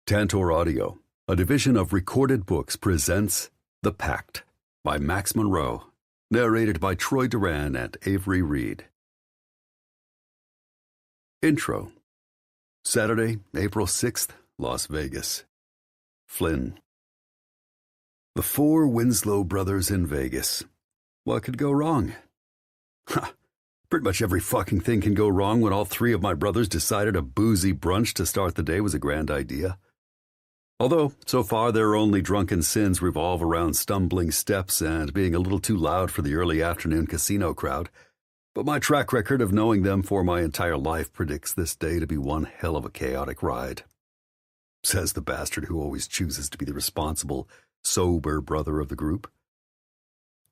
Tantor Audio, a division of Recorded Books, presents The Pact by Max Monroe, narrated by Troy Duran and Avery Reed. Intro. Saturday, April 6th, Las Vegas. Flynn. The four Winslow brothers in Vegas. What could go wrong? Ha! Pretty much every fucking thing can go wrong when all three of my brothers decided a boozy brunch to start the day was a grand idea. Although, so far, their only drunken sins revolve around stumbling steps and being a little too loud for the early afternoon casino crowd, but my track record of knowing them for my entire life predicts this day to be one hell of a chaotic ride. Says the bastard who always chooses to be the responsible, sober brother of the group.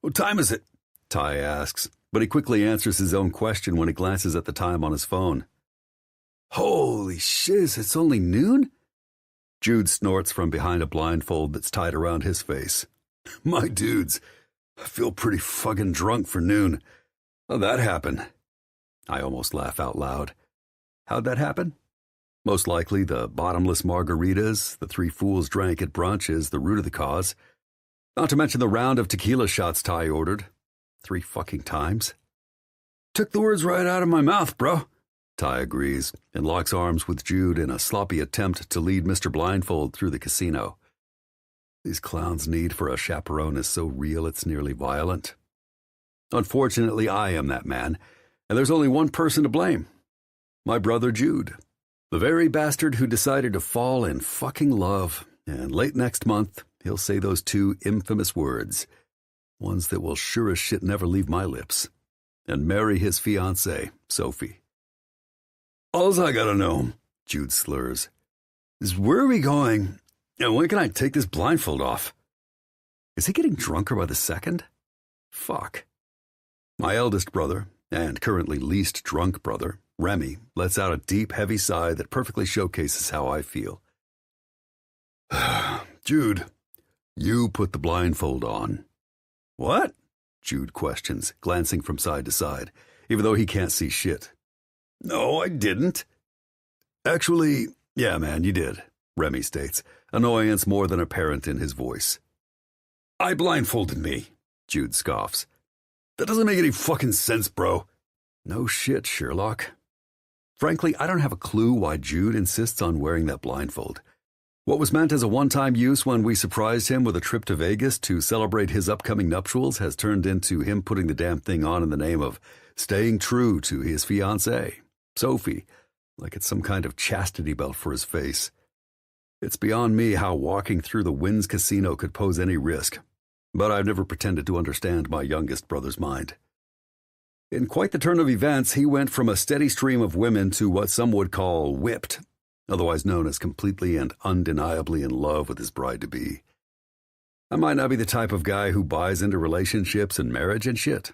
"What time is it?" Ty asks, but he quickly answers his own question when he glances at the time on his phone. "Holy shiz, it's only noon?" Jude snorts from behind a blindfold that's tied around his face. "My dudes, I feel pretty fucking drunk for noon. How'd that happen?" I almost laugh out loud. How'd that happen? Most likely the bottomless margaritas the three fools drank at brunch is the root of the cause. Not to mention the round of tequila shots Ty ordered. 3 fucking times. "Took the words right out of my mouth, bro." Ty agrees and locks arms with Jude in a sloppy attempt to lead Mr. Blindfold through the casino. These clowns' need for a chaperone is so real it's nearly violent. Unfortunately, I am that man, and there's only one person to blame. My brother Jude. The very bastard who decided to fall in fucking love, and late next month he'll say those 2 infamous words, ones that will sure as shit never leave my lips, and marry his fiancée, Sophie. "All's I gotta know," Jude slurs, "is where are we going, and when can I take this blindfold off?" Is he getting drunker by the second? Fuck. My eldest brother, and currently least drunk brother, Remy, lets out a deep, heavy sigh that perfectly showcases how I feel. "Jude, you put the blindfold on." "What?" Jude questions, glancing from side to side, even though he can't see shit. "No, I didn't." "Actually, yeah, man, you did," Remy states, annoyance more than apparent in his voice. "I blindfolded me," Jude scoffs. "That doesn't make any fucking sense, bro." No shit, Sherlock. Frankly, I don't have a clue why Jude insists on wearing that blindfold. What was meant as a one-time use when we surprised him with a trip to Vegas to celebrate his upcoming nuptials has turned into him putting the damn thing on in the name of staying true to his fiancée, Sophie, like it's some kind of chastity belt for his face. It's beyond me how walking through the Wynn's casino could pose any risk, but I've never pretended to understand my youngest brother's mind. In quite the turn of events, he went from a steady stream of women to what some would call whipped, otherwise known as completely and undeniably in love with his bride-to-be. I might not be the type of guy who buys into relationships and marriage and shit,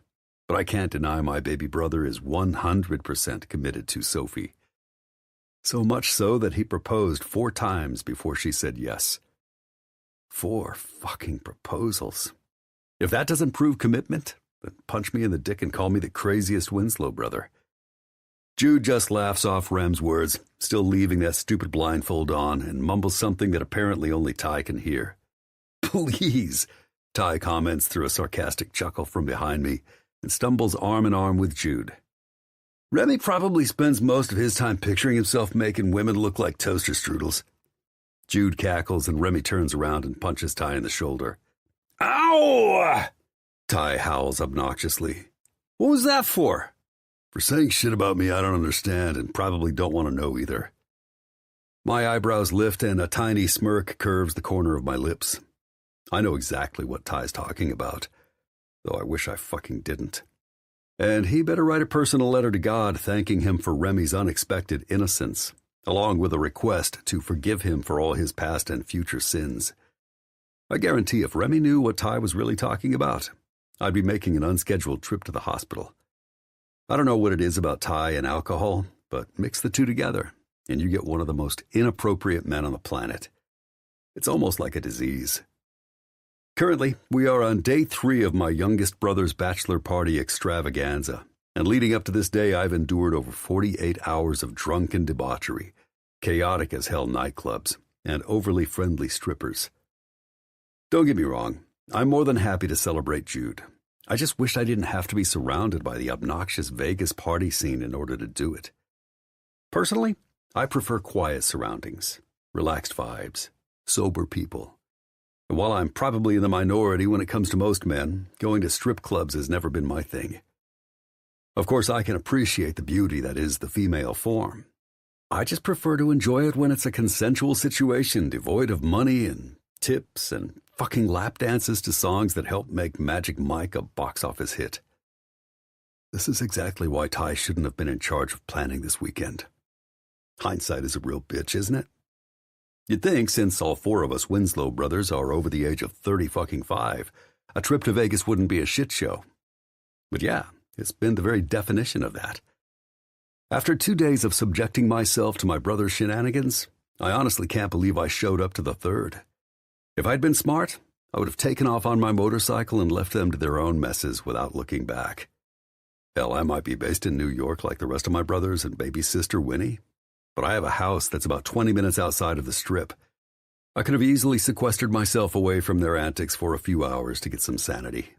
but I can't deny my baby brother is 100% committed to Sophie. So much so that he proposed 4 times before she said yes. 4 fucking proposals. If that doesn't prove commitment, then punch me in the dick and call me the craziest Winslow brother. Jude just laughs off Rem's words, still leaving that stupid blindfold on, and mumbles something that apparently only Ty can hear. "Please," Ty comments through a sarcastic chuckle from behind me, and stumbles arm in arm with Jude. "Remy probably spends most of his time picturing himself making women look like toaster strudels." Jude cackles and Remy turns around and punches Ty in the shoulder. "Ow!" Ty howls obnoxiously. "What was that for?" "For saying shit about me I don't understand and probably don't want to know either." My eyebrows lift and a tiny smirk curves the corner of my lips. I know exactly what Ty's talking about, though I wish I fucking didn't. And he better write a personal letter to God thanking him for Remy's unexpected innocence, along with a request to forgive him for all his past and future sins. I guarantee if Remy knew what Ty was really talking about, I'd be making an unscheduled trip to the hospital. I don't know what it is about Ty and alcohol, but mix the 2 together, and you get one of the most inappropriate men on the planet. It's almost like a disease. Currently, we are on day 3 of my youngest brother's bachelor party extravaganza, and leading up to this day, I've endured over 48 hours of drunken debauchery, chaotic as hell nightclubs, and overly friendly strippers. Don't get me wrong, I'm more than happy to celebrate Jude. I just wish I didn't have to be surrounded by the obnoxious Vegas party scene in order to do it. Personally, I prefer quiet surroundings, relaxed vibes, sober people. And while I'm probably in the minority when it comes to most men, going to strip clubs has never been my thing. Of course, I can appreciate the beauty that is the female form. I just prefer to enjoy it when it's a consensual situation devoid of money and tips and fucking lap dances to songs that help make Magic Mike a box office hit. This is exactly why Ty shouldn't have been in charge of planning this weekend. Hindsight is a real bitch, isn't it? You'd think, since all four of us Winslow brothers are over the age of 30-fucking-5, a trip to Vegas wouldn't be a shit show. But yeah, it's been the very definition of that. After 2 days of subjecting myself to my brother's shenanigans, I honestly can't believe I showed up to the third. If I'd been smart, I would have taken off on my motorcycle and left them to their own messes without looking back. Hell, I might be based in New York like the rest of my brothers and baby sister Winnie, but I have a house that's about 20 minutes outside of the Strip. I could have easily sequestered myself away from their antics for a few hours to get some sanity.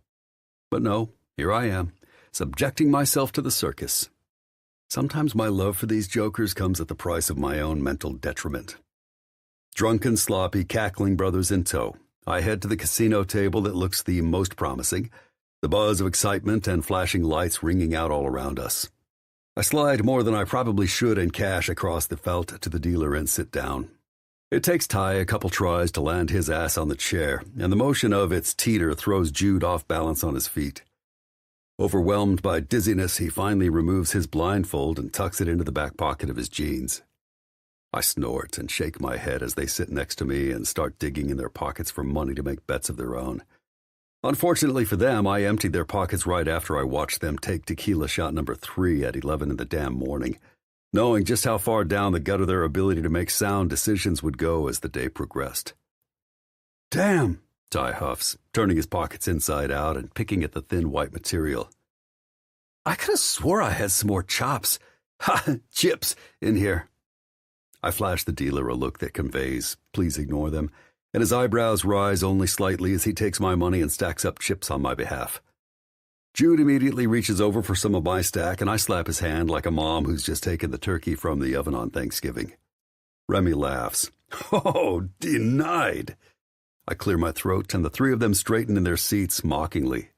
But no, here I am, subjecting myself to the circus. Sometimes my love for these jokers comes at the price of my own mental detriment. Drunken, sloppy, cackling brothers in tow, I head to the casino table that looks the most promising, the buzz of excitement and flashing lights ringing out all around us. I slide more than I probably should in cash across the felt to the dealer and sit down. It takes Ty a couple tries to land his ass on the chair, and the motion of its teeter throws Jude off balance on his feet. Overwhelmed by dizziness, he finally removes his blindfold and tucks it into the back pocket of his jeans. I snort and shake my head as they sit next to me and start digging in their pockets for money to make bets of their own. Unfortunately for them, I emptied their pockets right after I watched them take tequila shot number 3 at 11 in the damn morning, knowing just how far down the gutter their ability to make sound decisions would go as the day progressed. "Damn," Ty huffs, turning his pockets inside out and picking at the thin white material. "I could have swore I had some more chops. Ha! Chips in here." I flash the dealer a look that conveys, "Please ignore them," and his eyebrows rise only slightly as he takes my money and stacks up chips on my behalf. Jude immediately reaches over for some of my stack, and I slap his hand like a mom who's just taken the turkey from the oven on Thanksgiving. Remy laughs. "Oh, denied." I clear my throat, and the three of them straighten in their seats mockingly.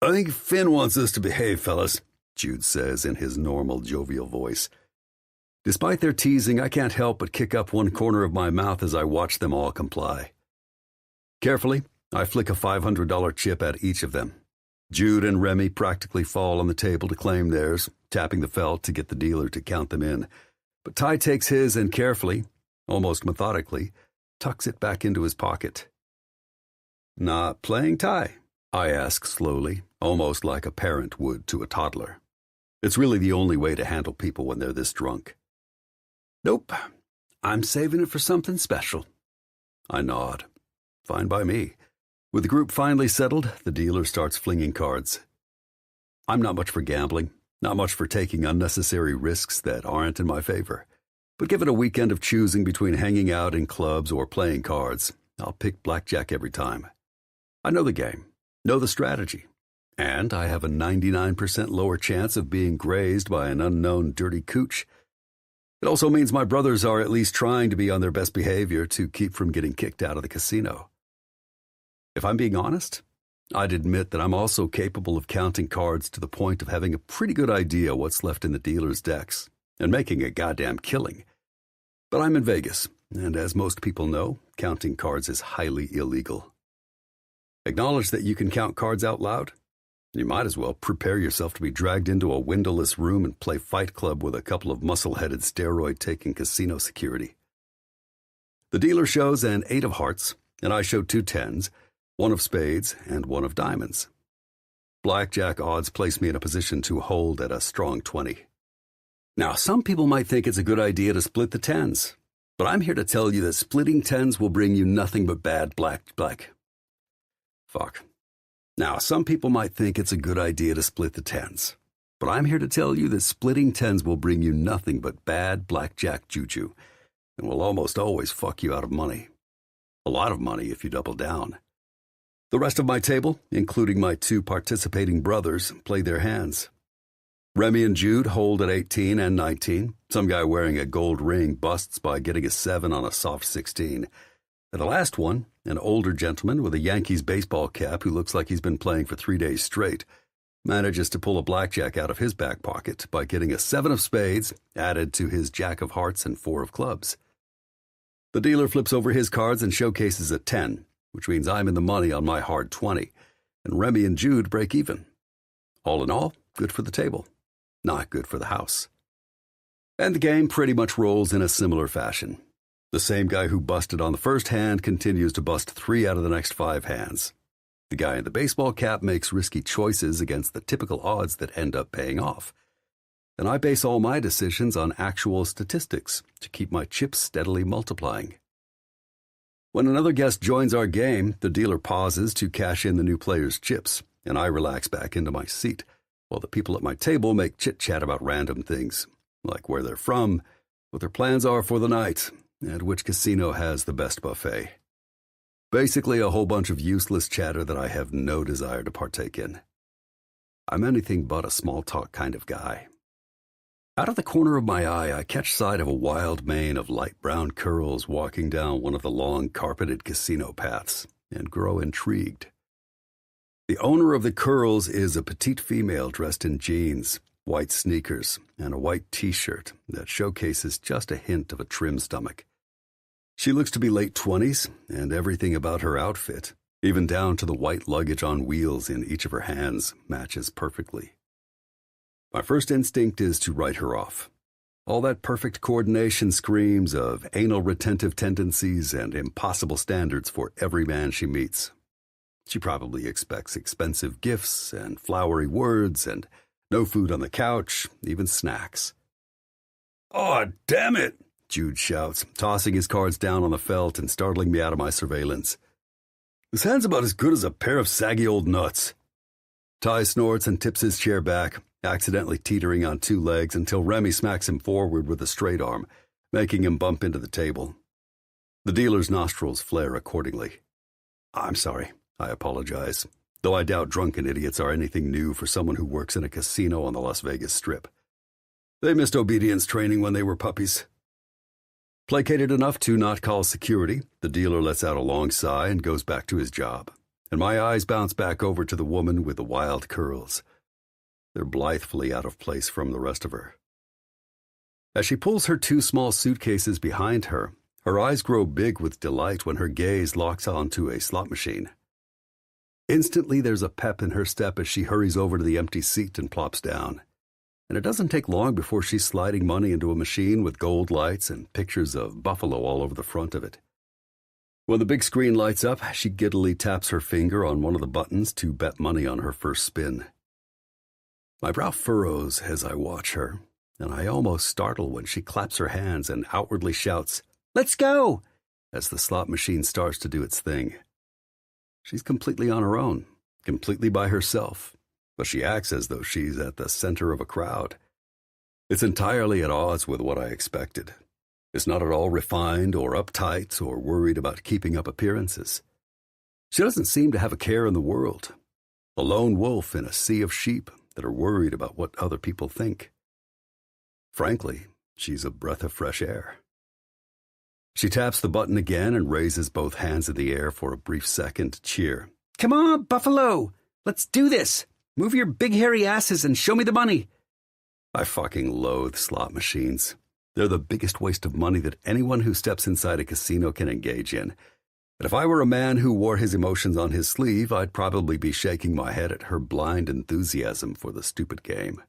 "I think Finn wants us to behave, fellas," Jude says in his normal jovial voice. Despite their teasing, I can't help but kick up one corner of my mouth as I watch them all comply. Carefully, I flick a $500 chip at each of them. Jude and Remy practically fall on the table to claim theirs, tapping the felt to get the dealer to count them in. But Ty takes his and carefully, almost methodically, tucks it back into his pocket. "Not playing Ty?" I ask slowly, almost like a parent would to a toddler. It's really the only way to handle people when they're this drunk. "Nope. I'm saving it for something special." I nod. Fine by me. With the group finally settled, the dealer starts flinging cards. I'm not much for gambling, not much for taking unnecessary risks that aren't in my favor. But given a weekend of choosing between hanging out in clubs or playing cards, I'll pick blackjack every time. I know the game, know the strategy, and I have a 99% lower chance of being grazed by an unknown dirty cooch. It also means my brothers are at least trying to be on their best behavior to keep from getting kicked out of the casino. If I'm being honest, I'd admit that I'm also capable of counting cards to the point of having a pretty good idea what's left in the dealer's decks and making a goddamn killing. But I'm in Vegas, and as most people know, counting cards is highly illegal. Acknowledge that you can count cards out loud? You might as well prepare yourself to be dragged into a windowless room and play Fight Club with a couple of muscle-headed steroid-taking casino security. The dealer shows an 8 of hearts, and I show 2 tens, 1 of spades, and 1 of diamonds. Blackjack odds place me in a position to hold at a strong 20. Now, some people might think it's a good idea to split the tens, but I'm here to tell you that splitting tens will bring you nothing but bad Now, some people might think it's a good idea to split the tens, but I'm here to tell you that splitting tens will bring you nothing but bad blackjack juju. and will almost always fuck you out of money. A lot of money if you double down. The rest of my table, including my 2 participating brothers, play their hands. Remy and Jude hold at 18 and 19. Some guy wearing a gold ring busts by getting a 7 on a soft 16. And the last one, an older gentleman with a Yankees baseball cap who looks like he's been playing for 3 days straight, manages to pull a blackjack out of his back pocket by getting a 7 of spades added to his jack of hearts and 4 of clubs. The dealer flips over his cards and showcases a 10, which means I'm in the money on my hard 20, and Remy and Jude break even. All in all, good for the table, not good for the house. And the game pretty much rolls in a similar fashion. The same guy who busted on the first hand continues to bust 3 out of the next 5 hands. The guy in the baseball cap makes risky choices against the typical odds that end up paying off. And I base all my decisions on actual statistics to keep my chips steadily multiplying. When another guest joins our game, the dealer pauses to cash in the new player's chips, and I relax back into my seat, while the people at my table make chit-chat about random things, like where they're from, what their plans are for the night, and which casino has the best buffet. Basically, a whole bunch of useless chatter that I have no desire to partake in. I'm anything but a small-talk kind of guy. Out of the corner of my eye, I catch sight of a wild mane of light brown curls walking down one of the long carpeted casino paths, and grow intrigued. The owner of the curls is a petite female dressed in jeans, white sneakers, and a white t-shirt that showcases just a hint of a trim stomach. She looks to be late 20s, and everything about her outfit, even down to the white luggage on wheels in each of her hands, matches perfectly. My first instinct is to write her off. All that perfect coordination screams of anal retentive tendencies and impossible standards for every man she meets. She probably expects expensive gifts and flowery words and no food on the couch, even snacks. "Oh, damn it!" Jude shouts, tossing his cards down on the felt and startling me out of my surveillance. "This hand's about as good as a pair of saggy old nuts." Ty snorts and tips his chair back, accidentally teetering on 2 legs until Remy smacks him forward with a straight arm, making him bump into the table. The dealer's nostrils flare accordingly. "I'm sorry," I apologize, though I doubt drunken idiots are anything new for someone who works in a casino on the Las Vegas Strip. They missed obedience training when they were puppies. Placated enough to not call security, the dealer lets out a long sigh and goes back to his job, and my eyes bounce back over to the woman with the wild curls. They're blithely out of place from the rest of her. As she pulls her 2 small suitcases behind her, her eyes grow big with delight when her gaze locks onto a slot machine. Instantly, there's a pep in her step as she hurries over to the empty seat and plops down. And it doesn't take long before she's sliding money into a machine with gold lights and pictures of buffalo all over the front of it. When the big screen lights up, she giddily taps her finger on one of the buttons to bet money on her first spin. My brow furrows as I watch her, and I almost startle when she claps her hands and outwardly shouts, "Let's go!" as the slot machine starts to do its thing. She's completely on her own, completely by herself, but she acts as though she's at the center of a crowd. It's entirely at odds with what I expected. It's not at all refined or uptight or worried about keeping up appearances. She doesn't seem to have a care in the world. A lone wolf in a sea of sheep that are worried about what other people think. Frankly, she's a breath of fresh air. She taps the button again and raises both hands in the air for a brief second to cheer. "Come on, Buffalo! Let's do this! Move your big hairy asses and show me the money!" I fucking loathe slot machines. They're the biggest waste of money that anyone who steps inside a casino can engage in. But if I were a man who wore his emotions on his sleeve, I'd probably be shaking my head at her blind enthusiasm for the stupid game.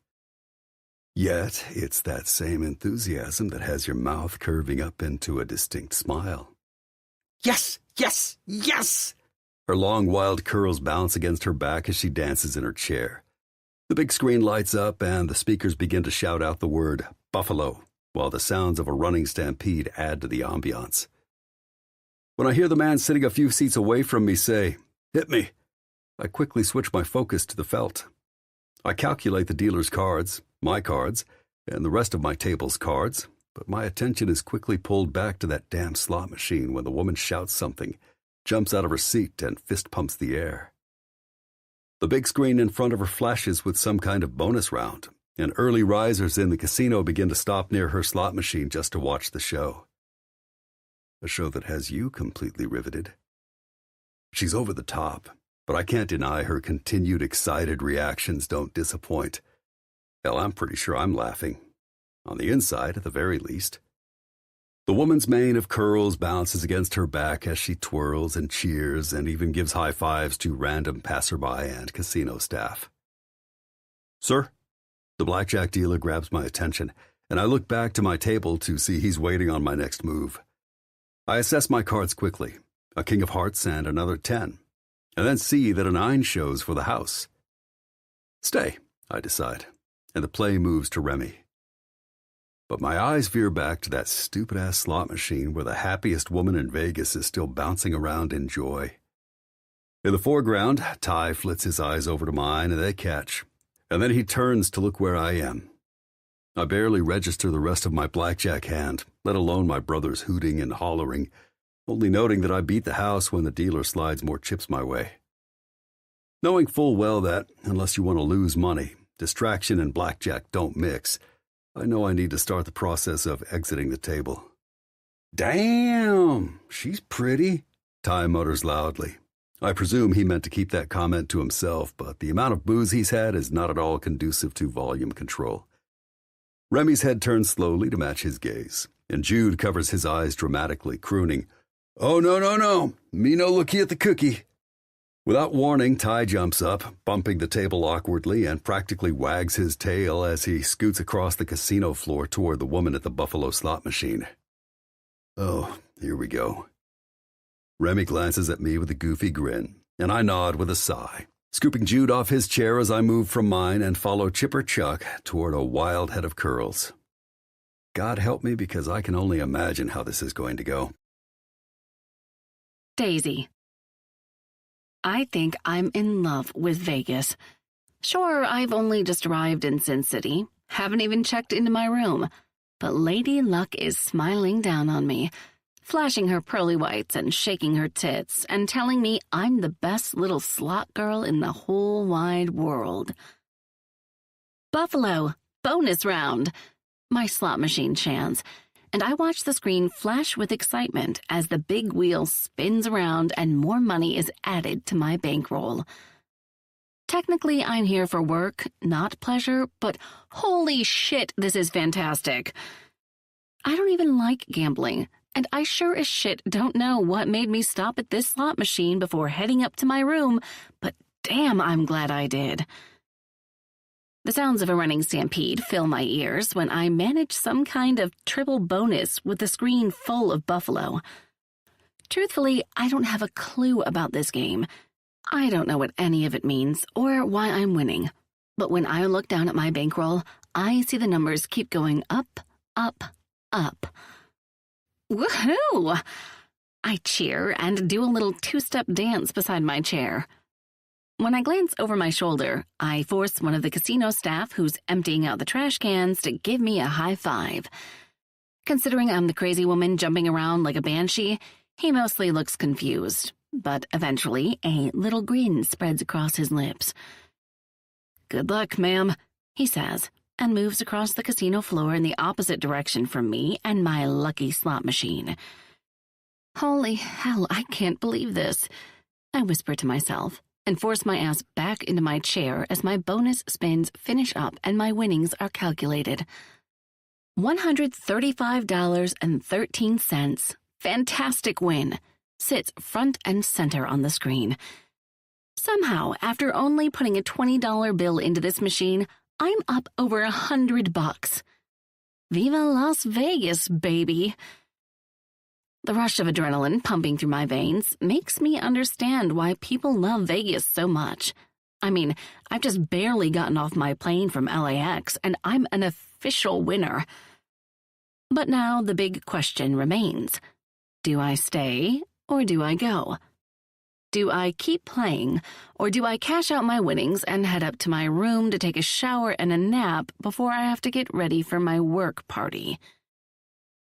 Yet, it's that same enthusiasm that has your mouth curving up into a distinct smile. "Yes! Yes! Yes!" Her long, wild curls bounce against her back as she dances in her chair. The big screen lights up and the speakers begin to shout out the word "Buffalo," while the sounds of a running stampede add to the ambiance. When I hear the man sitting a few seats away from me say, "Hit me," I quickly switch my focus to the felt. I calculate the dealer's cards, my cards, and the rest of my table's cards, but my attention is quickly pulled back to that damn slot machine when the woman shouts something, jumps out of her seat, and fist pumps the air. The big screen in front of her flashes with some kind of bonus round, and early risers in the casino begin to stop near her slot machine just to watch the show. A show that has you completely riveted. She's over the top, but I can't deny her continued excited reactions don't disappoint. Hell, I'm pretty sure I'm laughing. On the inside, at the very least. The woman's mane of curls bounces against her back as she twirls and cheers and even gives high fives to random passerby and casino staff. "Sir?" The blackjack dealer grabs my attention, and I look back to my table to see he's waiting on my next move. I assess my cards quickly, a king of hearts and another 10, and then see that a 9 shows for the house. Stay, I decide, and the play moves to Remy. But my eyes veer back to that stupid-ass slot machine where the happiest woman in Vegas is still bouncing around in joy. In the foreground, Ty flits his eyes over to mine and they catch, and then he turns to look where I am. I barely register the rest of my blackjack hand, let alone my brother's hooting and hollering, only noting that I beat the house when the dealer slides more chips my way. Knowing full well that, unless you want to lose money, distraction and blackjack don't mix, I know I need to start the process of exiting the table. "Damn, she's pretty," Ty mutters loudly. I presume he meant to keep that comment to himself, but the amount of booze he's had is not at all conducive to volume control. Remy's head turns slowly to match his gaze, and Jude covers his eyes dramatically, crooning, "Oh, no, me no looky at the cookie." Without warning, Ty jumps up, bumping the table awkwardly, and practically wags his tail as he scoots across the casino floor toward the woman at the Buffalo slot machine. Oh, here we go. Remy glances at me with a goofy grin, and I nod with a sigh, scooping Jude off his chair as I move from mine and follow Chipper Chuck toward a wild head of curls. God help me, because I can only imagine how this is going to go. Daisy. I think I'm in love with Vegas. Sure, I've only just arrived in Sin City, haven't even checked into my room, but Lady Luck is smiling down on me, flashing her pearly whites and shaking her tits, and telling me I'm the best little slot girl in the whole wide world. Buffalo, bonus round, my slot machine chants, and I watch the screen flash with excitement as the big wheel spins around and more money is added to my bankroll. Technically, I'm here for work, not pleasure, but holy shit, this is fantastic. I don't even like gambling, and I sure as shit don't know what made me stop at this slot machine before heading up to my room, but damn, I'm glad I did. The sounds of a running stampede fill my ears when I manage some kind of triple bonus with the screen full of Buffalo. Truthfully, I don't have a clue about this game. I don't know what any of it means or why I'm winning. But when I look down at my bankroll, I see the numbers keep going up, up, up. Woohoo! I cheer and do a little two-step dance beside my chair. When I glance over my shoulder, I force one of the casino staff who's emptying out the trash cans to give me a high five. Considering I'm the crazy woman jumping around like a banshee, he mostly looks confused, but eventually a little grin spreads across his lips. "Good luck, ma'am," he says, and moves across the casino floor in the opposite direction from me and my lucky slot machine. Holy hell, I can't believe this, I whisper to myself, and force my ass back into my chair as my bonus spins finish up and my winnings are calculated. $135.13, fantastic win, sits front and center on the screen. Somehow, after only putting a $20 bill into this machine, I'm up over $100. Viva Las Vegas, baby! The rush of adrenaline pumping through my veins makes me understand why people love Vegas so much. I mean, I've just barely gotten off my plane from LAX, and I'm an official winner. But now the big question remains. Do I stay, or do I go? Do I keep playing, or do I cash out my winnings and head up to my room to take a shower and a nap before I have to get ready for my work party?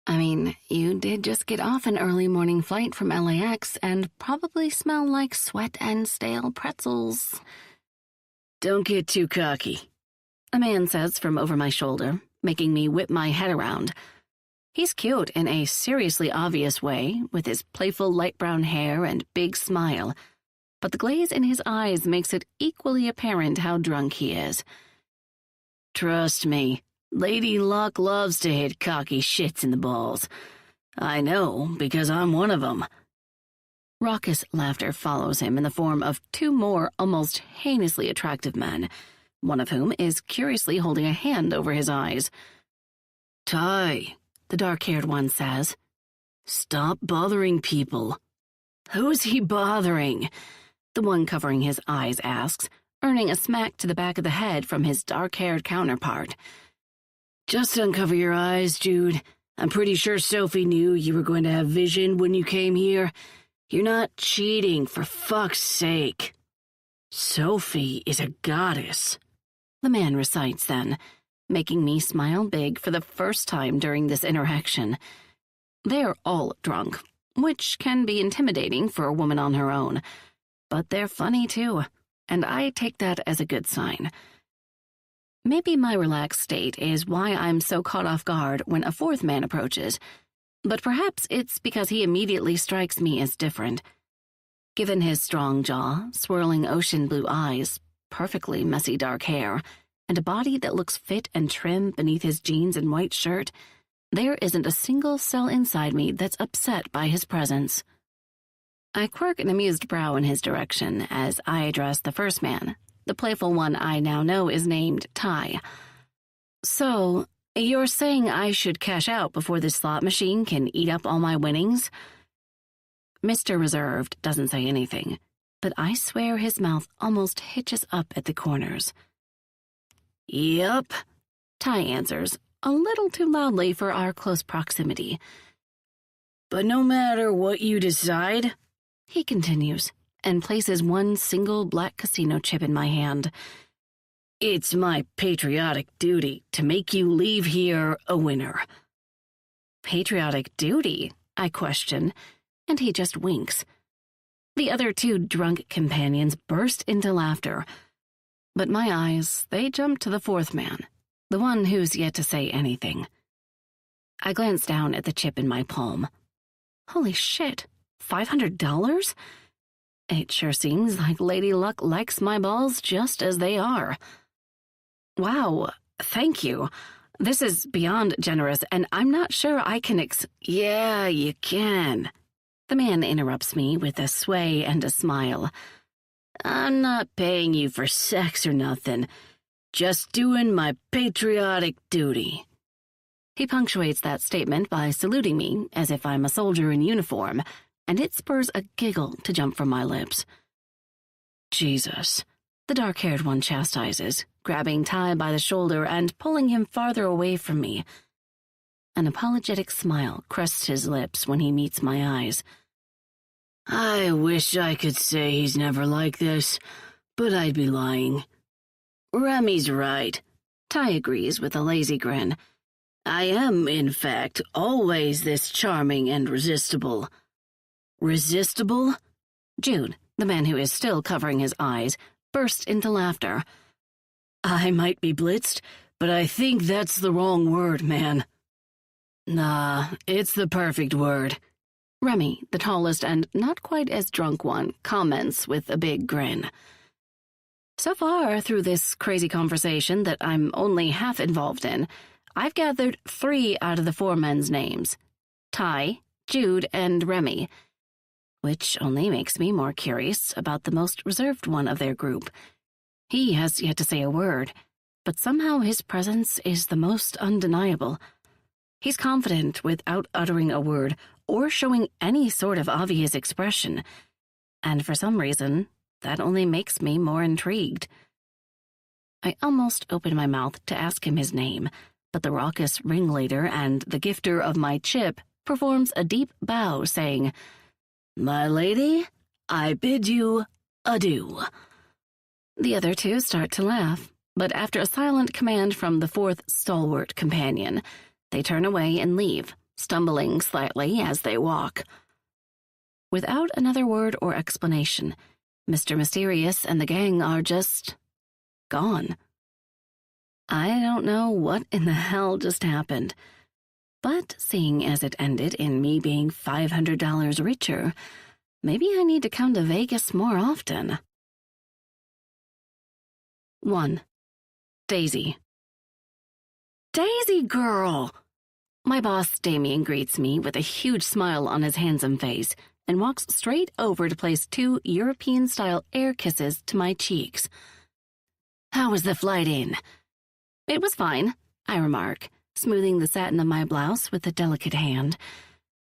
I mean, you did just get off an early morning flight from LAX and probably smell like sweat and stale pretzels. Don't get too cocky, a man says from over my shoulder, making me whip my head around. He's cute in a seriously obvious way, with his playful light brown hair and big smile, but the glaze in his eyes makes it equally apparent how drunk he is. Trust me, Lady Luck loves to hit cocky shits in the balls. I know, because I'm one of them. Raucous laughter follows him in the form of two more almost heinously attractive men, one of whom is curiously holding a hand over his eyes. Ty, the dark-haired one says. Stop bothering people. Who's he bothering? The one covering his eyes asks, earning a smack to the back of the head from his dark-haired counterpart. Just uncover your eyes, Jude. I'm pretty sure Sophie knew you were going to have vision when you came here. You're not cheating, for fuck's sake. Sophie is a goddess, the man recites then, making me smile big for the first time during this interaction. They're all drunk, which can be intimidating for a woman on her own, but they're funny too, and I take that as a good sign. Maybe my relaxed state is why I'm so caught off guard when a fourth man approaches, but perhaps it's because he immediately strikes me as different. Given his strong jaw, swirling ocean blue eyes, perfectly messy dark hair, and a body that looks fit and trim beneath his jeans and white shirt, there isn't a single cell inside me that's upset by his presence. I quirk an amused brow in his direction as I address the first man, the playful one I now know is named Ty. So, you're saying I should cash out before this slot machine can eat up all my winnings? Mr. Reserved doesn't say anything, but I swear his mouth almost hitches up at the corners. Yep, Ty answers, a little too loudly for our close proximity. But no matter what you decide, he continues, and places one single black casino chip in my hand. It's my patriotic duty to make you leave here a winner. Patriotic duty? I question, and he just winks. The other two drunk companions burst into laughter, but my eyes, they jump to the fourth man, the one who's yet to say anything. I glance down at the chip in my palm. Holy shit, $500? It sure seems like Lady Luck likes my balls just as they are. Wow, thank you. This is beyond generous, and I'm not sure I can Yeah, you can. The man interrupts me with a sway and a smile. I'm not paying you for sex or nothing. Just doing my patriotic duty. He punctuates that statement by saluting me as if I'm a soldier in uniform, and it spurs a giggle to jump from my lips. Jesus, the dark-haired one chastises, grabbing Ty by the shoulder and pulling him farther away from me. An apologetic smile crests his lips when he meets my eyes. I wish I could say he's never like this, but I'd be lying. Remy's right, Ty agrees with a lazy grin. I am, in fact, always this charming and resistible. Resistible? Jude, the man who is still covering his eyes, burst into laughter. I might be blitzed, but I think that's the wrong word, man. Nah, it's the perfect word. Remy, the tallest and not quite as drunk one, comments with a big grin. So far, through this crazy conversation that I'm only half involved in, I've gathered 3 out of the 4 men's names. Ty, Jude, and Remy, which only makes me more curious about the most reserved one of their group. He has yet to say a word, but somehow his presence is the most undeniable. He's confident without uttering a word or showing any sort of obvious expression, and for some reason, that only makes me more intrigued. I almost opened my mouth to ask him his name, but the raucous ringleader and the gifter of my chip performs a deep bow, saying, "My lady, I bid you adieu." The other 2 start to laugh, but after a silent command from the 4th stalwart companion, they turn away and leave, stumbling slightly as they walk. Without another word or explanation, Mr. Mysterious and the gang are just gone. I don't know what in the hell just happened, but seeing as it ended in me being $500 richer, maybe I need to come to Vegas more often. 1. Daisy. Daisy girl! My boss, Damien, greets me with a huge smile on his handsome face and walks straight over to place 2 European-style air kisses to my cheeks. How was the flight in? It was fine, I remark, smoothing the satin of my blouse with a delicate hand.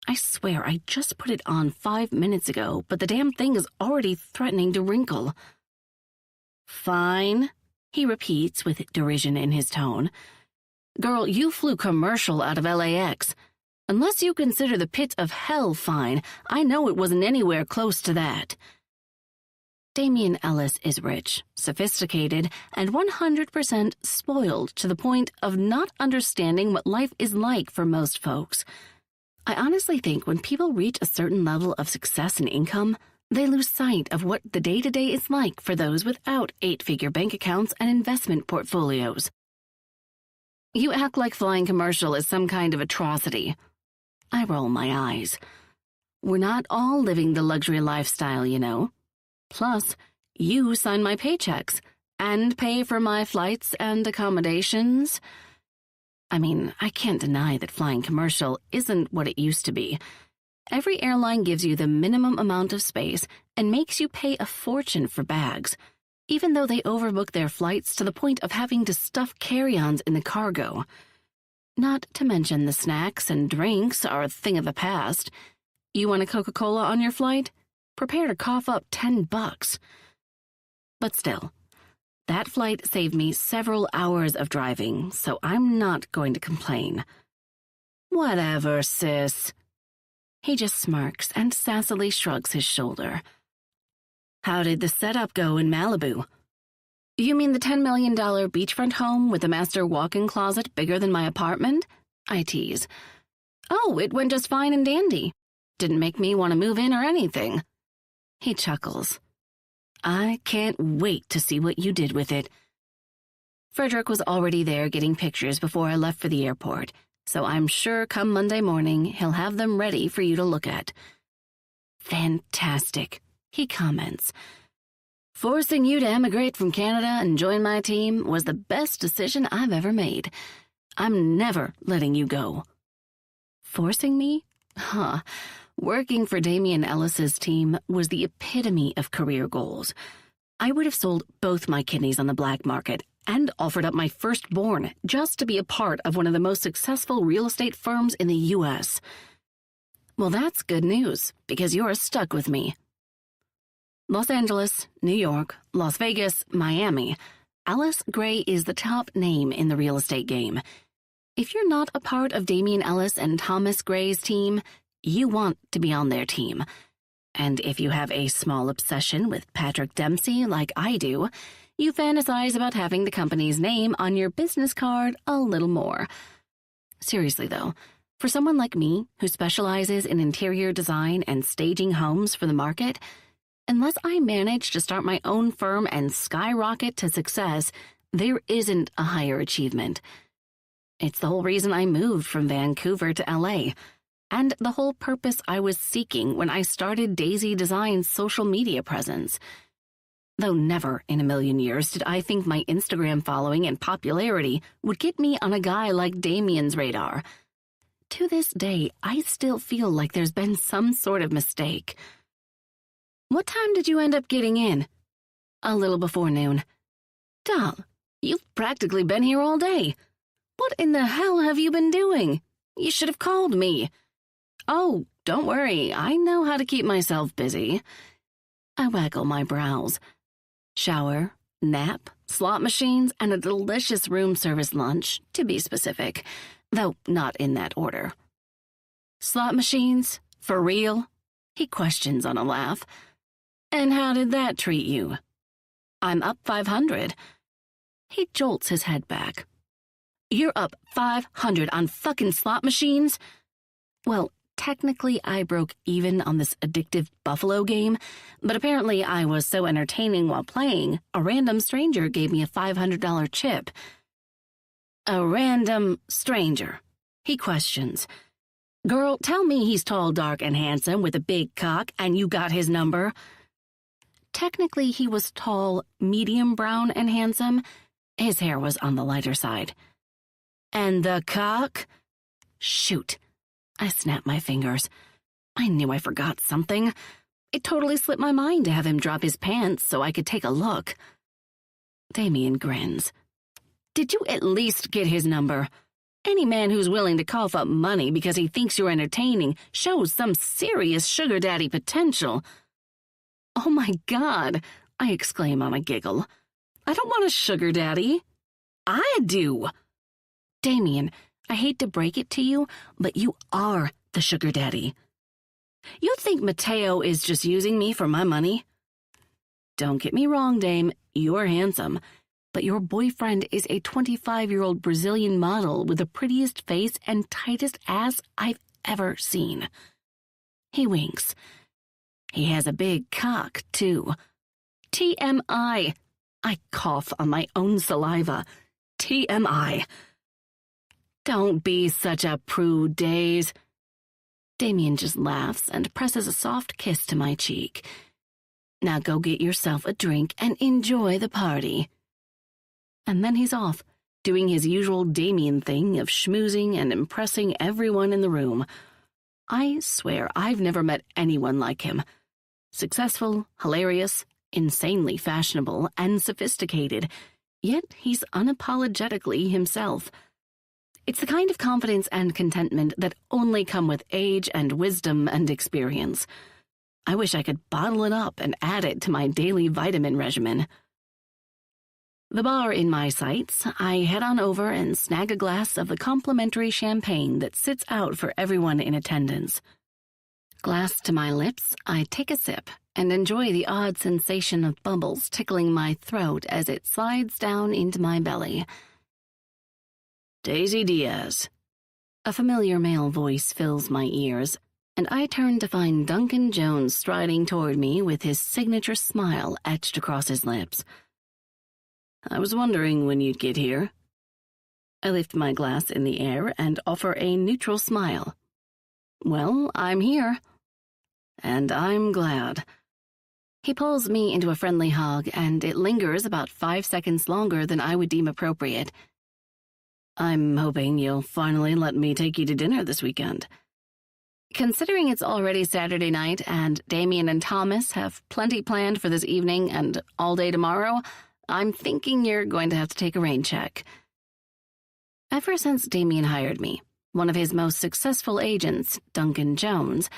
I swear I just put it on 5 minutes ago, but the damn thing is already threatening to wrinkle. Fine, he repeats with derision in his tone. Girl, you flew commercial out of LAX. Unless you consider the pit of hell fine, I know it wasn't anywhere close to that. Damien Ellis is rich, sophisticated, and 100% spoiled to the point of not understanding what life is like for most folks. I honestly think when people reach a certain level of success and income, they lose sight of what the day-to-day is like for those without 8-figure bank accounts and investment portfolios. You act like flying commercial is some kind of atrocity. I roll my eyes. We're not all living the luxury lifestyle, you know. Plus, you sign my paychecks and pay for my flights and accommodations. I mean, I can't deny that flying commercial isn't what it used to be. Every airline gives you the minimum amount of space and makes you pay a fortune for bags, even though they overbook their flights to the point of having to stuff carry-ons in the cargo. Not to mention the snacks and drinks are a thing of the past. You want a Coca-Cola on your flight? Prepare to cough up $10. But still, that flight saved me several hours of driving, so I'm not going to complain. Whatever, sis. He just smirks and sassily shrugs his shoulder. How did the setup go in Malibu? You mean the $10 million beachfront home with a master walk-in closet bigger than my apartment? I tease. Oh, it went just fine and dandy. Didn't make me want to move in or anything. He chuckles. I can't wait to see what you did with it. Frederick was already there getting pictures before I left for the airport, so I'm sure come Monday morning he'll have them ready for you to look at. Fantastic, he comments. Forcing you to emigrate from Canada and join my team was the best decision I've ever made. I'm never letting you go. Forcing me? Huh. Working for Damien Ellis's team was the epitome of career goals. I would have sold both my kidneys on the black market and offered up my firstborn just to be a part of one of the most successful real estate firms in the U.S. Well, that's good news, because you're stuck with me. Los Angeles, New York, Las Vegas, Miami. Alice Gray is the top name in the real estate game. If you're not a part of Damien Ellis and Thomas Gray's team, you want to be on their team. And if you have a small obsession with Patrick Dempsey like I do, you fantasize about having the company's name on your business card a little more. Seriously though, for someone like me who specializes in interior design and staging homes for the market, unless I manage to start my own firm and skyrocket to success, there isn't a higher achievement. It's the whole reason I moved from Vancouver to LA, and the whole purpose I was seeking when I started Daisy Design's social media presence. Though never in a million years did I think my Instagram following and popularity would get me on a guy like Damien's radar. To this day, I still feel like there's been some sort of mistake. What time did you end up getting in? A little before noon. Doll, you've practically been here all day. What in the hell have you been doing? You should have called me. Oh, don't worry, I know how to keep myself busy. I waggle my brows. Shower, nap, slot machines, and a delicious room service lunch, to be specific, though not in that order. Slot machines? For real? He questions on a laugh. And how did that treat you? I'm up 500. He jolts his head back. You're up 500 on fucking slot machines? Well, technically I broke even on this addictive buffalo game, but apparently I was so entertaining while playing, a random stranger gave me a $500 chip. A random stranger. He questions. Girl, tell me he's tall, dark, and handsome with a big cock, and you got his number. Technically, he was tall, medium brown, and handsome. His hair was on the lighter side. And the cock? Shoot. I snapped my fingers. I knew I forgot something. It totally slipped my mind to have him drop his pants so I could take a look. Damien grins. Did you at least get his number? Any man who's willing to cough up money because he thinks you're entertaining shows some serious sugar daddy potential. Oh my God, I exclaim on a giggle. I don't want a sugar daddy. I do. Damien, I hate to break it to you, but you are the sugar daddy. You think Mateo is just using me for my money? Don't get me wrong, Dame, you're handsome. But your boyfriend is a 25-year-old Brazilian model with the prettiest face and tightest ass I've ever seen. He winks. He has a big cock, too. TMI. I cough on my own saliva. TMI. Don't be such a prude, Days. Damien just laughs and presses a soft kiss to my cheek. Now go get yourself a drink and enjoy the party. And then he's off, doing his usual Damien thing of schmoozing and impressing everyone in the room. I swear I've never met anyone like him. Successful, hilarious, insanely fashionable, and sophisticated, yet he's unapologetically himself. It's the kind of confidence and contentment that only come with age and wisdom and experience. I wish I could bottle it up and add it to my daily vitamin regimen. The bar in my sights, I head on over and snag a glass of the complimentary champagne that sits out for everyone in attendance. Glass to my lips, I take a sip and enjoy the odd sensation of bubbles tickling my throat as it slides down into my belly. Daisy Diaz. A familiar male voice fills my ears, and I turn to find Duncan Jones striding toward me with his signature smile etched across his lips. I was wondering when you'd get here. I lift my glass in the air and offer a neutral smile. Well, I'm here. And I'm glad. He pulls me into a friendly hug, and it lingers about 5 seconds longer than I would deem appropriate. I'm hoping you'll finally let me take you to dinner this weekend. Considering it's already Saturday night and Damien and Thomas have plenty planned for this evening and all day tomorrow, I'm thinking you're going to have to take a rain check. Ever since Damien hired me, one of his most successful agents, Duncan Jones,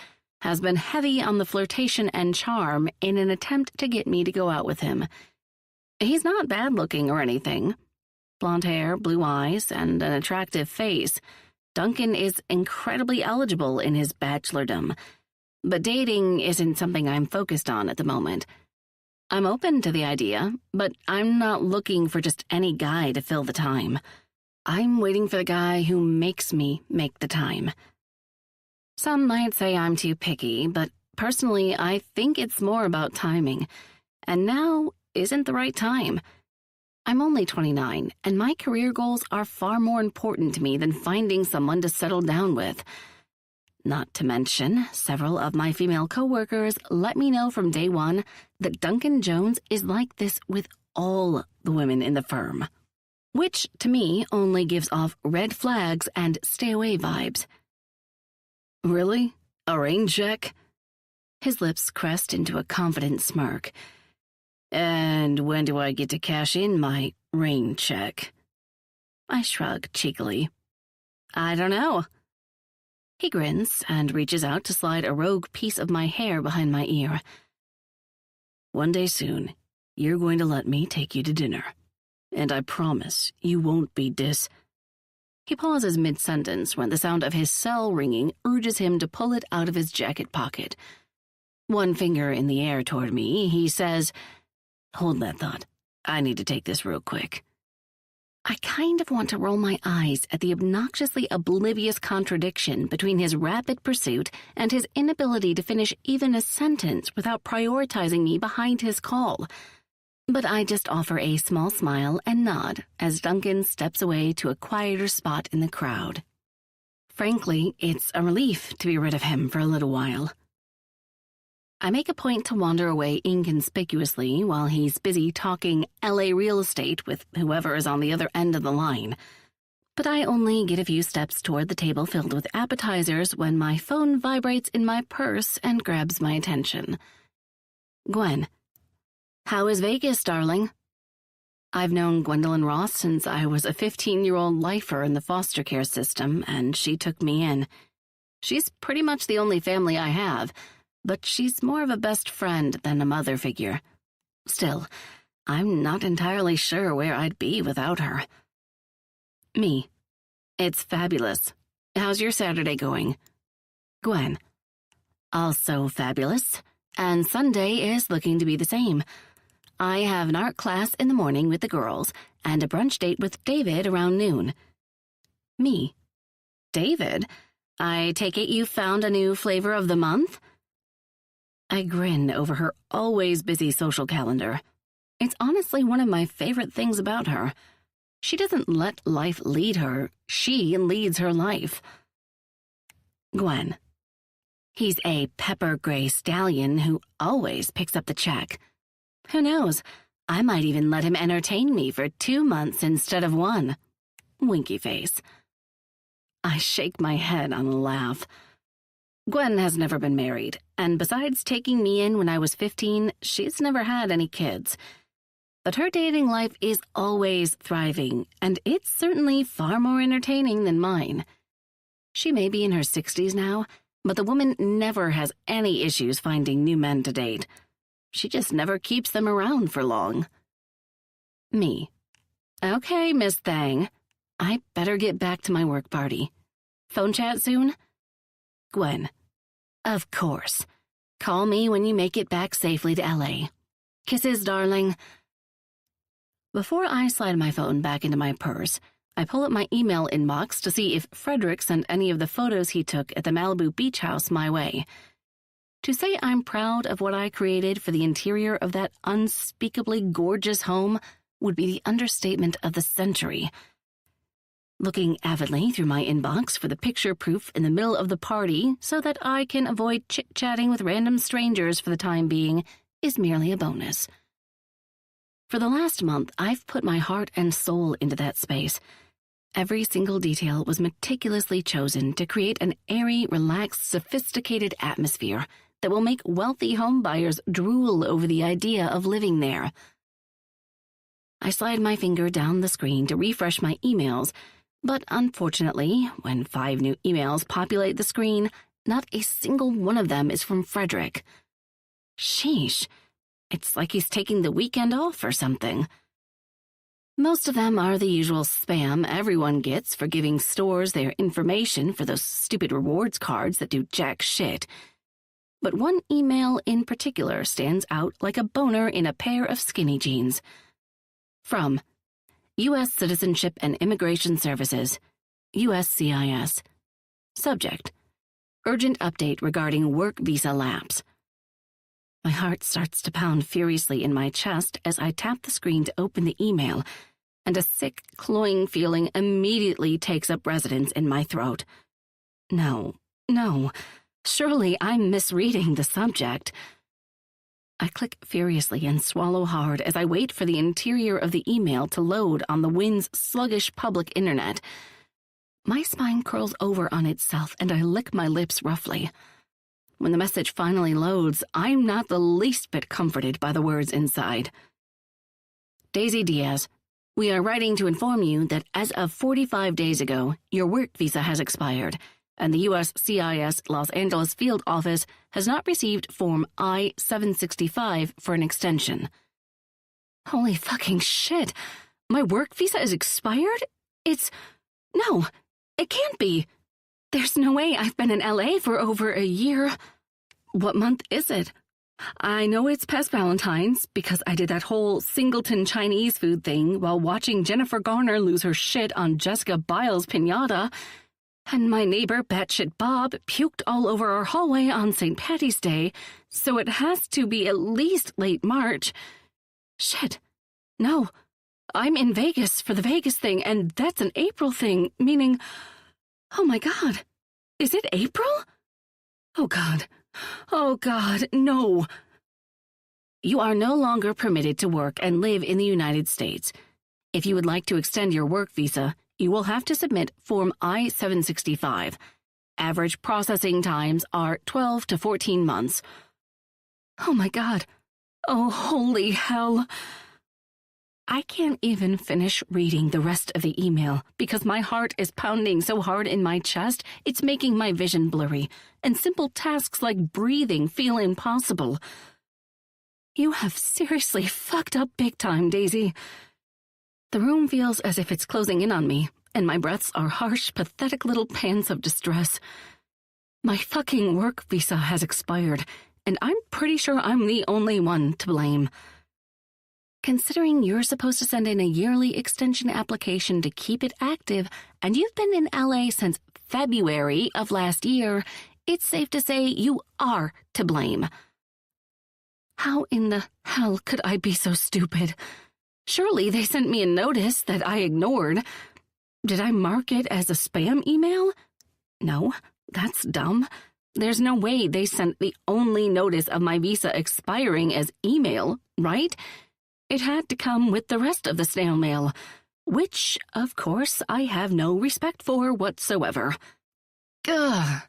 has been heavy on the flirtation and charm in an attempt to get me to go out with him. He's not bad-looking or anything. Blonde hair, blue eyes, and an attractive face. Duncan is incredibly eligible in his bachelordom, but dating isn't something I'm focused on at the moment. I'm open to the idea, but I'm not looking for just any guy to fill the time. I'm waiting for the guy who makes me make the time. Some might say I'm too picky, but personally, I think it's more about timing. And now isn't the right time. I'm only 29, and my career goals are far more important to me than finding someone to settle down with. Not to mention, several of my female coworkers let me know from day one that Duncan Jones is like this with all the women in the firm, which, to me, only gives off red flags and stay away vibes. Really? A rain check? His lips crest into a confident smirk. And when do I get to cash in my rain check? I shrug cheekily. I don't know. He grins and reaches out to slide a rogue piece of my hair behind my ear. One day soon, you're going to let me take you to dinner. And I promise you won't be He pauses mid-sentence when the sound of his cell ringing urges him to pull it out of his jacket pocket. One finger in the air toward me, he says, Hold that thought. I need to take this real quick. I kind of want to roll my eyes at the obnoxiously oblivious contradiction between his rapid pursuit and his inability to finish even a sentence without prioritizing me behind his call. But I just offer a small smile and nod as Duncan steps away to a quieter spot in the crowd. Frankly, it's a relief to be rid of him for a little while. I make a point to wander away inconspicuously while he's busy talking LA real estate with whoever is on the other end of the line. But I only get a few steps toward the table filled with appetizers when my phone vibrates in my purse and grabs my attention. Gwen. How is Vegas, darling? I've known Gwendolyn Ross since I was a 15-year-old lifer in the foster care system, and she took me in. She's pretty much the only family I have, but she's more of a best friend than a mother figure. Still, I'm not entirely sure where I'd be without her. Me. It's fabulous. How's your Saturday going? Gwen. Also fabulous, and Sunday is looking to be the same. I have an art class in the morning with the girls and a brunch date with David around noon. Me. David? I take it you found a new flavor of the month? I grin over her always busy social calendar. It's honestly one of my favorite things about her. She doesn't let life lead her. She leads her life. Gwen. He's a pepper gray stallion who always picks up the check. Who knows? I might even let him entertain me for 2 months instead of 1. Winky face. I shake my head on a laugh. Gwen has never been married, and besides taking me in when I was 15, she's never had any kids. But her dating life is always thriving, and it's certainly far more entertaining than mine. She may be in her 60s now, but the woman never has any issues finding new men to date. She just never keeps them around for long. Me. Okay, Miss Thang. I better get back to my work party. Phone chat soon? Gwen. Of course. Call me when you make it back safely to LA. Kisses, darling. Before I slide my phone back into my purse, I pull up my email inbox to see if Frederick sent any of the photos he took at the Malibu beach house my way. To say I'm proud of what I created for the interior of that unspeakably gorgeous home would be the understatement of the century. Looking avidly through my inbox for the picture proof in the middle of the party so that I can avoid chit-chatting with random strangers for the time being is merely a bonus. For the last month, I've put my heart and soul into that space. Every single detail was meticulously chosen to create an airy, relaxed, sophisticated atmosphere that will make wealthy homebuyers drool over the idea of living there. I slide my finger down the screen to refresh my emails, but unfortunately, when 5 new emails populate the screen, not a single one of them is from Frederick. Sheesh, it's like he's taking the weekend off or something. Most of them are the usual spam everyone gets for giving stores their information for those stupid rewards cards that do jack shit. But one email in particular stands out like a boner in a pair of skinny jeans. From U.S. Citizenship and Immigration Services, USCIS. Subject: Urgent update regarding work visa lapse. My heart starts to pound furiously in my chest as I tap the screen to open the email, and a sick, cloying feeling immediately takes up residence in my throat. No, surely I'm misreading the subject. I click furiously and swallow hard as I wait for the interior of the email to load on the wind's sluggish public internet. My spine curls over on itself and I lick my lips roughly. When the message finally loads, I'm not the least bit comforted by the words inside. Daisy Diaz, we are writing to inform you that as of 45 days ago, your work visa has expired, and the USCIS Los Angeles Field Office has not received Form I-765 for an extension. Holy fucking shit! My work visa is expired? No, it can't be. There's no way I've been in LA for over a year. What month is it? I know it's past Valentine's because I did that whole singleton Chinese food thing while watching Jennifer Garner lose her shit on Jessica Biel's piñata, and my neighbor Batshit Bob puked all over our hallway on St. Patty's Day, so it has to be at least late March. Shit. No. I'm in Vegas for the Vegas thing, and that's an April thing, meaning... Oh my God. Is it April? Oh God. Oh God, no. You are no longer permitted to work and live in the United States. If you would like to extend your work visa, you will have to submit Form I-765. Average processing times are 12 to 14 months. Oh my God. Oh, holy hell. I can't even finish reading the rest of the email because my heart is pounding so hard in my chest it's making my vision blurry, and simple tasks like breathing feel impossible. You have seriously fucked up big time, Daisy. The room feels as if it's closing in on me, and my breaths are harsh, pathetic little pants of distress. My fucking work visa has expired, and I'm pretty sure I'm the only one to blame. Considering you're supposed to send in a yearly extension application to keep it active, and you've been in LA since February of last year, it's safe to say you are to blame. How in the hell could I be so stupid? Surely they sent me a notice that I ignored. Did I mark it as a spam email? No, that's dumb. There's no way they sent the only notice of my visa expiring as email, right? It had to come with the rest of the snail mail, which, of course, I have no respect for whatsoever. Ugh.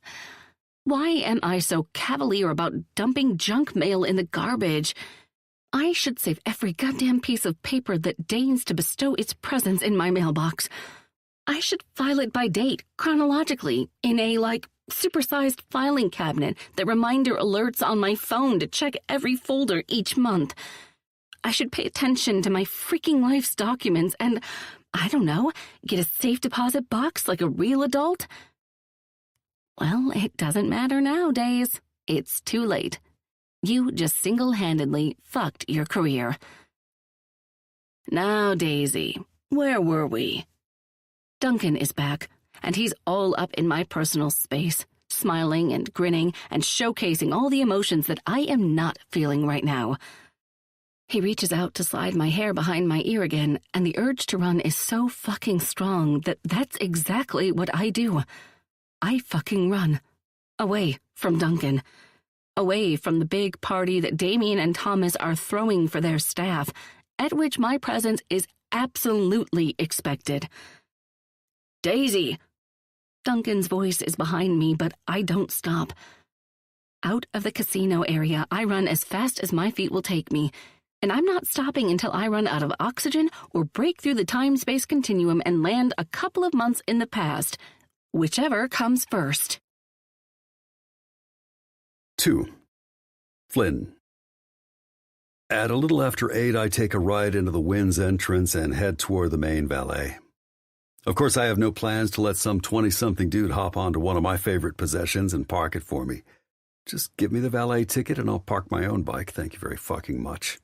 Why am I so cavalier about dumping junk mail in the garbage? I should save every goddamn piece of paper that deigns to bestow its presence in my mailbox. I should file it by date, chronologically, in a, supersized filing cabinet that reminder alerts on my phone to check every folder each month. I should pay attention to my freaking life's documents and, I don't know, get a safe deposit box like a real adult. Well, it doesn't matter nowadays. It's too late. You just single-handedly fucked your career. Now, Daisy, where were we? Duncan is back, and he's all up in my personal space, smiling and grinning and showcasing all the emotions that I am not feeling right now. He reaches out to slide my hair behind my ear again, and the urge to run is so fucking strong that that's exactly what I do. I fucking run. Away from Duncan. Away from the big party that Damien and Thomas are throwing for their staff, at which my presence is absolutely expected. Daisy! Duncan's voice is behind me, but I don't stop. Out of the casino area, I run as fast as my feet will take me, and I'm not stopping until I run out of oxygen or break through the time-space continuum and land a couple of months in the past, whichever comes first. 2. Flynn. At a little after 8, I take a ride into the Wynn's entrance and head toward the main valet. Of course, I have no plans to let some 20-something dude hop onto one of my favorite possessions and park it for me. Just give me the valet ticket and I'll park my own bike, thank you very fucking much.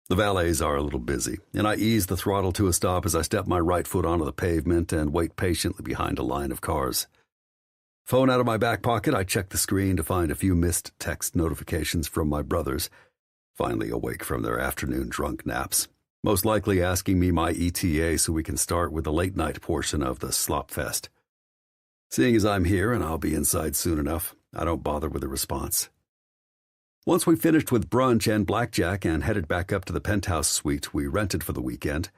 The valets are a little busy, and I ease the throttle to a stop as I step my right foot onto the pavement and wait patiently behind a line of cars. Phone out of my back pocket, I check the screen to find a few missed text notifications from my brothers, finally awake from their afternoon drunk naps, most likely asking me my ETA so we can start with the late-night portion of the slop fest. Seeing as I'm here and I'll be inside soon enough, I don't bother with a response. Once we finished with brunch and blackjack and headed back up to the penthouse suite we rented for the weekend,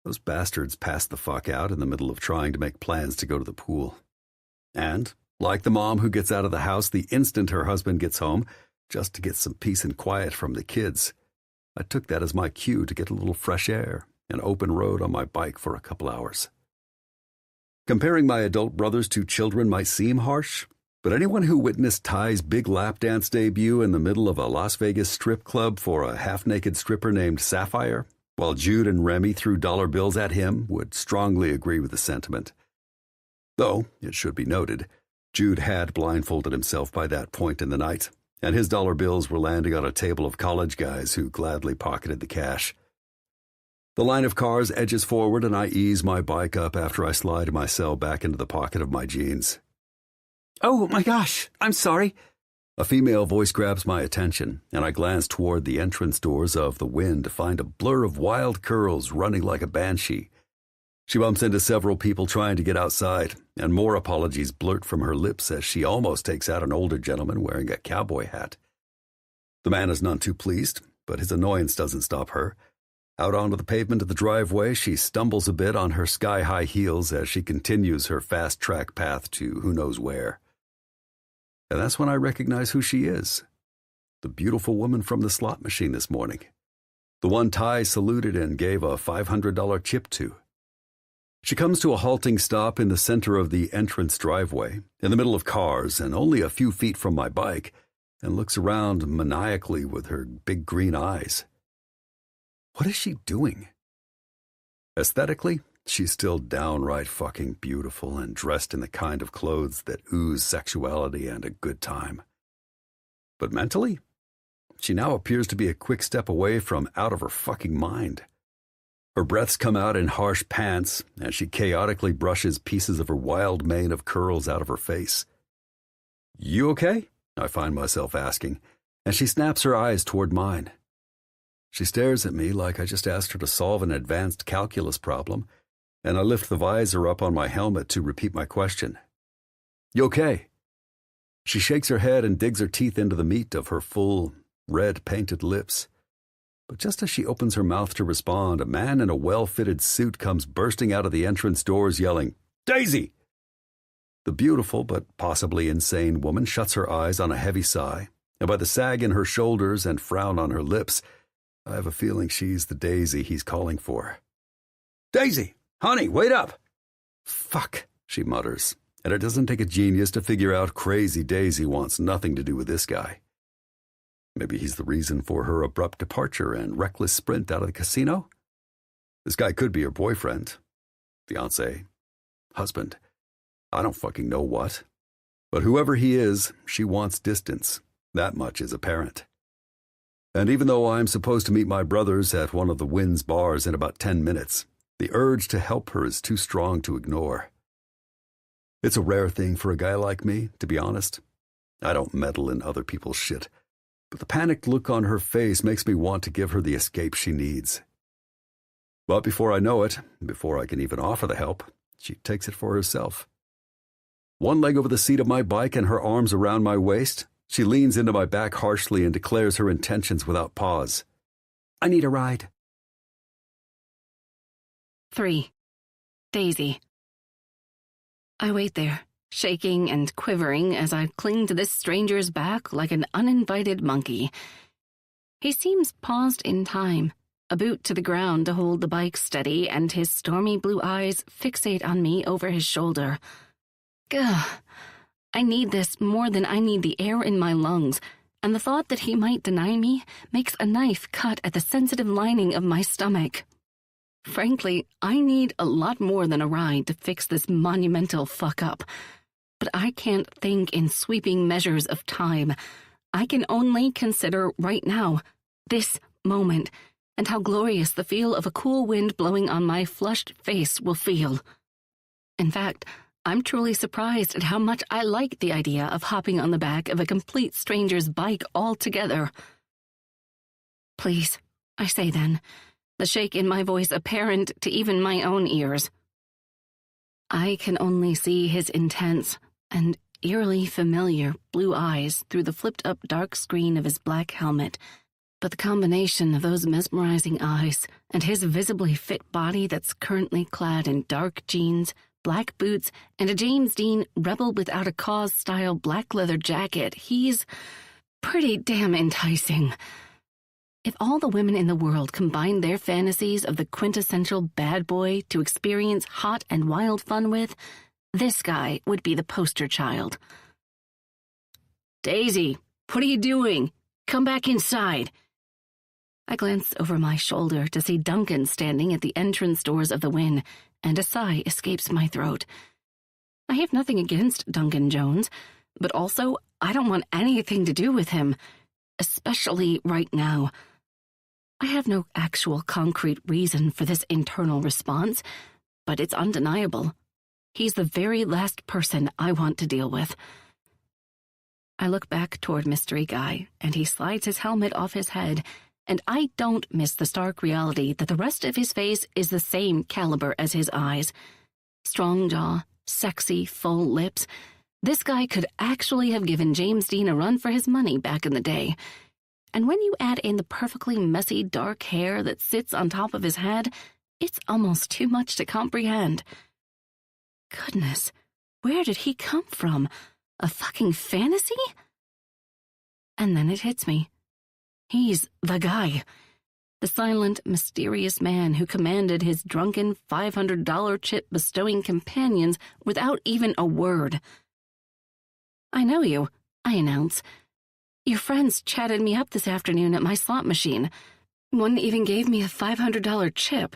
those bastards passed the fuck out in the middle of trying to make plans to go to the pool. And, like the mom who gets out of the house the instant her husband gets home, just to get some peace and quiet from the kids, I took that as my cue to get a little fresh air and open road on my bike for a couple hours. Comparing my adult brothers to children might seem harsh, but anyone who witnessed Ty's big lap dance debut in the middle of a Las Vegas strip club for a half-naked stripper named Sapphire, while Jude and Remy threw dollar bills at him, would strongly agree with the sentiment. Though, it should be noted, Jude had blindfolded himself by that point in the night, and his dollar bills were landing on a table of college guys who gladly pocketed the cash. The line of cars edges forward, and I ease my bike up after I slide my cell back into the pocket of my jeans. "Oh my gosh, I'm sorry." A female voice grabs my attention, and I glance toward the entrance doors of the Wynn to find a blur of wild curls running like a banshee. She bumps into several people trying to get outside, and more apologies blurt from her lips as she almost takes out an older gentleman wearing a cowboy hat. The man is none too pleased, but his annoyance doesn't stop her. Out onto the pavement of the driveway, she stumbles a bit on her sky-high heels as she continues her fast-track path to who knows where. And that's when I recognize who she is. The beautiful woman from the slot machine this morning. The one Ty saluted and gave a $500 chip to. She comes to a halting stop in the center of the entrance driveway, in the middle of cars and only a few feet from my bike, and looks around maniacally with her big green eyes. What is she doing? Aesthetically, she's still downright fucking beautiful and dressed in the kind of clothes that ooze sexuality and a good time. But mentally, she now appears to be a quick step away from out of her fucking mind. Her breaths come out in harsh pants, and she chaotically brushes pieces of her wild mane of curls out of her face. "You okay?" I find myself asking, and she snaps her eyes toward mine. She stares at me like I just asked her to solve an advanced calculus problem, and I lift the visor up on my helmet to repeat my question. "You okay?" She shakes her head and digs her teeth into the meat of her full, red-painted lips. But just as she opens her mouth to respond, a man in a well-fitted suit comes bursting out of the entrance doors yelling, "Daisy!" The beautiful but possibly insane woman shuts her eyes on a heavy sigh, and by the sag in her shoulders and frown on her lips, I have a feeling she's the Daisy he's calling for. "Daisy! Honey, wait up!" "Fuck," she mutters, and it doesn't take a genius to figure out crazy Daisy wants nothing to do with this guy. Maybe he's the reason for her abrupt departure and reckless sprint out of the casino? This guy could be her boyfriend, fiancé, husband. I don't fucking know what. But whoever he is, she wants distance. That much is apparent. And even though I'm supposed to meet my brothers at one of the Wynn's bars in about 10 minutes, the urge to help her is too strong to ignore. It's a rare thing for a guy like me, to be honest. I don't meddle in other people's shit, but the panicked look on her face makes me want to give her the escape she needs. But before I know it, before I can even offer the help, she takes it for herself. One leg over the seat of my bike and her arms around my waist, she leans into my back harshly and declares her intentions without pause. "I need a ride." 3. Daisy. I wait there, shaking and quivering as I cling to this stranger's back like an uninvited monkey. He seems paused in time, a boot to the ground to hold the bike steady, and his stormy blue eyes fixate on me over his shoulder. Gah! I need this more than I need the air in my lungs, and the thought that he might deny me makes a knife cut at the sensitive lining of my stomach. Frankly, I need a lot more than a ride to fix this monumental fuck-up. But I can't think in sweeping measures of time. I can only consider right now, this moment, and how glorious the feel of a cool wind blowing on my flushed face will feel. In fact, I'm truly surprised at how much I like the idea of hopping on the back of a complete stranger's bike altogether. "Please," I say then, the shake in my voice apparent to even my own ears. I can only see his intense and eerily familiar blue eyes through the flipped-up dark screen of his black helmet, but the combination of those mesmerizing eyes and his visibly fit body that's currently clad in dark jeans, black boots, and a James Dean rebel-without-a-cause-style black leather jacket, he's pretty damn enticing. If all the women in the world combined their fantasies of the quintessential bad boy to experience hot and wild fun with, this guy would be the poster child. "Daisy, what are you doing? Come back inside." I glance over my shoulder to see Duncan standing at the entrance doors of the Wynn, and a sigh escapes my throat. I have nothing against Duncan Jones, but also I don't want anything to do with him, especially right now. I have no actual concrete reason for this internal response, but it's undeniable. He's the very last person I want to deal with. I look back toward Mystery Guy, and he slides his helmet off his head, and I don't miss the stark reality that the rest of his face is the same caliber as his eyes. Strong jaw, sexy, full lips. This guy could actually have given James Dean a run for his money back in the day. And when you add in the perfectly messy dark hair that sits on top of his head, it's almost too much to comprehend. Goodness, where did he come from? A fucking fantasy? And then it hits me. He's the guy. The silent, mysterious man who commanded his drunken $500 chip-bestowing companions without even a word. "I know you," I announce. "Your friends chatted me up this afternoon at my slot machine. One even gave me a $500 chip."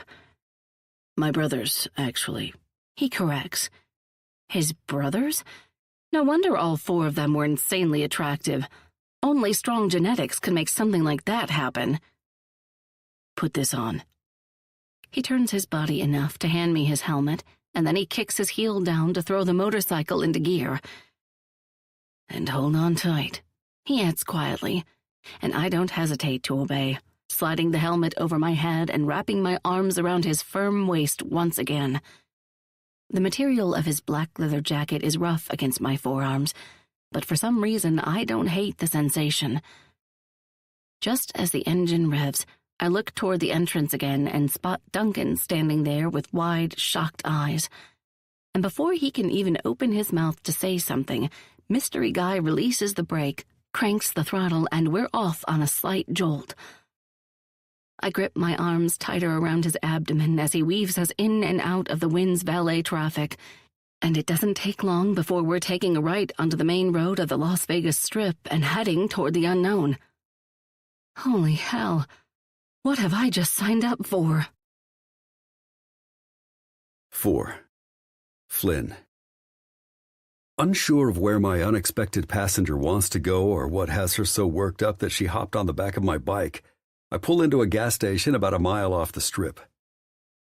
"My brothers, actually," he corrects. His brothers? No wonder all four of them were insanely attractive. Only strong genetics could make something like that happen. "Put this on." He turns his body enough to hand me his helmet, and then he kicks his heel down to throw the motorcycle into gear. "And hold on tight," he adds quietly, and I don't hesitate to obey, sliding the helmet over my head and wrapping my arms around his firm waist once again. The material of his black leather jacket is rough against my forearms, but for some reason I don't hate the sensation. Just as the engine revs, I look toward the entrance again and spot Duncan standing there with wide, shocked eyes. And before he can even open his mouth to say something, Mystery Guy releases the brake, cranks the throttle, and we're off on a slight jolt. I grip my arms tighter around his abdomen as he weaves us in and out of the wind's valet traffic, and it doesn't take long before we're taking a right onto the main road of the Las Vegas Strip and heading toward the unknown. Holy hell, what have I just signed up for? 4. Flynn. Unsure of where my unexpected passenger wants to go or what has her so worked up that she hopped on the back of my bike, I pull into a gas station about a mile off the strip.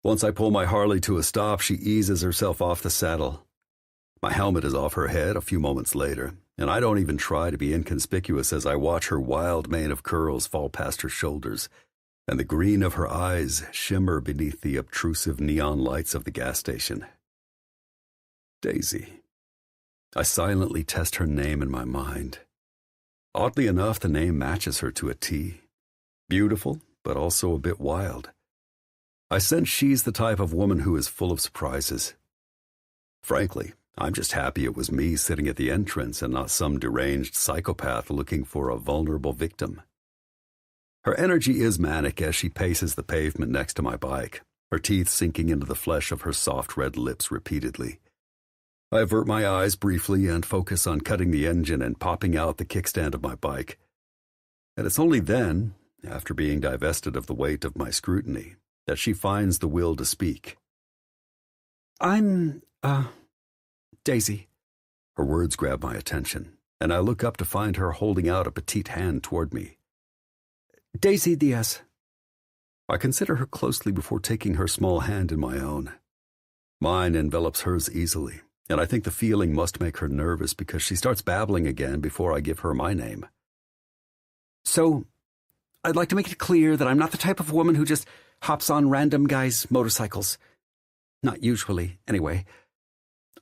Once I pull my Harley to a stop, she eases herself off the saddle. My helmet is off her head a few moments later, and I don't even try to be inconspicuous as I watch her wild mane of curls fall past her shoulders, and the green of her eyes shimmer beneath the obtrusive neon lights of the gas station. Daisy. I silently test her name in my mind. Oddly enough, the name matches her to a T. Beautiful, but also a bit wild. I sense she's the type of woman who is full of surprises. Frankly, I'm just happy it was me sitting at the entrance and not some deranged psychopath looking for a vulnerable victim. Her energy is manic as she paces the pavement next to my bike, her teeth sinking into the flesh of her soft red lips repeatedly. I avert my eyes briefly and focus on cutting the engine and popping out the kickstand of my bike. And it's only then, after being divested of the weight of my scrutiny, that she finds the will to speak. "I'm, Daisy." Her words grab my attention, and I look up to find her holding out a petite hand toward me. "Daisy Diaz." I consider her closely before taking her small hand in my own. Mine envelops hers easily, and I think the feeling must make her nervous because she starts babbling again before I give her my name. "So, I'd like to make it clear that I'm not the type of woman who just hops on random guys' motorcycles. Not usually, anyway.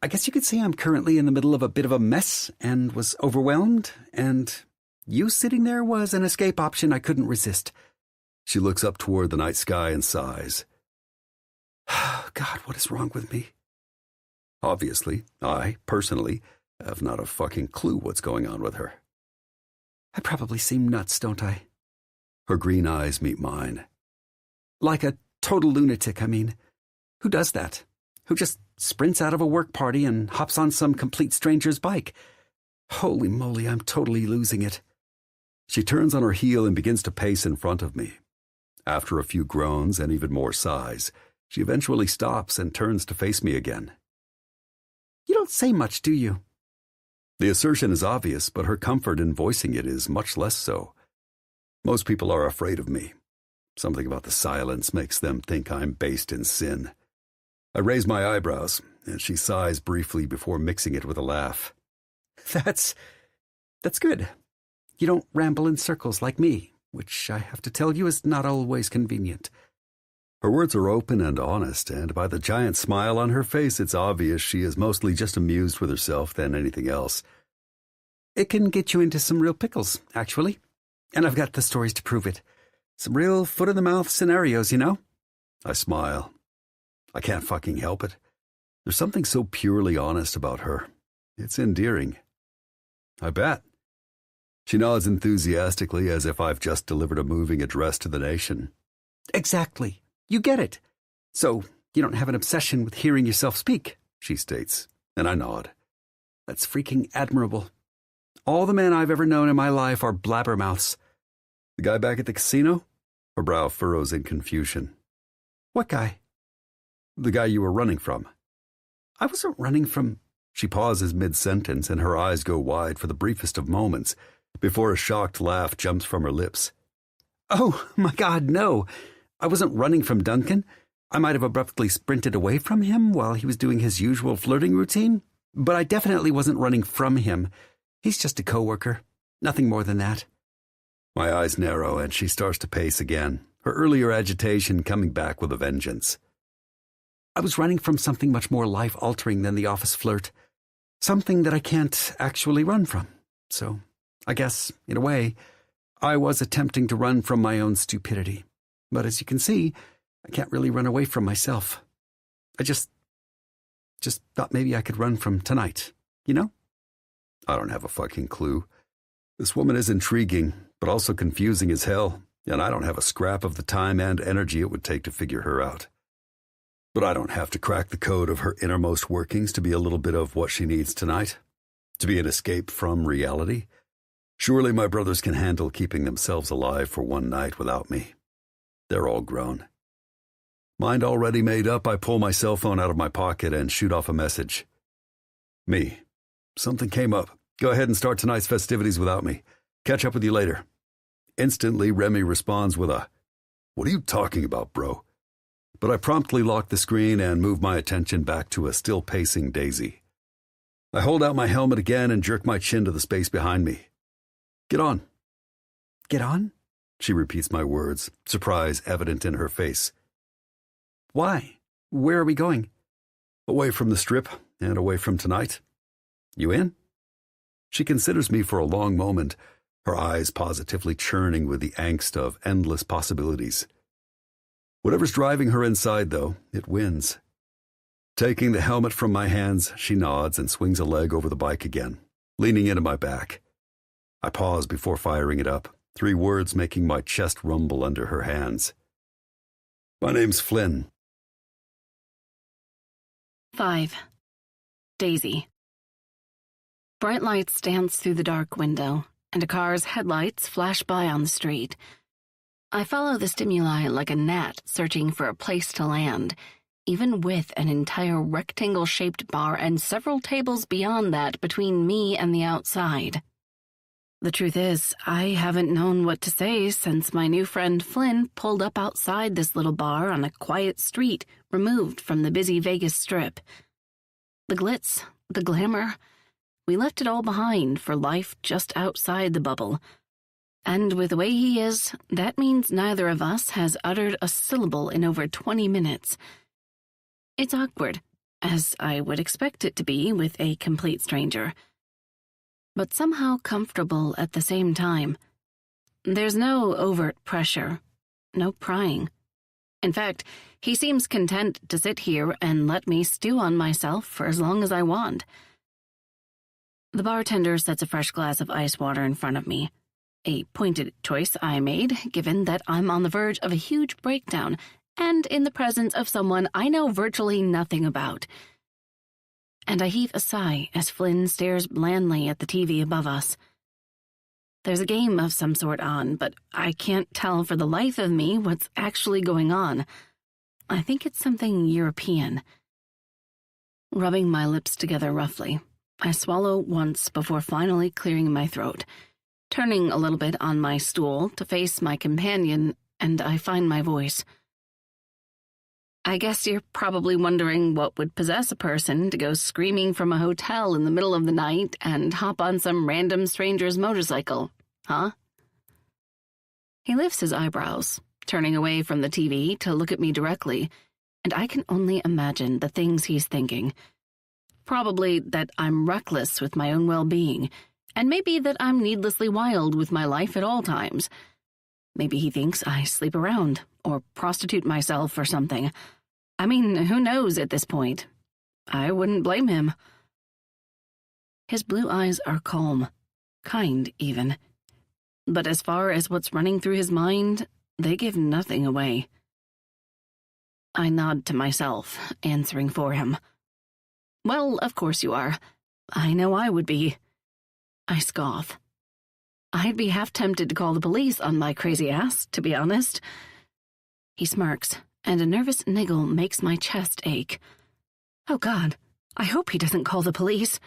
I guess you could say I'm currently in the middle of a bit of a mess and was overwhelmed, and you sitting there was an escape option I couldn't resist." She looks up toward the night sky and sighs. God, what is wrong with me? Obviously, I, personally, have not a fucking clue what's going on with her. I probably seem nuts, don't I? Her green eyes meet mine. Like a total lunatic, I mean. Who does that? Who just sprints out of a work party and hops on some complete stranger's bike? Holy moly, I'm totally losing it. She turns on her heel and begins to pace in front of me. After a few groans and even more sighs, she eventually stops and turns to face me again. You don't say much, do you? The assertion is obvious, but her comfort in voicing it is much less so. Most people are afraid of me. Something about the silence makes them think I'm based in sin. I raise my eyebrows, and she sighs briefly before mixing it with a laugh. That's good. You don't ramble in circles like me, which I have to tell you is not always convenient. Her words are open and honest, and by the giant smile on her face, it's obvious she is mostly just amused with herself than anything else. It can get you into some real pickles, actually. And I've got the stories to prove it. Some real foot-in-the-mouth scenarios, you know? I smile. I can't fucking help it. There's something so purely honest about her. It's endearing. I bet. She nods enthusiastically as if I've just delivered a moving address to the nation. Exactly. You get it. So you don't have an obsession with hearing yourself speak, she states, and I nod. That's freaking admirable. All the men I've ever known in my life are blabbermouths. The guy back at the casino? Her brow furrows in confusion. What guy? The guy you were running from. I wasn't running from... She pauses mid-sentence and her eyes go wide for the briefest of moments before a shocked laugh jumps from her lips. Oh, my God, no. I wasn't running from Duncan. I might have abruptly sprinted away from him while he was doing his usual flirting routine, but I definitely wasn't running from him. He's just a coworker. Nothing more than that. My eyes narrow and she starts to pace again, her earlier agitation coming back with a vengeance. I was running from something much more life-altering than the office flirt. Something that I can't actually run from. So, I guess, in a way, I was attempting to run from my own stupidity. But as you can see, I can't really run away from myself. I just thought maybe I could run from tonight, you know? I don't have a fucking clue. This woman is intriguing, but also confusing as hell, and I don't have a scrap of the time and energy it would take to figure her out. But I don't have to crack the code of her innermost workings to be a little bit of what she needs tonight. To be an escape from reality. Surely my brothers can handle keeping themselves alive for one night without me. They're all grown. Mind already made up, I pull my cell phone out of my pocket and shoot off a message. Me. Something came up. Go ahead and start tonight's festivities without me. Catch up with you later. Instantly, Remy responds with a, "What are you talking about, bro?" But I promptly lock the screen and move my attention back to a still pacing Daisy. I hold out my helmet again and jerk my chin to the space behind me. Get on. Get on? She repeats my words, surprise evident in her face. Why? Where are we going? Away from the strip and away from tonight. You in? She considers me for a long moment, her eyes positively churning with the angst of endless possibilities. Whatever's driving her inside, though, it wins. Taking the helmet from my hands, she nods and swings a leg over the bike again, leaning into my back. I pause before firing it up, 3 words making my chest rumble under her hands. My name's Flynn. 5. Daisy. Bright lights dance through the dark window, and a car's headlights flash by on the street. I follow the stimuli like a gnat searching for a place to land, even with an entire rectangle-shaped bar and several tables beyond that between me and the outside. The truth is, I haven't known what to say since my new friend Flynn pulled up outside this little bar on a quiet street removed from the busy Vegas Strip. The glitz, the glamour, we left it all behind for life just outside the bubble. And with the way he is, that means neither of us has uttered a syllable in over 20 minutes. It's awkward, as I would expect it to be with a complete stranger, but somehow comfortable at the same time. There's no overt pressure, no prying. In fact, he seems content to sit here and let me stew on myself for as long as I want. The bartender sets a fresh glass of ice water in front of me. A pointed choice I made, given that I'm on the verge of a huge breakdown and in the presence of someone I know virtually nothing about. And I heave a sigh as Flynn stares blandly at the TV above us. There's a game of some sort on, but I can't tell for the life of me what's actually going on. I think it's something European. Rubbing my lips together roughly, I swallow once before finally clearing my throat, turning a little bit on my stool to face my companion, and I find my voice. I guess you're probably wondering what would possess a person to go screaming from a hotel in the middle of the night and hop on some random stranger's motorcycle, huh? He lifts his eyebrows, turning away from the TV to look at me directly, and I can only imagine the things he's thinking. Probably that I'm reckless with my own well-being, and maybe that I'm needlessly wild with my life at all times. Maybe he thinks I sleep around, or prostitute myself or something. I mean, who knows at this point? I wouldn't blame him. His blue eyes are calm, kind even. But as far as what's running through his mind, they give nothing away. I nod to myself, answering for him. Well, of course you are. I know I would be. I scoff. I'd be half tempted to call the police on my crazy ass, to be honest. He smirks, and a nervous niggle makes my chest ache. Oh God, I hope he doesn't call the police.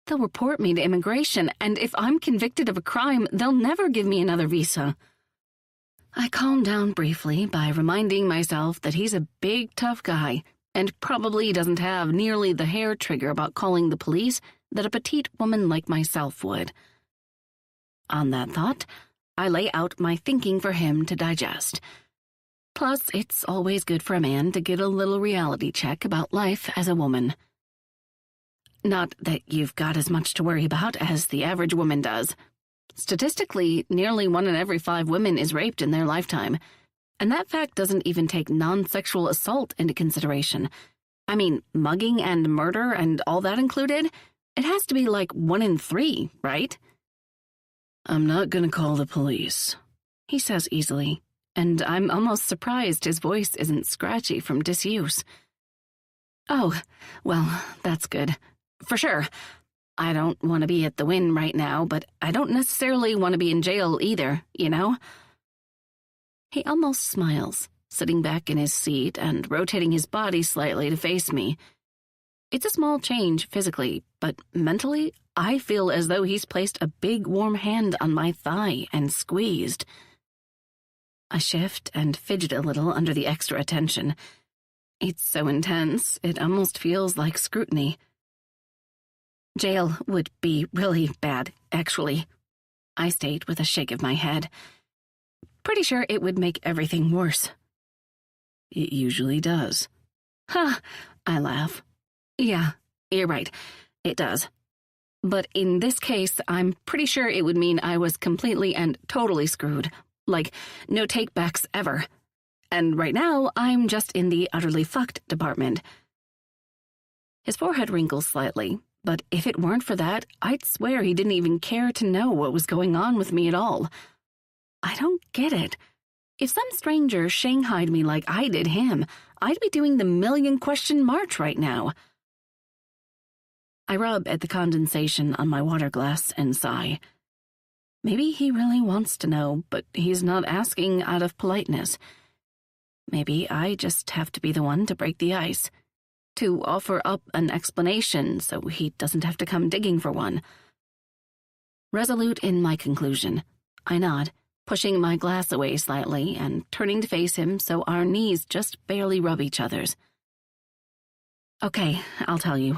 They'll report me to immigration, and if I'm convicted of a crime, they'll never give me another visa. I calm down briefly by reminding myself that he's a big, tough guy, and probably doesn't have nearly the hair trigger about calling the police that a petite woman like myself would. On that thought, I lay out my thinking for him to digest. Plus, it's always good for a man to get a little reality check about life as a woman. Not that you've got as much to worry about as the average woman does. Statistically, nearly 1 in every 5 women is raped in their lifetime, and that fact doesn't even take non-sexual assault into consideration. I mean, mugging and murder and all that included, it has to be like 1 in 3, right? I'm not gonna call the police, he says easily, and I'm almost surprised his voice isn't scratchy from disuse. Oh, well, that's good. For sure. I don't want to be at the Wynn right now, but I don't necessarily want to be in jail either, you know? He almost smiles, sitting back in his seat and rotating his body slightly to face me. It's a small change physically, but mentally, I feel as though he's placed a big warm hand on my thigh and squeezed. I shift and fidget a little under the extra attention. It's so intense, it almost feels like scrutiny. Jail would be really bad, actually, I state with a shake of my head. Pretty sure it would make everything worse. It usually does. Ha! I laugh. Yeah, you're right. It does. But in this case, I'm pretty sure it would mean I was completely and totally screwed. Like, no takebacks ever. And right now, I'm just in the utterly fucked department. His forehead wrinkles slightly, but if it weren't for that, I'd swear he didn't even care to know what was going on with me at all. I don't get it. If some stranger shanghaied me like I did him, I'd be doing the million-question march right now. I rub at the condensation on my water glass and sigh. Maybe he really wants to know, but he's not asking out of politeness. Maybe I just have to be the one to break the ice, to offer up an explanation so he doesn't have to come digging for one. Resolute in my conclusion, I nod, pushing my glass away slightly and turning to face him so our knees just barely rub each other's. Okay, I'll tell you.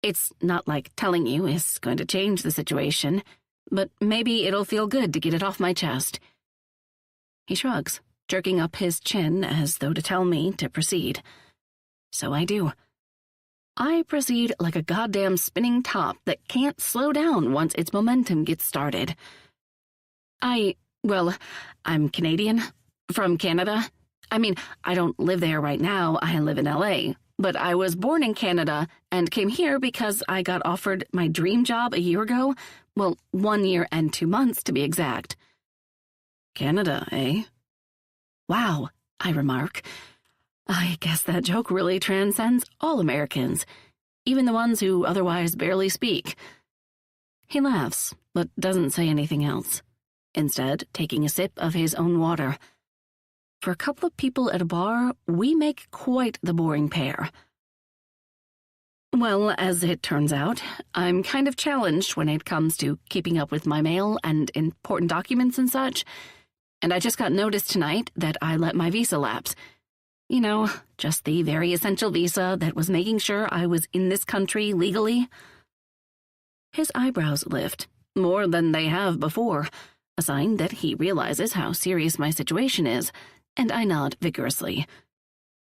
It's not like telling you is going to change the situation, but maybe it'll feel good to get it off my chest. He shrugs, jerking up his chin as though to tell me to proceed. So I do. I proceed like a goddamn spinning top that can't slow down once its momentum gets started. I'm Canadian. From Canada. I mean, I don't live there right now, I live in LA. But I was born in Canada and came here because I got offered my dream job a year ago. Well, 1 year and 2 months to be exact. Canada, eh? Wow, I remark. I guess that joke really transcends all Americans, even the ones who otherwise barely speak. He laughs, but doesn't say anything else, instead taking a sip of his own water. For a couple of people at a bar, we make quite the boring pair. Well, as it turns out, I'm kind of challenged when it comes to keeping up with my mail and important documents and such. And I just got notice tonight that I let my visa lapse. You know, just the very essential visa that was making sure I was in this country legally. His eyebrows lift, more than they have before, a sign that he realizes how serious my situation is, and I nod vigorously.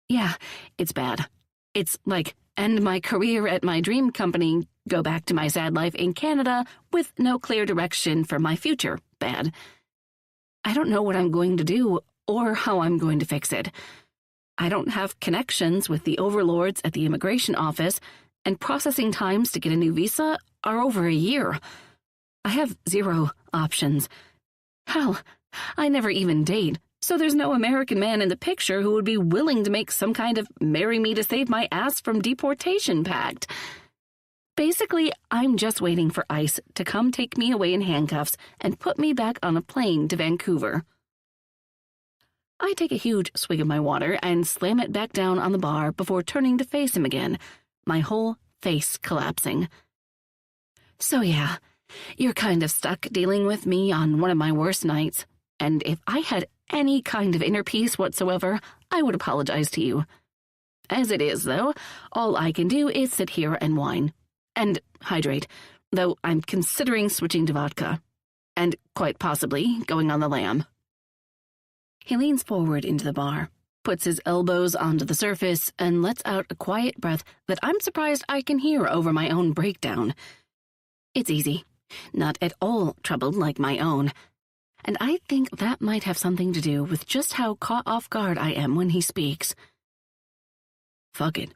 Yeah, it's bad. It's like end my career at my dream company, go back to my sad life in Canada with no clear direction for my future bad. I don't know what I'm going to do or how I'm going to fix it. I don't have connections with the overlords at the immigration office, and processing times to get a new visa are over a year. I have 0 options. Hell, I never even date, so there's no American man in the picture who would be willing to make some kind of marry me to save my ass from deportation pact. Basically, I'm just waiting for ICE to come take me away in handcuffs and put me back on a plane to Vancouver. I take a huge swig of my water and slam it back down on the bar before turning to face him again, my whole face collapsing. So yeah, you're kind of stuck dealing with me on one of my worst nights, and if I had any kind of inner peace whatsoever, I would apologize to you. As it is, though, all I can do is sit here and whine. And hydrate, though I'm considering switching to vodka. And quite possibly going on the lam. He leans forward into the bar, puts his elbows onto the surface, and lets out a quiet breath that I'm surprised I can hear over my own breakdown. It's easy, not at all troubled like my own. And I think that might have something to do with just how caught off guard I am when he speaks. Fuck it.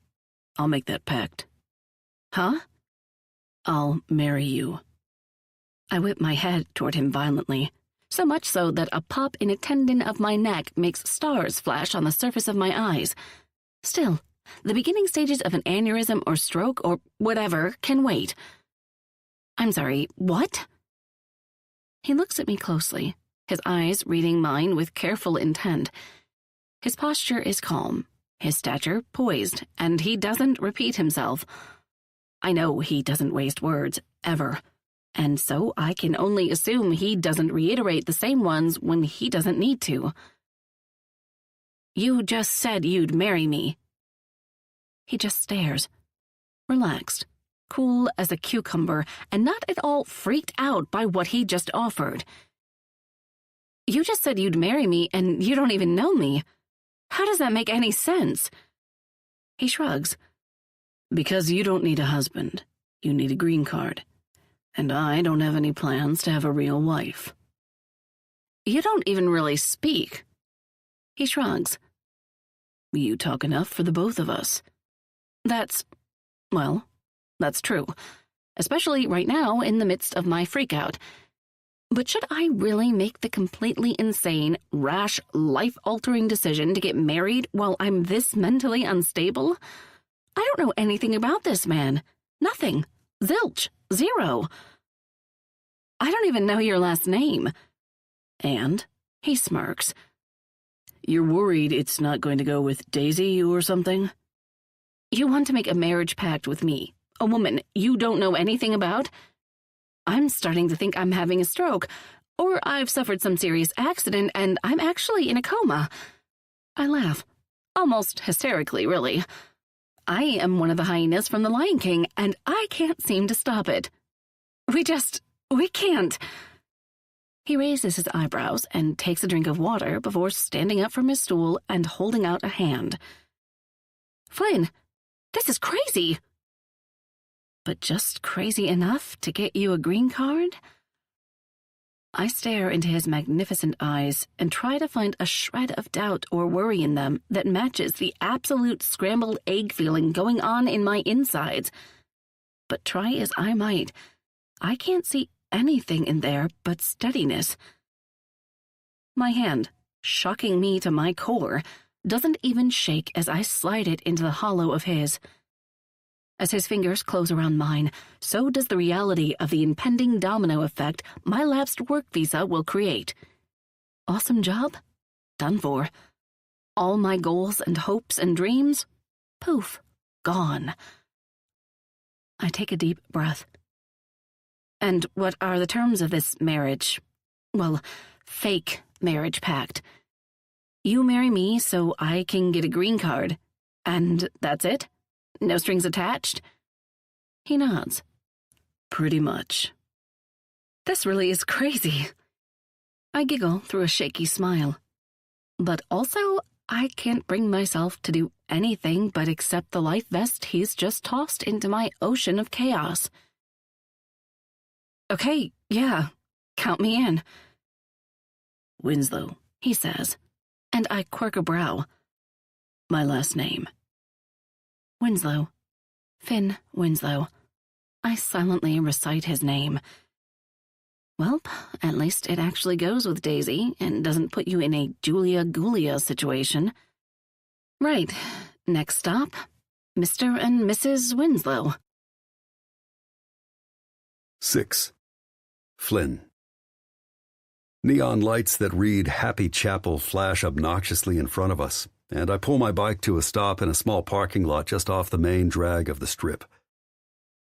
I'll make that pact. Huh? I'll marry you. I whip my head toward him violently, so much so that a pop in a tendon of my neck makes stars flash on the surface of my eyes. Still, the beginning stages of an aneurysm or stroke or whatever can wait. I'm sorry, what? He looks at me closely, his eyes reading mine with careful intent. His posture is calm, his stature poised, and he doesn't repeat himself. I know he doesn't waste words, ever, and so I can only assume he doesn't reiterate the same ones when he doesn't need to. You just said you'd marry me. He just stares, relaxed, cool as a cucumber, and not at all freaked out by what he just offered. You just said you'd marry me, and you don't even know me. How does that make any sense? He shrugs. Because you don't need a husband. You need a green card. And I don't have any plans to have a real wife. You don't even really speak. He shrugs. You talk enough for the both of us. That's true. Especially right now in the midst of my freakout. But should I really make the completely insane, rash, life-altering decision to get married while I'm this mentally unstable? I don't know anything about this man. Nothing. Zilch. 0. I don't even know your last name. And he smirks. You're worried it's not going to go with Daisy or something? You want to make a marriage pact with me, a woman you don't know anything about? I'm starting to think I'm having a stroke, or I've suffered some serious accident and I'm actually in a coma. I laugh, almost hysterically, really. I am one of the hyenas from The Lion King, and I can't seem to stop it. We can't. He raises his eyebrows and takes a drink of water before standing up from his stool and holding out a hand. Flynn, this is crazy. But just crazy enough to get you a green card? I stare into his magnificent eyes and try to find a shred of doubt or worry in them that matches the absolute scrambled egg feeling going on in my insides. But try as I might, I can't see anything in there but steadiness. My hand, shocking me to my core, doesn't even shake as I slide it into the hollow of his. As his fingers close around mine, so does the reality of the impending domino effect my lapsed work visa will create. Awesome job? Done for. All my goals and hopes and dreams? Poof. Gone. I take a deep breath. And what are the terms of this marriage? Well, fake marriage pact. You marry me so I can get a green card. And that's it? No strings attached? He nods. Pretty much. This really is crazy. I giggle through a shaky smile. But also, I can't bring myself to do anything but accept the life vest he's just tossed into my ocean of chaos. Okay, yeah, count me in. Winslow, He says, and I quirk a brow. my last name. Winslow. Finn Winslow. I silently recite his name. Well, at least it actually goes with Daisy and doesn't put you in a Julia Gulia situation. Right. Next stop, Mr. and Mrs. Winslow. 6. Flynn. Neon lights that read Happy Chapel flash obnoxiously in front of us, and I pull my bike to a stop in a small parking lot just off the main drag of the strip.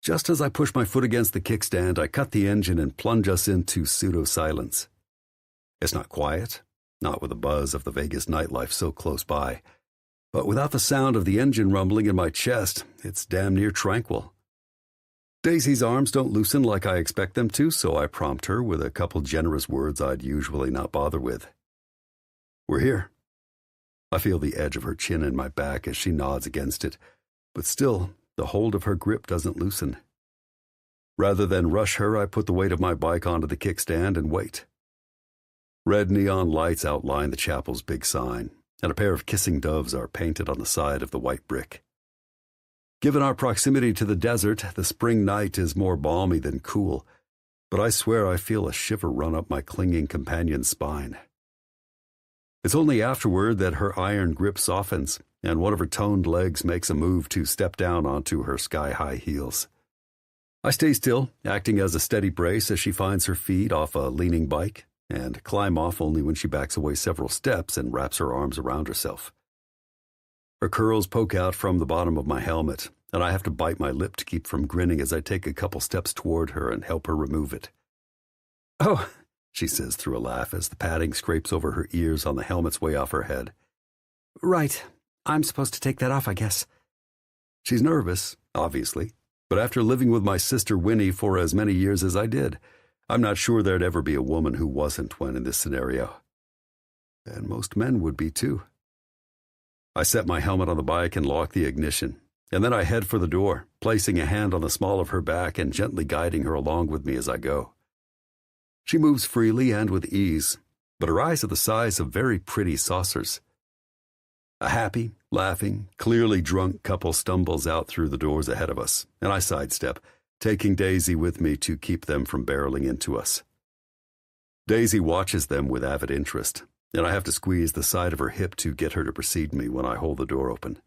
Just as I push my foot against the kickstand, I cut the engine and plunge us into pseudo-silence. It's not quiet, not with the buzz of the Vegas nightlife so close by, but without the sound of the engine rumbling in my chest, it's damn near tranquil. Daisy's arms don't loosen like I expect them to, so I prompt her with a couple generous words I'd usually not bother with. We're here. I feel the edge of her chin in my back as she nods against it, but still, the hold of her grip doesn't loosen. Rather than rush her, I put the weight of my bike onto the kickstand and wait. Red neon lights outline the chapel's big sign, and a pair of kissing doves are painted on the side of the white brick. Given our proximity to the desert, the spring night is more balmy than cool, but I swear I feel a shiver run up my clinging companion's spine. It's only afterward that her iron grip softens, and one of her toned legs makes a move to step down onto her sky-high heels. I stay still, acting as a steady brace as she finds her feet off a leaning bike, and climb off only when she backs away several steps and wraps her arms around herself. Her curls poke out from the bottom of my helmet, and I have to bite my lip to keep from grinning as I take a couple steps toward her and help her remove it. "Oh," she says through a laugh as the padding scrapes over her ears on the helmet's way off her head. Right. I'm supposed to take that off, I guess. She's nervous, obviously, but after living with my sister Winnie for as many years as I did, I'm not sure there'd ever be a woman who wasn't when in this scenario. And most men would be, too. I set my helmet on the bike and lock the ignition, and then I head for the door, placing a hand on the small of her back and gently guiding her along with me as I go. She moves freely and with ease, but her eyes are the size of very pretty saucers. A happy, laughing, clearly drunk couple stumbles out through the doors ahead of us, and I sidestep, taking Daisy with me to keep them from barreling into us. Daisy watches them with avid interest, and I have to squeeze the side of her hip to get her to precede me when I hold the door open.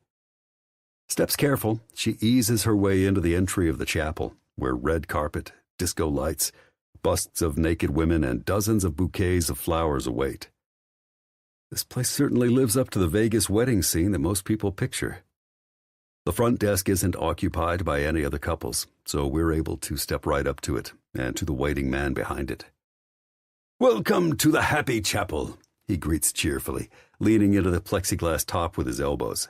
Steps careful, she eases her way into the entry of the chapel, where red carpet, disco lights, busts of naked women, and dozens of bouquets of flowers await. This place certainly lives up to the Vegas wedding scene that most people picture. The front desk isn't occupied by any other couples, so we're able to step right up to it and to the waiting man behind it. "Welcome to the Happy Chapel," he greets cheerfully, leaning into the plexiglass top with his elbows.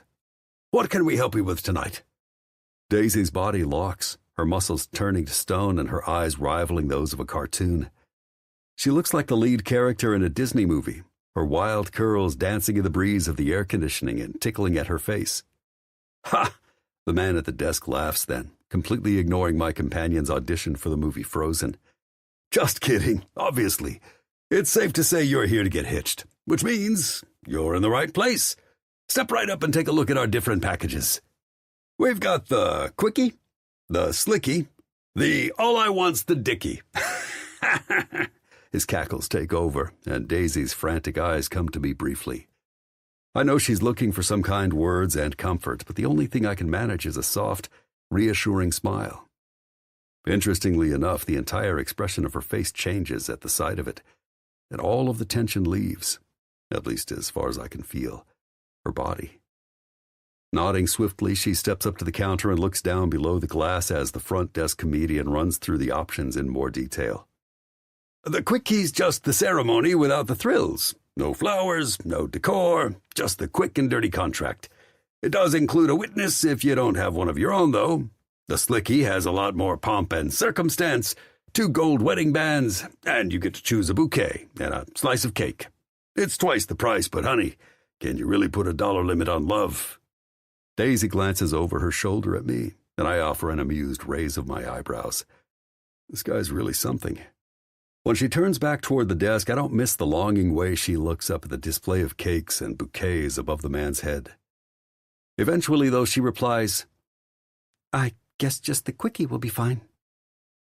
"What can we help you with tonight?" Daisy's body locks, her muscles turning to stone and her eyes rivaling those of a cartoon. She looks like the lead character in a Disney movie, her wild curls dancing in the breeze of the air conditioning and tickling at her face. "Ha!" The man at the desk laughs then, completely ignoring my companion's audition for the movie Frozen. "Just kidding, obviously. It's safe to say you're here to get hitched, which means you're in the right place. Step right up and take a look at our different packages. We've got the Quickie, the Slicky, the All I Want's the Dickie." His cackles take over, and Daisy's frantic eyes come to me briefly. I know she's looking for some kind words and comfort, but the only thing I can manage is a soft, reassuring smile. Interestingly enough, the entire expression of her face changes at the sight of it, and all of the tension leaves, at least as far as I can feel, her body. Nodding swiftly, she steps up to the counter and looks down below the glass as the front desk comedian runs through the options in more detail. The quickie's just the ceremony without the thrills. No flowers, no decor, just the quick and dirty contract. It does include a witness if you don't have one of your own, though. The slickie has a lot more pomp and circumstance, 2 gold wedding bands, and you get to choose a bouquet and a slice of cake. It's twice the price, but honey, can you really put a dollar limit on love? Daisy glances over her shoulder at me, and I offer an amused raise of my eyebrows. This guy's really something. When she turns back toward the desk, I don't miss the longing way she looks up at the display of cakes and bouquets above the man's head. Eventually, though, she replies, I guess just the quickie will be fine.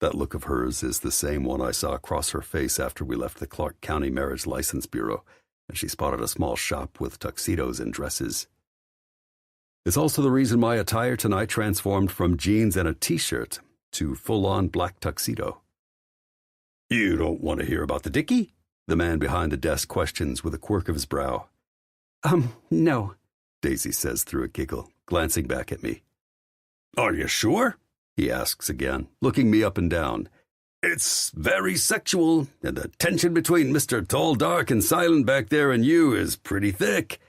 That look of hers is the same one I saw cross her face after we left the Clark County Marriage License Bureau, and she spotted a small shop with tuxedos and dresses. It's also the reason my attire tonight transformed from jeans and a t-shirt to full-on black tuxedo. You don't want to hear about the dickie? The man behind the desk questions with a quirk of his brow. No, Daisy says through a giggle, glancing back at me. Are you sure? He asks again, looking me up and down. It's very sexual, and the tension between Mr. Tall, Dark, and Silent back there and you is pretty thick.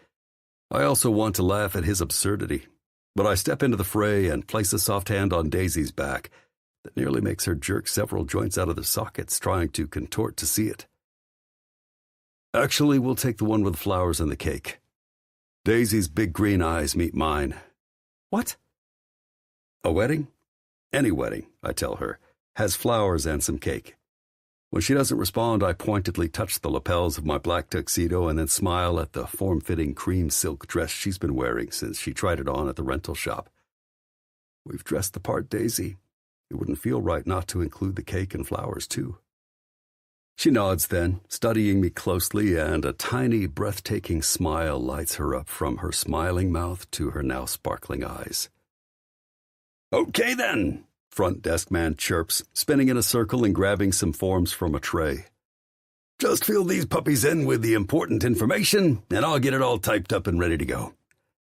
I also want to laugh at his absurdity, but I step into the fray and place a soft hand on Daisy's back that nearly makes her jerk several joints out of their sockets, trying to contort to see it. Actually, we'll take the one with the flowers and the cake. Daisy's big green eyes meet mine. What? A wedding? Any wedding, I tell her, has flowers and some cake. When she doesn't respond, I pointedly touch the lapels of my black tuxedo and then smile at the form-fitting cream silk dress she's been wearing since she tried it on at the rental shop. We've dressed the part, Daisy. It wouldn't feel right not to include the cake and flowers, too. She nods then, studying me closely, and a tiny, breathtaking smile lights her up from her smiling mouth to her now sparkling eyes. Okay, then, front desk man chirps, spinning in a circle and grabbing some forms from a tray. Just fill these puppies in with the important information, and I'll get it all typed up and ready to go.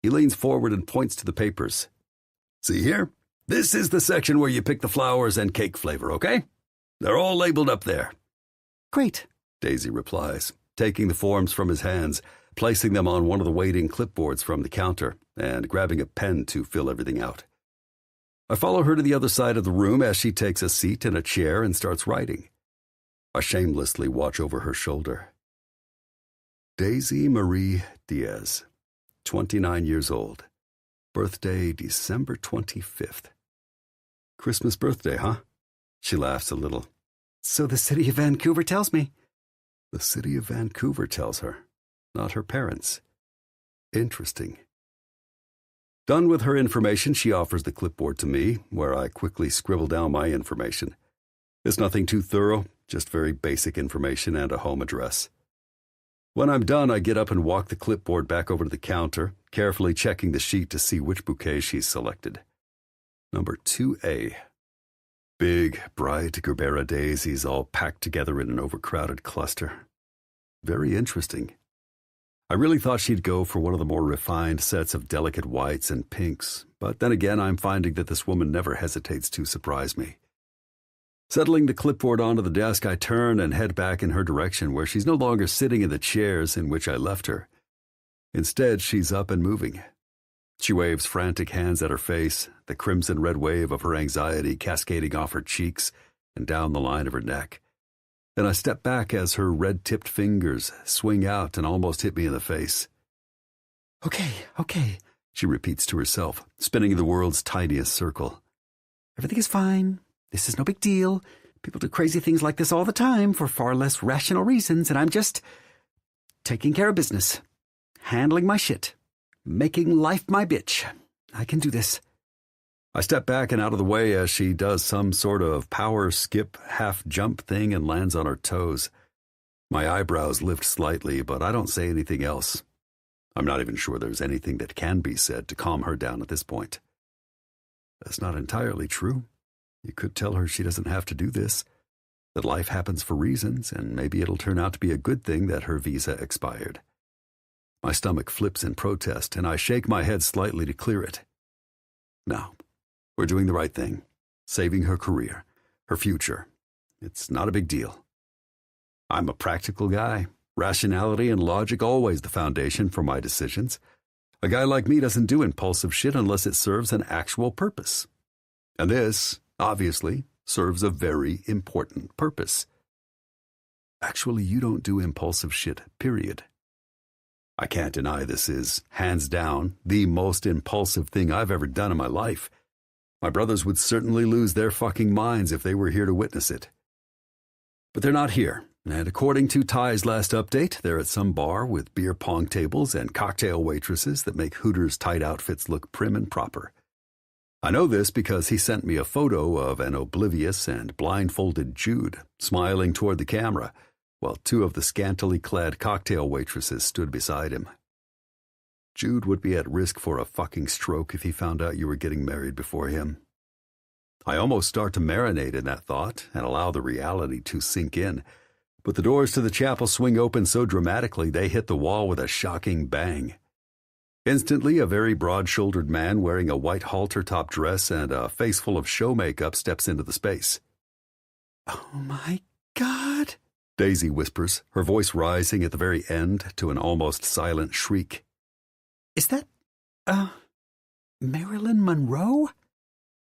He leans forward and points to the papers. See here? This is the section where you pick the flowers and cake flavor, okay? They're all labeled up there. Great, Daisy replies, taking the forms from his hands, placing them on one of the waiting clipboards from the counter, and grabbing a pen to fill everything out. I follow her to the other side of the room as she takes a seat in a chair and starts writing. I shamelessly watch over her shoulder. Daisy Marie Diaz, 29 years old. Birthday December 25th. Christmas birthday, huh? She laughs a little. So the city of Vancouver tells me. The city of Vancouver tells her, not her parents. Interesting. Done with her information, she offers the clipboard to me, where I quickly scribble down my information. It's nothing too thorough, just very basic information and a home address. When I'm done, I get up and walk the clipboard back over to the counter, carefully checking the sheet to see which bouquet she's selected. Number 2A. Big, bright Gerbera daisies all packed together in an overcrowded cluster. Very interesting. I really thought she'd go for one of the more refined sets of delicate whites and pinks, but then again I'm finding that this woman never hesitates to surprise me. Settling the clipboard onto the desk, I turn and head back in her direction, where she's no longer sitting in the chairs in which I left her. Instead, she's up and moving. She waves frantic hands at her face, the crimson-red wave of her anxiety cascading off her cheeks and down the line of her neck. Then I step back as her red-tipped fingers swing out and almost hit me in the face. Okay, she repeats to herself, spinning the world's tiniest circle. Everything is fine. This is no big deal. People do crazy things like this all the time for far less rational reasons, and I'm just taking care of business, handling my shit, making life my bitch. I can do this. I step back and out of the way as she does some sort of power skip, half jump thing and lands on her toes. My eyebrows lift slightly, but I don't say anything else. I'm not even sure there's anything that can be said to calm her down at this point. That's not entirely true. You could tell her she doesn't have to do this, that life happens for reasons, and maybe it'll turn out to be a good thing that her visa expired. My stomach flips in protest, and I shake my head slightly to clear it. No, we're doing the right thing. Saving her career, her future. It's not a big deal. I'm a practical guy. Rationality and logic always the foundation for my decisions. A guy like me doesn't do impulsive shit unless it serves an actual purpose. And this, obviously, serves a very important purpose. Actually, you don't do impulsive shit, period. I can't deny this is, hands down, the most impulsive thing I've ever done in my life. My brothers would certainly lose their fucking minds if they were here to witness it. But they're not here, and according to Ty's last update, they're at some bar with beer pong tables and cocktail waitresses that make Hooters' tight outfits look prim and proper. I know this because he sent me a photo of an oblivious and blindfolded Jude smiling toward the camera, while two of the scantily clad cocktail waitresses stood beside him. Jude would be at risk for a fucking stroke if he found out you were getting married before him. I almost start to marinate in that thought and allow the reality to sink in, but the doors to the chapel swing open so dramatically they hit the wall with a shocking bang. Instantly, a very broad-shouldered man wearing a white halter-top dress and a face full of show makeup steps into the space. "Oh my God," Daisy whispers, her voice rising at the very end to an almost silent shriek. "Is that, Marilyn Monroe?"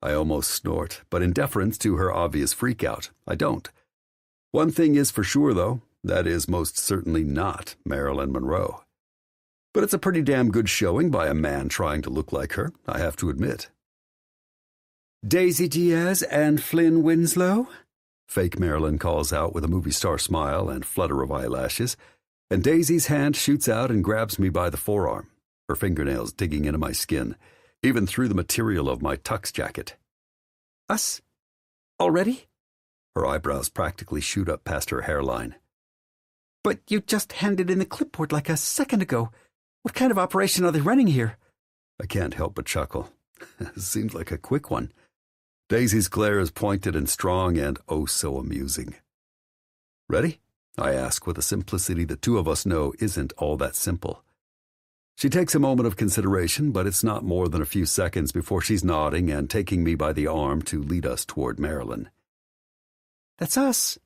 I almost snort, but in deference to her obvious freakout, I don't. One thing is for sure, though, that is most certainly not Marilyn Monroe. But it's a pretty damn good showing by a man trying to look like her, I have to admit. "Daisy Diaz and Flynn Winslow?" Fake Marilyn calls out with a movie star smile and flutter of eyelashes, and Daisy's hand shoots out and grabs me by the forearm, her fingernails digging into my skin, even through the material of my tux jacket. "Us? Already?" Her eyebrows practically shoot up past her hairline. "But you just handed in the clipboard like a second ago. What kind of operation are they running here?" I can't help but chuckle. Seems like a quick one. Daisy's glare is pointed and strong and oh so amusing. "Ready?" I ask with a simplicity the two of us know isn't all that simple. She takes a moment of consideration, but it's not more than a few seconds before she's nodding and taking me by the arm to lead us toward Marilyn. "That's us."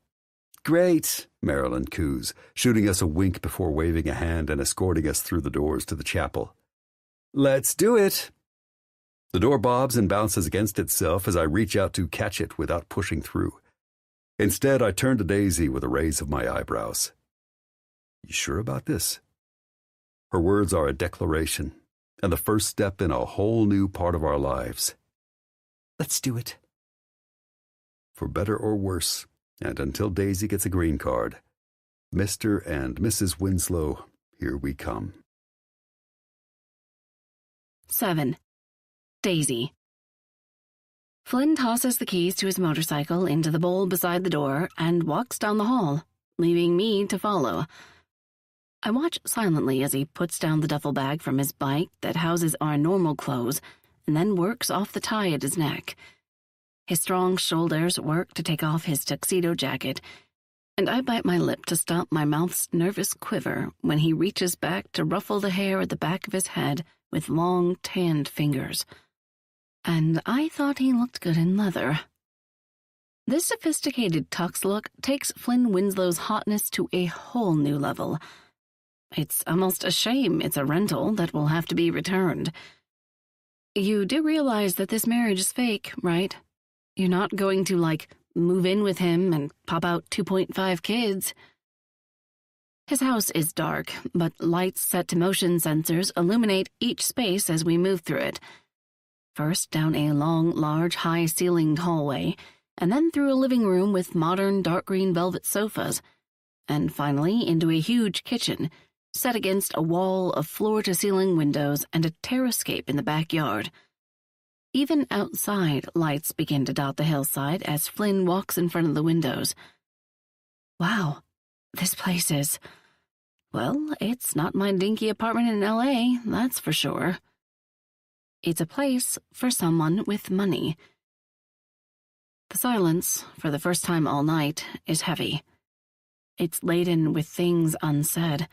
"Great," Marilyn coos, shooting us a wink before waving a hand and escorting us through the doors to the chapel. "Let's do it." The door bobs and bounces against itself as I reach out to catch it without pushing through. Instead, I turn to Daisy with a raise of my eyebrows. "You sure about this?" Her words are a declaration, and the first step in a whole new part of our lives. "Let's do it." For better or worse, and until Daisy gets a green card, Mr. and Mrs. Winslow, here we come. 7. Daisy. Flynn tosses the keys to his motorcycle into the bowl beside the door and walks down the hall, leaving me to follow. I watch silently as he puts down the duffel bag from his bike that houses our normal clothes and then works off the tie at his neck. His strong shoulders work to take off his tuxedo jacket, and I bite my lip to stop my mouth's nervous quiver when he reaches back to ruffle the hair at the back of his head with long, tanned fingers. And I thought he looked good in leather. This sophisticated tux look takes Flynn Winslow's hotness to a whole new level. It's almost a shame it's a rental that will have to be returned. You do realize that this marriage is fake, right? You're not going to, move in with him and pop out 2.5 kids. His house is dark, but lights set to motion sensors illuminate each space as we move through it. First down a long, large, high-ceilinged hallway, and then through a living room with modern dark green velvet sofas, and finally into a huge kitchen, set against a wall of floor-to-ceiling windows and a terrascape in the backyard. Even outside, lights begin to dot the hillside as Flynn walks in front of the windows. Wow, this place is... well, it's not my dinky apartment in L.A., that's for sure. It's a place for someone with money. The silence, for the first time all night, is heavy. It's laden with things unsaid,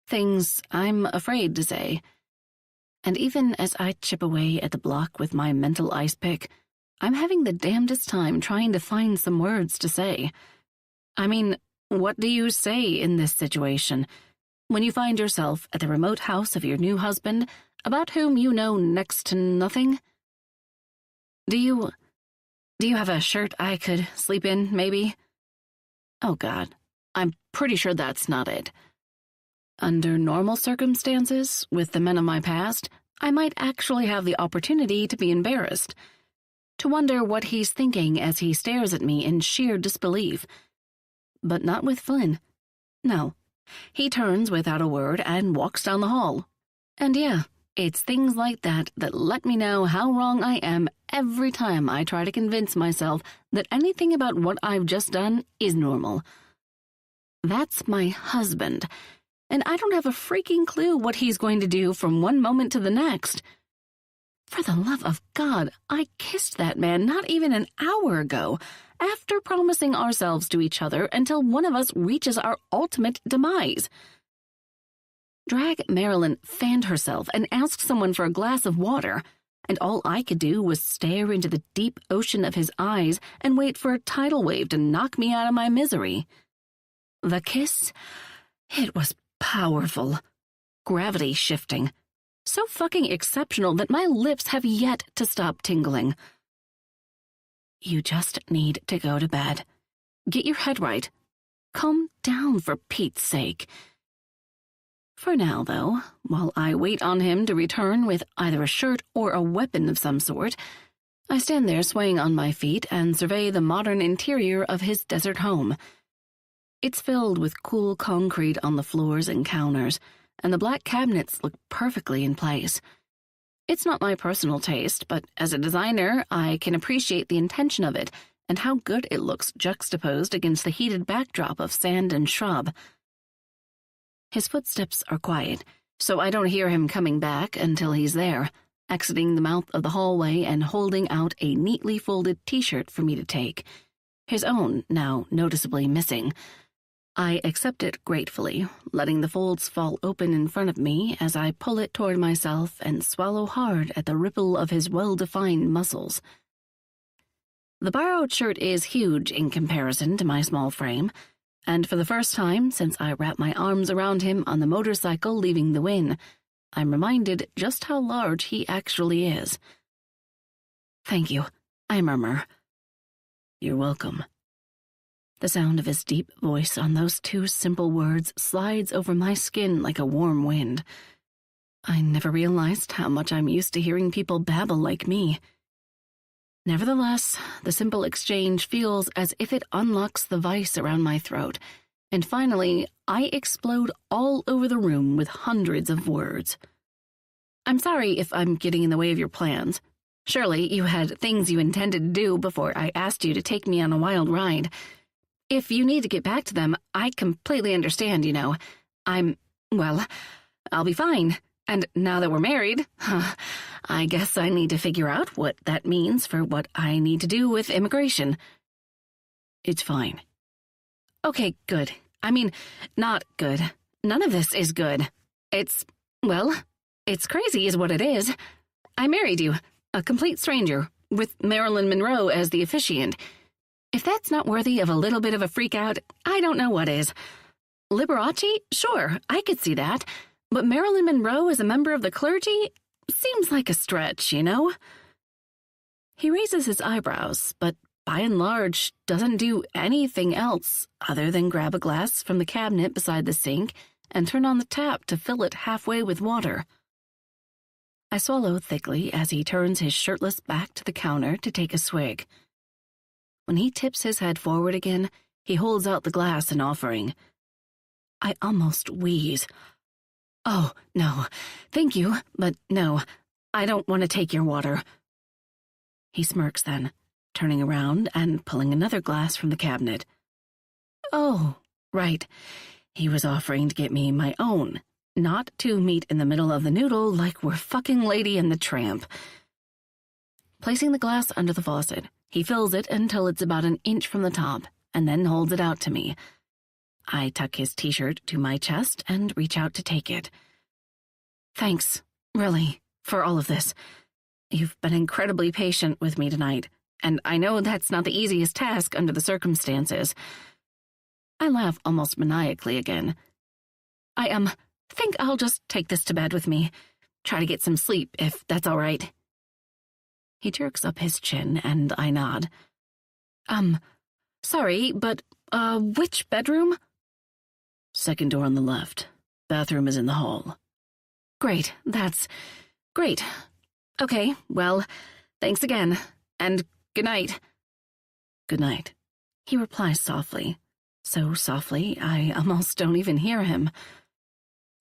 things I'm afraid to say. And even as I chip away at the block with my mental ice pick, I'm having the damnedest time trying to find some words to say. I mean, what do you say in this situation? When you find yourself at the remote house of your new husband, about whom you know next to nothing? Do you have a shirt I could sleep in, maybe? Oh, God, I'm pretty sure that's not it. Under normal circumstances, with the men of my past, I might actually have the opportunity to be embarrassed, to wonder what he's thinking as he stares at me in sheer disbelief. But not with Flynn. No. He turns without a word and walks down the hall. And yeah, it's things like that that let me know how wrong I am every time I try to convince myself that anything about what I've just done is normal. That's my husband, and I don't have a freaking clue what he's going to do from one moment to the next. For the love of God, I kissed that man not even an hour ago, after promising ourselves to each other until one of us reaches our ultimate demise. Drag Marilyn fanned herself and asked someone for a glass of water, and all I could do was stare into the deep ocean of his eyes and wait for a tidal wave to knock me out of my misery. The kiss? It was powerful. Gravity shifting. So fucking exceptional that my lips have yet to stop tingling. You just need to go to bed. Get your head right. Calm down, for Pete's sake. For now, though, while I wait on him to return with either a shirt or a weapon of some sort, I stand there swaying on my feet and survey the modern interior of his desert home. It's filled with cool concrete on the floors and counters, and the black cabinets look perfectly in place. It's not my personal taste, but as a designer, I can appreciate the intention of it and how good it looks juxtaposed against the heated backdrop of sand and shrub. His footsteps are quiet, so I don't hear him coming back until he's there, exiting the mouth of the hallway and holding out a neatly folded t-shirt for me to take, his own now noticeably missing. I accept it gratefully, letting the folds fall open in front of me as I pull it toward myself and swallow hard at the ripple of his well-defined muscles. The borrowed shirt is huge in comparison to my small frame, and for the first time since I wrapped my arms around him on the motorcycle leaving the Wynn, I'm reminded just how large he actually is. Thank you, I murmur. You're welcome. The sound of his deep voice on those two simple words slides over my skin like a warm wind. I never realized how much I'm used to hearing people babble like me. Nevertheless, the simple exchange feels as if it unlocks the vice around my throat, and finally, I explode all over the room with hundreds of words. I'm sorry if I'm getting in the way of your plans. Surely you had things you intended to do before I asked you to take me on a wild ride. If you need to get back to them, I completely understand, you know. I'll be fine. And now that we're married, I guess I need to figure out what that means for what I need to do with immigration. It's fine. Okay, good. I mean, not good. None of this is good. It's crazy is what it is. I married you, a complete stranger, with Marilyn Monroe as the officiant. If that's not worthy of a little bit of a freak out, I don't know what is. Liberace? Sure, I could see that. But Marilyn Monroe as a member of the clergy? Seems like a stretch, you know? He raises his eyebrows, but by and large doesn't do anything else other than grab a glass from the cabinet beside the sink and turn on the tap to fill it halfway with water. I swallow thickly as he turns his shirtless back to the counter to take a swig. When he tips his head forward again, he holds out the glass in offering. I almost wheeze. Oh, no. Thank you, but no. I don't want to take your water. He smirks then, turning around and pulling another glass from the cabinet. Oh, right. He was offering to get me my own, not to meet in the middle of the noodle like we're fucking Lady and the Tramp. Placing the glass under the faucet, he fills it until it's about an inch from the top, and then holds it out to me. I tuck his t-shirt to my chest and reach out to take it. Thanks, really, for all of this. You've been incredibly patient with me tonight, and I know that's not the easiest task under the circumstances. I laugh almost maniacally again. I think I'll just take this to bed with me. Try to get some sleep, if that's all right. He jerks up his chin, and I nod. Sorry, but, which bedroom? Second door on the left. Bathroom is in the hall. Great, that's great. Okay, well, thanks again, and good night. Good night, he replies softly. So softly, I almost don't even hear him.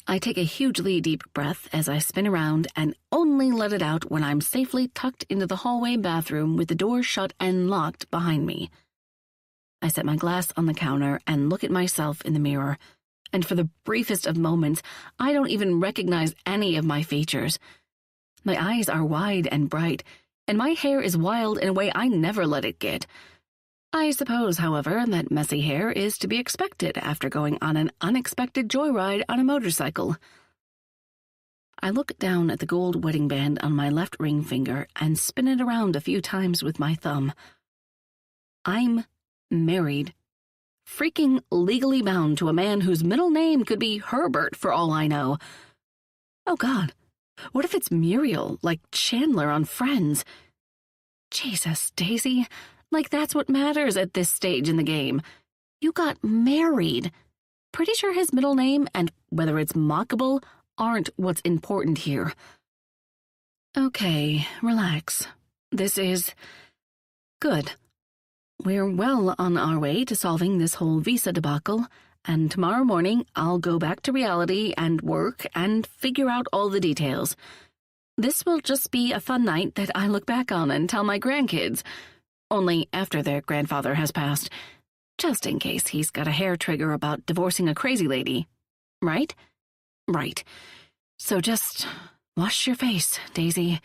I take a hugely deep breath as I spin around and only let it out when I'm safely tucked into the hallway bathroom with the door shut and locked behind me. I set my glass on the counter and look at myself in the mirror, and for the briefest of moments, I don't even recognize any of my features. My eyes are wide and bright, and my hair is wild in a way I never let it get. I suppose, however, that messy hair is to be expected after going on an unexpected joyride on a motorcycle. I look down at the gold wedding band on my left ring finger and spin it around a few times with my thumb. I'm married. Freaking legally bound to a man whose middle name could be Herbert for all I know. Oh God, what if it's Muriel, like Chandler on Friends? Jesus, Daisy, like that's what matters at this stage in the game. You got married. Pretty sure his middle name and whether it's mockable aren't what's important here. Okay, relax. This is good. We're well on our way to solving this whole visa debacle, and tomorrow morning I'll go back to reality and work and figure out all the details. This will just be a fun night that I look back on and tell my grandkids, only after their grandfather has passed, just in case he's got a hair trigger about divorcing a crazy lady. Right? Right. So just wash your face, Daisy.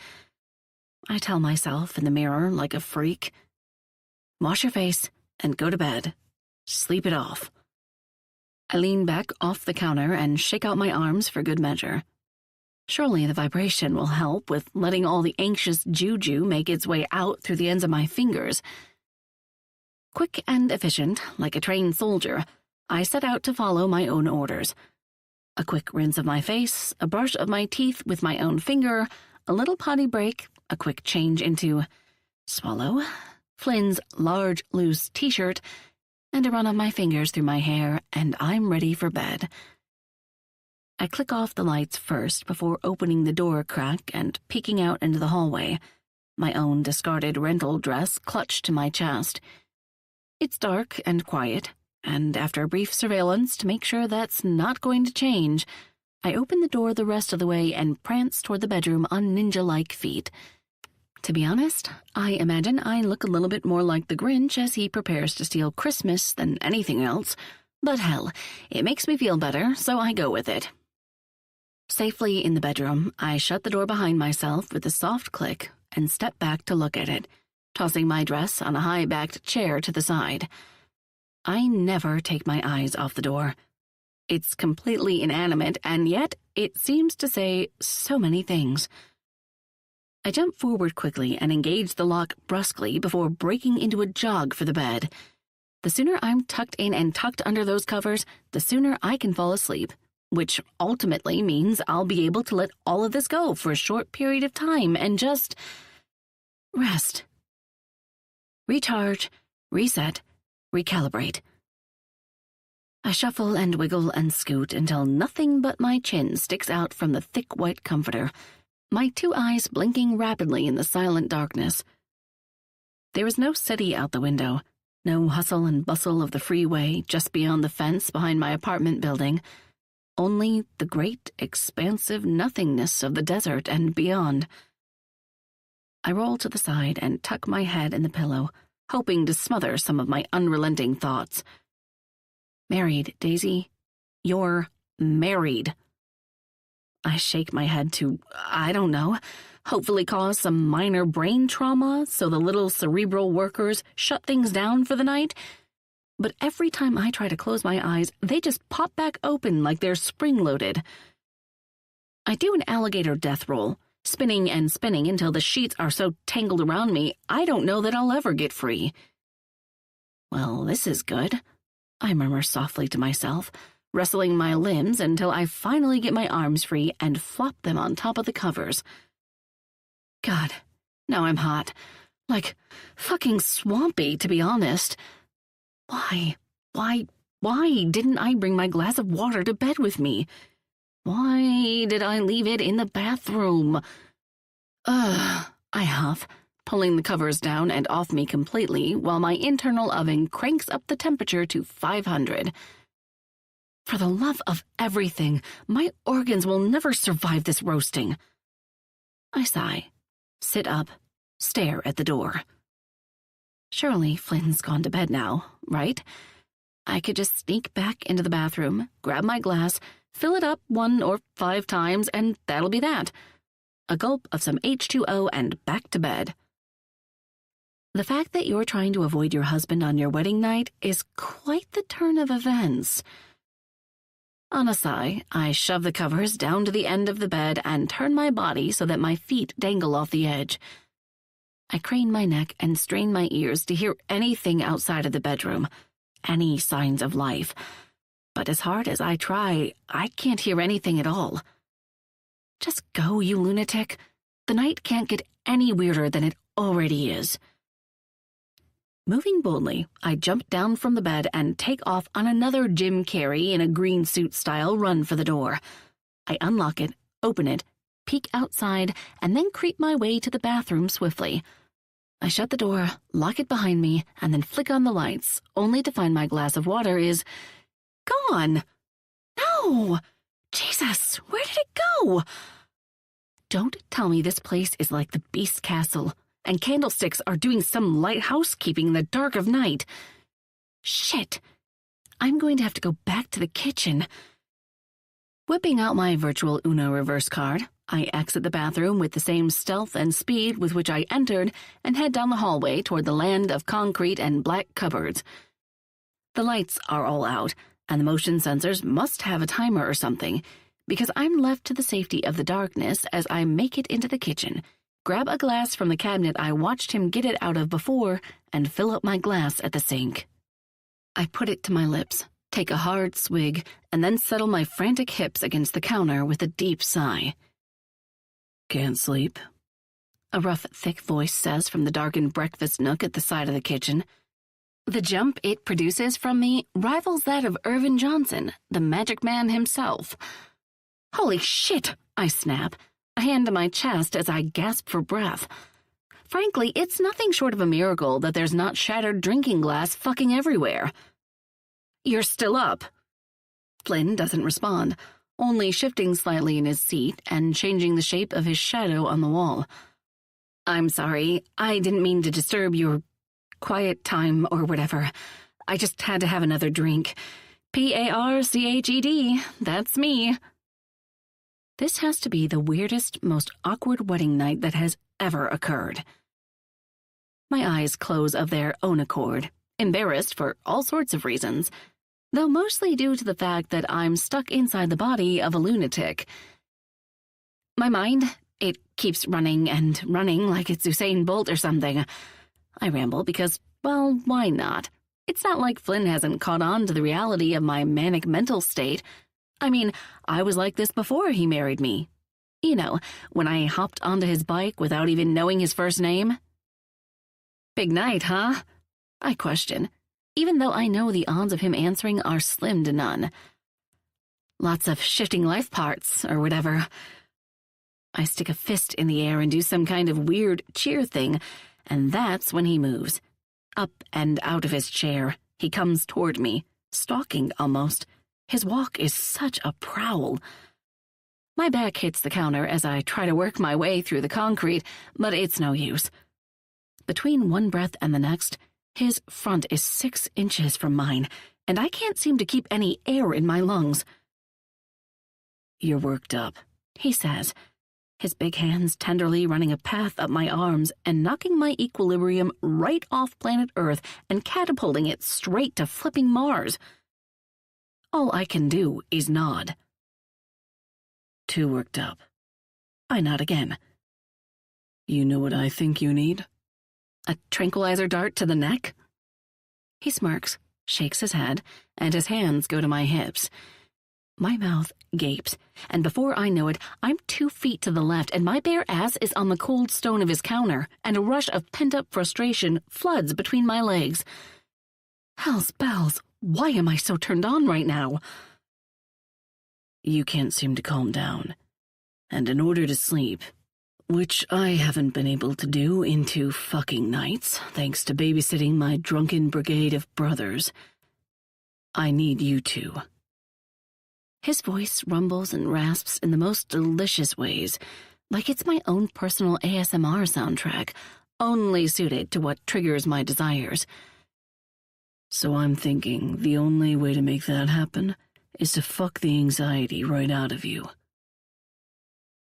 I tell myself in the mirror like a freak. Wash your face and go to bed. Sleep it off. I lean back off the counter and shake out my arms for good measure. Surely the vibration will help with letting all the anxious juju make its way out through the ends of my fingers. Quick and efficient, like a trained soldier, I set out to follow my own orders. A quick rinse of my face, a brush of my teeth with my own finger, a little potty break, a quick change into swallow, Flynn's large, loose t-shirt, and a run of my fingers through my hair, and I'm ready for bed. I click off the lights first before opening the door crack and peeking out into the hallway, my own discarded rental dress clutched to my chest. It's dark and quiet, and after a brief surveillance to make sure that's not going to change, I open the door the rest of the way and prance toward the bedroom on ninja-like feet. To be honest, I imagine I look a little bit more like the Grinch as he prepares to steal Christmas than anything else, but hell, it makes me feel better, so I go with it. Safely in the bedroom, I shut the door behind myself with a soft click and step back to look at it, tossing my dress on a high-backed chair to the side. I never take my eyes off the door. It's completely inanimate, and yet it seems to say so many things. I jump forward quickly and engage the lock brusquely before breaking into a jog for the bed. The sooner I'm tucked in and tucked under those covers, the sooner I can fall asleep, which ultimately means I'll be able to let all of this go for a short period of time and just rest. Recharge, reset, recalibrate. I shuffle and wiggle and scoot until nothing but my chin sticks out from the thick white comforter, my two eyes blinking rapidly in the silent darkness. There is no city out the window, no hustle and bustle of the freeway just beyond the fence behind my apartment building, only the great, expansive nothingness of the desert and beyond. I roll to the side and tuck my head in the pillow, hoping to smother some of my unrelenting thoughts. Married, Daisy. You're married. I shake my head to, I don't know, hopefully cause some minor brain trauma so the little cerebral workers shut things down for the night. but every time I try to close my eyes, they just pop back open like they're spring-loaded. I do an alligator death roll, spinning and spinning until the sheets are so tangled around me, I don't know that I'll ever get free. Well, this is good, I murmur softly to myself, wrestling my limbs until I finally get my arms free and flop them on top of the covers. God, now I'm hot. Like, fucking swampy, to be honest. Why didn't I bring my glass of water to bed with me? Why did I leave it in the bathroom? I huff, pulling the covers down and off me completely while my internal oven cranks up the temperature to 500. For the love of everything, my organs will never survive this roasting. I sigh, sit up, stare at the door. Surely Flynn's gone to bed now, right? I could just sneak back into the bathroom, grab my glass, fill it up 1 or 5 times, and that'll be that. A gulp of some H2O and back to bed. The fact that you're trying to avoid your husband on your wedding night is quite the turn of events. On a sigh, I shove the covers down to the end of the bed and turn my body so that my feet dangle off the edge. I crane my neck and strain my ears to hear anything outside of the bedroom, any signs of life. But as hard as I try, I can't hear anything at all. Just go, you lunatic. The night can't get any weirder than it already is. Moving boldly, I jump down from the bed and take off on another Jim Carrey in a green suit style run for the door. I unlock it, open it, peek outside, and then creep my way to the bathroom swiftly. I shut the door, lock it behind me, and then flick on the lights, only to find my glass of water is gone. No! Jesus, where did it go? Don't tell me this place is like the Beast Castle, and candlesticks are doing some light housekeeping in the dark of night. Shit. I'm going to have to go back to the kitchen. Whipping out my virtual Uno reverse card, I exit the bathroom with the same stealth and speed with which I entered and head down the hallway toward the land of concrete and black cupboards. The lights are all out, and the motion sensors must have a timer or something, because I'm left to the safety of the darkness as I make it into the kitchen, grab a glass from the cabinet I watched him get it out of before, and fill up my glass at the sink. I put it to my lips, take a hard swig, and then settle my frantic hips against the counter with a deep sigh. Can't sleep? A rough, thick voice says from the darkened breakfast nook at the side of the kitchen. The jump it produces from me rivals that of Irvin Johnson, the magic man himself. Holy shit, I snap, a hand to my chest as I gasp for breath. Frankly, it's nothing short of a miracle that there's not shattered drinking glass fucking everywhere. You're still up. Flynn doesn't respond, only shifting slightly in his seat and changing the shape of his shadow on the wall. I'm sorry, I didn't mean to disturb your quiet time or whatever. I just had to have another drink. P-A-R-C-H-E-D, that's me. This has to be the weirdest, most awkward wedding night that has ever occurred. My eyes close of their own accord, embarrassed for all sorts of reasons, though mostly due to the fact that I'm stuck inside the body of a lunatic. My mind, it keeps running and running like it's Usain Bolt or something. I ramble because, well, why not? It's not like Flynn hasn't caught on to the reality of my manic mental state. I mean, I was like this before he married me. You know, when I hopped onto his bike without even knowing his first name. Big night, huh? I question, even though I know the odds of him answering are slim to none. Lots of shifting life parts, or whatever. I stick a fist in the air and do some kind of weird cheer thing, and that's when he moves. Up and out of his chair, he comes toward me, stalking almost. His walk is such a prowl. My back hits the counter as I try to work my way through the concrete, but it's no use. Between one breath and the next, his front is 6 inches from mine, and I can't seem to keep any air in my lungs. You're worked up, he says, his big hands tenderly running a path up my arms and knocking my equilibrium right off planet Earth and catapulting it straight to flipping Mars. All I can do is nod. Too worked up. I nod again. You know what I think you need? A tranquilizer dart to the neck? He smirks, shakes his head, and his hands go to my hips. My mouth gapes, and before I know it, I'm 2 feet to the left, and my bare ass is on the cold stone of his counter, and a rush of pent-up frustration floods between my legs. Hell's bells, why am I so turned on right now? You can't seem to calm down, and in order to sleep, which I haven't been able to do in 2 fucking nights, thanks to babysitting my drunken brigade of brothers, I need you to. His voice rumbles and rasps in the most delicious ways, like it's my own personal ASMR soundtrack, only suited to what triggers my desires. So I'm thinking the only way to make that happen is to fuck the anxiety right out of you.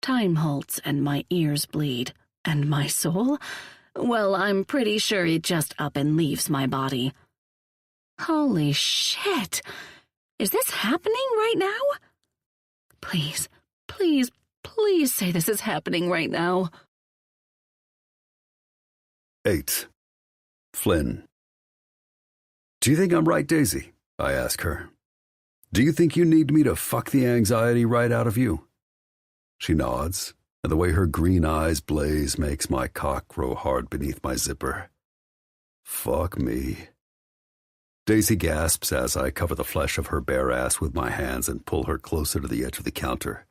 Time halts and my ears bleed. And my soul? Well, I'm pretty sure it just up and leaves my body. Holy shit! Is this happening right now? Please, please, please say this is happening right now. 8. Flynn. Do you think I'm right, Daisy? I ask her. Do you think you need me to fuck the anxiety right out of you? She nods, and the way her green eyes blaze makes my cock grow hard beneath my zipper. Fuck me. Daisy gasps as I cover the flesh of her bare ass with my hands and pull her closer to the edge of the counter.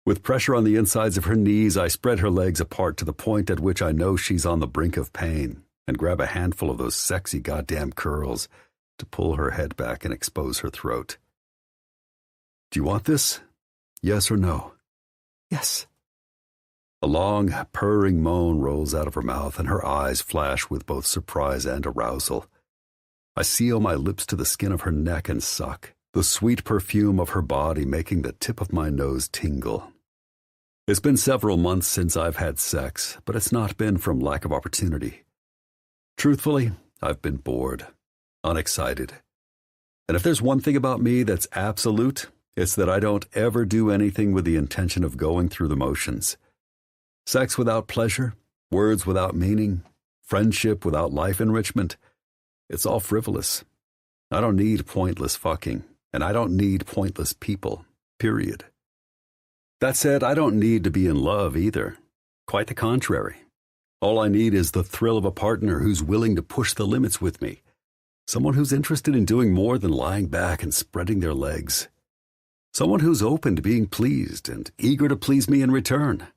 With pressure on the insides of her knees, I spread her legs apart to the point at which I know she's on the brink of pain and grab a handful of those sexy goddamn curls to pull her head back and expose her throat. Do you want this? Yes or no? Yes. A long, purring moan rolls out of her mouth and her eyes flash with both surprise and arousal. I seal my lips to the skin of her neck and suck, the sweet perfume of her body making the tip of my nose tingle. It's been several months since I've had sex, but it's not been from lack of opportunity. Truthfully, I've been bored, unexcited. And if there's one thing about me that's absolute, it's that I don't ever do anything with the intention of going through the motions. Sex without pleasure, words without meaning, friendship without life enrichment, it's all frivolous. I don't need pointless fucking, and I don't need pointless people, period. That said, I don't need to be in love either. Quite the contrary. All I need is the thrill of a partner who's willing to push the limits with me. Someone who's interested in doing more than lying back and spreading their legs. Someone who's open to being pleased and eager to please me in return.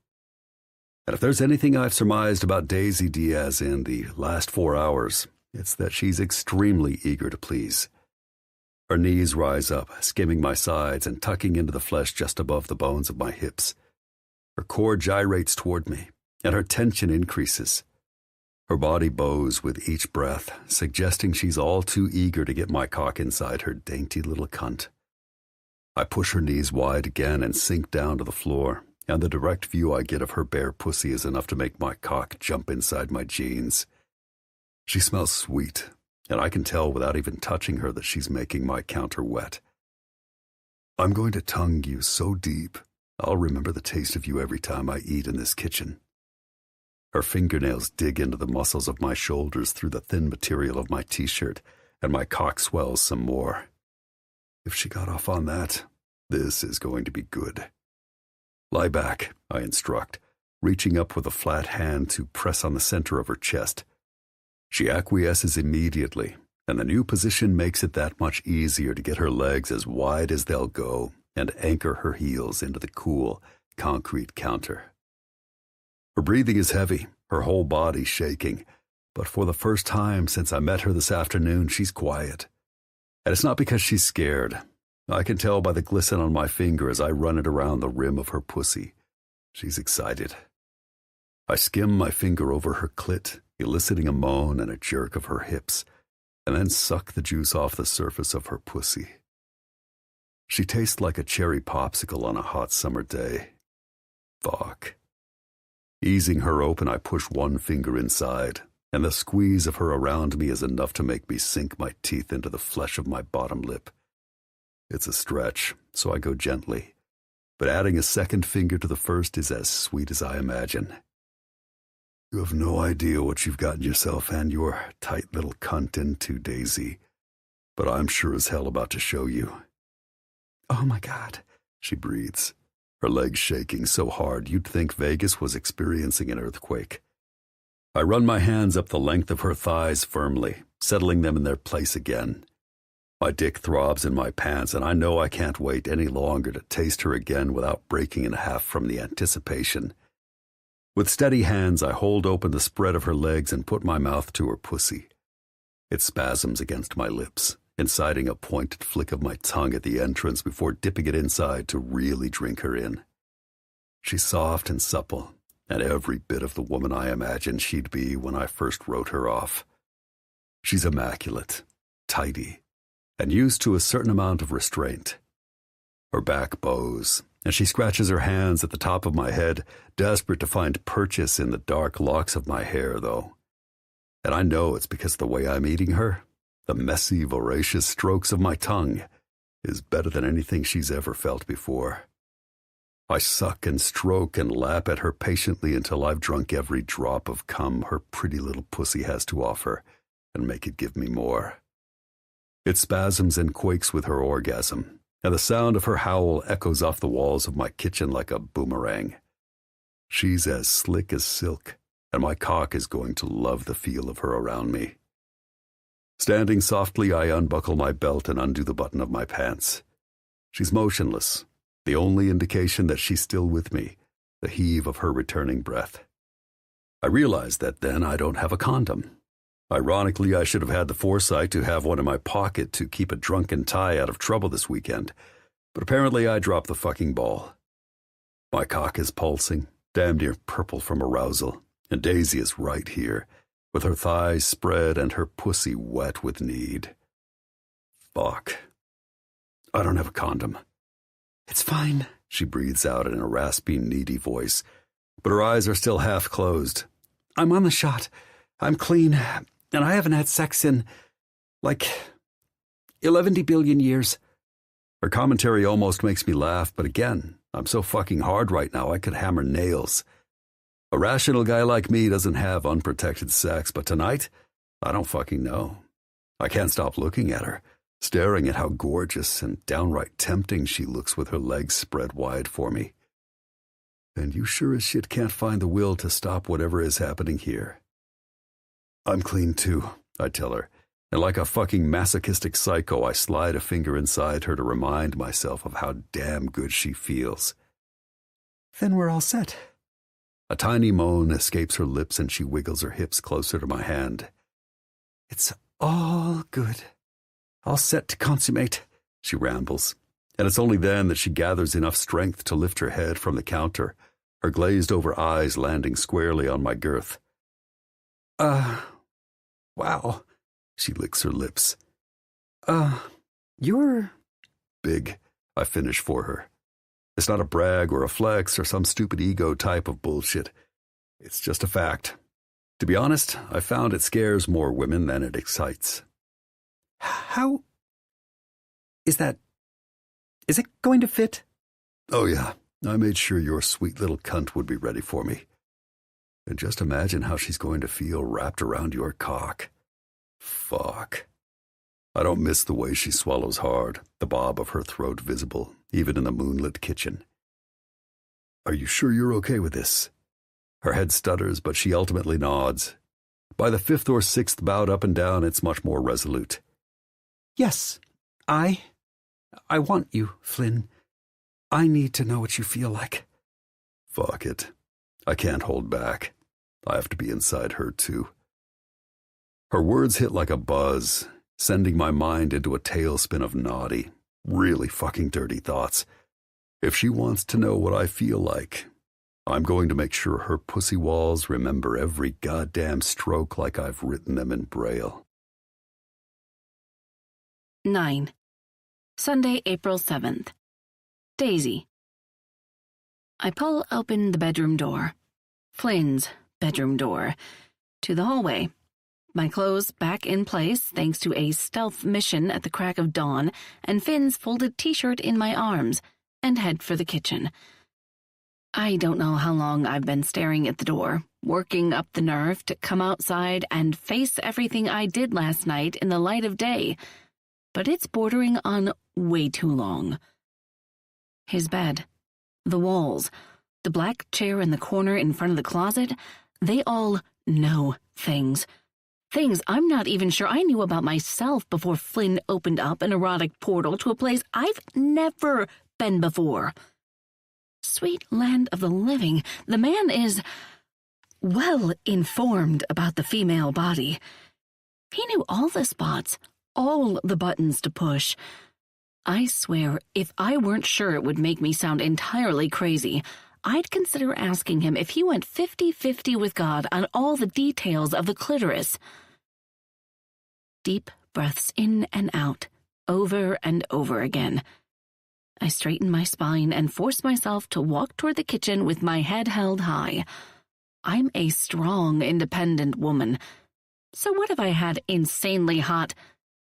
And if there's anything I've surmised about Daisy Diaz in the last 4 hours, it's that she's extremely eager to please. Her knees rise up, skimming my sides and tucking into the flesh just above the bones of my hips. Her core gyrates toward me, and her tension increases. Her body bows with each breath, suggesting she's all too eager to get my cock inside her dainty little cunt. I push her knees wide again and sink down to the floor, and the direct view I get of her bare pussy is enough to make my cock jump inside my jeans. She smells sweet, and I can tell without even touching her that she's making my counter wet. I'm going to tongue you so deep, I'll remember the taste of you every time I eat in this kitchen. Her fingernails dig into the muscles of my shoulders through the thin material of my t-shirt, and my cock swells some more. If she got off on that, this is going to be good. Lie back, I instruct, reaching up with a flat hand to press on the center of her chest. She acquiesces immediately, and the new position makes it that much easier to get her legs as wide as they'll go and anchor her heels into the cool, concrete counter. Her breathing is heavy, her whole body shaking, but for the first time since I met her this afternoon, she's quiet. And it's not because she's scared. I can tell by the glisten on my finger as I run it around the rim of her pussy. She's excited. I skim my finger over her clit, eliciting a moan and a jerk of her hips, and then suck the juice off the surface of her pussy. She tastes like a cherry popsicle on a hot summer day. Fuck. Easing her open, I push one finger inside, and the squeeze of her around me is enough to make me sink my teeth into the flesh of my bottom lip. It's a stretch, so I go gently, but adding a second finger to the first is as sweet as I imagine. You have no idea what you've gotten yourself and your tight little cunt into, Daisy, but I'm sure as hell about to show you. Oh my God, she breathes, her legs shaking so hard you'd think Vegas was experiencing an earthquake. I run my hands up the length of her thighs firmly, settling them in their place again. My dick throbs in my pants, and I know I can't wait any longer to taste her again without breaking in half from the anticipation. With steady hands, I hold open the spread of her legs and put my mouth to her pussy. It spasms against my lips, inciting a pointed flick of my tongue at the entrance before dipping it inside to really drink her in. She's soft and supple, and every bit of the woman I imagined she'd be when I first wrote her off. She's immaculate, tidy, and used to a certain amount of restraint. Her back bows, and she scratches her hands at the top of my head, desperate to find purchase in the dark locks of my hair, though. And I know it's because the way I'm eating her, the messy, voracious strokes of my tongue, is better than anything she's ever felt before. I suck and stroke and lap at her patiently until I've drunk every drop of cum her pretty little pussy has to offer, and make it give me more. It spasms and quakes with her orgasm, and the sound of her howl echoes off the walls of my kitchen like a boomerang. She's as slick as silk, and my cock is going to love the feel of her around me. Standing softly, I unbuckle my belt and undo the button of my pants. She's motionless, the only indication that she's still with me, the heave of her returning breath. I realize that then I don't have a condom. Ironically, I should have had the foresight to have one in my pocket to keep a drunken tie out of trouble this weekend, but apparently I dropped the fucking ball. My cock is pulsing, damn near purple from arousal, and Daisy is right here, with her thighs spread and her pussy wet with need. Fuck. I don't have a condom. It's fine, she breathes out in a raspy, needy voice, but her eyes are still half closed. I'm on the shot. I'm clean, and I haven't had sex in, 11 billion years. Her commentary almost makes me laugh, but again, I'm so fucking hard right now I could hammer nails. A rational guy like me doesn't have unprotected sex, but tonight, I don't fucking know. I can't stop looking at her, staring at how gorgeous and downright tempting she looks with her legs spread wide for me. And you sure as shit can't find the will to stop whatever is happening here. I'm clean too, I tell her, and like a fucking masochistic psycho, I slide a finger inside her to remind myself of how damn good she feels. Then we're all set. A tiny moan escapes her lips and she wiggles her hips closer to my hand. It's all good. All set to consummate, she rambles, and it's only then that she gathers enough strength to lift her head from the counter, her glazed-over eyes landing squarely on my girth. Wow. She licks her lips. You're big, I finish for her. It's not a brag or a flex or some stupid ego type of bullshit. It's just a fact. To be honest, I found it scares more women than it excites. How is that? Is it going to fit? Oh yeah, I made sure your sweet little cunt would be ready for me. And just imagine how she's going to feel wrapped around your cock. Fuck. I don't miss the way she swallows hard, the bob of her throat visible, even in the moonlit kitchen. Are you sure you're okay with this? Her head stutters, but she ultimately nods. By the fifth or sixth bout up and down, it's much more resolute. Yes, I want you, Flynn. I need to know what you feel like. Fuck it. I can't hold back. I have to be inside her, too. Her words hit like a buzz, sending my mind into a tailspin of naughty, really fucking dirty thoughts. If she wants to know what I feel like, I'm going to make sure her pussy walls remember every goddamn stroke like I've written them in Braille. 9. Sunday, April 7th. Daisy. I pull open the bedroom door. Flynn's bedroom door, to the hallway. My clothes back in place thanks to a stealth mission at the crack of dawn, and Finn's folded t-shirt in my arms, and head for the kitchen. I don't know how long I've been staring at the door, working up the nerve to come outside and face everything I did last night in the light of day, but it's bordering on way too long. His bed, the walls, the black chair in the corner in front of the closet, they all know things. Things I'm not even sure I knew about myself before Flynn opened up an erotic portal to a place I've never been before. Sweet land of the living, the man is well informed about the female body. He knew all the spots, all the buttons to push. I swear, if I weren't sure it would make me sound entirely crazy, I'd consider asking him if he went 50-50 with God on all the details of the clitoris. Deep breaths in and out, over and over again. I straighten my spine and force myself to walk toward the kitchen with my head held high. I'm a strong, independent woman. So what if I had insanely hot,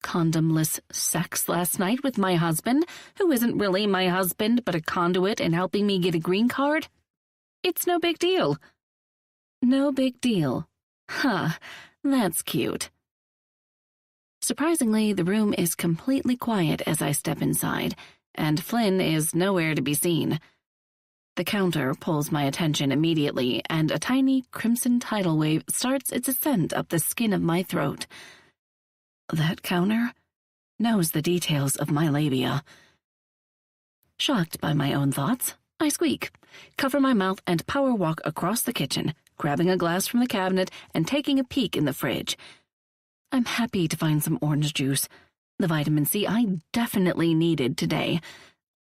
condomless sex last night with my husband, who isn't really my husband but a conduit in helping me get a green card? It's no big deal. No big deal. Huh, that's cute. Surprisingly, the room is completely quiet as I step inside, and Flynn is nowhere to be seen. The counter pulls my attention immediately, and a tiny crimson tidal wave starts its ascent up the skin of my throat. That counter knows the details of my labia. Shocked by my own thoughts, I squeak, cover my mouth, and power walk across the kitchen, grabbing a glass from the cabinet and taking a peek in the fridge. I'm happy to find some orange juice, the vitamin C I definitely needed today.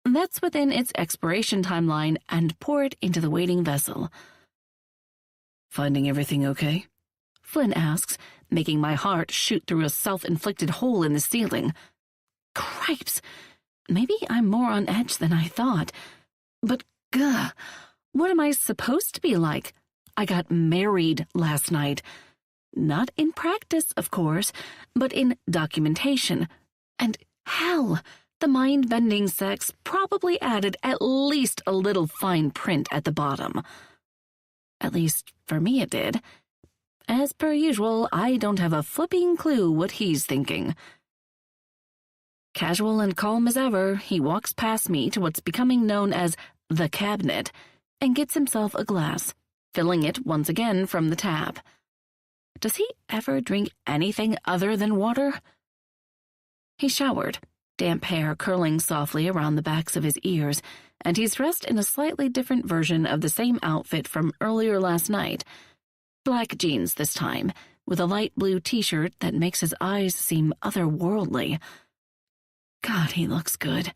That's within its expiration timeline, and pour it into the waiting vessel. Finding everything okay? Flynn asks, making my heart shoot through a self-inflicted hole in the ceiling. Cripes! Maybe I'm more on edge than I thought. But, what am I supposed to be like? I got married last night. Not in practice, of course, but in documentation. And hell, the mind-bending sex probably added at least a little fine print at the bottom. At least, for me it did. As per usual, I don't have a flipping clue what he's thinking. Casual and calm as ever, he walks past me to what's becoming known as the cabinet and gets himself a glass, filling it once again from the tap. Does he ever drink anything other than water? He showered, damp hair curling softly around the backs of his ears, and he's dressed in a slightly different version of the same outfit from earlier last night. Black jeans this time, with a light blue t-shirt that makes his eyes seem otherworldly. God, he looks good.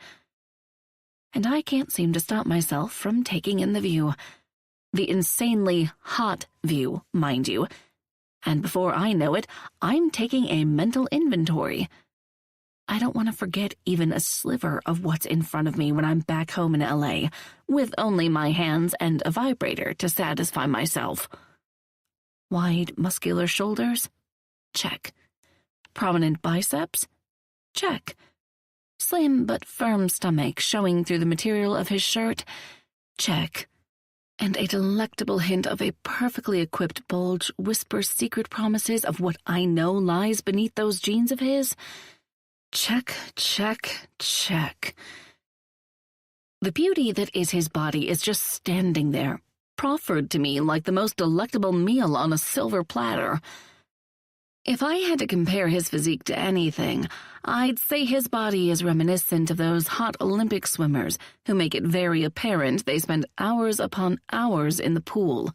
And I can't seem to stop myself from taking in the view. The insanely hot view, mind you. And before I know it, I'm taking a mental inventory. I don't want to forget even a sliver of what's in front of me when I'm back home in LA, with only my hands and a vibrator to satisfy myself. Wide, muscular shoulders? Check. Prominent biceps? Check. Slim but firm stomach showing through the material of his shirt? Check. And a delectable hint of a perfectly equipped bulge whispers secret promises of what I know lies beneath those jeans of his? Check, check, check. The beauty that is his body is just standing there, proffered to me like the most delectable meal on a silver platter. If I had to compare his physique to anything, I'd say his body is reminiscent of those hot Olympic swimmers who make it very apparent they spend hours upon hours in the pool.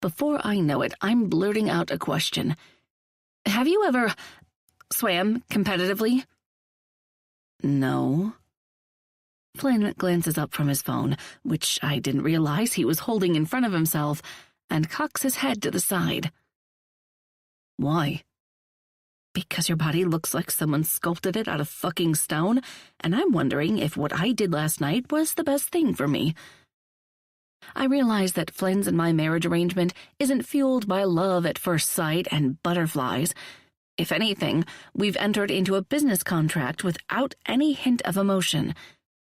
Before I know it, I'm blurting out a question. Have you ever swam competitively? No. Flynn glances up from his phone, which I didn't realize he was holding in front of himself, and cocks his head to the side. Why? Because your body looks like someone sculpted it out of fucking stone, and I'm wondering if what I did last night was the best thing for me. I realize that Flynn's and my marriage arrangement isn't fueled by love at first sight and butterflies. If anything, we've entered into a business contract without any hint of emotion.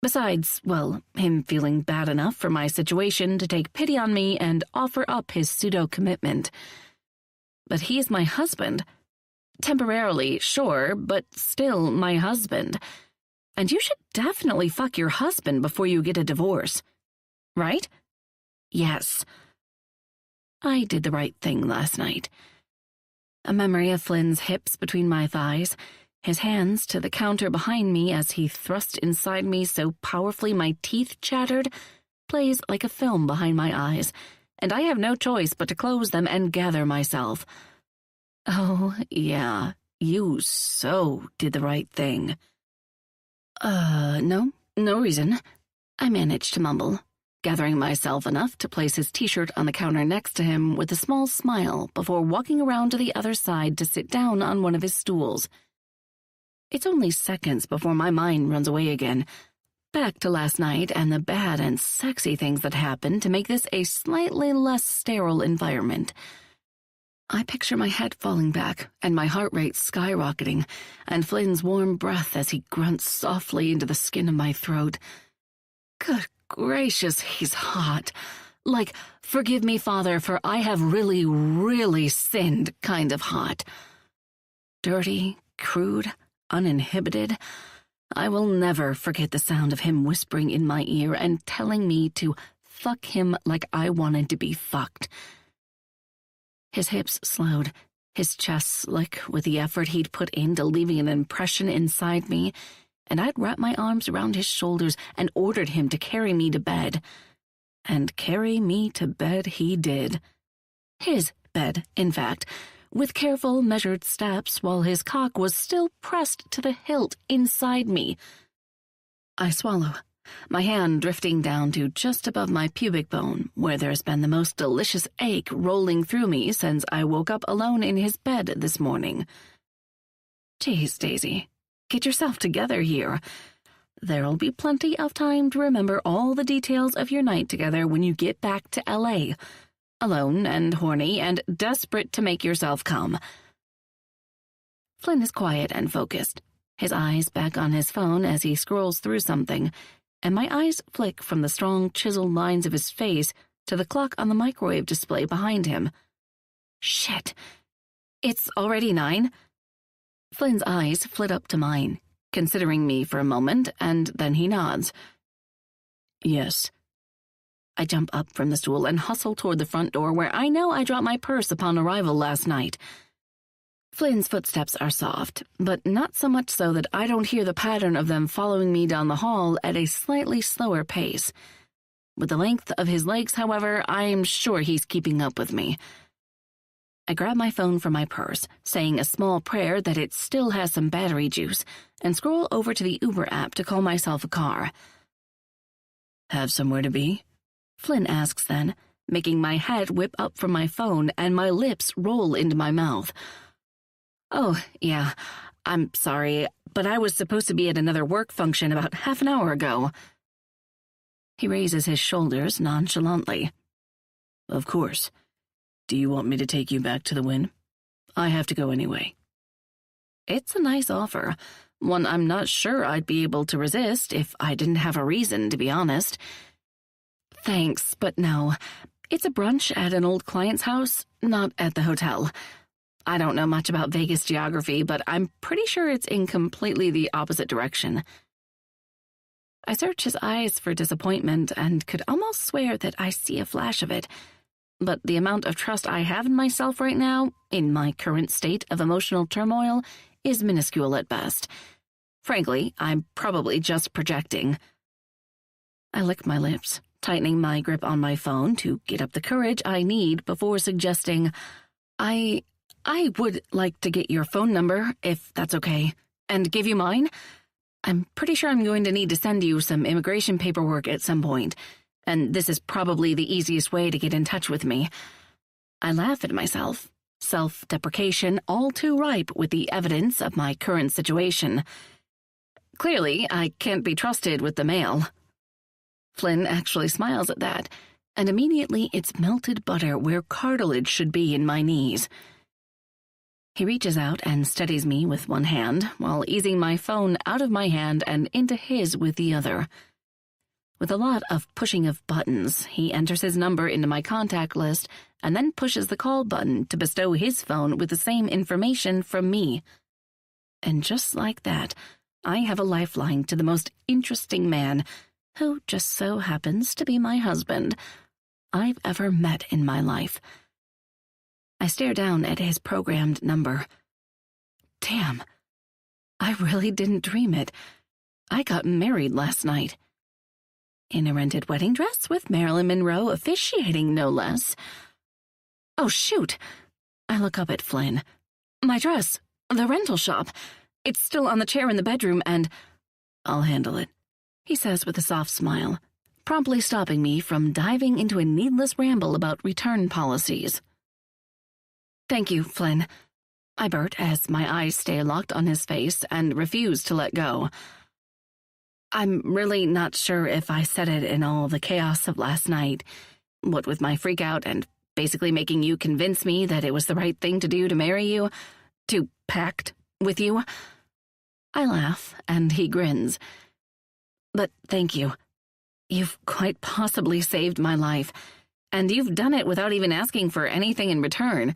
Besides, well, him feeling bad enough for my situation to take pity on me and offer up his pseudo-commitment. But he is my husband. Temporarily, sure, but still my husband. And you should definitely fuck your husband before you get a divorce. Right? Yes. I did the right thing last night. A memory of Flynn's hips between my thighs, his hands to the counter behind me as he thrust inside me so powerfully my teeth chattered, plays like a film behind my eyes, and I have no choice but to close them and gather myself. Oh, yeah, you so did the right thing. No reason, I managed to mumble, gathering myself enough to place his t-shirt on the counter next to him with a small smile before walking around to the other side to sit down on one of his stools. It's only seconds before my mind runs away again, back to last night and the bad and sexy things that happened to make this a slightly less sterile environment. I picture my head falling back and my heart rate skyrocketing, and Flynn's warm breath as he grunts softly into the skin of my throat. Good gracious, he's hot. Like, forgive me, Father, for I have really, really sinned kind of hot. Dirty, crude, uninhibited. I will never forget the sound of him whispering in my ear and telling me to fuck him like I wanted to be fucked. His hips slowed, his chest slick with the effort he'd put into leaving an impression inside me, and I'd wrapped my arms around his shoulders and ordered him to carry me to bed. And carry me to bed he did. His bed, in fact, with careful, measured steps while his cock was still pressed to the hilt inside me. I swallow, my hand drifting down to just above my pubic bone, where there's been the most delicious ache rolling through me since I woke up alone in his bed this morning. Geez, Daisy, get yourself together here. There'll be plenty of time to remember all the details of your night together when you get back to L.A., alone and horny and desperate to make yourself come. Flynn is quiet and focused, his eyes back on his phone as he scrolls through something, and my eyes flick from the strong, chiseled lines of his face to the clock on the microwave display behind him. Shit. It's already 9? Flynn's eyes flit up to mine, considering me for a moment, and then he nods. Yes. I jump up from the stool and hustle toward the front door where I know I dropped my purse upon arrival last night. Flynn's footsteps are soft, but not so much so that I don't hear the pattern of them following me down the hall at a slightly slower pace. With the length of his legs, however, I'm sure he's keeping up with me. I grab my phone from my purse, saying a small prayer that it still has some battery juice, and scroll over to the Uber app to call myself a car. Have somewhere to be? Flynn asks then, making my head whip up from my phone and my lips roll into my mouth. Oh, yeah, I'm sorry, but I was supposed to be at another work function about half an hour ago. He raises his shoulders nonchalantly. Of course. Do you want me to take you back to the Wynn? I have to go anyway. It's a nice offer, one I'm not sure I'd be able to resist if I didn't have a reason, to be honest. Thanks, but no. It's a brunch at an old client's house, not at the hotel. I don't know much about Vegas geography, but I'm pretty sure it's in completely the opposite direction. I search his eyes for disappointment and could almost swear that I see a flash of it. But the amount of trust I have in myself right now, in my current state of emotional turmoil, is minuscule at best. Frankly, I'm probably just projecting. I lick my lips, tightening my grip on my phone to get up the courage I need before suggesting, I would like to get your phone number, if that's okay, and give you mine. I'm pretty sure I'm going to need to send you some immigration paperwork at some point, and this is probably the easiest way to get in touch with me. I laugh at myself, self-deprecation all too ripe with the evidence of my current situation. Clearly, I can't be trusted with the mail. Flynn actually smiles at that, and immediately it's melted butter where cartilage should be in my knees. He reaches out and steadies me with one hand while easing my phone out of my hand and into his with the other. With a lot of pushing of buttons, he enters his number into my contact list and then pushes the call button to bestow his phone with the same information from me. And just like that, I have a lifeline to the most interesting man, who just so happens to be my husband, I've ever met in my life. I stare down at his programmed number. Damn, I really didn't dream it. I got married last night. In a rented wedding dress with Marilyn Monroe officiating, no less. Oh, shoot. I look up at Flynn. My dress, the rental shop. It's still on the chair in the bedroom and... I'll handle it, he says with a soft smile, promptly stopping me from diving into a needless ramble about return policies. Thank you, Flynn, I blurt as my eyes stay locked on his face and refuse to let go. I'm really not sure if I said it in all the chaos of last night, what with my freakout and basically making you convince me that it was the right thing to do to marry you, to pact with you. I laugh, and he grins. But thank you. You've quite possibly saved my life, and you've done it without even asking for anything in return.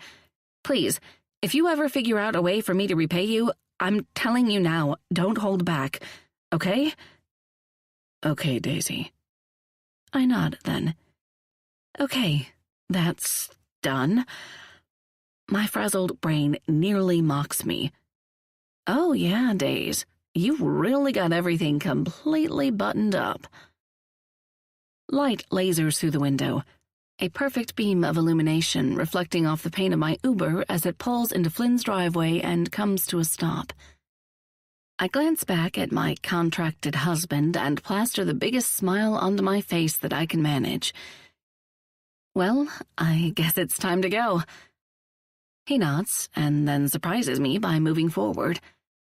Please, if you ever figure out a way for me to repay you, I'm telling you now, don't hold back, okay? Okay, Daisy. I nod, then. Okay, that's done. My frazzled brain nearly mocks me. Oh yeah, Daze, you've really got everything completely buttoned up. Light lasers through the window, a perfect beam of illumination reflecting off the pane of my Uber as it pulls into Flynn's driveway and comes to a stop. I glance back at my contracted husband and plaster the biggest smile onto my face that I can manage. Well, I guess it's time to go. He nods and then surprises me by moving forward,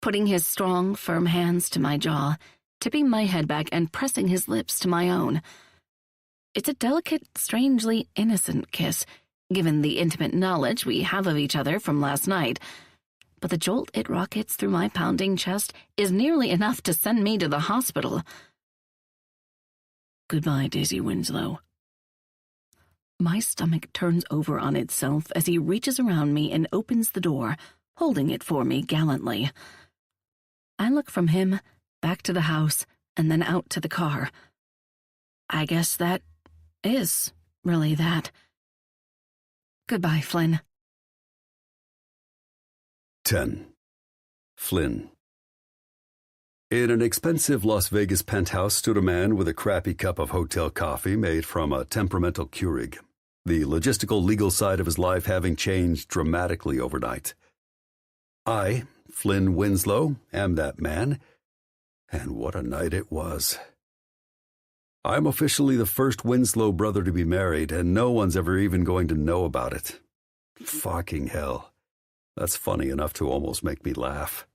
putting his strong, firm hands to my jaw, tipping my head back and pressing his lips to my own. It's a delicate, strangely innocent kiss, given the intimate knowledge we have of each other from last night, but the jolt it rockets through my pounding chest is nearly enough to send me to the hospital. Goodbye, Daisy Winslow. My stomach turns over on itself as he reaches around me and opens the door, holding it for me gallantly. I look from him, back to the house, and then out to the car. I guess that is really that. Goodbye, Flynn. 10. Flynn. In an expensive Las Vegas penthouse stood a man with a crappy cup of hotel coffee made from a temperamental Keurig, the logistical legal side of his life having changed dramatically overnight. I, Flynn Winslow, am that man, and what a night it was. I'm officially the first Winslow brother to be married, and no one's ever even going to know about it. Fucking hell. That's funny enough to almost make me laugh.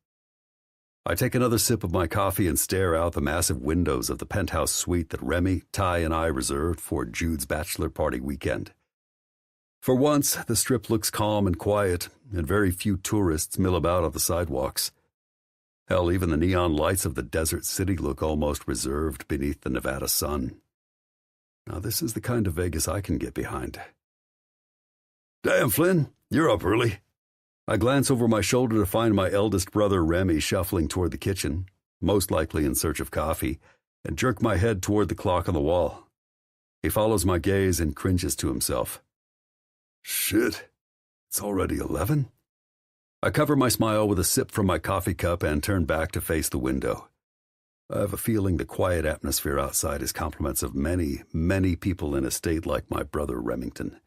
I take another sip of my coffee and stare out the massive windows of the penthouse suite that Remy, Ty, and I reserved for Jude's bachelor party weekend. For once, the strip looks calm and quiet, and very few tourists mill about on the sidewalks. Hell, even the neon lights of the desert city look almost reserved beneath the Nevada sun. Now this is the kind of Vegas I can get behind. Damn, Flynn, you're up early. I glance over my shoulder to find my eldest brother Remy shuffling toward the kitchen, most likely in search of coffee, and jerk my head toward the clock on the wall. He follows my gaze and cringes to himself. Shit, it's already 11? I cover my smile with a sip from my coffee cup and turn back to face the window. I have a feeling the quiet atmosphere outside is compliments of many, many people in a state like my brother Remington.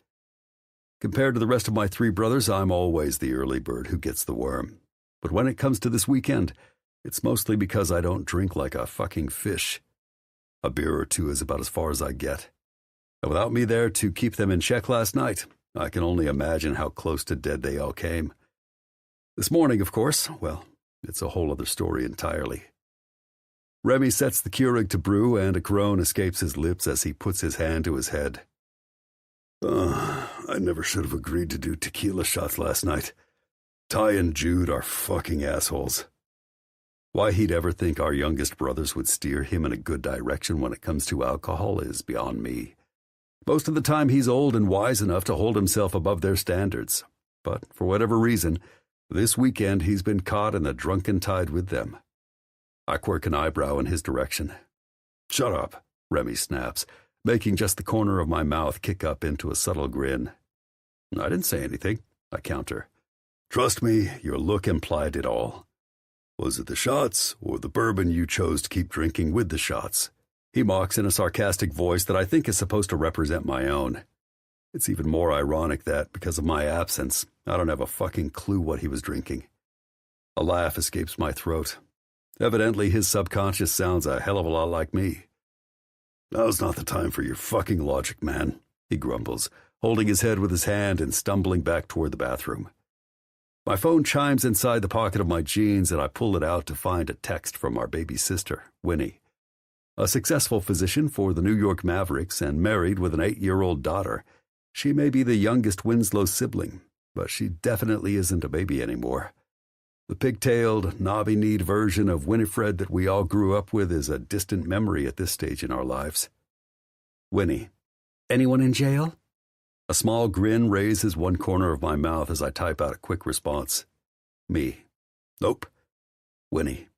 Compared to the rest of my three brothers, I'm always the early bird who gets the worm. But when it comes to this weekend, it's mostly because I don't drink like a fucking fish. A beer or two is about as far as I get. And without me there to keep them in check last night, I can only imagine how close to dead they all came. This morning, of course, well, it's a whole other story entirely. Remy sets the Keurig to brew, and a groan escapes his lips as he puts his hand to his head. I never should have agreed to do tequila shots last night. Ty and Jude are fucking assholes. Why he'd ever think our youngest brothers would steer him in a good direction when it comes to alcohol is beyond me. Most of the time he's old and wise enough to hold himself above their standards. But for whatever reason, this weekend he's been caught in the drunken tide with them. I quirk an eyebrow in his direction. "Shut up," Remy snaps, making just the corner of my mouth kick up into a subtle grin. "I didn't say anything," I counter. "Trust me, your look implied it all. Was it the shots or the bourbon you chose to keep drinking with the shots?" He mocks in a sarcastic voice that I think is supposed to represent my own. It's even more ironic that, because of my absence, I don't have a fucking clue what he was drinking. A laugh escapes my throat. Evidently, his subconscious sounds a hell of a lot like me. "Now's not the time for your fucking logic, man," he grumbles, holding his head with his hand and stumbling back toward the bathroom. My phone chimes inside the pocket of my jeans, and I pull it out to find a text from our baby sister, Winnie. A successful physician for the New York Mavericks and married with an 8-year-old daughter. She may be the youngest Winslow sibling, but she definitely isn't a baby anymore. The pigtailed, knobby-kneed version of Winifred that we all grew up with is a distant memory at this stage in our lives. Winnie. "Anyone in jail?" A small grin raises one corner of my mouth as I type out a quick response. Me. "Nope." Winnie.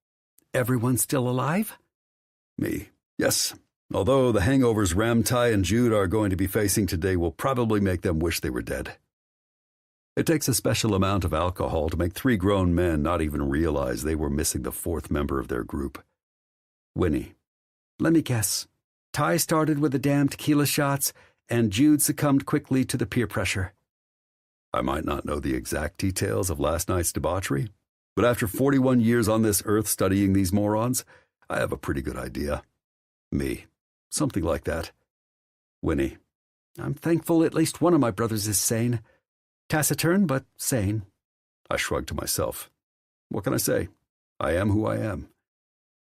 "Everyone still alive?" Me. "Yes. Although the hangovers Ram, Ty, and Jude are going to be facing today will probably make them wish they were dead." It takes a special amount of alcohol to make 3 grown men not even realize they were missing the 4th member of their group. Winnie. "Let me guess. Ty started with the damn tequila shots, and Jude succumbed quickly to the peer pressure." I might not know the exact details of last night's debauchery, but after 41 years on this earth studying these morons, I have a pretty good idea. Me. "Something like that." Winnie. "I'm thankful at least one of my brothers is sane. Taciturn, but sane." I shrug to myself. What can I say? I am who I am.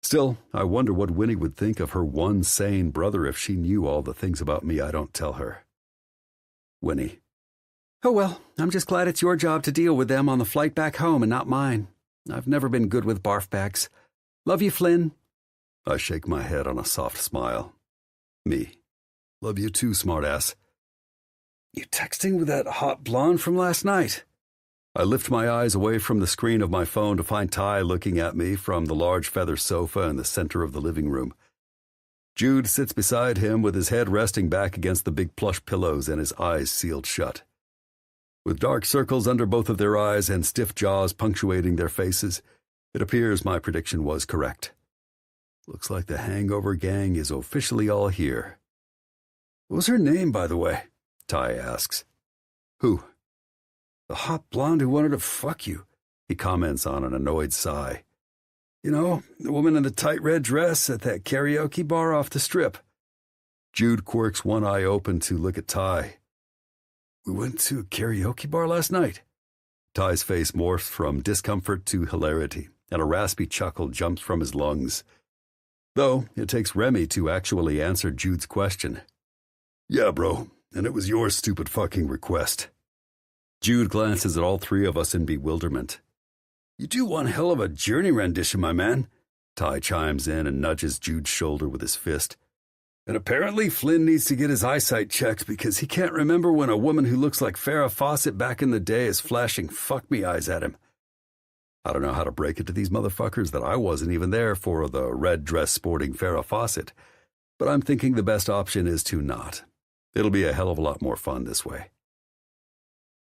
Still, I wonder what Winnie would think of her one sane brother if she knew all the things about me I don't tell her. Winnie. "Oh well, I'm just glad it's your job to deal with them on the flight back home and not mine. I've never been good with barf bags. Love you, Flynn." I shake my head on a soft smile. Me. "Love you too, smartass." "You texting with that hot blonde from last night?" I lift my eyes away from the screen of my phone to find Ty looking at me from the large feather sofa in the center of the living room. Jude sits beside him with his head resting back against the big plush pillows and his eyes sealed shut. With dark circles under both of their eyes and stiff jaws punctuating their faces, it appears my prediction was correct. Looks like the hangover gang is officially all here. "What was her name, by the way?" Ty asks. "Who?" "The hot blonde who wanted to fuck you," he comments on an annoyed sigh. "You know, the woman in the tight red dress at that karaoke bar off the strip." Jude quirks one eye open to look at Ty. "We went to a karaoke bar last night?" Ty's face morphs from discomfort to hilarity, and a raspy chuckle jumps from his lungs. Though it takes Remy to actually answer Jude's question. "Yeah, bro, and it was your stupid fucking request." Jude glances at all 3 of us in bewilderment. "You do one hell of a Journey rendition, my man." Ty chimes in and nudges Jude's shoulder with his fist. "And apparently Flynn needs to get his eyesight checked because he can't remember when a woman who looks like Farrah Fawcett back in the day is flashing fuck-me eyes at him." I don't know how to break it to these motherfuckers that I wasn't even there for the red dress sporting Farrah Fawcett, but I'm thinking the best option is to not. It'll be a hell of a lot more fun this way.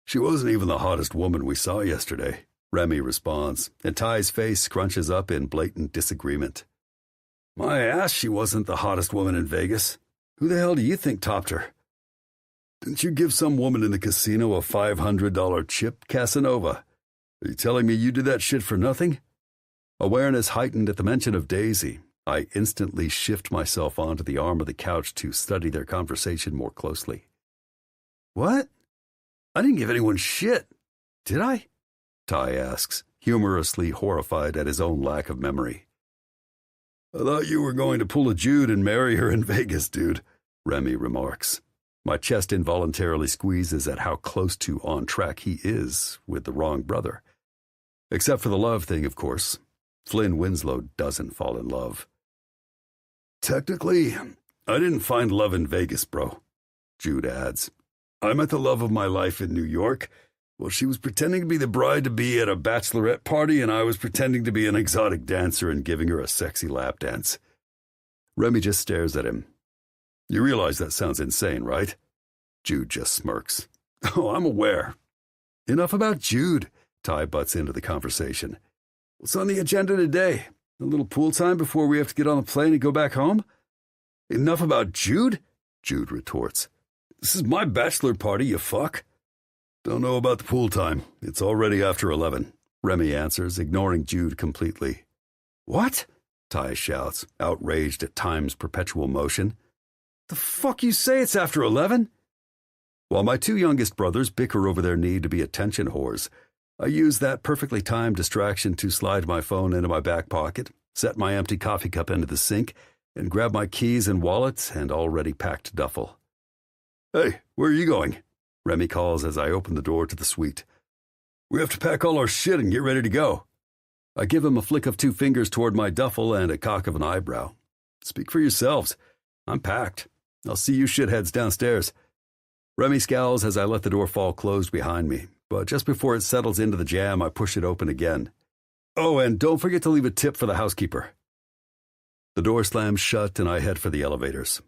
"She wasn't even the hottest woman we saw yesterday," Remy responds, and Ty's face scrunches up in blatant disagreement. "My ass, she wasn't the hottest woman in Vegas. Who the hell do you think topped her?" "Didn't you give some woman in the casino a $500 chip, Casanova? Are you telling me you did that shit for nothing?" Awareness heightened at the mention of Daisy. I instantly shift myself onto the arm of the couch to study their conversation more closely. "What? I didn't give anyone shit, did I?" Ty asks, humorously horrified at his own lack of memory. "I thought you were going to pull a Jude and marry her in Vegas, dude," Remy remarks. My chest involuntarily squeezes at how close to on track he is with the wrong brother. Except for the love thing, of course. Flynn Winslow doesn't fall in love. Technically, I didn't find love in Vegas, bro, Jude adds. I met the love of my life in New York. Well, she was pretending to be the bride-to-be at a bachelorette party, and I was pretending to be an exotic dancer and giving her a sexy lap dance. Remy just stares at him. You realize that sounds insane, right? Jude just smirks. Oh, I'm aware. Enough about Jude, Ty butts into the conversation. What's on the agenda today? A little pool time before we have to get on the plane and go back home? Enough about Jude? Jude retorts. This is my bachelor party, you fuck. Don't know about the pool time. It's already after 11, Remy answers, ignoring Jude completely. What? Ty shouts, outraged at time's perpetual motion. The fuck you say it's after 11? While my two youngest brothers bicker over their need to be attention whores, I use that perfectly timed distraction to slide my phone into my back pocket, set my empty coffee cup into the sink, and grab my keys and wallet and already packed duffel. Hey, where are you going? Remy calls as I open the door to the suite. We have to pack all our shit and get ready to go. I give him a flick of two fingers toward my duffel and a cock of an eyebrow. Speak for yourselves. I'm packed. I'll see you shitheads downstairs. Remy scowls as I let the door fall closed behind me, but just before it settles into the jam, I push it open again. Oh, and don't forget to leave a tip for the housekeeper. The door slams shut and I head for the elevators.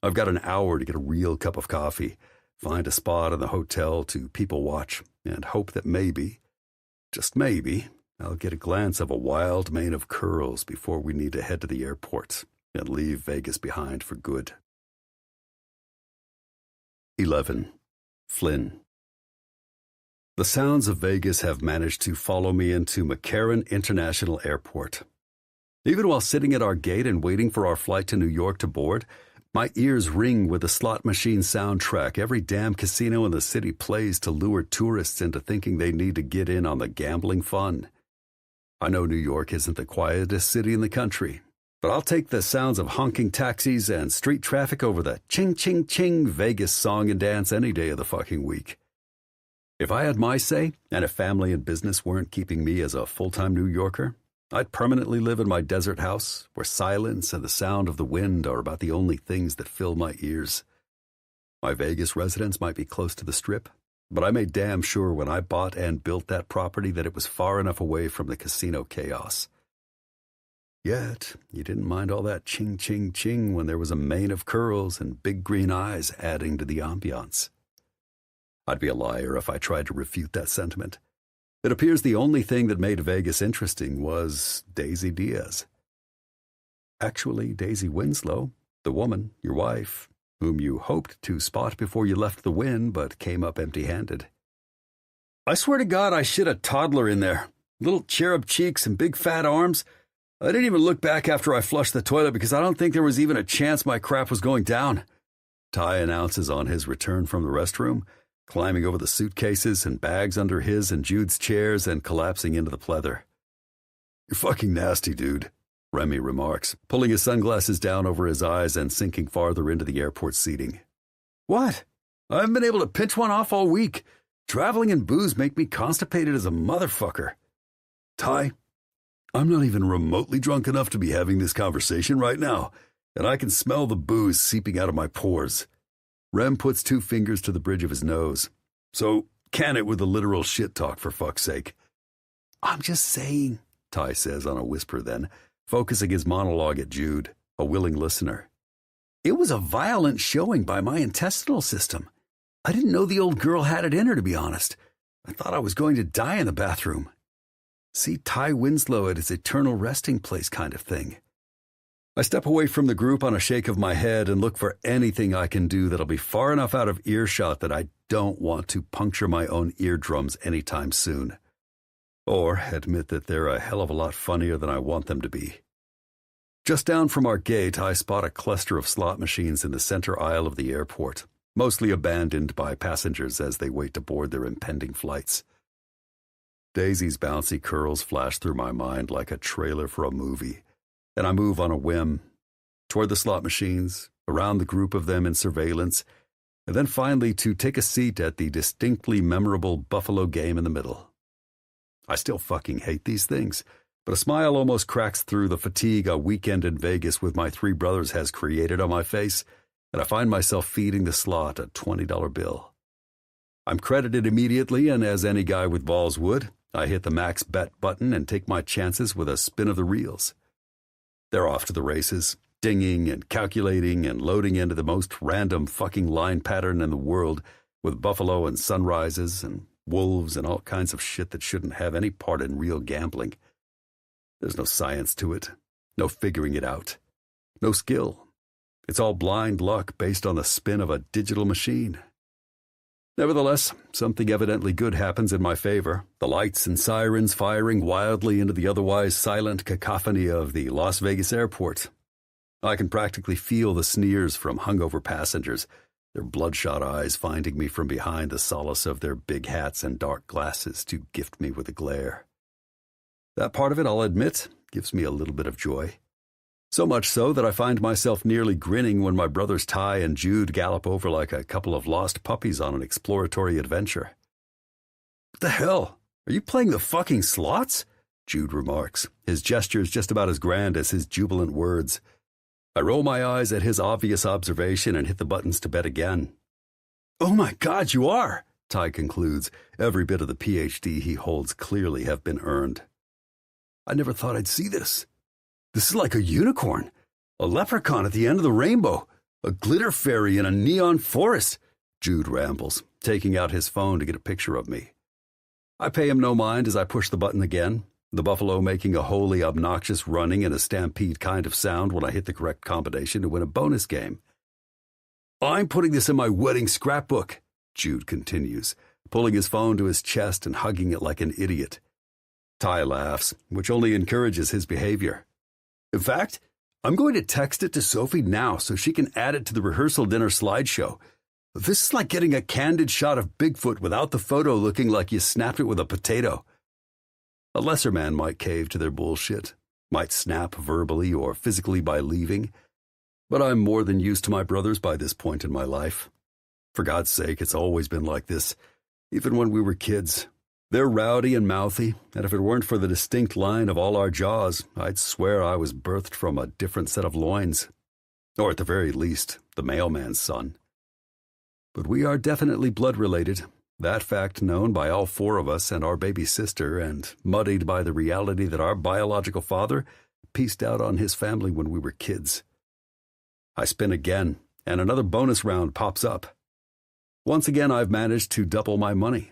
I've got an hour to get a real cup of coffee, find a spot in the hotel to people watch, and hope that maybe, just maybe, I'll get a glance of a wild mane of curls before we need to head to the airport and leave Vegas behind for good. 11. Flynn. The sounds of Vegas have managed to follow me into McCarran International Airport. Even while sitting at our gate and waiting for our flight to New York to board, my ears ring with the slot machine soundtrack every damn casino in the city plays to lure tourists into thinking they need to get in on the gambling fun. I know New York isn't the quietest city in the country, but I'll take the sounds of honking taxis and street traffic over the ching-ching-ching Vegas song and dance any day of the fucking week. If I had my say, and if family and business weren't keeping me as a full-time New Yorker, I'd permanently live in my desert house where silence and the sound of the wind are about the only things that fill my ears. My Vegas residence might be close to the Strip, but I made damn sure when I bought and built that property that it was far enough away from the casino chaos. Yet, you didn't mind all that ching-ching-ching when there was a mane of curls and big green eyes adding to the ambiance. I'd be a liar if I tried to refute that sentiment. It appears the only thing that made Vegas interesting was Daisy Diaz. Actually, Daisy Winslow, the woman, your wife, whom you hoped to spot before you left the Wynn but came up empty-handed. I swear to God I shit a toddler in there. Little cherub cheeks and big fat arms. I didn't even look back after I flushed the toilet because I don't think there was even a chance my crap was going down, Ty announces on his return from the restroom, climbing over the suitcases and bags under his and Jude's chairs and collapsing into the pleather. You're fucking nasty, dude, Remy remarks, pulling his sunglasses down over his eyes and sinking farther into the airport seating. What? I haven't been able to pinch one off all week. Traveling and booze make me constipated as a motherfucker. Ty, I'm not even remotely drunk enough to be having this conversation right now, and I can smell the booze seeping out of my pores. Rem puts two fingers to the bridge of his nose. So, can it with the literal shit talk, for fuck's sake. I'm just saying, Ty says on a whisper then, focusing his monologue at Jude, a willing listener. It was a violent showing by my intestinal system. I didn't know the old girl had it in her, to be honest. I thought I was going to die in the bathroom. See Ty Winslow at his eternal resting place kind of thing. I step away from the group on a shake of my head and look for anything I can do that'll be far enough out of earshot that I don't want to puncture my own eardrums anytime soon. Or admit that they're a hell of a lot funnier than I want them to be. Just down from our gate, I spot a cluster of slot machines in the center aisle of the airport, mostly abandoned by passengers as they wait to board their impending flights. Daisy's bouncy curls flash through my mind like a trailer for a movie, and I move on a whim, toward the slot machines, around the group of them in surveillance, and then finally to take a seat at the distinctly memorable Buffalo game in the middle. I still fucking hate these things, but a smile almost cracks through the fatigue a weekend in Vegas with my three brothers has created on my face, and I find myself feeding the slot a $20 bill. I'm credited immediately, and as any guy with balls would, I hit the max bet button and take my chances with a spin of the reels. They're off to the races, dinging and calculating and loading into the most random fucking line pattern in the world, with buffalo and sunrises and wolves and all kinds of shit that shouldn't have any part in real gambling. There's no science to it, no figuring it out, no skill. It's all blind luck based on the spin of a digital machine. Nevertheless, something evidently good happens in my favor, the lights and sirens firing wildly into the otherwise silent cacophony of the Las Vegas airport. I can practically feel the sneers from hungover passengers, their bloodshot eyes finding me from behind the solace of their big hats and dark glasses to gift me with a glare. That part of it, I'll admit, gives me a little bit of joy. So much so that I find myself nearly grinning when my brothers Ty and Jude gallop over like a couple of lost puppies on an exploratory adventure. "What the hell? Are you playing the fucking slots?" Jude remarks, his gestures just about as grand as his jubilant words. I roll my eyes at his obvious observation and hit the buttons to bet again. "Oh my God, you are!" Ty concludes, every bit of the PhD he holds clearly have been earned. "I never thought I'd see this. This is like a unicorn, a leprechaun at the end of the rainbow, a glitter fairy in a neon forest," Jude rambles, taking out his phone to get a picture of me. I pay him no mind as I push the button again, the buffalo making a wholly obnoxious running and a stampede kind of sound when I hit the correct combination to win a bonus game. "I'm putting this in my wedding scrapbook," Jude continues, pulling his phone to his chest and hugging it like an idiot. Ty laughs, which only encourages his behavior. "In fact, I'm going to text it to Sophie now so she can add it to the rehearsal dinner slideshow. This is like getting a candid shot of Bigfoot without the photo looking like you snapped it with a potato." A lesser man might cave to their bullshit, might snap verbally or physically by leaving, but I'm more than used to my brothers by this point in my life. For God's sake, it's always been like this, even when we were kids. They're rowdy and mouthy, and if it weren't for the distinct line of all our jaws, I'd swear I was birthed from a different set of loins. Or at the very least, the mailman's son. But we are definitely blood-related, that fact known by all four of us and our baby sister, and muddied by the reality that our biological father pieced out on his family when we were kids. I spin again, and another bonus round pops up. Once again, I've managed to double my money.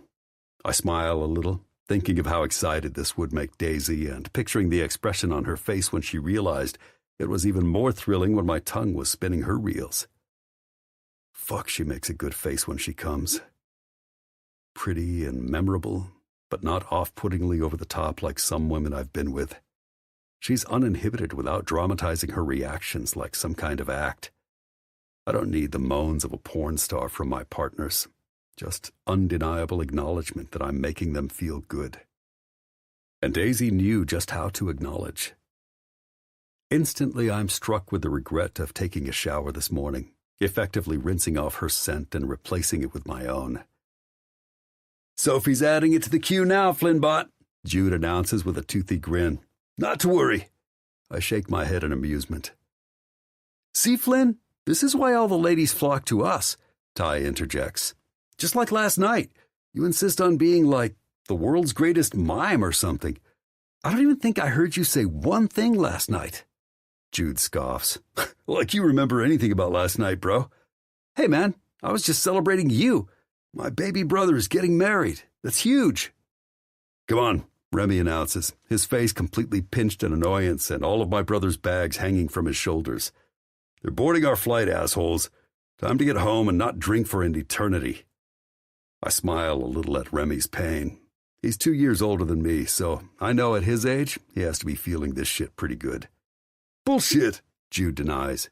I smile a little, thinking of how excited this would make Daisy and picturing the expression on her face when she realized it was even more thrilling when my tongue was spinning her reels. Fuck, she makes a good face when she comes. Pretty and memorable, but not off-puttingly over the top like some women I've been with. She's uninhibited without dramatizing her reactions like some kind of act. I don't need the moans of a porn star from my partners. Just undeniable acknowledgement that I'm making them feel good. And Daisy knew just how to acknowledge. Instantly, I'm struck with the regret of taking a shower this morning, effectively rinsing off her scent and replacing it with my own. "Sophie's adding it to the queue now, Flynnbot," Jude announces with a toothy grin. "Not to worry." I shake my head in amusement. "See, Flynn, this is why all the ladies flock to us," Ty interjects. "Just like last night, you insist on being like the world's greatest mime or something. I don't even think I heard you say one thing last night." Jude scoffs. "Like you remember anything about last night, bro. Hey, man, I was just celebrating you. My baby brother is getting married. That's huge." "Come on," Remy announces, his face completely pinched in annoyance and all of my brother's bags hanging from his shoulders. "They're boarding our flight, assholes. Time to get home and not drink for an eternity." I smile a little at Remy's pain. He's 2 years older than me, so I know at his age, he has to be feeling this shit pretty good. "Bullshit," Jude denies.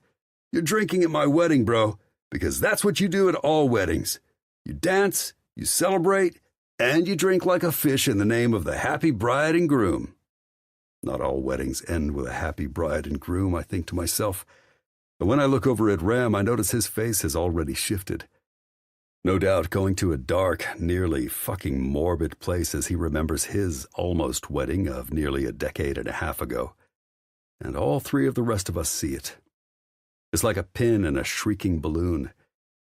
"You're drinking at my wedding, bro, because that's what you do at all weddings. You dance, you celebrate, and you drink like a fish in the name of the happy bride and groom." Not all weddings end with a happy bride and groom, I think to myself. But when I look over at Ram, I notice his face has already shifted. No doubt going to a dark, nearly fucking morbid place as he remembers his almost wedding of nearly a decade and a half ago. And all three of the rest of us see it. It's like a pin in a shrieking balloon.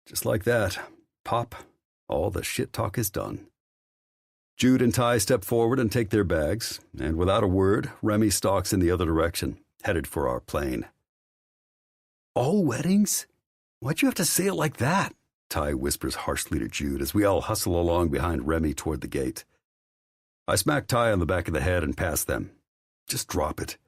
Just like that, pop, all the shit talk is done. Jude and Ty step forward and take their bags, and without a word, Remy stalks in the other direction, headed for our plane. All weddings? Why'd you have to say it like that? Ty whispers harshly to Jude as we all hustle along behind Remy toward the gate. I smack Ty on the back of the head and pass them. Just drop it.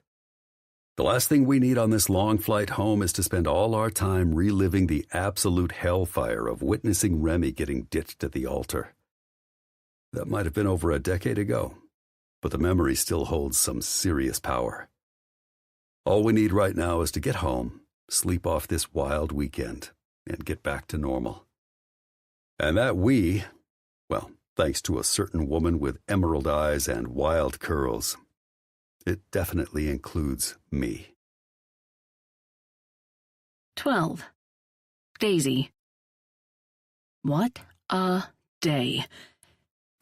The last thing we need on this long flight home is to spend all our time reliving the absolute hellfire of witnessing Remy getting ditched at the altar. That might have been over a decade ago, but the memory still holds some serious power. All we need right now is to get home, sleep off this wild weekend, and get back to normal. And that we, well, thanks to a certain woman with emerald eyes and wild curls, it definitely includes me. 12. Daisy. What a day.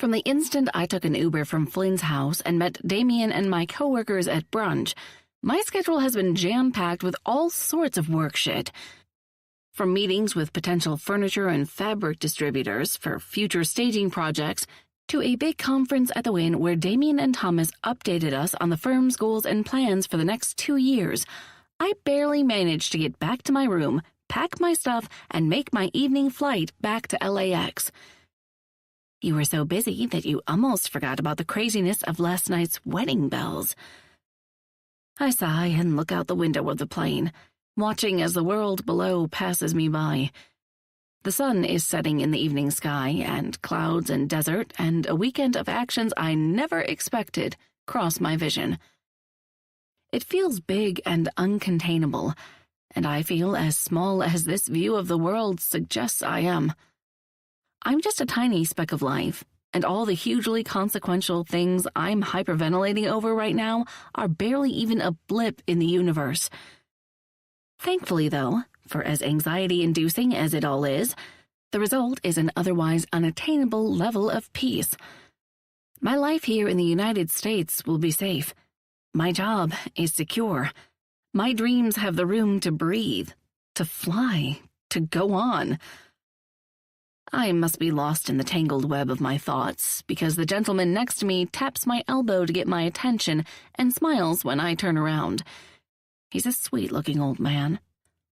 From the instant I took an Uber from Flynn's house and met Damien and my coworkers at brunch, my schedule has been jam-packed with all sorts of work shit. From meetings with potential furniture and fabric distributors for future staging projects, to a big conference at the Wynn where Damien and Thomas updated us on the firm's goals and plans for the next 2 years, I barely managed to get back to my room, pack my stuff, and make my evening flight back to LAX. You were so busy that you almost forgot about the craziness of last night's wedding bells. I sigh and look out the window of the plane, watching as the world below passes me by. The sun is setting in the evening sky, and clouds and desert and a weekend of actions I never expected cross my vision. It feels big and uncontainable, and I feel as small as this view of the world suggests I am. I'm just a tiny speck of life, and all the hugely consequential things I'm hyperventilating over right now are barely even a blip in the universe. Thankfully, though, for as anxiety-inducing as it all is, the result is an otherwise unattainable level of peace. My life here in the United States will be safe. My job is secure. My dreams have the room to breathe, to fly, to go on. I must be lost in the tangled web of my thoughts, because the gentleman next to me taps my elbow to get my attention and smiles when I turn around. He's a sweet-looking old man,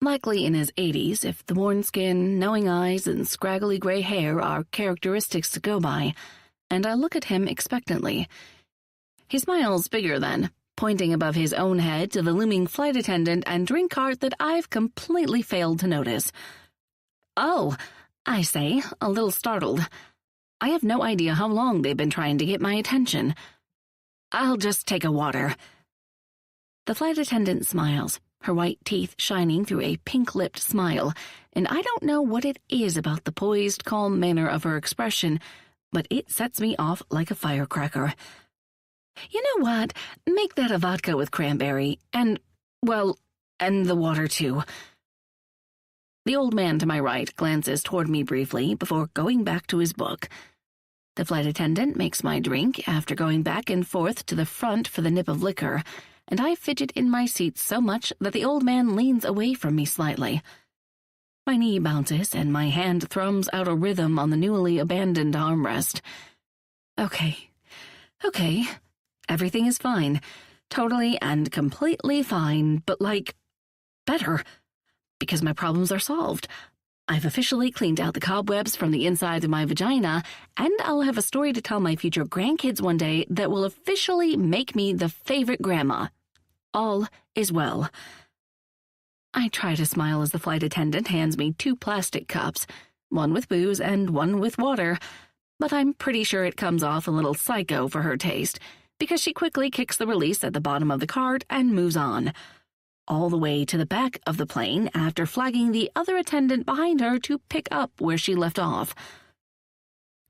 likely in his 80s if the worn skin, knowing eyes, and scraggly gray hair are characteristics to go by, and I look at him expectantly. He smiles bigger then, pointing above his own head to the looming flight attendant and drink cart that I've completely failed to notice. "Oh," I say, a little startled. I have no idea how long they've been trying to get my attention. "I'll just take a water." The flight attendant smiles, her white teeth shining through a pink-lipped smile, and I don't know what it is about the poised, calm manner of her expression, but it sets me off like a firecracker. "You know what? Make that a vodka with cranberry, and the water too." The old man to my right glances toward me briefly before going back to his book. The flight attendant makes my drink after going back and forth to the front for the nip of liquor, and I fidget in my seat so much that the old man leans away from me slightly. My knee bounces and my hand thrums out a rhythm on the newly abandoned armrest. Okay. Everything is fine. Totally and completely fine, but better. Because my problems are solved. I've officially cleaned out the cobwebs from the inside of my vagina, and I'll have a story to tell my future grandkids one day that will officially make me the favorite grandma. All is well. I try to smile as the flight attendant hands me 2 plastic cups, one with booze and one with water, but I'm pretty sure it comes off a little psycho for her taste, because she quickly kicks the release at the bottom of the cart and moves on, all the way to the back of the plane after flagging the other attendant behind her to pick up where she left off.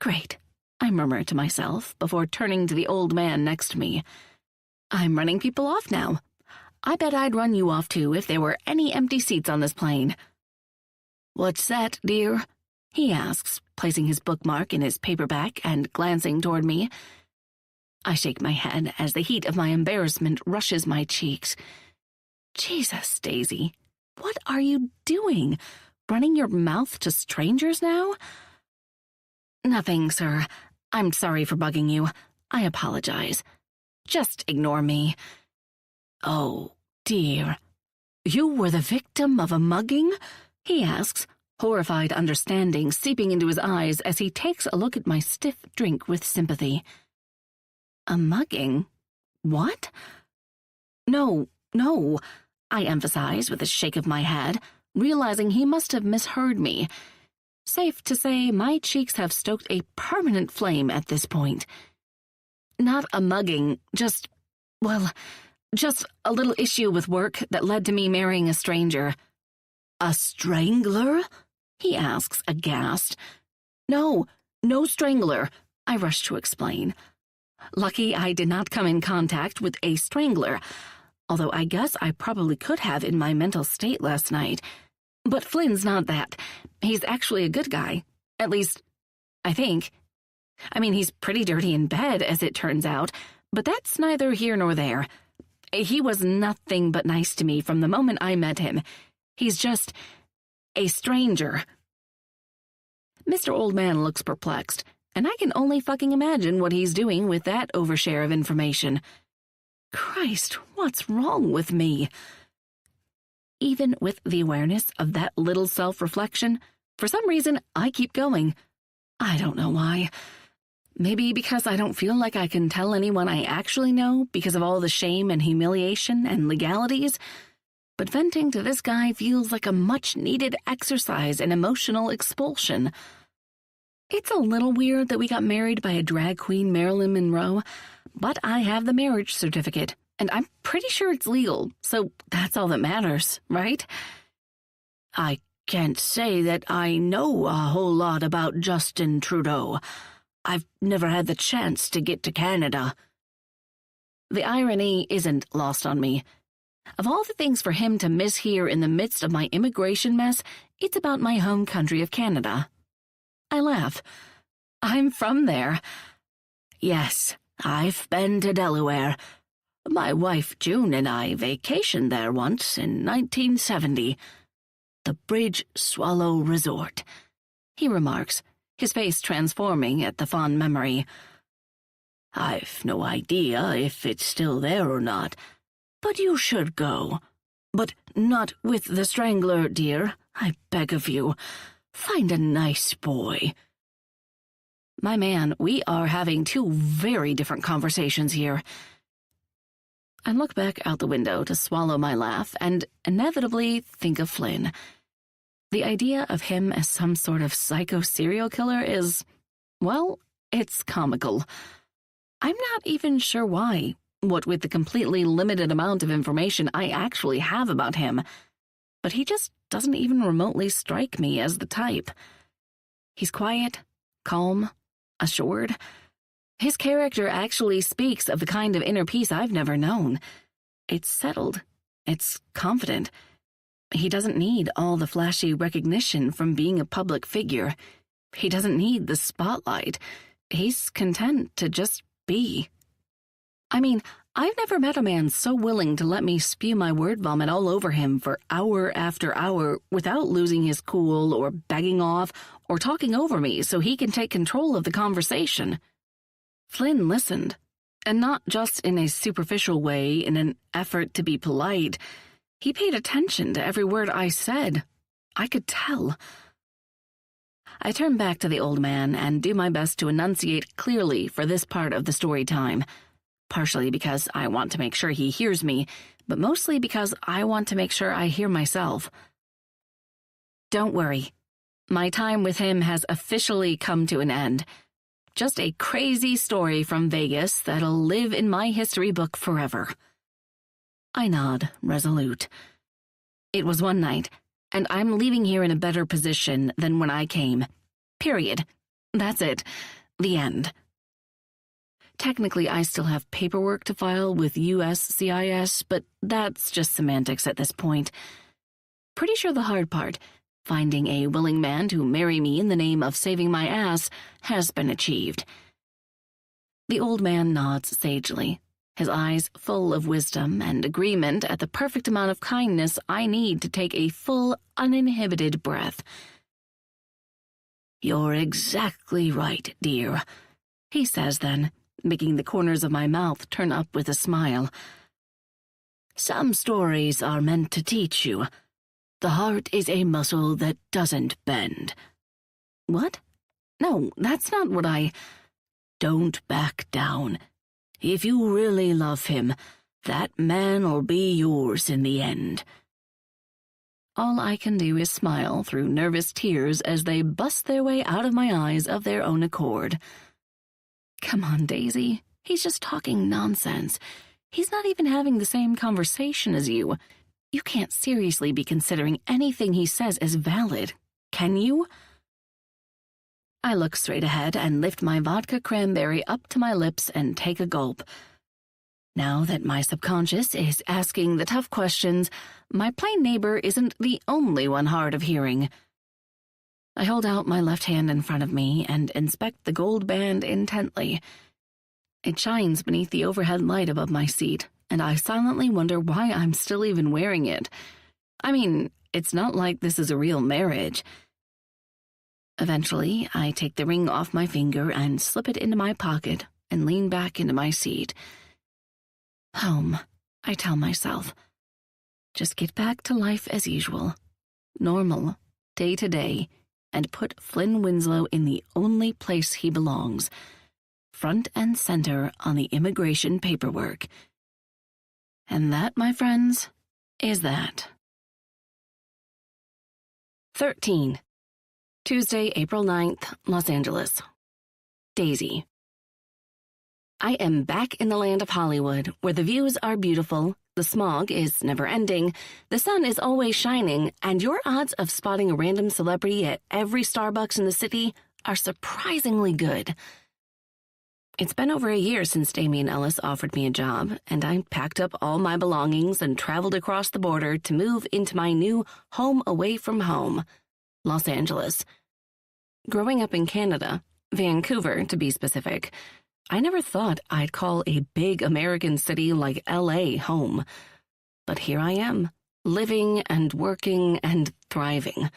Great, I murmur to myself before turning to the old man next to me. I'm running people off now. I bet I'd run you off too if there were any empty seats on this plane. "What's that, dear?" he asks, placing his bookmark in his paperback and glancing toward me. I shake my head as the heat of my embarrassment rushes my cheeks. Jesus, Daisy, what are you doing? Running your mouth to strangers now? Nothing, sir. I'm sorry for bugging you. I apologize. Just ignore me. Oh, dear. You were the victim of a mugging? He asks, horrified understanding seeping into his eyes as he takes a look at my stiff drink with sympathy. A mugging? What? No, I emphasize with a shake of my head, realizing he must have misheard me. Safe to say, my cheeks have stoked a permanent flame at this point. Not a mugging, just a little issue with work that led to me marrying a stranger. A strangler? He asks, aghast. No strangler, I rush to explain. Lucky I did not come in contact with a strangler, although I guess I probably could have in my mental state last night. But Flynn's not that. He's actually a good guy. At least, I think. I mean, he's pretty dirty in bed, as it turns out, but that's neither here nor there. He was nothing but nice to me from the moment I met him. He's just a stranger. Mr. Old Man looks perplexed, and I can only fucking imagine what he's doing with that overshare of information. Christ, what's wrong with me? Even with the awareness of that little self-reflection, for some reason, I keep going. I don't know why. Maybe because I don't feel like I can tell anyone I actually know because of all the shame and humiliation and legalities. But venting to this guy feels like a much-needed exercise in emotional expulsion. It's a little weird that we got married by a drag queen, Marilyn Monroe, but I have the marriage certificate, and I'm pretty sure it's legal, so that's all that matters, right? I can't say that I know a whole lot about Justin Trudeau. I've never had the chance to get to Canada. The irony isn't lost on me. Of all the things for him to mishear in the midst of my immigration mess, it's about my home country of Canada. I laugh. I'm from there. Yes, I've been to Delaware. My wife June and I vacationed there once in 1970. The Bridge Swallow Resort, he remarks, his face transforming at the fond memory. I've no idea if it's still there or not, but you should go. But not with the strangler, dear, I beg of you. Find a nice boy. My man, we are having two very different conversations here. I look back out the window to swallow my laugh and inevitably think of Flynn. The idea of him as some sort of psycho serial killer is, well, it's comical. I'm not even sure why, what with the completely limited amount of information I actually have about him, but he just doesn't even remotely strike me as the type. He's quiet, calm, assured. His character actually speaks of the kind of inner peace I've never known. It's settled. It's confident. He doesn't need all the flashy recognition from being a public figure. He doesn't need the spotlight. He's content to just be. I mean, I've never met a man so willing to let me spew my word vomit all over him for hour after hour without losing his cool or begging off or talking over me so he can take control of the conversation. Flynn listened, and not just in a superficial way in an effort to be polite. He paid attention to every word I said. I could tell. I turn back to the old man and do my best to enunciate clearly for this part of the story time, partially because I want to make sure he hears me, but mostly because I want to make sure I hear myself. Don't worry. My time with him has officially come to an end. Just a crazy story from Vegas that'll live in my history book forever. I nod, resolute. It was one night, and I'm leaving here in a better position than when I came. Period. That's it. The end. Technically, I still have paperwork to file with USCIS, but that's just semantics at this point. Pretty sure the hard part, Finding a willing man to marry me in the name of saving my ass has been achieved. The old man nods sagely, his eyes full of wisdom and agreement at the perfect amount of kindness I need to take a full, uninhibited breath. "You're exactly right, dear," he says then, making the corners of my mouth turn up with a smile. "Some stories are meant to teach you. The heart is a muscle that doesn't bend." What? No, that's not what I... Don't back down. If you really love him, that man'll be yours in the end. All I can do is smile through nervous tears as they bust their way out of my eyes of their own accord. Come on, Daisy. He's just talking nonsense. He's not even having the same conversation as you. You can't seriously be considering anything he says as valid, can you? I look straight ahead and lift my vodka cranberry up to my lips and take a gulp. Now that my subconscious is asking the tough questions, my plain neighbor isn't the only one hard of hearing. I hold out my left hand in front of me and inspect the gold band intently. It shines beneath the overhead light above my seat, and I silently wonder why I'm still even wearing it. I mean, it's not like this is a real marriage. Eventually, I take the ring off my finger and slip it into my pocket and lean back into my seat. Home, I tell myself. Just get back to life as usual. Normal, day to day, and put Flynn Winslow in the only place he belongs. Front and center on the immigration paperwork. And that, my friends, is that. 13. Tuesday, April 9th, Los Angeles. Daisy. I am back in the land of Hollywood, where the views are beautiful, the smog is never-ending, the sun is always shining, and your odds of spotting a random celebrity at every Starbucks in the city are surprisingly good. It's been over a year since Damian Ellis offered me a job, and I packed up all my belongings and traveled across the border to move into my new home away from home, Los Angeles. Growing up in Canada, Vancouver to be specific, I never thought I'd call a big American city like LA home. But here I am, living and working and thriving.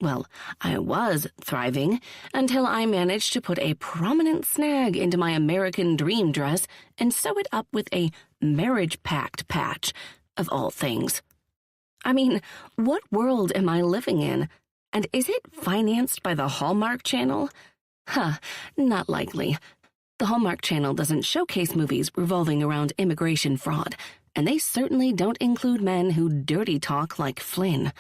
Well, I was thriving until I managed to put a prominent snag into my American dream dress and sew it up with a marriage pact patch, of all things. I mean, what world am I living in? And is it financed by the Hallmark Channel? Not likely. The Hallmark Channel doesn't showcase movies revolving around immigration fraud, and they certainly don't include men who dirty talk like Flynn.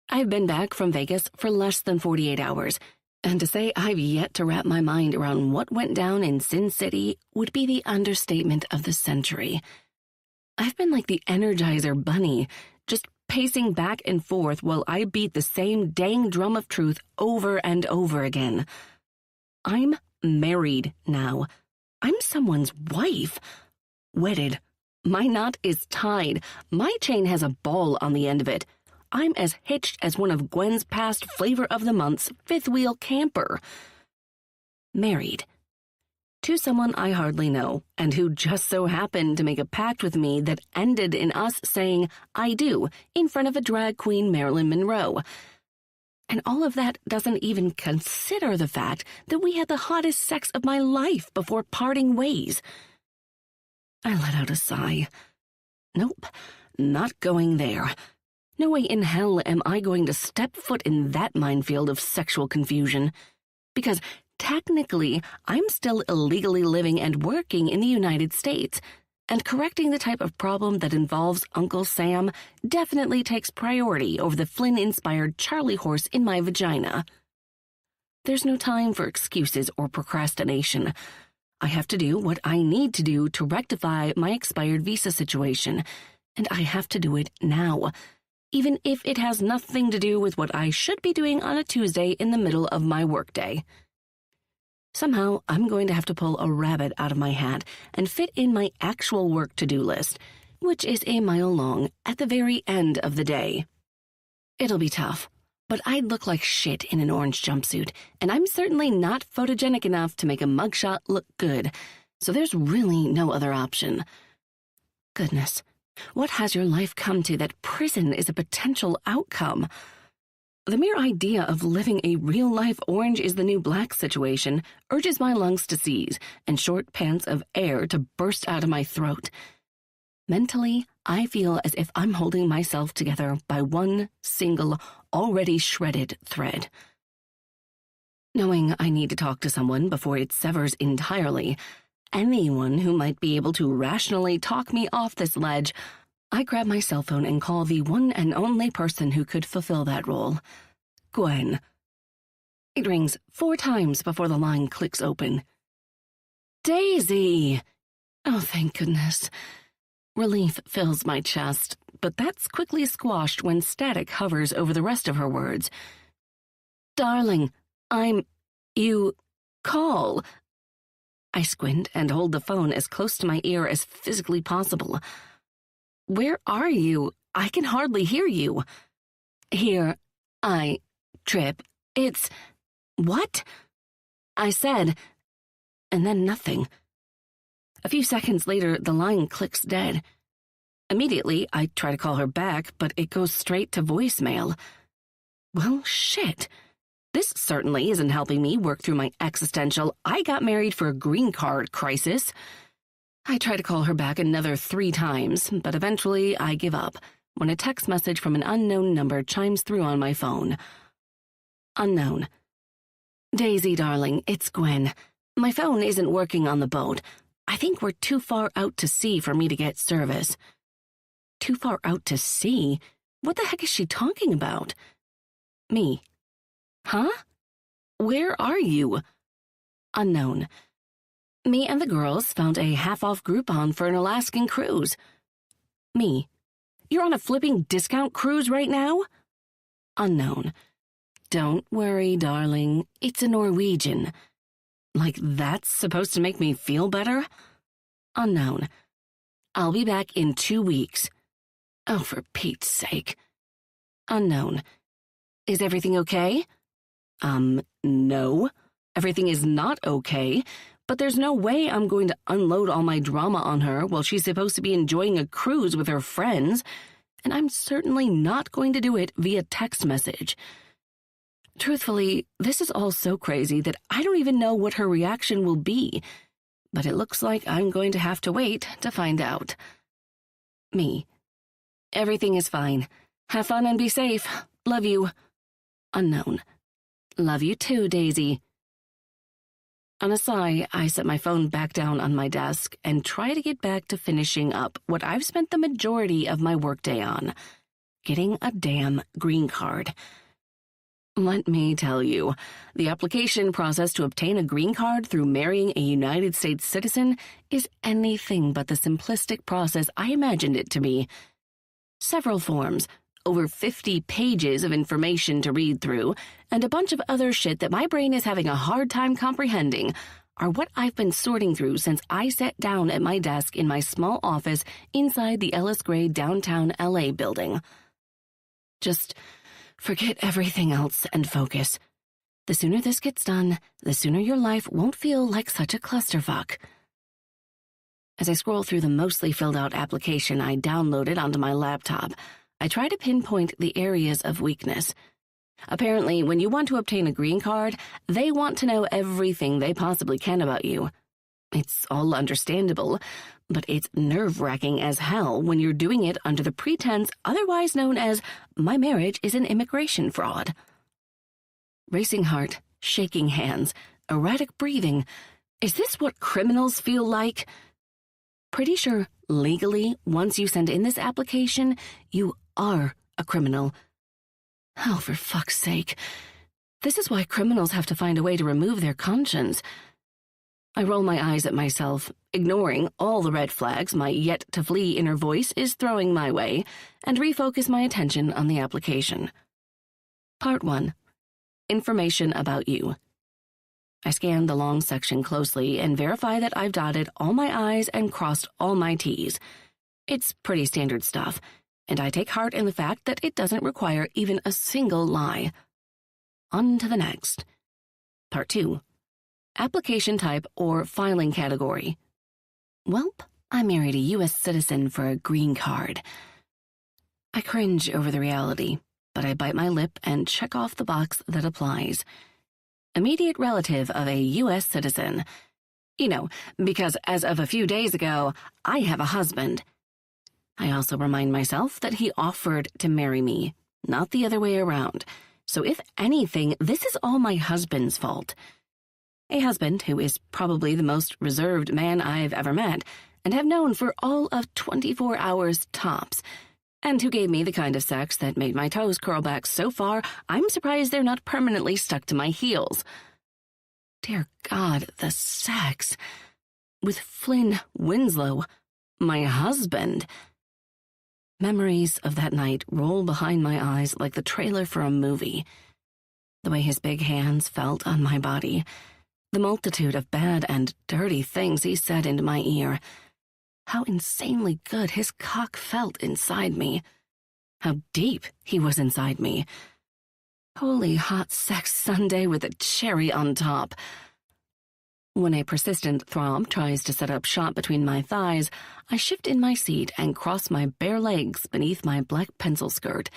I've been back from Vegas for less than 48 hours, and to say I've yet to wrap my mind around what went down in Sin City would be the understatement of the century. I've been like the Energizer Bunny, just pacing back and forth while I beat the same dang drum of truth over and over again. I'm married now. I'm someone's wife. Wedded. My knot is tied. My chain has a ball on the end of it. I'm as hitched as one of Gwen's past Flavor of the Month's fifth-wheel camper. Married. To someone I hardly know, and who just so happened to make a pact with me that ended in us saying, "I do," in front of a drag queen Marilyn Monroe. And all of that doesn't even consider the fact that we had the hottest sex of my life before parting ways. I let out a sigh. Nope, not going there. No way in hell am I going to step foot in that minefield of sexual confusion. Because technically, I'm still illegally living and working in the United States, and correcting the type of problem that involves Uncle Sam definitely takes priority over the Flynn-inspired Charlie horse in my vagina. There's no time for excuses or procrastination. I have to do what I need to do to rectify my expired visa situation, and I have to do it now, even if it has nothing to do with what I should be doing on a Tuesday in the middle of my workday. Somehow, I'm going to have to pull a rabbit out of my hat and fit in my actual work to-do list, which is a mile long, at the very end of the day. It'll be tough, but I'd look like shit in an orange jumpsuit, and I'm certainly not photogenic enough to make a mugshot look good, so there's really no other option. Goodness, what has your life come to that prison is a potential outcome? The mere idea of living a real-life orange is the new black situation urges my lungs to seize and short pants of air to burst out of my throat. Mentally, I feel as if I'm holding myself together by one single, already shredded thread. Knowing I need to talk to someone before it severs entirely, anyone who might be able to rationally talk me off this ledge, I grab my cell phone and call the one and only person who could fulfill that role, Gwen. It rings 4 times before the line clicks open. Daisy! Oh, thank goodness. Relief fills my chest, but that's quickly squashed when static hovers over the rest of her words. Darling, you call. I squint and hold the phone as close to my ear as physically possible. Where are you? I can hardly hear you. Here, I trip. It's... What? I said, and then nothing. A few seconds later, the line clicks dead. Immediately, I try to call her back, but it goes straight to voicemail. Well, shit. This certainly isn't helping me work through my existential I got married for a green card crisis. I try to call her back another 3 times, but eventually I give up when a text message from an unknown number chimes through on my phone. Unknown. Daisy, darling, it's Gwen. My phone isn't working on the boat. I think we're too far out to sea for me to get service. Too far out to sea? What the heck is she talking about? Me. Huh? Where are you? Unknown. Me and the girls found a half-off Groupon for an Alaskan cruise. Me. You're on a flipping discount cruise right now? Unknown. Don't worry, darling. It's a Norwegian. Like that's supposed to make me feel better? Unknown. I'll be back in 2 weeks. Oh, for Pete's sake. Unknown. Is everything okay? No. Everything is not okay, but there's no way I'm going to unload all my drama on her while she's supposed to be enjoying a cruise with her friends, and I'm certainly not going to do it via text message. Truthfully, this is all so crazy that I don't even know what her reaction will be, but it looks like I'm going to have to wait to find out. Me. Everything is fine. Have fun and be safe. Love you. Unknown. Love you too, Daisy. On a sigh, I set my phone back down on my desk and try to get back to finishing up what I've spent the majority of my workday on, getting a damn green card. Let me tell you, the application process to obtain a green card through marrying a United States citizen is anything but the simplistic process I imagined it to be. Several forms, over 50 pages of information to read through, and a bunch of other shit that my brain is having a hard time comprehending are what I've been sorting through since I sat down at my desk in my small office inside the Ellis Gray downtown LA building. Just forget everything else and focus. The sooner this gets done, the sooner your life won't feel like such a clusterfuck. As I scroll through the mostly filled-out application I downloaded onto my laptop, I try to pinpoint the areas of weakness. Apparently, when you want to obtain a green card, they want to know everything they possibly can about you. It's all understandable, but it's nerve-wracking as hell when you're doing it under the pretense otherwise known as my marriage is an immigration fraud. Racing heart, shaking hands, erratic breathing. Is this what criminals feel like? Pretty sure, legally, once you send in this application, you are a criminal. Oh, for fuck's sake. This is why criminals have to find a way to remove their conscience. I roll my eyes at myself, ignoring all the red flags my yet-to-flee inner voice is throwing my way, and refocus my attention on the application. Part 1. Information about you. I scan the long section closely and verify that I've dotted all my I's and crossed all my T's. It's pretty standard stuff. and I take heart in the fact that it doesn't require even a single lie. On to the next. Part 2. Application type or filing category. Welp, I married a U.S. citizen for a green card. I cringe over the reality, but I bite my lip and check off the box that applies. Immediate relative of a U.S. citizen. You know, because as of a few days ago, I have a husband. I also remind myself that he offered to marry me, not the other way around. So if anything, this is all my husband's fault. A husband who is probably the most reserved man I've ever met and have known for all of 24 hours tops, and who gave me the kind of sex that made my toes curl back so far I'm surprised they're not permanently stuck to my heels. Dear God, the sex. With Flynn Winslow, my husband. Memories of that night roll behind my eyes like the trailer for a movie. The way his big hands felt on my body. The multitude of bad and dirty things he said into my ear. How insanely good his cock felt inside me. How deep he was inside me. Holy hot sex sundae with a cherry on top. When a persistent throb tries to set up shop between my thighs, I shift in my seat and cross my bare legs beneath my black pencil skirt.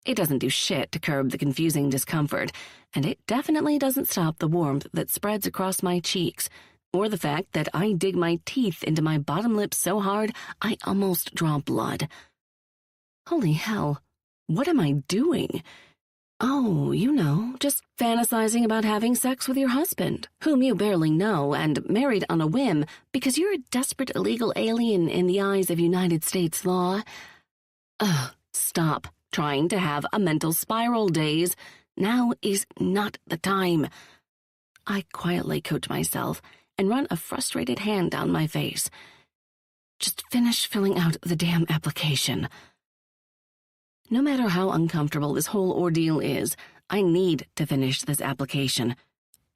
It doesn't do shit to curb the confusing discomfort, and it definitely doesn't stop the warmth that spreads across my cheeks, or the fact that I dig my teeth into my bottom lip so hard I almost draw blood. Holy hell, what am I doing? Oh, you know, just fantasizing about having sex with your husband, whom you barely know and married on a whim because you're a desperate illegal alien in the eyes of United States law. Ugh, stop trying to have a mental spiral, Days. Now is not the time. I quietly coach myself and run a frustrated hand down my face. Just finish filling out the damn application. No matter how uncomfortable this whole ordeal is, I need to finish this application.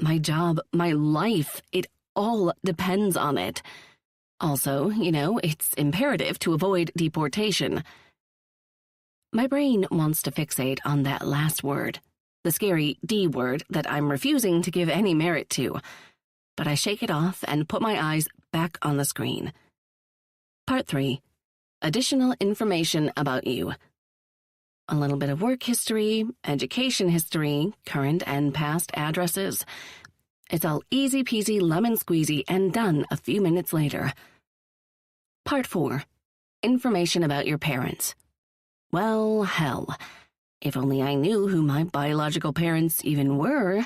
My job, my life, it all depends on it. Also, you know, it's imperative to avoid deportation. My brain wants to fixate on that last word, the scary D word that I'm refusing to give any merit to. But I shake it off and put my eyes back on the screen. Part 3. Additional information about you. A little bit of work history, education history, current and past addresses. It's all easy peasy lemon squeezy and done a few minutes later. Part 4. Information about your parents. Well, hell. If only I knew who my biological parents even were.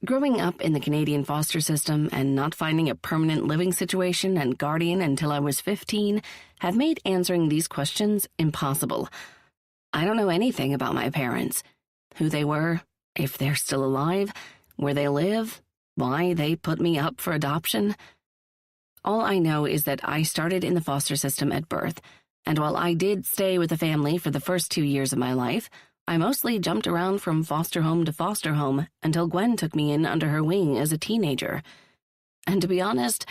Growing up in the Canadian foster system and not finding a permanent living situation and guardian until I was 15 have made answering these questions impossible. I don't know anything about my parents, who they were, if they're still alive, where they live, why they put me up for adoption. All I know is that I started in the foster system at birth, and while I did stay with the family for the first 2 years of my life, I mostly jumped around from foster home to foster home until Gwen took me in under her wing as a teenager. And to be honest,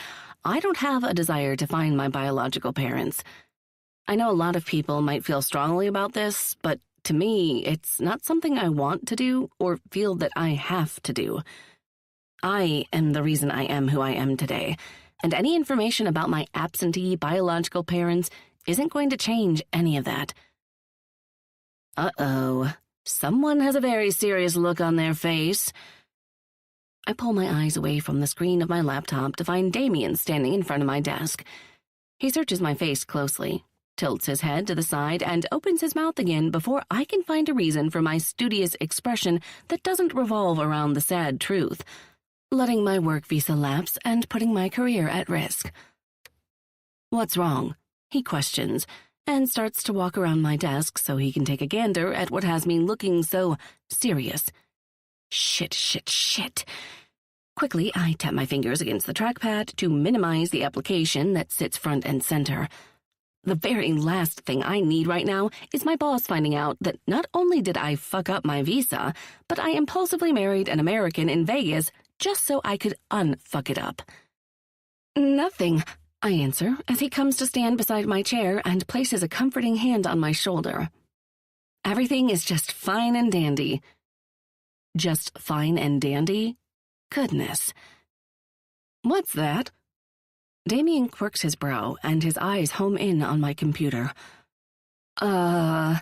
I don't have a desire to find my biological parents. I know a lot of people might feel strongly about this, but to me, it's not something I want to do or feel that I have to do. I am the reason I am who I am today, and any information about my absentee biological parents isn't going to change any of that. Uh-oh. Someone has a very serious look on their face. I pull my eyes away from the screen of my laptop to find Damien standing in front of my desk. He searches my face closely, tilts his head to the side, and opens his mouth again before I can find a reason for my studious expression that doesn't revolve around the sad truth, letting my work visa lapse and putting my career at risk. What's wrong? He questions, and starts to walk around my desk so he can take a gander at what has me looking so serious. Shit. Quickly, I tap my fingers against the trackpad to minimize the application that sits front and center. The very last thing I need right now is my boss finding out that not only did I fuck up my visa, but I impulsively married an American in Vegas just so I could unfuck it up. Nothing. I answer as he comes to stand beside my chair and places a comforting hand on my shoulder. Everything is just fine and dandy. Just fine and dandy? Goodness. What's that? Damien quirks his brow and his eyes home in on my computer. My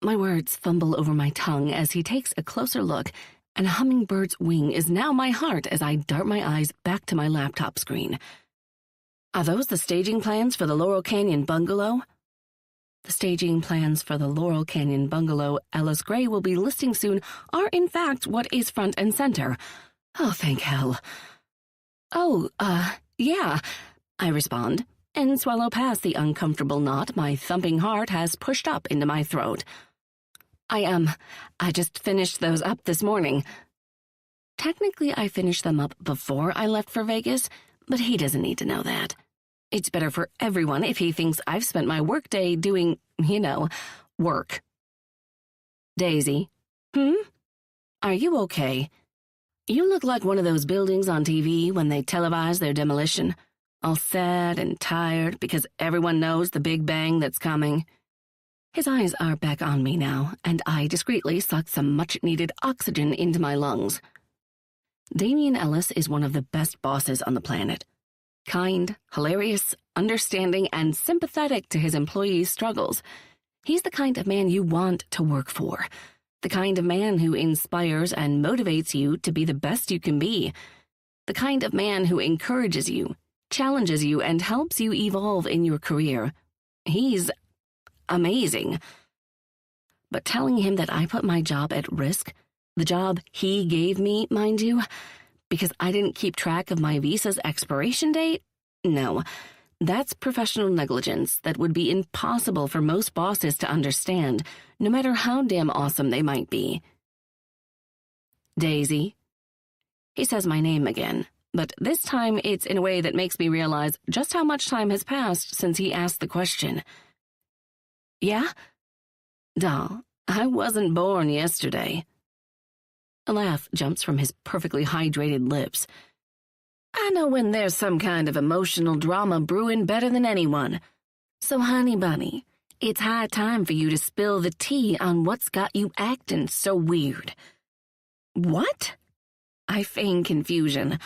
words fumble over my tongue as he takes a closer look, and a hummingbird's wing is now my heart as I dart my eyes back to my laptop screen. Are those the staging plans for the Laurel Canyon bungalow? The staging plans for the Laurel Canyon bungalow Ellis Gray will be listing soon are in fact what is front and center. Oh, thank hell. Yeah, I respond, and swallow past the uncomfortable knot my thumping heart has pushed up into my throat. I just finished those up this morning. Technically, I finished them up before I left for Vegas, but he doesn't need to know that. It's better for everyone if he thinks I've spent my workday doing, work. Daisy. Are you okay? You look like one of those buildings on TV when they televise their demolition, all sad and tired because everyone knows the big bang that's coming. His eyes are back on me now, and I discreetly suck some much-needed oxygen into my lungs. Damien Ellis is one of the best bosses on the planet. Kind, hilarious, understanding, and sympathetic to his employees' struggles. He's the kind of man you want to work for. The kind of man who inspires and motivates you to be the best you can be. The kind of man who encourages you, challenges you, and helps you evolve in your career. He's amazing. But telling him that I put my job at risk, the job he gave me, mind you, because I didn't keep track of my visa's expiration date? No, that's professional negligence that would be impossible for most bosses to understand, no matter how damn awesome they might be. Daisy. He says my name again, but this time it's in a way that makes me realize just how much time has passed since he asked the question. Yeah? Doll, I wasn't born yesterday. A laugh jumps from his perfectly hydrated lips. I know when there's some kind of emotional drama brewing better than anyone. So, honey bunny, it's high time for you to spill the tea on what's got you acting so weird. What? I feign confusion.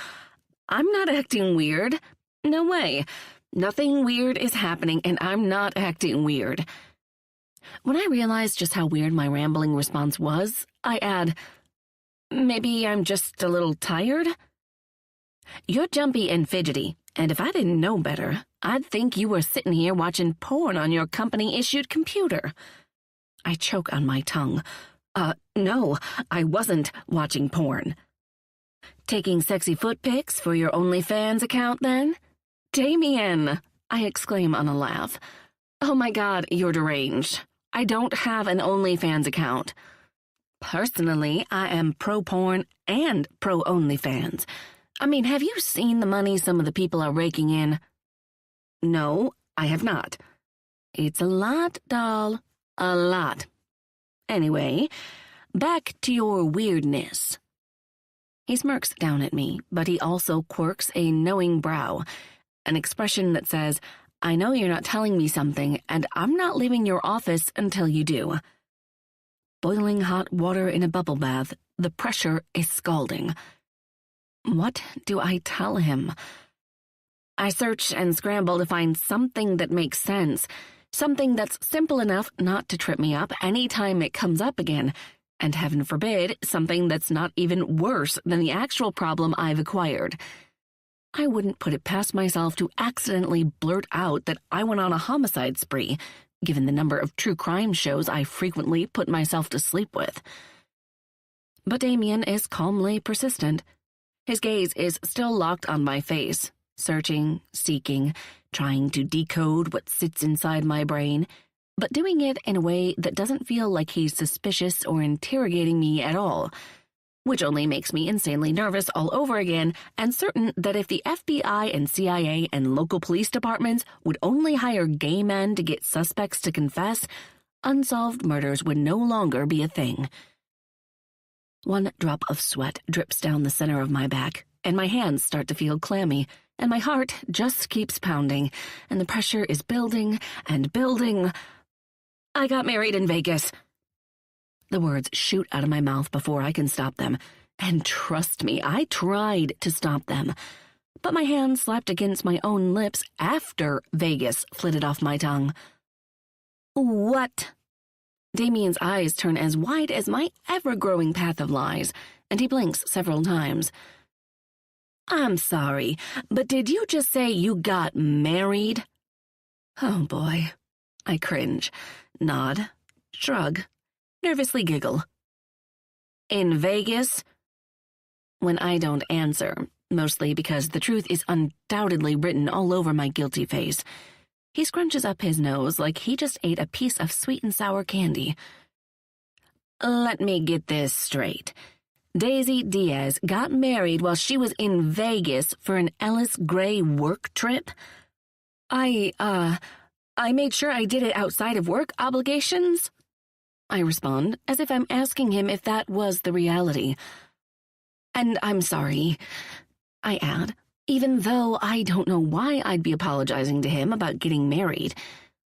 I'm not acting weird. No way. Nothing weird is happening, and I'm not acting weird. When I realize just how weird my rambling response was, I add, maybe I'm just a little tired? You're jumpy and fidgety, and if I didn't know better, I'd think you were sitting here watching porn on your company-issued computer. I choke on my tongue. No, I wasn't watching porn. Taking sexy foot pics for your OnlyFans account, then? Damien! I exclaim on a laugh. Oh my God, you're deranged. I don't have an OnlyFans account. Personally, I am pro-porn and pro-OnlyFans. I mean, have you seen the money some of the people are raking in? No, I have not. It's a lot, doll. A lot. Anyway, back to your weirdness. He smirks down at me, but he also quirks a knowing brow, an expression that says, I know you're not telling me something, and I'm not leaving your office until you do. Boiling hot water in a bubble bath, the pressure is scalding. What do I tell him? I search and scramble to find something that makes sense, something that's simple enough not to trip me up any time it comes up again, and heaven forbid, something that's not even worse than the actual problem I've acquired. I wouldn't put it past myself to accidentally blurt out that I went on a homicide spree, given the number of true crime shows I frequently put myself to sleep with. But Damien is calmly persistent. His gaze is still locked on my face, searching, seeking, trying to decode what sits inside my brain, but doing it in a way that doesn't feel like he's suspicious or interrogating me at all, which only makes me insanely nervous all over again and certain that if the FBI and CIA and local police departments would only hire gay men to get suspects to confess, unsolved murders would no longer be a thing. One drop of sweat drips down the center of my back, and my hands start to feel clammy, and my heart just keeps pounding, and the pressure is building and building. I got married in Vegas. The words shoot out of my mouth before I can stop them, and trust me, I tried to stop them. But my hand slapped against my own lips after Vegas flitted off my tongue. What? Damien's eyes turn as wide as my ever-growing path of lies, and he blinks several times. I'm sorry, but did you just say you got married? Oh boy. I cringe, nod, shrug, nervously giggle. In Vegas? When I don't answer, mostly because the truth is undoubtedly written all over my guilty face, he scrunches up his nose like he just ate a piece of sweet and sour candy. Let me get this straight. Daisy Diaz got married while she was in Vegas for an Ellis Gray work trip? I made sure I did it outside of work obligations? I respond, as if I'm asking him if that was the reality. And I'm sorry, I add, even though I don't know why I'd be apologizing to him about getting married.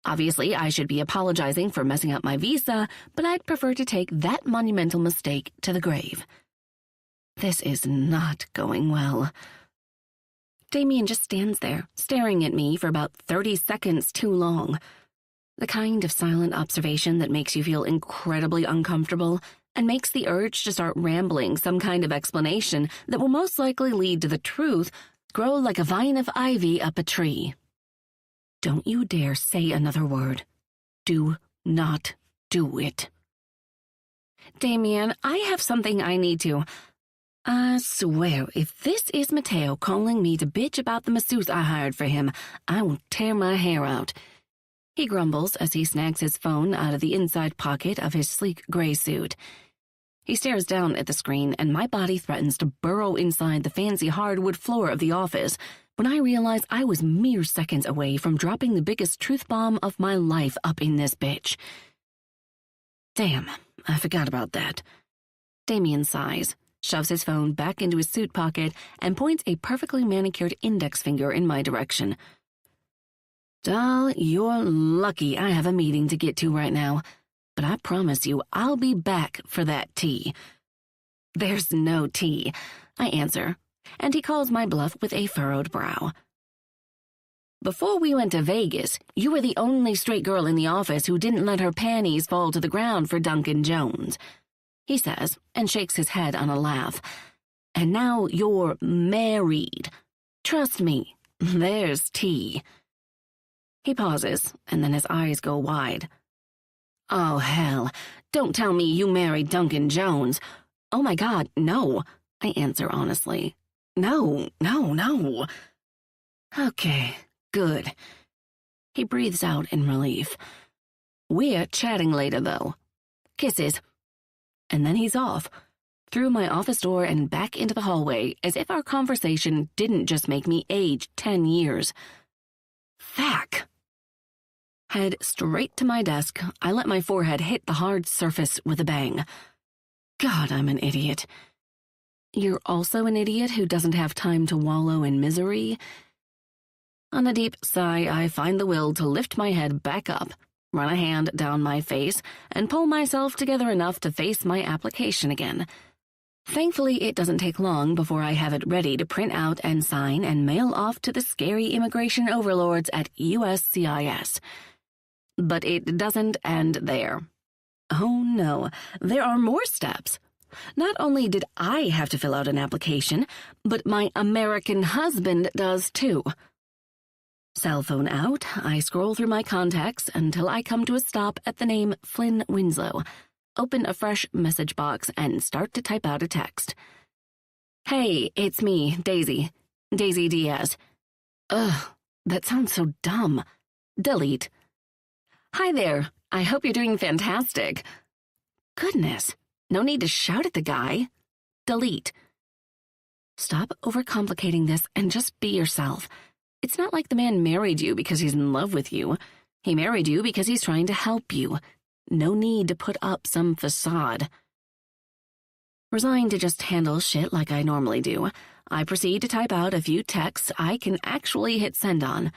Obviously, I should be apologizing for messing up my visa, but I'd prefer to take that monumental mistake to the grave. This is not going well. Damien just stands there, staring at me for about 30 seconds too long. The kind of silent observation that makes you feel incredibly uncomfortable and makes the urge to start rambling some kind of explanation that will most likely lead to the truth grow like a vine of ivy up a tree. Don't you dare say another word. Do not do it. Damien, I have something I need to... I swear, if this is Mateo calling me to bitch about the masseuse I hired for him, I will tear my hair out. He grumbles as he snags his phone out of the inside pocket of his sleek gray suit. He stares down at the screen, and my body threatens to burrow inside the fancy hardwood floor of the office when I realize I was mere seconds away from dropping the biggest truth bomb of my life up in this bitch. Damn, I forgot about that. Damien sighs, shoves his phone back into his suit pocket, and points a perfectly manicured index finger in my direction. Doll, you're lucky I have a meeting to get to right now, but I promise you I'll be back for that tea. There's no tea, I answer, and he calls my bluff with a furrowed brow. Before we went to Vegas, you were the only straight girl in the office who didn't let her panties fall to the ground for Duncan Jones, he says, and shakes his head on a laugh. And now you're married. Trust me, there's tea. He pauses, and then his eyes go wide. Oh, hell, don't tell me you married Duncan Jones. Oh my God, no, I answer honestly. No. Okay, good. He breathes out in relief. We're chatting later, though. Kisses. And then he's off, through my office door and back into the hallway, as if our conversation didn't just make me age 10 years. Fuck. Head straight to my desk, I let my forehead hit the hard surface with a bang. God, I'm an idiot. You're also an idiot who doesn't have time to wallow in misery? On a deep sigh, I find the will to lift my head back up, run a hand down my face, and pull myself together enough to face my application again. Thankfully, it doesn't take long before I have it ready to print out and sign and mail off to the scary immigration overlords at USCIS. But it doesn't end there. Oh no, there are more steps. Not only did I have to fill out an application, but my American husband does too. Cell phone out, I scroll through my contacts until I come to a stop at the name Flynn Winslow, open a fresh message box, and start to type out a text. Hey, it's me, Daisy Diaz. Ugh, that sounds so dumb. Delete. Hi there, I hope you're doing fantastic. Goodness, no need to shout at the guy. Delete. Stop overcomplicating this and just be yourself. It's not like the man married you because he's in love with you. He married you because he's trying to help you. No need to put up some facade. Resigned to just handle shit like I normally do, I proceed to type out a few texts I can actually hit send on.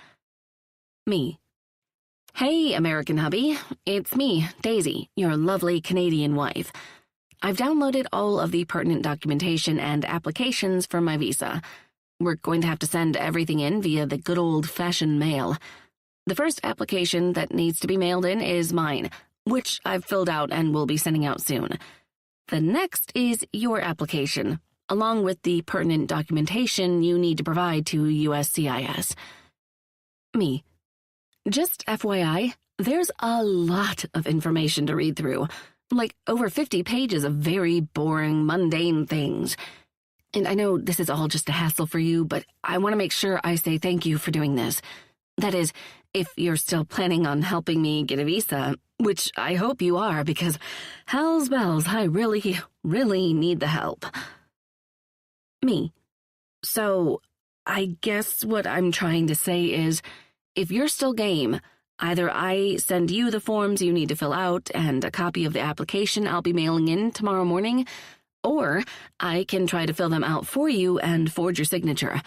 Me. Hey, American hubby. It's me, Daisy, your lovely Canadian wife. I've downloaded all of the pertinent documentation and applications for my visa. We're going to have to send everything in via the good old-fashioned mail. The first application that needs to be mailed in is mine, which I've filled out and will be sending out soon. The next is your application, along with the pertinent documentation you need to provide to USCIS. Me. Just FYI, there's a lot of information to read through, like over 50 pages of very boring, mundane things. And I know this is all just a hassle for you, but I want to make sure I say thank you for doing this. That is, if you're still planning on helping me get a visa, which I hope you are, because hell's bells, I really, really need the help. Me. So, I guess what I'm trying to say is, if you're still game, either I send you the forms you need to fill out and a copy of the application I'll be mailing in tomorrow morning, or I can try to fill them out for you and forge your signature.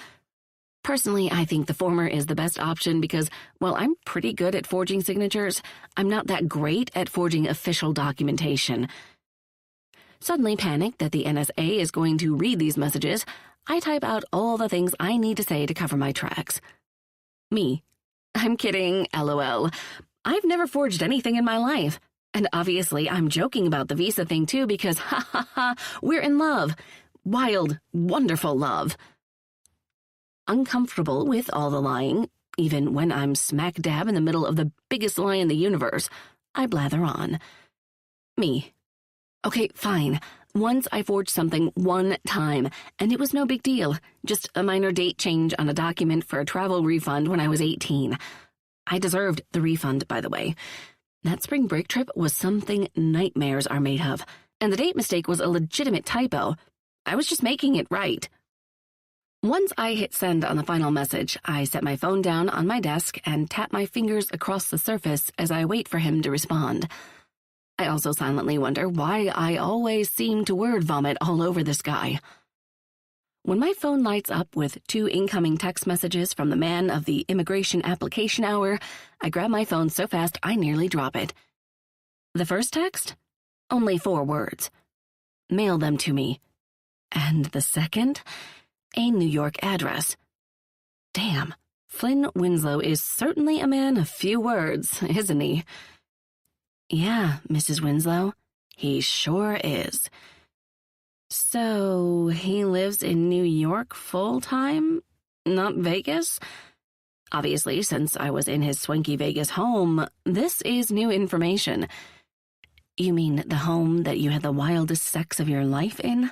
Personally, I think the former is the best option because, while I'm pretty good at forging signatures, I'm not that great at forging official documentation. Suddenly panicked that the NSA is going to read these messages, I type out all the things I need to say to cover my tracks. Me. I'm kidding, LOL. I've never forged anything in my life. And obviously, I'm joking about the visa thing too because, ha ha ha, we're in love. Wild, wonderful love. Uncomfortable with all the lying, even when I'm smack dab in the middle of the biggest lie in the universe, I blather on. Me. Okay, fine. Once I forged something one time, and it was no big deal. Just a minor date change on a document for a travel refund when I was 18. I deserved the refund, by the way. That spring break trip was something nightmares are made of, and the date mistake was a legitimate typo. I was just making it right. Once I hit send on the final message, I set my phone down on my desk and tap my fingers across the surface as I wait for him to respond. I also silently wonder why I always seem to word vomit all over this guy. When my phone lights up with 2 incoming text messages from the man of the immigration application hour, I grab my phone so fast I nearly drop it. The first text? Only 4 words. Mail them to me. And the second? A New York address. Damn, Flynn Winslow is certainly a man of few words, isn't he? Yeah, Mrs. Winslow, he sure is. So, he lives in New York full-time? Not Vegas? Obviously, since I was in his swanky Vegas home, this is new information. You mean the home that you had the wildest sex of your life in?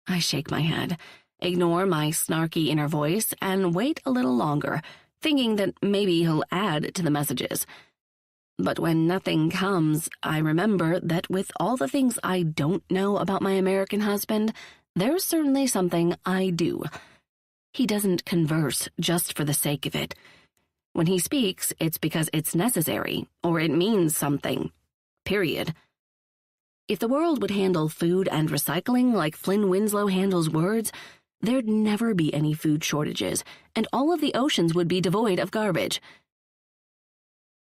I shake my head, ignore my snarky inner voice, and wait a little longer, thinking that maybe he'll add to the messages. But when nothing comes, I remember that with all the things I don't know about my American husband, there's certainly something I do. He doesn't converse just for the sake of it. When he speaks, it's because it's necessary, or it means something. Period. If the world would handle food and recycling like Flynn Winslow handles words, there'd never be any food shortages, and all of the oceans would be devoid of garbage.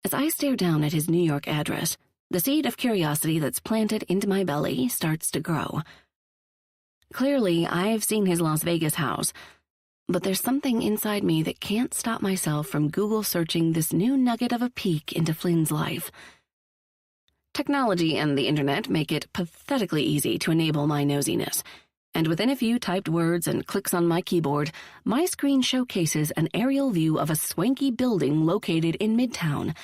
As I stare down at his New York address, the seed of curiosity that's planted into my belly starts to grow. Clearly, I've seen his Las Vegas house, but there's something inside me that can't stop myself from Google searching this new nugget of a peek into Flynn's life. Technology and the internet make it pathetically easy to enable my nosiness, and within a few typed words and clicks on my keyboard, my screen showcases an aerial view of a swanky building located in Midtown.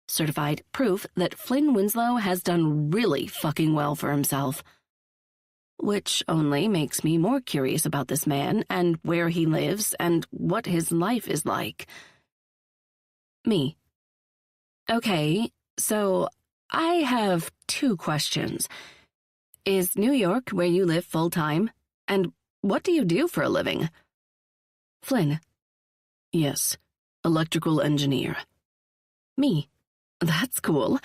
Certified proof that Flynn Winslow has done really fucking well for himself. Which only makes me more curious about this man and where he lives and what his life is like. Me. Okay, so I have 2 questions. Is New York where you live full-time? And what do you do for a living? Flynn. Yes, electrical engineer. Me. That's cool.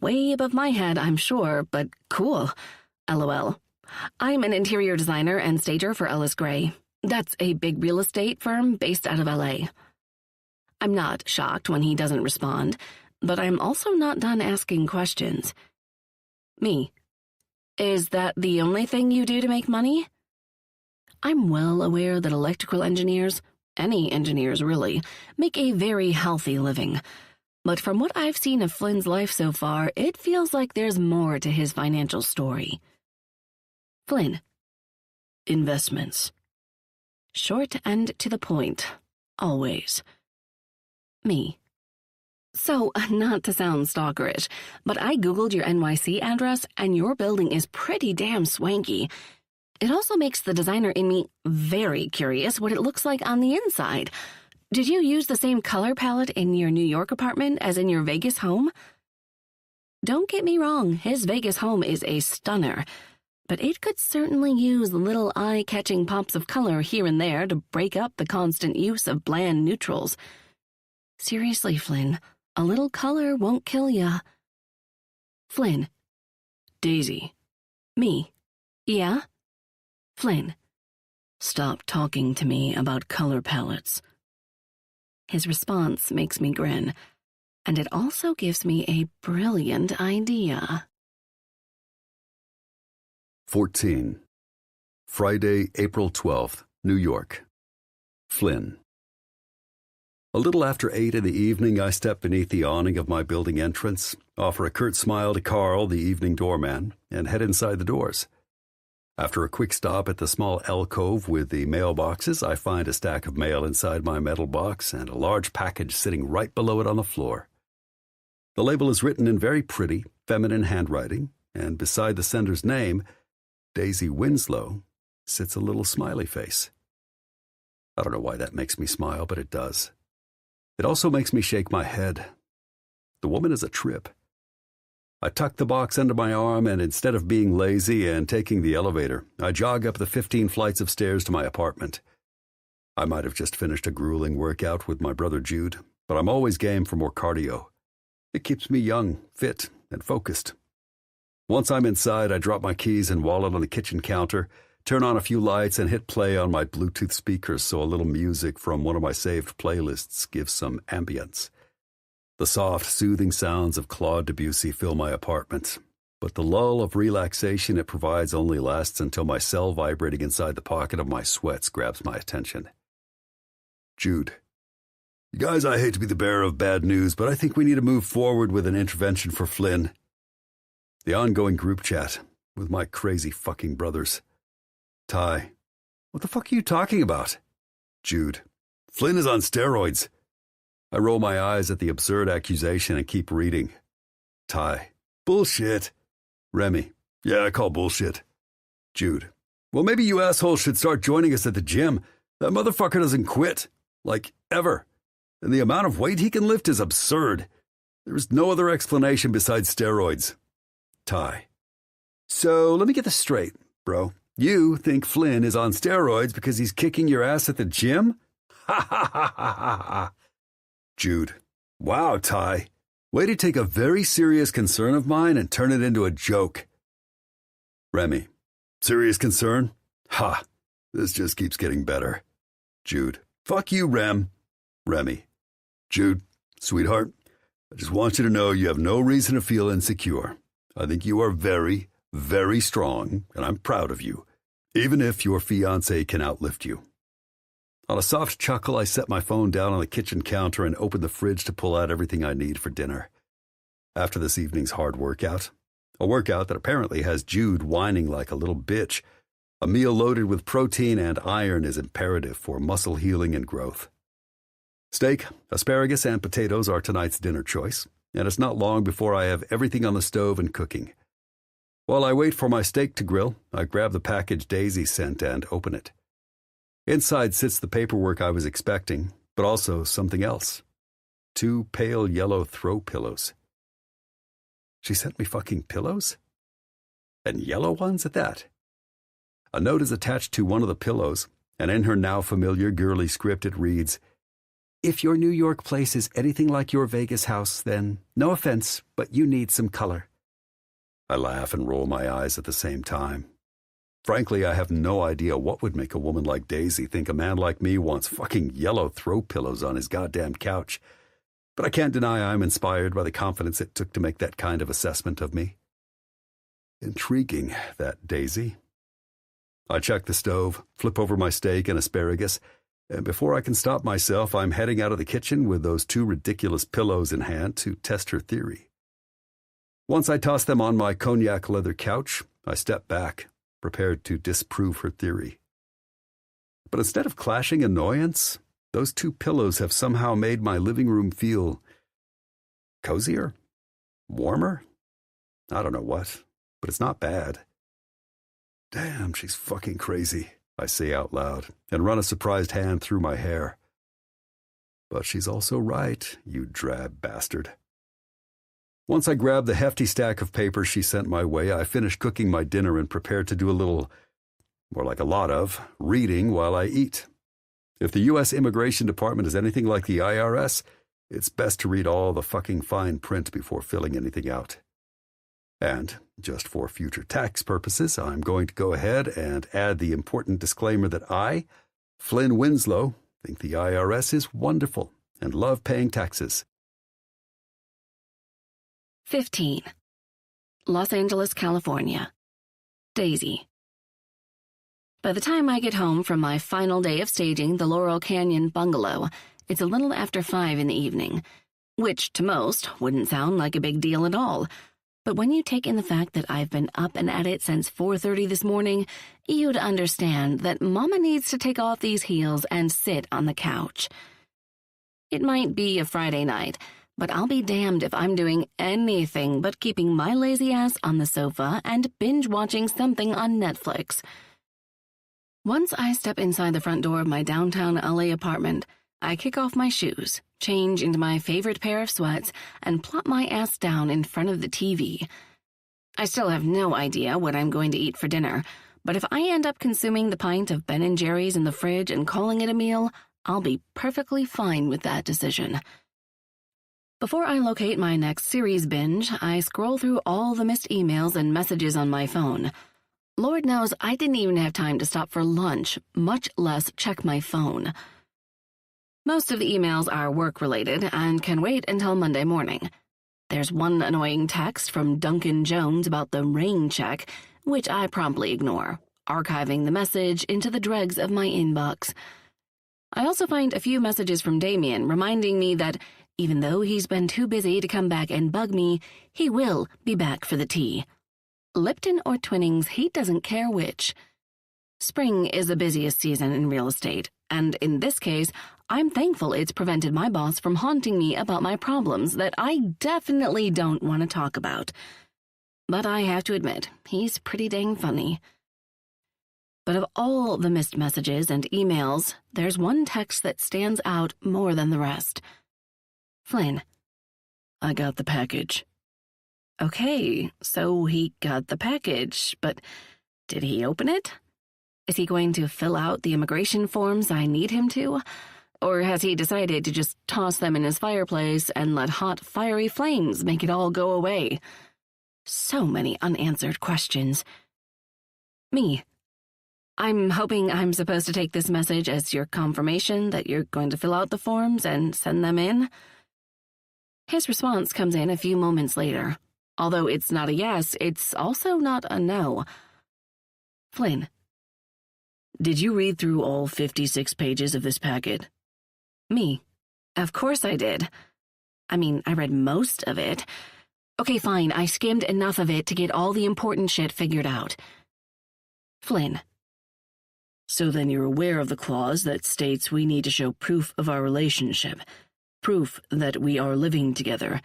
Way above my head, I'm sure, but cool. LOL. I'm an interior designer and stager for Ellis Gray. That's a big real estate firm based out of LA. I'm not shocked when he doesn't respond, but I'm also not done asking questions. Me. Is that the only thing you do to make money? I'm well aware that electrical engineers, any engineers really, make a very healthy living. But from what I've seen of Flynn's life so far, it feels like there's more to his financial story. Flynn. Investments. Short and to the point. Always. Me. So, not to sound stalkerish, but I Googled your NYC address and your building is pretty damn swanky. It also makes the designer in me very curious what it looks like on the inside. Did you use the same color palette in your New York apartment as in your Vegas home? Don't get me wrong, his Vegas home is a stunner, but it could certainly use little eye-catching pops of color here and there to break up the constant use of bland neutrals. Seriously, Flynn, a little color won't kill ya. Flynn. Daisy. Me. Yeah? Flynn. Stop talking to me about color palettes. His response makes me grin, and it also gives me a brilliant idea. 14. Friday, April 12th, New York. Flynn. A little after 8 in the evening, I step beneath the awning of my building entrance, offer a curt smile to Carl, the evening doorman, and head inside the doors. After a quick stop at the small alcove with the mailboxes, I find a stack of mail inside my metal box and a large package sitting right below it on the floor. The label is written in very pretty, feminine handwriting, and beside the sender's name, Daisy Winslow, sits a little smiley face. I don't know why that makes me smile, but it does. It also makes me shake my head. The woman is a trip. I tuck the box under my arm, and instead of being lazy and taking the elevator, I jog up the 15 flights of stairs to my apartment. I might have just finished a grueling workout with my brother Jude, but I'm always game for more cardio. It keeps me young, fit, and focused. Once I'm inside, I drop my keys and wallet on the kitchen counter, turn on a few lights, and hit play on my Bluetooth speakers so a little music from one of my saved playlists gives some ambience. The soft, soothing sounds of Claude Debussy fill my apartment, but the lull of relaxation it provides only lasts until my cell vibrating inside the pocket of my sweats grabs my attention. Jude. You guys, I hate to be the bearer of bad news, but I think we need to move forward with an intervention for Flynn. The ongoing group chat with my crazy fucking brothers. Ty. What the fuck are you talking about? Jude. Flynn is on steroids. I roll my eyes at the absurd accusation and keep reading. Ty. Bullshit. Remy. Yeah, I call bullshit. Jude. Well, maybe you assholes should start joining us at the gym. That motherfucker doesn't quit. Like, ever. And the amount of weight he can lift is absurd. There is no other explanation besides steroids. Ty. So, let me get this straight, bro. You think Flynn is on steroids because he's kicking your ass at the gym? Ha ha ha ha ha ha. Jude. Wow, Ty. Way to take a very serious concern of mine and turn it into a joke. Remy. Serious concern? Ha. This just keeps getting better. Jude. Fuck you, Rem. Remy. Jude, sweetheart, I just want you to know you have no reason to feel insecure. I think you are very, very strong, and I'm proud of you, even if your fiancé can outlift you. On a soft chuckle, I set my phone down on the kitchen counter and open the fridge to pull out everything I need for dinner. After this evening's hard workout, a workout that apparently has Jude whining like a little bitch, a meal loaded with protein and iron is imperative for muscle healing and growth. Steak, asparagus, and potatoes are tonight's dinner choice, and it's not long before I have everything on the stove and cooking. While I wait for my steak to grill, I grab the package Daisy sent and open it. Inside sits the paperwork I was expecting, but also something else. 2 pale yellow throw pillows. She sent me fucking pillows? And yellow ones at that. A note is attached to one of the pillows, and in her now familiar girly script it reads, "If your New York place is anything like your Vegas house, then, no offense, but you need some color." I laugh and roll my eyes at the same time. Frankly, I have no idea what would make a woman like Daisy think a man like me wants fucking yellow throw pillows on his goddamn couch. But I can't deny I'm inspired by the confidence it took to make that kind of assessment of me. Intriguing, that Daisy. I check the stove, flip over my steak and asparagus, and before I can stop myself, I'm heading out of the kitchen with those 2 ridiculous pillows in hand to test her theory. Once I toss them on my cognac leather couch, I step back, prepared to disprove her theory. But instead of clashing annoyance, those 2 pillows have somehow made my living room feel cozier? Warmer? I don't know what, but it's not bad. Damn, she's fucking crazy, I say out loud, and run a surprised hand through my hair. But she's also right, you drab bastard. Once I grab the hefty stack of papers she sent my way, I finish cooking my dinner and prepare to do a little, more like a lot of, reading while I eat. If the U.S. Immigration Department is anything like the IRS, it's best to read all the fucking fine print before filling anything out. And, just for future tax purposes, I'm going to go ahead and add the important disclaimer that I, Flynn Winslow, think the IRS is wonderful and love paying taxes. 15. Los Angeles, California. Daisy. By the time I get home from my final day of staging the Laurel Canyon bungalow, it's a little after 5 in the evening, which to most wouldn't sound like a big deal at all. But when you take in the fact that I've been up and at it since 4:30 this morning, you'd understand that Mama needs to take off these heels and sit on the couch. It might be a Friday night, but I'll be damned if I'm doing anything but keeping my lazy ass on the sofa and binge-watching something on Netflix. Once I step inside the front door of my downtown LA apartment, I kick off my shoes, change into my favorite pair of sweats, and plop my ass down in front of the TV. I still have no idea what I'm going to eat for dinner, but if I end up consuming the pint of Ben & Jerry's in the fridge and calling it a meal, I'll be perfectly fine with that decision. Before I locate my next series binge, I scroll through all the missed emails and messages on my phone. Lord knows I didn't even have time to stop for lunch, much less check my phone. Most of the emails are work-related and can wait until Monday morning. There's one annoying text from Duncan Jones about the rain check, which I promptly ignore, archiving the message into the dregs of my inbox. I also find a few messages from Damien reminding me that even though he's been too busy to come back and bug me, he will be back for the tea. Lipton or Twinings, he doesn't care which. Spring is the busiest season in real estate, and in this case, I'm thankful it's prevented my boss from haunting me about my problems that I definitely don't want to talk about. But I have to admit, he's pretty dang funny. But of all the missed messages and emails, there's one text that stands out more than the rest. Flynn, I got the package. Okay, so he got the package, but did he open it? Is he going to fill out the immigration forms I need him to? Or has he decided to just toss them in his fireplace and let hot, fiery flames make it all go away? So many unanswered questions. Me. I'm hoping I'm supposed to take this message as your confirmation that you're going to fill out the forms and send them in. His response comes in a few moments later. Although it's not a yes, it's also not a no. Flynn, did you read through all 56 pages of this packet? Me. Of course I did. I mean, I read most of it. Okay, fine, I skimmed enough of it to get all the important shit figured out. Flynn. So then you're aware of the clause that states we need to show proof of our relationship, proof that we are living together,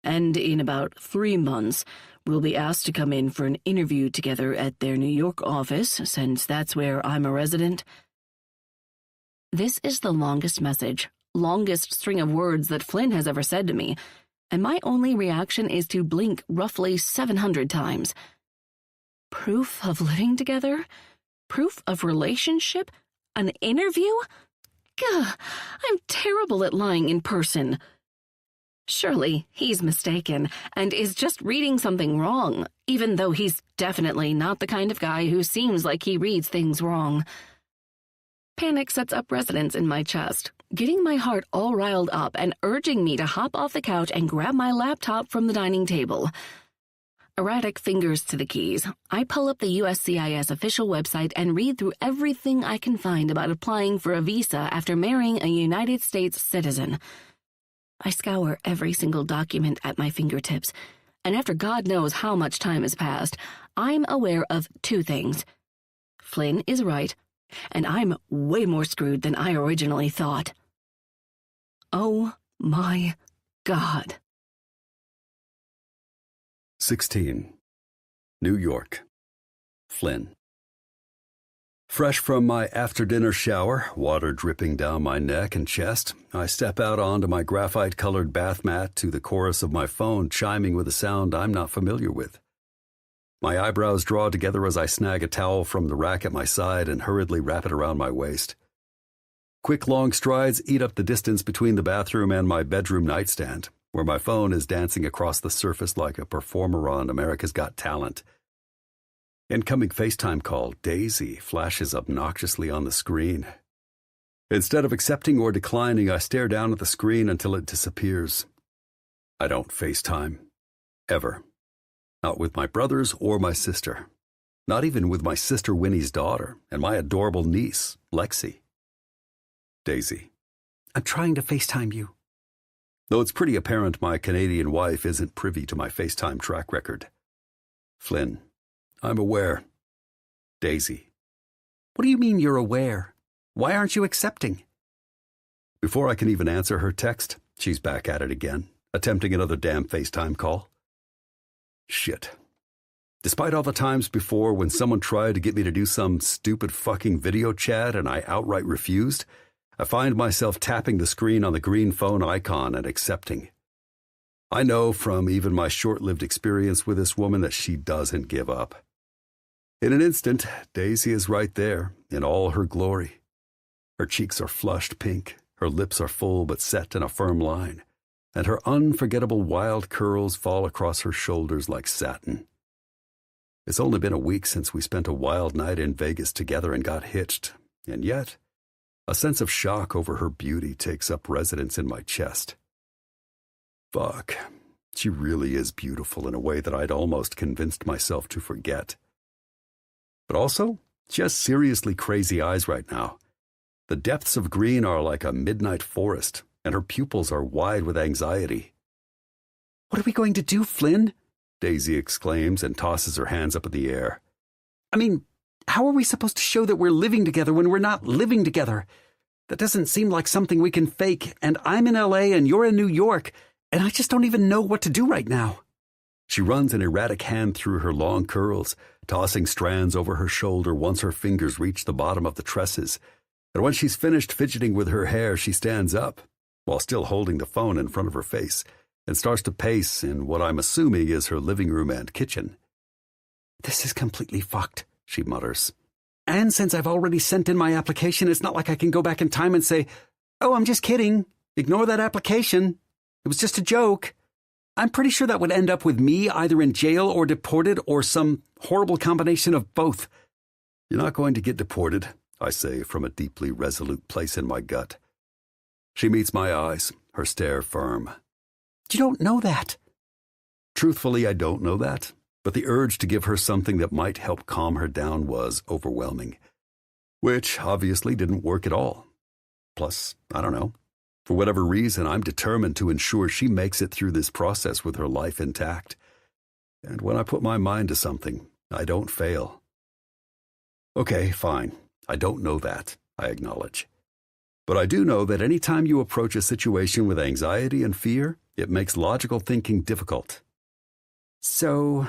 and in about 3 months, we'll be asked to come in for an interview together at their New York office, since that's where I'm a resident. This is the longest message, longest string of words that Flynn has ever said to me, and my only reaction is to blink roughly 700 times. Proof of living together? Proof of relationship? An interview? Gah, I'm terrible at lying in person. Surely he's mistaken and is just reading something wrong, even though he's definitely not the kind of guy who seems like he reads things wrong. Panic sets up residence in my chest, getting my heart all riled up and urging me to hop off the couch and grab my laptop from the dining table. Erratic fingers to the keys, I pull up the USCIS official website and read through everything I can find about applying for a visa after marrying a United States citizen. I scour every single document at my fingertips, and after God knows how much time has passed, I'm aware of two things. Flynn is right, and I'm way more screwed than I originally thought. Oh my God. 16. New York. Flynn. Fresh from my after-dinner shower, water dripping down my neck and chest, I step out onto my graphite-colored bath mat to the chorus of my phone chiming with a sound I'm not familiar with. My eyebrows draw together as I snag a towel from the rack at my side and hurriedly wrap it around my waist. Quick, long strides eat up the distance between the bathroom and my bedroom nightstand, where my phone is dancing across the surface like a performer on America's Got Talent. Incoming FaceTime call, Daisy, flashes obnoxiously on the screen. Instead of accepting or declining, I stare down at the screen until it disappears. I don't FaceTime. Ever. Not with my brothers or my sister. Not even with my sister Winnie's daughter and my adorable niece, Lexi. Daisy. I'm trying to FaceTime you. Though it's pretty apparent my Canadian wife isn't privy to my FaceTime track record. Flynn. I'm aware. Daisy. What do you mean you're aware? Why aren't you accepting? Before I can even answer her text, she's back at it again, attempting another damn FaceTime call. Shit. Despite all the times before when someone tried to get me to do some stupid fucking video chat and I outright refused, I find myself tapping the screen on the green phone icon and accepting. I know from even my short-lived experience with this woman that she doesn't give up. In an instant, Daisy is right there, in all her glory. Her cheeks are flushed pink, her lips are full but set in a firm line, and her unforgettable wild curls fall across her shoulders like satin. It's only been a week since we spent a wild night in Vegas together and got hitched, and yet, a sense of shock over her beauty takes up residence in my chest. Fuck, she really is beautiful in a way that I'd almost convinced myself to forget. But also, she has seriously crazy eyes right now. The depths of green are like a midnight forest, and her pupils are wide with anxiety. What are we going to do, Flynn? Daisy exclaims and tosses her hands up in the air. I mean, how are we supposed to show that we're living together when we're not living together? That doesn't seem like something we can fake, and I'm in LA and you're in New York, and I just don't even know what to do right now. She runs an erratic hand through her long curls, tossing strands over her shoulder once her fingers reach the bottom of the tresses, and when she's finished fidgeting with her hair, she stands up, while still holding the phone in front of her face, and starts to pace in what I'm assuming is her living room and kitchen. This is completely fucked, she mutters. And since I've already sent in my application, it's not like I can go back in time and say, "Oh, I'm just kidding. Ignore that application. It was just a joke." I'm pretty sure that would end up with me either in jail or deported or some horrible combination of both. You're not going to get deported, I say from a deeply resolute place in my gut. She meets my eyes, her stare firm. You don't know that. Truthfully, I don't know that, but the urge to give her something that might help calm her down was overwhelming, which obviously didn't work at all. Plus, I don't know. For whatever reason, I'm determined to ensure she makes it through this process with her life intact. And when I put my mind to something, I don't fail. Okay, fine. I don't know that, I acknowledge. But I do know that any time you approach a situation with anxiety and fear, it makes logical thinking difficult. So,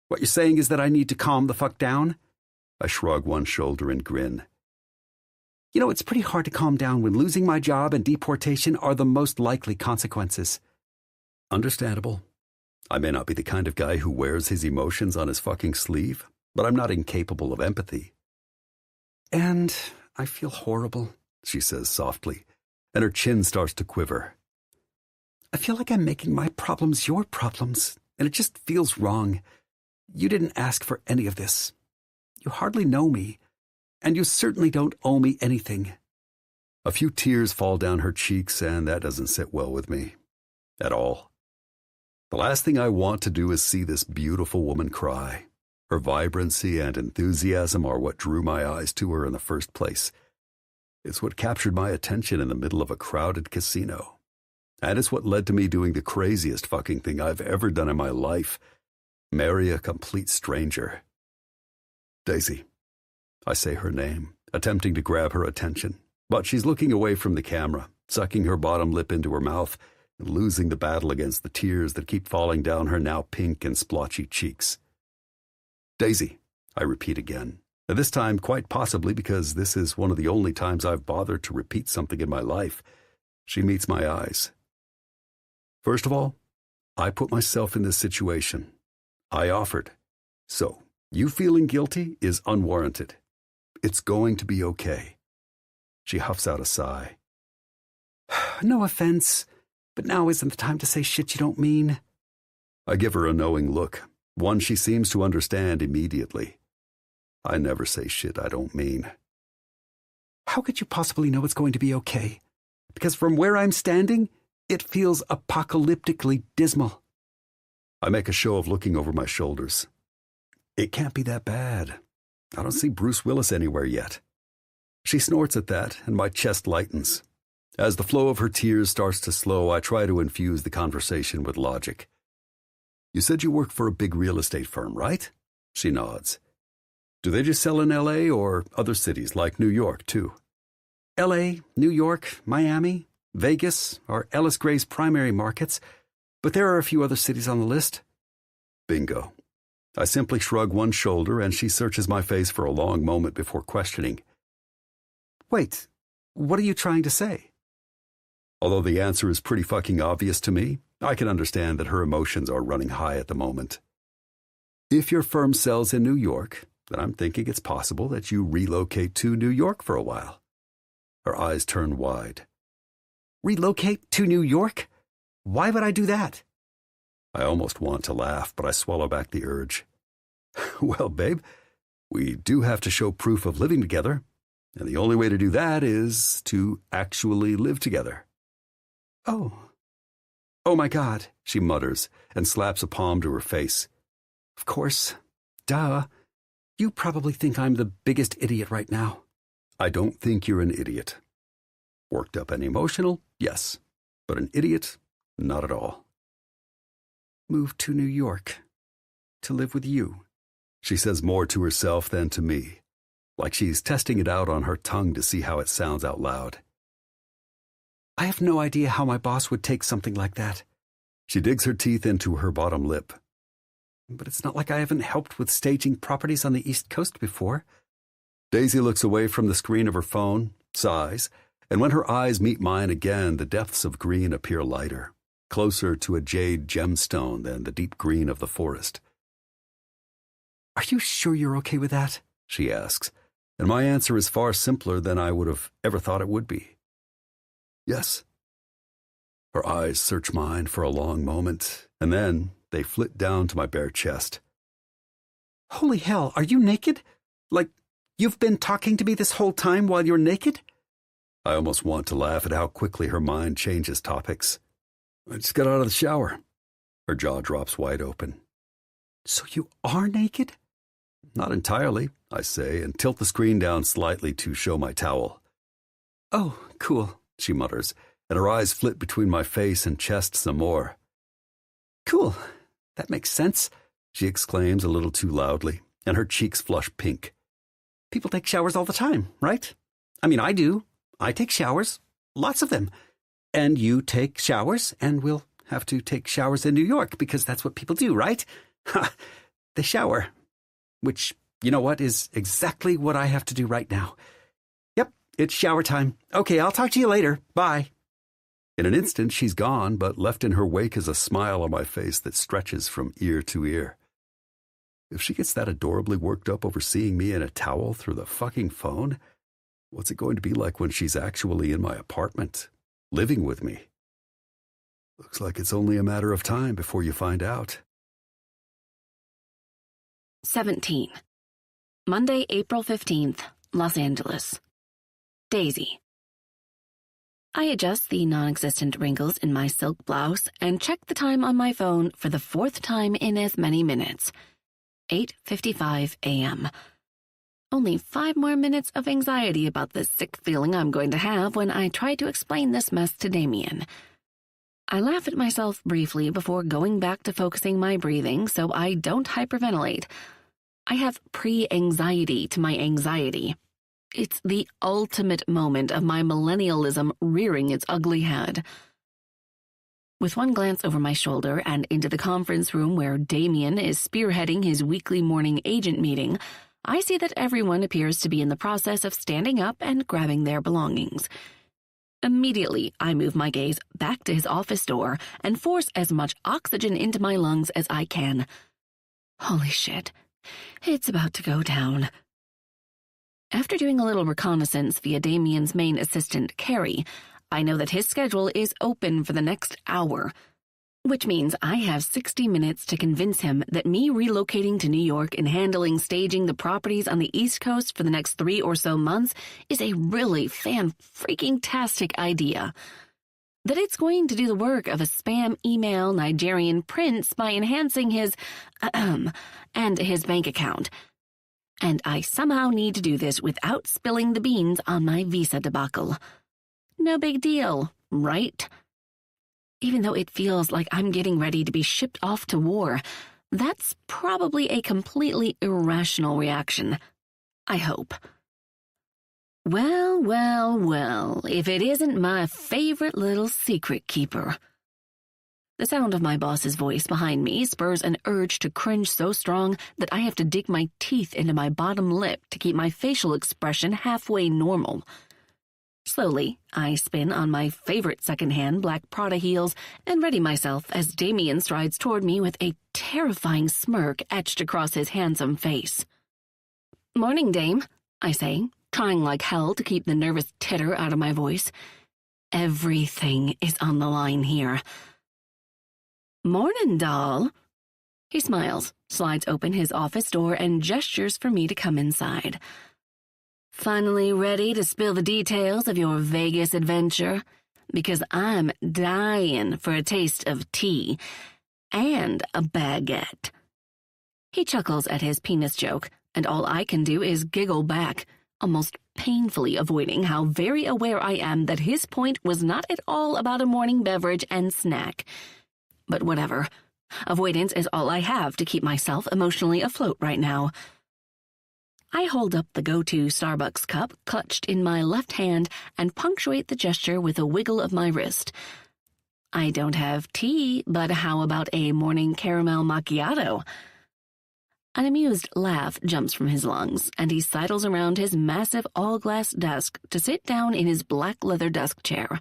what you're saying is that I need to calm the fuck down? I shrug one shoulder and grin. You know, it's pretty hard to calm down when losing my job and deportation are the most likely consequences. Understandable. I may not be the kind of guy who wears his emotions on his fucking sleeve, but I'm not incapable of empathy. And I feel horrible, she says softly, and her chin starts to quiver. I feel like I'm making my problems your problems, and it just feels wrong. You didn't ask for any of this. You hardly know me, and you certainly don't owe me anything. A few tears fall down her cheeks, and that doesn't sit well with me. At all. The last thing I want to do is see this beautiful woman cry. Her vibrancy and enthusiasm are what drew my eyes to her in the first place. It's what captured my attention in the middle of a crowded casino. And it's what led to me doing the craziest fucking thing I've ever done in my life. Marry a complete stranger. Daisy. I say her name, attempting to grab her attention, but she's looking away from the camera, sucking her bottom lip into her mouth and losing the battle against the tears that keep falling down her now pink and splotchy cheeks. Daisy, I repeat again, and this time quite possibly because this is one of the only times I've bothered to repeat something in my life. She meets my eyes. First of all, I put myself in this situation. I offered. So, you feeling guilty is unwarranted. It's going to be okay. She huffs out a sigh. No offense, but now isn't the time to say shit you don't mean. I give her a knowing look, one she seems to understand immediately. I never say shit I don't mean. How could you possibly know it's going to be okay? Because from where I'm standing, it feels apocalyptically dismal. I make a show of looking over my shoulders. It can't be that bad. I don't see Bruce Willis anywhere yet. She snorts at that, and my chest lightens. As the flow of her tears starts to slow, I try to infuse the conversation with logic. You said you work for a big real estate firm, right? She nods. Do they just sell in L.A. or other cities like New York, too? L.A., New York, Miami, Vegas are Ellis Gray's primary markets, but there are a few other cities on the list. Bingo. I simply shrug one shoulder, and she searches my face for a long moment before questioning. Wait, what are you trying to say? Although the answer is pretty fucking obvious to me, I can understand that her emotions are running high at the moment. If your firm sells in New York, then I'm thinking it's possible that you relocate to New York for a while. Her eyes turn wide. Relocate to New York? Why would I do that? I almost want to laugh, but I swallow back the urge. Well, babe, we do have to show proof of living together, and the only way to do that is to actually live together. Oh. Oh my God, she mutters and slaps a palm to her face. Of course. Duh. You probably think I'm the biggest idiot right now. I don't think you're an idiot. Worked up and emotional, yes, but an idiot, not at all. Move to New York to live with you. She says more to herself than to me, like she's testing it out on her tongue to see how it sounds out loud. I have no idea how my boss would take something like that. She digs her teeth into her bottom lip. But it's not like I haven't helped with staging properties on the East Coast before. Daisy looks away from the screen of her phone, sighs, and when her eyes meet mine again, the depths of green appear lighter, closer to a jade gemstone than the deep green of the forest. Are you sure you're okay with that? She asks, and my answer is far simpler than I would have ever thought it would be. Yes. Her eyes search mine for a long moment, and then they flit down to my bare chest. Holy hell, are you naked? Like, you've been talking to me this whole time while you're naked? I almost want to laugh at how quickly her mind changes topics. I just got out of the shower. Her jaw drops wide open. So you are naked? Not entirely, I say, and tilt the screen down slightly to show my towel. Oh, cool, she mutters, and her eyes flit between my face and chest some more. Cool. That makes sense, she exclaims a little too loudly, and her cheeks flush pink. People take showers all the time, right? I mean, I do. I take showers. Lots of them. And you take showers, and we'll have to take showers in New York because that's what people do, right? Ha! They shower. Which, you know what, is exactly what I have to do right now. Yep, it's shower time. Okay, I'll talk to you later. Bye. In an instant, she's gone, but left in her wake is a smile on my face that stretches from ear to ear. If she gets that adorably worked up over seeing me in a towel through the fucking phone, what's it going to be like when she's actually in my apartment, living with me? Looks like it's only a matter of time before you find out. 17. Monday, April 15th, Los Angeles. Daisy. I adjust the non-existent wrinkles in my silk blouse and check the time on my phone for the fourth time in as many minutes. 8:55 a.m. Only 5 more minutes of anxiety about the sick feeling I'm going to have when I try to explain this mess to Damien. I laugh at myself briefly before going back to focusing my breathing so I don't hyperventilate. I have pre-anxiety to my anxiety. It's the ultimate moment of my millennialism rearing its ugly head. With one glance over my shoulder and into the conference room where Damien is spearheading his weekly morning agent meeting, I see that everyone appears to be in the process of standing up and grabbing their belongings. Immediately, I move my gaze back to his office door and force as much oxygen into my lungs as I can. Holy shit, it's about to go down. After doing a little reconnaissance via Damien's main assistant, Carrie, I know that his schedule is open for the next hour, which means I have 60 minutes to convince him that me relocating to New York and handling staging the properties on the East Coast for the next 3 or so months is a really fan-freaking-tastic idea. That it's going to do the work of a spam email Nigerian prince by enhancing his, and his bank account. And I somehow need to do this without spilling the beans on my visa debacle. No big deal, right? Even though it feels like I'm getting ready to be shipped off to war, that's probably a completely irrational reaction. I hope. Well, well, well, if it isn't my favorite little secret keeper. The sound of my boss's voice behind me spurs an urge to cringe so strong that I have to dig my teeth into my bottom lip to keep my facial expression halfway normal. Slowly, I spin on my favorite secondhand black Prada heels and ready myself as Damien strides toward me with a terrifying smirk etched across his handsome face. "Morning, Dame," I say, trying like hell to keep the nervous titter out of my voice. Everything is on the line here. "Mornin', doll." He smiles, slides open his office door, and gestures for me to come inside. "Finally ready to spill the details of your Vegas adventure? Because I'm dying for a taste of tea and a baguette." He chuckles at his penis joke, and all I can do is giggle back, almost painfully avoiding how very aware I am that his point was not at all about a morning beverage and snack. But whatever. Avoidance is all I have to keep myself emotionally afloat right now. I hold up the go-to Starbucks cup clutched in my left hand and punctuate the gesture with a wiggle of my wrist. I don't have tea, but how about a morning caramel macchiato? An amused laugh jumps from his lungs, and he sidles around his massive all-glass desk to sit down in his black leather desk chair.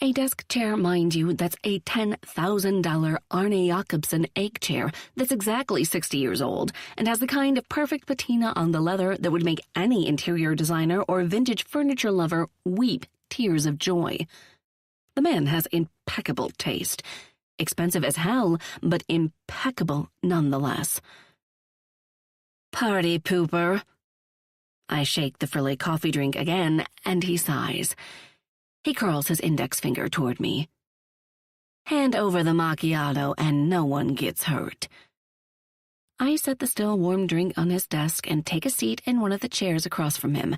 A desk chair, mind you, that's a $10,000 Arne Jacobsen egg chair that's exactly 60 years old and has the kind of perfect patina on the leather that would make any interior designer or vintage furniture lover weep tears of joy. The man has impeccable taste. Expensive as hell, but impeccable nonetheless. "Party pooper." I shake the frilly coffee drink again, and he sighs. He curls his index finger toward me. "Hand over the macchiato and no one gets hurt." I set the still warm drink on his desk and take a seat in one of the chairs across from him.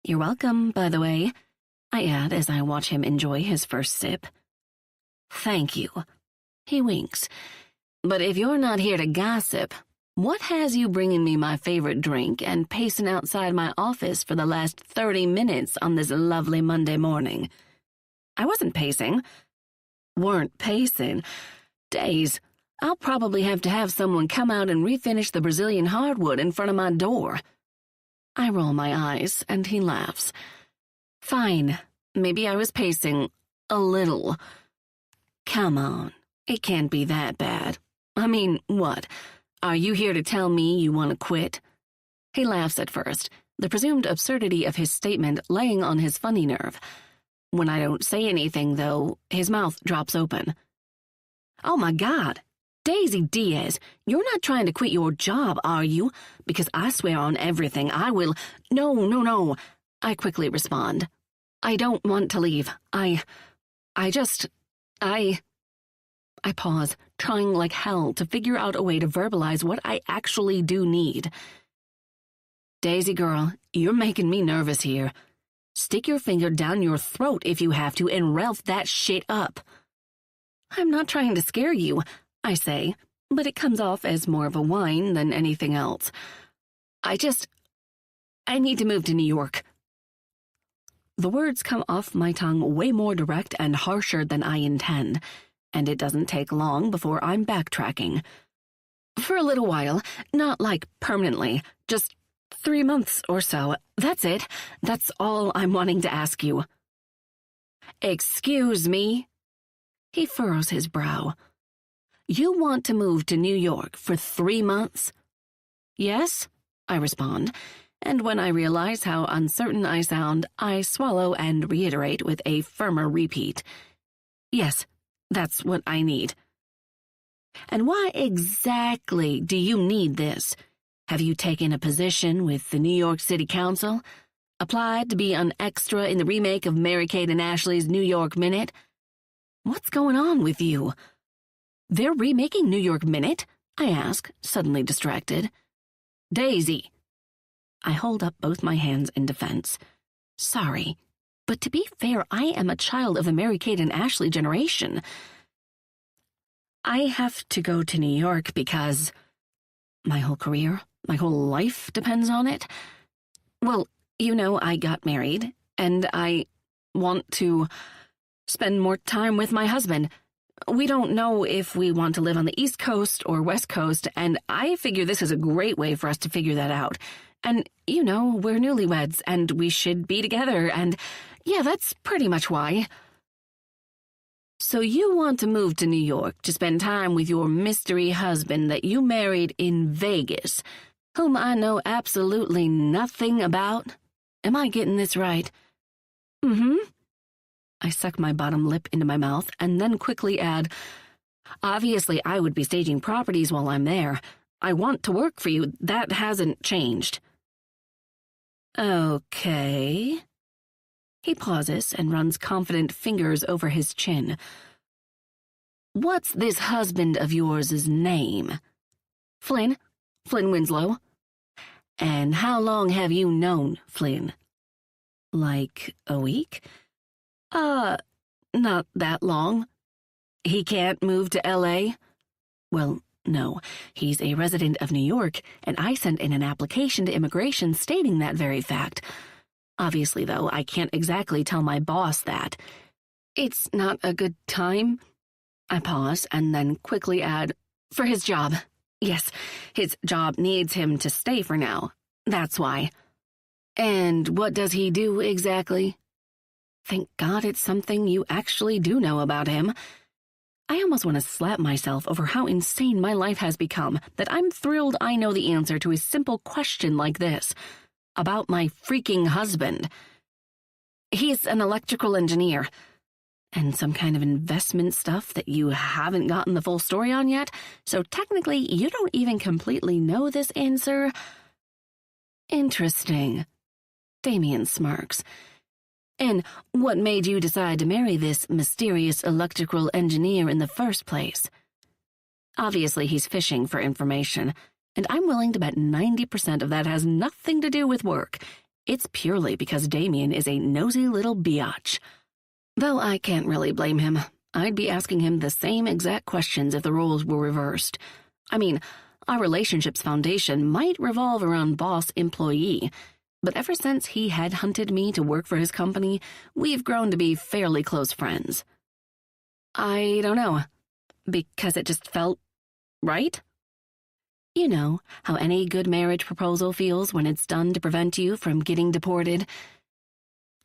"You're welcome, by the way," I add as I watch him enjoy his first sip. "Thank you." He winks. "But if you're not here to gossip, what has you bringing me my favorite drink and pacing outside my office for the last 30 minutes on this lovely Monday morning?" I wasn't pacing. Weren't pacing. Days. I'll probably have to have someone come out and refinish the Brazilian hardwood in front of my door. I roll my eyes, and he laughs. "Fine. Maybe I was pacing. A little. Come on. It can't be that bad. I mean, what? Are you here to tell me you want to quit?" He laughs at first, the presumed absurdity of his statement laying on his funny nerve. When I don't say anything, though, his mouth drops open. Oh my God! Daisy Diaz, you're not trying to quit your job, are you? Because I swear on everything I will— No. I quickly respond. I don't want to leave. I pause, trying like hell to figure out a way to verbalize what I actually do need. Daisy girl, you're making me nervous here. Stick your finger down your throat if you have to and Ralph that shit up. I'm not trying to scare you, I say, but it comes off as more of a whine than anything else. I need to move to New York. The words come off my tongue way more direct and harsher than I intend, and it doesn't take long before I'm backtracking. For a little while, not like permanently, just 3 months or so. That's it. That's all I'm wanting to ask you. Excuse me? He furrows his brow. You want to move to New York for 3 months? Yes, I respond, and when I realize how uncertain I sound, I swallow and reiterate with a firmer repeat. Yes, that's what I need. And why exactly do you need this? Have you taken a position with the New York City Council? Applied to be an extra in the remake of Mary-Kate and Ashley's New York Minute? What's going on with you? They're remaking New York Minute? I ask, suddenly distracted. Daisy. I hold up both my hands in defense. Sorry, but to be fair, I am a child of the Mary-Kate and Ashley generation. I have to go to New York because my whole career, my whole life depends on it. Well, you know, I got married, and I want to spend more time with my husband. We don't know if we want to live on the East Coast or West Coast, and I figure this is a great way for us to figure that out. And, you know, we're newlyweds, and we should be together, and yeah, that's pretty much why. So you want to move to New York to spend time with your mystery husband that you married in Vegas, whom I know absolutely nothing about? Am I getting this right? Mm-hmm. I suck my bottom lip into my mouth and then quickly add, obviously I would be staging properties while I'm there. I want to work for you. That hasn't changed. Okay. He pauses and runs confident fingers over his chin. What's this husband of yours' name? Flynn. Flynn Winslow. And how long have you known Flynn? Like a week? Not that long. He can't move to L.A.? Well, no. He's a resident of New York, and I sent in an application to immigration stating that very fact. Obviously, though, I can't exactly tell my boss that. It's not a good time. I pause and then quickly add, for his job. Yes, his job needs him to stay for now. That's why. And what does he do exactly? Thank God it's something you actually do know about him. I almost want to slap myself over how insane my life has become, that I'm thrilled I know the answer to a simple question like this. About my freaking husband. He's an electrical engineer. And some kind of investment stuff that you haven't gotten the full story on yet, so technically you don't even completely know this answer. Interesting. Damien smirks. And what made you decide to marry this mysterious electrical engineer in the first place? Obviously, he's fishing for information, and I'm willing to bet 90% of that has nothing to do with work. It's purely because Damien is a nosy little biatch. Though I can't really blame him. I'd be asking him the same exact questions if the roles were reversed. I mean, our relationship's foundation might revolve around boss-employee, but ever since he headhunted me to work for his company, we've grown to be fairly close friends. I don't know, because it just felt right? You know how any good marriage proposal feels when it's done to prevent you from getting deported.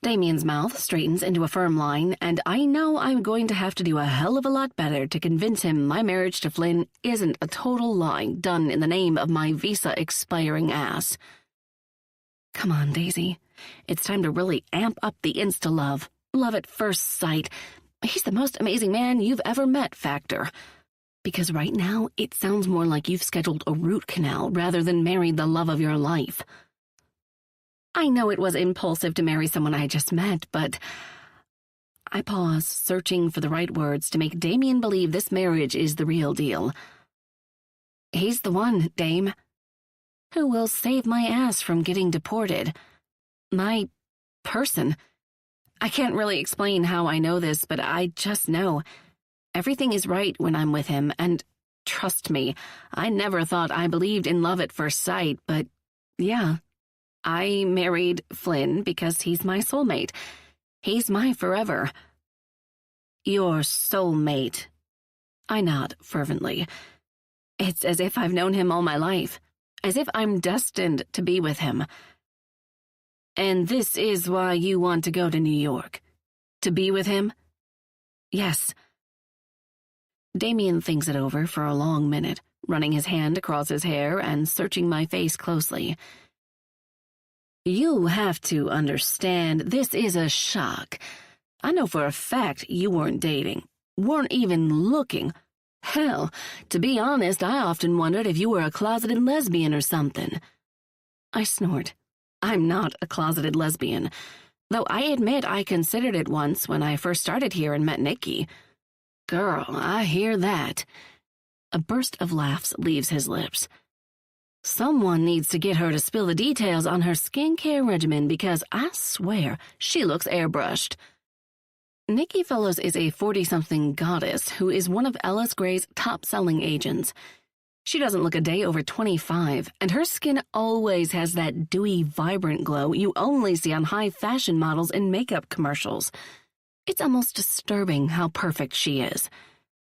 Damien's mouth straightens into a firm line, and I know I'm going to have to do a hell of a lot better to convince him my marriage to Flynn isn't a total lie done in the name of my visa-expiring ass. Come on, Daisy. It's time to really amp up the insta-love. Love at first sight. He's the most amazing man you've ever met factor. Because right now, it sounds more like you've scheduled a root canal rather than married the love of your life. I know it was impulsive to marry someone I just met, but I pause, searching for the right words to make Damien believe this marriage is the real deal. He's the one, Dame. Who will save my ass from getting deported? My person. I can't really explain how I know this, but I just know. Everything is right when I'm with him, and trust me, I never thought I believed in love at first sight, but yeah. I married Flynn because he's my soulmate. He's my forever. Your soulmate. I nod fervently. It's as if I've known him all my life, as if I'm destined to be with him. And this is why you want to go to New York? To be with him? Yes. Damien thinks it over for a long minute, running his hand across his hair and searching my face closely. You have to understand, this is a shock. I know for a fact you weren't dating, weren't even looking. Hell, to be honest, I often wondered if you were a closeted lesbian or something. I snort. I'm not a closeted lesbian, though I admit I considered it once when I first started here and met Nikki. Girl, I hear that. A burst of laughs leaves his lips. Someone needs to get her to spill the details on her skincare regimen because I swear she looks airbrushed. Nikki Fellows is a 40-something goddess who is one of Ellis Gray's top-selling agents. She doesn't look a day over 25, and her skin always has that dewy, vibrant glow you only see on high-fashion models in makeup commercials. It's almost disturbing how perfect she is.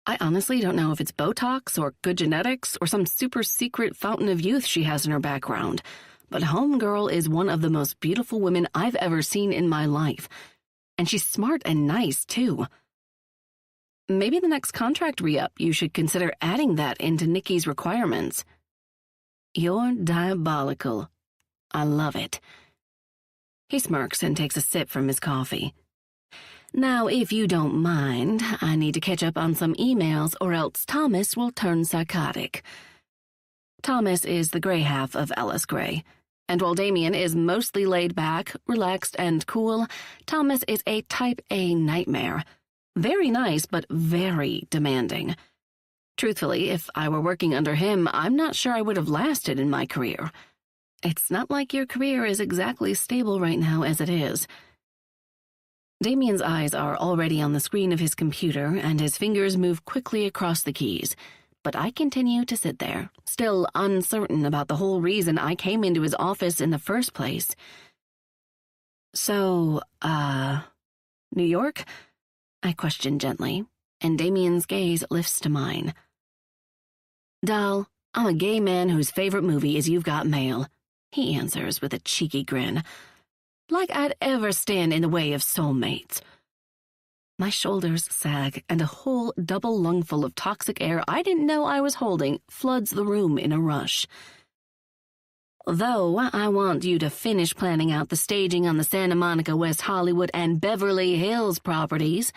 I honestly don't know if it's Botox or good genetics or some super-secret fountain of youth she has in her background, but Homegirl is one of the most beautiful women I've ever seen in my life. And she's smart and nice, too. Maybe the next contract re-up you should consider adding that into Nikki's requirements. You're diabolical. I love it. He smirks and takes a sip from his coffee. Now, if you don't mind, I need to catch up on some emails or else Thomas will turn psychotic. Thomas is the gray half of Ellis Gray, and while Damien is mostly laid back, relaxed, and cool, Thomas is a type A nightmare. Very nice, but very demanding. Truthfully, if I were working under him, I'm not sure I would have lasted in my career. It's not like your career is exactly stable right now as it is. Damien's eyes are already on the screen of his computer, and his fingers move quickly across the keys. But I continue to sit there, still uncertain about the whole reason I came into his office in the first place. So, New York? I question gently, and Damien's gaze lifts to mine. Doll, I'm a gay man whose favorite movie is You've Got Mail, he answers with a cheeky grin. Like I'd ever stand in the way of soulmates. My shoulders sag, and a whole double lungful of toxic air I didn't know I was holding floods the room in a rush. Though I want you to finish planning out the staging on the Santa Monica, West Hollywood, and Beverly Hills properties,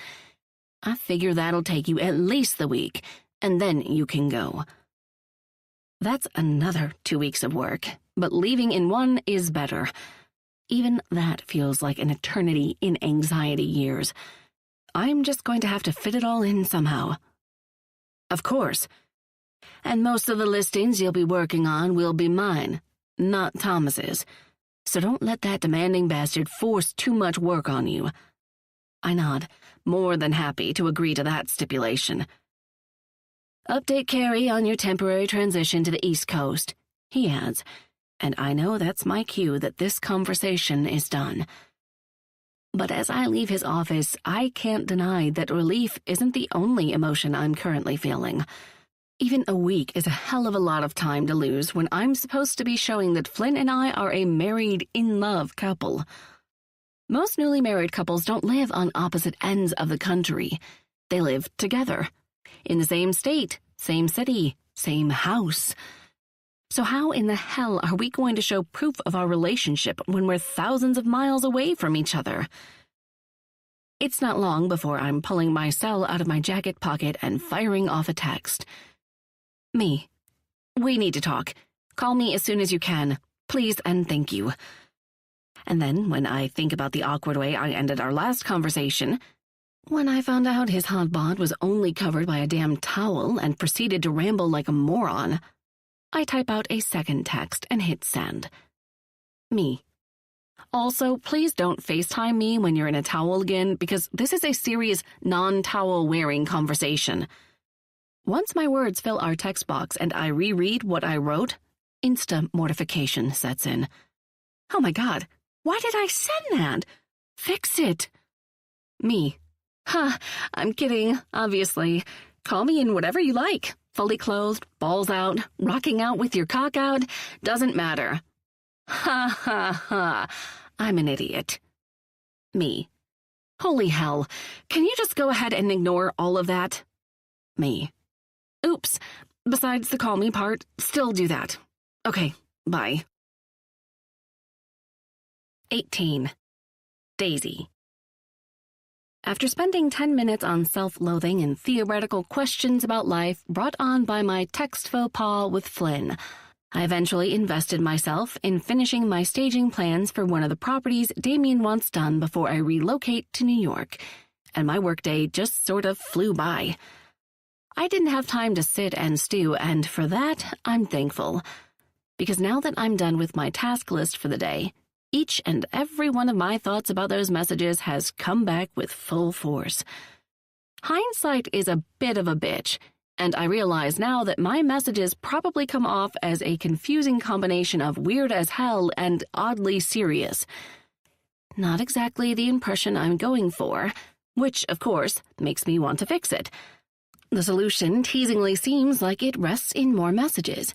I figure that'll take you at least the week, and then you can go. That's another 2 weeks of work, but leaving in one is better. Even that feels like an eternity in anxiety years. I'm just going to have to fit it all in somehow. Of course. And most of the listings you'll be working on will be mine, not Thomas's. So don't let that demanding bastard force too much work on you. I nod, more than happy to agree to that stipulation. Update Carrie on your temporary transition to the East Coast, he adds. And I know that's my cue that this conversation is done. But as I leave his office, I can't deny that relief isn't the only emotion I'm currently feeling. Even a week is a hell of a lot of time to lose when I'm supposed to be showing that Flynn and I are a married, in-love couple. Most newly married couples don't live on opposite ends of the country. They live together, in the same state, same city, same house. So how in the hell are we going to show proof of our relationship when we're thousands of miles away from each other? It's not long before I'm pulling my cell out of my jacket pocket and firing off a text. Me. We need to talk. Call me as soon as you can. Please and thank you. And then, when I think about the awkward way I ended our last conversation, when I found out his hot bod was only covered by a damn towel and proceeded to ramble like a moron, I type out a second text and hit send. Me. Also, please don't FaceTime me when you're in a towel again, because this is a serious non-towel-wearing conversation. Once my words fill our text box and I reread what I wrote, instant mortification sets in. Oh my God, why did I send that? Fix it. Me. I'm kidding, obviously. Call me in whatever you like. Fully clothed, balls out, rocking out with your cock out, doesn't matter. I'm an idiot. Me. Holy hell, can you just go ahead and ignore all of that? Me. Oops, besides the call me part, still do that. Okay, bye. 18. Daisy. After spending 10 minutes on self-loathing and theoretical questions about life brought on by my text faux pas with Flynn, I eventually invested myself in finishing my staging plans for one of the properties Damien wants done before I relocate to New York, and my workday just sort of flew by. I didn't have time to sit and stew, and for that, I'm thankful. Because now that I'm done with my task list for the day, each and every one of my thoughts about those messages has come back with full force. Hindsight is a bit of a bitch, and I realize now that my messages probably come off as a confusing combination of weird as hell and oddly serious. Not exactly the impression I'm going for, which, of course, makes me want to fix it. The solution teasingly seems like it rests in more messages.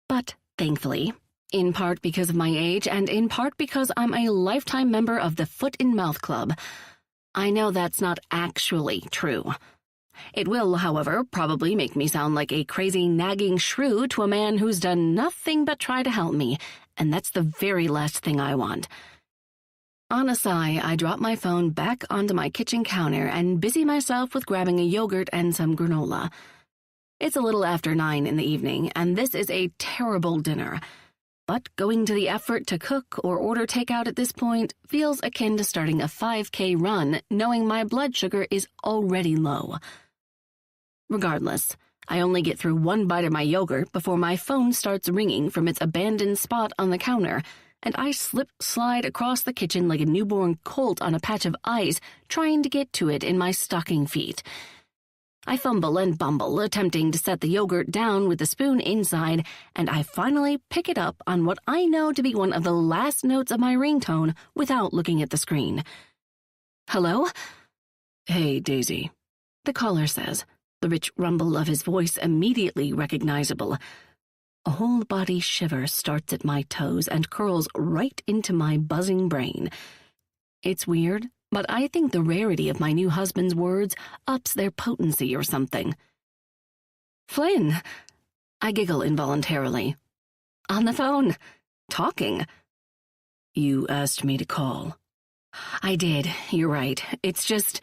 But, thankfully, in part because of my age and in part because I'm a lifetime member of the Foot in Mouth Club, I know that's not actually true. It will, however, probably make me sound like a crazy nagging shrew to a man who's done nothing but try to help me, and that's the very last thing I want. On a sigh, I drop my phone back onto my kitchen counter and busy myself with grabbing a yogurt and some granola. It's a little after 9 in the evening, and this is a terrible dinner. But going to the effort to cook or order takeout at this point feels akin to starting a 5K run, knowing my blood sugar is already low. Regardless, I only get through one bite of my yogurt before my phone starts ringing from its abandoned spot on the counter, and I slide across the kitchen like a newborn colt on a patch of ice, trying to get to it in my stocking feet. I fumble and bumble, attempting to set the yogurt down with the spoon inside, and I finally pick it up on what I know to be one of the last notes of my ringtone without looking at the screen. Hello? Hey, Daisy, the caller says, the rich rumble of his voice immediately recognizable. A whole-body shiver starts at my toes and curls right into my buzzing brain. It's weird, but I think the rarity of my new husband's words ups their potency or something. Flynn! I giggle involuntarily. On the phone. Talking. You asked me to call. I did, you're right. It's just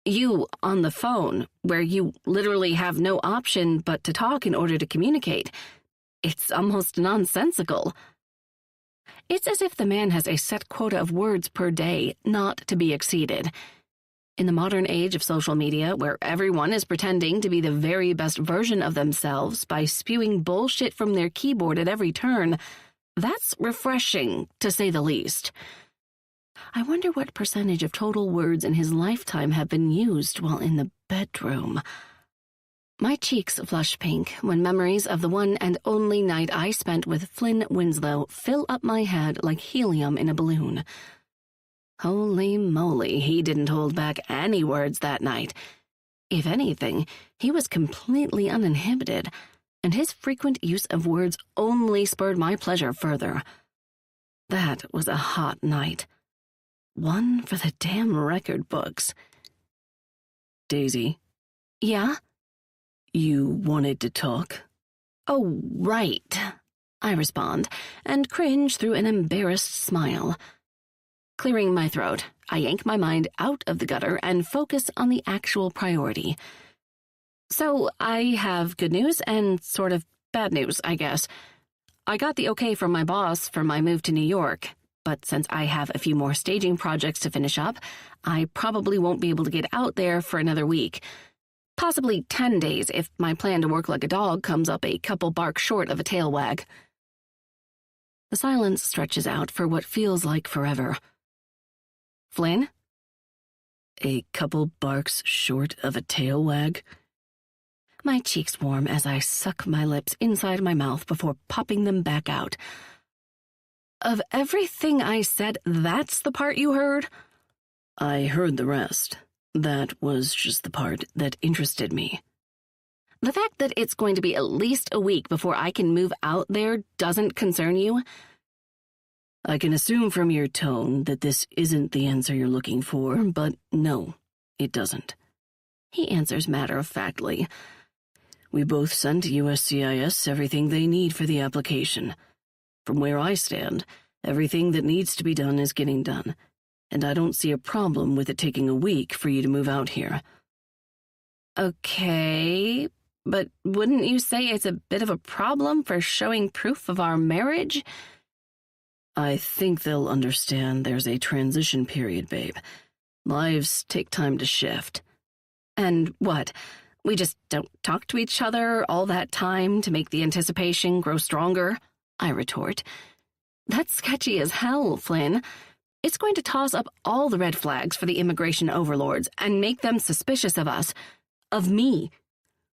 you on the phone, where you literally have no option but to talk in order to communicate. It's almost nonsensical. It's as if the man has a set quota of words per day, not to be exceeded. In the modern age of social media, where everyone is pretending to be the very best version of themselves by spewing bullshit from their keyboard at every turn, that's refreshing, to say the least. I wonder what percentage of total words in his lifetime have been used while in the bedroom. My cheeks flush pink when memories of the one and only night I spent with Flynn Winslow fill up my head like helium in a balloon. Holy moly, he didn't hold back any words that night. If anything, he was completely uninhibited, and his frequent use of words only spurred my pleasure further. That was a hot night. One for the damn record books. Daisy? Yeah? You wanted to talk? Oh, right, I respond, and cringe through an embarrassed smile. Clearing my throat, I yank my mind out of the gutter and focus on the actual priority. So I have good news and sort of bad news, I guess. I got the okay from my boss for my move to New York, but since I have a few more staging projects to finish up, I probably won't be able to get out there for another week. Possibly 10 days if my plan to work like a dog comes up a couple barks short of a tail wag. The silence stretches out for what feels like forever. Flynn? A couple barks short of a tail wag? My cheeks warm as I suck my lips inside my mouth before popping them back out. Of everything I said, that's the part you heard? I heard the rest. That was just the part that interested me. The fact that it's going to be at least a week before I can move out there doesn't concern you? I can assume from your tone that this isn't the answer you're looking for, but no, it doesn't. He answers matter-of-factly. We both sent USCIS everything they need for the application. From where I stand, everything that needs to be done is getting done, and I don't see a problem with it taking a week for you to move out here. Okay, but wouldn't you say it's a bit of a problem for showing proof of our marriage? I think they'll understand there's a transition period, babe. Lives take time to shift. And what? We just don't talk to each other all that time to make the anticipation grow stronger? I retort. That's sketchy as hell, Flynn. It's going to toss up all the red flags for the immigration overlords and make them suspicious of us. Of me.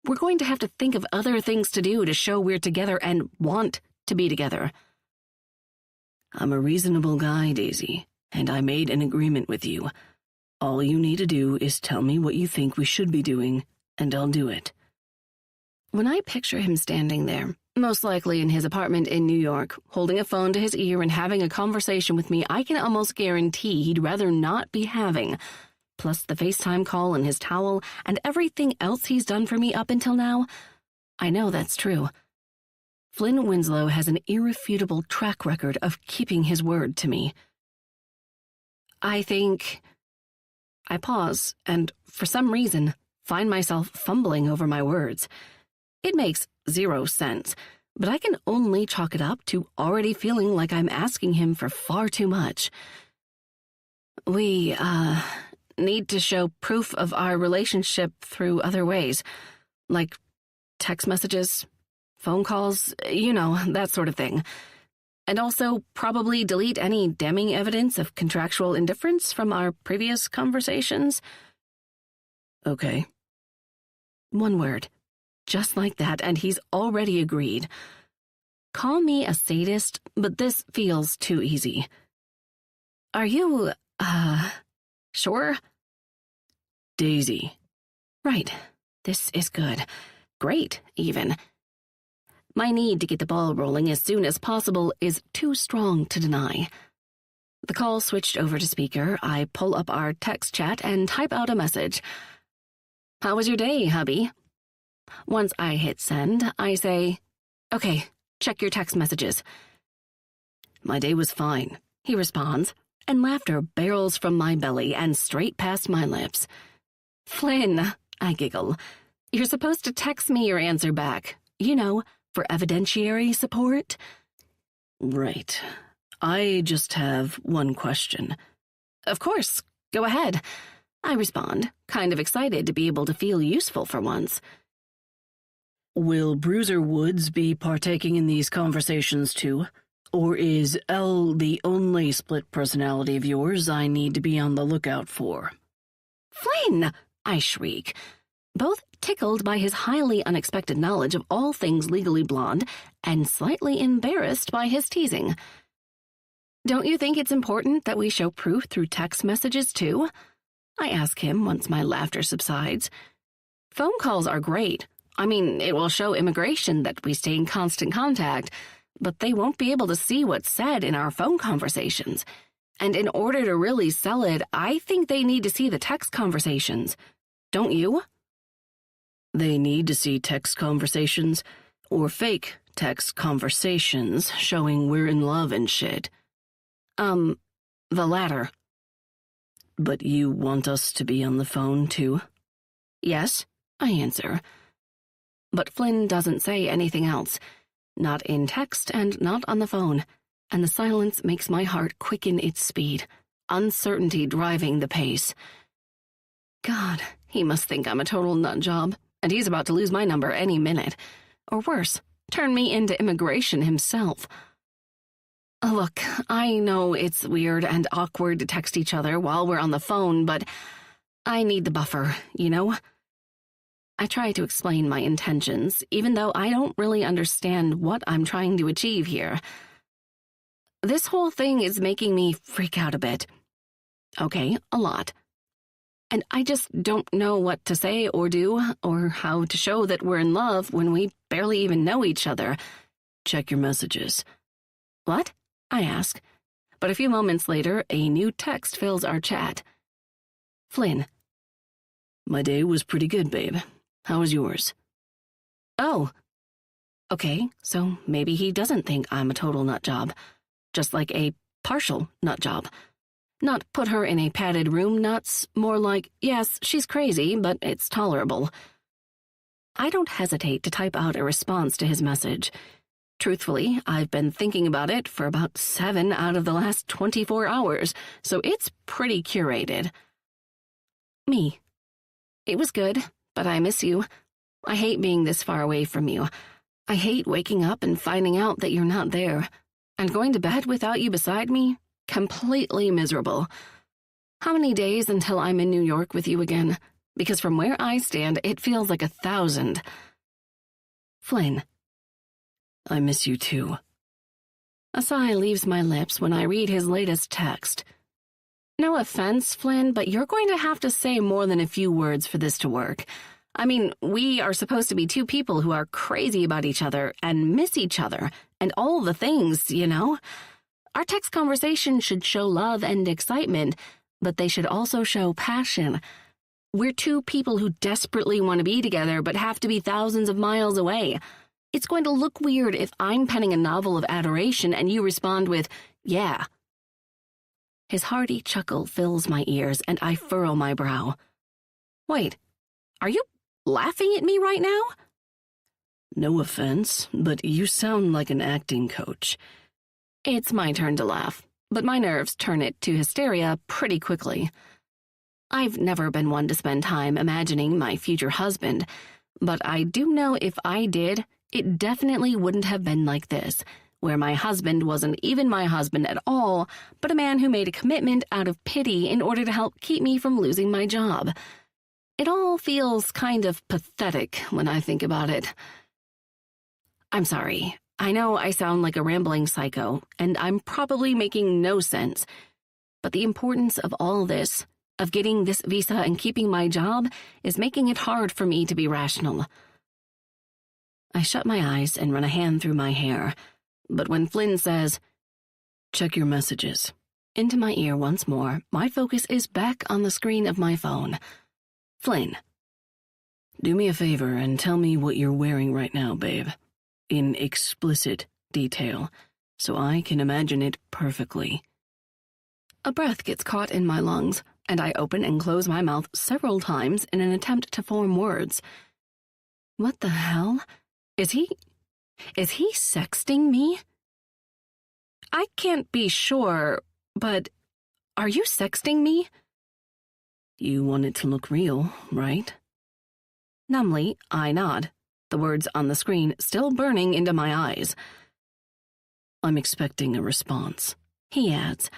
We're going to have to think of other things to do to show we're together and want to be together. I'm a reasonable guy, Daisy, and I made an agreement with you. All you need to do is tell me what you think we should be doing, and I'll do it. When I picture him standing there, most likely in his apartment in New York, holding a phone to his ear and having a conversation with me I can almost guarantee he'd rather not be having, plus the FaceTime call and his towel and everything else he's done for me up until now, I know that's true. Flynn Winslow has an irrefutable track record of keeping his word to me. I pause and, for some reason, find myself fumbling over my words. It makes 0 sense, but I can only chalk it up to already feeling like I'm asking him for far too much. We, need to show proof of our relationship through other ways, like text messages, phone calls, that sort of thing. And also probably delete any damning evidence of contractual indifference from our previous conversations. Okay. One word. Just like that, and he's already agreed. Call me a sadist, but this feels too easy. Are you, sure? Daisy. Right. This is good. Great, even. My need to get the ball rolling as soon as possible is too strong to deny. The call switched over to speaker. I pull up our text chat and type out a message. How was your day, hubby? Once I hit send, I say, okay, check your text messages. My day was fine, he responds, and laughter barrels from my belly and straight past my lips. Flynn, I giggle. You're supposed to text me your answer back. For evidentiary support? Right. I just have one question. Of course. Go ahead. I respond, kind of excited to be able to feel useful for once. Will Bruiser Woods be partaking in these conversations too? Or is Elle the only split personality of yours I need to be on the lookout for? Flynn! I shriek, both tickled by his highly unexpected knowledge of all things Legally Blonde and slightly embarrassed by his teasing. Don't you think it's important that we show proof through text messages too? I ask him once my laughter subsides. Phone calls are great. It will show immigration that we stay in constant contact, but they won't be able to see what's said in our phone conversations. And in order to really sell it, I think they need to see the text conversations. Don't you? They need to see text conversations, or fake text conversations showing we're in love and shit. The latter. But you want us to be on the phone, too? Yes, I answer. But Flynn doesn't say anything else. Not in text and not on the phone. And the silence makes my heart quicken its speed. Uncertainty driving the pace. God, he must think I'm a total nut job. And he's about to lose my number any minute. Or worse, turn me into immigration himself. Look, I know it's weird and awkward to text each other while we're on the phone, but I need the buffer, you know? I try to explain my intentions, even though I don't really understand what I'm trying to achieve here. This whole thing is making me freak out a bit. Okay, a lot. And I just don't know what to say or do, or how to show that we're in love when we barely even know each other. Check your messages. What? I ask. But a few moments later, a new text fills our chat. Flynn. My day was pretty good, babe. How was yours? Oh. Okay, so maybe he doesn't think I'm a total nut job. Just like a partial nut job. Not put her in a padded room nuts, more like, yes, she's crazy, but it's tolerable. I don't hesitate to type out a response to his message. Truthfully, I've been thinking about it for about 7 out of the last 24 hours, so it's pretty curated. Me. It was good, but I miss you. I hate being this far away from you. I hate waking up and finding out that you're not there. And going to bed without you beside me? Completely miserable. How many days until I'm in New York with you again? Because from where I stand, it feels like 1,000. Flynn. I miss you too. A sigh leaves my lips when I read his latest text. No offense, Flynn, but you're going to have to say more than a few words for this to work. I mean, we are supposed to be two people who are crazy about each other and miss each other and all the things, you know? Our text conversation should show love and excitement, but they should also show passion. We're two people who desperately want to be together but have to be thousands of miles away. It's going to look weird if I'm penning a novel of adoration and you respond with, yeah. His hearty chuckle fills my ears and I furrow my brow. Wait, are you laughing at me right now? No offense, but you sound like an acting coach. It's my turn to laugh, but my nerves turn it to hysteria pretty quickly. I've never been one to spend time imagining my future husband, but I do know if I did, it definitely wouldn't have been like this, where my husband wasn't even my husband at all, but a man who made a commitment out of pity in order to help keep me from losing my job. It all feels kind of pathetic when I think about it. I'm sorry. I know I sound like a rambling psycho, and I'm probably making no sense. But the importance of all this, of getting this visa and keeping my job, is making it hard for me to be rational. I shut my eyes and run a hand through my hair, but when Flynn says, "Check your messages," into my ear once more, my focus is back on the screen of my phone. Flynn. Do me a favor and tell me what you're wearing right now, babe. In explicit detail, so I can imagine it perfectly. A breath gets caught in my lungs, and I open and close my mouth several times in an attempt to form words. What the hell? Is he sexting me? I can't be sure, but are you sexting me? You want it to look real, right? Numbly, I nod, the words on the screen still burning into my eyes. I'm expecting a response. He adds,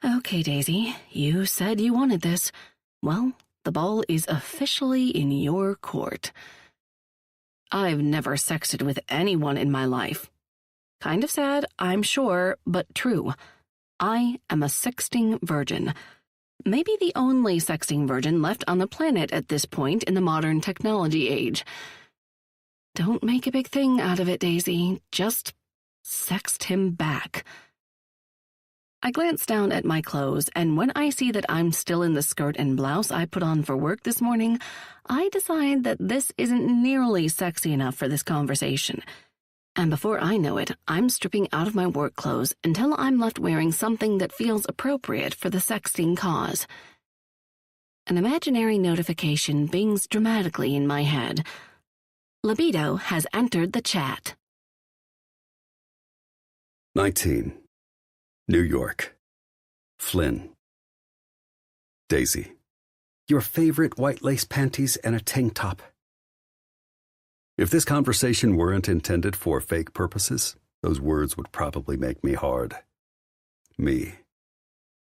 "Okay, Daisy, you said you wanted this. Well, the ball is officially in your court." I've never sexted with anyone in my life. Kind of sad, I'm sure, but true. I am a sexting virgin. Maybe the only sexting virgin left on the planet at this point in the modern technology age. Don't make a big thing out of it, Daisy. Just sext him back. I glance down at my clothes, and when I see that I'm still in the skirt and blouse I put on for work this morning, I decide that this isn't nearly sexy enough for this conversation. And before I know it, I'm stripping out of my work clothes until I'm left wearing something that feels appropriate for the sexting cause. An imaginary notification bings dramatically in my head. Libido has entered the chat. 19. New York. Flynn. Daisy. Your favorite white lace panties and a tank top. If this conversation weren't intended for fake purposes, those words would probably make me hard. Me.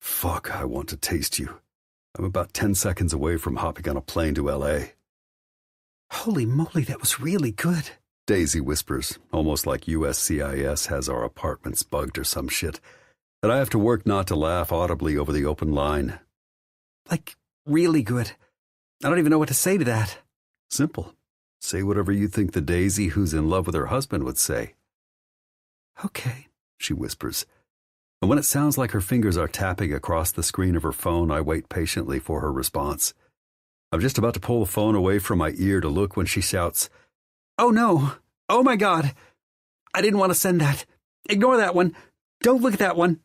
Fuck, I want to taste you. I'm about 10 seconds away from hopping on a plane to L.A. Holy moly, that was really good. Daisy whispers, almost like USCIS has our apartments bugged or some shit, and I have to work not to laugh audibly over the open line. Like, really good. I don't even know what to say to that. Simple. Say whatever you think the Daisy who's in love with her husband would say. Okay, she whispers. And when it sounds like her fingers are tapping across the screen of her phone, I wait patiently for her response. I'm just about to pull the phone away from my ear to look when she shouts, "Oh no! Oh my God! I didn't want to send that. Ignore that one. Don't look at that one."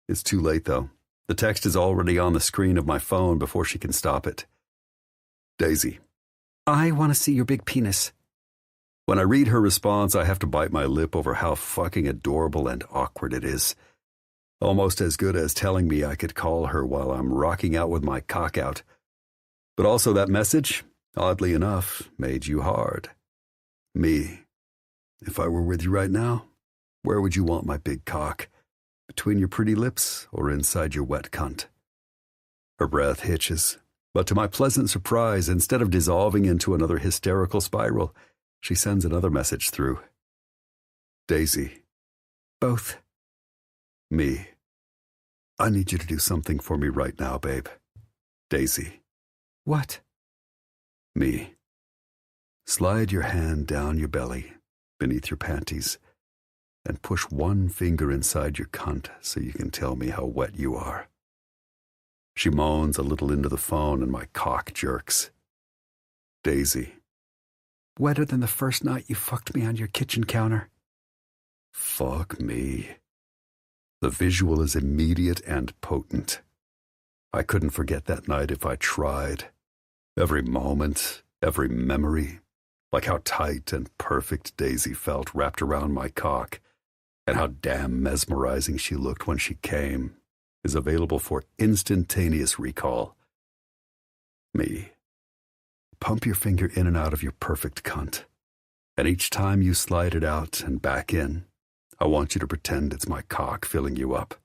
It's too late, though. The text is already on the screen of my phone before she can stop it. Daisy. I want to see your big penis. When I read her response, I have to bite my lip over how fucking adorable and awkward it is. Almost as good as telling me I could call her while I'm rocking out with my cock out. But also that message, oddly enough, made you hard. Me. If I were with you right now, where would you want my big cock? Between your pretty lips or inside your wet cunt? Her breath hitches, but to my pleasant surprise, instead of dissolving into another hysterical spiral, she sends another message through. Daisy. Both. Me. I need you to do something for me right now, babe. Daisy. What? Me. Slide your hand down your belly, beneath your panties, and push one finger inside your cunt so you can tell me how wet you are. She moans a little into the phone and my cock jerks. Daisy. Wetter than the first night you fucked me on your kitchen counter. Fuck me. The visual is immediate and potent. I couldn't forget that night if I tried. Every moment, every memory, like how tight and perfect Daisy felt wrapped around my cock, and how damn mesmerizing she looked when she came, is available for instantaneous recall. Me. Pump your finger in and out of your perfect cunt, and each time you slide it out and back in, I want you to pretend it's my cock filling you up.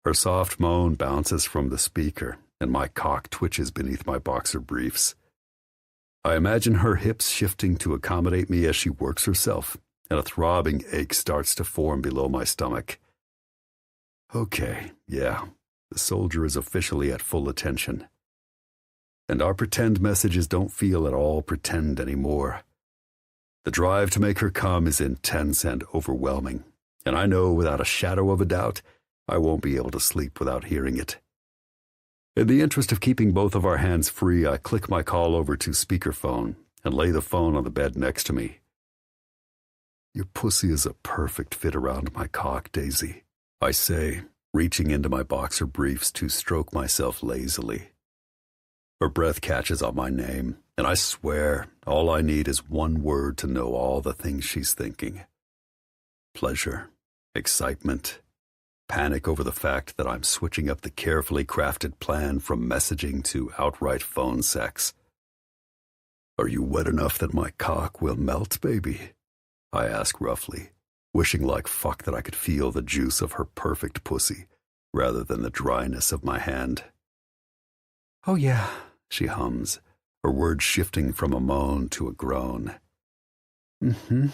Her soft moan bounces from the speaker, and my cock twitches beneath my boxer briefs. I imagine her hips shifting to accommodate me as she works herself, and a throbbing ache starts to form below my stomach. Okay, yeah, the soldier is officially at full attention. And our pretend messages don't feel at all pretend anymore. The drive to make her come is intense and overwhelming, and I know without a shadow of a doubt I won't be able to sleep without hearing it. In the interest of keeping both of our hands free, I click my call over to speakerphone and lay the phone on the bed next to me. Your pussy is a perfect fit around my cock, Daisy, I say, reaching into my boxer briefs to stroke myself lazily. Her breath catches on my name, and I swear all I need is one word to know all the things she's thinking. Pleasure, excitement, panic over the fact that I'm switching up the carefully crafted plan from messaging to outright phone sex. Are you wet enough that my cock will melt, baby? I ask roughly, wishing like fuck that I could feel the juice of her perfect pussy rather than the dryness of my hand. Oh yeah, she hums, her words shifting from a moan to a groan. Mm-hmm.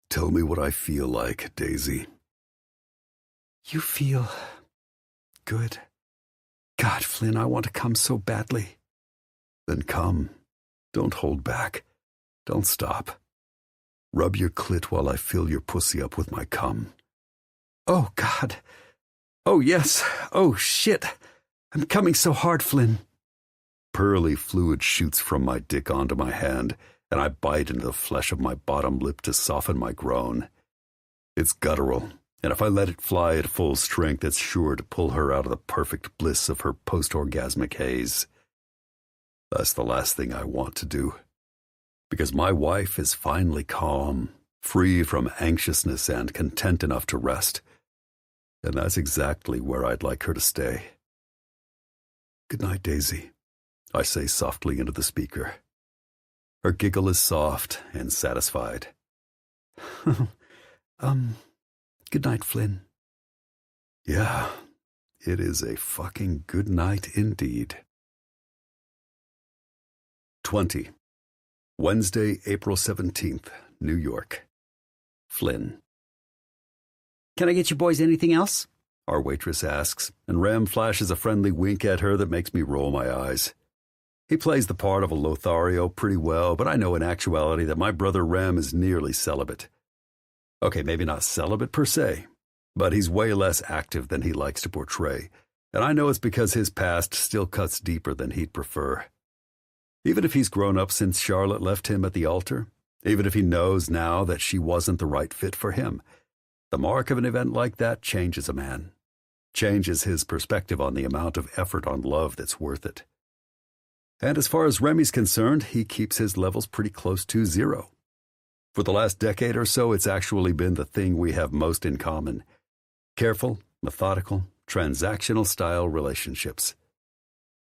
Tell me what I feel like, Daisy. You feel good. God, Flynn, I want to come so badly. Then come. Don't hold back. Don't stop. Rub your clit while I fill your pussy up with my cum. Oh, God. Oh, yes. Oh, shit. I'm coming so hard, Flynn. Pearly fluid shoots from my dick onto my hand, and I bite into the flesh of my bottom lip to soften my groan. It's guttural, and if I let it fly at full strength, it's sure to pull her out of the perfect bliss of her post-orgasmic haze. That's the last thing I want to do, because my wife is finally calm, free from anxiousness and content enough to rest, and that's exactly where I'd like her to stay. "Good night, Daisy," I say softly into the speaker. Her giggle is soft and satisfied. Good night, Flynn." Yeah, it is a fucking good night indeed. 20. Wednesday, April 17th, New York. Flynn. "Can I get you boys anything else?" Our waitress asks, and Rem flashes a friendly wink at her that makes me roll my eyes. He plays the part of a Lothario pretty well, but I know in actuality that my brother Rem is nearly celibate. Okay, maybe not celibate per se, but he's way less active than he likes to portray, and I know it's because his past still cuts deeper than he'd prefer. Even if he's grown up since Charlotte left him at the altar, even if he knows now that she wasn't the right fit for him, the mark of an event like that changes a man, changes his perspective on the amount of effort on love that's worth it. And as far as Remy's concerned, he keeps his levels pretty close to zero. For the last decade or so, it's actually been the thing we have most in common: careful, methodical, transactional style relationships.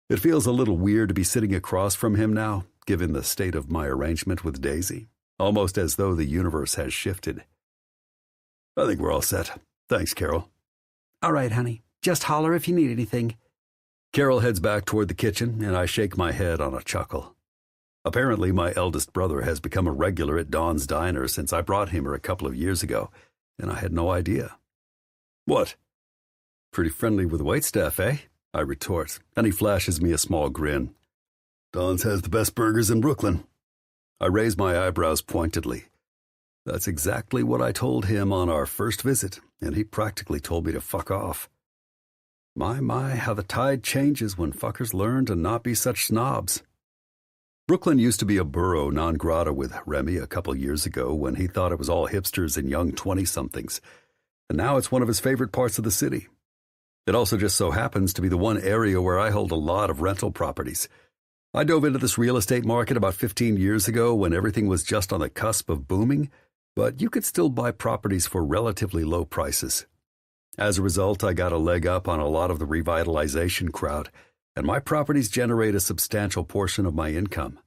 It feels a little weird to be sitting across from him now, given the state of my arrangement with Daisy, almost as though the universe has shifted. I think we're all set. Thanks, Carol. "All right, honey. Just holler if you need anything." Carol heads back toward the kitchen, and I shake my head on a chuckle. Apparently, my eldest brother has become a regular at Dawn's Diner since I brought him here a couple of years ago, and I had no idea. "What? Pretty friendly with the waitstaff, eh?" I retort, and he flashes me a small grin. "Dawn's has the best burgers in Brooklyn." I raise my eyebrows pointedly. That's exactly what I told him on our first visit, and he practically told me to fuck off. My, how the tide changes when fuckers learn to not be such snobs. Brooklyn used to be a borough non grata with Remy a couple years ago when he thought it was all hipsters and young 20-somethings, and now it's one of his favorite parts of the city. It also just so happens to be the one area where I hold a lot of rental properties. I dove into this real estate market about 15 years ago when everything was just on the cusp of booming, but you could still buy properties for relatively low prices. As a result, I got a leg up on a lot of the revitalization crowd, and my properties generate a substantial portion of my income.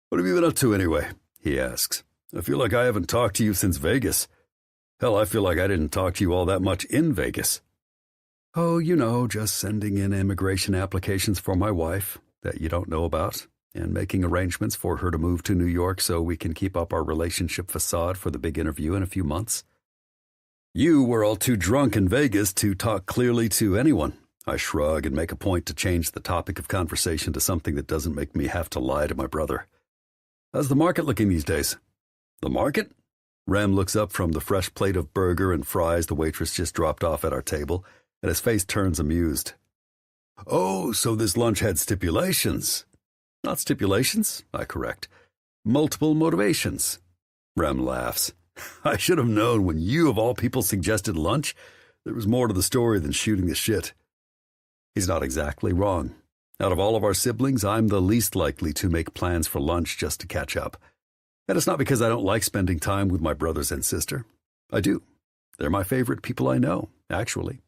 "What have you been up to anyway?" he asks. "I feel like I haven't talked to you since Vegas. Hell, I feel like I didn't talk to you all that much in Vegas." "Oh, just sending in immigration applications for my wife that you don't know about, and making arrangements for her to move to New York so we can keep up our relationship facade for the big interview in a few months." "You were all too drunk in Vegas to talk clearly to anyone." I shrug and make a point to change the topic of conversation to something that doesn't make me have to lie to my brother. "How's the market looking these days?" "The market?" Rem looks up from the fresh plate of burger and fries the waitress just dropped off at our table, and his face turns amused. "Oh, so this lunch had stipulations." "Not stipulations," I correct. "Multiple motivations." Rem laughs. "I should have known when you, of all people, suggested lunch. There was more to the story than shooting the shit." He's not exactly wrong. Out of all of our siblings, I'm the least likely to make plans for lunch just to catch up. And it's not because I don't like spending time with my brothers and sister. I do. They're my favorite people I know, actually.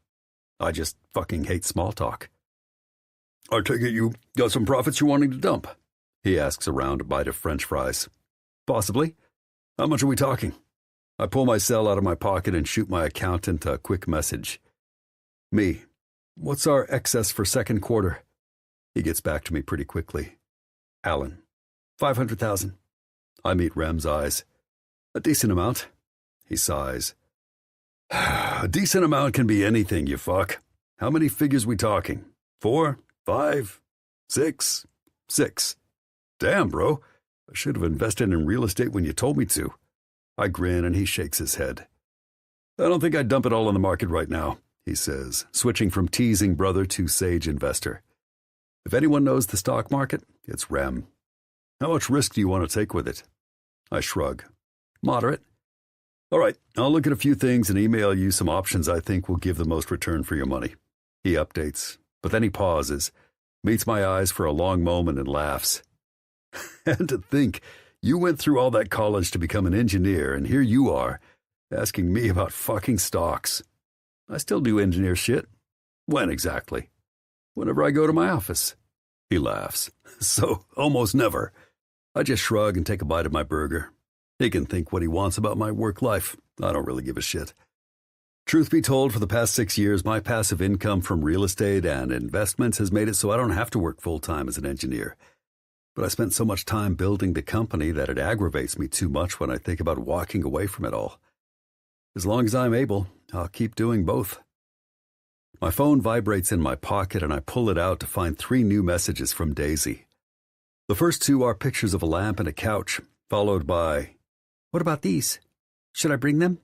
I just fucking hate small talk. "I take it you got some profits you're wanting to dump?" He asks around a bite of French fries. "Possibly. How much are we talking?" I pull my cell out of my pocket and shoot my accountant a quick message. "Me. What's our excess for second quarter?" He gets back to me pretty quickly. "Alan. 500,000. I meet Rem's eyes. "A decent amount." He sighs. "A decent amount can be anything, you fuck. How many figures we talking? 4? 5? 6? 6. Damn, bro. I should have invested in real estate when you told me to." I grin and he shakes his head. "I don't think I'd dump it all on the market right now," he says, switching from teasing brother to sage investor. "If anyone knows the stock market, it's Rem." How much risk do you want to take with it? I shrug. Moderate. All right, I'll look at a few things and email you some options I think will give the most return for your money. He updates, but then he pauses, meets my eyes for a long moment and laughs. And to think, you went through all that college to become an engineer, and here you are, asking me about fucking stocks. I still do engineer shit. When exactly? Whenever I go to my office. He laughs. So, almost never. I just shrug and take a bite of my burger. He can think what he wants about my work life. I don't really give a shit. Truth be told, for the past 6 years, my passive income from real estate and investments has made it so I don't have to work full-time as an engineer. But I spent so much time building the company that it aggravates me too much when I think about walking away from it all. As long as I'm able, I'll keep doing both. My phone vibrates in my pocket and I pull it out to find 3 new messages from Daisy. The first 2 are pictures of a lamp and a couch, followed by, "What about these? Should I bring them?"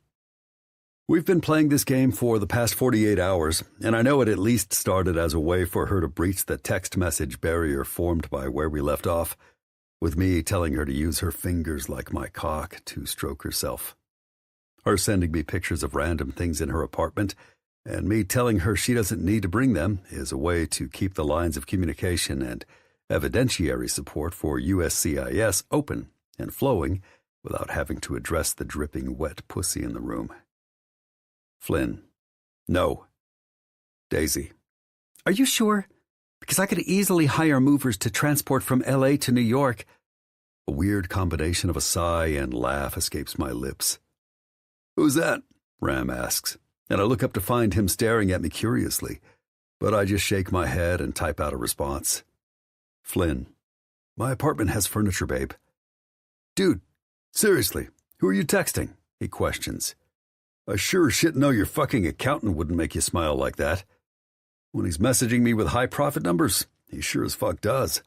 "We've been playing this game for the past 48 hours, and I know it at least started as a way for her to breach the text message barrier formed by where we left off, with me telling her to use her fingers like my cock to stroke herself. Her sending me pictures of random things in her apartment, and me telling her she doesn't need to bring them is a way to keep the lines of communication and evidentiary support for USCIS open and flowing without having to address the dripping wet pussy in the room. Flynn. No. Daisy. "Are you sure? Because I could easily hire movers to transport from LA to New York." A weird combination of a sigh and laugh escapes my lips. "Who's that?" Ram asks, and I look up to find him staring at me curiously, but I just shake my head and type out a response. Flynn. My apartment has furniture, babe. Dude, seriously, who are you texting? He questions. I sure shit know your fucking accountant wouldn't make you smile like that. When he's messaging me with high profit numbers, he sure as fuck does.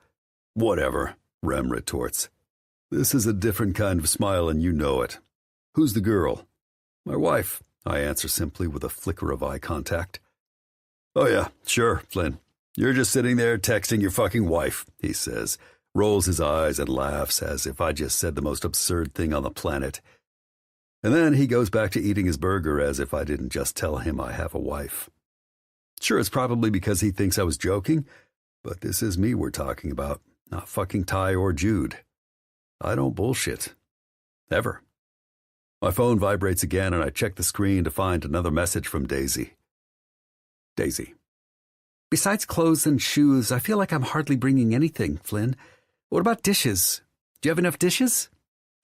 Whatever, Rem retorts. This is a different kind of smile and you know it. Who's the girl? My wife, I answer simply with a flicker of eye contact. Oh yeah, sure, Flynn. You're just sitting there texting your fucking wife, he says, rolls his eyes and laughs as if I just said the most absurd thing on the planet. And then he goes back to eating his burger as if I didn't just tell him I have a wife. Sure, it's probably because he thinks I was joking, but this is me we're talking about, not fucking Ty or Jude. I don't bullshit. Ever. My phone vibrates again and I check the screen to find another message from Daisy. Daisy. Besides clothes and shoes, I feel like I'm hardly bringing anything, Flynn. What about dishes? Do you have enough dishes?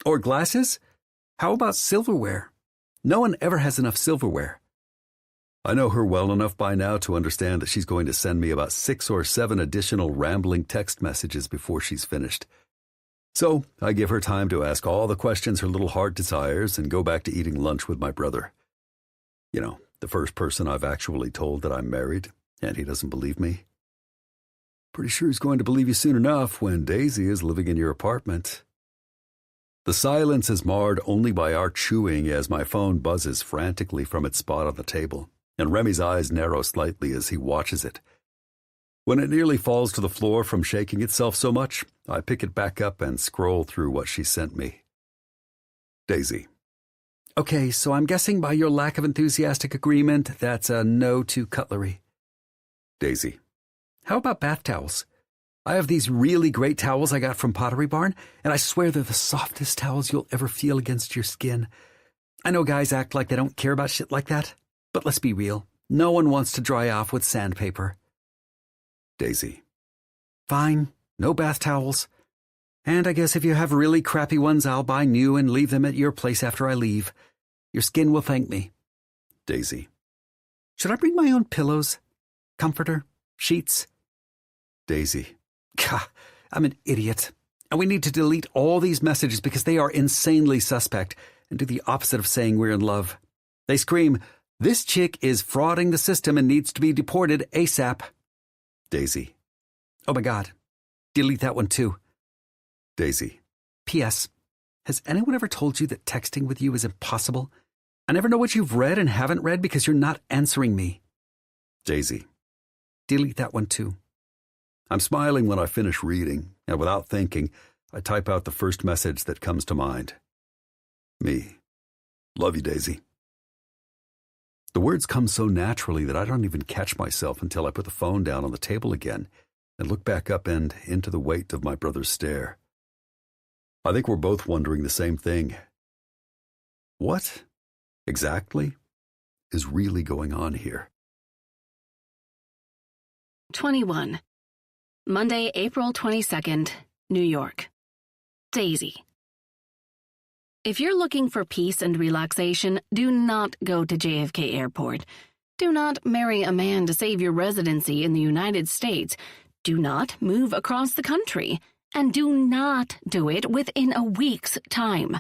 Or glasses? How about silverware? No one ever has enough silverware. I know her well enough by now to understand that she's going to send me about 6 or 7 additional rambling text messages before she's finished. So I give her time to ask all the questions her little heart desires and go back to eating lunch with my brother. You know, the first person I've actually told that I'm married, and he doesn't believe me. Pretty sure he's going to believe you soon enough when Daisy is living in your apartment. The silence is marred only by our chewing as my phone buzzes frantically from its spot on the table, and Remy's eyes narrow slightly as he watches it. When it nearly falls to the floor from shaking itself so much, I pick it back up and scroll through what she sent me. Daisy. Okay, so I'm guessing by your lack of enthusiastic agreement, that's a no to cutlery. Daisy. How about bath towels? I have these really great towels I got from Pottery Barn, and I swear they're the softest towels you'll ever feel against your skin. I know guys act like they don't care about shit like that, but let's be real. No one wants to dry off with sandpaper. Daisy. Fine, no bath towels. And I guess if you have really crappy ones, I'll buy new and leave them at your place after I leave. Your skin will thank me. Daisy. Should I bring my own pillows? Comforter? Sheets? Daisy. Gah, I'm an idiot. And we need to delete all these messages because they are insanely suspect and do the opposite of saying we're in love. They scream, "This chick is frauding the system and needs to be deported ASAP." Daisy. Oh my God. Delete that one too. Daisy. P.S. Has anyone ever told you that texting with you is impossible? I never know what you've read and haven't read because you're not answering me. Daisy. Delete that one too. I'm smiling when I finish reading, and without thinking, I type out the first message that comes to mind. Me. Love you, Daisy. The words come so naturally that I don't even catch myself until I put the phone down on the table again and look back up and into the weight of my brother's stare. I think we're both wondering the same thing. What exactly is really going on here? 21. Monday, April 22nd, New York. Daisy. If you're looking for peace and relaxation, do not go to JFK Airport. Do not marry a man to save your residency in the United States. Do not move across the country. And do not do it within a week's time.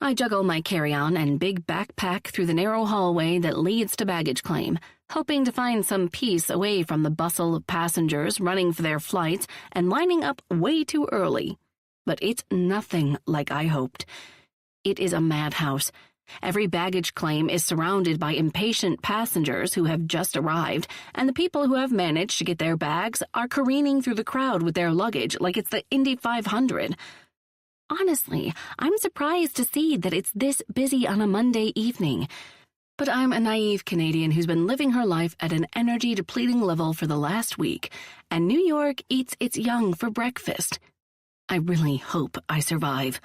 I juggle my carry-on and big backpack through the narrow hallway that leads to baggage claim, hoping to find some peace away from the bustle of passengers running for their flights and lining up way too early. But it's nothing like I hoped. It is a madhouse. Every baggage claim is surrounded by impatient passengers who have just arrived, and the people who have managed to get their bags are careening through the crowd with their luggage like it's the Indy 500. Honestly, I'm surprised to see that it's this busy on a Monday evening. But I'm a naive Canadian who's been living her life at an energy-depleting level for the last week, and New York eats its young for breakfast. I really hope I survive.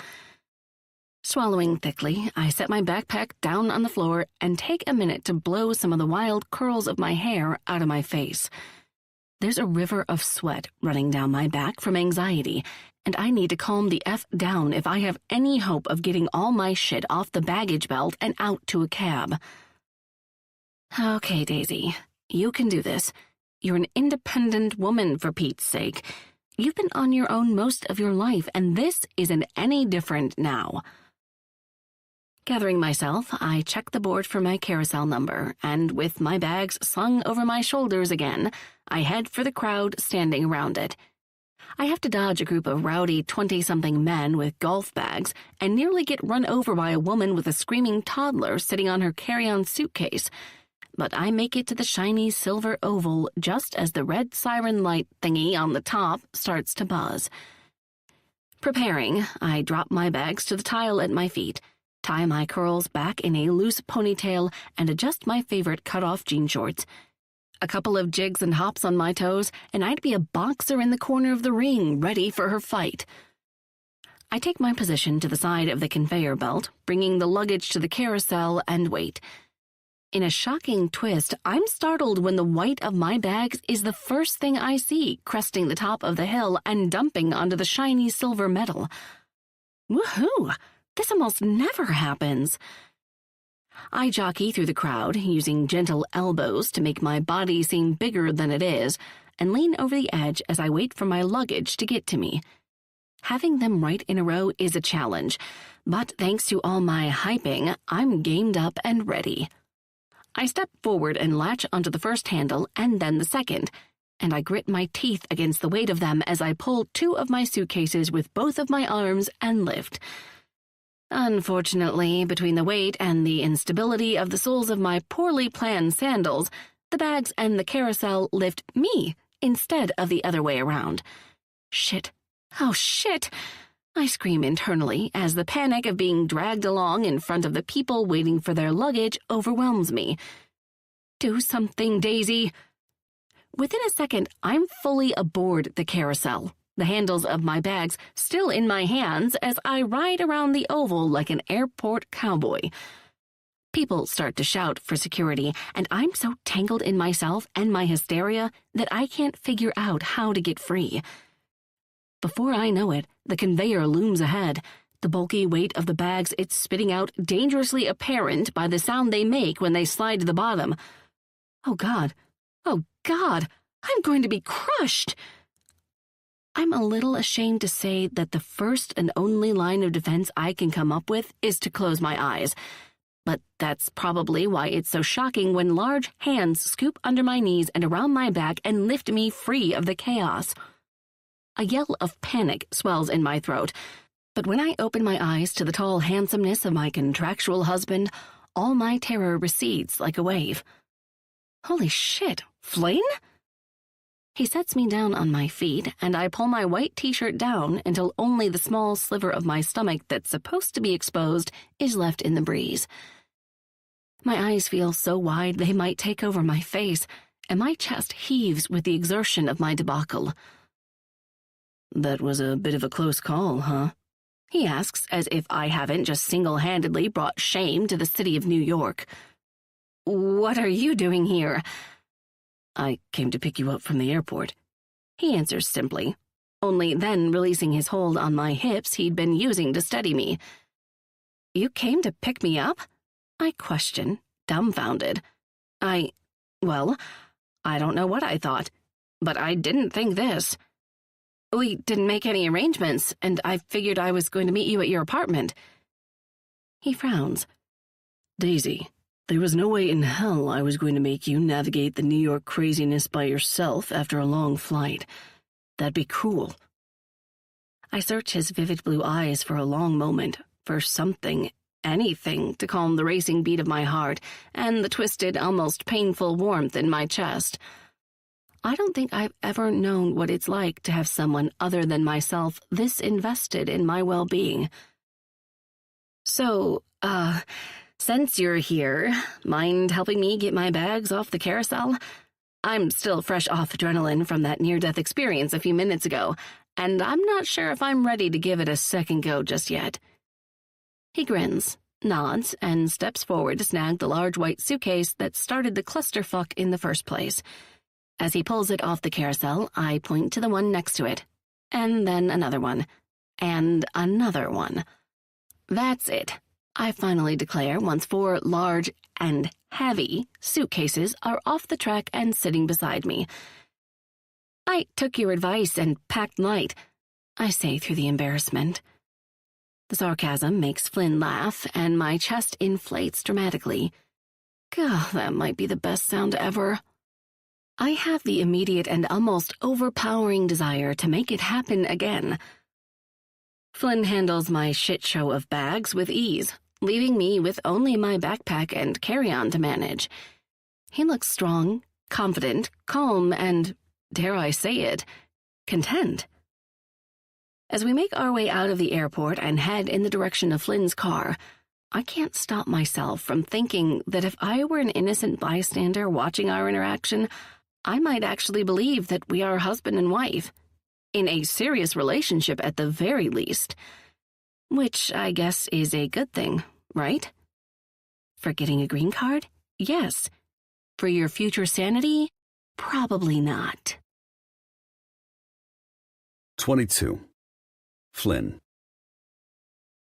Swallowing thickly, I set my backpack down on the floor and take a minute to blow some of the wild curls of my hair out of my face. There's a river of sweat running down my back from anxiety, and I need to calm the F down if I have any hope of getting all my shit off the baggage belt and out to a cab. Okay, Daisy, you can do this. You're an independent woman, for Pete's sake. You've been on your own most of your life, and this isn't any different now. Gathering myself, I check the board for my carousel number, and with my bags slung over my shoulders again, I head for the crowd standing around it. I have to dodge a group of rowdy 20-something men with golf bags and nearly get run over by a woman with a screaming toddler sitting on her carry-on suitcase. But I make it to the shiny silver oval just as the red siren light thingy on the top starts to buzz. Preparing, I drop my bags to the tile at my feet, tie my curls back in a loose ponytail, and adjust my favorite cut-off jean shorts. A couple of jigs and hops on my toes, and I'd be a boxer in the corner of the ring, ready for her fight. I take my position to the side of the conveyor belt, bringing the luggage to the carousel, and wait. In a shocking twist, I'm startled when the white of my bags is the first thing I see, cresting the top of the hill and dumping onto the shiny silver metal. Woohoo! This almost never happens. I jockey through the crowd, using gentle elbows to make my body seem bigger than it is, and lean over the edge as I wait for my luggage to get to me. Having them right in a row is a challenge, but thanks to all my hyping, I'm gamed up and ready. I step forward and latch onto the first handle and then the second, and I grit my teeth against the weight of them as I pull two of my suitcases with both of my arms and lift. Unfortunately, between the weight and the instability of the soles of my poorly planned sandals, the bags and the carousel lift me instead of the other way around. Shit. Oh, shit! I scream internally as the panic of being dragged along in front of the people waiting for their luggage overwhelms me. Do something, Daisy! Within a second, I'm fully aboard the carousel, the handles of my bags still in my hands as I ride around the oval like an airport cowboy. People start to shout for security, and I'm so tangled in myself and my hysteria that I can't figure out how to get free. Before I know it, the conveyor looms ahead, the bulky weight of the bags it's spitting out dangerously apparent by the sound they make when they slide to the bottom. Oh, God. Oh, God. I'm going to be crushed. I'm a little ashamed to say that the first and only line of defense I can come up with is to close my eyes. But that's probably why it's so shocking when large hands scoop under my knees and around my back and lift me free of the chaos. A yell of panic swells in my throat, but when I open my eyes to the tall handsomeness of my contractual husband, all my terror recedes like a wave. Holy shit, Flynn? He sets me down on my feet, and I pull my white t-shirt down until only the small sliver of my stomach that's supposed to be exposed is left in the breeze. My eyes feel so wide they might take over my face, and my chest heaves with the exertion of my debacle. That was a bit of a close call, huh? He asks, as if I haven't just single-handedly brought shame to the city of New York. What are you doing here? I came to pick you up from the airport. He answers simply, only then releasing his hold on my hips he'd been using to steady me. You came to pick me up? I question, dumbfounded. Well, I don't know what I thought, but I didn't think this. We didn't make any arrangements, and I figured I was going to meet you at your apartment. He frowns. Daisy, there was no way in hell I was going to make you navigate the New York craziness by yourself after a long flight. That'd be cruel. I search his vivid blue eyes for a long moment, for something, anything, to calm the racing beat of my heart and the twisted, almost painful warmth in my chest. I don't think I've ever known what it's like to have someone other than myself this invested in my well-being. So, since you're here, mind helping me get my bags off the carousel? I'm still fresh off adrenaline from that near-death experience a few minutes ago, and I'm not sure if I'm ready to give it a second go just yet. He grins, nods, and steps forward to snag the large white suitcase that started the clusterfuck in the first place. As he pulls it off the carousel, I point to the one next to it, and then another one, and another one. That's it, I finally declare once 4 large and heavy suitcases are off the track and sitting beside me. I took your advice and packed light, I say through the embarrassment. The sarcasm makes Flynn laugh, and my chest inflates dramatically. God, that might be the best sound ever. I have the immediate and almost overpowering desire to make it happen again. Flynn handles my shit show of bags with ease, leaving me with only my backpack and carry-on to manage. He looks strong, confident, calm, and, dare I say it, content. As we make our way out of the airport and head in the direction of Flynn's car, I can't stop myself from thinking that if I were an innocent bystander watching our interaction, I might actually believe that we are husband and wife, in a serious relationship at the very least. Which I guess is a good thing, right? For getting a green card? Yes. For your future sanity? Probably not. 22. Flynn.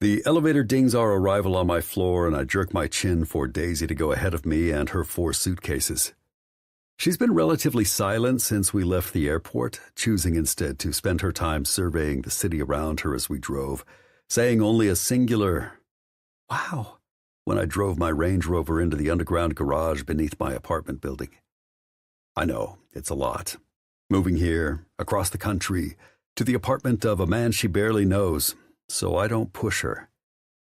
The elevator dings our arrival on my floor, and I jerk my chin for Daisy to go ahead of me and her 4 suitcases. She's been relatively silent since we left the airport, choosing instead to spend her time surveying the city around her as we drove, saying only a singular, "Wow," when I drove my Range Rover into the underground garage beneath my apartment building. I know, it's a lot. Moving here, across the country, to the apartment of a man she barely knows, so I don't push her.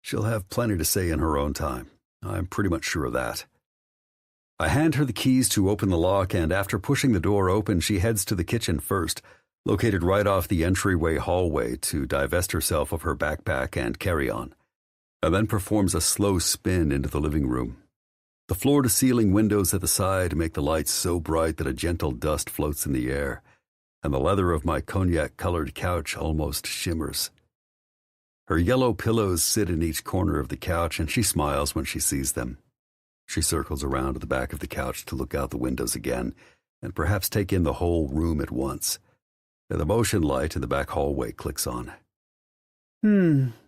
She'll have plenty to say in her own time. I'm pretty much sure of that. I hand her the keys to open the lock, and after pushing the door open, she heads to the kitchen first, located right off the entryway hallway, to divest herself of her backpack and carry-on, and then performs a slow spin into the living room. The floor-to-ceiling windows at the side make the lights so bright that a gentle dust floats in the air, and the leather of my cognac-colored couch almost shimmers. Her yellow pillows sit in each corner of the couch, and she smiles when she sees them. She circles around to the back of the couch to look out the windows again, and perhaps take in the whole room at once. And the motion light in the back hallway clicks on.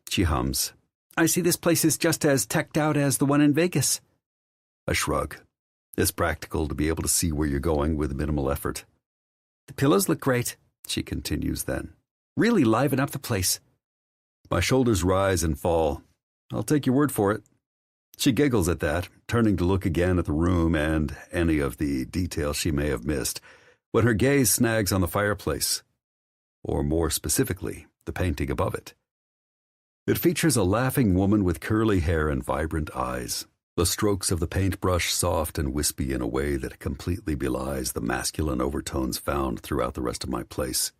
She hums. I see this place is just as teched out as the one in Vegas. I shrug. It's practical to be able to see where you're going with minimal effort. The pillows look great, she continues then. Really liven up the place. My shoulders rise and fall. I'll take your word for it. She giggles at that, turning to look again at the room and any of the details she may have missed, when her gaze snags on the fireplace, or more specifically, the painting above it. It features a laughing woman with curly hair and vibrant eyes. the strokes of the paintbrush soft and wispy in a way that completely belies the masculine overtones found throughout the rest of my place.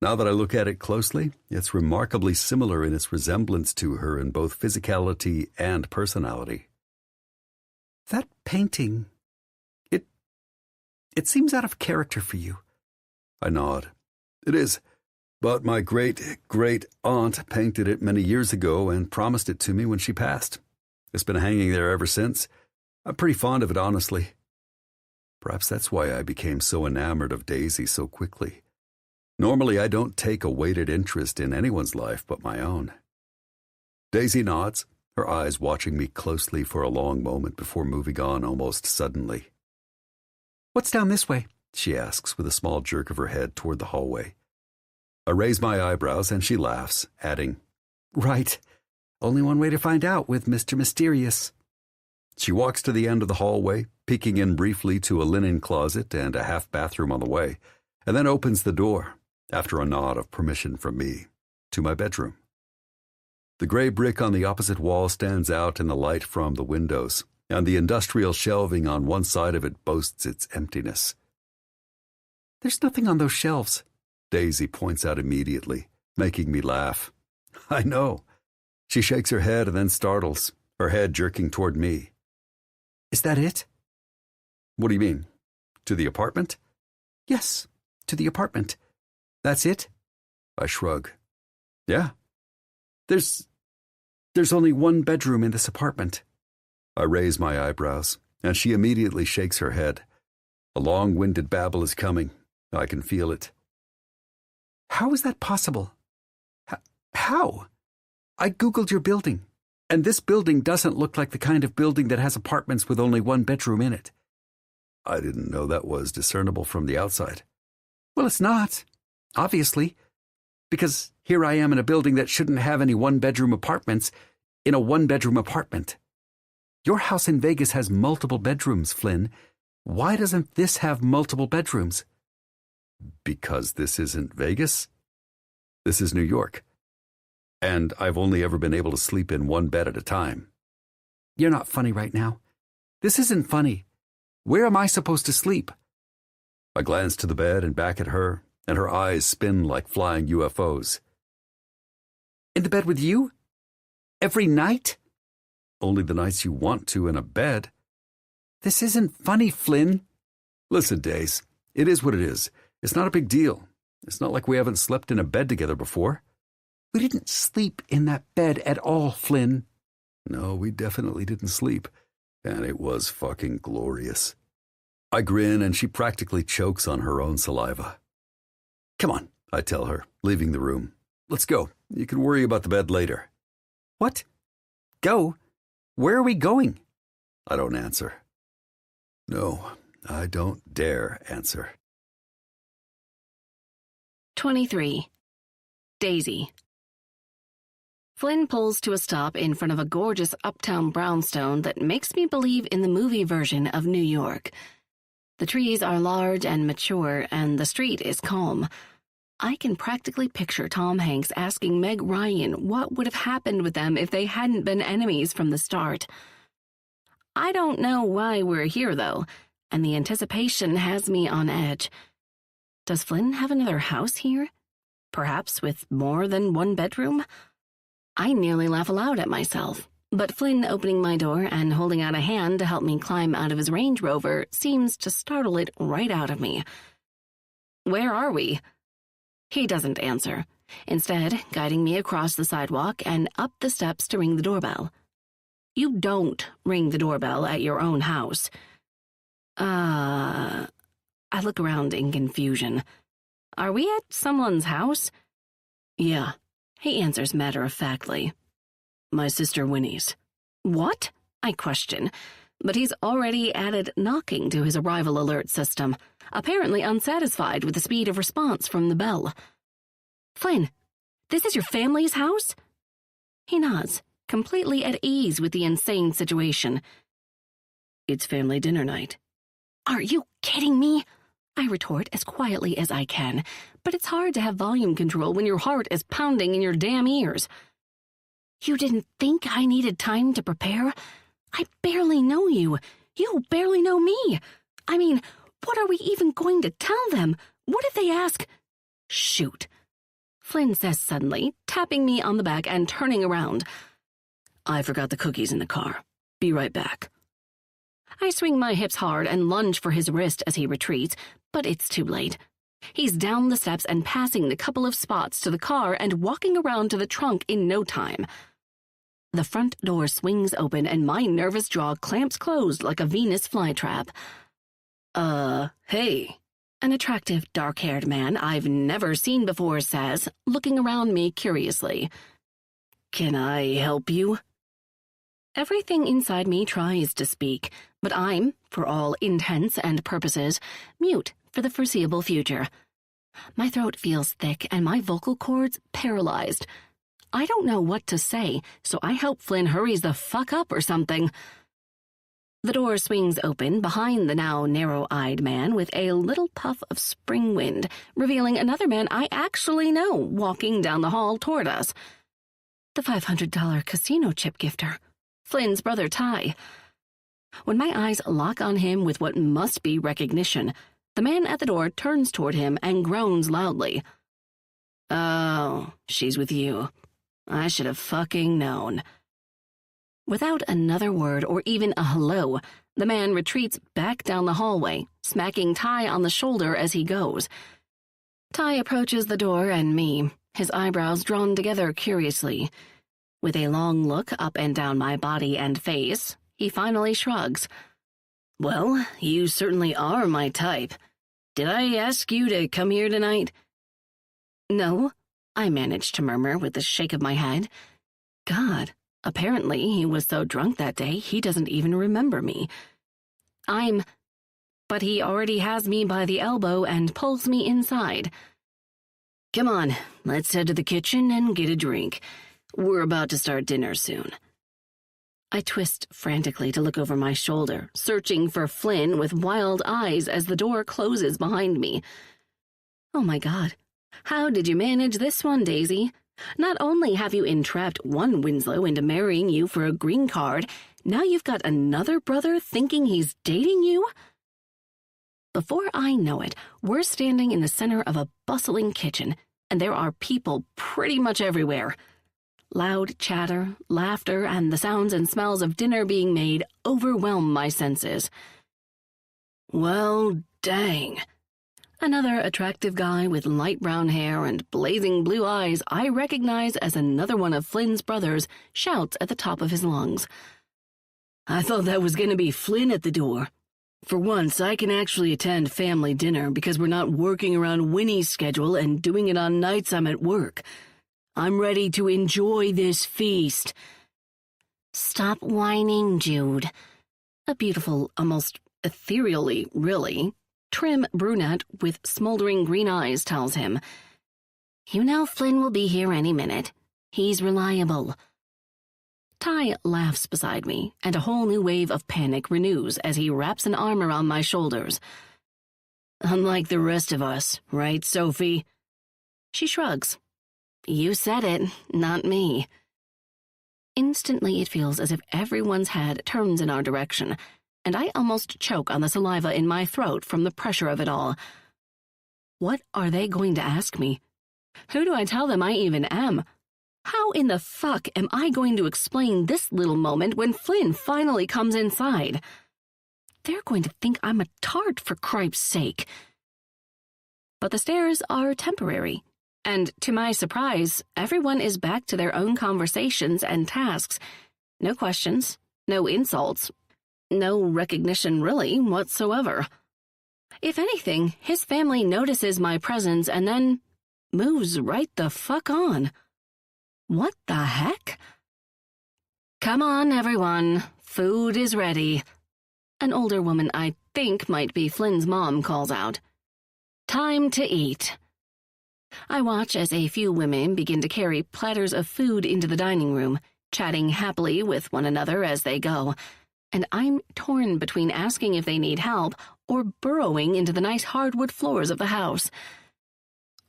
Now that I look at it closely, it's remarkably similar in its resemblance to her in both physicality and personality. That painting, it seems out of character for you. I nod. It is, but my great-great-aunt painted it many years ago and promised it to me when she passed. It's been hanging there ever since. I'm pretty fond of it, honestly. Perhaps that's why I became so enamored of Daisy so quickly. Normally, I don't take a weighted interest in anyone's life but my own. Daisy nods, her eyes watching me closely for a long moment before moving on almost suddenly. What's down this way? She asks with a small jerk of her head toward the hallway. I raise my eyebrows and she laughs, adding, Right. Only one way to find out with Mr. Mysterious. She walks to the end of the hallway, peeking in briefly to a linen closet and a half bathroom on the way, and then opens the door, after a nod of permission from me, to my bedroom. The gray brick on the opposite wall stands out in the light from the windows, and the industrial shelving on one side of it boasts its emptiness. There's nothing on those shelves, Daisy points out immediately, making me laugh. I know. She shakes her head and then startles, her head jerking toward me. Is that it? What do you mean? To the apartment? Yes, to the apartment. That's it? I shrug. Yeah. There's only one bedroom in this apartment. I raise my eyebrows, and she immediately shakes her head. A long-winded babble is coming. I can feel it. How is that possible? How? I Googled your building, and this building doesn't look like the kind of building that has apartments with only one bedroom in it. I didn't know that was discernible from the outside. Well, it's not, obviously, because here I am in a building that shouldn't have any one-bedroom apartments in a one-bedroom apartment. Your house in Vegas has multiple bedrooms, Flynn. Why doesn't this have multiple bedrooms? Because this isn't Vegas. This is New York. And I've only ever been able to sleep in one bed at a time. You're not funny right now. This isn't funny. Where am I supposed to sleep? I glance to the bed and back at her, and her eyes spin like flying UFOs. In the bed with you? Every night? Only the nights you want to in a bed. This isn't funny, Flynn. Listen, Daze, it is what it is. It's not a big deal. It's not like we haven't slept in a bed together before. We didn't sleep in that bed at all, Flynn. No, we definitely didn't sleep, and it was fucking glorious. I grin, and she practically chokes on her own saliva. Come on, I tell her, leaving the room. Let's go. You can worry about the bed later. What? Go? Where are we going? I don't answer. No, I don't dare answer. 23. Daisy. Flynn pulls to a stop in front of a gorgeous uptown brownstone that makes me believe in the movie version of New York. The trees are large and mature, and the street is calm. I can practically picture Tom Hanks asking Meg Ryan what would have happened with them if they hadn't been enemies from the start. I don't know why we're here, though, and the anticipation has me on edge. Does Flynn have another house here? Perhaps with more than one bedroom? I nearly laugh aloud at myself, but Flynn opening my door and holding out a hand to help me climb out of his Range Rover seems to startle it right out of me. Where are we? He doesn't answer, instead guiding me across the sidewalk and up the steps to ring the doorbell. You don't ring the doorbell at your own house. I look around in confusion. Are we at someone's house? Yeah, he answers matter-of-factly. My sister Winnie's. What? I question, but he's already added knocking to his arrival alert system, apparently unsatisfied with the speed of response from the bell. Flynn, this is your family's house? He nods, completely at ease with the insane situation. It's family dinner night. Are you kidding me? I retort as quietly as I can, but it's hard to have volume control when your heart is pounding in your damn ears. You didn't think I needed time to prepare? I barely know you. You barely know me. I mean, what are we even going to tell them? What if they ask? Shoot. Flynn says suddenly, tapping me on the back and turning around. I forgot the cookies in the car. Be right back. I swing my hips hard and lunge for his wrist as he retreats, but it's too late. He's down the steps and passing the couple of spots to the car and walking around to the trunk in no time. The front door swings open and my nervous jaw clamps closed like a Venus flytrap. Hey, an attractive, dark-haired man I've never seen before says, looking around me curiously. Can I help you? Everything inside me tries to speak, but I'm, for all intents and purposes, mute for the foreseeable future. My throat feels thick and my vocal cords paralyzed. I don't know what to say, so I hope Flynn hurries the fuck up or something. The door swings open behind the now narrow-eyed man with a little puff of spring wind, revealing another man I actually know walking down the hall toward us. The $500 casino chip gifter, Flynn's brother Ty. When my eyes lock on him with what must be recognition, the man at the door turns toward him and groans loudly. Oh, she's with you. I should have fucking known. Without another word or even a hello, the man retreats back down the hallway, smacking Ty on the shoulder as he goes. Ty approaches the door and me, his eyebrows drawn together curiously. With a long look up and down my body and face, he finally shrugs. Well, you certainly are my type. Did I ask you to come here tonight? No, I managed to murmur with a shake of my head. God. Apparently, he was so drunk that day, he doesn't even remember me. But he already has me by the elbow and pulls me inside. Come on, let's head to the kitchen and get a drink. We're about to start dinner soon. I twist frantically to look over my shoulder, searching for Flynn with wild eyes as the door closes behind me. Oh my God, how did you manage this one, Daisy? Not only have you entrapped one Winslow into marrying you for a green card, now you've got another brother thinking he's dating you? Before I know it, we're standing in the center of a bustling kitchen, and there are people pretty much everywhere. Loud chatter, laughter, and the sounds and smells of dinner being made overwhelm my senses. Well, dang. Another attractive guy with light brown hair and blazing blue eyes I recognize as another one of Flynn's brothers shouts at the top of his lungs. I thought that was going to be Flynn at the door. For once, I can actually attend family dinner because we're not working around Winnie's schedule and doing it on nights I'm at work. I'm ready to enjoy this feast. Stop whining, Jude. A beautiful, almost ethereally, really, trim brunette with smoldering green eyes tells him. You know Flynn will be here any minute. He's reliable. Ty laughs beside me, and a whole new wave of panic renews as he wraps an arm around my shoulders. Unlike the rest of us, right, Sophie? She shrugs. You said it, not me. Instantly it feels as if everyone's head turns in our direction, and I almost choke on the saliva in my throat from the pressure of it all. What are they going to ask me? Who do I tell them I even am? How in the fuck am I going to explain this little moment when Flynn finally comes inside? They're going to think I'm a tart, for cripe's sake. But the stares are temporary, and to my surprise, everyone is back to their own conversations and tasks. No questions, no insults, no recognition really whatsoever. If anything, his family notices my presence and then moves right the fuck on. What the heck? Come on, everyone. Food is ready. An older woman I think might be Flynn's mom calls out. Time to eat. I watch as a few women begin to carry platters of food into the dining room, chatting happily with one another as they go, and I'm torn between asking if they need help or burrowing into the nice hardwood floors of the house.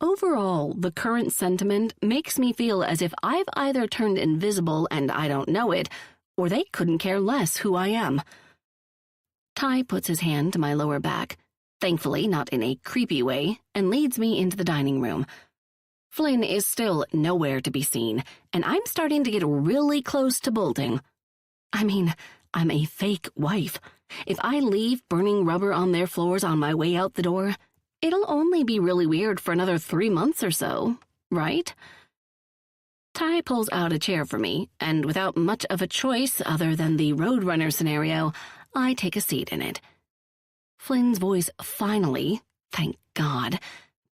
Overall, the current sentiment makes me feel as if I've either turned invisible and I don't know it, or they couldn't care less who I am. Ty puts his hand to my lower back, thankfully not in a creepy way, and leads me into the dining room. Flynn is still nowhere to be seen, and I'm starting to get really close to bolting. I mean, I'm a fake wife. If I leave burning rubber on their floors on my way out the door, it'll only be really weird for another 3 months or so, right? Ty pulls out a chair for me, and without much of a choice other than the Roadrunner scenario, I take a seat in it. Flynn's voice finally, thank God,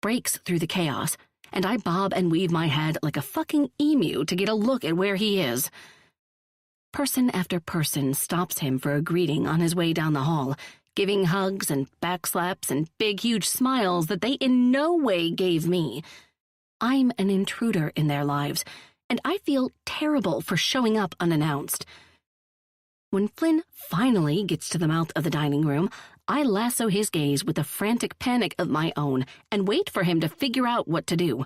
breaks through the chaos, and I bob and weave my head like a fucking emu to get a look at where he is. Person after person stops him for a greeting on his way down the hall, giving hugs and backslaps and big, huge smiles that they in no way gave me. I'm an intruder in their lives, and I feel terrible for showing up unannounced. When Flynn finally gets to the mouth of the dining room, I lasso his gaze with a frantic panic of my own and wait for him to figure out what to do.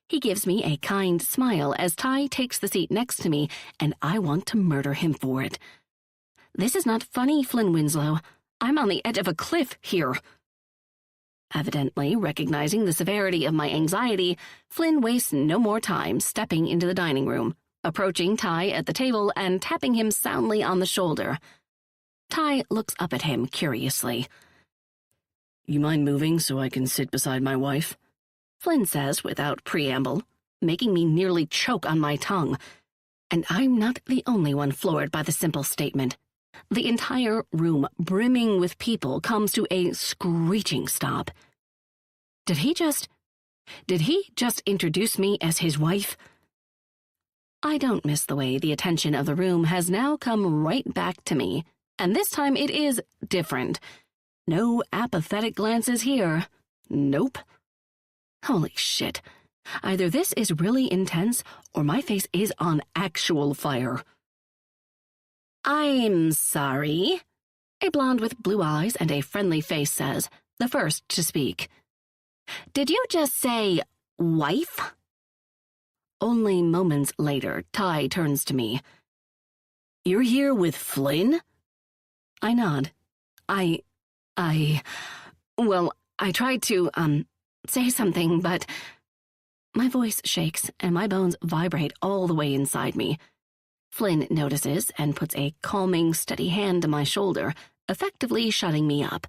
He gives me a kind smile as Ty takes the seat next to me, and I want to murder him for it. This is not funny, Flynn Winslow. I'm on the edge of a cliff here. Evidently recognizing the severity of my anxiety, Flynn wastes no more time stepping into the dining room, approaching Ty at the table and tapping him soundly on the shoulder. Ty looks up at him curiously. You mind moving so I can sit beside my wife? Flynn says without preamble, making me nearly choke on my tongue. And I'm not the only one floored by the simple statement. The entire room, brimming with people, comes to a screeching stop. Did he just introduce me as his wife? I don't miss the way the attention of the room has now come right back to me, and this time it is different. No apathetic glances here. Nope. Holy shit. Either this is really intense, or my face is on actual fire. I'm sorry, a blonde with blue eyes and a friendly face says, the first to speak. Did you just say wife? Only moments later, Ty turns to me. You're here with Flynn? I nod. Well, I tried to, say something, but my voice shakes and my bones vibrate all the way inside me. Flynn notices and puts a calming, steady hand to my shoulder, effectively shutting me up.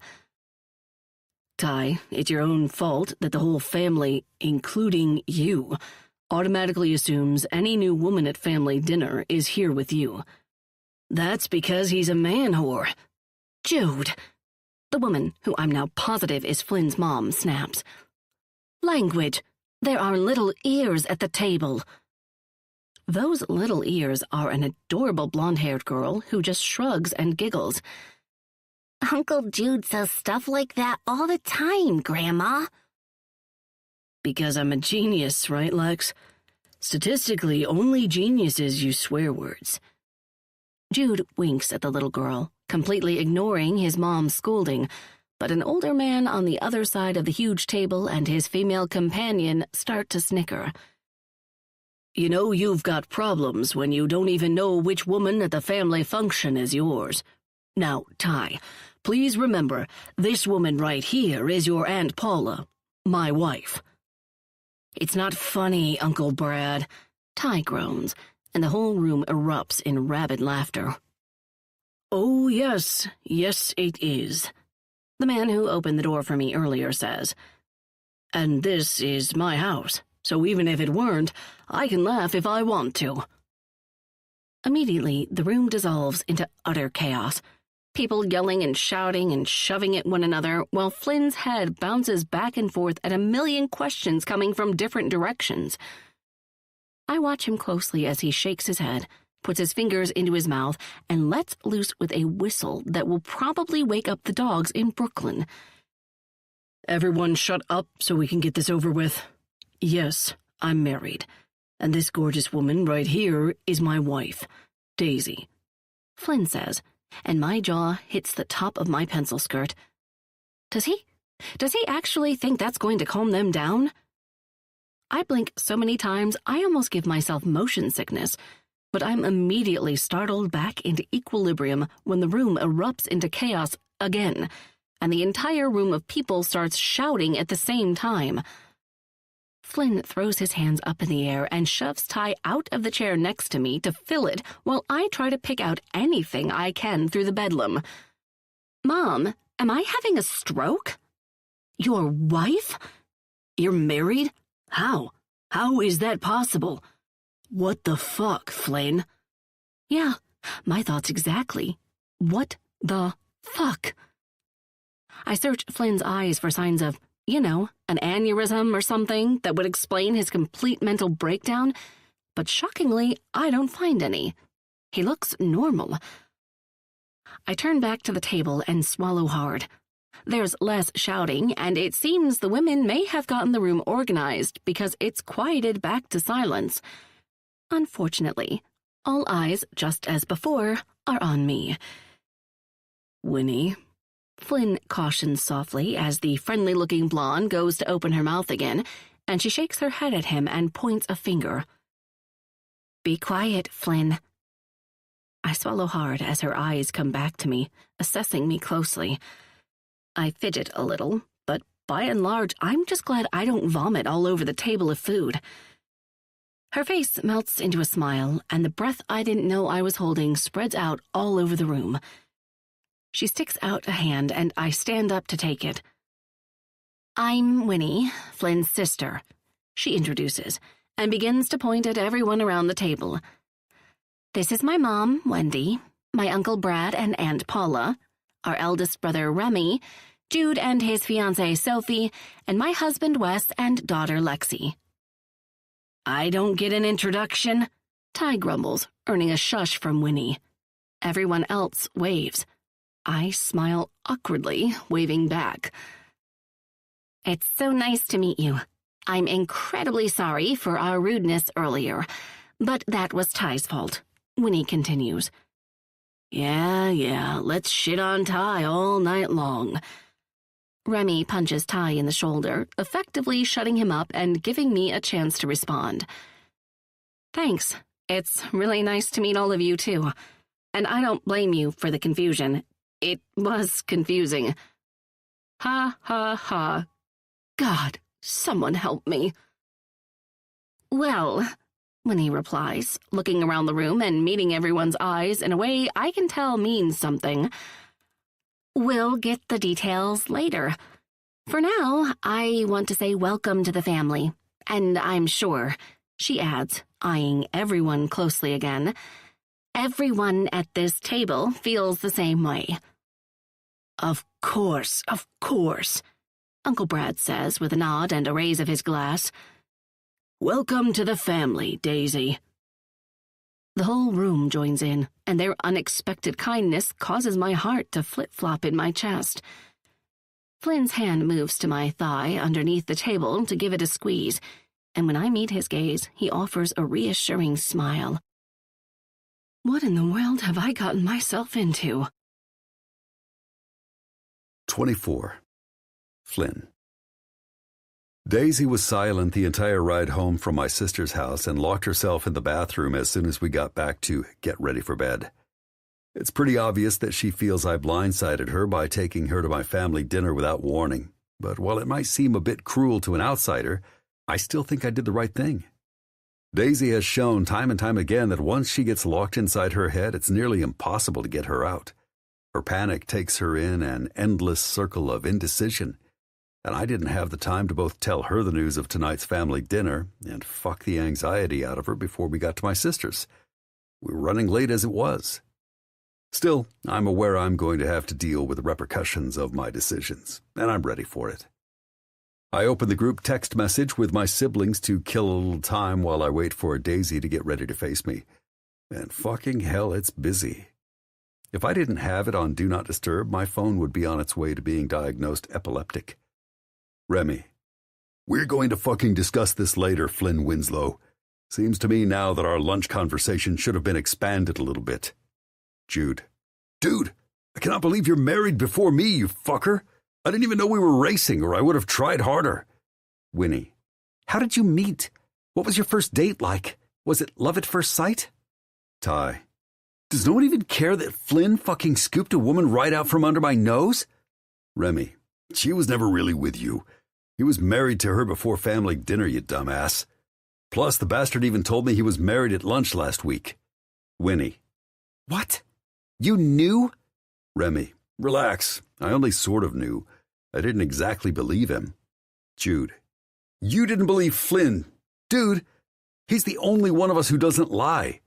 Ty, it's your own fault that the whole family, including you, automatically assumes any new woman at family dinner is here with you. That's because he's a man whore. Jude. The woman, who I'm now positive is Flynn's mom, snaps. Language. There are little ears at the table. Those little ears are an adorable blonde-haired girl who just shrugs and giggles. Uncle Jude says stuff like that all the time, Grandma. Because I'm a genius, right, Lex? Statistically, only geniuses use swear words. Jude winks at the little girl, completely ignoring his mom's scolding, but an older man on the other side of the huge table and his female companion start to snicker. You know you've got problems when you don't even know which woman at the family function is yours. Now, Ty, please remember, this woman right here is your Aunt Paula, my wife. It's not funny, Uncle Brad. Ty groans, and the whole room erupts in rabid laughter. Oh, yes, it is, the man who opened the door for me earlier says. And this is my house, so even if it weren't, I can laugh if I want to. Immediately, the room dissolves into utter chaos. People yelling and shouting and shoving at one another, while Flynn's head bounces back and forth at a million questions coming from different directions. I watch him closely as he shakes his head, puts his fingers into his mouth, and lets loose with a whistle that will probably wake up the dogs in Brooklyn. Everyone shut up so we can get this over with. Yes, I'm married, and this gorgeous woman right here is my wife, Daisy, Flynn says, and my jaw hits the top of my pencil skirt. Does he actually think that's going to calm them down? I blink so many times I almost give myself motion sickness, but I'm immediately startled back into equilibrium when the room erupts into chaos again, and the entire room of people starts shouting at the same time. Flynn throws his hands up in the air and shoves Ty out of the chair next to me to fill it while I try to pick out anything I can through the bedlam. Mom, am I having a stroke? Your wife? You're married? How? How is that possible? What the fuck, Flynn? Yeah, my thoughts exactly. What the fuck? I search Flynn's eyes for signs of, an aneurysm or something that would explain his complete mental breakdown, but shockingly, I don't find any. He looks normal. I turn back to the table and swallow hard. There's less shouting, and it seems the women may have gotten the room organized because it's quieted back to silence. Unfortunately, all eyes, just as before, are on me. Winnie, Flynn cautions softly as the friendly-looking blonde goes to open her mouth again, and she shakes her head at him and points a finger. Be quiet, Flynn. I swallow hard as her eyes come back to me, assessing me closely. I fidget a little, but by and large, I'm just glad I don't vomit all over the table of food. Her face melts into a smile, and the breath I didn't know I was holding spreads out all over the room. She sticks out a hand, and I stand up to take it. I'm Winnie, Flynn's sister, she introduces, and begins to point at everyone around the table. This is my mom, Wendy, my uncle Brad and Aunt Paula, our eldest brother Remy, Jude and his fiancée Sophie, and my husband Wes and daughter Lexi. I don't get an introduction, Ty grumbles, earning a shush from Winnie. Everyone else waves. I smile awkwardly, waving back. It's so nice to meet you. I'm incredibly sorry for our rudeness earlier, but that was Ty's fault, Winnie continues. Yeah, let's shit on Ty all night long. Remy punches Ty in the shoulder, effectively shutting him up and giving me a chance to respond. Thanks. It's really nice to meet all of you, too. And I don't blame you for the confusion. It was confusing. Ha, ha, ha. God, someone help me. Well, Winnie replies, looking around the room and meeting everyone's eyes in a way I can tell means something. We'll get the details later. For now, I want to say welcome to the family. And I'm sure, she adds, eyeing everyone closely again, everyone at this table feels the same way. Of course, Uncle Brad says with a nod and a raise of his glass. Welcome to the family, Daisy. The whole room joins in, and their unexpected kindness causes my heart to flip-flop in my chest. Flynn's hand moves to my thigh underneath the table to give it a squeeze, and when I meet his gaze, he offers a reassuring smile. What in the world have I gotten myself into? 24. Flynn. Daisy was silent the entire ride home from my sister's house and locked herself in the bathroom as soon as we got back to get ready for bed. It's pretty obvious that she feels I blindsided her by taking her to my family dinner without warning, but while it might seem a bit cruel to an outsider, I still think I did the right thing. Daisy has shown time and time again that once she gets locked inside her head, it's nearly impossible to get her out. Her panic takes her in an endless circle of indecision, and I didn't have the time to both tell her the news of tonight's family dinner and fuck the anxiety out of her before we got to my sister's. We were running late as it was. Still, I'm aware I'm going to have to deal with the repercussions of my decisions, and I'm ready for it. I open the group text message with my siblings to kill a little time while I wait for Daisy to get ready to face me. And fucking hell, it's busy. If I didn't have it on Do Not Disturb, my phone would be on its way to being diagnosed epileptic. Remy. We're going to fucking discuss this later, Flynn Winslow. Seems to me now that our lunch conversation should have been expanded a little bit. Jude. Dude, I cannot believe you're married before me, you fucker. I didn't even know we were racing, or I would have tried harder. Winnie. How did you meet? What was your first date like? Was it love at first sight? Ty. Does no one even care that Flynn fucking scooped a woman right out from under my nose? Remy. She was never really with you. He was married to her before family dinner, you dumbass. Plus, the bastard even told me he was married at lunch last week. Winnie. What? You knew? Remy. Relax. I only sort of knew. I didn't exactly believe him. Jude. You didn't believe Flynn. Dude, he's the only one of us who doesn't lie.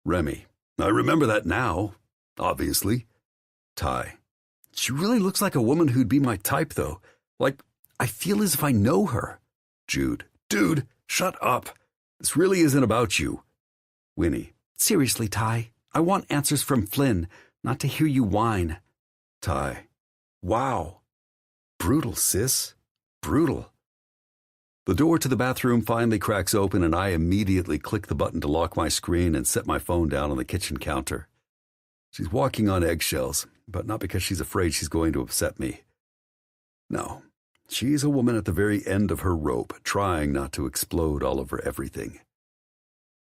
Remy. I remember that now, obviously. Ty. She really looks like a woman who'd be my type, though. Like, I feel as if I know her. Jude. Dude, shut up. This really isn't about you. Winnie. Seriously, Ty, I want answers from Flynn, not to hear you whine. Ty. Wow. Brutal, sis. Brutal. The door to the bathroom finally cracks open, and I immediately click the button to lock my screen and set my phone down on the kitchen counter. She's walking on eggshells, but not because she's afraid she's going to upset me. No, she's a woman at the very end of her rope, trying not to explode all over everything.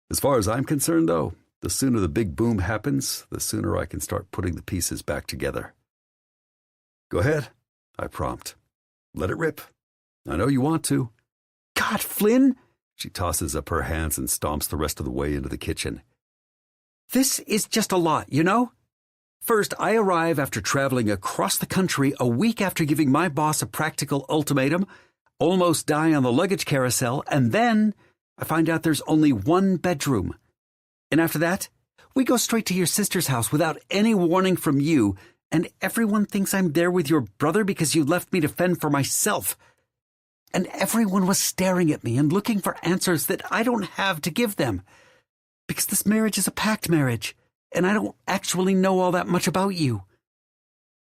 As far as I'm concerned, though, the sooner the big boom happens, the sooner I can start putting the pieces back together. Go ahead, I prompt. Let it rip. I know you want to. God, Flynn! She tosses up her hands and stomps the rest of the way into the kitchen. This is just a lot, you know? First, I arrive after traveling across the country a week after giving my boss a practical ultimatum, almost die on the luggage carousel, and then I find out there's only one bedroom. And after that, we go straight to your sister's house without any warning from you, and everyone thinks I'm there with your brother because you left me to fend for myself. And everyone was staring at me and looking for answers that I don't have to give them. Because this marriage is a pact marriage, and I don't actually know all that much about you.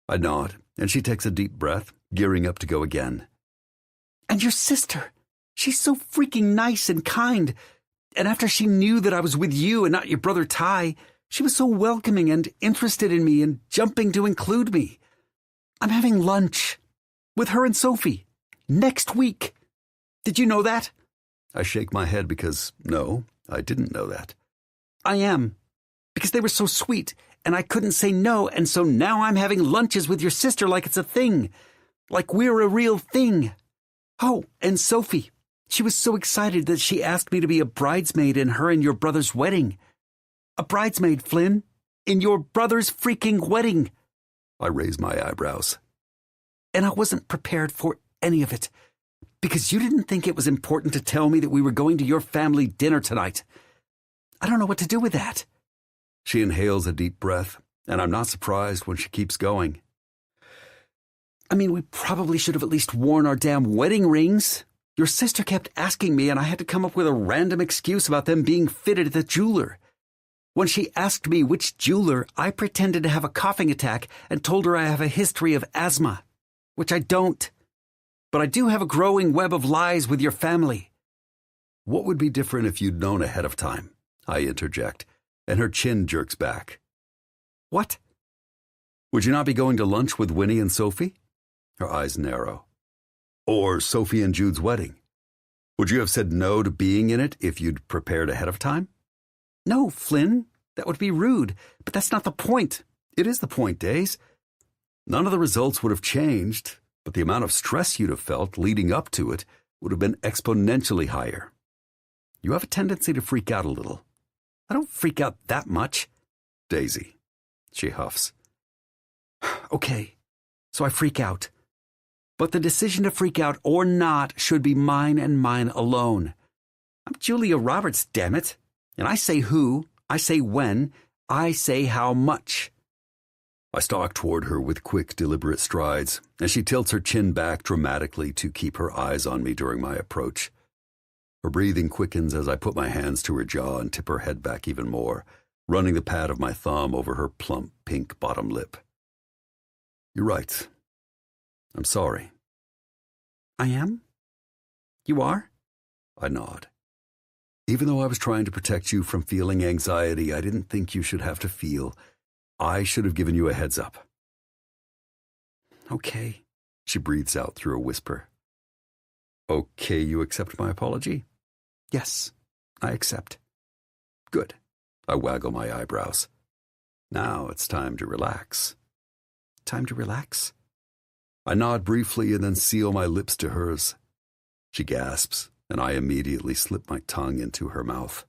I nod, and she takes a deep breath, gearing up to go again. And your sister, she's so freaking nice and kind. And after she knew that I was with you and not your brother Ty, she was so welcoming and interested in me and jumping to include me. I'm having lunch with her and Sophie next week. Did you know that? I shake my head because, no, I didn't know that. I am. Because they were so sweet, and I couldn't say no, and so now I'm having lunches with your sister like it's a thing. Like we're a real thing. Oh, and Sophie. She was so excited that she asked me to be a bridesmaid in her and your brother's wedding. A bridesmaid, Flynn. In your brother's freaking wedding. I raise my eyebrows. And I wasn't prepared for any of it. Because you didn't think it was important to tell me that we were going to your family dinner tonight. I don't know what to do with that. She inhales a deep breath, and I'm not surprised when she keeps going. I mean, we probably should have at least worn our damn wedding rings. Your sister kept asking me, and I had to come up with a random excuse about them being fitted at the jeweler. When she asked me which jeweler, I pretended to have a coughing attack and told her I have a history of asthma, which I don't. But I do have a growing web of lies with your family. What would be different if you'd known ahead of time? I interject, and her chin jerks back. What? Would you not be going to lunch with Winnie and Sophie? Her eyes narrow. Or Sophie and Jude's wedding? Would you have said no to being in it if you'd prepared ahead of time? No, Flynn. That would be rude, but that's not the point. It is the point, Days. None of the results would have changed, but the amount of stress you'd have felt leading up to it would have been exponentially higher. You have a tendency to freak out a little. I don't freak out that much. Daisy. She huffs. Okay, so I freak out. But the decision to freak out or not should be mine and mine alone. I'm Julia Roberts, damn it. And I say who, I say when, I say how much. I stalk toward her with quick, deliberate strides, and she tilts her chin back dramatically to keep her eyes on me during my approach. Her breathing quickens as I put my hands to her jaw and tip her head back even more, running the pad of my thumb over her plump pink bottom lip. You're right. I'm sorry. I am? You are? I nod. Even though I was trying to protect you from feeling anxiety I didn't think you should have to feel, I should have given you a heads up. Okay, she breathes out through a whisper. Okay, you accept my apology? Yes, I accept. Good. I waggle my eyebrows. Now it's time to relax. Time to relax? I nod briefly and then seal my lips to hers. She gasps, and I immediately slip my tongue into her mouth.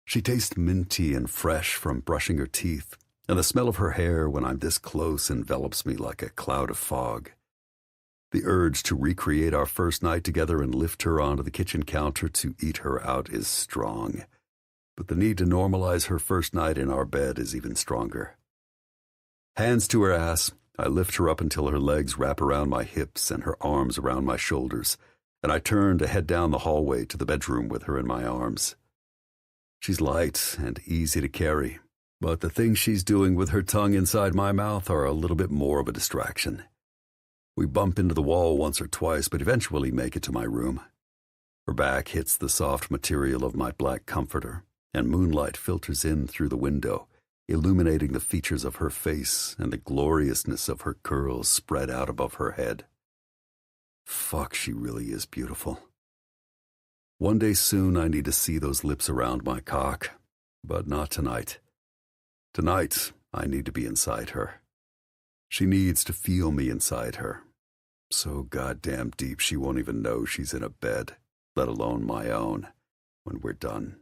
She tastes minty and fresh from brushing her teeth, and the smell of her hair when I'm this close envelops me like a cloud of fog. The urge to recreate our first night together and lift her onto the kitchen counter to eat her out is strong, but the need to normalize her first night in our bed is even stronger. Hands to her ass, I lift her up until her legs wrap around my hips and her arms around my shoulders, and I turn to head down the hallway to the bedroom with her in my arms. She's light and easy to carry, but the things she's doing with her tongue inside my mouth are a little bit more of a distraction. We bump into the wall once or twice, but eventually make it to my room. Her back hits the soft material of my black comforter, and moonlight filters in through the window, illuminating the features of her face and the gloriousness of her curls spread out above her head. Fuck, she really is beautiful. One day soon I need to see those lips around my cock, but not tonight. Tonight, I need to be inside her. She needs to feel me inside her. So goddamn deep she won't even know she's in a bed, let alone my own, when we're done.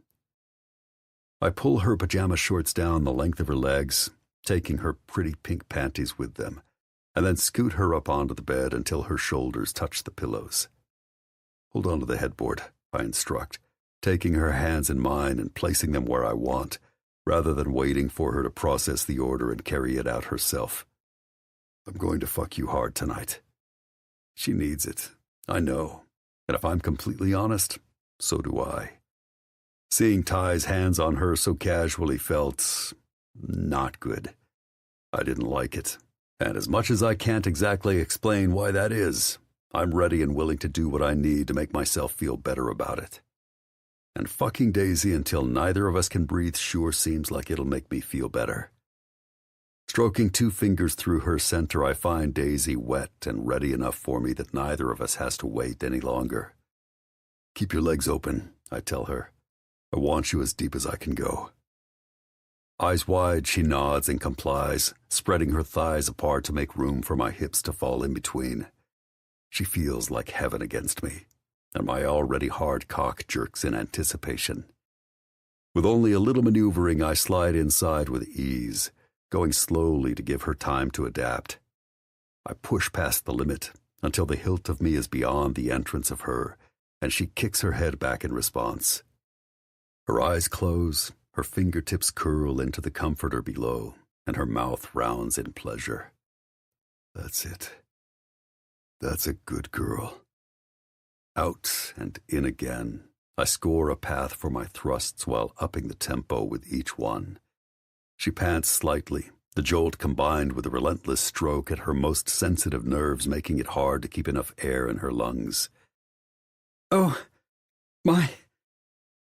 I pull her pajama shorts down the length of her legs, taking her pretty pink panties with them, and then scoot her up onto the bed until her shoulders touch the pillows. Hold on to the headboard, I instruct, taking her hands in mine and placing them where I want, rather than waiting for her to process the order and carry it out herself. I'm going to fuck you hard tonight. She needs it, I know, and if I'm completely honest, so do I. Seeing Ty's hands on her so casually felt not good. I didn't like it, and as much as I can't exactly explain why that is, I'm ready and willing to do what I need to make myself feel better about it. And fucking Daisy until neither of us can breathe sure seems like it'll make me feel better. Stroking 2 fingers through her center, I find Daisy wet and ready enough for me that neither of us has to wait any longer. Keep your legs open, I tell her. I want you as deep as I can go. Eyes wide, she nods and complies, spreading her thighs apart to make room for my hips to fall in between. She feels like heaven against me, and my already hard cock jerks in anticipation. With only a little maneuvering, I slide inside with ease, going slowly to give her time to adapt. I push past the limit until the hilt of me is beyond the entrance of her, and she kicks her head back in response. Her eyes close, her fingertips curl into the comforter below, and her mouth rounds in pleasure. That's it. That's a good girl. Out and in again, I score a path for my thrusts while upping the tempo with each one. She pants slightly, the jolt combined with a relentless stroke at her most sensitive nerves, making it hard to keep enough air in her lungs. Oh, my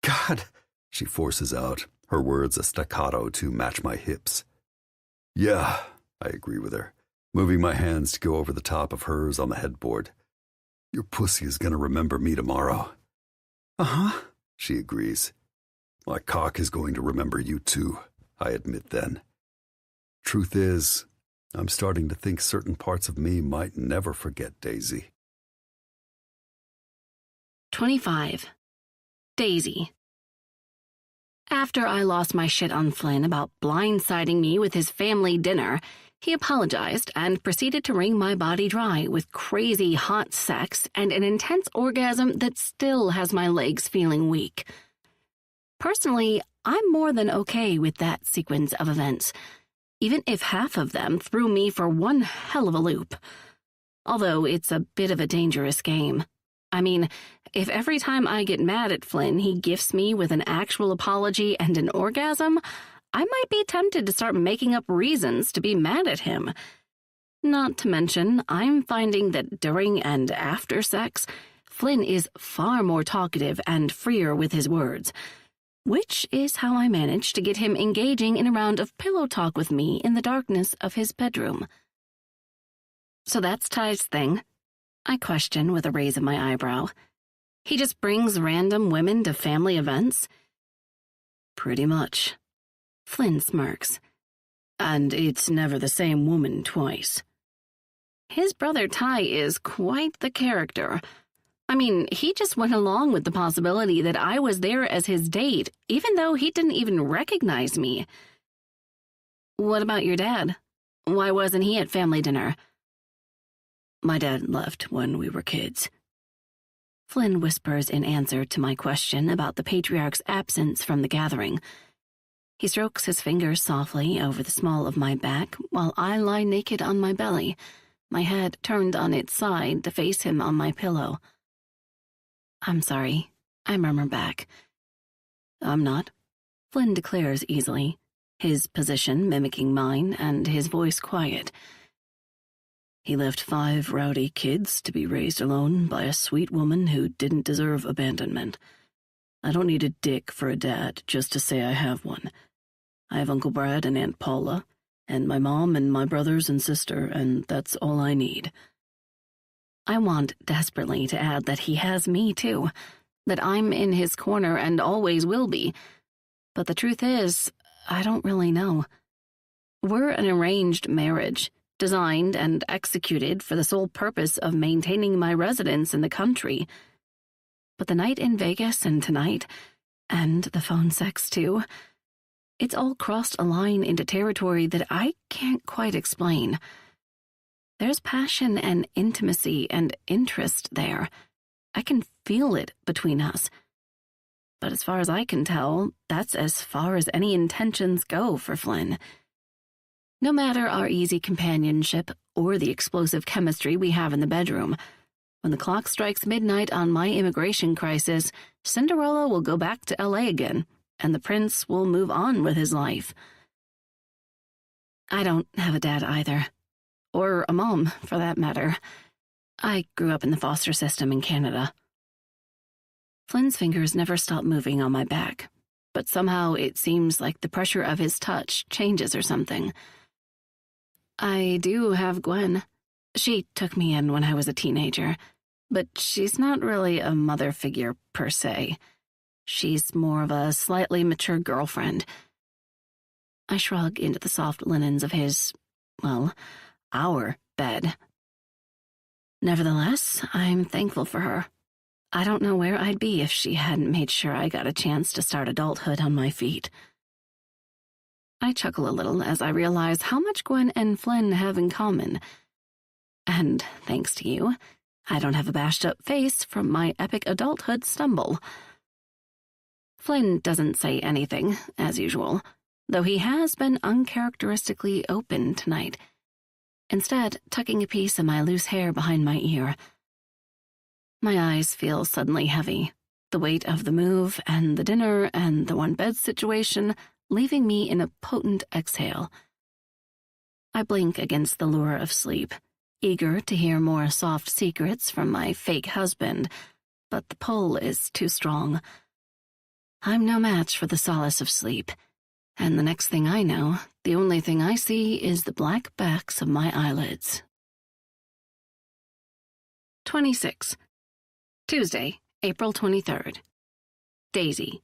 God, she forces out, her words a staccato to match my hips. Yeah, I agree with her, moving my hands to go over the top of hers on the headboard. Your pussy is going to remember me tomorrow. Uh-huh, she agrees. My cock is going to remember you too, I admit then. Truth is, I'm starting to think certain parts of me might never forget Daisy. 25. Daisy. After I lost my shit on Flynn about blindsiding me with his family dinner, he apologized and proceeded to wring my body dry with crazy hot sex and an intense orgasm that still has my legs feeling weak. Personally, I'm more than okay with that sequence of events, even if half of them threw me for one hell of a loop. Although it's a bit of a dangerous game. I mean, if every time I get mad at Flynn he gifts me with an actual apology and an orgasm, I might be tempted to start making up reasons to be mad at him. Not to mention, I'm finding that during and after sex, Flynn is far more talkative and freer with his words, which is how I managed to get him engaging in a round of pillow talk with me in the darkness of his bedroom. So that's Ty's thing? I question with a raise of my eyebrow. He just brings random women to family events? Pretty much, Flynn smirks. And it's never the same woman twice. His brother Ty is quite the character. I mean, he just went along with the possibility that I was there as his date, even though he didn't even recognize me. What about your dad? Why wasn't he at family dinner? My dad left when we were kids. Flynn whispers in answer to my question about the patriarch's absence from the gathering. He strokes his fingers softly over the small of my back while I lie naked on my belly, my head turned on its side to face him on my pillow. I'm sorry, I murmur back. I'm not, Flynn declares easily, his position mimicking mine and his voice quiet. He left 5 rowdy kids to be raised alone by a sweet woman who didn't deserve abandonment. I don't need a dick for a dad just to say I have one. I have Uncle Brad and Aunt Paula, and my mom and my brothers and sister, and that's all I need. I want desperately to add that he has me too, that I'm in his corner and always will be. But the truth is, I don't really know. We're an arranged marriage, designed and executed for the sole purpose of maintaining my residence in the country. But the night in Vegas and tonight, and the phone sex too, it's all crossed a line into territory that I can't quite explain. There's passion and intimacy and interest there. I can feel it between us. But as far as I can tell, that's as far as any intentions go for Flynn. No matter our easy companionship or the explosive chemistry we have in the bedroom, when the clock strikes midnight on my immigration crisis, Cinderella will go back to LA again, and the prince will move on with his life. I don't have a dad either. Or a mom, for that matter. I grew up in the foster system in Canada. Flynn's fingers never stop moving on my back, but somehow it seems like the pressure of his touch changes or something. I do have Gwen. She took me in when I was a teenager, but she's not really a mother figure per se. She's more of a slightly mature girlfriend. I shrug into the soft linens of his, well, our bed. Nevertheless, I'm thankful for her. I don't know where I'd be if she hadn't made sure I got a chance to start adulthood on my feet. I chuckle a little as I realize how much Gwen and Flynn have in common. And thanks to you, I don't have a bashed-up face from my epic adulthood stumble. Flynn doesn't say anything, as usual, though he has been uncharacteristically open tonight, instead tucking a piece of my loose hair behind my ear. My eyes feel suddenly heavy, the weight of the move and the dinner and the one-bed situation leaving me in a potent exhale. I blink against the lure of sleep, eager to hear more soft secrets from my fake husband, but the pull is too strong. I'm no match for the solace of sleep, and the next thing I know, the only thing I see is the black backs of my eyelids. 26. Tuesday, April 23rd. Daisy.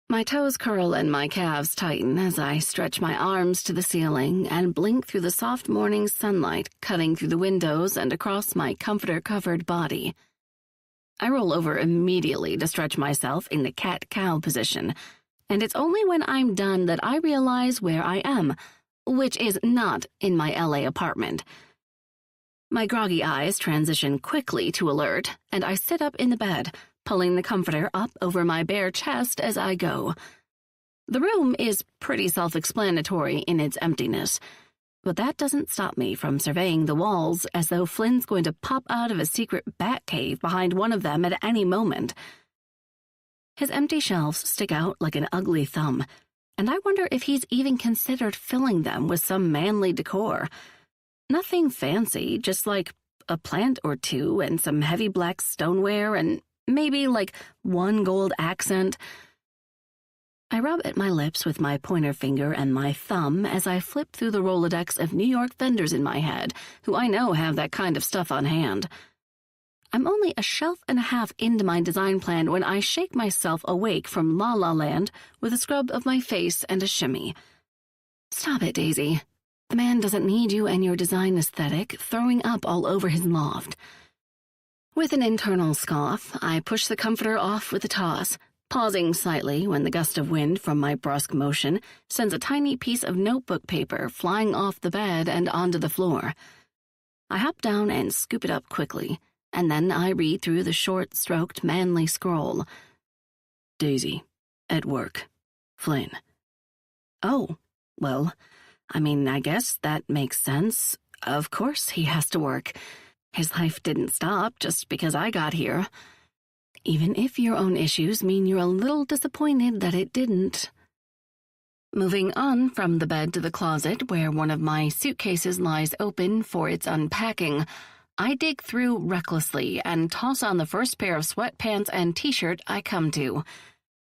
My toes curl and my calves tighten as I stretch my arms to the ceiling and blink through the soft morning sunlight cutting through the windows and across my comforter-covered body. I roll over immediately to stretch myself in the cat-cow position, and it's only when I'm done that I realize where I am, which is not in my LA apartment. My groggy eyes transition quickly to alert, and I sit up in the bed, pulling the comforter up over my bare chest as I go. The room is pretty self-explanatory in its emptiness, but that doesn't stop me from surveying the walls as though Flynn's going to pop out of a secret bat cave behind one of them at any moment. His empty shelves stick out like an ugly thumb, and I wonder if he's even considered filling them with some manly decor. Nothing fancy, just like a plant or two and some heavy black stoneware and maybe like one gold accent. I rub at my lips with my pointer finger and my thumb as I flip through the Rolodex of New York vendors in my head, who I know have that kind of stuff on hand. I'm only a shelf and a half into my design plan when I shake myself awake from La La Land with a scrub of my face and a shimmy. Stop it, Daisy. The man doesn't need you and your design aesthetic throwing up all over his loft. With an internal scoff, I push the comforter off with a toss, pausing slightly when the gust of wind from my brusque motion sends a tiny piece of notebook paper flying off the bed and onto the floor. I hop down and scoop it up quickly, and then I read through the short-stroked, manly scroll. Daisy, at work. Flynn. Oh, well, I guess that makes sense. Of course he has to work. His life didn't stop just because I got here. Even if your own issues mean you're a little disappointed that it didn't. Moving on from the bed to the closet where one of my suitcases lies open for its unpacking, I dig through recklessly and toss on the first pair of sweatpants and t-shirt I come to.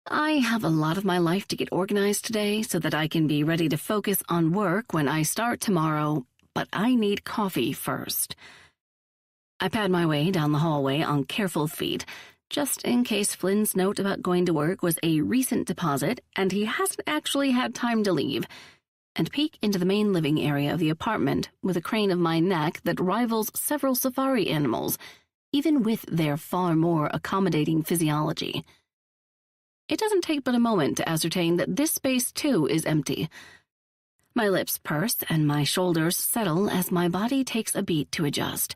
I have a lot of my life to get organized today so that I can be ready to focus on work when I start tomorrow, but I need coffee first. I pad my way down the hallway on careful feet, just in case Flynn's note about going to work was a recent deposit and he hasn't actually had time to leave, and peek into the main living area of the apartment with a crane of my neck that rivals several safari animals, even with their far more accommodating physiology. It doesn't take but a moment to ascertain that this space, too, is empty. My lips purse and my shoulders settle as my body takes a beat to adjust.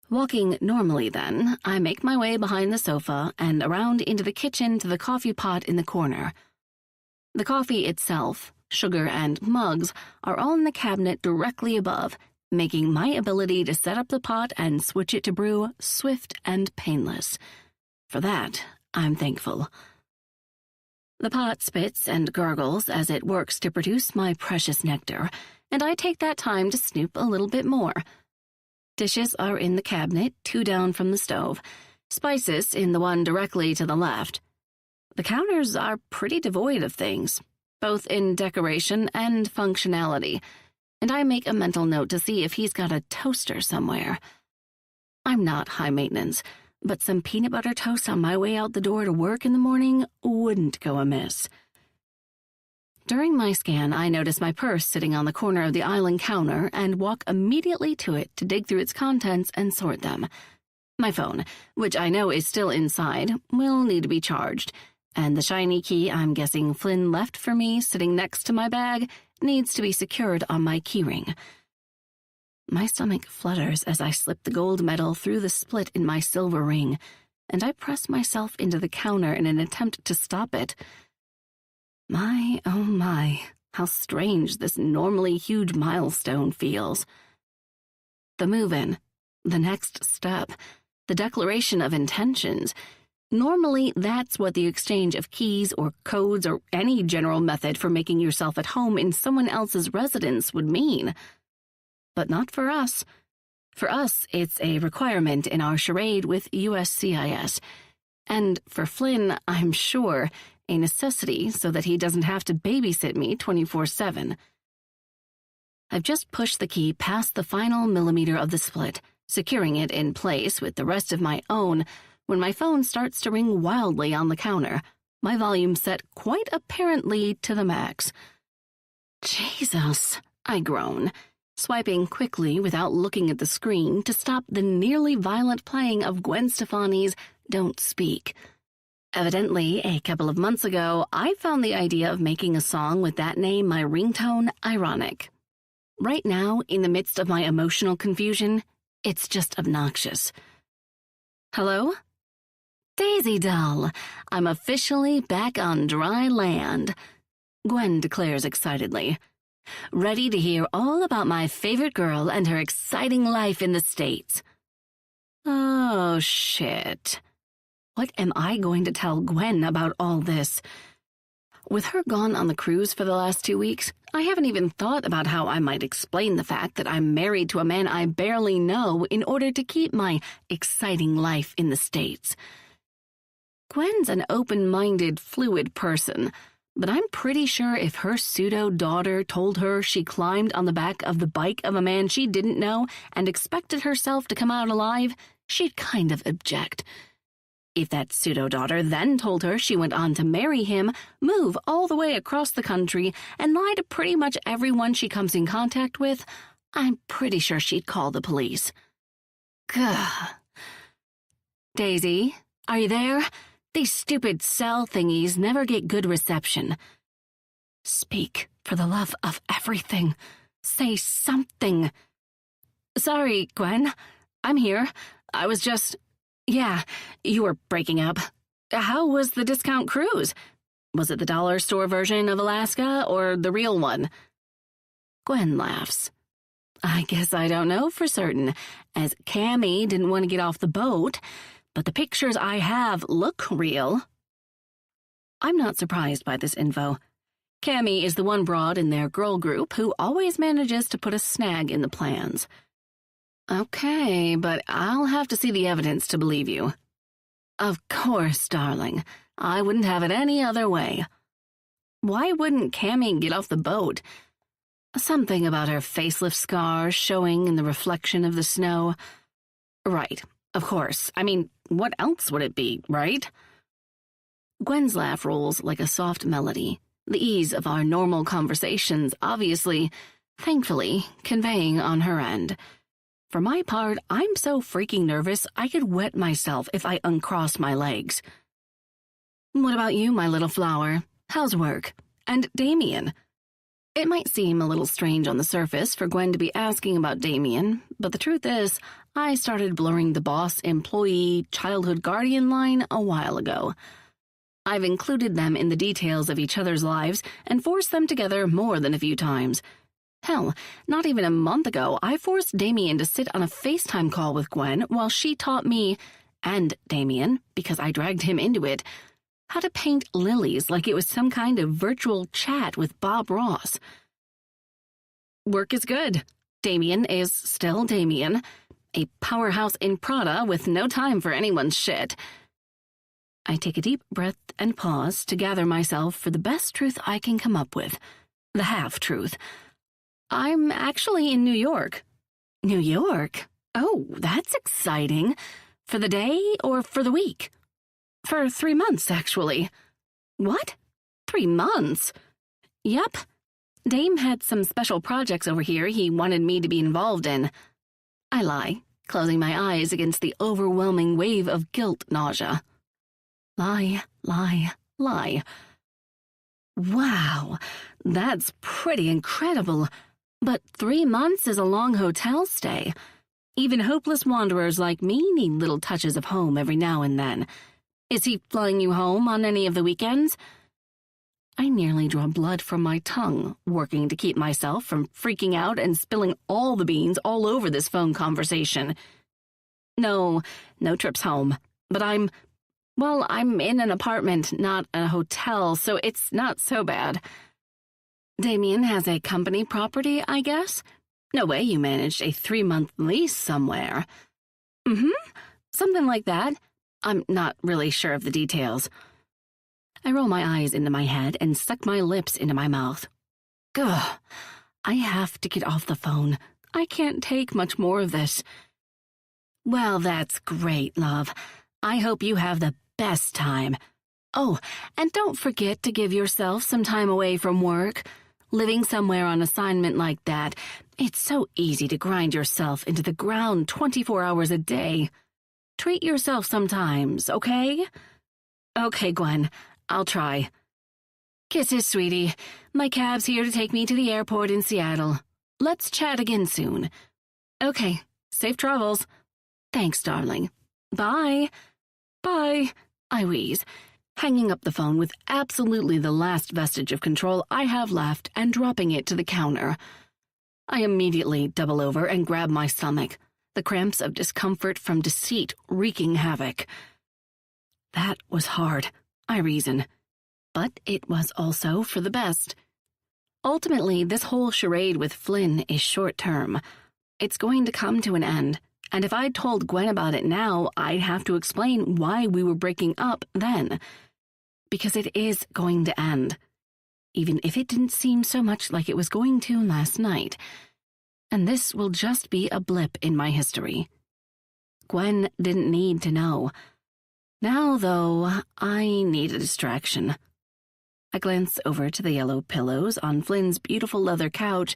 Walking normally, then, I make my way behind the sofa and around into the kitchen to the coffee pot in the corner. The coffee itself, sugar, and mugs are all in the cabinet directly above, making my ability to set up the pot and switch it to brew swift and painless. For that, I'm thankful. The pot spits and gurgles as it works to produce my precious nectar, and I take that time to snoop a little bit more. Dishes are in the cabinet, 2 down from the stove, spices in the one directly to the left. The counters are pretty devoid of things, both in decoration and functionality, and I make a mental note to see if he's got a toaster somewhere. I'm not high maintenance, but some peanut butter toast on my way out the door to work in the morning wouldn't go amiss. During my scan, I notice my purse sitting on the corner of the island counter and walk immediately to it to dig through its contents and sort them. My phone, which I know is still inside, will need to be charged, and the shiny key I'm guessing Flynn left for me sitting next to my bag needs to be secured on my keyring. My stomach flutters as I slip the gold medal through the split in my silver ring, and I press myself into the counter in an attempt to stop it. My, oh my, how strange this normally huge milestone feels. The move-in, the next step, the declaration of intentions. Normally, that's what the exchange of keys or codes or any general method for making yourself at home in someone else's residence would mean. But not for us. For us, it's a requirement in our charade with USCIS. And for Flynn, I'm sure, a necessity so that he doesn't have to babysit me 24/7. I've just pushed the key past the final millimeter of the split, securing it in place with the rest of my own, when my phone starts to ring wildly on the counter, my volume set quite apparently to the max. Jesus, I groan, swiping quickly without looking at the screen to stop the nearly violent playing of Gwen Stefani's Don't Speak. Evidently, a couple of months ago, I found the idea of making a song with that name my ringtone ironic. Right now, in the midst of my emotional confusion, it's just obnoxious. Hello? Daisy doll, I'm officially back on dry land, Gwen declares excitedly. Ready to hear all about my favorite girl and her exciting life in the States. Oh, shit. What am I going to tell Gwen about all this? With her gone on the cruise for the last 2 weeks, I haven't even thought about how I might explain the fact that I'm married to a man I barely know in order to keep my exciting life in the States. Gwen's an open-minded, fluid person, but I'm pretty sure if her pseudo-daughter told her she climbed on the back of the bike of a man she didn't know and expected herself to come out alive, she'd kind of object. If that pseudo-daughter then told her she went on to marry him, move all the way across the country, and lie to pretty much everyone she comes in contact with, I'm pretty sure she'd call the police. Gah. Daisy, are you there? These stupid cell thingies never get good reception. Speak, for the love of everything. Say something. Sorry, Gwen. I'm here. I was just... Yeah, you were breaking up. How was the discount cruise? Was it the dollar store version of Alaska or the real one? Gwen laughs. I guess I don't know for certain, as Cammy didn't want to get off the boat, but the pictures I have look real. I'm not surprised by this info. Cammy is the one broad in their girl group who always manages to put a snag in the plans. Okay, but I'll have to see the evidence to believe you. Of course, darling. I wouldn't have it any other way. Why wouldn't Cammy get off the boat? Something about her facelift scars showing in the reflection of the snow. Right, of course. I mean, what else would it be, right? Gwen's laugh rolls like a soft melody, the ease of our normal conversations obviously, thankfully, conveying on her end. For my part, I'm so freaking nervous I could wet myself if I uncrossed my legs. What about you, my little flower? How's work? And Damien? It might seem a little strange on the surface for Gwen to be asking about Damien, but the truth is, I started blurring the boss-employee-childhood guardian line a while ago. I've included them in the details of each other's lives and forced them together more than a few times. Hell, not even a month ago, I forced Damien to sit on a FaceTime call with Gwen while she taught me, and Damien, because I dragged him into it, how to paint lilies like it was some kind of virtual chat with Bob Ross. Work is good. Damien is still Damien, a powerhouse in Prada with no time for anyone's shit. I take a deep breath and pause to gather myself for the best truth I can come up with, the half-truth. I'm actually in New York. New York? Oh, that's exciting. For the day or for the week? For 3 months, actually. What? 3 months? Yep. Dame had some special projects over here he wanted me to be involved in. I lie, closing my eyes against the overwhelming wave of guilt nausea. Lie, lie, lie. Wow, that's pretty incredible. But 3 months is a long hotel stay. Even hopeless wanderers like me need little touches of home every now and then. Is he flying you home on any of the weekends? I nearly draw blood from my tongue, working to keep myself from freaking out and spilling all the beans all over this phone conversation. No trips home. But I'm in an apartment, not a hotel, so it's not so bad. Damien has a company property, I guess? No way you managed a 3-month lease somewhere. Something like that. I'm not really sure of the details. I roll my eyes into my head and suck my lips into my mouth. Gah, I have to get off the phone. I can't take much more of this. Well, that's great, love. I hope you have the best time. Oh, and don't forget to give yourself some time away from work. Living somewhere on assignment like that, it's so easy to grind yourself into the ground 24 hours a day. Treat yourself sometimes, okay? Okay, Gwen, I'll try. Kisses, sweetie. My cab's here to take me to the airport in Seattle. Let's chat again soon. Okay, safe travels. Thanks, darling. Bye. Bye, I wheeze, hanging up the phone with absolutely the last vestige of control I have left and dropping it to the counter. I immediately double over and grab my stomach, the cramps of discomfort from deceit wreaking havoc. That was hard, I reason, but it was also for the best. Ultimately, this whole charade with Flynn is short-term. It's going to come to an end, and if I'd told Gwen about it now, I'd have to explain why we were breaking up then. Because it is going to end, even if it didn't seem so much like it was going to last night. And this will just be a blip in my history. Gwen didn't need to know. Now, though, I need a distraction. I glance over to the yellow pillows on Flynn's beautiful leather couch,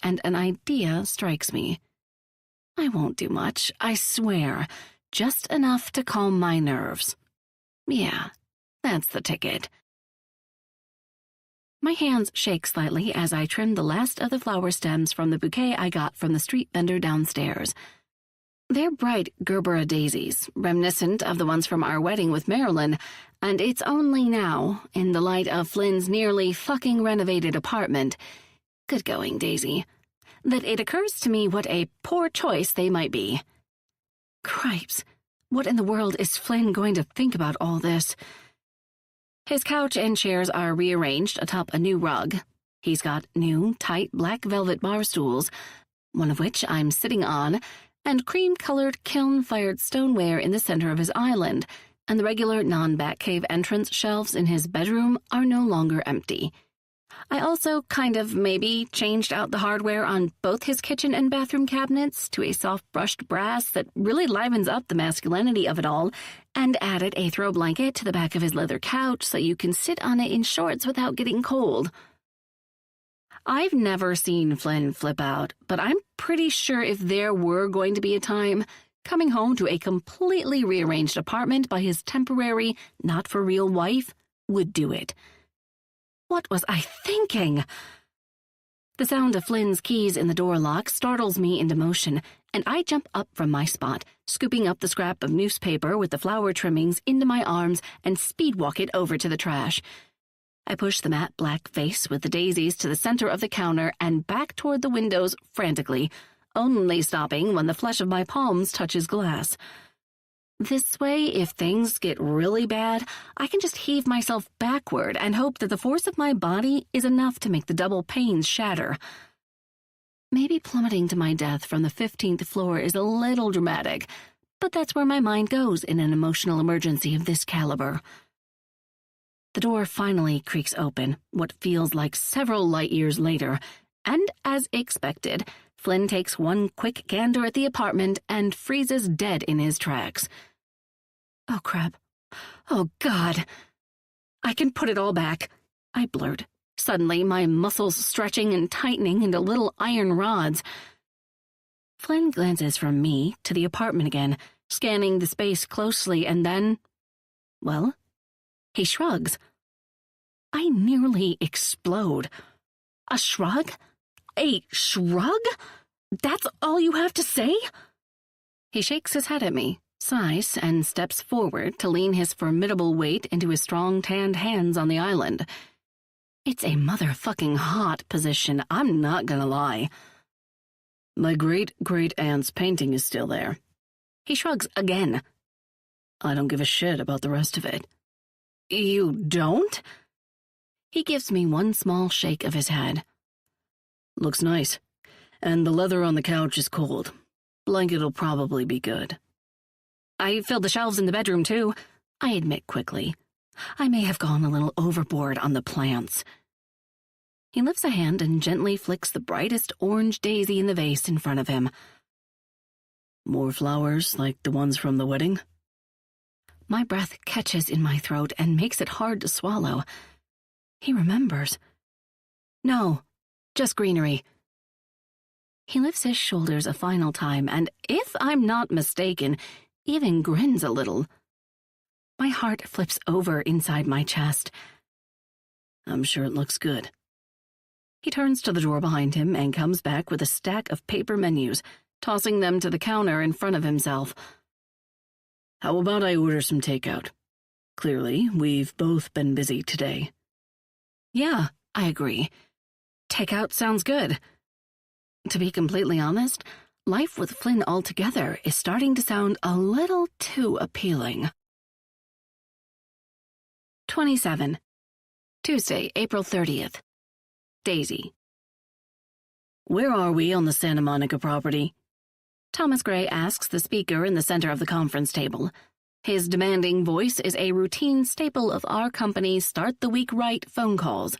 and an idea strikes me. I won't do much, I swear. Just enough to calm my nerves. Yeah, that's the ticket. My hands shake slightly as I trim the last of the flower stems from the bouquet I got from the street vendor downstairs. They're bright Gerbera daisies, reminiscent of the ones from our wedding with Marilyn, and it's only now, in the light of Flynn's nearly fucking renovated apartment, good going, Daisy, that it occurs to me what a poor choice they might be. Cripes, what in the world is Flynn going to think about all this? His couch and chairs are rearranged atop a new rug. He's got new, tight black velvet bar stools, one of which I'm sitting on, and cream-colored kiln-fired stoneware in the center of his island, and the regular non-Batcave entrance shelves in his bedroom are no longer empty. I also kind of maybe changed out the hardware on both his kitchen and bathroom cabinets to a soft-brushed brass that really livens up the masculinity of it all, and added a throw blanket to the back of his leather couch so you can sit on it in shorts without getting cold. I've never seen Flynn flip out, but I'm pretty sure if there were going to be a time, coming home to a completely rearranged apartment by his temporary, not-for-real wife would do it. What was I thinking? The sound of Flynn's keys in the door lock startles me into motion, and I jump up from my spot, scooping up the scrap of newspaper with the flower trimmings into my arms and speed-walk it over to the trash. I push the matte black vase with the daisies to the center of the counter and back toward the windows frantically, only stopping when the flesh of my palms touches glass. This way, if things get really bad, I can just heave myself backward and hope that the force of my body is enough to make the double panes shatter. Maybe plummeting to my death from the 15th floor is a little dramatic, but that's where my mind goes in an emotional emergency of this caliber. The door finally creaks open, what feels like several light years later, and as expected, Flynn takes one quick gander at the apartment and freezes dead in his tracks. Oh, crap. Oh, God. I can put it all back, I blurt, suddenly my muscles stretching and tightening into little iron rods. Flynn glances from me to the apartment again, scanning the space closely, and then, well, he shrugs. I nearly explode. A shrug? A shrug? That's all you have to say? He shakes his head at me, sighs, and steps forward to lean his formidable weight into his strong tanned hands on the island. It's a motherfucking hot position, I'm not gonna lie. My great-great-aunt's painting is still there. He shrugs again. I don't give a shit about the rest of it. You don't? He gives me one small shake of his head. Looks nice. And the leather on the couch is cold. Blanket'll probably be good. I filled the shelves in the bedroom, too, I admit quickly. I may have gone a little overboard on the plants. He lifts a hand and gently flicks the brightest orange daisy in the vase in front of him. More flowers like the ones from the wedding? My breath catches in my throat and makes it hard to swallow. He remembers. No, just greenery. He lifts his shoulders a final time, and if I'm not mistaken, even grins a little. My heart flips over inside my chest. I'm sure it looks good. He turns to the drawer behind him and comes back with a stack of paper menus, tossing them to the counter in front of himself. How about I order some takeout? Clearly, we've both been busy today. Yeah, I agree. Takeout sounds good. To be completely honest, life with Flynn altogether is starting to sound a little too appealing. 27. Tuesday, April 30th. Daisy. Where are we on the Santa Monica property? Thomas Gray asks the speaker in the center of the conference table. His demanding voice is a routine staple of our company's start-the-week-right phone calls,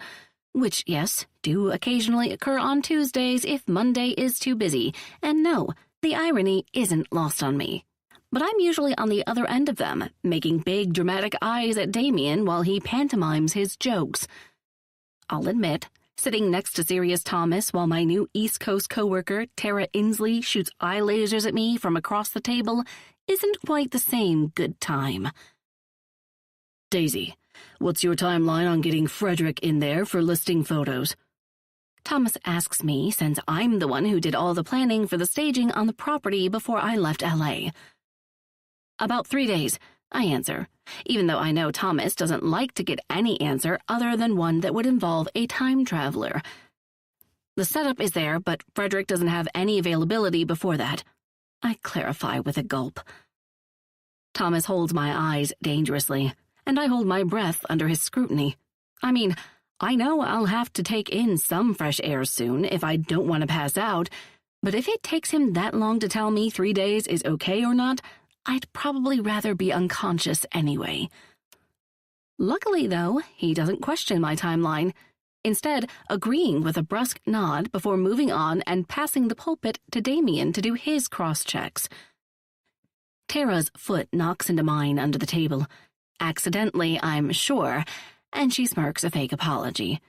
which, yes, do occasionally occur on Tuesdays if Monday is too busy, and no, the irony isn't lost on me. but I'm usually on the other end of them, making big dramatic eyes at Damien while he pantomimes his jokes. I'll admit, sitting next to serious Thomas while my new East Coast coworker, Tara Inslee, shoots eye lasers at me from across the table isn't quite the same good time. Daisy, what's your timeline on getting Frederick in there for listing photos? Thomas asks me since I'm the one who did all the planning for the staging on the property before I left LA. About 3 days, I answer, even though I know Thomas doesn't like to get any answer other than one that would involve a time traveler. The setup is there, but Frederick doesn't have any availability before that. I clarify with a gulp. Thomas holds my eyes dangerously, and I hold my breath under his scrutiny. I mean, I know I'll have to take in some fresh air soon if I don't want to pass out, but if it takes him that long to tell me 3 days is okay or not, I'd probably rather be unconscious anyway. Luckily, though, he doesn't question my timeline, instead agreeing with a brusque nod before moving on and passing the pulpit to Damien to do his cross-checks. Tara's foot knocks into mine under the table. Accidentally, I'm sure, and she smirks a fake apology.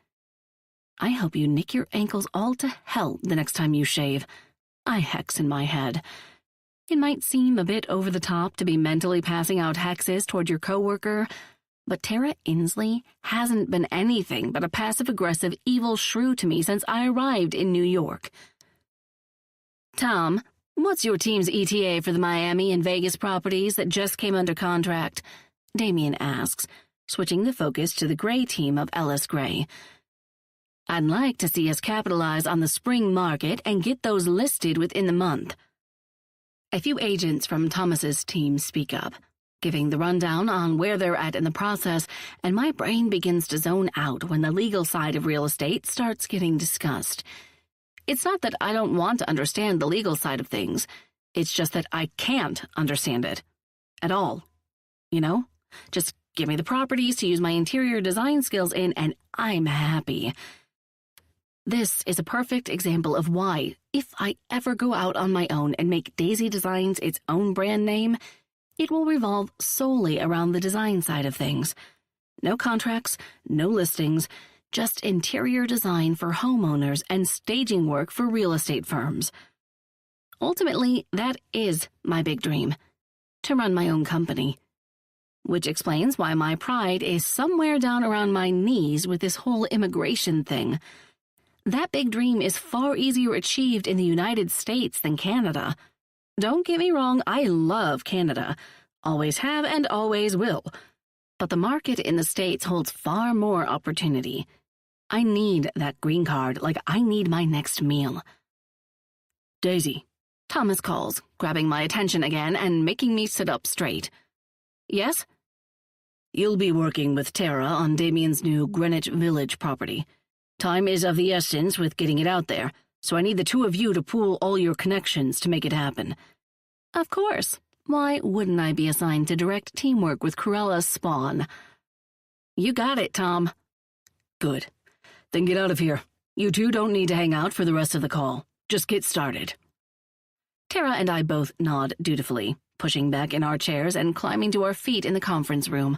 I hope you nick your ankles all to hell the next time you shave, I hex in my head. It might seem a bit over the top to be mentally passing out hexes toward your coworker, but Tara Inslee hasn't been anything but a passive-aggressive evil shrew to me since I arrived in New York. Tom, what's your team's ETA for the Miami and Vegas properties that just came under contract? Damien asks, switching the focus to the Gray team of Ellis Gray. I'd like to see us capitalize on the spring market and get those listed within the month. A few agents from Thomas's team speak up, giving the rundown on where they're at in the process, and my brain begins to zone out when the legal side of real estate starts getting discussed. It's not that I don't want to understand the legal side of things. It's just that I can't understand it. At all. You know? Just give me the properties to use my interior design skills in, and I'm happy. This is a perfect example of why, if I ever go out on my own and make Daisy Designs its own brand name, it will revolve solely around the design side of things. No contracts, no listings, just interior design for homeowners and staging work for real estate firms. Ultimately, that is my big dream, to run my own company. Which explains why my pride is somewhere down around my knees with this whole immigration thing. That big dream is far easier achieved in the United States than Canada. Don't get me wrong, I love Canada. Always have and always will. But the market in the States holds far more opportunity. I need that green card like I need my next meal. Daisy, Thomas calls, grabbing my attention again and making me sit up straight. Yes? You'll be working with Tara on Damien's new Greenwich Village property. Time is of the essence with getting it out there, so I need the two of you to pool all your connections to make it happen. Of course. Why wouldn't I be assigned to direct teamwork with Cruella's spawn? You got it, Tom. Good. Then get out of here. You two don't need to hang out for the rest of the call. Just get started. Tara and I both nod dutifully, pushing back in our chairs and climbing to our feet in the conference room.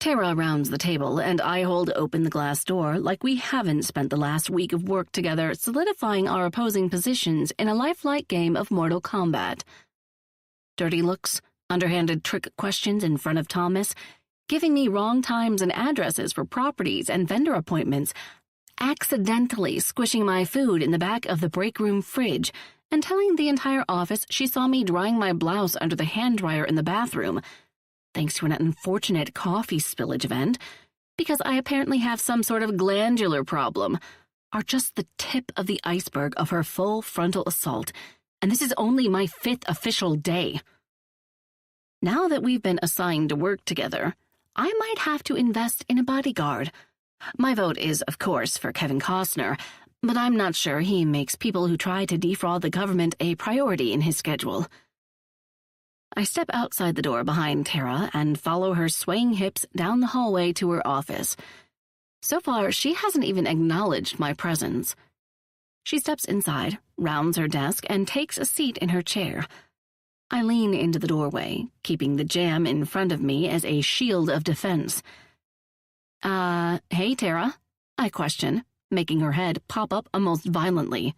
Tara rounds the table, and I hold open the glass door like we haven't spent the last week of work together solidifying our opposing positions in a lifelike game of Mortal Kombat. Dirty looks, underhanded trick questions in front of Thomas, giving me wrong times and addresses for properties and vendor appointments, accidentally squishing my food in the back of the break room fridge, and telling the entire office she saw me drying my blouse under the hand dryer in the bathroom, thanks to an unfortunate coffee spillage event, because I apparently have some sort of glandular problem, are just the tip of the iceberg of her full frontal assault, and this is only my 5th official day. Now that we've been assigned to work together, I might have to invest in a bodyguard. My vote is, of course, for Kevin Costner, but I'm not sure he makes people who try to defraud the government a priority in his schedule. I step outside the door behind Tara and follow her swaying hips down the hallway to her office. So far, she hasn't even acknowledged my presence. She steps inside, rounds her desk, and takes a seat in her chair. I lean into the doorway, keeping the jam in front of me as a shield of defense. Hey, Tara, I question, making her head pop up almost violently.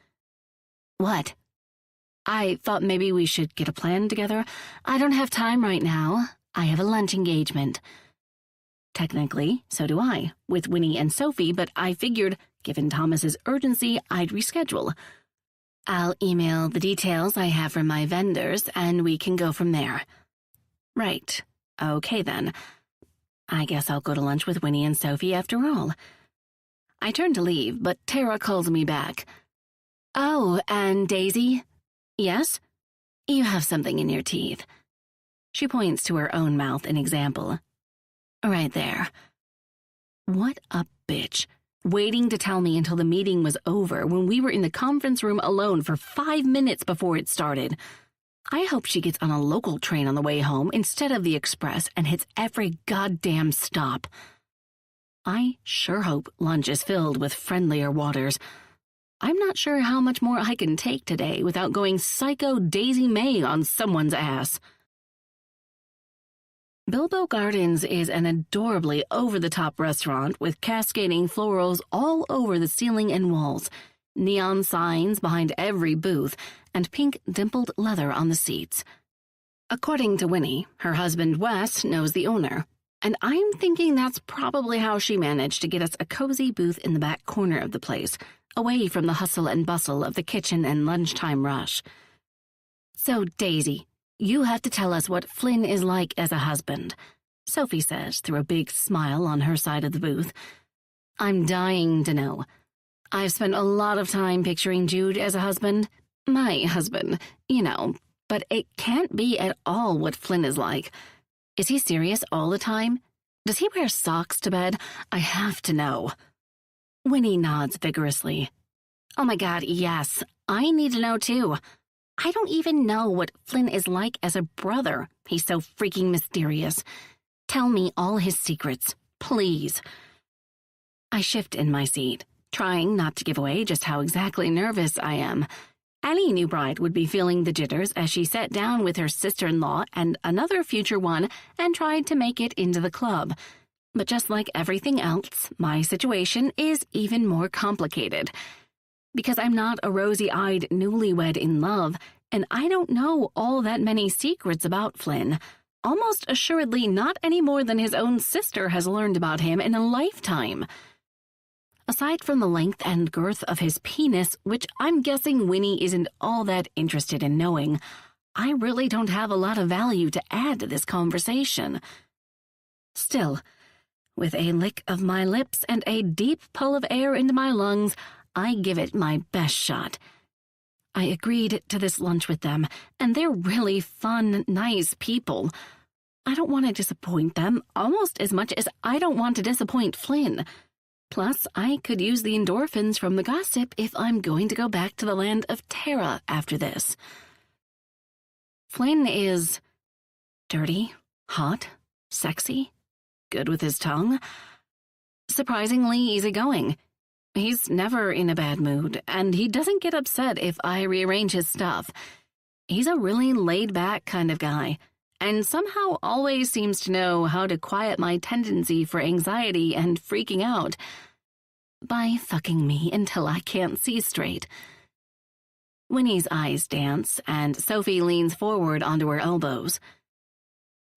What? I thought maybe we should get a plan together. I don't have time right now. I have a lunch engagement. Technically, so do I, with Winnie and Sophie, but I figured, given Thomas's urgency, I'd reschedule. I'll email the details I have from my vendors, and we can go from there. Right. Okay, then. I guess I'll go to lunch with Winnie and Sophie after all. I turn to leave, but Tara calls me back. Oh, and Daisy? Yes? You have something in your teeth. She points to her own mouth in example. Right there. What a bitch. Waiting to tell me until the meeting was over when we were in the conference room alone for 5 minutes before it started. I hope she gets on a local train on the way home instead of the express and hits every goddamn stop. I sure hope lunch is filled with friendlier waters. I'm not sure how much more I can take today without going psycho Daisy May on someone's ass. Bilbo Gardens is an adorably over-the-top restaurant with cascading florals all over the ceiling and walls, neon signs behind every booth, and pink dimpled leather on the seats. According to Winnie, her husband Wes knows the owner, and I'm thinking that's probably how she managed to get us a cozy booth in the back corner of the place, away from the hustle and bustle of the kitchen and lunchtime rush. So, Daisy, you have to tell us what Flynn is like as a husband, Sophie says through a big smile on her side of the booth. I'm dying to know. I've spent a lot of time picturing Jude as a husband. My husband, you know, but it can't be at all what Flynn is like. Is he serious all the time? Does he wear socks to bed? I have to know. Winnie nods vigorously. Oh my God, yes. I need to know too. I don't even know what Flynn is like as a brother. He's so freaking mysterious. Tell me all his secrets, please. I shift in my seat, trying not to give away just how exactly nervous I am. Any new bride would be feeling the jitters as she sat down with her sister-in-law and another future one and tried to make it into the club. But just like everything else, my situation is even more complicated. Because I'm not a rosy-eyed newlywed in love, and I don't know all that many secrets about Flynn. Almost assuredly not any more than his own sister has learned about him in a lifetime. Aside from the length and girth of his penis, which I'm guessing Winnie isn't all that interested in knowing, I really don't have a lot of value to add to this conversation. Still, with a lick of my lips and a deep pull of air into my lungs, I give it my best shot. I agreed to this lunch with them, and they're really fun, nice people. I don't want to disappoint them, almost as much as I don't want to disappoint Flynn. Plus, I could use the endorphins from the gossip if I'm going to go back to the land of Terra after this. Flynn is dirty, hot, sexy, good with his tongue, surprisingly easygoing. He's never in a bad mood, and he doesn't get upset if I rearrange his stuff. He's a really laid-back kind of guy, and somehow always seems to know how to quiet my tendency for anxiety and freaking out by fucking me until I can't see straight. Winnie's eyes dance, and Sophie leans forward onto her elbows.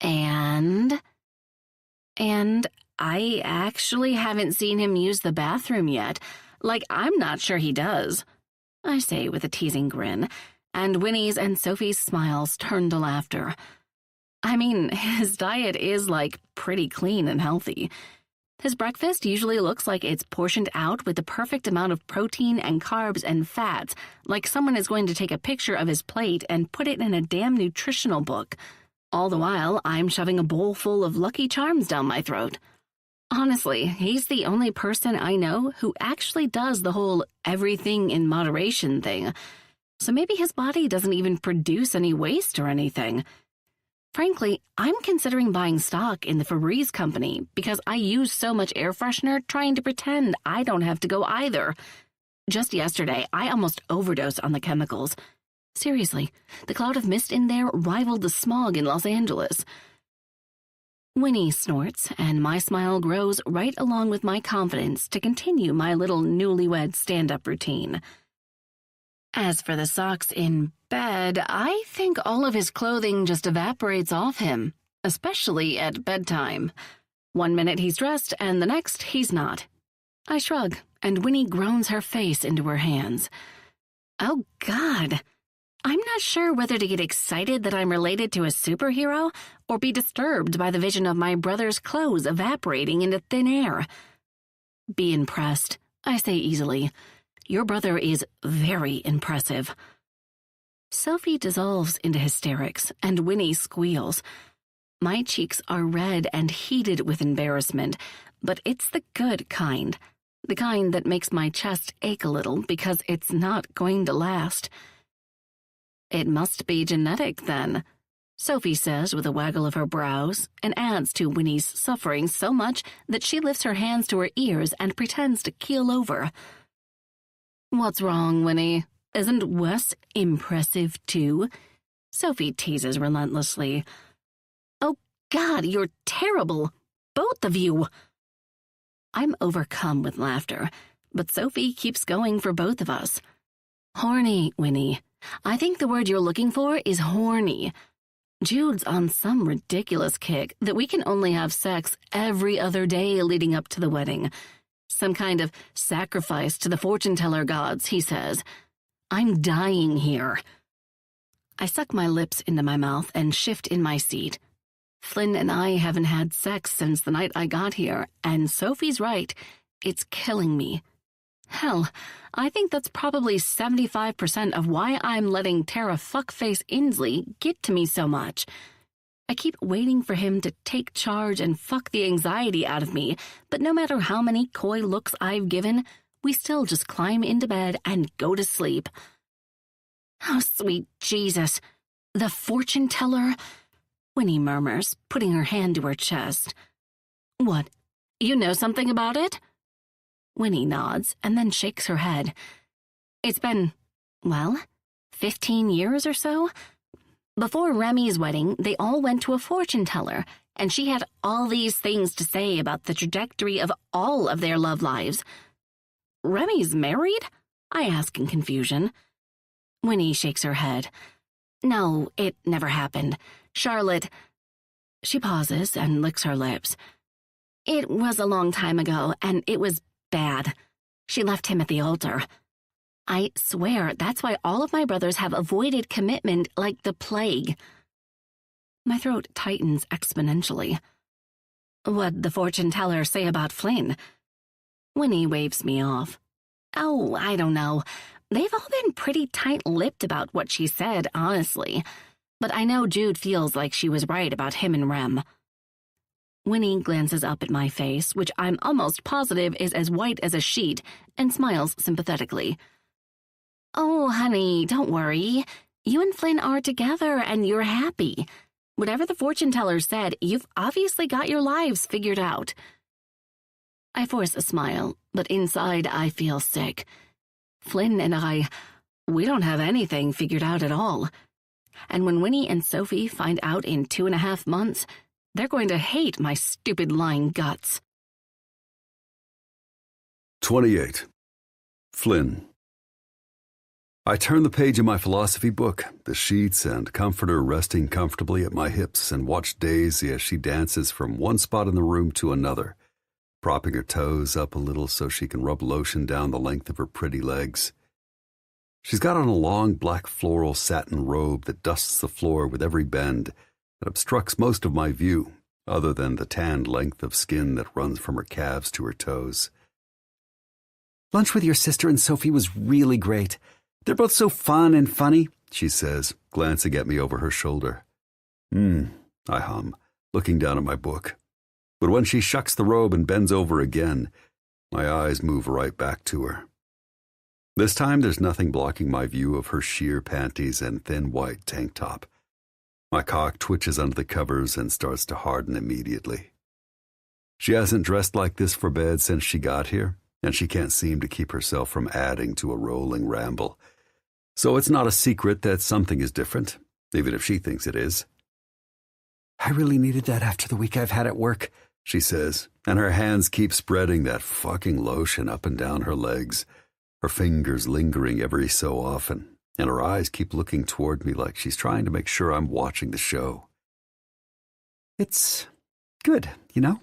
And I actually haven't seen him use the bathroom yet. Like, I'm not sure he does, I say with a teasing grin, and Winnie's and Sophie's smiles turn to laughter. I mean, his diet is, like, pretty clean and healthy. His breakfast usually looks like it's portioned out with the perfect amount of protein and carbs and fats, like someone is going to take a picture of his plate and put it in a damn nutritional book. All the while, I'm shoving a bowl full of Lucky Charms down my throat. Honestly, he's the only person I know who actually does the whole everything in moderation thing. So maybe his body doesn't even produce any waste or anything. Frankly, I'm considering buying stock in the Febreze company because I use so much air freshener trying to pretend I don't have to go either. Just yesterday, I almost overdosed on the chemicals. Seriously, the cloud of mist in there rivaled the smog in Los Angeles. Winnie snorts, and my smile grows right along with my confidence to continue my little newlywed stand-up routine. As for the socks in bed, I think all of his clothing just evaporates off him, especially at bedtime. 1 minute he's dressed, and the next he's not. I shrug, and Winnie groans her face into her hands. Oh, God. I'm not sure whether to get excited that I'm related to a superhero or be disturbed by the vision of my brother's clothes evaporating into thin air. Be impressed, I say easily. Your brother is very impressive. Sophie dissolves into hysterics, and Winnie squeals. My cheeks are red and heated with embarrassment, but it's the good kind. The kind that makes my chest ache a little because it's not going to last. It must be genetic, then, Sophie says with a waggle of her brows, and adds to Winnie's suffering so much that she lifts her hands to her ears and pretends to keel over. What's wrong, Winnie? Isn't Wes impressive, too? Sophie teases relentlessly. Oh, God, you're terrible. Both of you. I'm overcome with laughter, but Sophie keeps going for both of us. Horny, Winnie. I think the word you're looking for is horny. Jude's on some ridiculous kick that we can only have sex every other day leading up to the wedding. Some kind of sacrifice to the fortune-teller gods, he says. I'm dying here. I suck my lips into my mouth and shift in my seat. Flynn and I haven't had sex since the night I got here, and Sophie's right. It's killing me. Hell, I think that's probably 75% of why I'm letting Tara fuckface Inslee get to me so much. I keep waiting for him to take charge and fuck the anxiety out of me, but no matter how many coy looks I've given, we still just climb into bed and go to sleep. Oh, sweet Jesus. The fortune teller? Winnie murmurs, putting her hand to her chest. What? You know something about it? Winnie nods and then shakes her head. It's been, 15 years or so? Before Remy's wedding, they all went to a fortune teller, and she had all these things to say about the trajectory of all of their love lives. Remy's married? I ask in confusion. Winnie shakes her head. No, it never happened. Charlotte... She pauses and licks her lips. It was a long time ago, and it was bad. She left him at the altar. I swear that's why all of my brothers have avoided commitment like the plague. My throat tightens exponentially. What'd the fortune teller say about Flynn? Winnie waves me off. Oh, I don't know. They've all been pretty tight-lipped about what she said, honestly. But I know Jude feels like she was right about him and Rem. Winnie glances up at my face, which I'm almost positive is as white as a sheet, and smiles sympathetically. Oh, honey, don't worry. You and Flynn are together, and you're happy. Whatever the fortune teller said, you've obviously got your lives figured out. I force a smile, but inside I feel sick. Flynn and we don't have anything figured out at all. And when Winnie and Sophie find out in 2.5 months, they're going to hate my stupid lying guts. 28. Flynn. I turn the page of my philosophy book, the sheets and comforter resting comfortably at my hips, and watch Daisy as she dances from one spot in the room to another, propping her toes up a little so she can rub lotion down the length of her pretty legs. She's got on a long black floral satin robe that dusts the floor with every bend, that obstructs most of my view, other than the tanned length of skin that runs from her calves to her toes. Lunch with your sister and Sophie was really great. They're both so fun and funny, she says, glancing at me over her shoulder. I hum, looking down at my book. But when she shucks the robe and bends over again, my eyes move right back to her. This time there's nothing blocking my view of her sheer panties and thin white tank top. My cock twitches under the covers and starts to harden immediately. She hasn't dressed like this for bed since she got here, and she can't seem to keep herself from adding to a rolling ramble. So it's not a secret that something is different, even if she thinks it is. I really needed that after the week I've had at work, she says, and her hands keep spreading that fucking lotion up and down her legs, her fingers lingering every so often, and her eyes keep looking toward me like she's trying to make sure I'm watching the show. It's good, you know?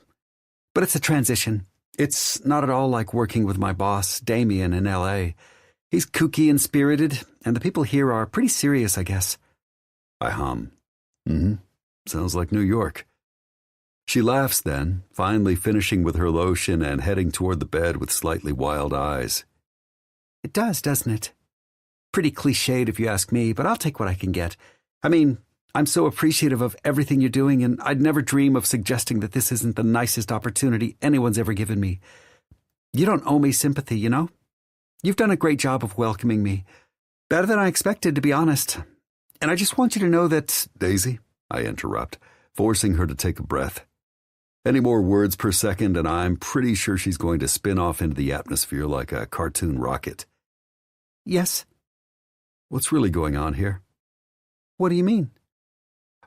But it's a transition. It's not at all like working with my boss, Damien, in L.A. He's kooky and spirited, and the people here are pretty serious, I guess. I hum. Sounds like New York. She laughs then, finally finishing with her lotion and heading toward the bed with slightly wild eyes. It does, doesn't it? Pretty cliched if you ask me, but I'll take what I can get. I mean, I'm so appreciative of everything you're doing, and I'd never dream of suggesting that this isn't the nicest opportunity anyone's ever given me. You don't owe me sympathy, you know? You've done a great job of welcoming me. Better than I expected, to be honest. And I just want you to know that... Daisy, I interrupt, forcing her to take a breath. Any more words per second, and I'm pretty sure she's going to spin off into the atmosphere like a cartoon rocket. Yes? What's really going on here? What do you mean?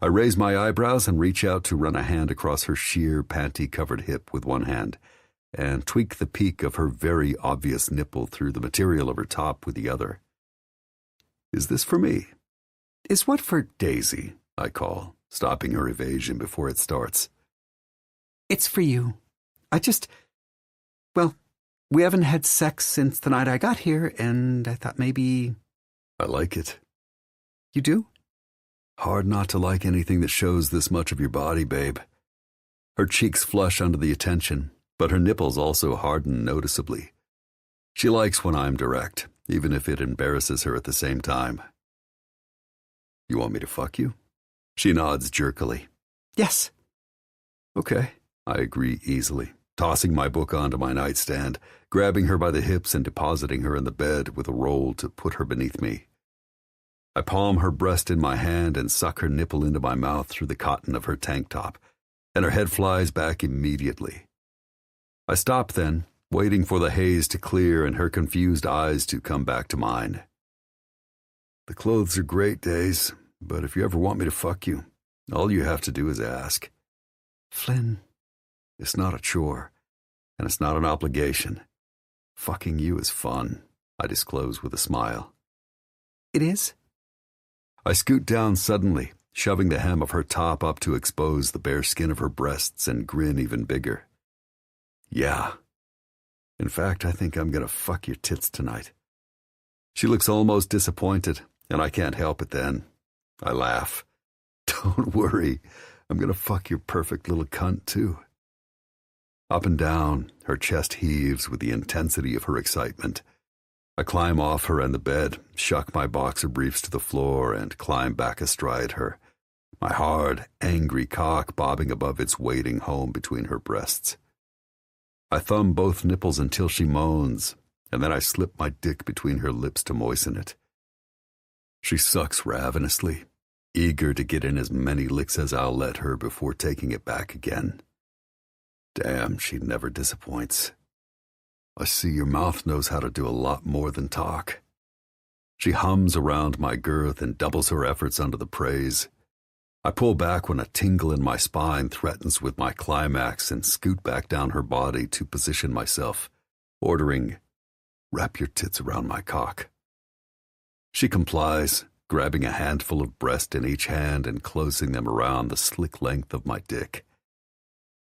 I raise my eyebrows and reach out to run a hand across her sheer, panty-covered hip with one hand, and tweak the peak of her very obvious nipple through the material of her top with the other. Is this for me? Is what for? Daisy, I call, stopping her evasion before it starts. It's for you. Well, we haven't had sex since the night I got here, and I thought maybe... I like it. You do? Hard not to like anything that shows this much of your body, babe. Her cheeks flush under the attention, but her nipples also harden noticeably. She likes when I'm direct, even if it embarrasses her at the same time. You want me to fuck you? She nods jerkily. Yes. Okay, I agree easily, tossing my book onto my nightstand, grabbing her by the hips and depositing her in the bed with a roll to put her beneath me. I palm her breast in my hand and suck her nipple into my mouth through the cotton of her tank top, and her head flies back immediately. I stop then, waiting for the haze to clear and her confused eyes to come back to mine. The clothes are great, Days, but if you ever want me to fuck you, all you have to do is ask. Flynn. It's not a chore, and it's not an obligation. Fucking you is fun, I disclose with a smile. It is? I scoot down suddenly, shoving the hem of her top up to expose the bare skin of her breasts and grin even bigger. Yeah. In fact, I think I'm gonna fuck your tits tonight. She looks almost disappointed, and I can't help it then. I laugh. Don't worry, I'm gonna fuck your perfect little cunt too. Up and down, her chest heaves with the intensity of her excitement. I climb off her and the bed, shuck my boxer briefs to the floor, and climb back astride her, my hard, angry cock bobbing above its waiting home between her breasts. I thumb both nipples until she moans, and then I slip my dick between her lips to moisten it. She sucks ravenously, eager to get in as many licks as I'll let her before taking it back again. Damn, she never disappoints. I see your mouth knows how to do a lot more than talk. She hums around my girth and doubles her efforts under the praise. I pull back when a tingle in my spine threatens with my climax and scoot back down her body to position myself, ordering, "Wrap your tits around my cock." She complies, grabbing a handful of breast in each hand and closing them around the slick length of my dick.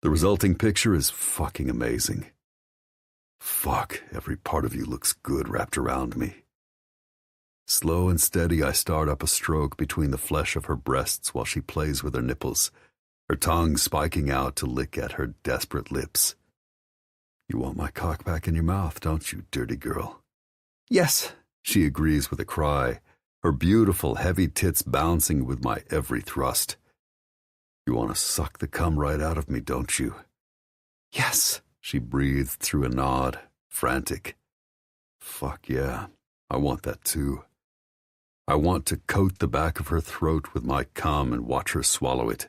The resulting picture is fucking amazing. Fuck, every part of you looks good wrapped around me. Slow and steady, I start up a stroke between the flesh of her breasts while she plays with her nipples, her tongue spiking out to lick at her desperate lips. You want my cock back in your mouth, don't you, dirty girl? Yes, she agrees with a cry, her beautiful, heavy tits bouncing with my every thrust. You want to suck the cum right out of me, don't you? Yes, she breathed through a nod, frantic. Fuck yeah, I want that too. I want to coat the back of her throat with my cum and watch her swallow it.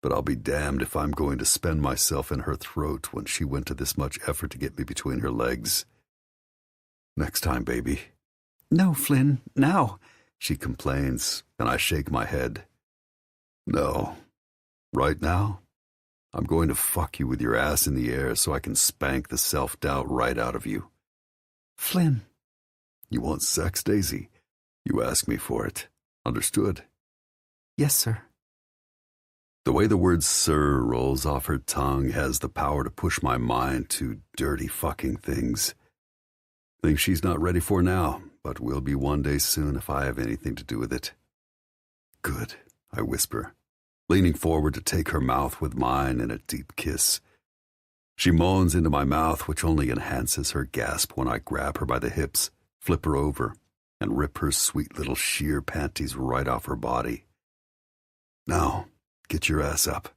But I'll be damned if I'm going to spend myself in her throat when she went to this much effort to get me between her legs. Next time, baby. No, Flynn, now. She complains, and I shake my head. No. Right now, I'm going to fuck you with your ass in the air so I can spank the self-doubt right out of you. Flynn. You want sex, Daisy? You ask me for it. Understood? Yes, sir. The way the word sir rolls off her tongue has the power to push my mind to dirty fucking things. Things she's not ready for now, but will be one day soon if I have anything to do with it. Good, I whisper, leaning forward to take her mouth with mine in a deep kiss. She moans into my mouth, which only enhances her gasp when I grab her by the hips, flip her over, and rip her sweet little sheer panties right off her body. Now, get your ass up.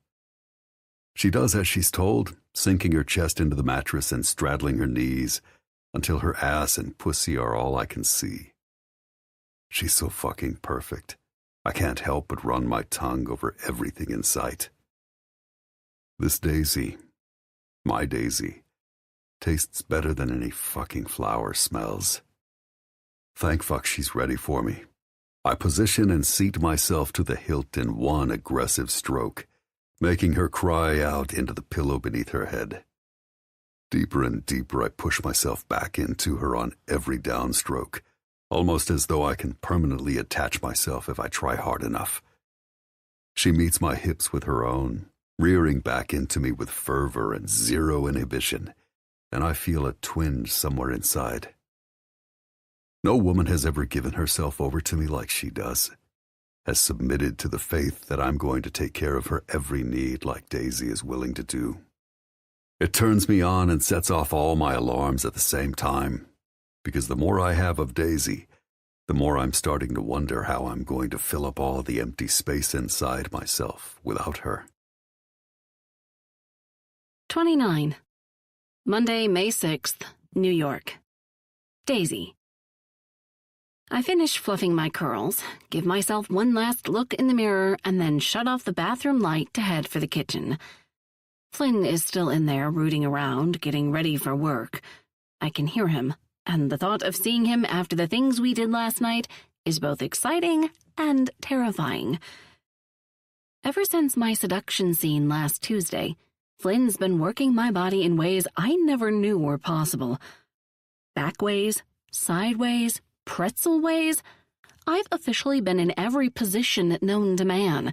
She does as she's told, sinking her chest into the mattress and straddling her knees until her ass and pussy are all I can see. She's so fucking perfect. I can't help but run my tongue over everything in sight. This Daisy, my Daisy, tastes better than any fucking flower smells. Thank fuck she's ready for me. I position and seat myself to the hilt in one aggressive stroke, making her cry out into the pillow beneath her head. Deeper and deeper I push myself back into her on every downstroke, almost as though I can permanently attach myself if I try hard enough. She meets my hips with her own, rearing back into me with fervor and zero inhibition, and I feel a twinge somewhere inside. No woman has ever given herself over to me like she does, has submitted to the faith that I'm going to take care of her every need like Daisy is willing to do. It turns me on and sets off all my alarms at the same time, because the more I have of Daisy, the more I'm starting to wonder how I'm going to fill up all the empty space inside myself without her. 29. Monday, May 6th, New York. Daisy. I finish fluffing my curls, give myself one last look in the mirror, and then shut off the bathroom light to head for the kitchen. Flynn is still in there rooting around, getting ready for work. I can hear him, and the thought of seeing him after the things we did last night is both exciting and terrifying. Ever since my seduction scene last Tuesday, Flynn's been working my body in ways I never knew were possible. Backways, sideways, pretzel ways. I've officially been in every position known to man.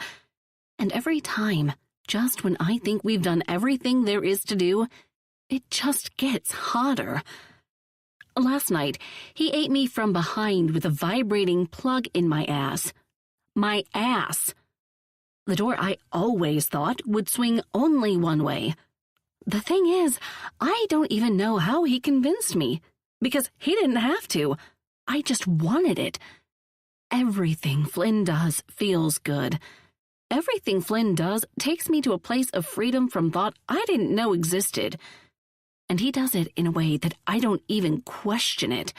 And every time, just when I think we've done everything there is to do, it just gets hotter. Last night, he ate me from behind with a vibrating plug in my ass. My ass. The door I always thought would swing only one way. The thing is, I don't even know how he convinced me, because he didn't have to. I just wanted it. Everything Flynn does feels good. Everything Flynn does takes me to a place of freedom from thought I didn't know existed. And he does it in a way that I don't even question it.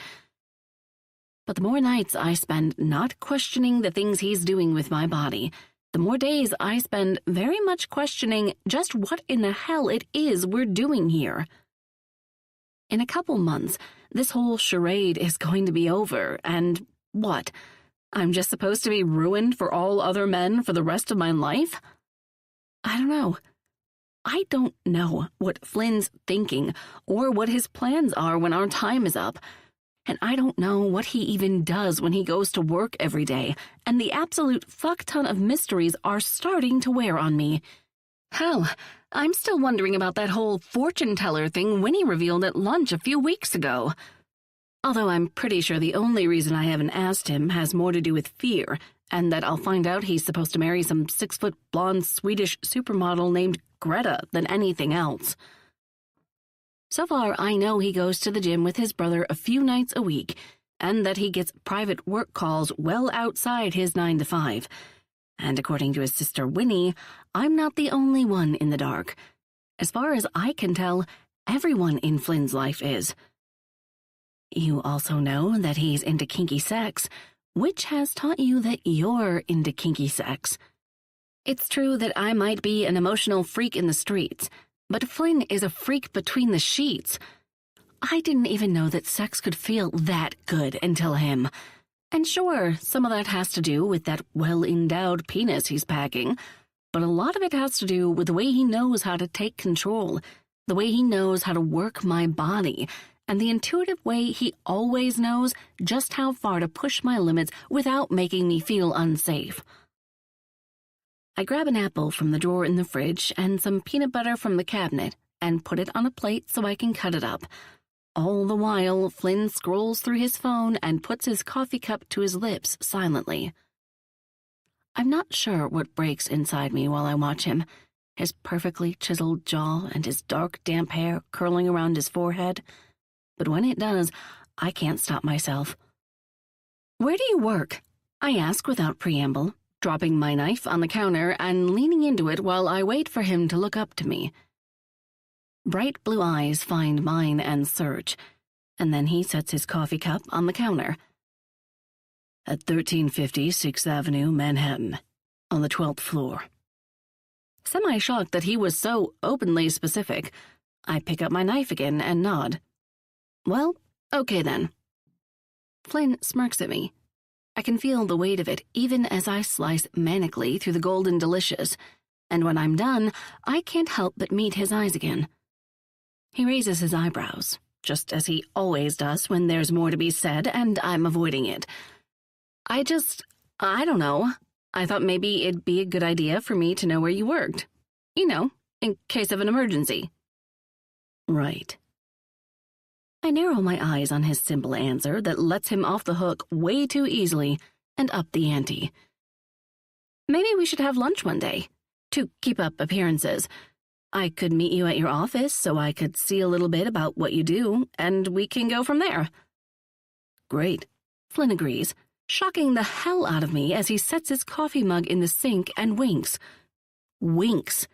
But the more nights I spend not questioning the things he's doing with my body, the more days I spend very much questioning just what in the hell it is we're doing here. In a couple months, this whole charade is going to be over, and what? I'm just supposed to be ruined for all other men for the rest of my life? I don't know. I don't know what Flynn's thinking or what his plans are when our time is up. And I don't know what he even does when he goes to work every day, and the absolute fuck ton of mysteries are starting to wear on me. Hell, I'm still wondering about that whole fortune teller thing Winnie revealed at lunch a few weeks ago. Although I'm pretty sure the only reason I haven't asked him has more to do with fear, and that I'll find out he's supposed to marry some 6-foot blonde Swedish supermodel named Greta than anything else. So far, I know he goes to the gym with his brother a few nights a week, and that he gets private work calls well outside his 9 to 5. And according to his sister Winnie, I'm not the only one in the dark. As far as I can tell, everyone in Flynn's life is. You also know that he's into kinky sex, which has taught you that you're into kinky sex. It's true that I might be an emotional freak in the streets, but Flynn is a freak between the sheets. I didn't even know that sex could feel that good until him. And sure, some of that has to do with that well-endowed penis he's packing, but a lot of it has to do with the way he knows how to take control, the way he knows how to work my body, and the intuitive way he always knows just how far to push my limits without making me feel unsafe. I grab an apple from the drawer in the fridge and some peanut butter from the cabinet and put it on a plate so I can cut it up. All the while, Flynn scrolls through his phone and puts his coffee cup to his lips silently. I'm not sure what breaks inside me while I watch him, his perfectly chiseled jaw and his dark, damp hair curling around his forehead. But when it does, I can't stop myself. "Where do you work?" I ask without preamble, dropping my knife on the counter and leaning into it while I wait for him to look up to me. Bright blue eyes find mine and search, and then he sets his coffee cup on the counter. "At 1350 6th Avenue, Manhattan, on the 12th floor." Semi-shocked that he was so openly specific, I pick up my knife again and nod. "Well, okay then." Flynn smirks at me. I can feel the weight of it even as I slice manically through the golden delicious, and when I'm done, I can't help but meet his eyes again. He raises his eyebrows, just as he always does when there's more to be said and I'm avoiding it. I don't know. I thought maybe it'd be a good idea for me to know where you worked. You know, in case of an emergency. Right. I narrow my eyes on his simple answer that lets him off the hook way too easily and up the ante. Maybe we should have lunch one day, to keep up appearances. I could meet you at your office so I could see a little bit about what you do, and we can go from there. Great, Flynn agrees, shocking the hell out of me as he sets his coffee mug in the sink and winks. Winks.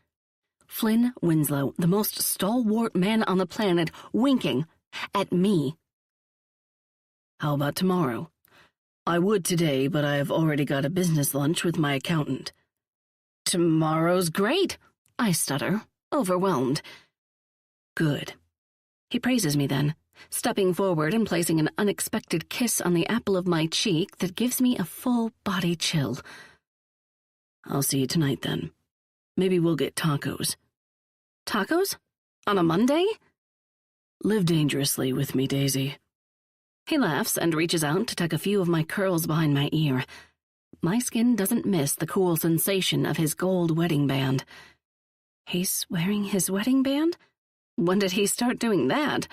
Flynn Winslow, the most stalwart man on the planet, winking at me. How about tomorrow? I would today, but I've already got a business lunch with my accountant. Tomorrow's great, I stutter, overwhelmed. Good. He praises me then, stepping forward and placing an unexpected kiss on the apple of my cheek that gives me a full-body chill. I'll see you tonight then. Maybe we'll get tacos. Tacos? On a Monday? Live dangerously with me, Daisy. He laughs and reaches out to tuck a few of my curls behind my ear. My skin doesn't miss the cool sensation of his gold wedding band. He's wearing his wedding band? When did he start doing that?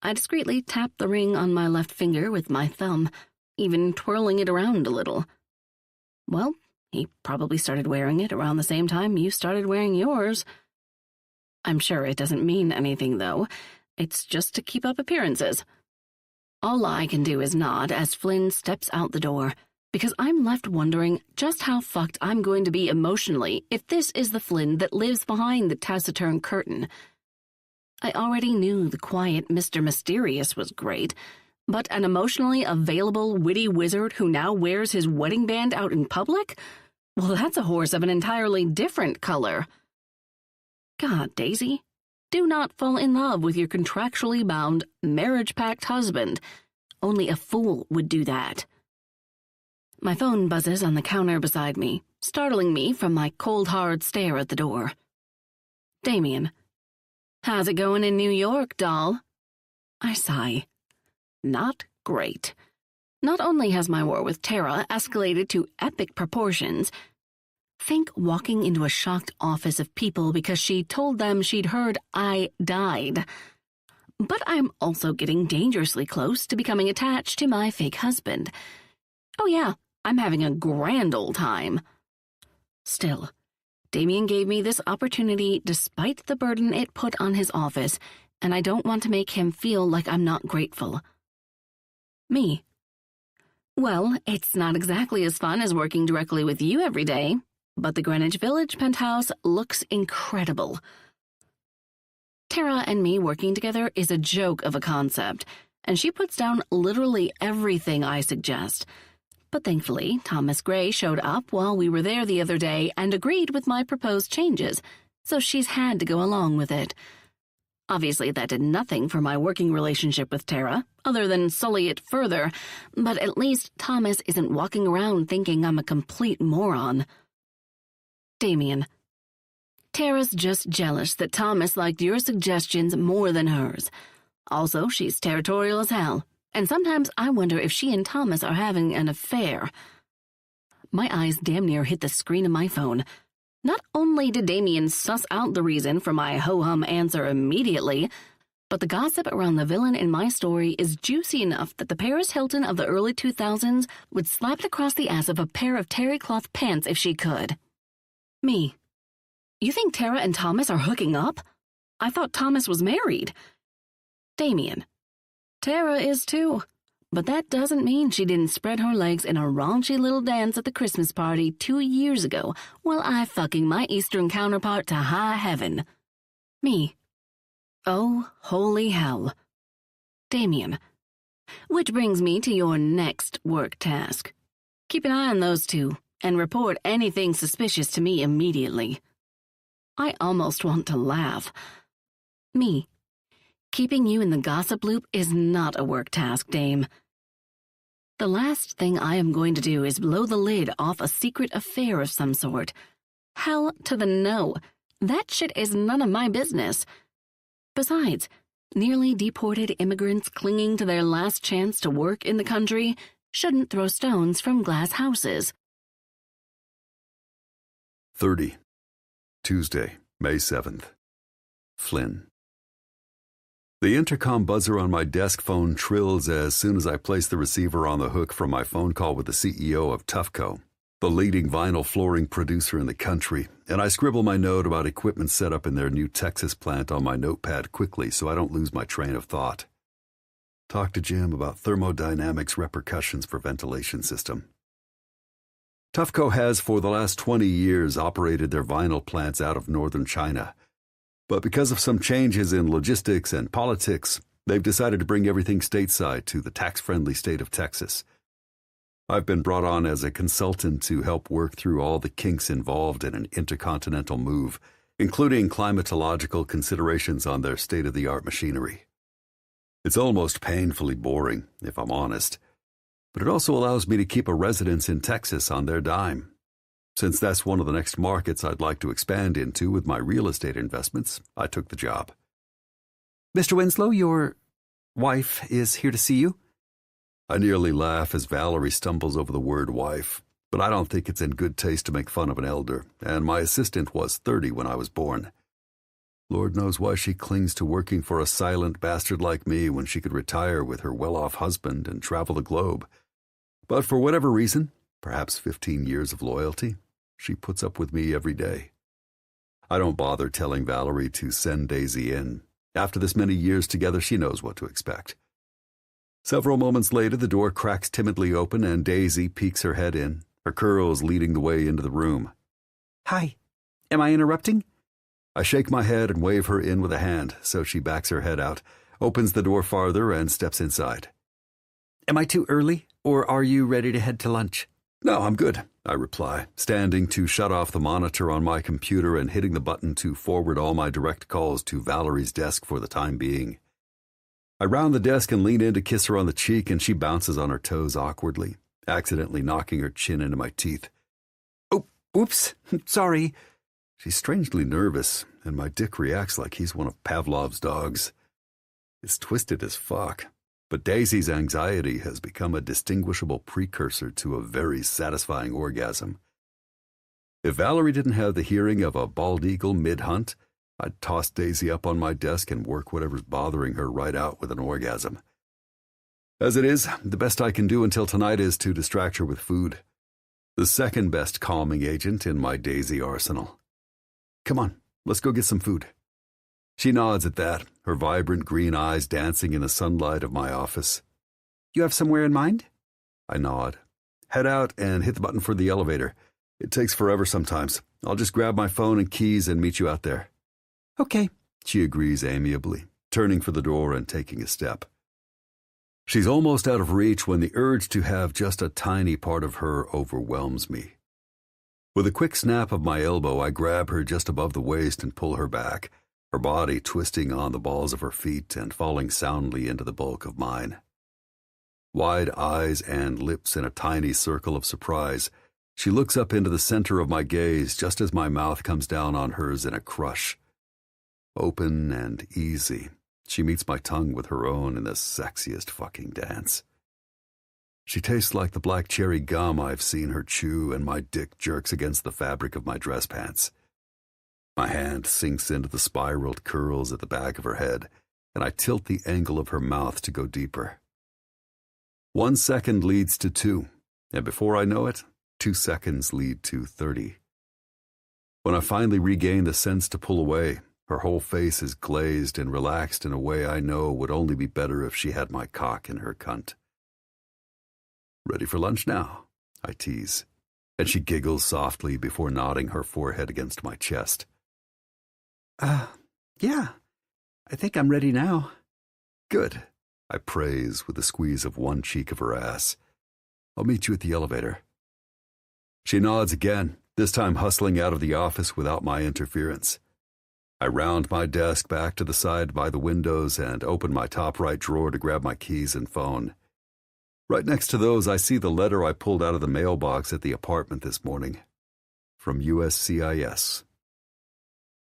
I discreetly tap the ring on my left finger with my thumb, even twirling it around a little. Well, he probably started wearing it around the same time you started wearing yours. I'm sure it doesn't mean anything, though. It's just to keep up appearances. All I can do is nod as Flynn steps out the door, because I'm left wondering just how fucked I'm going to be emotionally if this is the Flynn that lives behind the taciturn curtain. I already knew the quiet Mr. Mysterious was great, but an emotionally available, witty wizard who now wears his wedding band out in public? Well, that's a horse of an entirely different color. God, Daisy, do not fall in love with your contractually bound, marriage-pact husband. Only a fool would do that. My phone buzzes on the counter beside me, startling me from my cold, hard stare at the door. Damien. How's it going in New York, doll? I sigh. Not great. Not only has my war with Tara escalated to epic proportions, think walking into a shocked office of people because she told them she'd heard I died. But I'm also getting dangerously close to becoming attached to my fake husband. Oh yeah, I'm having a grand old time. Still, Damien gave me this opportunity despite the burden it put on his office, and I don't want to make him feel like I'm not grateful. Me. Well, it's not exactly as fun as working directly with you every day, but the Greenwich Village penthouse looks incredible. Tara and me working together is a joke of a concept, and she puts down literally everything I suggest. But thankfully, Thomas Gray showed up while we were there the other day and agreed with my proposed changes, so she's had to go along with it. Obviously, that did nothing for my working relationship with Tara, other than sully it further, but at least Thomas isn't walking around thinking I'm a complete moron. Damien. Tara's just jealous that Thomas liked your suggestions more than hers. Also, she's territorial as hell, and sometimes I wonder if she and Thomas are having an affair. My eyes damn near hit the screen of my phone. Not only did Damien suss out the reason for my ho-hum answer immediately, but the gossip around the villain in my story is juicy enough that the Paris Hilton of the early 2000s would slap it across the ass of a pair of terry cloth pants if she could. Me. You think Tara and Thomas are hooking up? I thought Thomas was married. Damien. Tara is too. But that doesn't mean she didn't spread her legs in a raunchy little dance at the Christmas party 2 years ago while I fucking my Eastern counterpart to high heaven. Me. Oh, holy hell. Damien. Which brings me to your next work task. Keep an eye on those two and report anything suspicious to me immediately. I almost want to laugh. Me. Keeping you in the gossip loop is not a work task, Dame. The last thing I am going to do is blow the lid off a secret affair of some sort. Hell to the no. That shit is none of my business. Besides, nearly deported immigrants clinging to their last chance to work in the country shouldn't throw stones from glass houses. 30. Tuesday, May 7th. Flynn. The intercom buzzer on my desk phone trills as soon as I place the receiver on the hook from my phone call with the CEO of Toughco, the leading vinyl flooring producer in the country, and I scribble my note about equipment set up in their new Texas plant on my notepad quickly so I don't lose my train of thought. Talk to Jim about thermodynamics repercussions for ventilation system. Toughco has for the last 20 years operated their vinyl plants out of northern China. But because of some changes in logistics and politics, they've decided to bring everything stateside to the tax-friendly state of Texas. I've been brought on as a consultant to help work through all the kinks involved in an intercontinental move, including climatological considerations on their state-of-the-art machinery. It's almost painfully boring, if I'm honest, but it also allows me to keep a residence in Texas on their dime. Since that's one of the next markets I'd like to expand into with my real estate investments, I took the job. Mr. Winslow, your wife is here to see you? I nearly laugh as Valerie stumbles over the word wife, but I don't think it's in good taste to make fun of an elder, and my assistant was 30 when I was born. Lord knows why she clings to working for a silent bastard like me when she could retire with her well-off husband and travel the globe. But for whatever reason, perhaps 15 years of loyalty, she puts up with me every day. I don't bother telling Valerie to send Daisy in. After this many years together, she knows what to expect. Several moments later, the door cracks timidly open and Daisy peeks her head in, her curls leading the way into the room. Hi. Am I interrupting? I shake my head and wave her in with a hand, so she backs her head out, opens the door farther, and steps inside. Am I too early, or are you ready to head to lunch? No, I'm good, I reply, standing to shut off the monitor on my computer and hitting the button to forward all my direct calls to Valerie's desk for the time being. I round the desk and lean in to kiss her on the cheek, and she bounces on her toes awkwardly, accidentally knocking her chin into my teeth. Oh, oops, sorry. She's strangely nervous, and my dick reacts like he's one of Pavlov's dogs. It's twisted as fuck. But Daisy's anxiety has become a distinguishable precursor to a very satisfying orgasm. If Valerie didn't have the hearing of a bald eagle mid-hunt, I'd toss Daisy up on my desk and work whatever's bothering her right out with an orgasm. As it is, the best I can do until tonight is to distract her with food. The second best calming agent in my Daisy arsenal. Come on, let's go get some food. She nods at that, her vibrant green eyes dancing in the sunlight of my office. You have somewhere in mind? I nod. Head out and hit the button for the elevator. It takes forever sometimes. I'll just grab my phone and keys and meet you out there. Okay, she agrees amiably, turning for the door and taking a step. She's almost out of reach when the urge to have just a tiny part of her overwhelms me. With a quick snap of my elbow, I grab her just above the waist and pull her back, her body twisting on the balls of her feet and falling soundly into the bulk of mine. Wide eyes and lips in a tiny circle of surprise, she looks up into the center of my gaze just as my mouth comes down on hers in a crush. Open and easy, she meets my tongue with her own in the sexiest fucking dance. She tastes like the black cherry gum I've seen her chew, and my dick jerks against the fabric of my dress pants. My hand sinks into the spiraled curls at the back of her head, and I tilt the angle of her mouth to go deeper. 1 second leads to 2, and before I know it, 2 seconds lead to 30. When I finally regain the sense to pull away, her whole face is glazed and relaxed in a way I know would only be better if she had my cock in her cunt. "Ready for lunch now?" I tease, and she giggles softly before nodding her forehead against my chest. Yeah, I think I'm ready now." "Good," I praise with a squeeze of one cheek of her ass. "I'll meet you at the elevator." She nods again, this time hustling out of the office without my interference. I round my desk back to the side by the windows and open my top right drawer to grab my keys and phone. Right next to those, I see the letter I pulled out of the mailbox at the apartment this morning. From USCIS.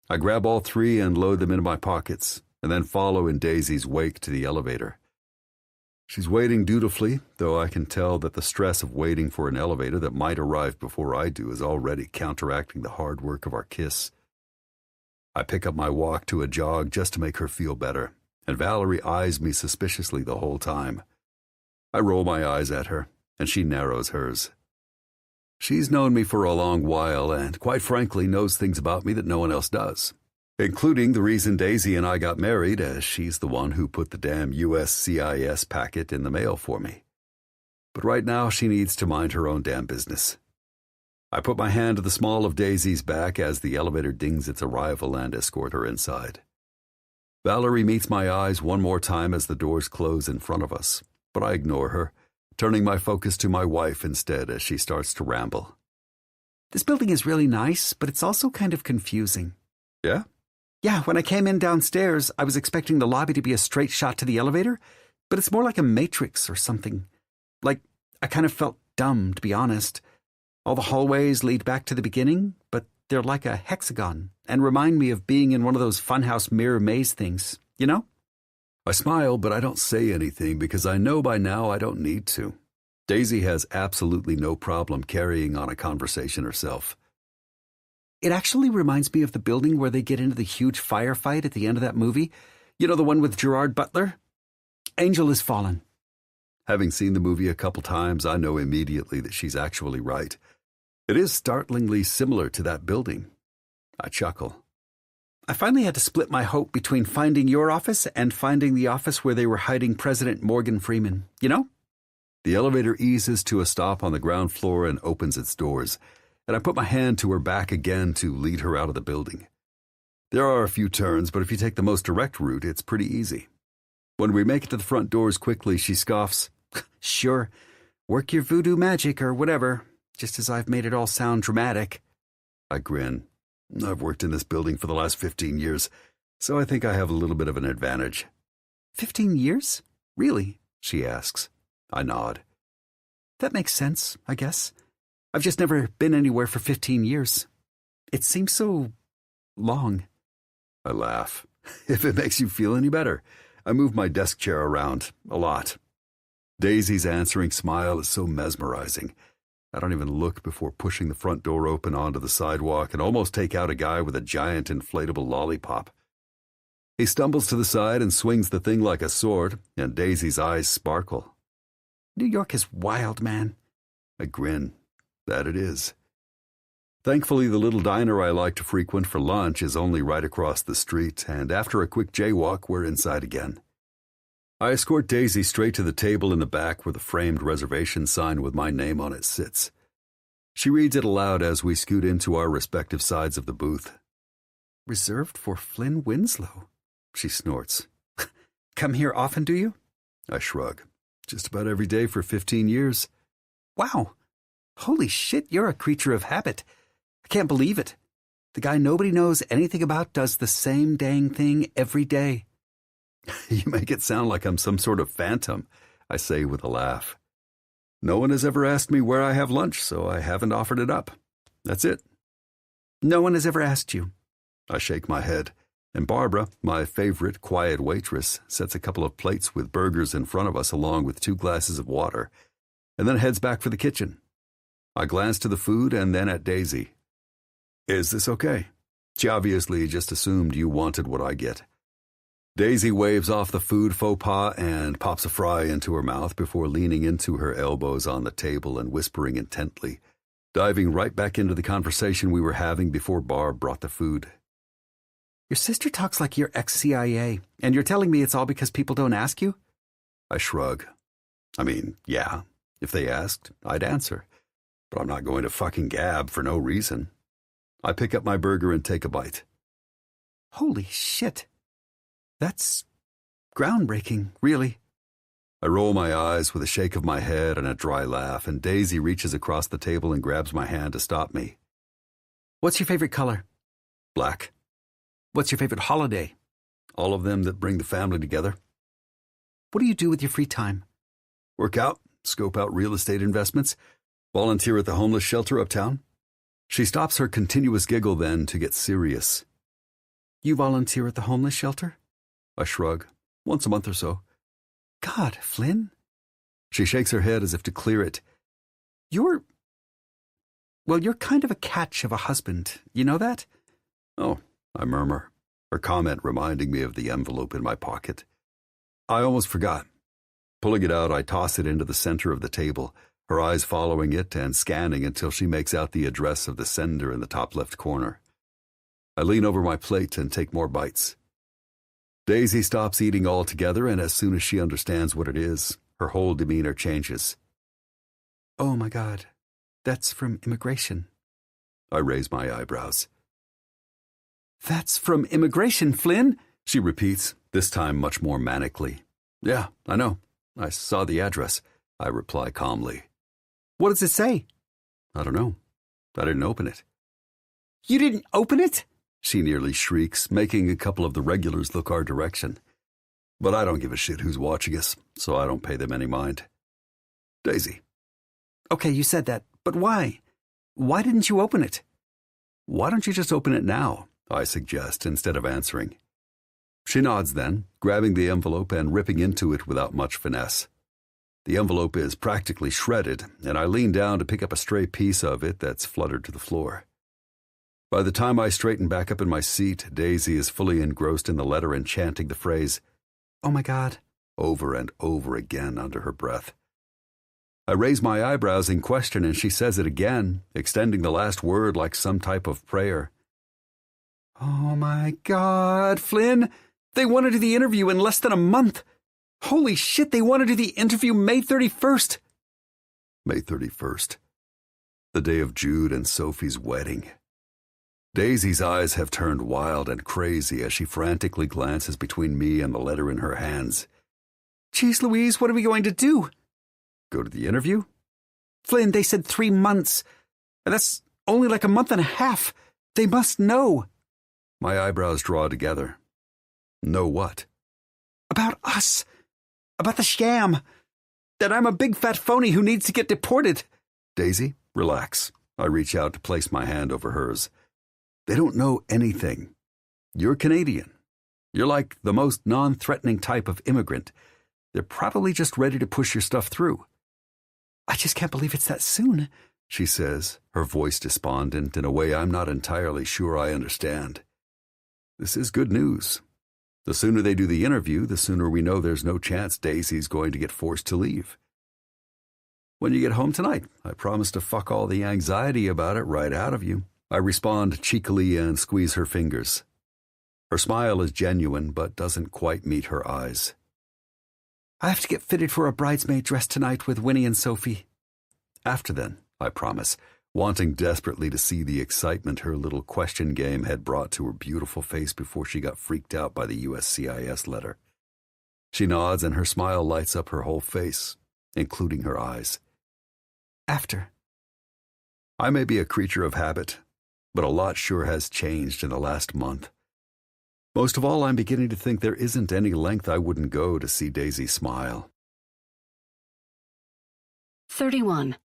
I grab all 3 and load them into my pockets, and then follow in Daisy's wake to the elevator. She's waiting dutifully, though I can tell that the stress of waiting for an elevator that might arrive before I do is already counteracting the hard work of our kiss. I pick up my walk to a jog just to make her feel better, and Valerie eyes me suspiciously the whole time. I roll my eyes at her, and she narrows hers. She's known me for a long while and, quite frankly, knows things about me that no one else does, including the reason Daisy and I got married, as she's the one who put the damn USCIS packet in the mail for me. But right now she needs to mind her own damn business. I put my hand to the small of Daisy's back as the elevator dings its arrival and escort her inside. Valerie meets my eyes one more time as the doors close in front of us, but I ignore her, turning my focus to my wife instead as she starts to ramble. "This building is really nice, but it's also kind of confusing." "Yeah?" "Yeah, when I came in downstairs, I was expecting the lobby to be a straight shot to the elevator, but it's more like a matrix or something. Like, I kind of felt dumb, to be honest. All the hallways lead back to the beginning, but they're like a hexagon and remind me of being in one of those funhouse mirror maze things, you know?" I smile, but I don't say anything because I know by now I don't need to. Daisy has absolutely no problem carrying on a conversation herself. "It actually reminds me of the building where they get into the huge firefight at the end of that movie. You know, the one with Gerard Butler? Angel Has Fallen." Having seen the movie a couple times, I know immediately that she's actually right. It is startlingly similar to that building. I chuckle. "I finally had to split my hope between finding your office and finding the office where they were hiding President Morgan Freeman, you know?" The elevator eases to a stop on the ground floor and opens its doors, and I put my hand to her back again to lead her out of the building. There are a few turns, but if you take the most direct route, it's pretty easy. When we make it to the front doors quickly, she scoffs, "Sure, work your voodoo magic or whatever, just as I've made it all sound dramatic." I grin. I've worked in this building for the last 15 years, so I think I have a little bit of an advantage. 15 years? Really? She asks. I nod. That makes sense, I guess. I've just never been anywhere for 15 years. It seems so long. I laugh. If it makes you feel any better. I move my desk chair around a lot. Daisy's answering smile is so mesmerizing. I don't even look before pushing the front door open onto the sidewalk and almost take out a guy with a giant inflatable lollipop. He stumbles to the side and swings the thing like a sword, and Daisy's eyes sparkle. New York is wild, man. I grin. That it is. Thankfully, the little diner I like to frequent for lunch is only right across the street, and after a quick jaywalk, we're inside again. I escort Daisy straight to the table in the back where the framed reservation sign with my name on it sits. She reads it aloud as we scoot into our respective sides of the booth. Reserved for Flynn Winslow, she snorts. Come here often, do you? I shrug. Just about every day for 15 years. Wow. Holy shit, you're a creature of habit. I can't believe it. The guy nobody knows anything about does the same dang thing every day. You make it sound like I'm some sort of phantom, I say with a laugh. No one has ever asked me where I have lunch, so I haven't offered it up. That's it. No one has ever asked you. I shake my head, and Barbara, my favorite quiet waitress, sets a couple of plates with burgers in front of us along with 2 glasses of water, and then heads back for the kitchen. I glance to the food and then at Daisy. Is this okay? She obviously just assumed you wanted what I get. Daisy waves off the food faux pas and pops a fry into her mouth before leaning into her elbows on the table and whispering intently, diving right back into the conversation we were having before Barb brought the food. Your sister talks like you're ex-CIA, and you're telling me it's all because people don't ask you? I shrug. I mean, yeah, if they asked, I'd answer. But I'm not going to fucking gab for no reason. I pick up my burger and take a bite. Holy shit. That's groundbreaking, really. I roll my eyes with a shake of my head and a dry laugh, and Daisy reaches across the table and grabs my hand to stop me. What's your favorite color? Black. What's your favorite holiday? All of them that bring the family together. What do you do with your free time? Work out, scope out real estate investments, volunteer at the homeless shelter uptown. She stops her continuous giggle then to get serious. You volunteer at the homeless shelter? I shrug. Once a month or so. God, Flynn. She shakes her head as if to clear it. You're kind of a catch of a husband. You know that? Oh, I murmur, her comment reminding me of the envelope in my pocket. I almost forgot. Pulling it out, I toss it into the center of the table, her eyes following it and scanning until she makes out the address of the sender in the top left corner. I lean over my plate and take more bites. Daisy stops eating altogether, and as soon as she understands what it is, her whole demeanor changes. Oh my God, that's from immigration. I raise my eyebrows. That's from immigration, Flynn, she repeats, this time much more manically. Yeah, I know. I saw the address, I reply calmly. What does it say? I don't know. I didn't open it. You didn't open it? She nearly shrieks, making a couple of the regulars look our direction. But I don't give a shit who's watching us, so I don't pay them any mind. Daisy. Okay, you said that, but why? Why didn't you open it? Why don't you just open it now? I suggest, instead of answering. She nods then, grabbing the envelope and ripping into it without much finesse. The envelope is practically shredded, and I lean down to pick up a stray piece of it that's fluttered to the floor. By the time I straighten back up in my seat, Daisy is fully engrossed in the letter and chanting the phrase, "Oh my God," over and over again under her breath. I raise my eyebrows in question, and she says it again, extending the last word like some type of prayer. Oh my God, Flynn! They want to do the interview in less than a month! Holy shit, they want to do the interview May 31st! May 31st. The day of Jude and Sophie's wedding. Daisy's eyes have turned wild and crazy as she frantically glances between me and the letter in her hands. Jeez Louise, what are we going to do? Go to the interview? Flynn, they said 3 months. That's only like a month and a half. They must know. My eyebrows draw together. Know what? About us. About the scam. That I'm a big fat phony who needs to get deported. Daisy, relax. I reach out to place my hand over hers. They don't know anything. You're Canadian. You're like the most non-threatening type of immigrant. They're probably just ready to push your stuff through. I just can't believe it's that soon, she says, her voice despondent in a way I'm not entirely sure I understand. This is good news. The sooner they do the interview, the sooner we know there's no chance Daisy's going to get forced to leave. When you get home tonight, I promise to fuck all the anxiety about it right out of you. I respond cheekily and squeeze her fingers. Her smile is genuine, but doesn't quite meet her eyes. I have to get fitted for a bridesmaid dress tonight with Winnie and Sophie. After then, I promise, wanting desperately to see the excitement her little question game had brought to her beautiful face before she got freaked out by the USCIS letter. She nods and her smile lights up her whole face, including her eyes. After. I may be a creature of habit, but a lot sure has changed in the last month. Most of all, I'm beginning to think there isn't any length I wouldn't go to see Daisy smile. 31.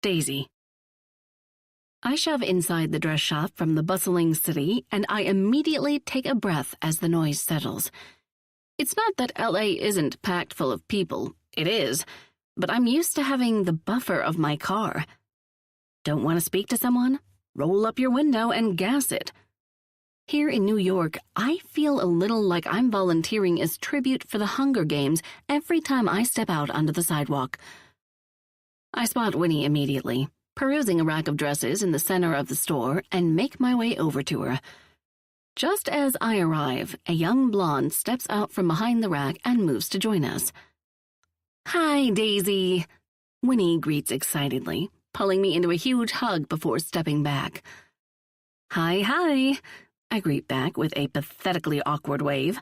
Daisy. I shove inside the dress shop from the bustling city, and I immediately take a breath as the noise settles. It's not that LA isn't packed full of people. It is. But I'm used to having the buffer of my car. Don't want to speak to someone? Roll up your window and gas it. Here in New York, I feel a little like I'm volunteering as tribute for the Hunger Games every time I step out onto the sidewalk. I spot Winnie immediately, perusing a rack of dresses in the center of the store, and make my way over to her. Just as I arrive, a young blonde steps out from behind the rack and moves to join us. "Hi, Daisy," Winnie greets excitedly, pulling me into a huge hug before stepping back. Hi, I greet back with a pathetically awkward wave.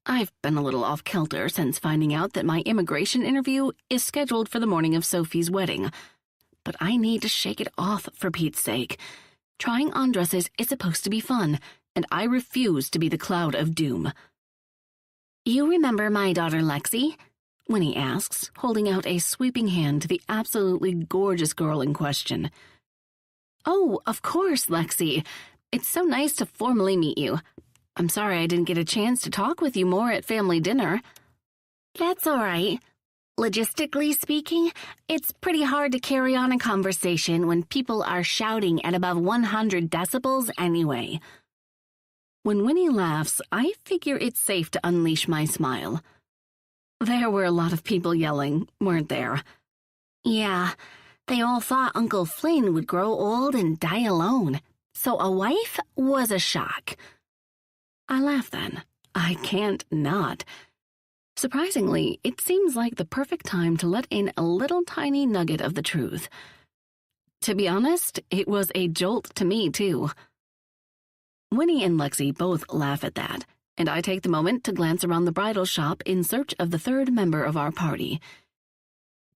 I've been a little off-kilter since finding out that my immigration interview is scheduled for the morning of Sophie's wedding. But I need to shake it off for Pete's sake. Trying on dresses is supposed to be fun, and I refuse to be the cloud of doom. "You remember my daughter Lexi?" Winnie asks, holding out a sweeping hand to the absolutely gorgeous girl in question. "Oh, of course, Lexi. It's so nice to formally meet you. I'm sorry I didn't get a chance to talk with you more at family dinner." "That's all right. Logistically speaking, it's pretty hard to carry on a conversation when people are shouting at above 100 decibels anyway." When Winnie laughs, I figure it's safe to unleash my smile. There were a lot of people yelling, weren't there? "Yeah, they all thought Uncle Flynn would grow old and die alone, so a wife was a shock." I laugh then. I can't not. Surprisingly, it seems like the perfect time to let in a little tiny nugget of the truth. To be honest, it was a jolt to me, too. Winnie and Lexi both laugh at that, and I take the moment to glance around the bridal shop in search of the third member of our party.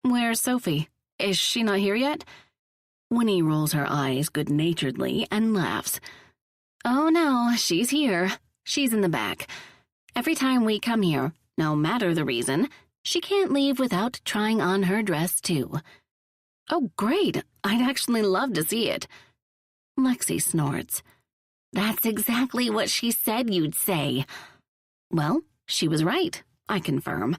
"Where's Sophie? Is she not here yet?" Winnie rolls her eyes good-naturedly and laughs. "Oh no, she's here. She's in the back. Every time we come here, no matter the reason, she can't leave without trying on her dress, too." "Oh, great. I'd actually love to see it." Lexi snorts. "That's exactly what she said you'd say." Well, she was right, I confirm.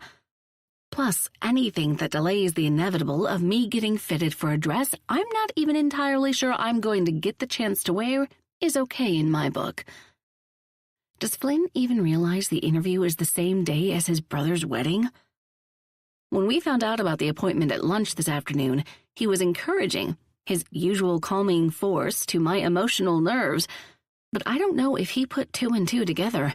Plus, anything that delays the inevitable of me getting fitted for a dress I'm not even entirely sure I'm going to get the chance to wear is okay in my book. Does Flynn even realize the interview is the same day as his brother's wedding? When we found out about the appointment at lunch this afternoon, he was encouraging, his usual calming force to my emotional nerves, but I don't know if he put two and two together.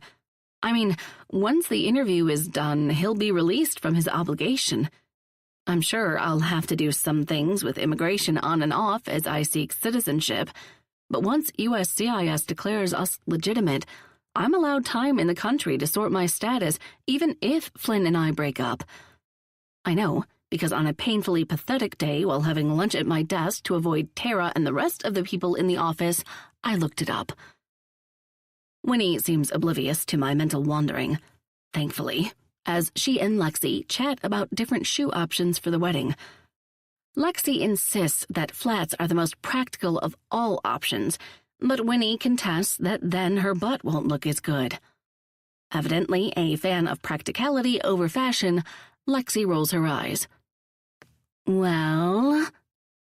I mean, once the interview is done, he'll be released from his obligation. I'm sure I'll have to do some things with immigration on and off as I seek citizenship, but once USCIS declares us legitimate, I'm allowed time in the country to sort my status even if Flynn and I break up. I know, because on a painfully pathetic day while having lunch at my desk to avoid Tara and the rest of the people in the office, I looked it up. Winnie seems oblivious to my mental wandering, thankfully, as she and Lexi chat about different shoe options for the wedding. Lexi insists that flats are the most practical of all options, but Winnie contests that then her butt won't look as good. Evidently a fan of practicality over fashion, Lexi rolls her eyes. "Well,"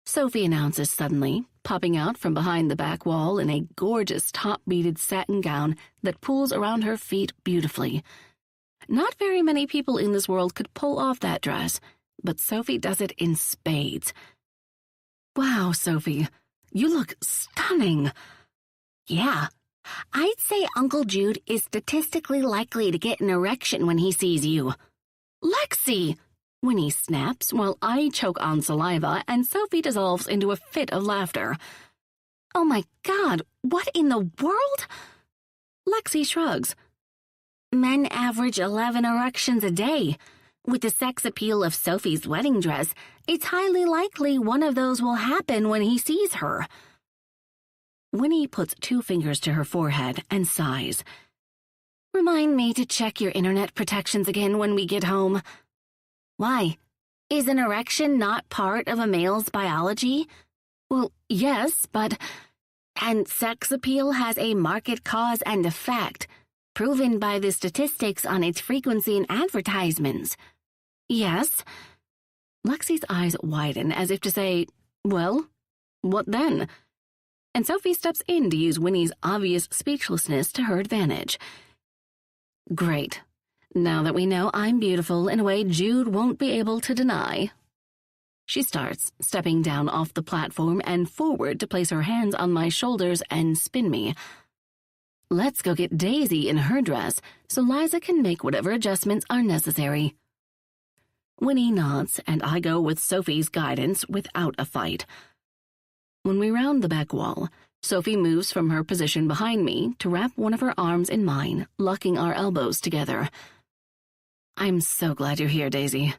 Sophie announces suddenly, popping out from behind the back wall in a gorgeous top-beaded satin gown that pulls around her feet beautifully. Not very many people in this world could pull off that dress, but Sophie does it in spades. "Wow, Sophie, you look stunning." "Yeah, I'd say Uncle Jude is statistically likely to get an erection when he sees you." "Lexi!" Winnie snaps while I choke on saliva and Sophie dissolves into a fit of laughter. "Oh my God, what in the world?" Lexi shrugs. "Men average 11 erections a day. With the sex appeal of Sophie's wedding dress, it's highly likely one of those will happen when he sees her." Winnie puts 2 fingers to her forehead and sighs. Remind me to check your internet protections again when we get home. Why? Is an erection not part of a male's biology? Well, yes, but... And sex appeal has a marked cause and effect, proven by the statistics on its frequency in advertisements. Yes. Lexi's eyes widen as if to say, well, what then? And Sophie steps in to use Winnie's obvious speechlessness to her advantage. Great. Now that we know I'm beautiful in a way Jude won't be able to deny. She starts, stepping down off the platform and forward to place her hands on my shoulders and spin me. Let's go get Daisy in her dress so Liza can make whatever adjustments are necessary. Winnie nods, and I go with Sophie's guidance without a fight. When we round the back wall, Sophie moves from her position behind me to wrap one of her arms in mine, locking our elbows together. I'm so glad you're here, Daisy.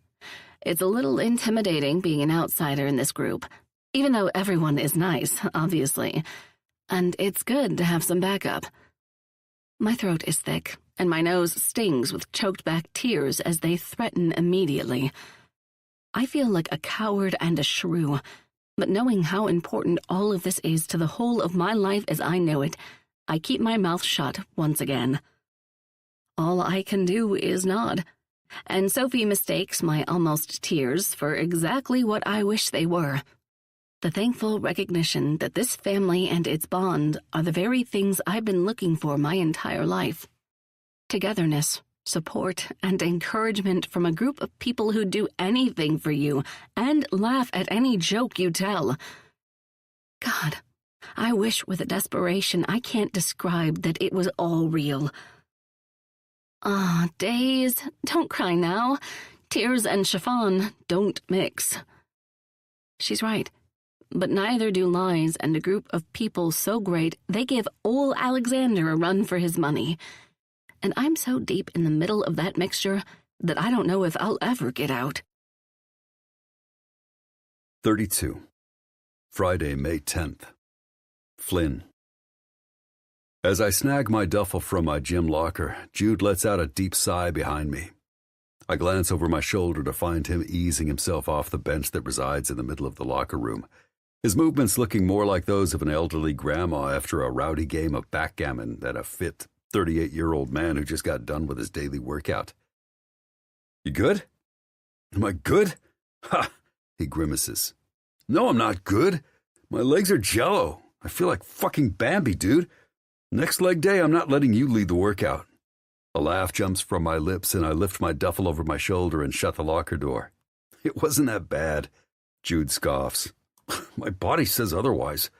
It's a little intimidating being an outsider in this group, even though everyone is nice, obviously. And it's good to have some backup. My throat is thick, and my nose stings with choked-back tears as they threaten immediately. I feel like a coward and a shrew, but knowing how important all of this is to the whole of my life as I know it, I keep my mouth shut once again. All I can do is nod, and Sophie mistakes my almost tears for exactly what I wish they were. The thankful recognition that this family and its bond are the very things I've been looking for my entire life. Togetherness, support, and encouragement from a group of people who do anything for you and laugh at any joke you tell. God, I wish with a desperation I can't describe that it was all real. Ah, Days, don't cry now. Tears and chiffon don't mix. She's right, but neither do lies and a group of people so great they give old Alexander a run for his money. And I'm so deep in the middle of that mixture that I don't know if I'll ever get out. 32. Friday, May 10th. Flynn. As I snag my duffel from my gym locker, Jude lets out a deep sigh behind me. I glance over my shoulder to find him easing himself off the bench that resides in the middle of the locker room, his movements looking more like those of an elderly grandma after a rowdy game of backgammon than a fit 38-year-old man who just got done with his daily workout. You good? Am I good? Ha! He grimaces. No, I'm not good. My legs are jello. I feel like fucking Bambi, dude. Next leg day, I'm not letting you lead the workout. A laugh jumps from my lips and I lift my duffel over my shoulder and shut the locker door. It wasn't that bad. Jude scoffs. My body says otherwise.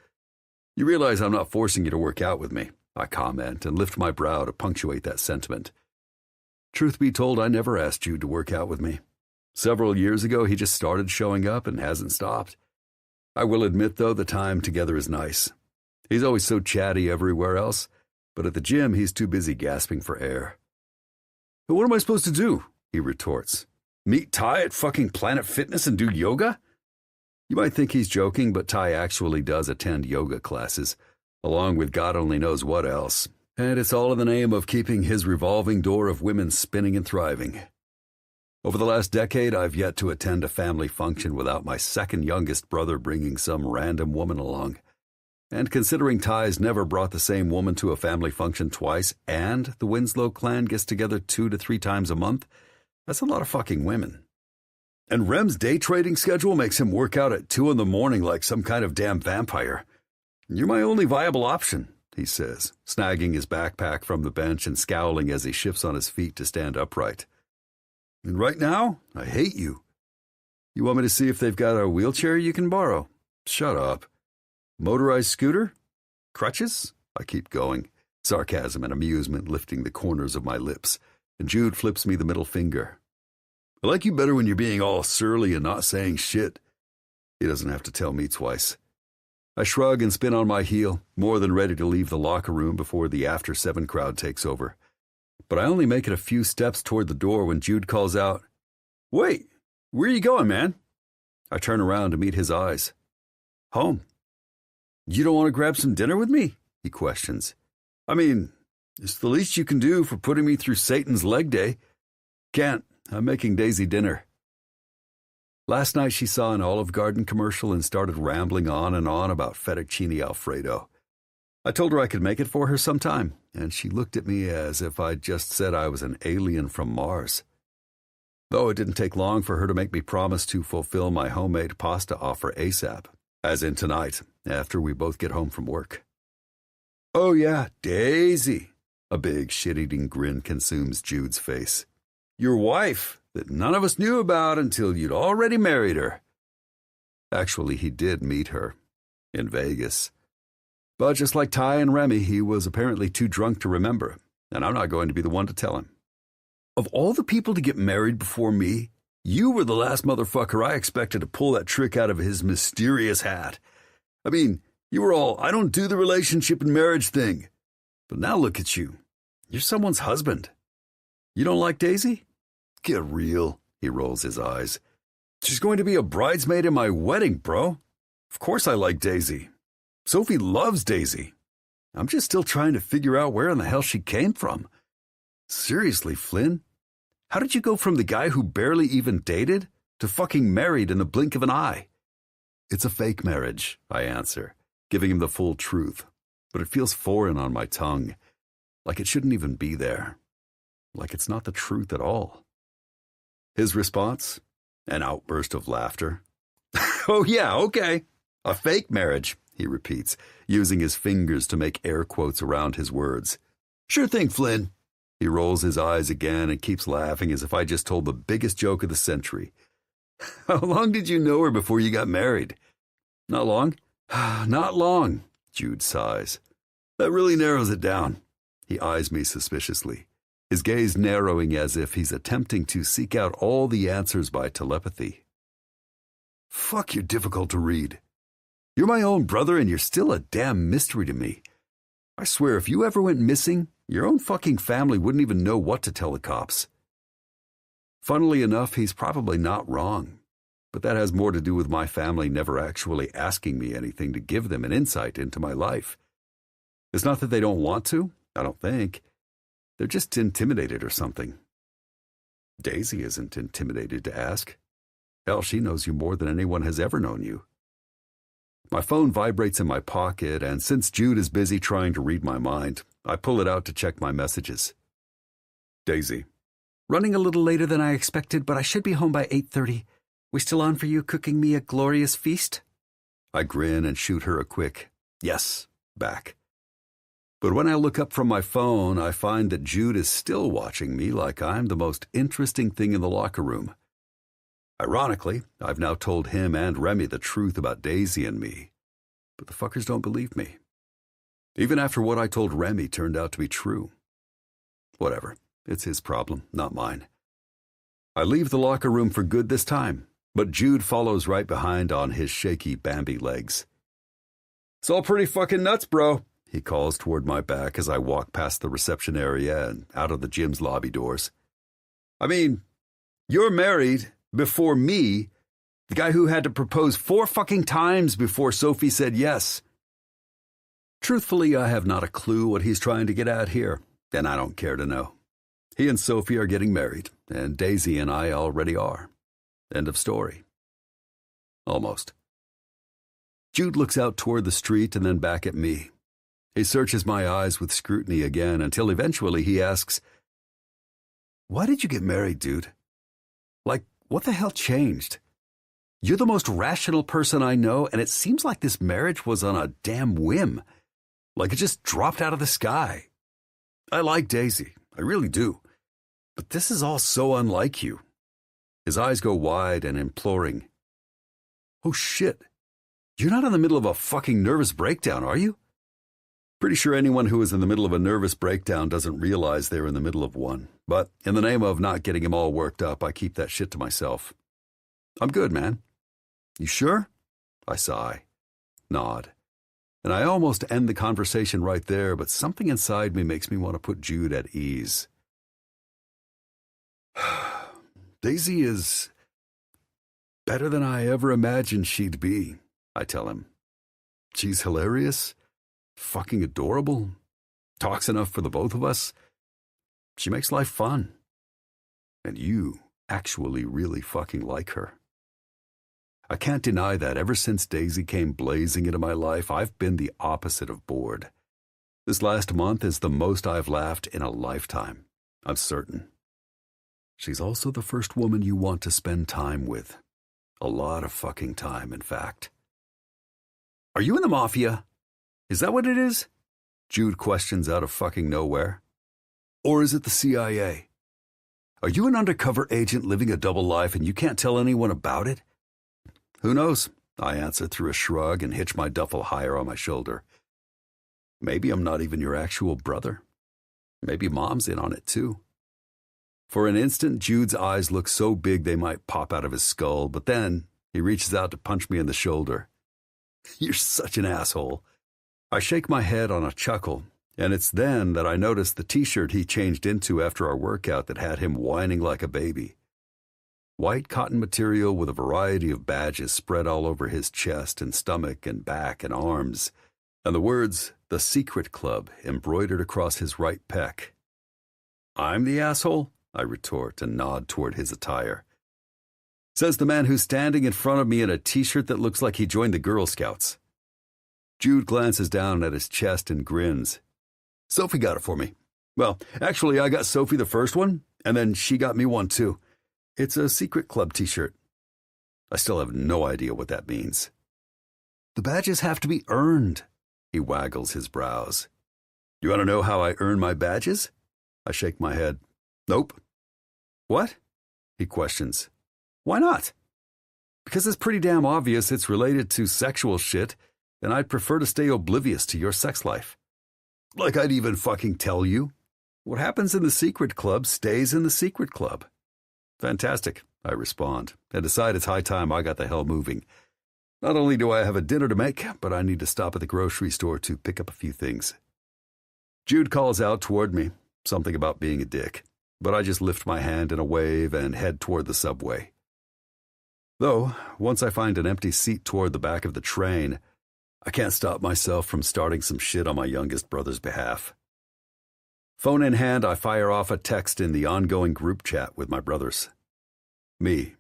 You realize I'm not forcing you to work out with me, I comment and lift my brow to punctuate that sentiment. Truth be told, I never asked Jude to work out with me. Several years ago, he just started showing up and hasn't stopped. I will admit, though, the time together is nice. He's always so chatty everywhere else, but at the gym, he's too busy gasping for air. But what am I supposed to do? He retorts. Meet Ty at fucking Planet Fitness and do yoga? You might think he's joking, but Ty actually does attend yoga classes, along with God only knows what else. And it's all in the name of keeping his revolving door of women spinning and thriving. Over the last decade, I've yet to attend a family function without my second youngest brother bringing some random woman along. And considering Ty's never brought the same woman to a family function twice, and the Winslow clan gets together 2 to 3 times a month, that's a lot of fucking women. And Rem's day trading schedule makes him work out at 2 in the morning like some kind of damn vampire. You're my only viable option, he says, snagging his backpack from the bench and scowling as he shifts on his feet to stand upright. And right now, I hate you. You want me to see if they've got a wheelchair you can borrow? Shut up. Motorized scooter? Crutches? I keep going, sarcasm and amusement lifting the corners of my lips, and Jude flips me the middle finger. I like you better when you're being all surly and not saying shit. He doesn't have to tell me twice. I shrug and spin on my heel, more than ready to leave the locker room before the After 7 crowd takes over. But I only make it a few steps toward the door when Jude calls out, Wait, where are you going, man? I turn around to meet his eyes. Home. You don't want to grab some dinner with me? He questions. I mean, it's the least you can do for putting me through Satan's leg day. Can't. I'm making Daisy dinner. Last night she saw an Olive Garden commercial and started rambling on and on about fettuccine Alfredo. I told her I could make it for her sometime, and she looked at me as if I'd just said I was an alien from Mars. Though it didn't take long for her to make me promise to fulfill my homemade pasta offer ASAP, as in tonight, after we both get home from work. Oh yeah, Daisy. A big shit-eating grin consumes Jude's face. Your wife, that none of us knew about until you'd already married her. Actually, he did meet her. In Vegas. But just like Ty and Remy, he was apparently too drunk to remember, and I'm not going to be the one to tell him. Of all the people to get married before me, you were the last motherfucker I expected to pull that trick out of his mysterious hat. I mean, you were all, I don't do the relationship and marriage thing. But now look at you. You're someone's husband. You don't like Daisy? Get real, he rolls his eyes. She's going to be a bridesmaid in my wedding, bro. Of course I like Daisy. Sophie loves Daisy. I'm just still trying to figure out where in the hell she came from. Seriously, Flynn? How did you go from the guy who barely even dated to fucking married in the blink of an eye? It's a fake marriage, I answer, giving him the full truth, but it feels foreign on my tongue, like it shouldn't even be there, like it's not the truth at all. His response? An outburst of laughter. Oh yeah, okay. A fake marriage, he repeats, using his fingers to make air quotes around his words. Sure thing, Flynn. He rolls his eyes again and keeps laughing as if I just told the biggest joke of the century. How long did you know her before you got married? Not long? Not long, Jude sighs. That really narrows it down. He eyes me suspiciously, his gaze narrowing as if he's attempting to seek out all the answers by telepathy. Fuck, you're difficult to read. You're my own brother and you're still a damn mystery to me. I swear if you ever went missing, your own fucking family wouldn't even know what to tell the cops. Funnily enough, he's probably not wrong, but that has more to do with my family never actually asking me anything to give them an insight into my life. It's not that they don't want to, I don't think. They're just intimidated or something. Daisy isn't intimidated to ask. Hell, she knows you more than anyone has ever known you. My phone vibrates in my pocket, and since Jude is busy trying to read my mind, I pull it out to check my messages. Daisy. Running a little later than I expected, but I should be home by 8:30. We still on for you cooking me a glorious feast? I grin and shoot her a quick, yes, back. But when I look up from my phone, I find that Jude is still watching me like I'm the most interesting thing in the locker room. Ironically, I've now told him and Remy the truth about Daisy and me, but the fuckers don't believe me. Even after what I told Remy turned out to be true. Whatever, it's his problem, not mine. I leave the locker room for good this time, but Jude follows right behind on his shaky Bambi legs. It's all pretty fucking nuts, bro, he calls toward my back as I walk past the reception area and out of the gym's lobby doors. I mean, you're married before me, the guy who had to propose 4 fucking times before Sophie said yes. Truthfully, I have not a clue what he's trying to get at here, and I don't care to know. He and Sophie are getting married, and Daisy and I already are. End of story. Almost. Jude looks out toward the street and then back at me. He searches my eyes with scrutiny again until eventually he asks, Why did you get married, dude? Like, what the hell changed? You're the most rational person I know, and it seems like this marriage was on a damn whim. Like it just dropped out of the sky. I like Daisy, I really do. But this is all so unlike you. His eyes go wide and imploring. Oh shit, you're not in the middle of a fucking nervous breakdown, are you? Pretty sure anyone who is in the middle of a nervous breakdown doesn't realize they're in the middle of one. But in the name of not getting him all worked up, I keep that shit to myself. I'm good, man. You sure? I sigh, nod. And I almost end the conversation right there, but something inside me makes me want to put Jude at ease. Daisy is better than I ever imagined she'd be, I tell him. She's hilarious, fucking adorable, talks enough for the both of us. She makes life fun. And you actually really fucking like her. I can't deny that ever since Daisy came blazing into my life, I've been the opposite of bored. This last month is the most I've laughed in a lifetime, I'm certain. She's also the first woman you want to spend time with. A lot of fucking time, in fact. Are you in the mafia? Is that what it is? Jude questions out of fucking nowhere. Or is it the CIA? Are you an undercover agent living a double life and you can't tell anyone about it? Who knows? I answer through a shrug and hitch my duffel higher on my shoulder. Maybe I'm not even your actual brother. Maybe Mom's in on it too. For an instant, Jude's eyes look so big they might pop out of his skull, but then he reaches out to punch me in the shoulder. You're such an asshole. I shake my head on a chuckle, and it's then that I notice the t-shirt he changed into after our workout that had him whining like a baby. White cotton material with a variety of badges spread all over his chest and stomach and back and arms, and the words, "The Secret Club," embroidered across his right pec. I'm the asshole? I retort and nod toward his attire. Says the man who's standing in front of me in a t-shirt that looks like he joined the Girl Scouts. Jude glances down at his chest and grins. Sophie got it for me. Well, actually, I got Sophie the first one, and then she got me one too. It's a Secret Club t-shirt. I still have no idea what that means. The badges have to be earned. He waggles his brows. You want to know how I earn my badges? I shake my head. Nope. What? He questions. Why not? Because it's pretty damn obvious it's related to sexual shit, and I'd prefer to stay oblivious to your sex life. Like I'd even fucking tell you. What happens in the Secret Club stays in the Secret Club. Fantastic, I respond, and decide it's high time I got the hell moving. Not only do I have a dinner to make, but I need to stop at the grocery store to pick up a few things. Jude calls out toward me, something about being a dick, but I just lift my hand in a wave and head toward the subway. Though, once I find an empty seat toward the back of the train, I can't stop myself from starting some shit on my youngest brother's behalf. Phone in hand, I fire off a text in the ongoing group chat with my brothers. Me.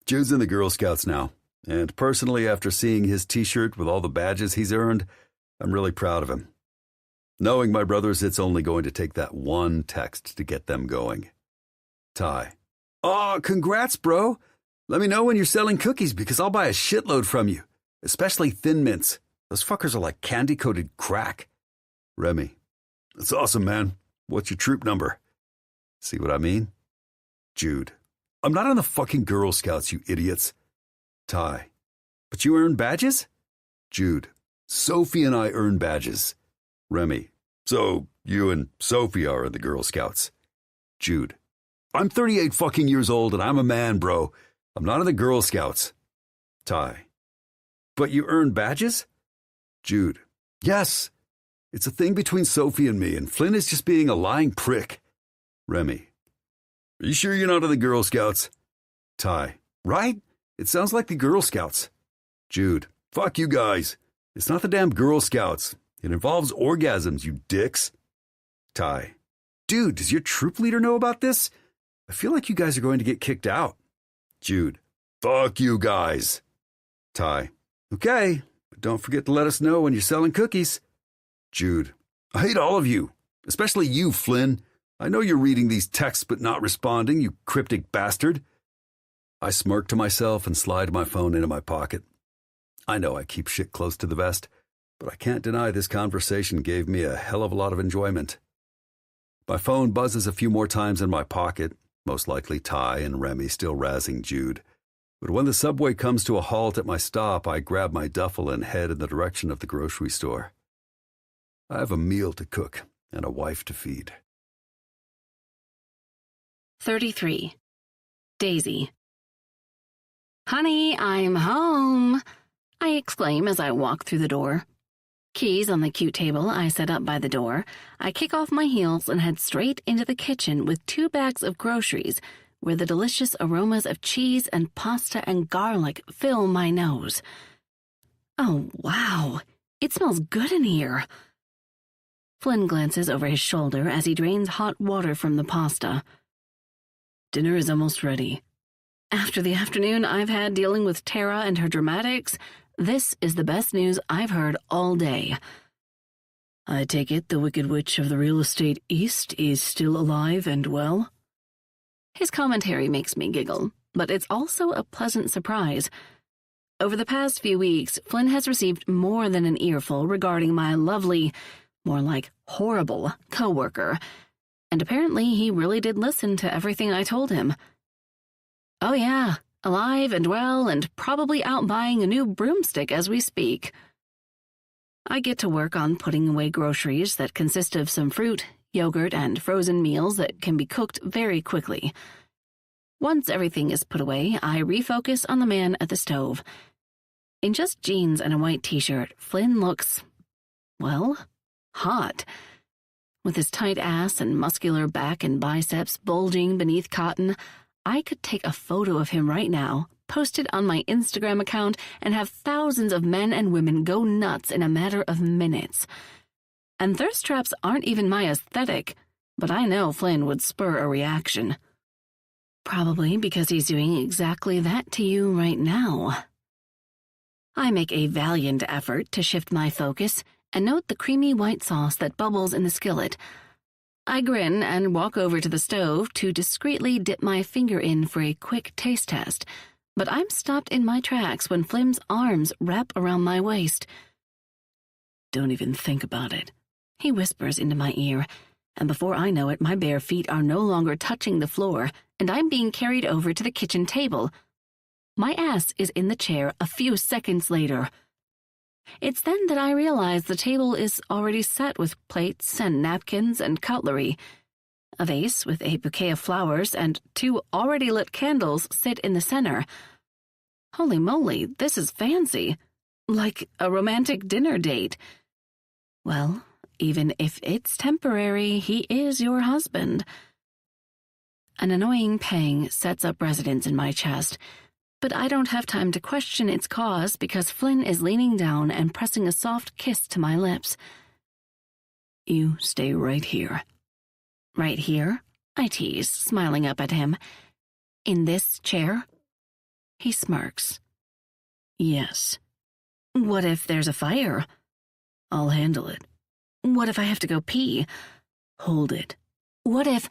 Jude's in the Girl Scouts now, and personally, after seeing his t-shirt with all the badges he's earned, I'm really proud of him. Knowing my brothers, it's only going to take that one text to get them going. Ty. Aw, congrats, bro. Let me know when you're selling cookies because I'll buy a shitload from you, especially Thin Mints. Those fuckers are like candy-coated crack. Remy. That's awesome, man. What's your troop number? See what I mean? Jude. I'm not on the fucking Girl Scouts, you idiots. Ty. But you earn badges? Jude. Sophie and I earn badges. Remy. So, you and Sophie are in the Girl Scouts. Jude. I'm 38 fucking years old and I'm a man, bro. I'm not in the Girl Scouts. Ty. But you earn badges? Jude. Yes. It's a thing between Sophie and me, and Flynn is just being a lying prick. Remy. Are you sure you're not in the Girl Scouts? Ty. Right? It sounds like the Girl Scouts. Jude. Fuck you guys. It's not the damn Girl Scouts. It involves orgasms, you dicks. Ty. Dude, does your troop leader know about this? I feel like you guys are going to get kicked out. Jude. Fuck you guys. Ty. Okay, but don't forget to let us know when you're selling cookies. Jude. I hate all of you, especially you, Flynn. I know you're reading these texts but not responding, you cryptic bastard. I smirk to myself and slide my phone into my pocket. I know I keep shit close to the vest, but I can't deny this conversation gave me a hell of a lot of enjoyment. My phone buzzes a few more times in my pocket, most likely Ty and Remy still razzing Jude. But when the subway comes to a halt at my stop, I grab my duffel and head in the direction of the grocery store. I have a meal to cook and a wife to feed. 33. Daisy. Honey, I'm home, I exclaim as I walk through the door. Keys on the cute table I set up by the door, I kick off my heels and head straight into the kitchen with 2 bags of groceries, where the delicious aromas of cheese and pasta and garlic fill my nose. Oh, wow. It smells good in here. Flynn glances over his shoulder as he drains hot water from the pasta. Dinner is almost ready. After the afternoon I've had dealing with Tara and her dramatics, this is the best news I've heard all day. I take it the Wicked Witch of the Real Estate East is still alive and well? His commentary makes me giggle, but it's also a pleasant surprise. Over the past few weeks, Flynn has received more than an earful regarding my lovely, more like horrible, coworker, and apparently he really did listen to everything I told him. Oh yeah, alive and well and probably out buying a new broomstick as we speak. I get to work on putting away groceries that consist of some fruit, yogurt, and frozen meals that can be cooked very quickly. Once everything is put away, I refocus on the man at the stove. In just jeans and a white t-shirt, Flynn looks, well, hot. With his tight ass and muscular back and biceps bulging beneath cotton, I could take a photo of him right now, post it on my Instagram account, and have thousands of men and women go nuts in a matter of minutes. And thirst traps aren't even my aesthetic, but I know Flynn would spur a reaction. Probably because he's doing exactly that to you right now. I make a valiant effort to shift my focus and note the creamy white sauce that bubbles in the skillet. I grin and walk over to the stove to discreetly dip my finger in for a quick taste test, but I'm stopped in my tracks when Flynn's arms wrap around my waist. Don't even think about it, he whispers into my ear, and before I know it, my bare feet are no longer touching the floor, and I'm being carried over to the kitchen table. My ass is in the chair a few seconds later. It's then that I realize the table is already set with plates and napkins and cutlery. A vase with a bouquet of flowers and 2 already lit candles sit in the center. Holy moly, this is fancy. Like a romantic dinner date. Well, even if it's temporary, he is your husband. An annoying pang sets up residence in my chest, but I don't have time to question its cause because Flynn is leaning down and pressing a soft kiss to my lips. You stay right here. Right here? I tease, smiling up at him. In this chair? He smirks. Yes. What if there's a fire? I'll handle it. What if I have to go pee? Hold it. What if...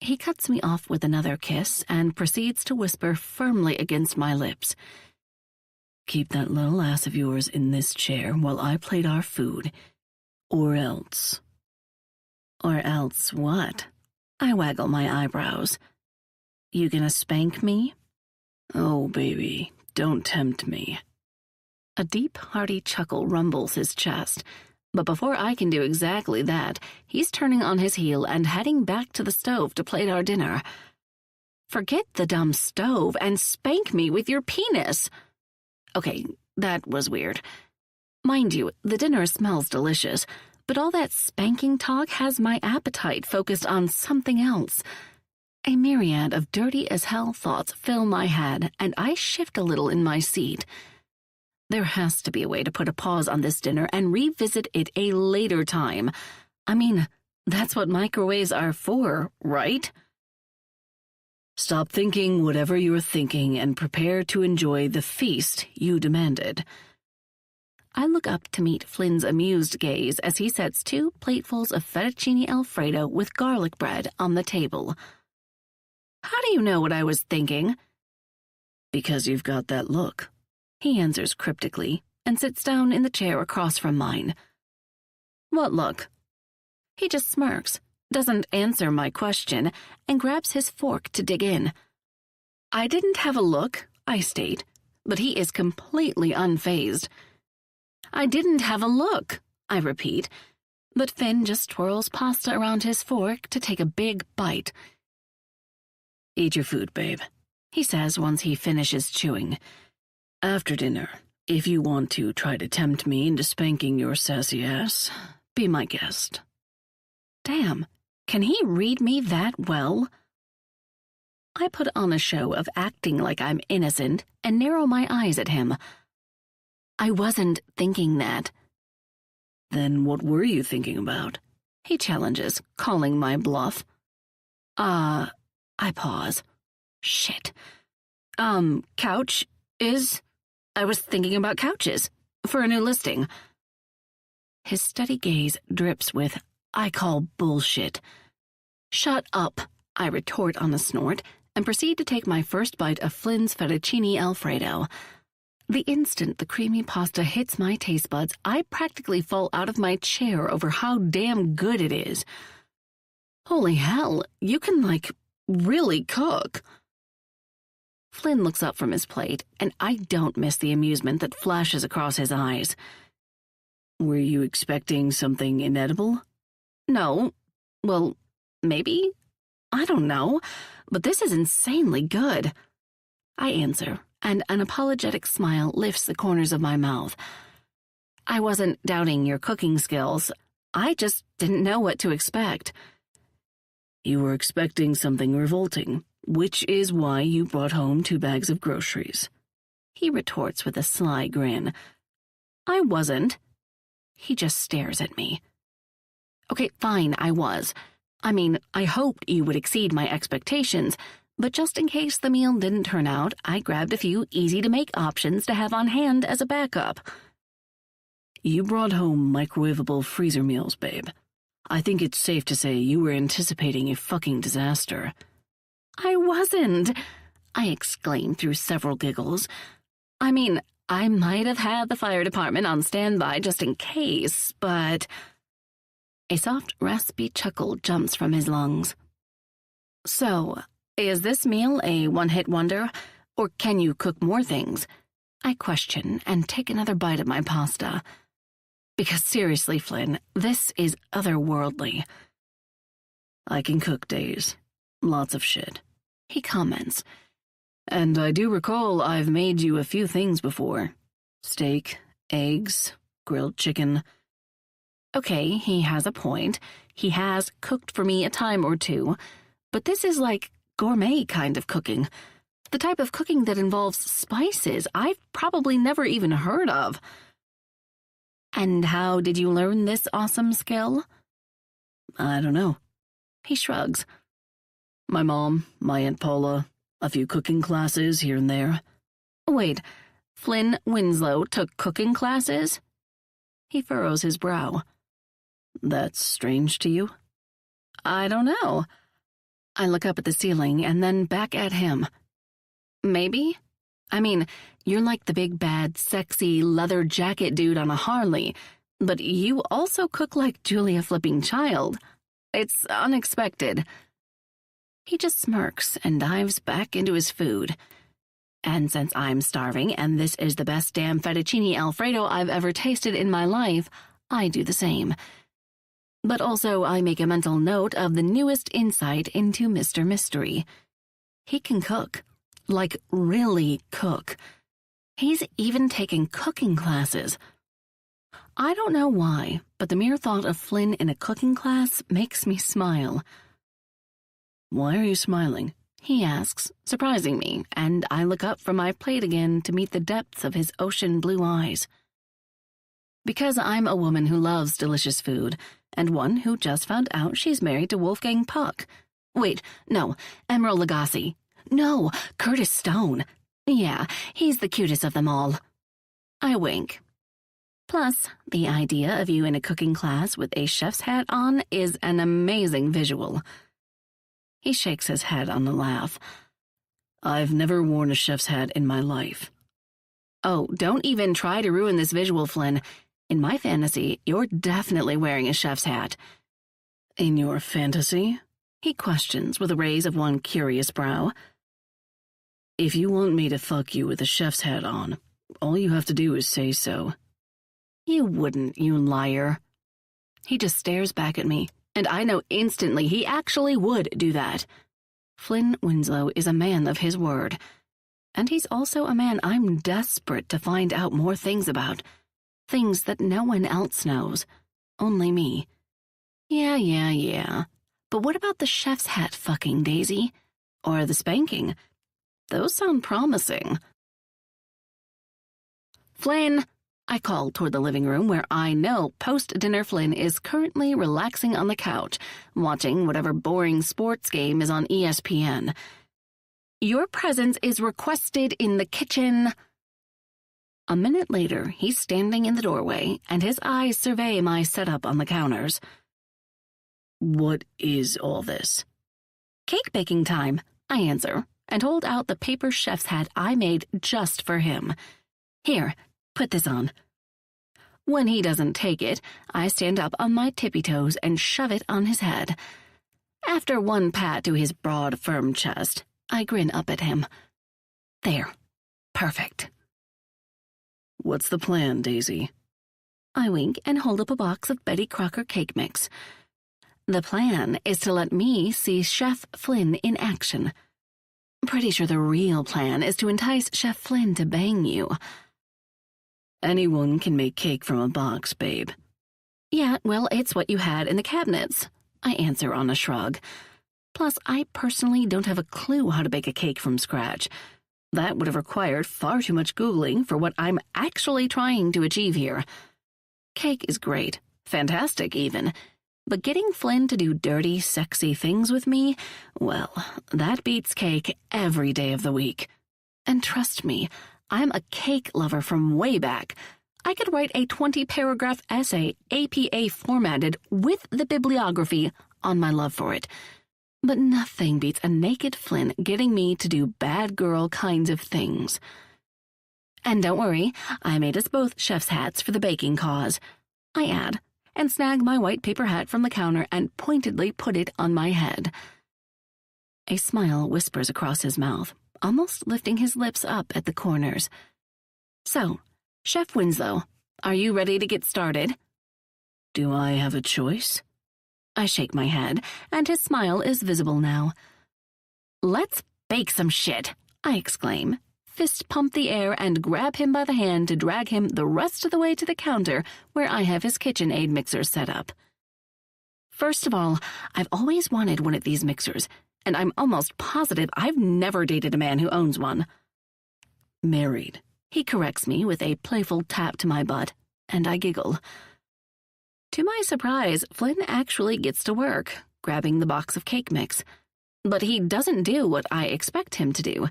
He cuts me off with another kiss and proceeds to whisper firmly against my lips. Keep that little ass of yours in this chair while I plate our food. Or else. Or else what? I waggle my eyebrows. You gonna spank me? Oh, baby, don't tempt me. A deep, hearty chuckle rumbles his chest. But before I can do exactly that, he's turning on his heel and heading back to the stove to plate our dinner. Forget the dumb stove and spank me with your penis. Okay, that was weird. Mind you, the dinner smells delicious, but all that spanking talk has my appetite focused on something else. A myriad of dirty-as-hell thoughts fill my head, and I shift a little in my seat. There has to be a way to put a pause on this dinner and revisit it a later time. I mean, that's what microwaves are for, right? Stop thinking whatever you're thinking and prepare to enjoy the feast you demanded. I look up to meet Flynn's amused gaze as he sets 2 platefuls of fettuccine alfredo with garlic bread on the table. How do you know what I was thinking? Because you've got that look. He answers cryptically and sits down in the chair across from mine. What look? He just smirks, doesn't answer my question, and grabs his fork to dig in. I didn't have a look, I state, but he is completely unfazed. I didn't have a look, I repeat, but Finn just twirls pasta around his fork to take a big bite. Eat your food, babe, he says once he finishes chewing. After dinner, if you want to try to tempt me into spanking your sassy ass, be my guest. Damn, can he read me that well? I put on a show of acting like I'm innocent and narrow my eyes at him. I wasn't thinking that. Then what were you thinking about? He challenges, calling my bluff. I pause. Shit. Couch is... I was thinking about couches for a new listing. His steady gaze drips with, I call bullshit. Shut up, I retort on a snort, and proceed to take my first bite of Flynn's fettuccine Alfredo. The instant the creamy pasta hits my taste buds, I practically fall out of my chair over how damn good it is. Holy hell, you can, really cook. Flynn looks up from his plate, and I don't miss the amusement that flashes across his eyes. Were you expecting something inedible? No. Well, maybe? I don't know. But this is insanely good. I answer, and an apologetic smile lifts the corners of my mouth. I wasn't doubting your cooking skills. I just didn't know what to expect. You were expecting something revolting, which is why you brought home 2 bags of groceries. He retorts with a sly grin. I wasn't. He just stares at me. Okay, fine, I was. I mean, I hoped you would exceed my expectations, but just in case the meal didn't turn out, I grabbed a few easy-to-make options to have on hand as a backup. You brought home microwavable freezer meals, babe. I think it's safe to say you were anticipating a fucking disaster. I wasn't, I exclaimed through several giggles. I mean, I might have had the fire department on standby just in case, but... A soft, raspy chuckle jumps from his lungs. So, is this meal a one-hit wonder, or can you cook more things? I question and take another bite of my pasta. Because seriously, Flynn, this is otherworldly. I can cook, Days. Lots of shit. He comments. And I do recall I've made you a few things before. Steak, eggs, grilled chicken. Okay, he has a point. He has cooked for me a time or two. But this is like gourmet kind of cooking. The type of cooking that involves spices I've probably never even heard of. And how did you learn this awesome skill? I don't know. He shrugs. My mom, my Aunt Paula, a few cooking classes here and there. Wait, Flynn Winslow took cooking classes? He furrows his brow. That's strange to you? I don't know. I look up at the ceiling and then back at him. Maybe? I mean, you're like the big bad, sexy leather jacket dude on a Harley, but you also cook like Julia Flipping Child. It's unexpected. He just smirks and dives back into his food. And since I'm starving and this is the best damn fettuccine Alfredo I've ever tasted in my life, I do the same. But also I make a mental note of the newest insight into Mr. Mystery. He can cook. Like, really cook. He's even taken cooking classes. I don't know why, but the mere thought of Flynn in a cooking class makes me smile. Why are you smiling? He asks, surprising me, and I look up from my plate again to meet the depths of his ocean blue eyes. Because I'm a woman who loves delicious food, and one who just found out she's married to Wolfgang Puck. Wait, no, Emerald Lagasse. No, Curtis Stone. Yeah, he's the cutest of them all. I wink. Plus, the idea of you in a cooking class with a chef's hat on is an amazing visual. He shakes his head on a laugh. I've never worn a chef's hat in my life. Oh, don't even try to ruin this visual, Flynn. In my fantasy, you're definitely wearing a chef's hat. In your fantasy? He questions with a raise of one curious brow. If you want me to fuck you with a chef's hat on, all you have to do is say so. You wouldn't, you liar. He just stares back at me, and I know instantly he actually would do that. Flynn Winslow is a man of his word. And he's also a man I'm desperate to find out more things about. Things that no one else knows. Only me. Yeah. But what about the chef's hat fucking, Daisy? Or the spanking? Those sound promising. Flynn, I call toward the living room where I know post-dinner Flynn is currently relaxing on the couch, watching whatever boring sports game is on ESPN. Your presence is requested in the kitchen. A minute later, he's standing in the doorway, and his eyes survey my setup on the counters. What is all this? Cake baking time, I answer, and hold out the paper chef's hat I made just for him. Here, put this on. When he doesn't take it, I stand up on my tippy toes and shove it on his head. After one pat to his broad, firm chest, I grin up at him. There. Perfect. What's the plan, Daisy? I wink and hold up a box of Betty Crocker cake mix. The plan is to let me see Chef Flynn in action. Pretty sure the real plan is to entice Chef Flynn to bang you. Anyone can make cake from a box, babe. Yeah, well, it's what you had in the cabinets, I answer on a shrug. Plus, I personally don't have a clue how to bake a cake from scratch. That would have required far too much Googling for what I'm actually trying to achieve here. Cake is great, fantastic even, but getting Flynn to do dirty, sexy things with me, well, that beats cake every day of the week. And trust me, I'm a cake lover from way back. I could write a 20-paragraph essay, APA formatted, with the bibliography on my love for it. But nothing beats a naked Flynn getting me to do bad girl kinds of things. And don't worry, I made us both chef's hats for the baking cause. I add, and snag my white paper hat from the counter and pointedly put it on my head. A smile whispers across his mouth, almost lifting his lips up at the corners. So, Chef Winslow, are you ready to get started? Do I have a choice? I shake my head, and his smile is visible now. Let's bake some shit, I exclaim, fist pump the air and grab him by the hand to drag him the rest of the way to the counter where I have his KitchenAid mixer set up. First of all, I've always wanted one of these mixers, and I'm almost positive I've never dated a man who owns one. Married. He corrects me with a playful tap to my butt, and I giggle. To my surprise, Flynn actually gets to work, grabbing the box of cake mix. But he doesn't do what I expect him to do.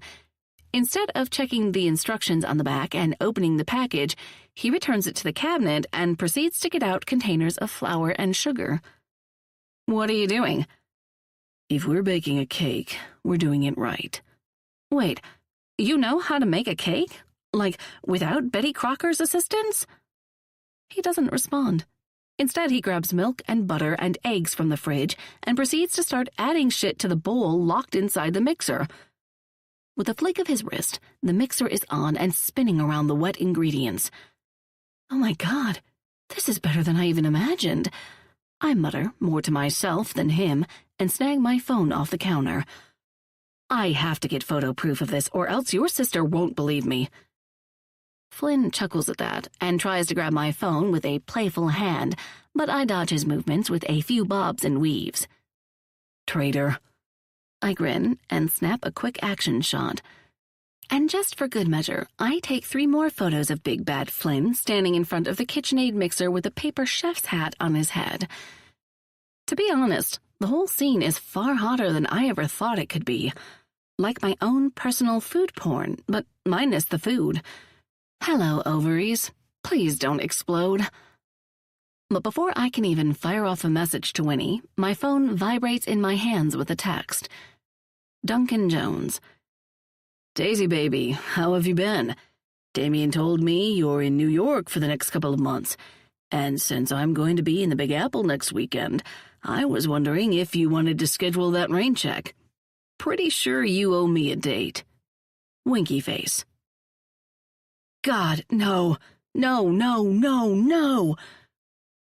Instead of checking the instructions on the back and opening the package, he returns it to the cabinet and proceeds to get out containers of flour and sugar. What are you doing? If we're baking a cake, we're doing it right. Wait, you know how to make a cake? Like, without Betty Crocker's assistance? He doesn't respond. Instead, he grabs milk and butter and eggs from the fridge and proceeds to start adding shit to the bowl locked inside the mixer. With a flick of his wrist, the mixer is on and spinning around the wet ingredients. Oh my God, this is better than I even imagined. I mutter, more to myself than him, and snag my phone off the counter. I have to get photo proof of this, or else your sister won't believe me. Flynn chuckles at that and tries to grab my phone with a playful hand, but I dodge his movements with a few bobs and weaves. Traitor. I grin and snap a quick action shot. And just for good measure, I take 3 more photos of Big Bad Flynn standing in front of the KitchenAid mixer with a paper chef's hat on his head. To be honest, the whole scene is far hotter than I ever thought it could be. Like my own personal food porn, but minus the food. Hello, ovaries. Please don't explode. But before I can even fire off a message to Winnie, my phone vibrates in my hands with a text. Duncan Jones. Daisy baby, how have you been? Damien told me you're in New York for the next couple of months, and since I'm going to be in the Big Apple next weekend, I was wondering if you wanted to schedule that rain check. Pretty sure you owe me a date. Winky face. God, no. No, no, no, no.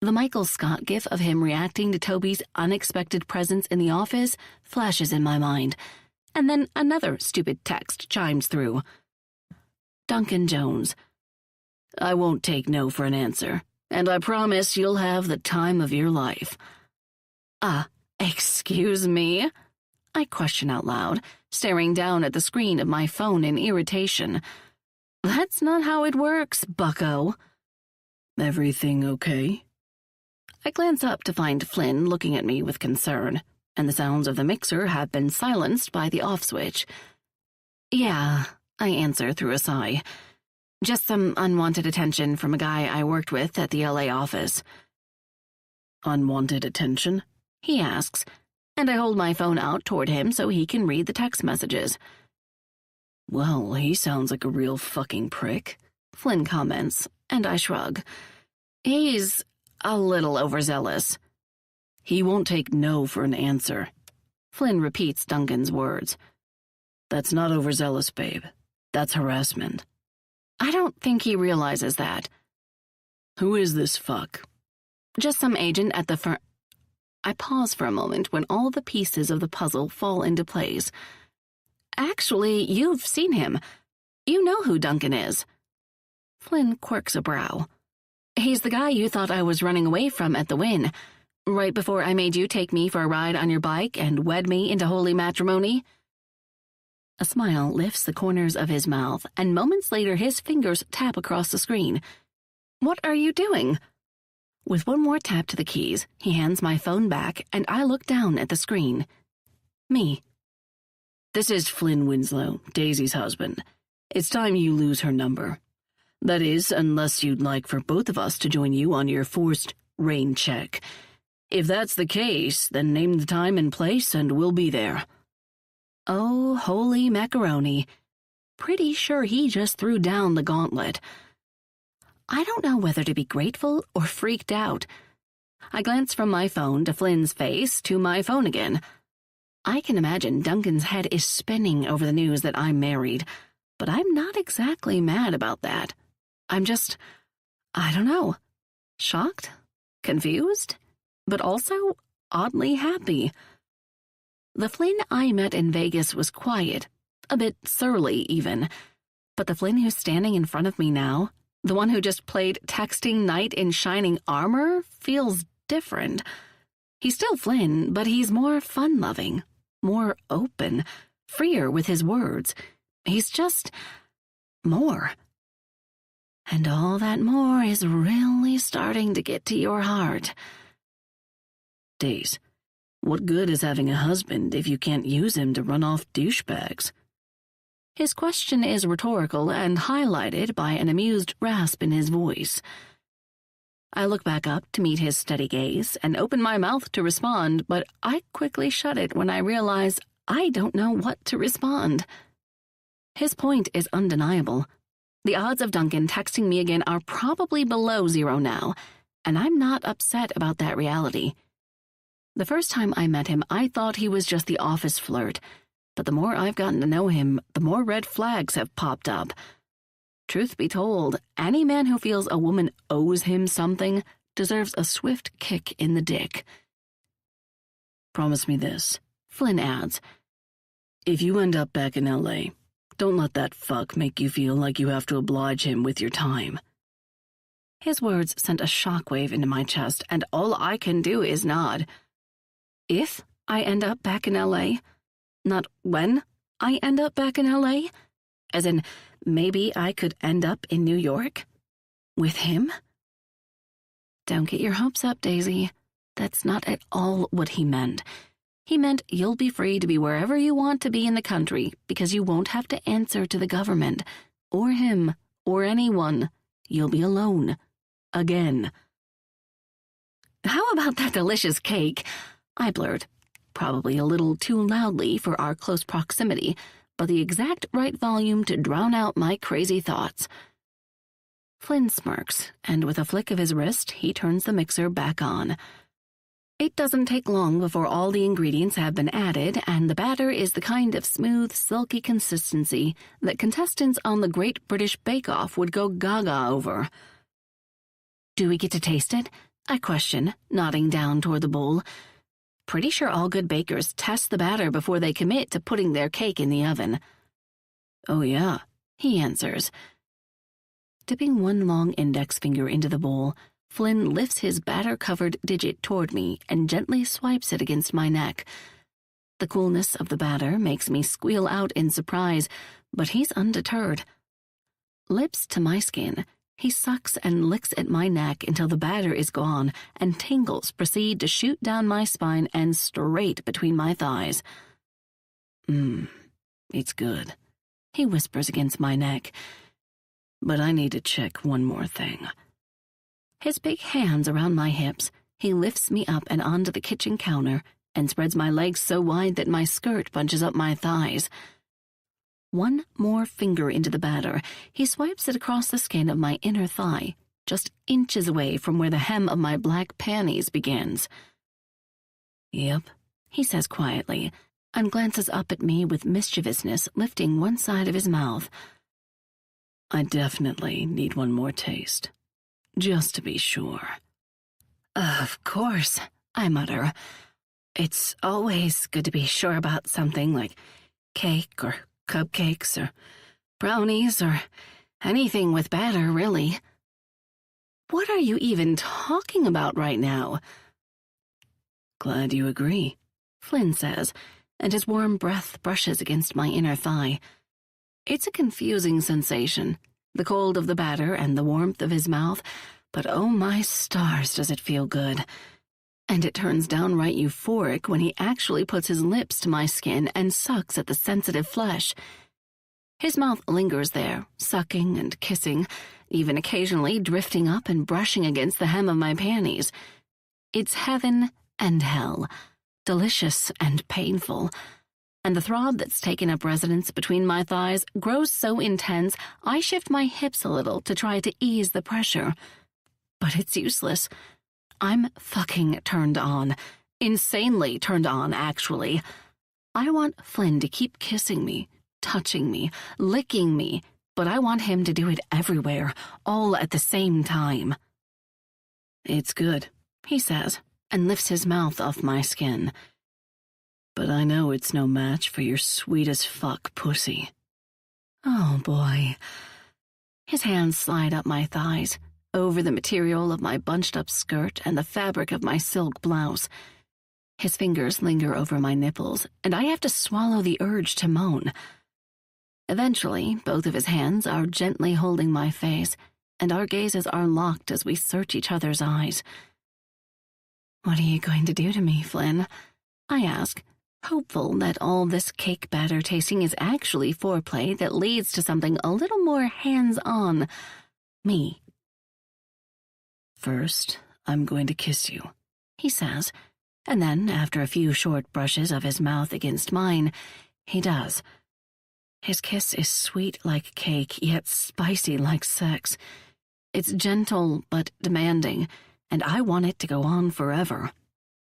The Michael Scott gif of him reacting to Toby's unexpected presence in the office flashes in my mind, and then another stupid text chimes through. Duncan Jones. I won't take no for an answer, and I promise you'll have the time of your life. Excuse me? I question out loud, staring down at the screen of my phone in irritation. That's not how it works, bucko. Everything okay? I glance up to find Flynn looking at me with concern, and the sounds of the mixer have been silenced by the off switch. Yeah, I answer through a sigh. Just some unwanted attention from a guy I worked with at the LA office. Unwanted attention? He asks, and I hold my phone out toward him so he can read the text messages. Well, he sounds like a real fucking prick, Flynn comments, and I shrug. He's a little overzealous. He won't take no for an answer. Flynn repeats Duncan's words. That's not overzealous, babe. That's harassment. I don't think he realizes that. Who is this fuck? Just some agent at the firm. I pause for a moment when all the pieces of the puzzle fall into place. Actually, you've seen him. You know who Duncan is. Flynn quirks a brow. He's the guy you thought I was running away from at the Wynn, right before I made you take me for a ride on your bike and wed me into holy matrimony. A smile lifts the corners of his mouth, and moments later his fingers tap across the screen. What are you doing? With one more tap to the keys, he hands my phone back, and I look down at the screen. Me. This is Flynn Winslow, Daisy's husband. It's time you lose her number. That is, unless you'd like for both of us to join you on your forced rain check. If that's the case, then name the time and place and we'll be there. Oh, holy macaroni. Pretty sure he just threw down the gauntlet. I don't know whether to be grateful or freaked out. I glance from my phone to Flynn's face to my phone again. I can imagine Duncan's head is spinning over the news that I'm married, but I'm not exactly mad about that. I'm just, I don't know, shocked, confused, but also oddly happy. The Flynn I met in Vegas was quiet, a bit surly even, but the Flynn who's standing in front of me now, the one who just played texting knight in shining armor, feels different. He's still Flynn, but he's more fun-loving, more open, freer with his words. He's just more. And all that more is really starting to get to your heart. Days, what good is having a husband if you can't use him to run off douchebags? His question is rhetorical and highlighted by an amused rasp in his voice. I look back up to meet his steady gaze and open my mouth to respond, but I quickly shut it when I realize I don't know what to respond. His point is undeniable. The odds of Duncan texting me again are probably below 0 now, and I'm not upset about that reality. The first time I met him, I thought he was just the office flirt, but the more I've gotten to know him, the more red flags have popped up. Truth be told, any man who feels a woman owes him something deserves a swift kick in the dick. Promise me this, Flynn adds. If you end up back in LA, don't let that fuck make you feel like you have to oblige him with your time. His words sent a shockwave into my chest, and all I can do is nod. If I end up back in LA? Not when I end up back in LA? As in, maybe I could end up in New York? With him? Don't get your hopes up, Daisy. That's not at all what he meant. He meant you'll be free to be wherever you want to be in the country because you won't have to answer to the government, or him, or anyone. You'll be alone. Again. How about that delicious cake? I blurted, probably a little too loudly for our close proximity, but the exact right volume to drown out my crazy thoughts. Flynn smirks, and with a flick of his wrist, he turns the mixer back on. It doesn't take long before all the ingredients have been added, and the batter is the kind of smooth, silky consistency that contestants on the Great British Bake Off would go gaga over. Do we get to taste it? I question, nodding down toward the bowl. Pretty sure all good bakers test the batter before they commit to putting their cake in the oven. Oh yeah, he answers. Dipping one long index finger into the bowl, Flynn lifts his batter-covered digit toward me and gently swipes it against my neck. The coolness of the batter makes me squeal out in surprise, but he's undeterred. Lips to my skin, He sucks and licks at my neck until the batter is gone, and tingles proceed to shoot down my spine and straight between my thighs. It's good, he whispers against my neck. But I need to check one more thing. His big hands around my hips, he lifts me up and onto the kitchen counter and spreads my legs so wide that my skirt bunches up my thighs. One more finger into the batter, he swipes it across the skin of my inner thigh, just inches away from where the hem of my black panties begins. Yep, he says quietly, and glances up at me with mischievousness lifting one side of his mouth. I definitely need one more taste, just to be sure. Of course, I mutter. It's always good to be sure about something like cake or cupcakes or brownies or anything with batter, really. What are you even talking about right now? Glad you agree, Flynn says, and his warm breath brushes against my inner thigh. It's a confusing sensation, the cold of the batter and the warmth of his mouth, but oh my stars does it feel good. And it turns downright euphoric when he actually puts his lips to my skin and sucks at the sensitive flesh. His mouth lingers there, sucking and kissing, even occasionally drifting up and brushing against the hem of my panties. It's heaven and hell, delicious and painful. And the throb that's taken up residence between my thighs grows so intense I shift my hips a little to try to ease the pressure. But it's useless. I'm fucking turned on. Insanely turned on, actually. I want Flynn to keep kissing me, touching me, licking me, but I want him to do it everywhere, all at the same time. It's good, he says, and lifts his mouth off my skin. But I know it's no match for your sweet as fuck pussy. Oh, boy. His hands slide up my thighs, over the material of my bunched-up skirt and the fabric of my silk blouse. His fingers linger over my nipples, and I have to swallow the urge to moan. Eventually, both of his hands are gently holding my face, and our gazes are locked as we search each other's eyes. What are you going to do to me, Flynn? I ask, hopeful that all this cake batter tasting is actually foreplay that leads to something a little more hands-on. Me. First, I'm going to kiss you, he says, and then, after a few short brushes of his mouth against mine, he does. His kiss is sweet like cake, yet spicy like sex. It's gentle but demanding, and I want it to go on forever.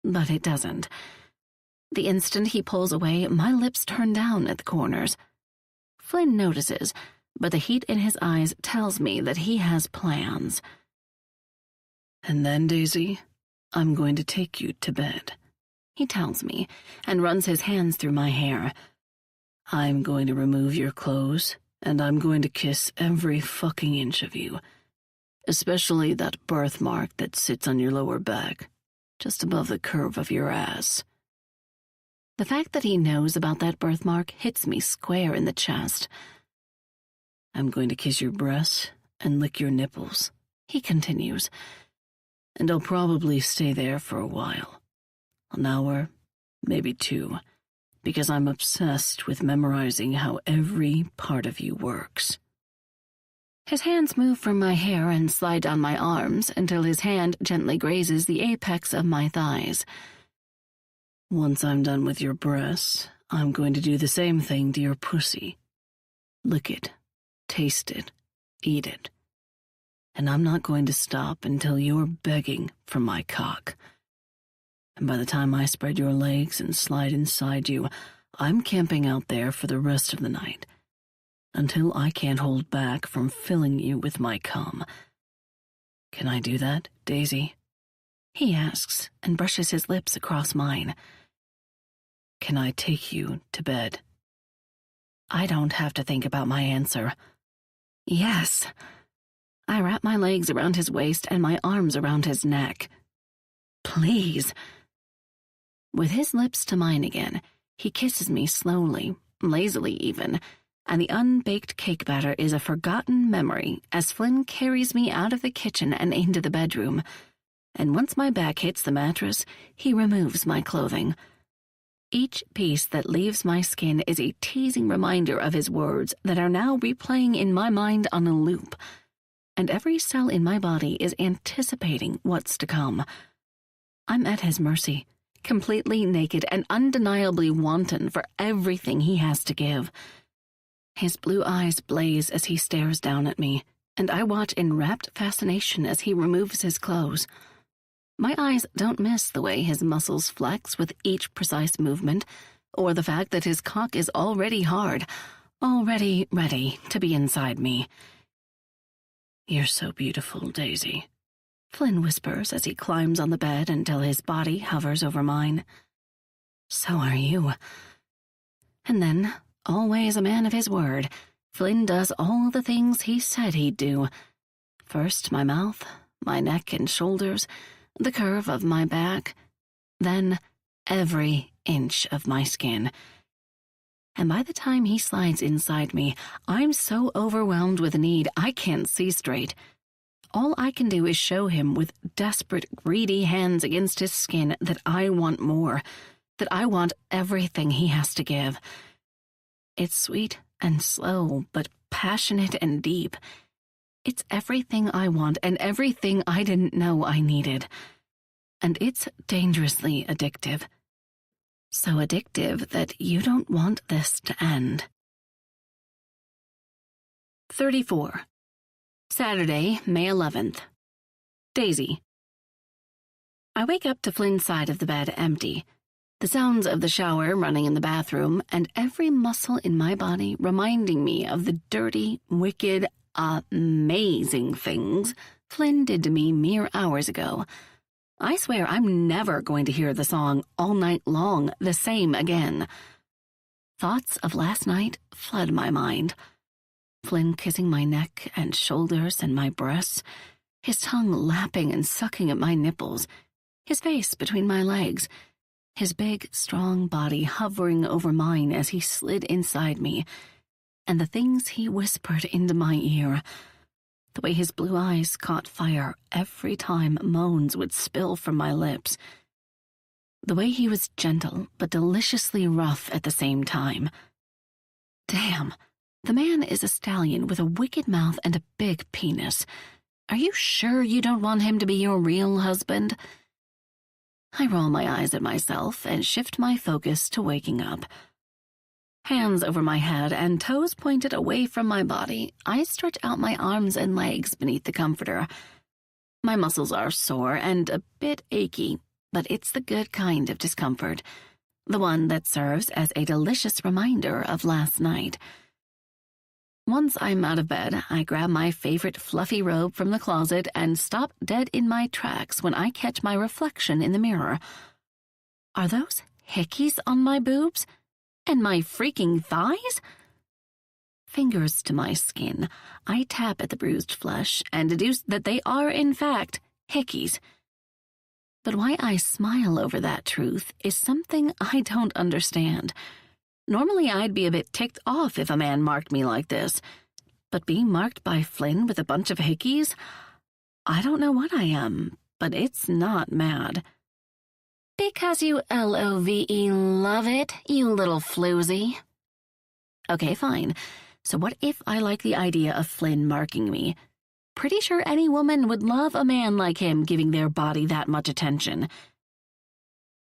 But it doesn't. The instant he pulls away, my lips turn down at the corners. Flynn notices, but the heat in his eyes tells me that he has plans. And then, Daisy, I'm going to take you to bed, he tells me, and runs his hands through my hair. I'm going to remove your clothes, and I'm going to kiss every fucking inch of you, especially that birthmark that sits on your lower back, just above the curve of your ass. The fact that he knows about that birthmark hits me square in the chest. I'm going to kiss your breasts and lick your nipples, he continues, and I'll probably stay there for a while. An hour, maybe 2, because I'm obsessed with memorizing how every part of you works. His hands move from my hair and slide down my arms until his hand gently grazes the apex of my thighs. Once I'm done with your breasts, I'm going to do the same thing to your pussy. Lick it, taste it, eat it. And I'm not going to stop until you're begging for my cock. And by the time I spread your legs and slide inside you, I'm camping out there for the rest of the night, until I can't hold back from filling you with my cum. Can I do that, Daisy? He asks and brushes his lips across mine. Can I take you to bed? I don't have to think about my answer. Yes. I wrap my legs around his waist and my arms around his neck. Please. With his lips to mine again, he kisses me slowly, lazily even, and the unbaked cake batter is a forgotten memory as Flynn carries me out of the kitchen and into the bedroom. And once my back hits the mattress, he removes my clothing. Each piece that leaves my skin is a teasing reminder of his words that are now replaying in my mind on a loop. And every cell in my body is anticipating what's to come. I'm at his mercy, completely naked and undeniably wanton for everything he has to give. His blue eyes blaze as he stares down at me, and I watch in rapt fascination as he removes his clothes. My eyes don't miss the way his muscles flex with each precise movement, or the fact that his cock is already hard, already ready to be inside me. "You're so beautiful, Daisy," Flynn whispers as he climbs on the bed until his body hovers over mine. "So are you." And then, always a man of his word, Flynn does all the things he said he'd do. First my mouth, my neck and shoulders, the curve of my back, then every inch of my skin. And by the time he slides inside me, I'm so overwhelmed with need I can't see straight. All I can do is show him with desperate, greedy hands against his skin that I want more, that I want everything he has to give. It's sweet and slow, but passionate and deep. It's everything I want and everything I didn't know I needed. And it's dangerously addictive. So addictive that you don't want this to end. 34. Saturday, May 11th. Daisy. I wake up to Flynn's side of the bed empty. The sounds of the shower running in the bathroom and every muscle in my body reminding me of the dirty, wicked, amazing things Flynn did to me mere hours ago. I swear I'm never going to hear the song all night long the same again. Thoughts of last night flood my mind. Flynn kissing my neck and shoulders and my breasts, his tongue lapping and sucking at my nipples, his face between my legs, his big, strong body hovering over mine as he slid inside me, and the things he whispered into my ear. The way his blue eyes caught fire every time moans would spill from my lips. The way he was gentle but deliciously rough at the same time. Damn, the man is a stallion with a wicked mouth and a big penis. Are you sure you don't want him to be your real husband? I roll my eyes at myself and shift my focus to waking up. Hands over my head and toes pointed away from my body, I stretch out my arms and legs beneath the comforter. My muscles are sore and a bit achy, but it's the good kind of discomfort, the one that serves as a delicious reminder of last night. Once I'm out of bed, I grab my favorite fluffy robe from the closet and stop dead in my tracks when I catch my reflection in the mirror. Are those hickeys on my boobs? And my freaking thighs? Fingers to my skin, I tap at the bruised flesh and deduce that they are, in fact, hickeys. But why I smile over that truth is something I don't understand. Normally I'd be a bit ticked off if a man marked me like this, but being marked by Flynn with a bunch of hickeys? I don't know what I am, but it's not mad. Because you love it, you little floozy. Okay, fine. So what if I like the idea of Flynn marking me? Pretty sure any woman would love a man like him giving their body that much attention.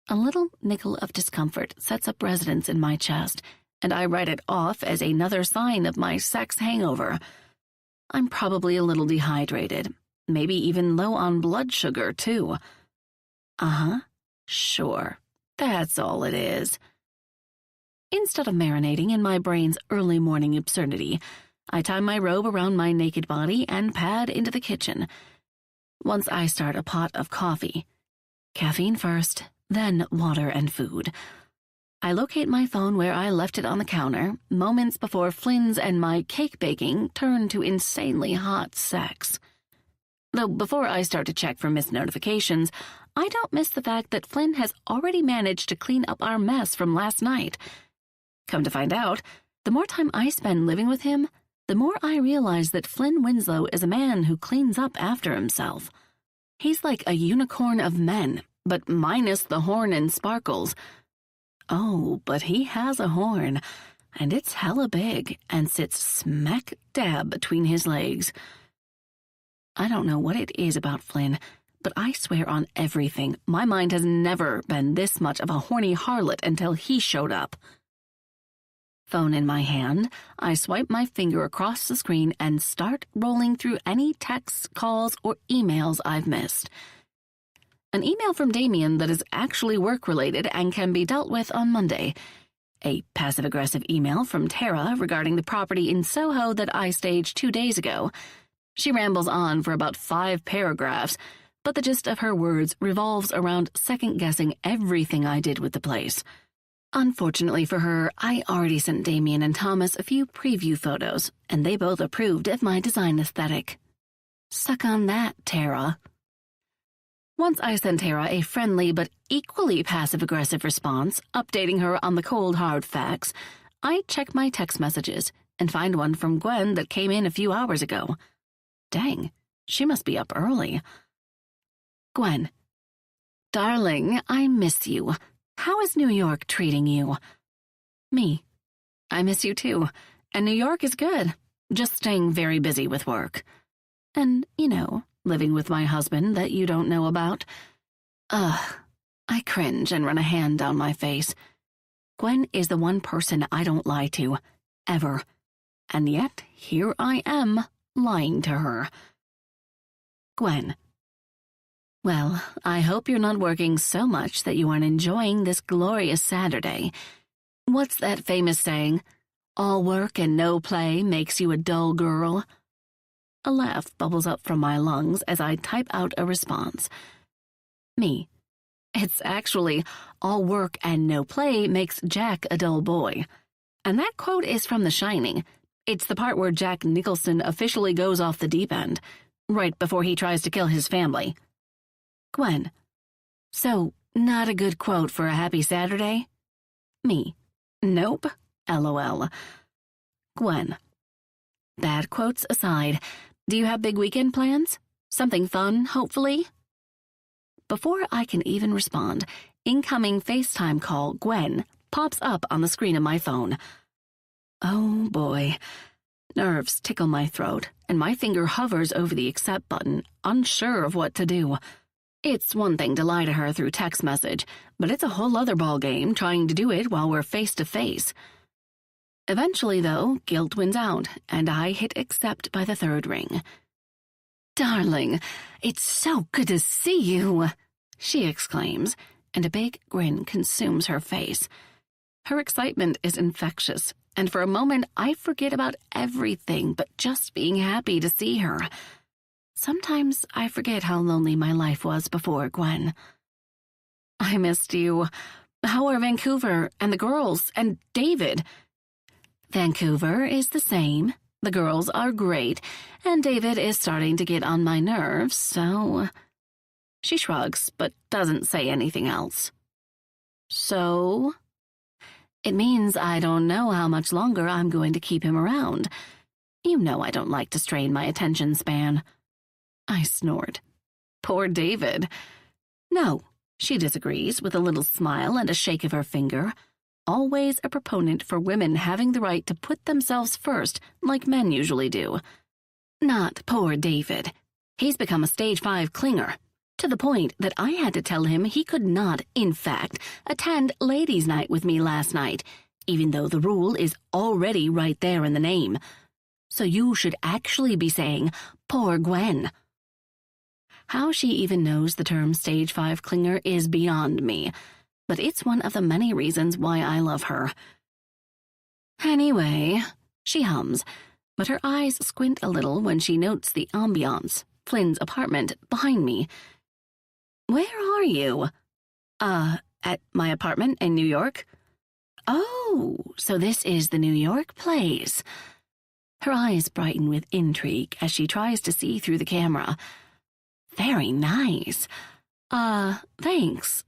A little nickel of discomfort sets up residence in my chest, and I write it off as another sign of my sex hangover. I'm probably a little dehydrated, maybe even low on blood sugar, too. Sure, that's all it is. Instead of marinating in my brain's early morning absurdity, I tie my robe around my naked body and pad into the kitchen. Once I start a pot of coffee. Caffeine first, then water and food. I locate my phone where I left it on the counter, moments before Flynn's and my cake baking turn to insanely hot sex. Though before I start to check for missed notifications, I don't miss the fact that Flynn has already managed to clean up our mess from last night. Come to find out, The more time I spend living with him, the more I realize that Flynn Winslow is a man who cleans up after himself. He's like a unicorn of men, but minus the horn and sparkles. Oh, but he has a horn, and it's hella big and sits smack dab between his legs. I don't know what it is about Flynn, but I swear on everything, my mind has never been this much of a horny harlot until he showed up. Phone in my hand, I swipe my finger across the screen and start rolling through any texts, calls, or emails I've missed. An email from Damien that is actually work-related and can be dealt with on Monday. A passive-aggressive email from Tara regarding the property in Soho that I staged 2 days ago. She rambles on for about 5 paragraphs, but the gist of her words revolves around second-guessing everything I did with the place. Unfortunately for her, I already sent Damien and Thomas a few preview photos, and they both approved of my design aesthetic. Suck on that, Tara. Once I sent Tara a friendly but equally passive-aggressive response, updating her on the cold, hard facts, I check my text messages and find one from Gwen that came in a few hours ago. Dang, she must be up early. Gwen. Darling, I miss you. How is New York treating you? Me. I miss you too, and New York is good. Just staying very busy with work. And, living with my husband that you don't know about. I cringe and run a hand down my face. Gwen is the one person I don't lie to, ever. And yet, here I am, lying to her. Gwen. Well, I hope you're not working so much that you aren't enjoying this glorious Saturday. What's that famous saying? All work and no play makes you a dull girl. A laugh bubbles up from my lungs as I type out a response. Me. It's actually, all work and no play makes Jack a dull boy. And that quote is from The Shining. It's the part where Jack Nicholson officially goes off the deep end, right before he tries to kill his family. Gwen. So, not a good quote for a happy Saturday? Me. Nope. LOL. Gwen. Bad quotes aside, do you have big weekend plans? Something fun, hopefully? Before I can even respond, incoming FaceTime call, Gwen, pops up on the screen of my phone. Oh boy. Nerves tickle my throat, and my finger hovers over the accept button, unsure of what to do. It's one thing to lie to her through text message, but it's a whole other ballgame trying to do it while we're face-to-face. Eventually, though, guilt wins out, and I hit accept by the 3rd ring. Darling, it's so good to see you, she exclaims, and a big grin consumes her face. Her excitement is infectious, and for a moment I forget about everything but just being happy to see her. Sometimes I forget how lonely my life was before, Gwen. I missed you. How are Vancouver and the girls and David? Vancouver is the same. The girls are great, and David is starting to get on my nerves, so... She shrugs, but doesn't say anything else. So? It means I don't know how much longer I'm going to keep him around. You know I don't like to strain my attention span. I snort. Poor David. No, she disagrees with a little smile and a shake of her finger. Always a proponent for women having the right to put themselves first, like men usually do. Not poor David. He's become a stage 5 clinger, to the point that I had to tell him he could not, in fact, attend ladies' night with me last night, even though the rule is already right there in the name. So you should actually be saying, poor Gwen. How she even knows the term stage 5 clinger is beyond me, but it's one of the many reasons why I love her. Anyway, she hums, but her eyes squint a little when she notes the ambiance, Flynn's apartment, behind me. Where are you? At my apartment in New York. Oh, so this is the New York place. Her eyes brighten with intrigue as she tries to see through the camera. Very nice. Thanks.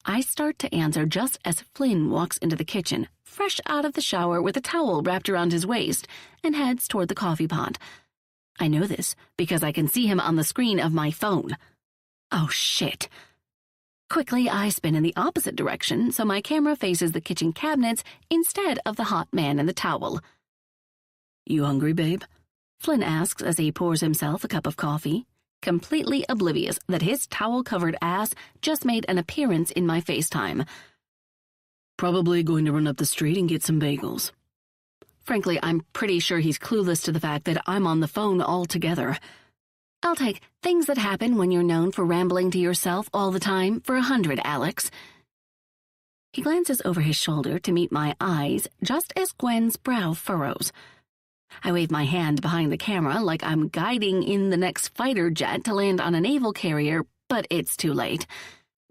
I start to answer just as Flynn walks into the kitchen, fresh out of the shower with a towel wrapped around his waist, and heads toward the coffee pot. I know this because I can see him on the screen of my phone. Oh, shit. Quickly, I spin in the opposite direction so my camera faces the kitchen cabinets instead of the hot man in the towel. You hungry, babe? Flynn asks as he pours himself a cup of coffee, completely oblivious that his towel-covered ass just made an appearance in my FaceTime. Probably going to run up the street and get some bagels. Frankly, I'm pretty sure he's clueless to the fact that I'm on the phone altogether. I'll take things that happen when you're known for rambling to yourself all the time for 100, Alex. He glances over his shoulder to meet my eyes just as Gwen's brow furrows. I wave my hand behind the camera like I'm guiding in the next fighter jet to land on a naval carrier, but it's too late.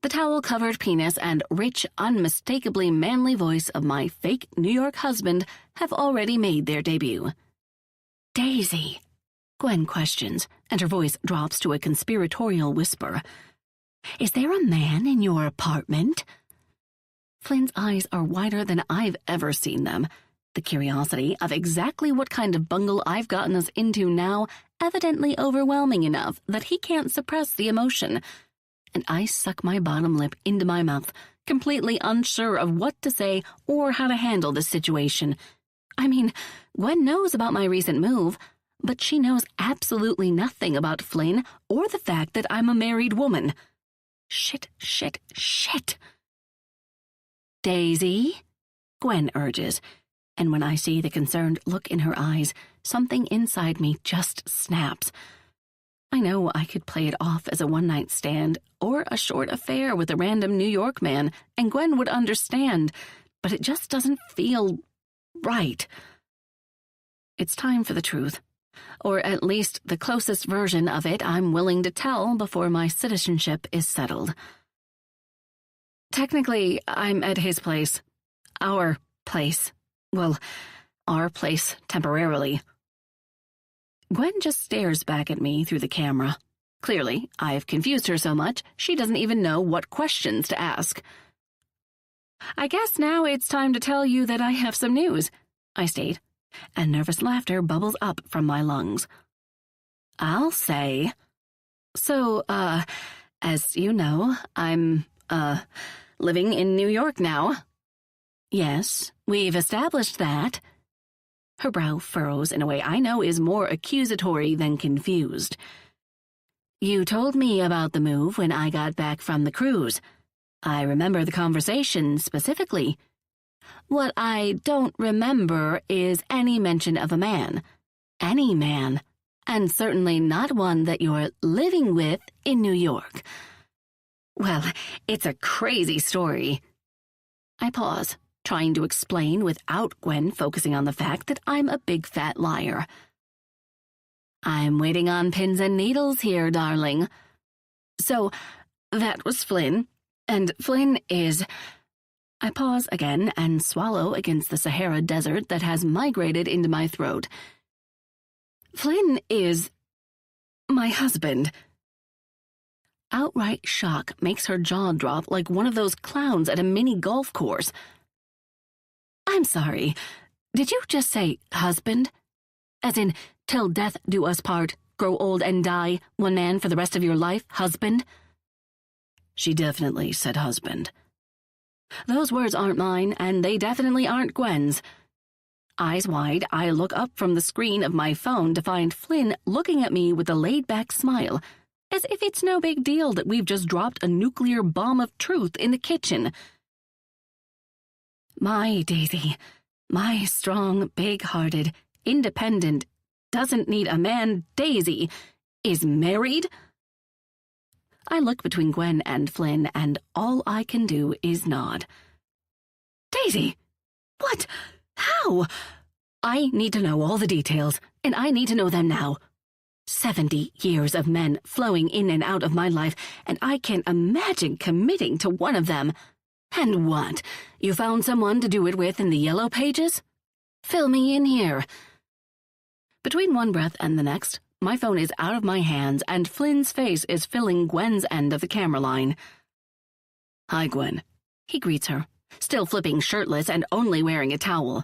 The towel-covered penis and rich, unmistakably manly voice of my fake New York husband have already made their debut. Daisy, Gwen questions, and her voice drops to a conspiratorial whisper. Is there a man in your apartment? Flynn's eyes are wider than I've ever seen them. The curiosity of exactly what kind of bungle I've gotten us into now evidently overwhelming enough that he can't suppress the emotion. And I suck my bottom lip into my mouth, completely unsure of what to say or how to handle this situation. I mean, Gwen knows about my recent move, but she knows absolutely nothing about Flynn or the fact that I'm a married woman. Shit. Daisy? Gwen urges, and when I see the concerned look in her eyes, something inside me just snaps. I know I could play it off as a one-night stand or a short affair with a random New York man, and Gwen would understand, but it just doesn't feel right. It's time for the truth, or at least the closest version of it I'm willing to tell before my citizenship is settled. Technically, I'm at his place. Our place. Well, our place temporarily. Gwen just stares back at me through the camera. Clearly, I've confused her so much, she doesn't even know what questions to ask. I guess now it's time to tell you that I have some news, I state, and nervous laughter bubbles up from my lungs. I'll say. So, as you know, I'm, living in New York now. Yes, we've established that. Her brow furrows in a way I know is more accusatory than confused. You told me about the move when I got back from the cruise. I remember the conversation specifically. What I don't remember is any mention of a man. Any man. And certainly not one that you're living with in New York. Well, it's a crazy story. I pause, trying to explain without Gwen focusing on the fact that I'm a big fat liar. I'm waiting on pins and needles here, darling. So, that was Flynn, and Flynn is... I pause again and swallow against the Sahara Desert that has migrated into my throat. Flynn is... my husband. Outright shock makes her jaw drop like one of those clowns at a mini golf course. I'm sorry, did you just say husband? As in, till death do us part, grow old and die, one man for the rest of your life, husband? She definitely said husband. Those words aren't mine, and they definitely aren't Gwen's. Eyes wide, I look up from the screen of my phone to find Flynn looking at me with a laid-back smile, as if it's no big deal that we've just dropped a nuclear bomb of truth in the kitchen. My Daisy, my strong, big-hearted, independent, doesn't-need-a-man Daisy, is married? I look between Gwen and Flynn, and all I can do is nod. Daisy! What? How? I need to know all the details, and I need to know them now. 70 years of men flowing in and out of my life, and I can't imagine committing to one of them. And what? You found someone to do it with in the yellow pages? Fill me in here. Between one breath and the next, my phone is out of my hands and Flynn's face is filling Gwen's end of the camera line. Hi, Gwen. He greets her, still flipping shirtless and only wearing a towel.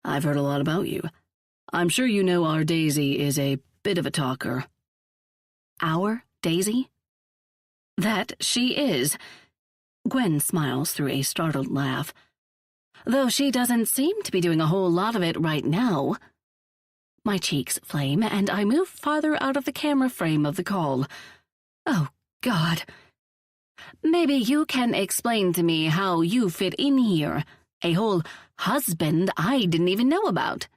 I've heard a lot about you. I'm sure you know our Daisy is a bit of a talker. Our Daisy? That she is. Gwen smiles through a startled laugh. Though she doesn't seem to be doing a whole lot of it right now. My cheeks flame, and I move farther out of the camera frame of the call. Oh, God. Maybe you can explain to me how you fit in here. A whole husband I didn't even know about.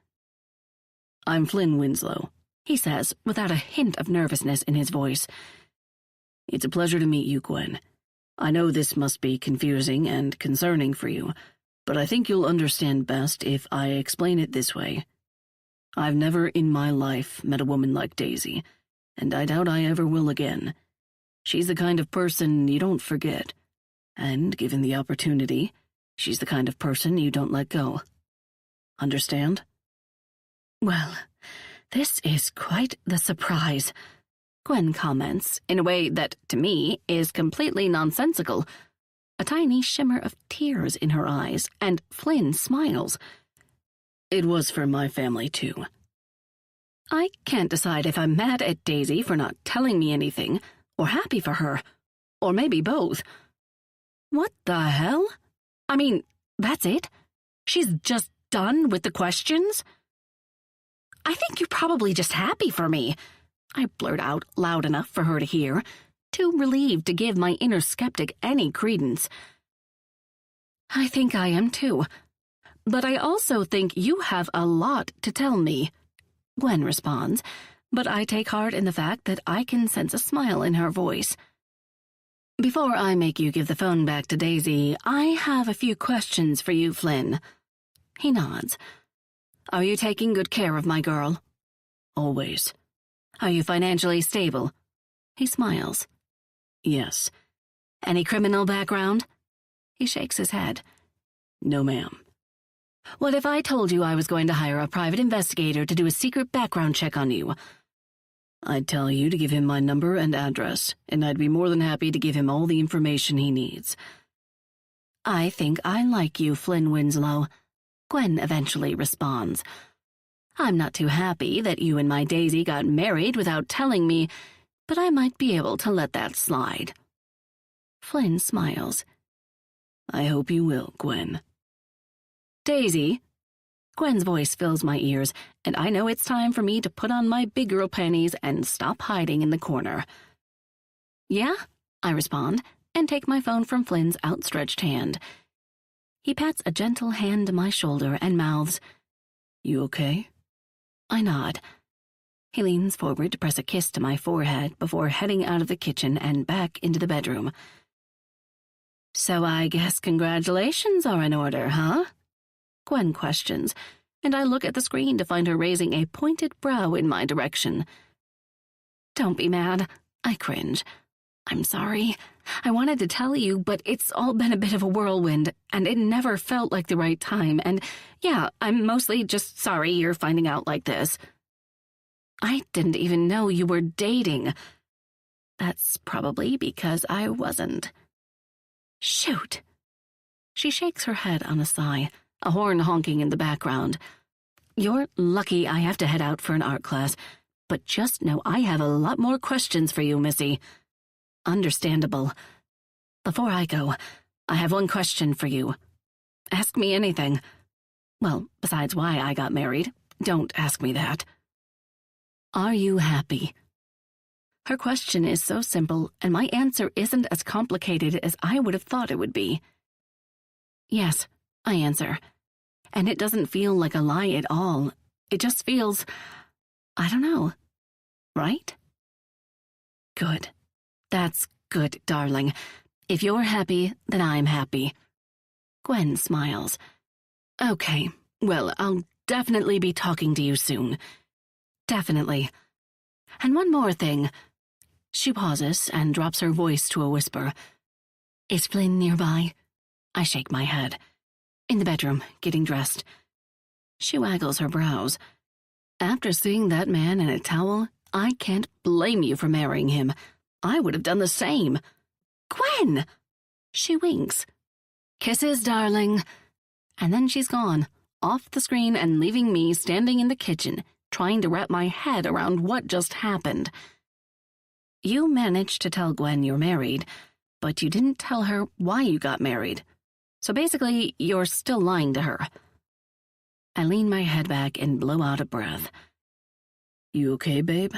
I'm Flynn Winslow, he says, without a hint of nervousness in his voice. It's a pleasure to meet you, Gwen. I know this must be confusing and concerning for you, but I think you'll understand best if I explain it this way. I've never in my life met a woman like Daisy, and I doubt I ever will again. She's the kind of person you don't forget, and given the opportunity, she's the kind of person you don't let go. Understand? Well, this is quite the surprise, Gwen comments in a way that, to me, is completely nonsensical. A tiny shimmer of tears in her eyes, and Flynn smiles. It was for my family, too. I can't decide if I'm mad at Daisy for not telling me anything, or happy for her, or maybe both. What the hell? I mean, that's it? She's just done with the questions? I think you're probably just happy for me, I blurt out loud enough for her to hear, too relieved to give my inner skeptic any credence. I think I am too. But I also think you have a lot to tell me, Gwen responds, but I take heart in the fact that I can sense a smile in her voice. Before I make you give the phone back to Daisy, I have a few questions for you, Flynn. He nods. Are you taking good care of my girl? Always. Are you financially stable? He smiles. Yes. Any criminal background? He shakes his head. No, ma'am. What if I told you I was going to hire a private investigator to do a secret background check on you? I'd tell you to give him my number and address, and I'd be more than happy to give him all the information he needs. I think I like you, Flynn Winslow, Gwen eventually responds. I'm not too happy that you and my Daisy got married without telling me, but I might be able to let that slide. Flynn smiles. I hope you will, Gwen. Daisy? Gwen's voice fills my ears, and I know it's time for me to put on my big girl panties and stop hiding in the corner. Yeah, I respond, and take my phone from Flynn's outstretched hand. He pats a gentle hand to my shoulder and mouths, You okay? I nod. He leans forward to press a kiss to my forehead before heading out of the kitchen and back into the bedroom. So I guess congratulations are in order, huh? Gwen questions, and I look at the screen to find her raising a pointed brow in my direction. Don't be mad, I cringe. I'm sorry. I wanted to tell you, but it's all been a bit of a whirlwind, and it never felt like the right time, and yeah, I'm mostly just sorry you're finding out like this. I didn't even know you were dating. That's probably because I wasn't. Shoot. She shakes her head on a sigh, a horn honking in the background. You're lucky I have to head out for an art class, but just know I have a lot more questions for you, Missy. Understandable. Before I go, I have one question for you. Ask me anything. Well, besides why I got married, don't ask me that. Are you happy? Her question is so simple, and my answer isn't as complicated as I would have thought it would be. Yes, I answer. And it doesn't feel like a lie at all. It just feels, I don't know, right? Good. That's good, darling. If you're happy, then I'm happy. Gwen smiles. Okay, well, I'll definitely be talking to you soon. Definitely. And one more thing. She pauses and drops her voice to a whisper. Is Flynn nearby? I shake my head. In the bedroom, getting dressed. She waggles her brows. After seeing that man in a towel, I can't blame you for marrying him. I would have done the same. Gwen! She winks. Kisses, darling. And then she's gone, off the screen and leaving me standing in the kitchen, trying to wrap my head around what just happened. You managed to tell Gwen you're married, but you didn't tell her why you got married. So basically, you're still lying to her. I lean my head back and blow out a breath. You okay, babe?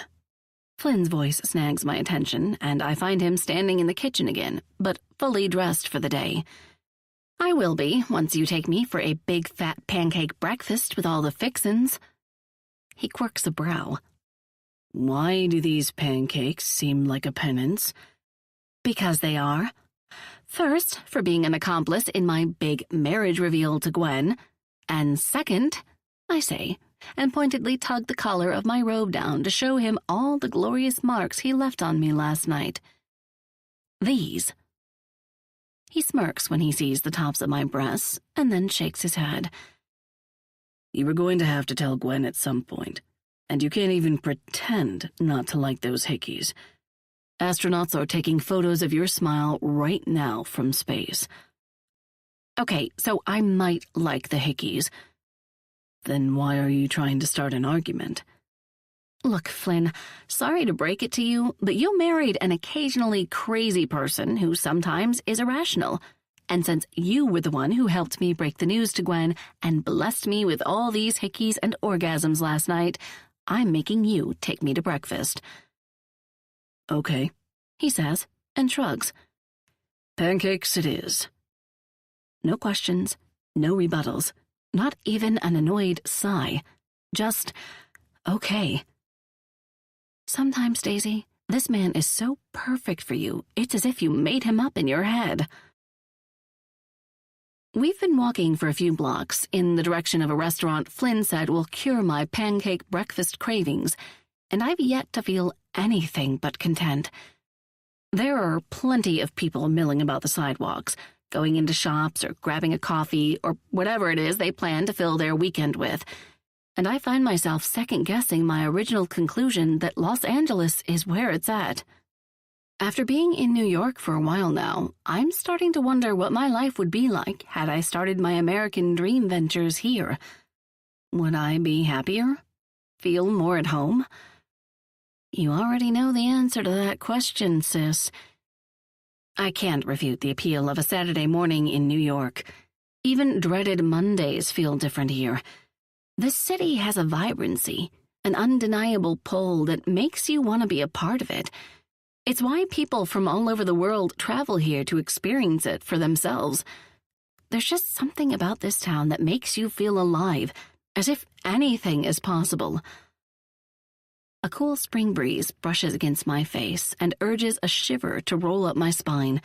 Flynn's voice snags my attention, and I find him standing in the kitchen again, but fully dressed for the day. I will be once you take me for a big fat pancake breakfast with all the fixins. He quirks a brow. Why do these pancakes seem like a penance? Because they are. First, for being an accomplice in my big marriage reveal to Gwen. And second, I say, and pointedly tug the collar of my robe down to show him all the glorious marks he left on me last night. These. He smirks when he sees the tops of my breasts, and then shakes his head. You were going to have to tell Gwen at some point, and you can't even pretend not to like those hickeys. Astronauts are taking photos of your smile right now from space. Okay, so I might like the hickeys. Then why are you trying to start an argument? Look, Flynn, sorry to break it to you, but you married an occasionally crazy person who sometimes is irrational. And since you were the one who helped me break the news to Gwen and blessed me with all these hickeys and orgasms last night, I'm making you take me to breakfast. Okay, he says, and shrugs. Pancakes it is. No questions, no rebuttals, not even an annoyed sigh. Just, okay. Sometimes, Daisy, this man is so perfect for you, it's as if you made him up in your head. We've been walking for a few blocks in the direction of a restaurant Flynn said will cure my pancake breakfast cravings, and I've yet to feel anything but content. There are plenty of people milling about the sidewalks, going into shops or grabbing a coffee or whatever it is they plan to fill their weekend with, and I find myself second-guessing my original conclusion that Los Angeles is where it's at. After being in New York for a while now, I'm starting to wonder what my life would be like had I started my American dream ventures here. Would I be happier? Feel more at home? You already know the answer to that question, sis. I can't refute the appeal of a Saturday morning in New York. Even dreaded Mondays feel different here. This city has a vibrancy, an undeniable pull that makes you want to be a part of it. It's why people from all over the world travel here to experience it for themselves. There's just something about this town that makes you feel alive, as if anything is possible. A cool spring breeze brushes against my face and urges a shiver to roll up my spine.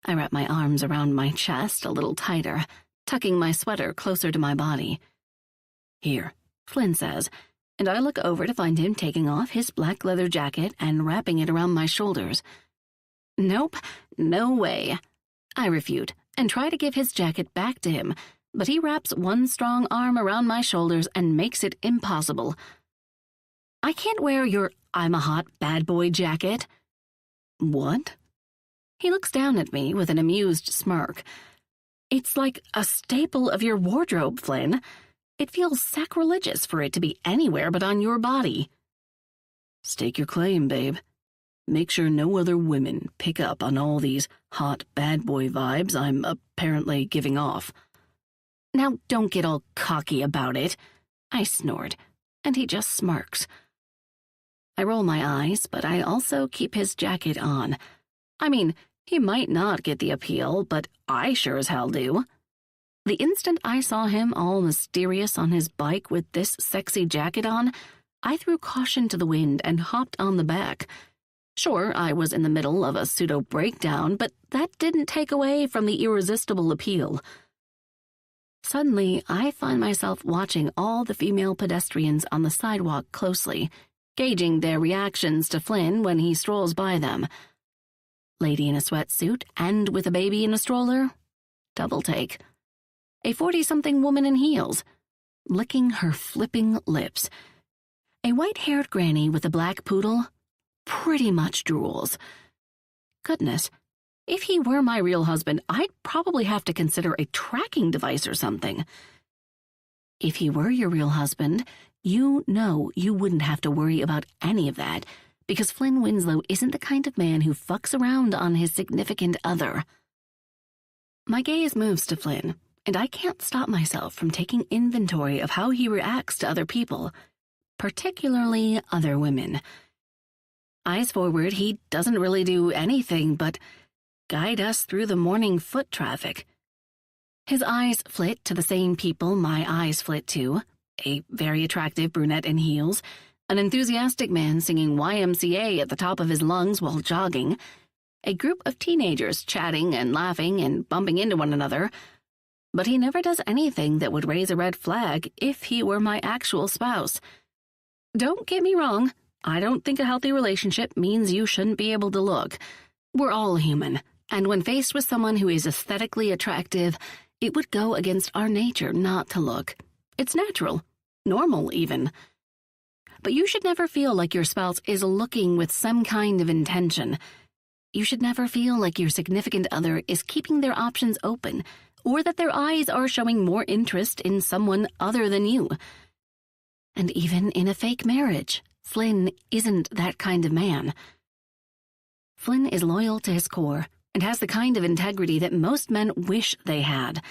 I wrap my arms around my chest a little tighter, tucking my sweater closer to my body. Here, Flynn says, and I look over to find him taking off his black leather jacket and wrapping it around my shoulders. Nope, no way. I refute and try to give his jacket back to him, but he wraps one strong arm around my shoulders and makes it impossible. I can't wear your I'm a hot bad boy jacket. What? He looks down at me with an amused smirk. It's like a staple of your wardrobe, Flynn. It feels sacrilegious for it to be anywhere but on your body. Stake your claim, babe. Make sure no other women pick up on all these hot bad boy vibes I'm apparently giving off. Now don't get all cocky about it, I snort, and he just smirks. I roll my eyes, but I also keep his jacket on. I mean, he might not get the appeal, but I sure as hell do. The instant I saw him all mysterious on his bike with this sexy jacket on, I threw caution to the wind and hopped on the back. Sure, I was in the middle of a pseudo-breakdown, but that didn't take away from the irresistible appeal. Suddenly, I find myself watching all the female pedestrians on the sidewalk closely, gauging their reactions to Flynn when he strolls by them. Lady in a sweatsuit and with a baby in a stroller? Double take. A 40-something woman in heels, licking her flipping lips. A white-haired granny with a black poodle pretty much drools. Goodness, If he were my real husband, I'd probably have to consider a tracking device or something. If he were your real husband, you know you wouldn't have to worry about any of that, because Flynn Winslow isn't the kind of man who fucks around on his significant other. My gaze moves to Flynn, and I can't stop myself from taking inventory of how he reacts to other people, particularly other women. Eyes forward, he doesn't really do anything but guide us through the morning foot traffic. His eyes flit to the same people my eyes flit to, a very attractive brunette in heels, an enthusiastic man singing YMCA at the top of his lungs while jogging, a group of teenagers chatting and laughing and bumping into one another, but he never does anything that would raise a red flag if he were my actual spouse. Don't get me wrong, I don't think a healthy relationship means you shouldn't be able to look. We're all human, and when faced with someone who is aesthetically attractive, it would go against our nature not to look. It's natural, normal even. But you should never feel like your spouse is looking with some kind of intention. You should never feel like your significant other is keeping their options open, or that their eyes are showing more interest in someone other than you. And even in a fake marriage, Flynn isn't that kind of man. Flynn is loyal to his core and has the kind of integrity that most men wish they had.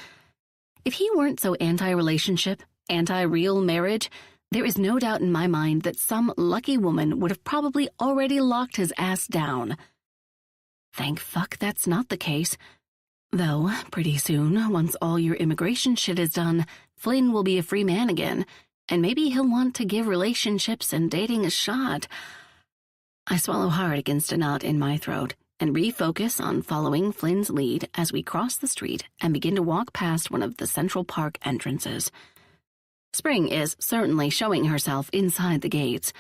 If he weren't so anti-relationship, anti-real marriage, there is no doubt in my mind that some lucky woman would have probably already locked his ass down. Thank fuck that's not the case. Though, pretty soon, once all your immigration shit is done, Flynn will be a free man again, and maybe he'll want to give relationships and dating a shot. I swallow hard against a knot in my throat and refocus on following Flynn's lead as we cross the street and begin to walk past one of the Central Park entrances. Spring is certainly showing herself inside the gates.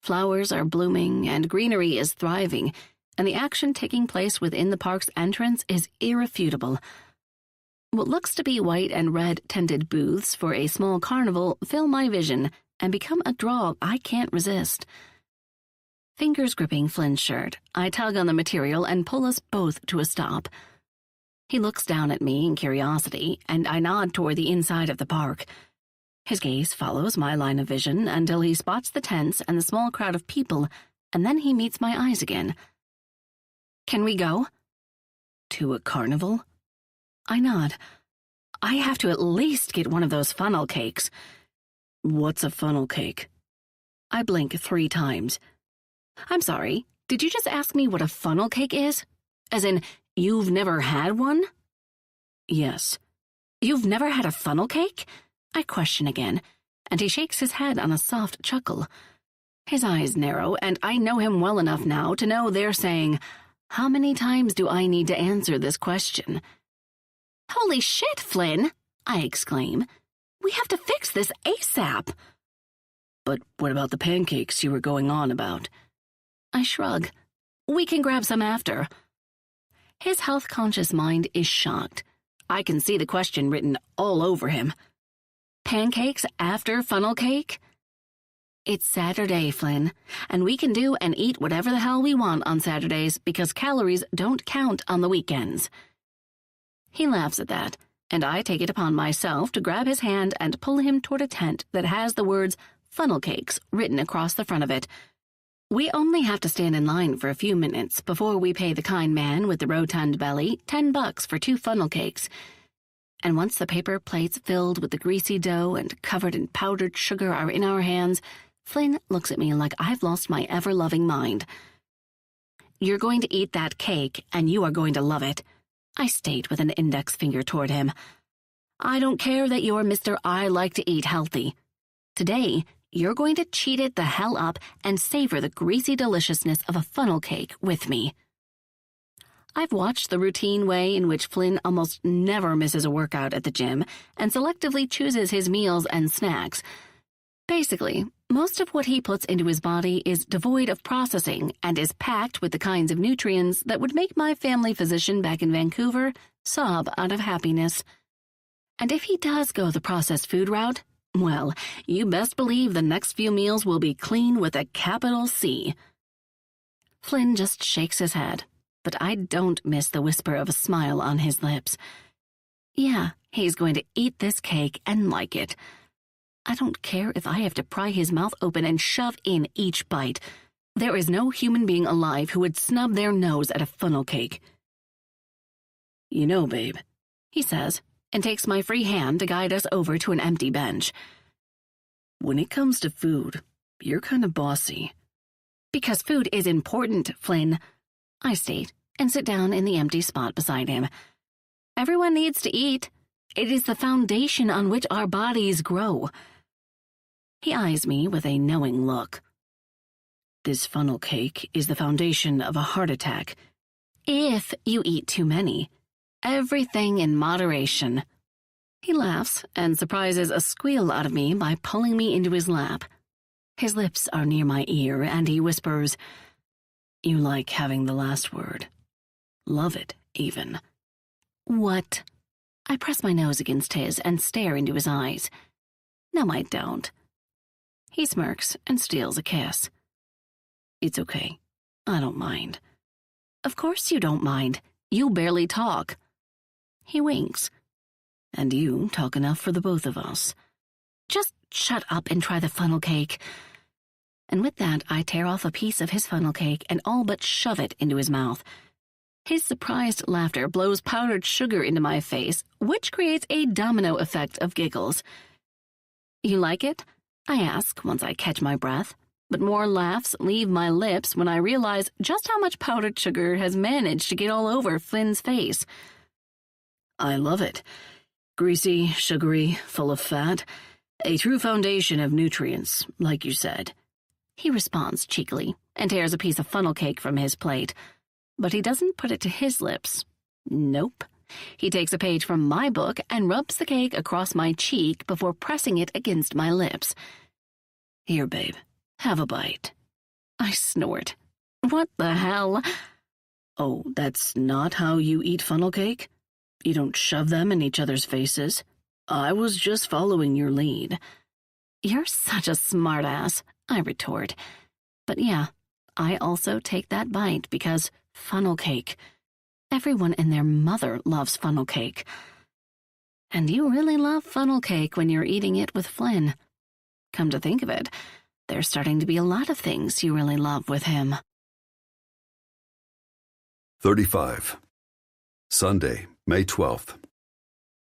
Flowers are blooming and greenery is thriving, and the action taking place within the park's entrance is irrefutable. What looks to be white and red tented booths for a small carnival fill my vision and become a draw I can't resist. Fingers gripping Flynn's shirt, I tug on the material and pull us both to a stop. He looks down at me in curiosity, and I nod toward the inside of the park. His gaze follows my line of vision until he spots the tents and the small crowd of people, and then he meets my eyes again. Can we go? To a carnival? I nod. I have to at least get one of those funnel cakes. What's a funnel cake? I blink 3 times. I'm sorry, did you just ask me what a funnel cake is? As in, you've never had one? Yes. You've never had a funnel cake? I question again, and he shakes his head on a soft chuckle. His eyes narrow, and I know him well enough now to know they're saying, how many times do I need to answer this question? Holy shit, Flynn! I exclaim. We have to fix this ASAP. But what about the pancakes you were going on about? I shrug. We can grab some after. His health-conscious mind is shocked. I can see the question written all over him. Pancakes after funnel cake? It's Saturday, Flynn, and we can do and eat whatever the hell we want on Saturdays because calories don't count on the weekends. He laughs at that, and I take it upon myself to grab his hand and pull him toward a tent that has the words funnel cakes written across the front of it. We only have to stand in line for a few minutes before we pay the kind man with the rotund belly $10 for 2 funnel cakes. And once the paper plates filled with the greasy dough and covered in powdered sugar are in our hands, Flynn looks at me like I've lost my ever-loving mind. You're going to eat that cake, and you are going to love it, I state with an index finger toward him. I don't care that you're Mr. I like to eat healthy. Today, you're going to cheat it the hell up and savor the greasy deliciousness of a funnel cake with me. I've watched the routine way in which Flynn almost never misses a workout at the gym and selectively chooses his meals and snacks. Basically, most of what he puts into his body is devoid of processing and is packed with the kinds of nutrients that would make my family physician back in Vancouver sob out of happiness. And if he does go the processed food route, well, you best believe the next few meals will be clean with a capital C. Flynn just shakes his head, but I don't miss the whisper of a smile on his lips. Yeah, he's going to eat this cake and like it. I don't care if I have to pry his mouth open and shove in each bite. There is no human being alive who would snub their nose at a funnel cake. You know, babe, he says, and takes my free hand to guide us over to an empty bench. When it comes to food, you're kind of bossy. Because food is important, Flynn, I state, and sit down in the empty spot beside him. Everyone needs to eat. It is the foundation on which our bodies grow. He eyes me with a knowing look. This funnel cake is the foundation of a heart attack. If you eat too many. Everything in moderation. He laughs and surprises a squeal out of me by pulling me into his lap. His lips are near my ear, and he whispers, You like having the last word. Love it, even. What? I press my nose against his and stare into his eyes. No, I don't. He smirks and steals a kiss. It's okay. I don't mind. Of course you don't mind. You barely talk. He winks. And you talk enough for the both of us. Just shut up and try the funnel cake. And with that, I tear off a piece of his funnel cake and all but shove it into his mouth. His surprised laughter blows powdered sugar into my face, which creates a domino effect of giggles. You like it? I ask once I catch my breath, but more laughs leave my lips when I realize just how much powdered sugar has managed to get all over Flynn's face. I love it. Greasy, sugary, full of fat. A true foundation of nutrients, like you said. He responds cheekily and tears a piece of funnel cake from his plate. But he doesn't put it to his lips. Nope. He takes a page from my book and rubs the cake across my cheek before pressing it against my lips. Here, babe. Have a bite. I snort. What the hell? Oh, that's not how you eat funnel cake? You don't shove them in each other's faces? I was just following your lead. You're such a smartass, I retort. But yeah, I also take that bite because funnel cake. Everyone and their mother loves funnel cake. And you really love funnel cake when you're eating it with Flynn. Come to think of it, there's starting to be a lot of things you really love with him. 35. Sunday, May 12th.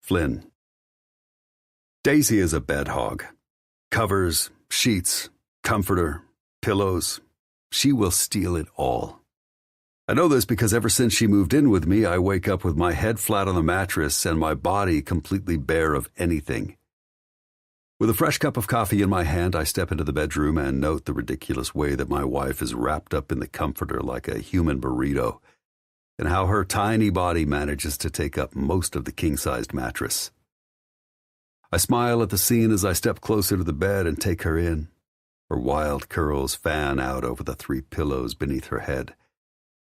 Flynn. Daisy is a bed hog. Covers, sheets, comforter, pillows. She will steal it all. I know this because ever since she moved in with me, I wake up with my head flat on the mattress and my body completely bare of anything. With a fresh cup of coffee in my hand, I step into the bedroom and note the ridiculous way that my wife is wrapped up in the comforter like a human burrito, and how her tiny body manages to take up most of the king-sized mattress. I smile at the scene as I step closer to the bed and take her in. Her wild curls fan out over the 3 pillows beneath her head,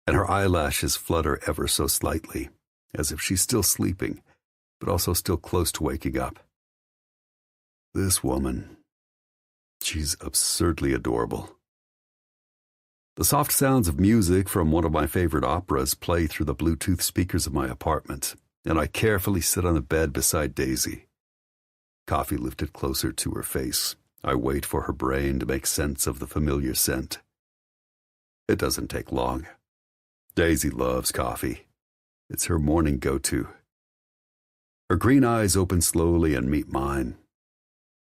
and her eyelashes flutter ever so slightly, as if she's still sleeping, but also still close to waking up. This woman, she's absurdly adorable. The soft sounds of music from one of my favorite operas play through the Bluetooth speakers of my apartment, and I carefully sit on the bed beside Daisy. Coffee lifted closer to her face, I wait for her brain to make sense of the familiar scent. It doesn't take long. Daisy loves coffee. It's her morning go-to. Her green eyes open slowly and meet mine.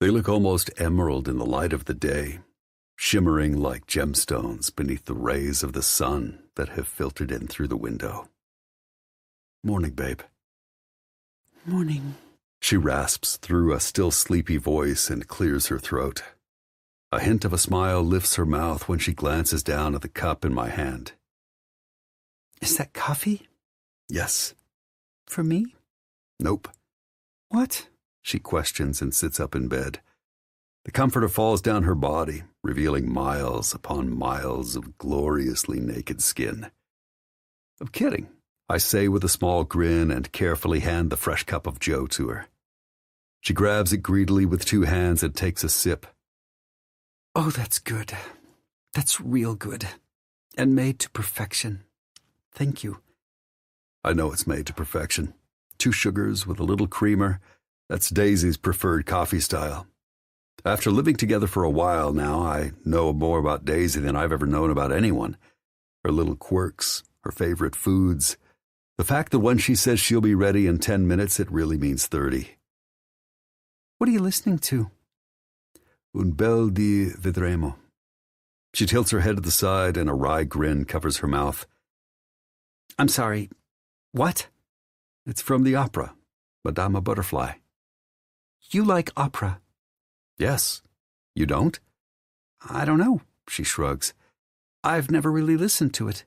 They look almost emerald in the light of the day, shimmering like gemstones beneath the rays of the sun that have filtered in through the window. Morning, babe. Morning. She rasps through a still sleepy voice and clears her throat. A hint of a smile lifts her mouth when she glances down at the cup in my hand. Is that coffee? Yes. For me? Nope. What? She questions and sits up in bed. The comforter falls down her body, revealing miles upon miles of gloriously naked skin. I'm kidding, I say with a small grin and carefully hand the fresh cup of joe to her. She grabs it greedily with 2 hands and takes a sip. Oh, that's good. That's real good. And made to perfection. Thank you. I know it's made to perfection. 2 sugars with a little creamer. That's Daisy's preferred coffee style. After living together for a while now, I know more about Daisy than I've ever known about anyone. Her little quirks, her favorite foods. The fact that when she says she'll be ready in 10 minutes, it really means 30. What are you listening to? Un bel di vedremo. She tilts her head to the side and a wry grin covers her mouth. I'm sorry. What? It's from the opera, Madama Butterfly. You like opera? Yes. You don't? I don't know, she shrugs. I've never really listened to it.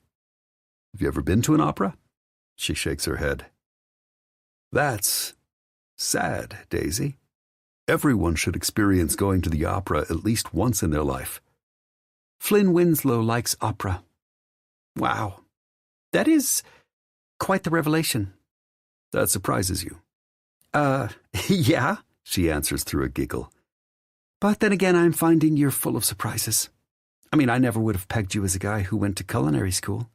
Have you ever been to an opera? She shakes her head. That's sad, Daisy. Everyone should experience going to the opera at least once in their life. Flynn Winslow likes opera. Wow. That is quite the revelation. That surprises you. Yeah, she answers through a giggle. But then again, I'm finding you're full of surprises. I mean, I never would have pegged you as a guy who went to culinary school.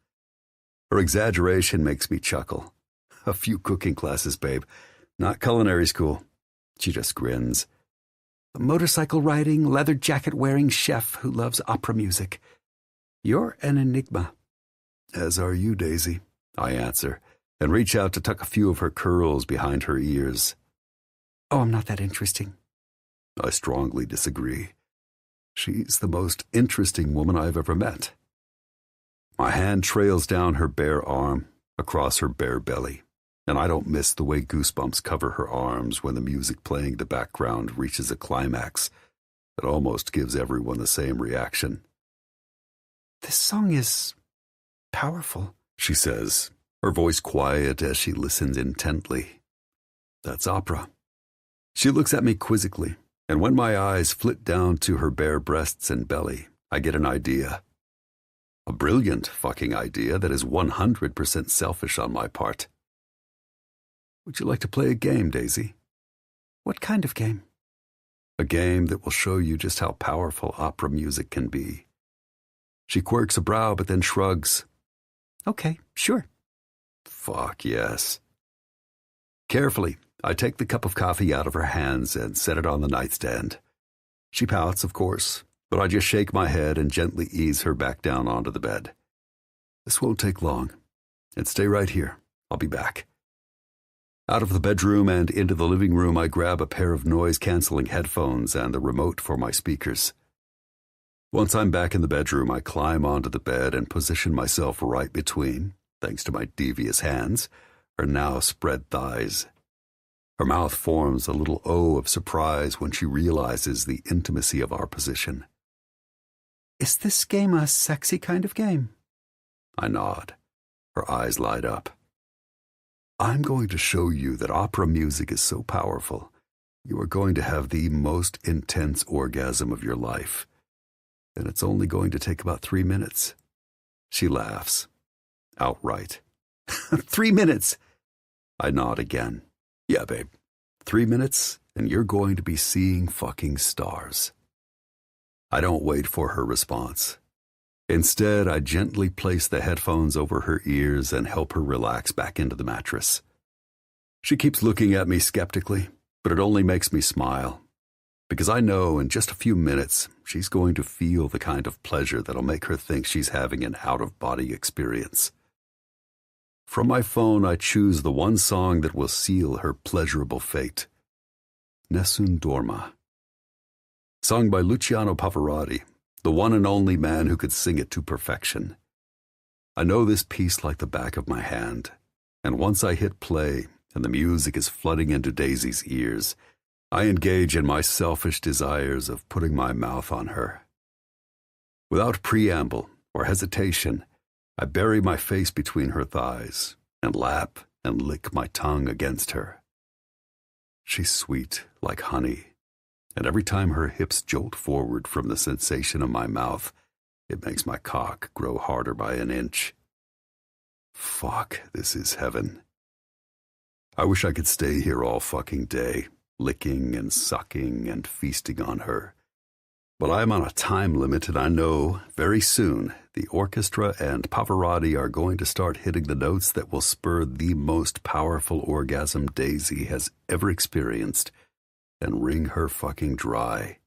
Her exaggeration makes me chuckle. A few cooking classes, babe. Not culinary school. She just grins. A motorcycle riding, leather jacket wearing chef who loves opera music. You're an enigma. As are you, Daisy, I answer, and reach out to tuck a few of her curls behind her ears. Oh, I'm not that interesting. I strongly disagree. She's the most interesting woman I've ever met. My hand trails down her bare arm, across her bare belly, and I don't miss the way goosebumps cover her arms when the music playing in the background reaches a climax that almost gives everyone the same reaction. This song is powerful, she says, her voice quiet as she listens intently. That's opera. She looks at me quizzically, and when my eyes flit down to her bare breasts and belly, I get an idea. A brilliant fucking idea that is 100% selfish on my part. Would you like to play a game, Daisy? What kind of game? A game that will show you just how powerful opera music can be. She quirks a brow but then shrugs. Okay, sure. Fuck yes. Carefully, I take the cup of coffee out of her hands and set it on the nightstand. She pouts, of course, but I just shake my head and gently ease her back down onto the bed. This won't take long. And stay right here. I'll be back. Out of the bedroom and into the living room, I grab a pair of noise-canceling headphones and the remote for my speakers. Once I'm back in the bedroom, I climb onto the bed and position myself right between, thanks to my devious hands, her now spread thighs. Her mouth forms a little O of surprise when she realizes the intimacy of our position. Is this game a sexy kind of game? I nod. Her eyes light up. I'm going to show you that opera music is so powerful, you are going to have the most intense orgasm of your life. And it's only going to take about 3 minutes. She laughs. Outright. 3 minutes? I nod again. Yeah, babe. 3 minutes, and you're going to be seeing fucking stars. I don't wait for her response. Instead, I gently place the headphones over her ears and help her relax back into the mattress. She keeps looking at me skeptically, but it only makes me smile, because I know in just a few minutes she's going to feel the kind of pleasure that'll make her think she's having an out-of-body experience. From my phone, I choose the one song that will seal her pleasurable fate. Nessun Dorma. Sung by Luciano Pavarotti, the one and only man who could sing it to perfection. I know this piece like the back of my hand, and once I hit play and the music is flooding into Daisy's ears, I engage in my selfish desires of putting my mouth on her. Without preamble or hesitation, I bury my face between her thighs and lap and lick my tongue against her. She's sweet like honey, and every time her hips jolt forward from the sensation of my mouth, it makes my cock grow harder by an inch. Fuck, this is heaven. I wish I could stay here all fucking day, licking and sucking and feasting on her. But I'm on a time limit, and I know very soon the orchestra and Pavarotti are going to start hitting the notes that will spur the most powerful orgasm Daisy has ever experienced and wring her fucking dry.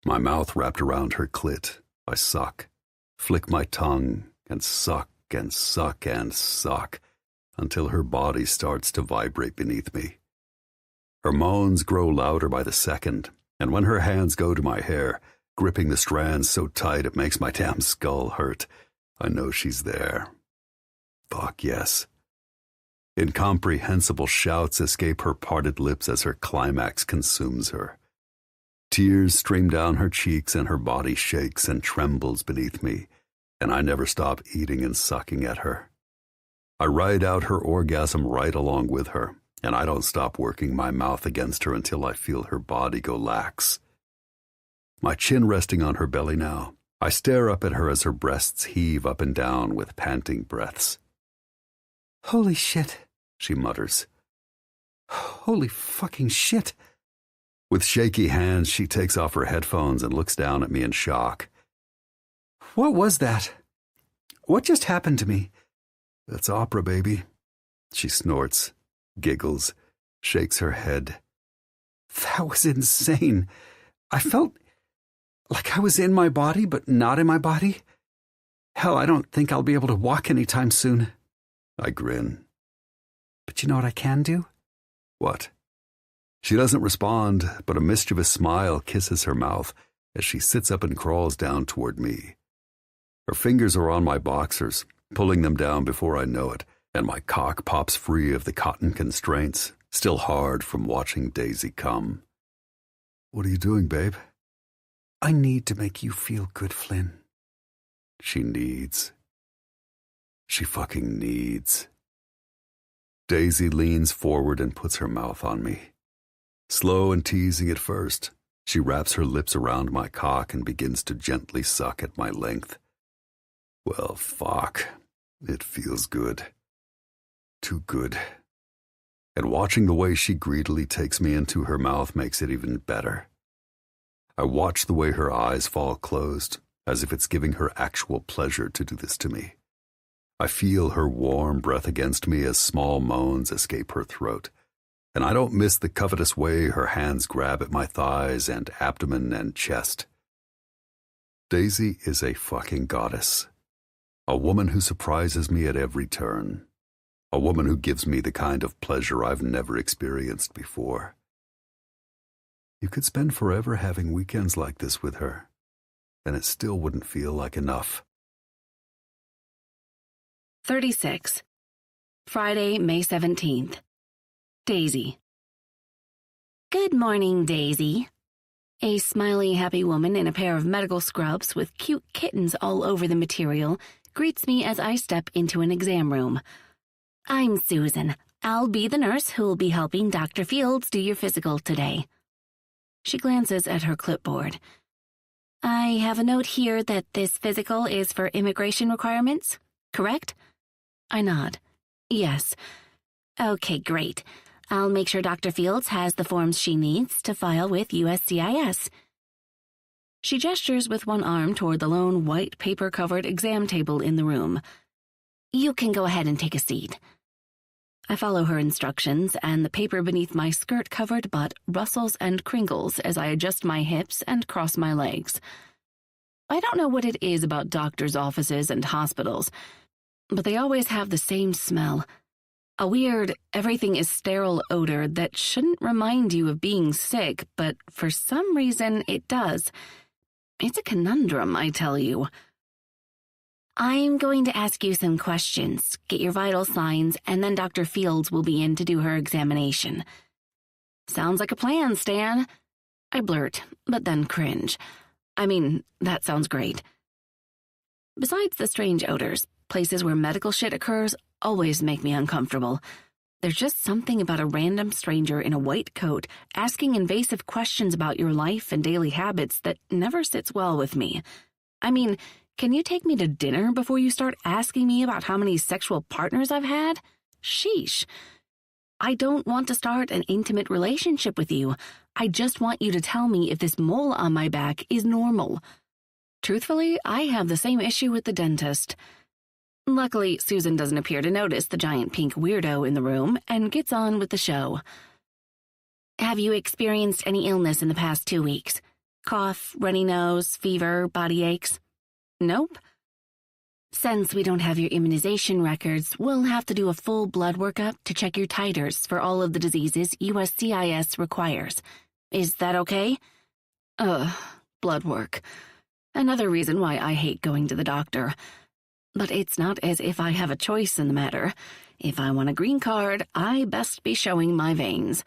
My mouth wrapped around her clit, I suck, flick my tongue, and suck and suck and suck until her body starts to vibrate beneath me. Her moans grow louder by the second, and when her hands go to my hair, gripping the strands so tight it makes my damn skull hurt, I know she's there. Fuck yes. Incomprehensible shouts escape her parted lips as her climax consumes her. Tears stream down her cheeks and her body shakes and trembles beneath me, and I never stop eating and sucking at her. I ride out her orgasm right along with her, and I don't stop working my mouth against her until I feel her body go lax. My chin resting on her belly now, I stare up at her as her breasts heave up and down with panting breaths. Holy shit, she mutters. Holy fucking shit. With shaky hands, she takes off her headphones and looks down at me in shock. What was that? What just happened to me? That's opera, baby. She snorts, giggles, shakes her head. That was insane. I felt like I was in my body, but not in my body. Hell, I don't think I'll be able to walk anytime soon. I grin. But you know what I can do? What? She doesn't respond, but a mischievous smile kisses her mouth as she sits up and crawls down toward me. Her fingers are on my boxers, pulling them down before I know it, and my cock pops free of the cotton constraints, still hard from watching Daisy come. What are you doing, babe? I need to make you feel good, Flynn. She needs. She fucking needs. Daisy leans forward and puts her mouth on me. Slow and teasing at first, she wraps her lips around my cock and begins to gently suck at my length. Well, fuck. It feels good. Too good. And watching the way she greedily takes me into her mouth makes it even better. I watch the way her eyes fall closed, as if it's giving her actual pleasure to do this to me. I feel her warm breath against me as small moans escape her throat, and I don't miss the covetous way her hands grab at my thighs and abdomen and chest. Daisy is a fucking goddess. A woman who surprises me at every turn. A woman who gives me the kind of pleasure I've never experienced before. You could spend forever having weekends like this with her, and it still wouldn't feel like enough. 36. Friday, May 17th. Daisy. Good morning, Daisy. A smiley, happy woman in a pair of medical scrubs with cute kittens all over the material greets me as I step into an exam room. I'm Susan. I'll be the nurse who'll be helping Dr. Fields do your physical today. She glances at her clipboard. I have a note here that this physical is for immigration requirements, correct? I nod. Yes. Okay, great. I'll make sure Dr. Fields has the forms she needs to file with USCIS. She gestures with one arm toward the lone white paper-covered exam table in the room. You can go ahead and take a seat. I follow her instructions, and the paper beneath my skirt-covered butt rustles and crinkles as I adjust my hips and cross my legs. I don't know what it is about doctors' offices and hospitals, but they always have the same smell. A weird, everything-is-sterile odor that shouldn't remind you of being sick, but for some reason it does. It's a conundrum, I tell you. I'm going to ask you some questions, get your vital signs, and then Dr. Fields will be in to do her examination. Sounds like a plan, Stan. I blurt, but then cringe. I mean, that sounds great. Besides the strange odors, places where medical shit occurs always make me uncomfortable. There's just something about a random stranger in a white coat asking invasive questions about your life and daily habits that never sits well with me. I mean, can you take me to dinner before you start asking me about how many sexual partners I've had? Sheesh. I don't want to start an intimate relationship with you. I just want you to tell me if this mole on my back is normal. Truthfully, I have the same issue with the dentist. Luckily, Susan doesn't appear to notice the giant pink weirdo in the room and gets on with the show. Have you experienced any illness in the past 2 weeks? Cough, runny nose, fever, body aches? Nope. Since we don't have your immunization records, we'll have to do a full blood workup to check your titers for all of the diseases USCIS requires. Is that okay? Blood work. Another reason why I hate going to the doctor. But it's not as if I have a choice in the matter. If I want a green card, I best be showing my veins.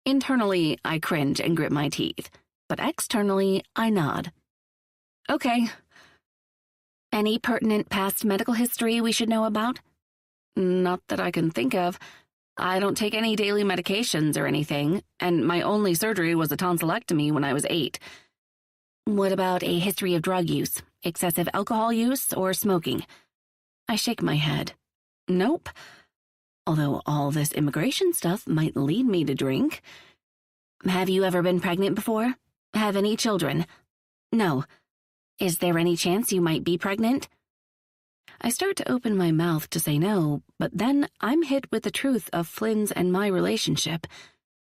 Internally, I cringe and grit my teeth, but externally, I nod. Okay. Any pertinent past medical history we should know about? Not that I can think of. I don't take any daily medications or anything, and my only surgery was a tonsillectomy when I was 8. What about a history of drug use, excessive alcohol use, or smoking? I shake my head. Nope. Although all this immigration stuff might lead me to drink. Have you ever been pregnant before? Have any children? No. Is there any chance you might be pregnant? I start to open my mouth to say no, but then I'm hit with the truth of Flynn's and my relationship.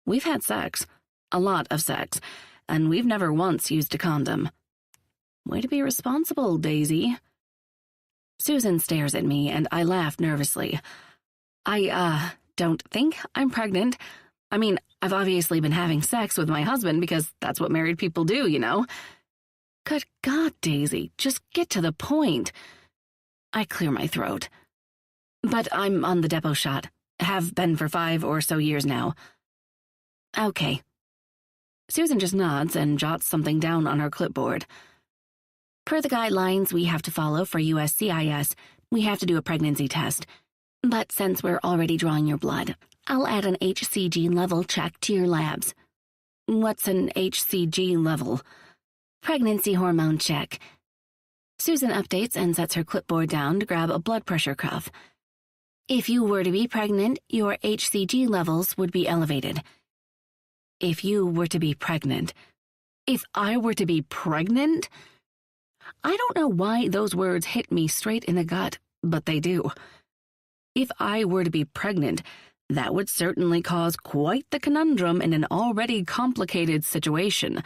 We've had sex. A lot of sex. And we've never once used a condom. Way to be responsible, Daisy. Susan stares at me, and I laugh nervously. I don't think I'm pregnant. I mean, I've obviously been having sex with my husband because that's what married people do, you know? Good God, Daisy, just get to the point. I clear my throat. But I'm on the depot shot. Have been for 5 or so years now. Okay. Susan just nods and jots something down on her clipboard. Per the guidelines we have to follow for USCIS, we have to do a pregnancy test. But since we're already drawing your blood, I'll add an HCG level check to your labs. What's an HCG level? Pregnancy hormone check. Susan updates and sets her clipboard down to grab a blood pressure cuff. If you were to be pregnant, your HCG levels would be elevated. If you were to be pregnant. If I were to be pregnant? I don't know why those words hit me straight in the gut, but they do. If I were to be pregnant, that would certainly cause quite the conundrum in an already complicated situation.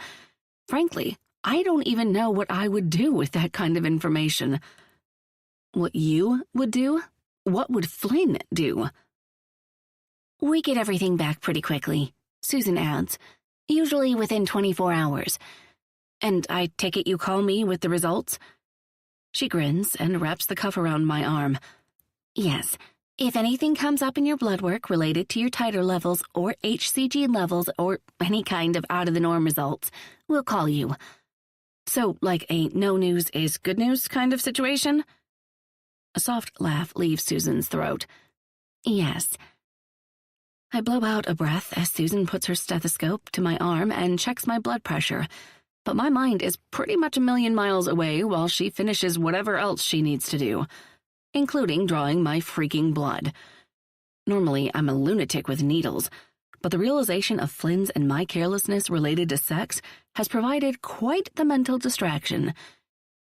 Frankly, I don't even know what I would do with that kind of information. What you would do? What would Flynn do? We get everything back pretty quickly, Susan adds, usually within 24 hours. And I take it you call me with the results? She grins and wraps the cuff around my arm. Yes, if anything comes up in your blood work related to your titer levels or HCG levels or any kind of out-of-the-norm results, we'll call you. So, like a no news is good news kind of situation? A soft laugh leaves Susan's throat. Yes. I blow out a breath as Susan puts her stethoscope to my arm and checks my blood pressure, but my mind is pretty much a million miles away while she finishes whatever else she needs to do, including drawing my freaking blood. Normally, I'm a lunatic with needles, but the realization of Flynn's and my carelessness related to sex has provided quite the mental distraction.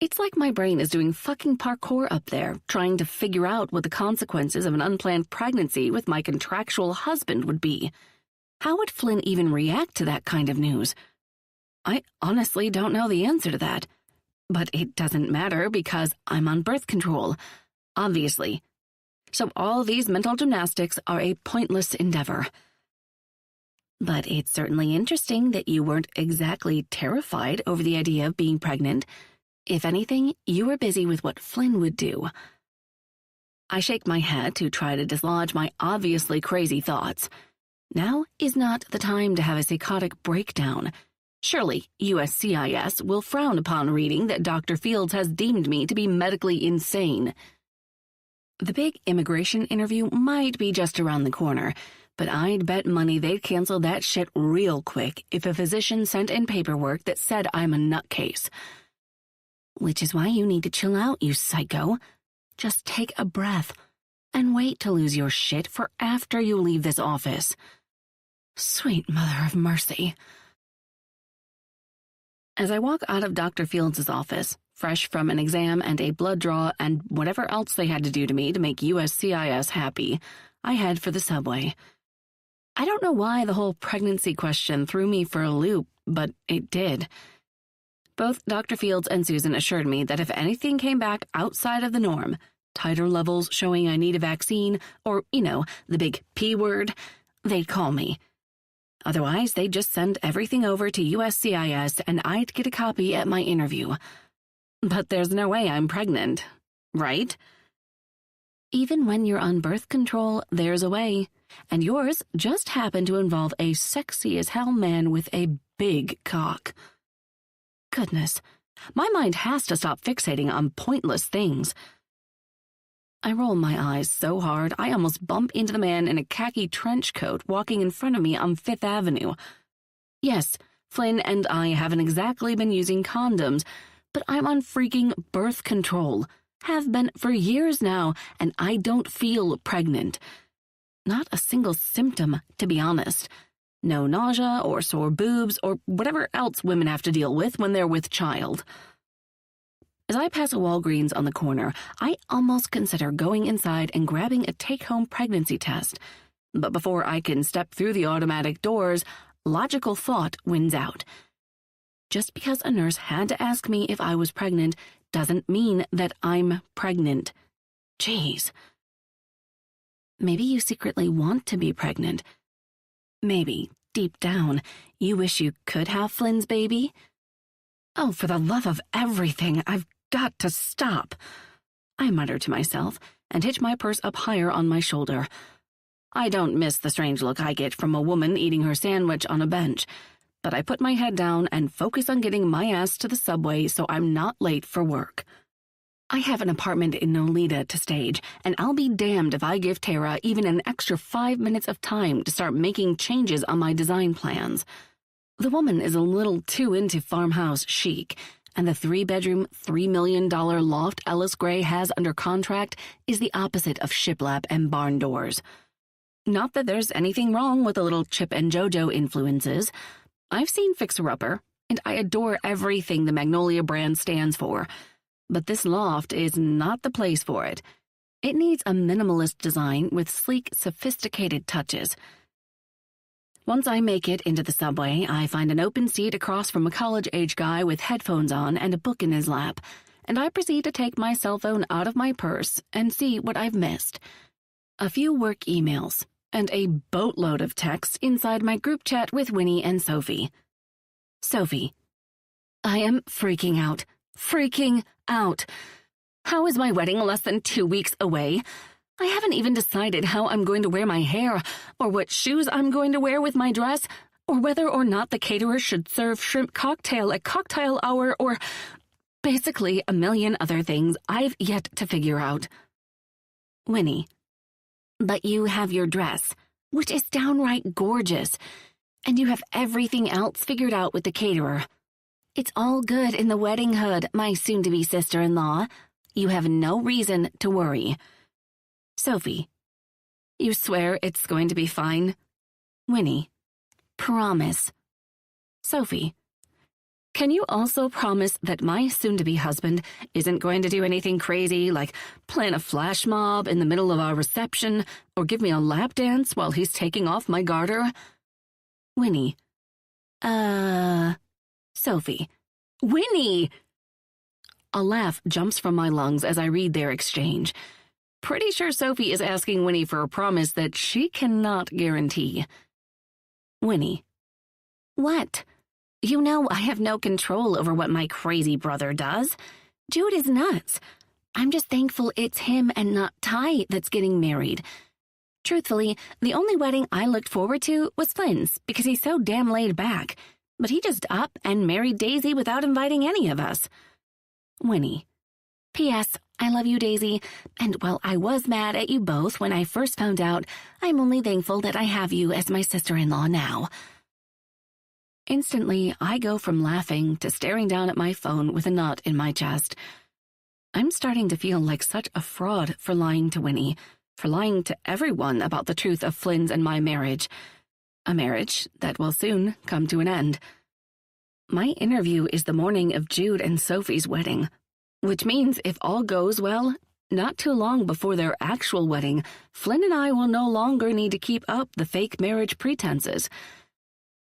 It's like my brain is doing fucking parkour up there, trying to figure out what the consequences of an unplanned pregnancy with my contractual husband would be. How would Flynn even react to that kind of news? I honestly don't know the answer to that. But it doesn't matter because I'm on birth control, obviously. So all these mental gymnastics are a pointless endeavor. But it's certainly interesting that you weren't exactly terrified over the idea of being pregnant. If anything, you were busy with what Flynn would do. I shake my head to try to dislodge my obviously crazy thoughts. Now is not the time to have a psychotic breakdown. Surely USCIS will frown upon reading that Dr. Fields has deemed me to be medically insane. The big immigration interview might be just around the corner, but I'd bet money they'd cancel that shit real quick if a physician sent in paperwork that said I'm a nutcase. Which is why you need to chill out, you psycho. Just take a breath and wait to lose your shit for after you leave this office. Sweet Mother of Mercy. As I walk out of Dr. Fields' office, fresh from an exam and a blood draw and whatever else they had to do to me to make USCIS happy, I head for the subway. I don't know why the whole pregnancy question threw me for a loop, but it did. Both Dr. Fields and Susan assured me that if anything came back outside of the norm, titer levels showing I need a vaccine, or, the big P word, they'd call me. Otherwise, they'd just send everything over to USCIS and I'd get a copy at my interview. But there's no way I'm pregnant, right? Even when you're on birth control, there's a way. And yours just happened to involve a sexy-as-hell man with a big cock. Goodness, my mind has to stop fixating on pointless things. I roll my eyes so hard I almost bump into the man in a khaki trench coat walking in front of me on Fifth Avenue. Yes, Flynn and I haven't exactly been using condoms, but I'm on freaking birth control. Have been for years now, and I don't feel pregnant. Not a single symptom, to be honest. No nausea or sore boobs or whatever else women have to deal with when they're with child. As I pass a Walgreens on the corner, I almost consider going inside and grabbing a take-home pregnancy test. But before I can step through the automatic doors, logical thought wins out. Just because a nurse had to ask me if I was pregnant doesn't mean that I'm pregnant. Jeez. Maybe you secretly want to be pregnant. Maybe, deep down, you wish you could have Flynn's baby. Oh, for the love of everything, I've got to stop. I mutter to myself and hitch my purse up higher on my shoulder. I don't miss the strange look I get from a woman eating her sandwich on a bench, but I put my head down and focus on getting my ass to the subway so I'm not late for work. I have an apartment in Nolita to stage, and I'll be damned if I give Tara even an extra 5 minutes of time to start making changes on my design plans. The woman is a little too into farmhouse chic, and the 3-bedroom, $3 million loft Ellis Gray has under contract is the opposite of shiplap and barn doors. Not that there's anything wrong with a little Chip and JoJo influences. I've seen Fixer Upper, and I adore everything the Magnolia brand stands for. But this loft is not the place for it. It needs a minimalist design with sleek, sophisticated touches. Once I make it into the subway, I find an open seat across from a college-age guy with headphones on and a book in his lap, and I proceed to take my cell phone out of my purse and see what I've missed. A few work emails, and a boatload of texts inside my group chat with Winnie and Sophie. Sophie. I am freaking out. Freaking out. How is my wedding less than 2 weeks away? I haven't even decided how I'm going to wear my hair, or what shoes I'm going to wear with my dress, or whether or not the caterer should serve shrimp cocktail at cocktail hour, or basically a million other things I've yet to figure out. Winnie. But you have your dress, which is downright gorgeous, and you have everything else figured out with the caterer. It's all good in the wedding hood, my soon-to-be sister-in-law. You have no reason to worry. Sophie. You swear it's going to be fine? Winnie. Promise. Sophie. Can you also promise that my soon-to-be husband isn't going to do anything crazy, like plan a flash mob in the middle of our reception, or give me a lap dance while he's taking off my garter? Winnie. Sophie. Winnie! A laugh jumps from my lungs as I read their exchange. Pretty sure Sophie is asking Winnie for a promise that she cannot guarantee. Winnie. What? You know I have no control over what my crazy brother does. Jude is nuts. I'm just thankful it's him and not Ty that's getting married. Truthfully, the only wedding I looked forward to was Flynn's because he's so damn laid back. But he just up and married Daisy without inviting any of us. Winnie. P.S. I love you, Daisy, and while I was mad at you both when I first found out, I'm only thankful that I have you as my sister-in-law now. Instantly, I go from laughing to staring down at my phone with a knot in my chest. I'm starting to feel like such a fraud for lying to Winnie, for lying to everyone about the truth of Flynn's and my marriage. a marriage that will soon come to an end. My interview is the morning of Jude and Sophie's wedding, which means if all goes well, not too long before their actual wedding, Flynn and I will no longer need to keep up the fake marriage pretenses.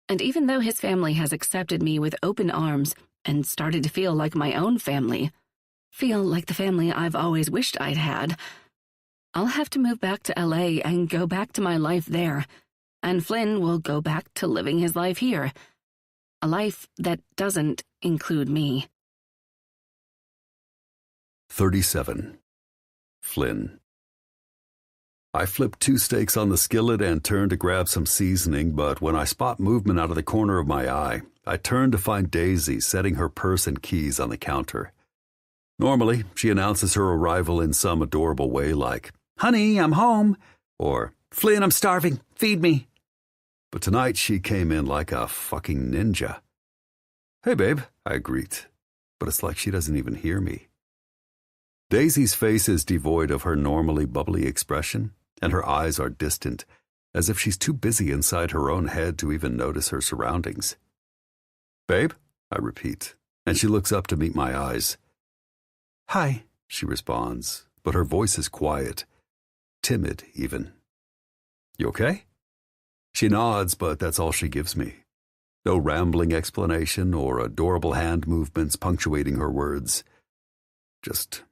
And even though his family has accepted me with open arms and started to feel like my own family, feel like the family I've always wished I'd had, I'll have to move back to LA and go back to my life there, and Flynn will go back to living his life here. A life that doesn't include me. 37. Flynn. I flipped 2 steaks on the skillet and turned to grab some seasoning, but when I spot movement out of the corner of my eye, I turned to find Daisy setting her purse and keys on the counter. Normally, she announces her arrival in some adorable way like, "Honey, I'm home," or, "Flynn, I'm starving, feed me." But tonight she came in like a fucking ninja. "Hey, babe," I greet, but it's like she doesn't even hear me. Daisy's face is devoid of her normally bubbly expression, and her eyes are distant, as if she's too busy inside her own head to even notice her surroundings. "Babe," I repeat, and she looks up to meet my eyes. "Hi," she responds, but her voice is quiet, timid even. "You okay?" She nods, but that's all she gives me. No rambling explanation or adorable hand movements punctuating her words. Just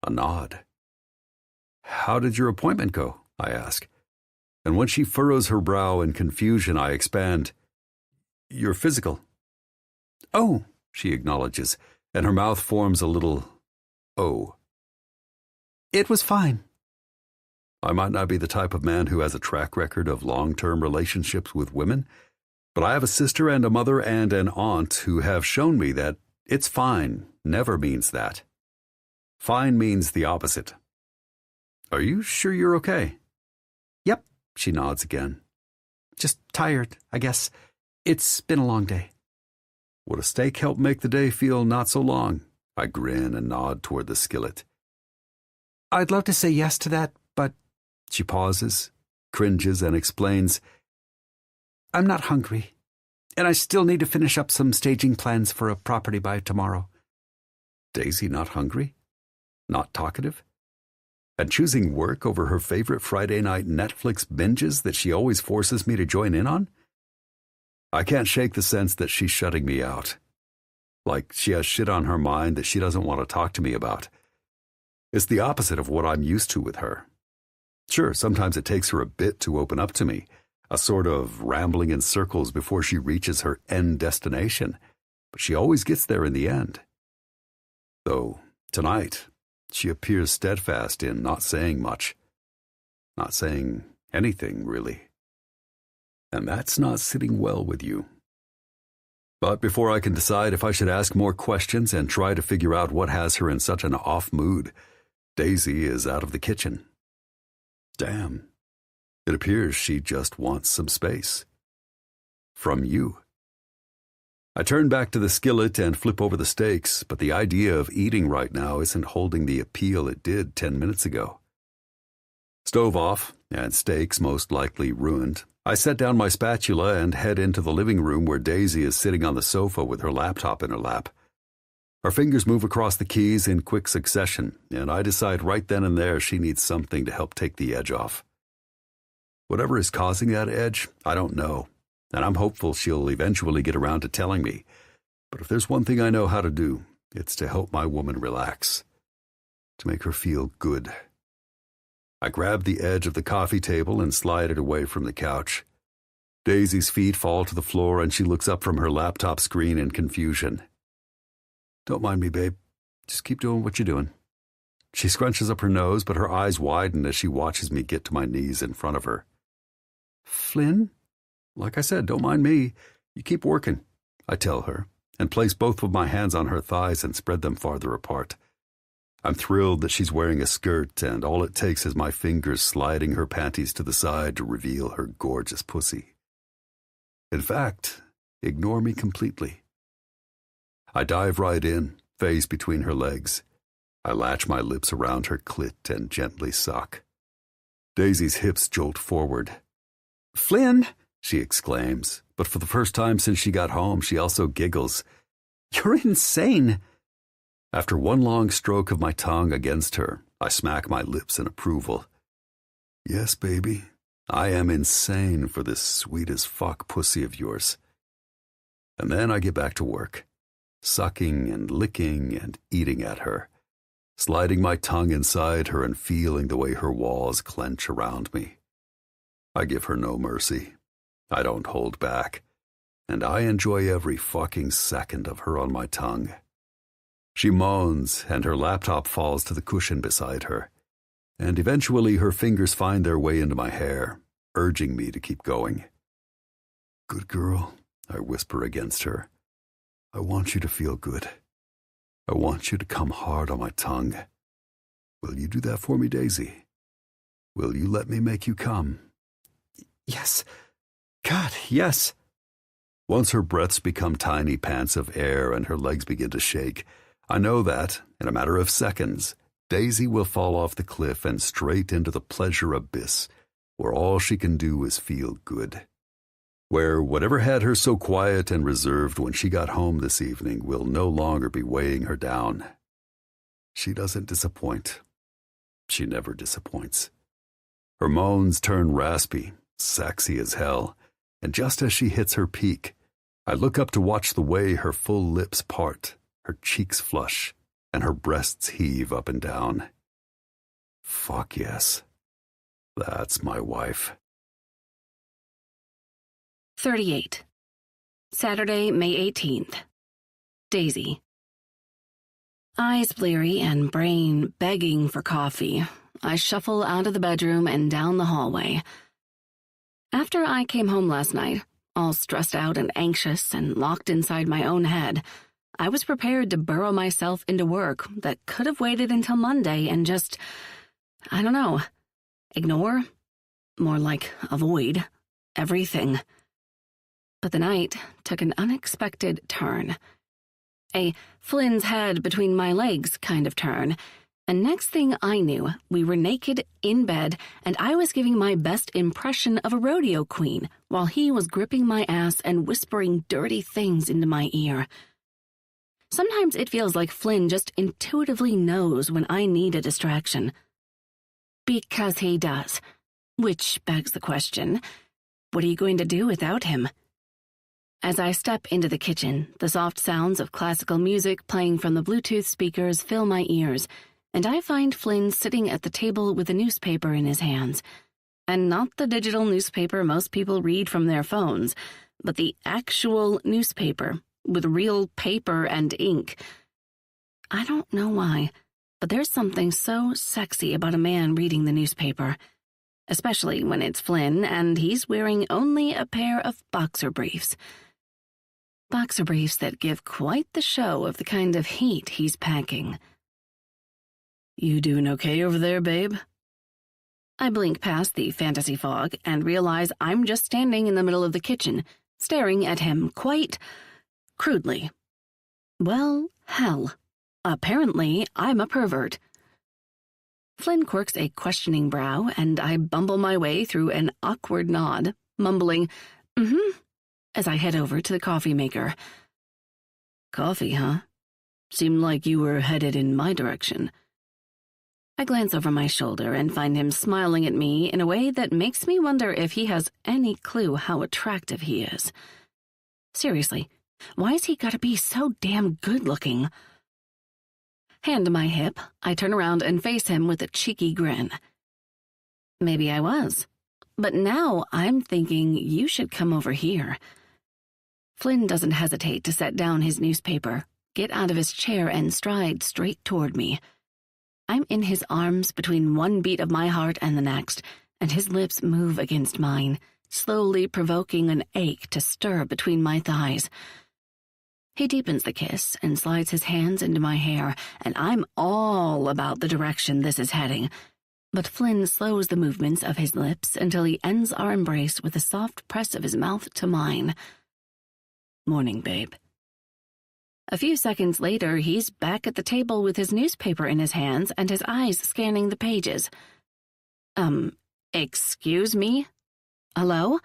a nod. "How did your appointment go?" I ask. And when she furrows her brow in confusion, I expand. "Your physical." "Oh," she acknowledges, and her mouth forms a little O. "It was fine." I might not be the type of man who has a track record of long-term relationships with women, but I have a sister and a mother and an aunt who have shown me that it's fine never means that. Fine means the opposite. "Are you sure you're okay?" "Yep," she nods again. "Just tired, I guess. It's been a long day." "Would a steak help make the day feel not so long?" I grin and nod toward the skillet. "I'd love to say yes to that, but..." She pauses, cringes, and explains, "I'm not hungry, and I still need to finish up some staging plans for a property by tomorrow." Daisy not hungry? Not talkative? And choosing work over her favorite Friday night Netflix binges that she always forces me to join in on? I can't shake the sense that she's shutting me out. Like she has shit on her mind that she doesn't want to talk to me about. It's the opposite of what I'm used to with her. Sure, sometimes it takes her a bit to open up to me, a sort of rambling in circles before she reaches her end destination, but she always gets there in the end. Though, tonight, she appears steadfast in not saying much. Not saying anything, really. And that's not sitting well with you. But before I can decide if I should ask more questions and try to figure out what has her in such an off mood, Daisy is out of the kitchen. Damn. It appears she just wants some space. From you. I turn back to the skillet and flip over the steaks, but the idea of eating right now isn't holding the appeal it did 10 minutes ago. Stove off, and steaks most likely ruined, I set down my spatula and head into the living room where Daisy is sitting on the sofa with her laptop in her lap. Our fingers move across the keys in quick succession, and I decide right then and there she needs something to help take the edge off. Whatever is causing that edge, I don't know, and I'm hopeful she'll eventually get around to telling me. But if there's one thing I know how to do, it's to help my woman relax, to make her feel good. I grab the edge of the coffee table and slide it away from the couch. Daisy's feet fall to the floor and she looks up from her laptop screen in confusion. "Don't mind me, babe. Just keep doing what you're doing." She scrunches up her nose, but her eyes widen as she watches me get to my knees in front of her. "Flynn?" "Like I said, don't mind me. You keep working," I tell her, and place both of my hands on her thighs and spread them farther apart. I'm thrilled that she's wearing a skirt, and all it takes is my fingers sliding her panties to the side to reveal her gorgeous pussy. In fact, ignore me completely. I dive right in, face between her legs. I latch my lips around her clit and gently suck. Daisy's hips jolt forward. "Flynn!" she exclaims, but for the first time since she got home, she also giggles. You're insane. After one long stroke of my tongue against her, I smack my lips in approval. Yes, baby, I am insane for this sweet as fuck pussy of yours. And then I get back to work, sucking and licking and eating at her, sliding my tongue inside her and feeling the way her walls clench around me. I give her no mercy. I don't hold back, and I enjoy every fucking second of her on my tongue. She moans, and her laptop falls to the cushion beside her, and eventually her fingers find their way into my hair, urging me to keep going. Good girl, I whisper against her. I want you to feel good. I want you to come hard on my tongue. Will you do that for me, Daisy? Will you let me make you come? Yes. God, yes. Once her breaths become tiny pants of air and her legs begin to shake, I know that, in a matter of seconds, Daisy will fall off the cliff and straight into the pleasure abyss, where all she can do is feel good. Where whatever had her so quiet and reserved when she got home this evening will no longer be weighing her down. She doesn't disappoint. She never disappoints. Her moans turn raspy, sexy as hell, and just as she hits her peak, I look up to watch the way her full lips part, her cheeks flush, and her breasts heave up and down. Fuck yes. That's my wife. 38. Saturday, May 18th. Daisy. Eyes bleary and brain begging for coffee, I shuffle out of the bedroom and down the hallway. After I came home last night, all stressed out and anxious and locked inside my own head, I was prepared to burrow myself into work that could have waited until Monday and just, I don't know, ignore, more like avoid, everything. But the night took an unexpected turn. A Flynn's head between my legs kind of turn, and next thing I knew, we were naked in bed, and I was giving my best impression of a rodeo queen while he was gripping my ass and whispering dirty things into my ear. Sometimes it feels like Flynn just intuitively knows when I need a distraction. Because he does. Which begs the question, what are you going to do without him? As I step into the kitchen, the soft sounds of classical music playing from the Bluetooth speakers fill my ears, and I find Flynn sitting at the table with a newspaper in his hands. And not the digital newspaper most people read from their phones, but the actual newspaper, with real paper and ink. I don't know why, but there's something so sexy about a man reading the newspaper, especially when it's Flynn and he's wearing only a pair of boxer briefs. Boxer briefs that give quite the show of the kind of heat he's packing. You doing okay over there, babe? I blink past the fantasy fog and realize I'm just standing in the middle of the kitchen, staring at him quite crudely. Well, hell. Apparently, I'm a pervert. Flynn quirks a questioning brow, and I bumble my way through an awkward nod, mumbling, as I head over to the coffee maker. Coffee, huh? Seemed like you were headed in my direction. I glance over my shoulder and find him smiling at me in a way that makes me wonder if he has any clue how attractive he is. Seriously, why has he gotta be so damn good-looking? Hand to my hip, I turn around and face him with a cheeky grin. Maybe I was, but now I'm thinking you should come over here. Flynn doesn't hesitate to set down his newspaper, get out of his chair, and stride straight toward me. I'm in his arms between one beat of my heart and the next, and his lips move against mine, slowly provoking an ache to stir between my thighs. He deepens the kiss and slides his hands into my hair, and I'm all about the direction this is heading. But Flynn slows the movements of his lips until he ends our embrace with a soft press of his mouth to mine. Morning, babe. A few seconds later, he's back at the table with his newspaper in his hands and his eyes scanning the pages. Excuse me? Hello?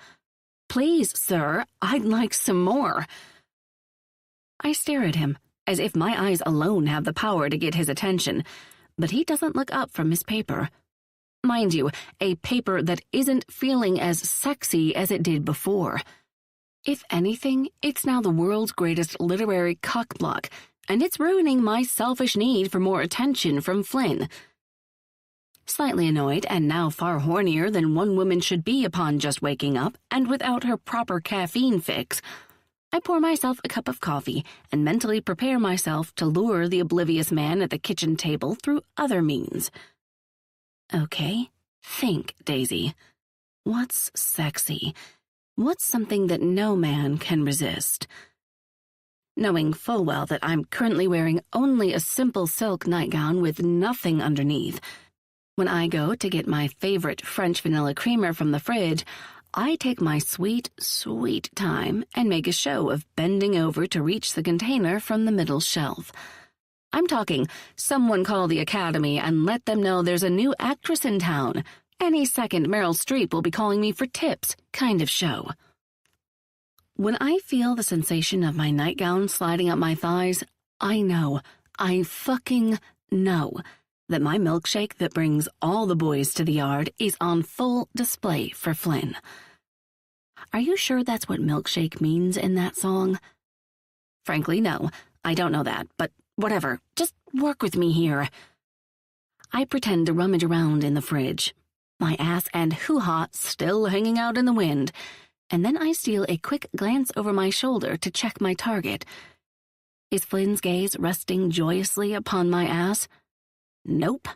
Please, sir, I'd like some more. I stare at him, as if my eyes alone have the power to get his attention, but he doesn't look up from his paper. Mind you, a paper that isn't feeling as sexy as it did before. If anything, it's now the world's greatest literary cockblock, and it's ruining my selfish need for more attention from Flynn. Slightly annoyed, and now far hornier than one woman should be upon just waking up and without her proper caffeine fix, I pour myself a cup of coffee and mentally prepare myself to lure the oblivious man at the kitchen table through other means. Okay, think, Daisy. What's sexy? What's something that no man can resist? Knowing full well that I'm currently wearing only a simple silk nightgown with nothing underneath, when I go to get my favorite French vanilla creamer from the fridge, I take my sweet, sweet time and make a show of bending over to reach the container from the middle shelf. I'm talking, someone call the Academy and let them know there's a new actress in town. Any second Meryl Streep will be calling me for tips kind of show. When I feel the sensation of my nightgown sliding up my thighs, I fucking know that my milkshake that brings all the boys to the yard is on full display for Flynn. Are you sure that's what milkshake means in that song? Frankly, no, I don't know that, but whatever, just work with me here. I pretend to rummage around in the fridge, my ass and hoo-ha still hanging out in the wind, and then I steal a quick glance over my shoulder to check my target. Is Flynn's gaze resting joyously upon my ass? Nope.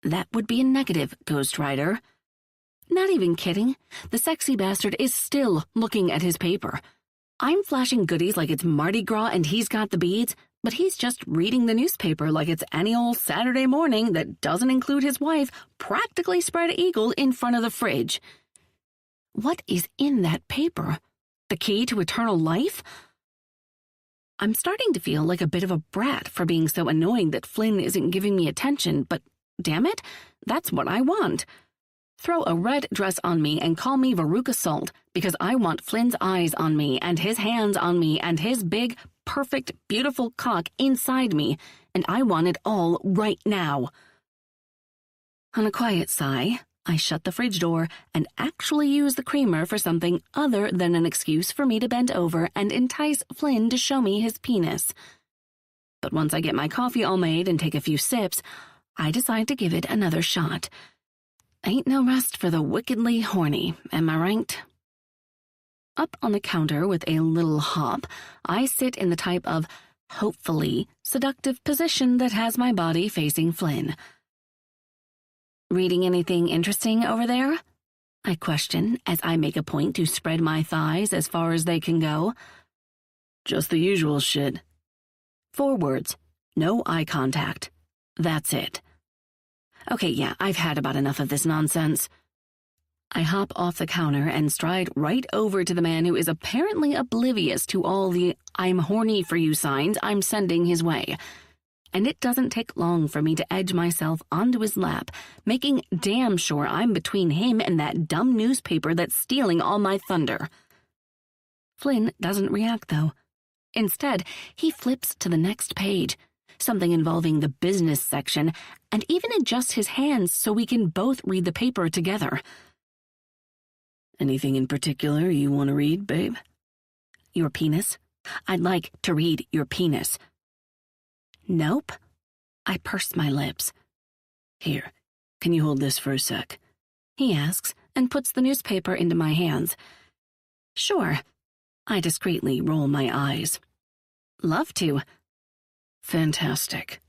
That would be a negative, Ghost Rider. Not even kidding. The sexy bastard is still looking at his paper. I'm flashing goodies like it's Mardi Gras and he's got the beads, but he's just reading the newspaper like it's any old Saturday morning that doesn't include his wife practically spread eagle in front of the fridge. What is in that paper? The key to eternal life? I'm starting to feel like a bit of a brat for being so annoying that Flynn isn't giving me attention, but damn it, that's what I want. Throw a red dress on me and call me Veruca Salt because I want Flynn's eyes on me and his hands on me and his big, perfect, beautiful cock inside me, and I want it all right now. On a quiet sigh, I shut the fridge door and actually use the creamer for something other than an excuse for me to bend over and entice Flynn to show me his penis. But once I get my coffee all made and take a few sips, I decide to give it another shot. Ain't no rest for the wickedly horny, am I right? Up on the counter with a little hop, I sit in the type of, hopefully, seductive position that has my body facing Flynn. Reading anything interesting over there? I question as I make a point to spread my thighs as far as they can go. Just the usual shit. 4 words. No eye contact. That's it. Okay, yeah, I've had about enough of this nonsense. I hop off the counter and stride right over to the man who is apparently oblivious to all the "I'm horny for you" signs I'm sending his way. And it doesn't take long for me to edge myself onto his lap, making damn sure I'm between him and that dumb newspaper that's stealing all my thunder. Flynn doesn't react, though. Instead, he flips to the next page, something involving the business section, and even adjusts his hands so we can both read the paper together. Anything in particular you want to read, babe? Your penis? I'd like to read your penis. Nope. I purse my lips. Here, can you hold this for a sec? He asks and puts the newspaper into my hands. Sure. I discreetly roll my eyes. Love to. Fantastic.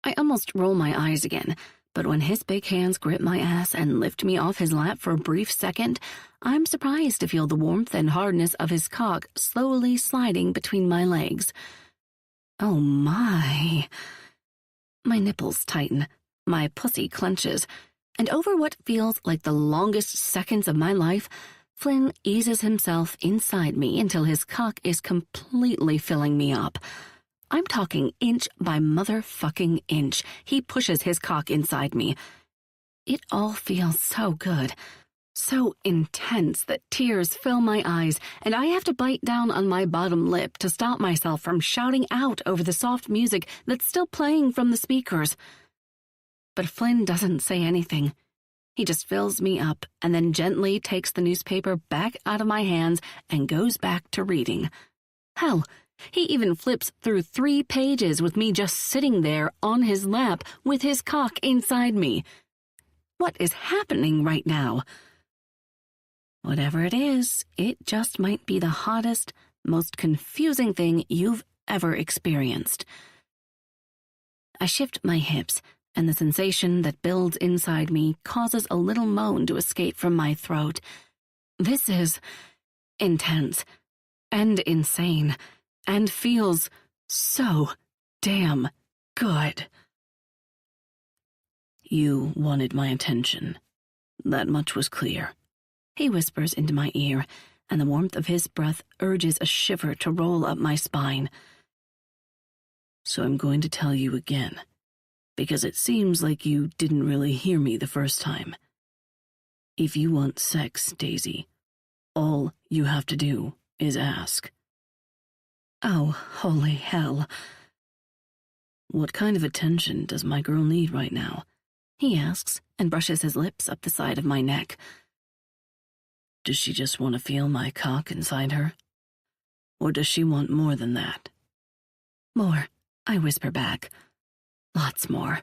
I almost roll my eyes again, but when his big hands grip my ass and lift me off his lap for a brief second, I'm surprised to feel the warmth and hardness of his cock slowly sliding between my legs. Oh my. My nipples tighten, my pussy clenches, and over what feels like the longest seconds of my life, Flynn eases himself inside me until his cock is completely filling me up. I'm talking inch by motherfucking inch. He pushes his cock inside me. It all feels so good. so intense that tears fill my eyes, and I have to bite down on my bottom lip to stop myself from shouting out over the soft music that's still playing from the speakers. But Flynn doesn't say anything. He just fills me up and then gently takes the newspaper back out of my hands and goes back to reading. Hell, he even flips through 3 pages with me just sitting there on his lap with his cock inside me. What is happening right now? Whatever it is, it just might be the hottest, most confusing thing you've ever experienced. I shift my hips, and the sensation that builds inside me causes a little moan to escape from my throat. This is intense and insane and feels so damn good. You wanted my attention. That much was clear. He whispers into my ear, and the warmth of his breath urges a shiver to roll up my spine. So I'm going to tell you again, because it seems like you didn't really hear me the first time. If you want sex, Daisy, all you have to do is ask. Oh, holy hell. What kind of attention does my girl need right now? He asks and brushes his lips up the side of my neck. Does she just want to feel my cock inside her? Or does she want more than that? More, I whisper back. Lots more.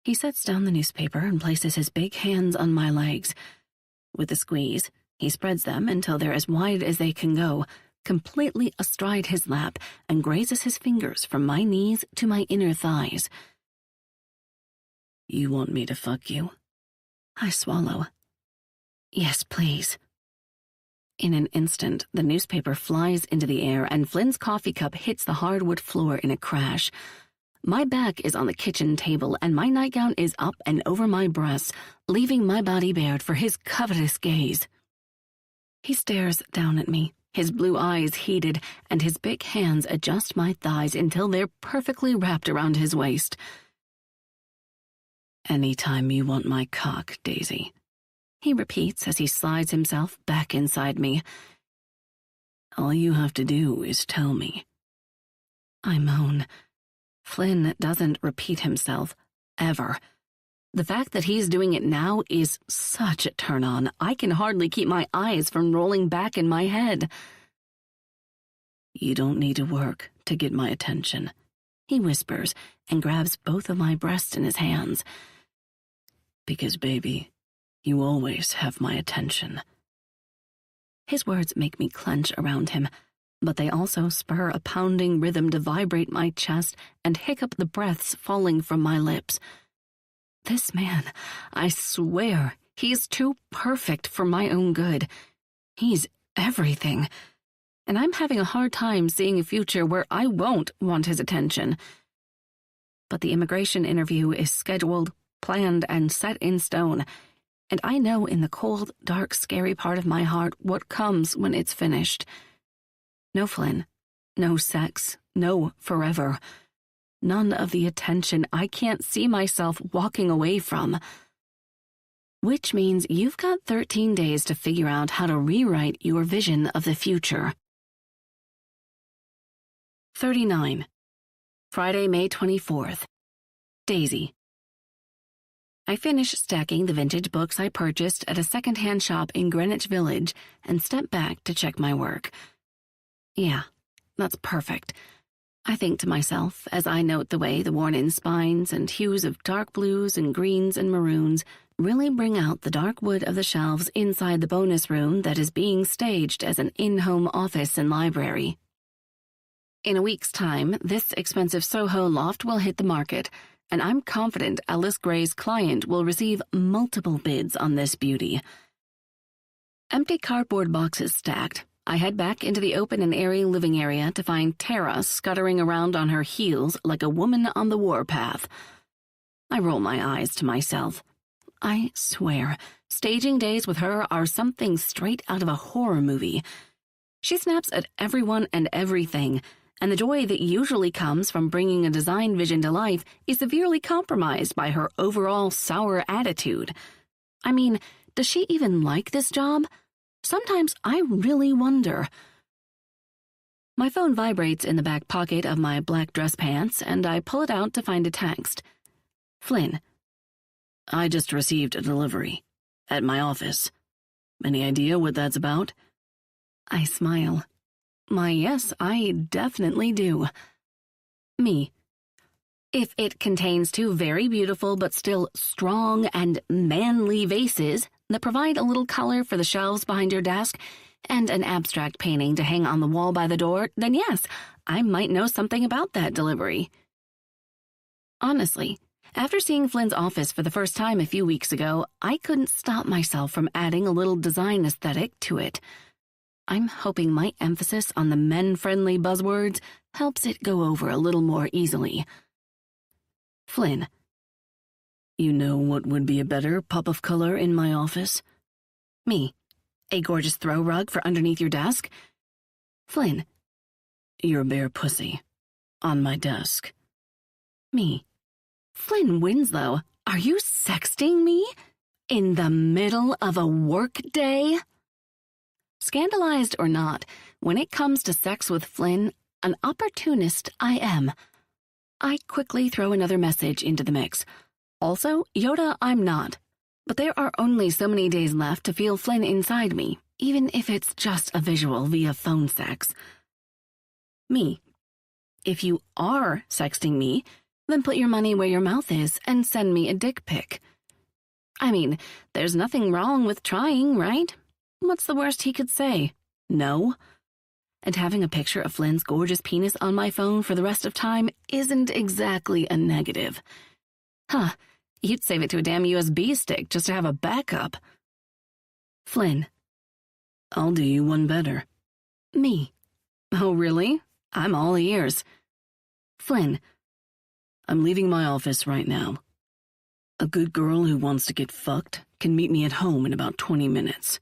He sets down the newspaper and places his big hands on my legs. With a squeeze, he spreads them until they're as wide as they can go, completely astride his lap, and grazes his fingers from my knees to my inner thighs. You want me to fuck you? I swallow. Yes, please. In an instant, the newspaper flies into the air and Flynn's coffee cup hits the hardwood floor in a crash. My back is on the kitchen table and my nightgown is up and over my breasts, leaving my body bared for his covetous gaze. He stares down at me, his blue eyes heated, and his big hands adjust my thighs until they're perfectly wrapped around his waist. Anytime you want my cock, Daisy, he repeats as he slides himself back inside me. All you have to do is tell me. I moan. Flynn doesn't repeat himself, ever. The fact that he's doing it now is such a turn-on, I can hardly keep my eyes from rolling back in my head. You don't need to work to get my attention, he whispers and grabs both of my breasts in his hands. Because, baby, you always have my attention. His words make me clench around him, but they also spur a pounding rhythm to vibrate my chest and hiccup the breaths falling from my lips. This man, I swear, he's too perfect for my own good. He's everything. And I'm having a hard time seeing a future where I won't want his attention. But the immigration interview is scheduled, planned, and set in stone, and I know in the cold, dark, scary part of my heart what comes when it's finished. No Flynn, no sex, no forever. None of the attention I can't see myself walking away from. Which means you've got 13 days to figure out how to rewrite your vision of the future. 39. Friday, May 24th. Daisy. I finish stacking the vintage books I purchased at a second-hand shop in Greenwich Village and step back to check my work. Yeah, that's perfect. I think to myself as I note the way the worn-in spines and hues of dark blues and greens and maroons really bring out the dark wood of the shelves inside the bonus room that is being staged as an in-home office and library. In a week's time, this expensive Soho loft will hit the market, and I'm confident Alice Gray's client will receive multiple bids on this beauty. Empty cardboard boxes stacked, I head back into the open and airy living area to find Tara scuttering around on her heels like a woman on the warpath. I roll my eyes to myself. I swear, staging days with her are something straight out of a horror movie. She snaps at everyone and everything, and the joy that usually comes from bringing a design vision to life is severely compromised by her overall sour attitude. I mean, Does she even like this job? Sometimes I really wonder. My phone vibrates in the back pocket of my black dress pants, and I pull it out to find a text. Flynn. I just received a delivery. At my office. Any idea what that's about? I smile. Why, yes, I definitely do. Me. If it contains two very beautiful but still strong and manly vases that provide a little color for the shelves behind your desk and an abstract painting to hang on the wall by the door, then yes, I might know something about that delivery. Honestly, after seeing Flynn's office for the first time a few weeks ago, I couldn't stop myself from adding a little design aesthetic to it. I'm hoping my emphasis on the men-friendly buzzwords helps it go over a little more easily. Flynn. You know what would be a better pop of color in my office? Me. A gorgeous throw rug for underneath your desk? Flynn. Your bare pussy. On my desk. Me. Flynn Winslow, are you sexting me? In the middle of a work day? Scandalized or not, when it comes to sex with Flynn, an opportunist I am. I quickly throw another message into the mix. Also, Yoda, I'm not. But there are only so many days left to feel Flynn inside me, even if it's just a visual via phone sex. Me. If you are sexting me, then put your money where your mouth is and send me a dick pic. I mean, there's nothing wrong with trying, right? What's the worst he could say? No? And having a picture of Flynn's gorgeous penis on my phone for the rest of time isn't exactly a negative. Huh, you'd save it to a damn USB stick just to have a backup. Flynn. I'll do you one better. Me. Oh, really? I'm all ears. Flynn. I'm leaving my office right now. A good girl who wants to get fucked can meet me at home in about 20 minutes.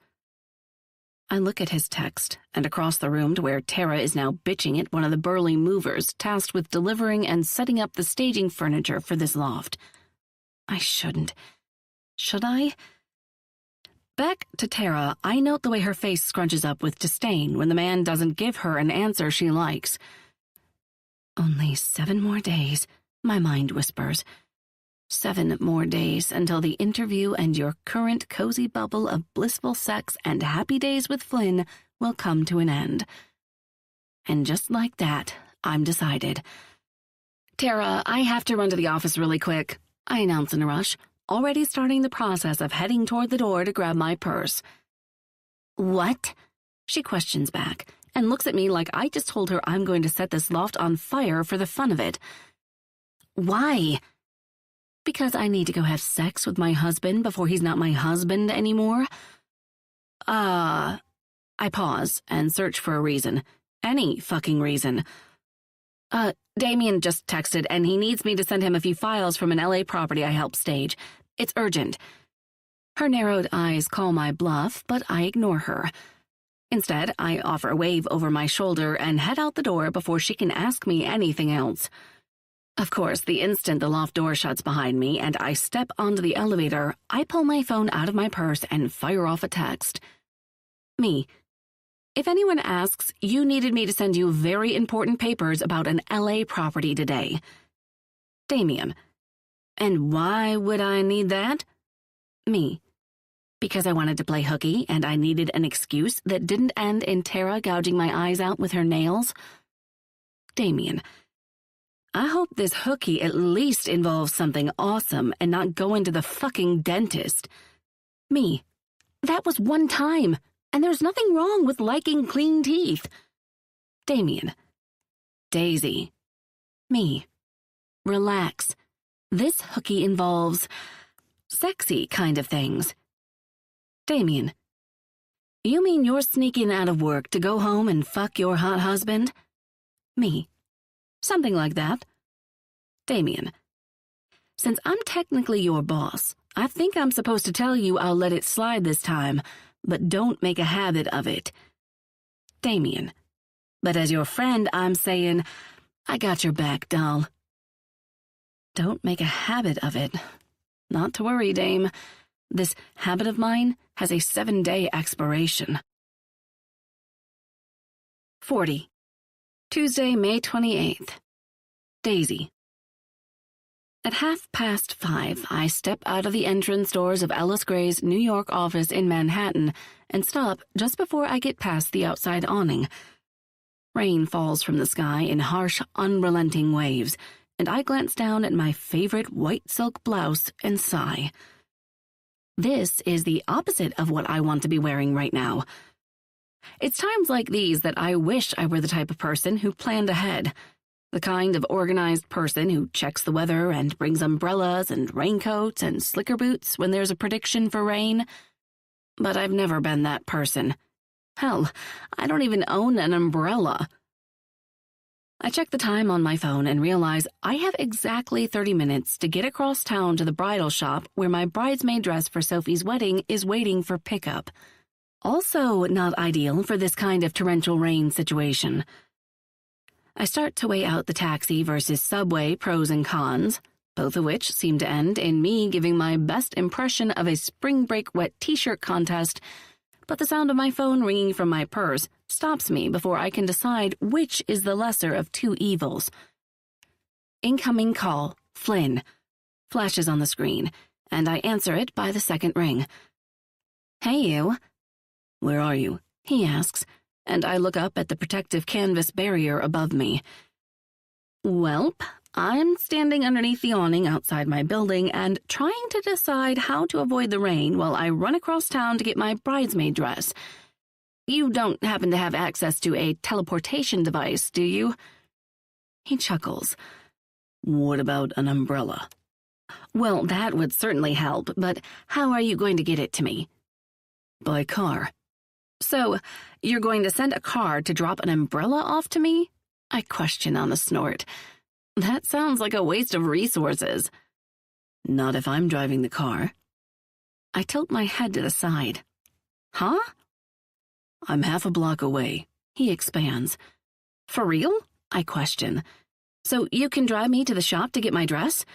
I look at his text and across the room to where Tara is now bitching at one of the burly movers tasked with delivering and setting up the staging furniture for this loft. I shouldn't. Should I? Back to Tara, I note the way her face scrunches up with disdain when the man doesn't give her an answer she likes. Only 7 more days, my mind whispers. 7 more days until the interview and your current cozy bubble of blissful sex and happy days with Flynn will come to an end. And just like that, I'm decided. Tara, I have to run to the office really quick, I announce in a rush, already starting the process of heading toward the door to grab my purse. What? She questions back and looks at me like I just told her I'm going to set this loft on fire for the fun of it. Why? Because I need to go have sex with my husband before he's not my husband anymore? I pause and search for a reason. Any fucking reason. Damien just texted and he needs me to send him a few files from an LA property I helped stage. It's urgent. Her narrowed eyes call my bluff, but I ignore her. Instead, I offer a wave over my shoulder and head out the door before she can ask me anything else. Of course, the instant the loft door shuts behind me and I step onto the elevator, I pull my phone out of my purse and fire off a text. Me. If anyone asks, you needed me to send you very important papers about an LA property today. Damien. And why would I need that? Me. Because I wanted to play hooky and I needed an excuse that didn't end in Tara gouging my eyes out with her nails. Damien. I hope this hooky at least involves something awesome and not going to the fucking dentist. Me. That was one time, and there's nothing wrong with liking clean teeth. Damien. Daisy. Me. Relax. This hooky involves sexy kind of things. Damien. You mean you're sneaking out of work to go home and fuck your hot husband? Me. Something like that. Damien. Since I'm technically your boss, I think I'm supposed to tell you I'll let it slide this time, but don't make a habit of it. Damien. But as your friend, I'm saying, I got your back, doll. Don't make a habit of it. Not to worry, Dame. This habit of mine has a 7-day expiration. 40. Tuesday, May 28th. Daisy. At 5:30, I step out of the entrance doors of Ellis Gray's New York office in Manhattan and stop just before I get past the outside awning. Rain falls from the sky in harsh, unrelenting waves, and I glance down at my favorite white silk blouse and sigh. This is the opposite of what I want to be wearing right now. It's times like these that I wish I were the type of person who planned ahead, the kind of organized person who checks the weather and brings umbrellas and raincoats and slicker boots when there's a prediction for rain. But I've never been that person. Hell, I don't even own an umbrella. I check the time on my phone and realize I have exactly 30 minutes to get across town to the bridal shop where my bridesmaid dress for Sophie's wedding is waiting for pickup. Also not ideal for this kind of torrential rain situation. I start to weigh out the taxi versus subway pros and cons, both of which seem to end in me giving my best impression of a spring break wet t-shirt contest, but the sound of my phone ringing from my purse stops me before I can decide which is the lesser of two evils. Incoming call, Flynn, flashes on the screen, and I answer it by the second ring. Hey, you. Where are you? He asks, and I look up at the protective canvas barrier above me. Welp, I'm standing underneath the awning outside my building and trying to decide how to avoid the rain while I run across town to get my bridesmaid dress. You don't happen to have access to a teleportation device, do you? He chuckles. What about an umbrella? Well, that would certainly help, but how are you going to get it to me? By car. So, you're going to send a car to drop an umbrella off to me? I question on a snort. That sounds like a waste of resources. Not if I'm driving the car. I tilt my head to the side. Huh? I'm half a block away, he expands. For real? I question. So you can drive me to the shop to get my dress?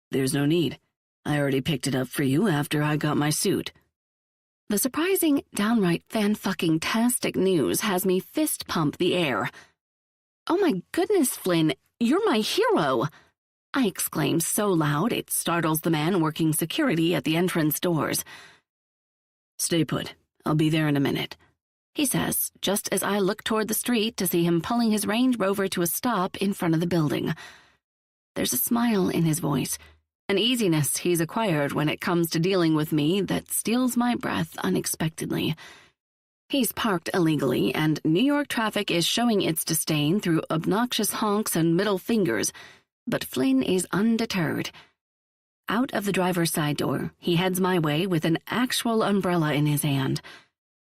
There's no need. I already picked it up for you after I got my suit. The surprising, downright fan-fucking-tastic news has me fist pump the air. Oh my goodness, Flynn, you're my hero! I exclaim so loud it startles the man working security at the entrance doors. Stay put. I'll be there in a minute, he says, just as I look toward the street to see him pulling his Range Rover to a stop in front of the building. There's a smile in his voice, an easiness he's acquired when it comes to dealing with me that steals my breath unexpectedly. He's parked illegally, and New York traffic is showing its disdain through obnoxious honks and middle fingers, but Flynn is undeterred. Out of the driver's side door, he heads my way with an actual umbrella in his hand.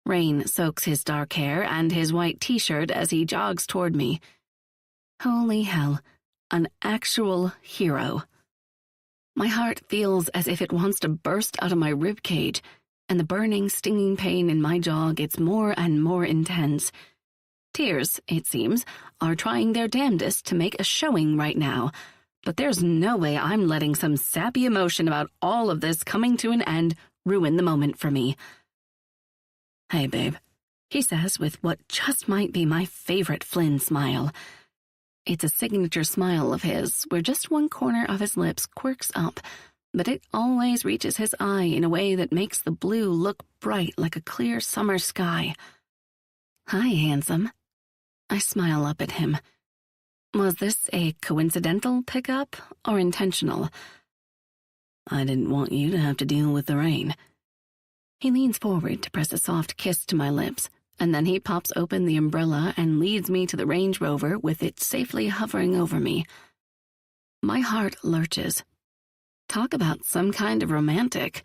Rain soaks his dark hair and his white t-shirt as he jogs toward me. Holy hell, an actual hero. My heart feels as if it wants to burst out of my ribcage, and the burning, stinging pain in my jaw gets more and more intense. Tears, it seems, are trying their damnedest to make a showing right now, but there's no way I'm letting some sappy emotion about all of this coming to an end ruin the moment for me. Hey, babe, he says with what just might be my favorite Flynn smile. It's a signature smile of his, where just one corner of his lips quirks up, but it always reaches his eye in a way that makes the blue look bright like a clear summer sky. Hi, handsome. I smile up at him. Was this a coincidental pickup or intentional? I didn't want you to have to deal with the rain. He leans forward to press a soft kiss to my lips, and then he pops open the umbrella and leads me to the Range Rover with it safely hovering over me. My heart lurches. Talk about some kind of romantic.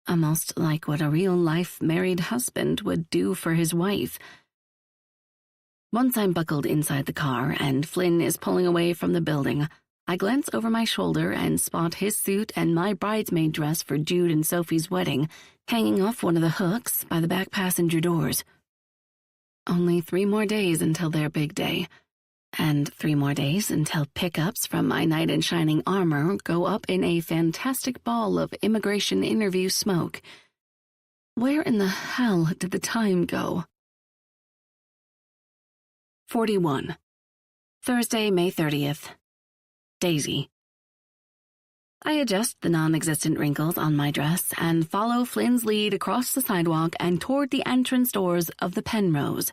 Almost like what a real-life married husband would do for his wife. Once I'm buckled inside the car and Flynn is pulling away from the building, I glance over my shoulder and spot his suit and my bridesmaid dress for Jude and Sophie's wedding hanging off one of the hooks by the back passenger doors. Only 3 more days until their big day. And 3 more days until pickups from my knight in shining armor go up in a fantastic ball of immigration interview smoke. Where in the hell did the time go? 41. Thursday, May 30th. Daisy. I adjust the non-existent wrinkles on my dress and follow Flynn's lead across the sidewalk and toward the entrance doors of the Penrose.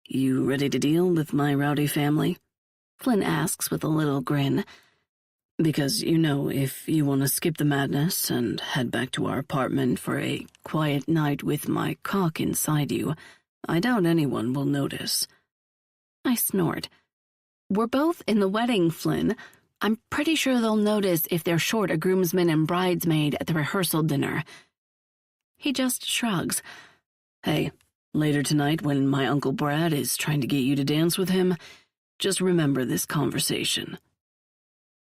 You ready to deal with my rowdy family? Flynn asks with a little grin. Because, if you want to skip the madness and head back to our apartment for a quiet night with my cock inside you, I doubt anyone will notice. I snort. We're both in the wedding, Flynn. I'm pretty sure they'll notice if they're short a groomsman and bridesmaid at the rehearsal dinner. He just shrugs. Hey, later tonight when my Uncle Brad is trying to get you to dance with him, just remember this conversation.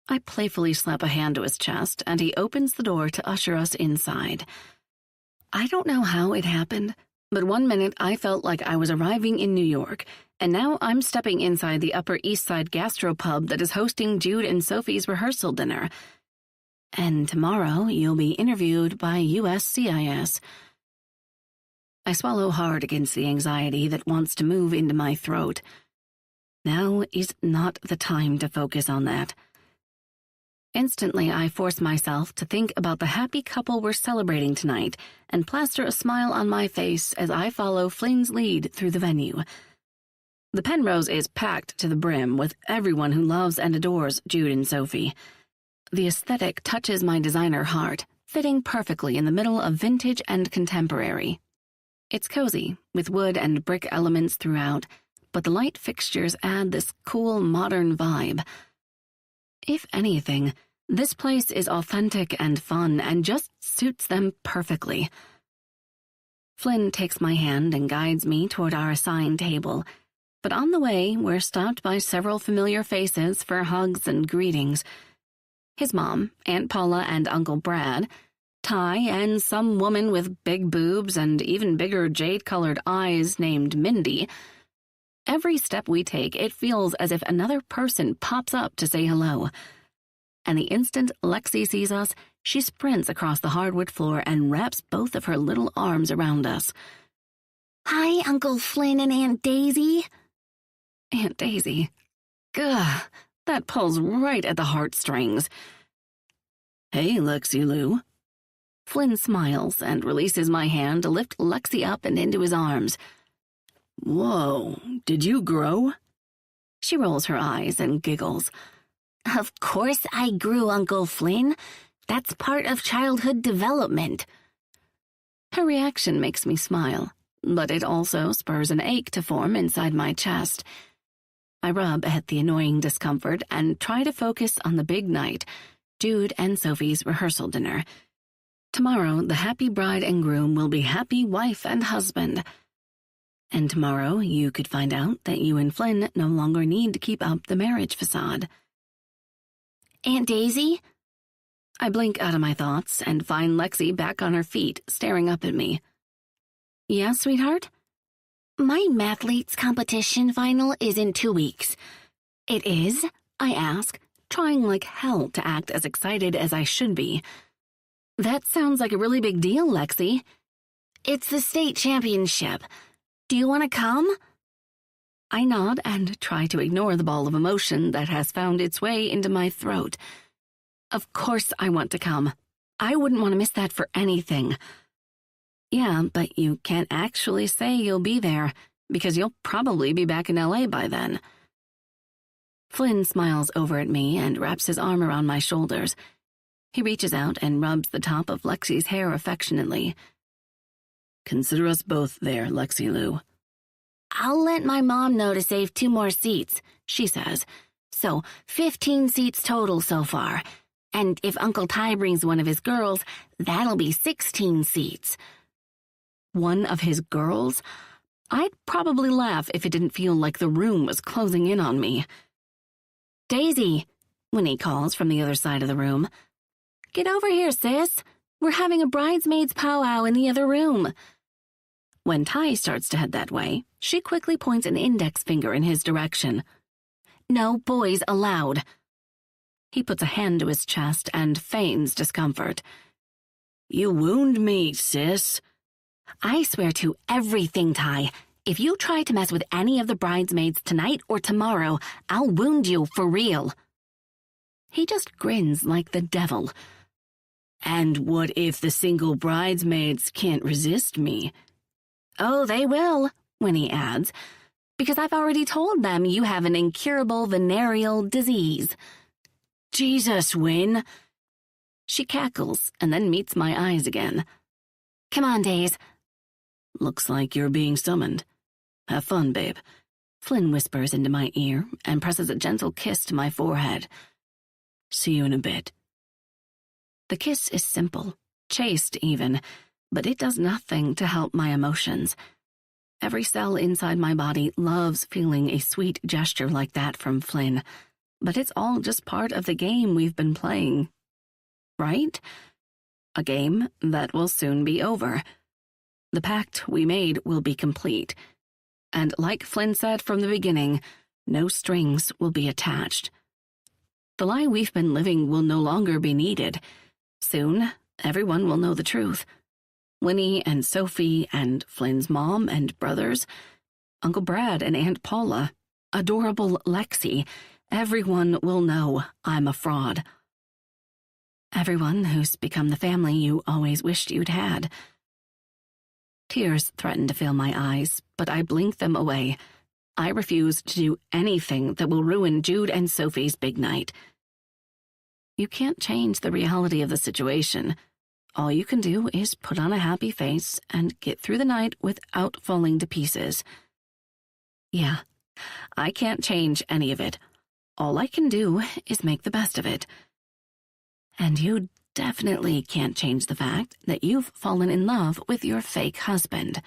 I playfully slap a hand to his chest, and he opens the door to usher us inside. I don't know how it happened, but one minute I felt like I was arriving in New York, and now I'm stepping inside the Upper East Side gastropub that is hosting Jude and Sophie's rehearsal dinner. And tomorrow you'll be interviewed by USCIS. I swallow hard against the anxiety that wants to move into my throat. Now is not the time to focus on that. Instantly, I force myself to think about the happy couple we're celebrating tonight and plaster a smile on my face as I follow Flynn's lead through the venue. The Penrose is packed to the brim with everyone who loves and adores Jude and Sophie. The aesthetic touches my designer heart, fitting perfectly in the middle of vintage and contemporary. It's cozy, with wood and brick elements throughout, but the light fixtures add this cool, modern vibe. If anything, this place is authentic and fun and just suits them perfectly. Flynn takes my hand and guides me toward our assigned table, but on the way, we're stopped by several familiar faces for hugs and greetings. His mom, Aunt Paula, and Uncle Brad, Ty, and some woman with big boobs and even bigger jade-colored eyes named Mindy. Every step we take, it feels as if another person pops up to say hello. And the instant Lexi sees us, she sprints across the hardwood floor and wraps both of her little arms around us. Hi, Uncle Flynn and Aunt Daisy. Aunt Daisy. Gah, that pulls right at the heartstrings. Hey, Lexi Lou. Flynn smiles and releases my hand to lift Lexi up and into his arms. Whoa, did you grow? She rolls her eyes and giggles. Of course I grew, Uncle Flynn. That's part of childhood development. Her reaction makes me smile, but it also spurs an ache to form inside my chest. I rub at the annoying discomfort and try to focus on the big night, Jude and Sophie's rehearsal dinner. Tomorrow, the happy bride and groom will be happy wife and husband. And tomorrow, you could find out that you and Flynn no longer need to keep up the marriage facade. Aunt Daisy? I blink out of my thoughts and find Lexi back on her feet, staring up at me. Yeah, sweetheart? My mathletes competition final is in 2 weeks. It is? I ask, trying like hell to act as excited as I should be. That sounds like a really big deal, Lexi. It's the state championship. Do you want to come? I nod and try to ignore the ball of emotion that has found its way into my throat. Of course I want to come. I wouldn't want to miss that for anything. Yeah, but you can't actually say you'll be there, because you'll probably be back in LA by then. Flynn smiles over at me and wraps his arm around my shoulders. He reaches out and rubs the top of Lexi's hair affectionately. Consider us both there, Lexi Lou. I'll let my mom know to save 2 more seats, she says. So, 15 seats total so far. And if Uncle Ty brings one of his girls, that'll be 16 seats. One of his girls? I'd probably laugh if it didn't feel like the room was closing in on me. Daisy, Winnie calls from the other side of the room. Get over here, sis. We're having a bridesmaids powwow in the other room. When Ty starts to head that way, she quickly points an index finger in his direction. "No boys allowed." He puts a hand to his chest and feigns discomfort. "You wound me, sis." "I swear to everything, Ty. If you try to mess with any of the bridesmaids tonight or tomorrow, I'll wound you for real." He just grins like the devil. "And what if the single bridesmaids can't resist me?" "Oh, they will," Winnie adds, "because I've already told them you have an incurable venereal disease." "Jesus, Win." She cackles and then meets my eyes again. "Come on, Days." "Looks like you're being summoned. Have fun, babe." Flynn whispers into my ear and presses a gentle kiss to my forehead. "See you in a bit." The kiss is simple, chaste even, but it does nothing to help my emotions. Every cell inside my body loves feeling a sweet gesture like that from Flynn, but it's all just part of the game we've been playing. Right? A game that will soon be over. The pact we made will be complete. And like Flynn said from the beginning, no strings will be attached. The lie we've been living will no longer be needed. Soon, everyone will know the truth. Winnie and Sophie and Flynn's mom and brothers, Uncle Brad and Aunt Paula, adorable Lexi, everyone will know I'm a fraud. Everyone who's become the family you always wished you'd had. Tears threaten to fill my eyes, but I blink them away. I refuse to do anything that will ruin Jude and Sophie's big night. You can't change the reality of the situation. All you can do is put on a happy face and get through the night without falling to pieces. Yeah, I can't change any of it. All I can do is make the best of it. And you definitely can't change the fact that you've fallen in love with your fake husband.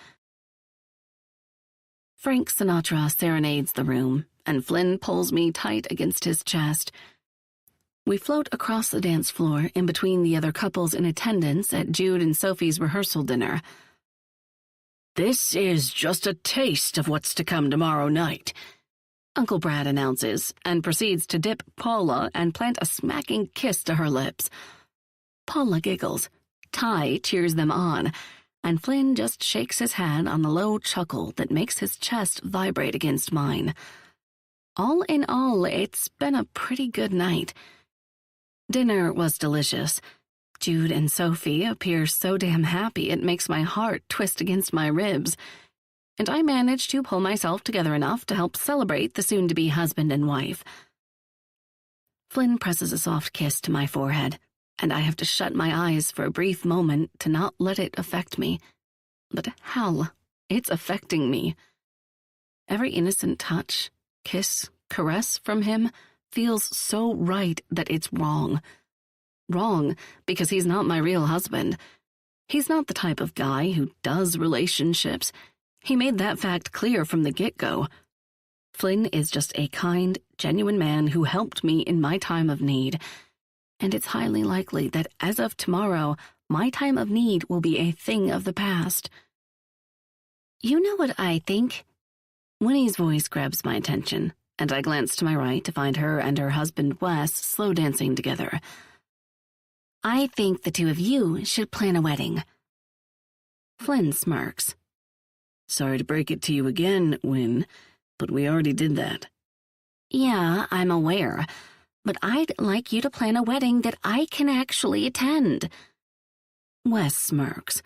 Frank Sinatra serenades the room, and Flynn pulls me tight against his chest. We float across the dance floor in between the other couples in attendance at Jude and Sophie's rehearsal dinner. "This is just a taste of what's to come tomorrow night," Uncle Brad announces, and proceeds to dip Paula and plant a smacking kiss to her lips. Paula giggles, Ty cheers them on, and Flynn just shakes his head on the low chuckle that makes his chest vibrate against mine. All in all, it's been a pretty good night. Dinner was delicious. Jude and Sophie appear so damn happy it makes my heart twist against my ribs, and I managed to pull myself together enough to help celebrate the soon-to-be husband and wife. Flynn presses a soft kiss to my forehead, and I have to shut my eyes for a brief moment to not let it affect me. But hell, it's affecting me. Every innocent touch, kiss, caress from him feels so right that it's wrong. Wrong because he's not my real husband. He's not the type of guy who does relationships. He made that fact clear from the get-go. Flynn is just a kind, genuine man who helped me in my time of need. And it's highly likely that as of tomorrow, my time of need will be a thing of the past. "You know what I think?" Winnie's voice grabs my attention, and I glance to my right to find her and her husband Wes slow dancing together. "I think the two of you should plan a wedding." Flynn smirks. "Sorry to break it to you again, Win, but we already did that." "Yeah, I'm aware, but I'd like you to plan a wedding that I can actually attend." Wes smirks.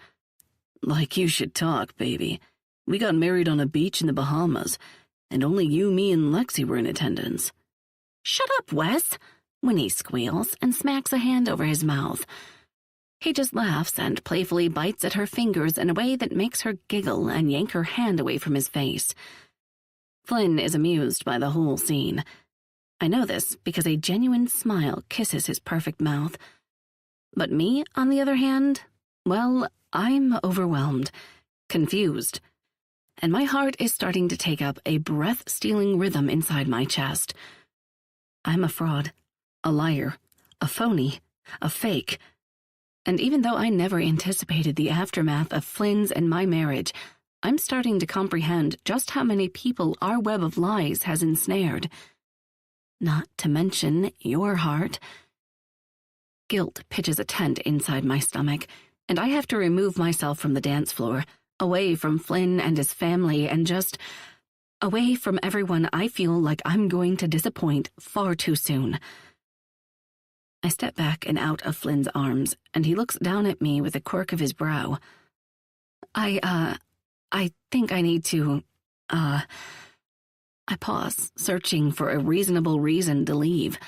"Like you should talk, baby. We got married on a beach in the Bahamas, and only you, me, and Lexi were in attendance." "Shut up, Wes," Winnie squeals and smacks a hand over his mouth. He just laughs and playfully bites at her fingers in a way that makes her giggle and yank her hand away from his face. Flynn is amused by the whole scene. I know this because a genuine smile kisses his perfect mouth. But me, on the other hand, well, I'm overwhelmed, confused, and my heart is starting to take up a breath-stealing rhythm inside my chest. I'm a fraud, a liar, a phony, a fake. And even though I never anticipated the aftermath of Flynn's and my marriage, I'm starting to comprehend just how many people our web of lies has ensnared. Not to mention your heart. Guilt pitches a tent inside my stomach, and I have to remove myself from the dance floor, away from Flynn and his family, and just away from everyone I feel like I'm going to disappoint far too soon. I step back and out of Flynn's arms, and he looks down at me with a quirk of his brow. I think I need to, I pause, searching for a reasonable reason to leave.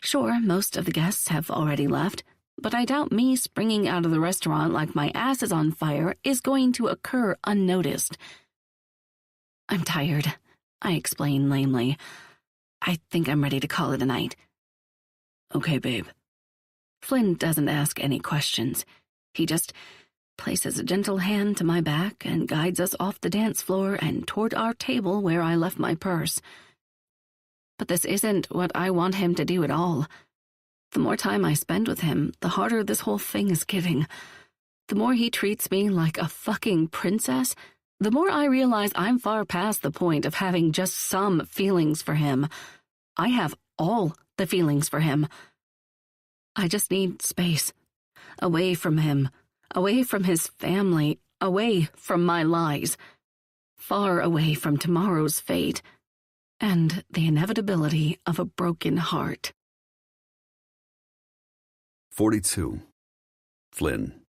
Sure, most of the guests have already left, but I doubt me springing out of the restaurant like my ass is on fire is going to occur unnoticed. I'm tired, I explain lamely. I think I'm ready to call it a night. Okay, babe. Flynn doesn't ask any questions. He just places a gentle hand to my back and guides us off the dance floor and toward our table where I left my purse. But this isn't what I want him to do at all. The more time I spend with him, the harder this whole thing is getting. The more he treats me like a fucking princess, the more I realize I'm far past the point of having just some feelings for him. I have all the feelings for him. I just need space. Away from him. Away from his family. Away from my lies. Far away from tomorrow's fate. And the inevitability of a broken heart. 42. Flynn.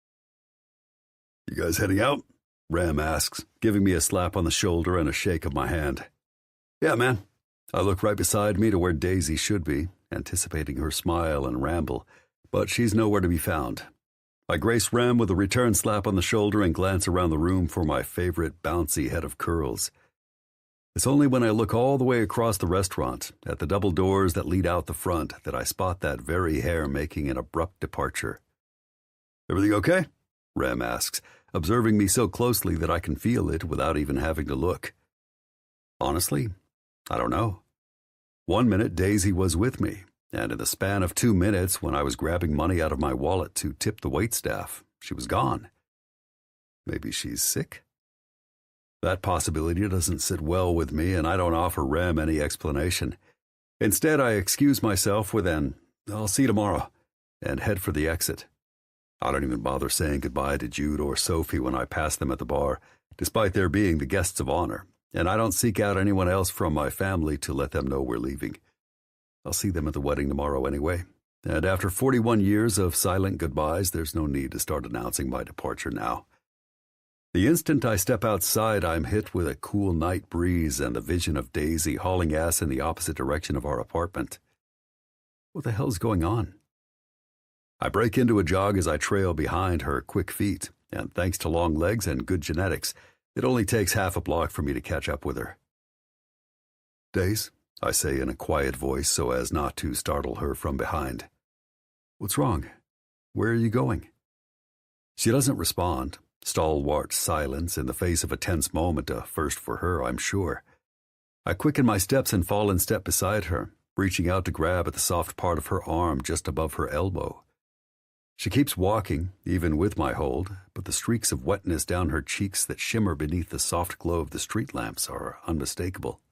You guys heading out? Ram asks, giving me a slap on the shoulder and a shake of my hand. Yeah, man. I look right beside me to where Daisy should be, anticipating her smile and ramble, but she's nowhere to be found. I grace Ram with a return slap on the shoulder and glance around the room for my favorite bouncy head of curls. It's only when I look all the way across the restaurant, at the double doors that lead out the front, that I spot that very hair making an abrupt departure. Everything okay? Ram asks, observing me so closely that I can feel it without even having to look. Honestly, I don't know. 1 minute Daisy was with me, and in the span of 2 minutes, when I was grabbing money out of my wallet to tip the waitstaff, she was gone. Maybe she's sick? That possibility doesn't sit well with me, and I don't offer Ram any explanation. Instead, I excuse myself with an, "I'll see you tomorrow," and head for the exit. I don't even bother saying goodbye to Jude or Sophie when I pass them at the bar, despite their being the guests of honor, and I don't seek out anyone else from my family to let them know we're leaving. I'll see them at the wedding tomorrow anyway, and after 41 years of silent goodbyes, there's no need to start announcing my departure now. The instant I step outside, I'm hit with a cool night breeze and the vision of Daisy hauling ass in the opposite direction of our apartment. What the hell's going on? I break into a jog as I trail behind her quick feet, and thanks to long legs and good genetics, it only takes half a block for me to catch up with her. "Daisy," I say in a quiet voice so as not to startle her from behind. "What's wrong? Where are you going?" She doesn't respond. Stalwart silence in the face of a tense moment, a first for her, I'm sure. I quicken my steps and fall in step beside her, reaching out to grab at the soft part of her arm just above her elbow. She keeps walking, even with my hold, but the streaks of wetness down her cheeks that shimmer beneath the soft glow of the street lamps are unmistakable.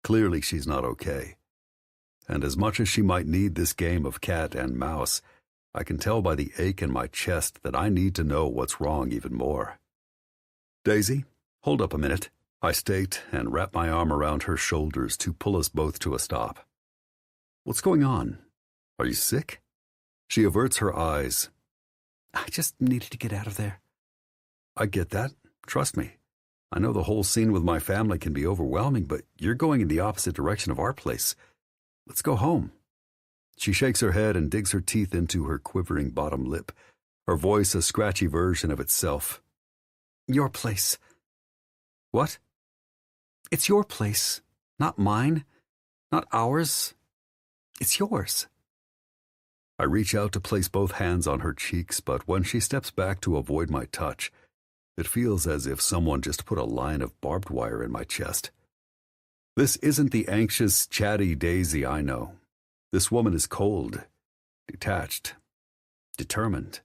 Clearly she's not okay. And as much as she might need this game of cat and mouse, I can tell by the ache in my chest that I need to know what's wrong even more. "Daisy, hold up a minute," I state and wrap my arm around her shoulders to pull us both to a stop. "What's going on? Are you sick?" She averts her eyes. "I just needed to get out of there." "I get that. Trust me. I know the whole scene with my family can be overwhelming, but you're going in the opposite direction of our place. Let's go home." She shakes her head and digs her teeth into her quivering bottom lip, her voice a scratchy version of itself. "Your place." "What?" "It's your place, not mine, not ours. It's yours." I reach out to place both hands on her cheeks, but when she steps back to avoid my touch, it feels as if someone just put a line of barbed wire in my chest. This isn't the anxious, chatty Daisy I know. This woman is cold, detached, determined.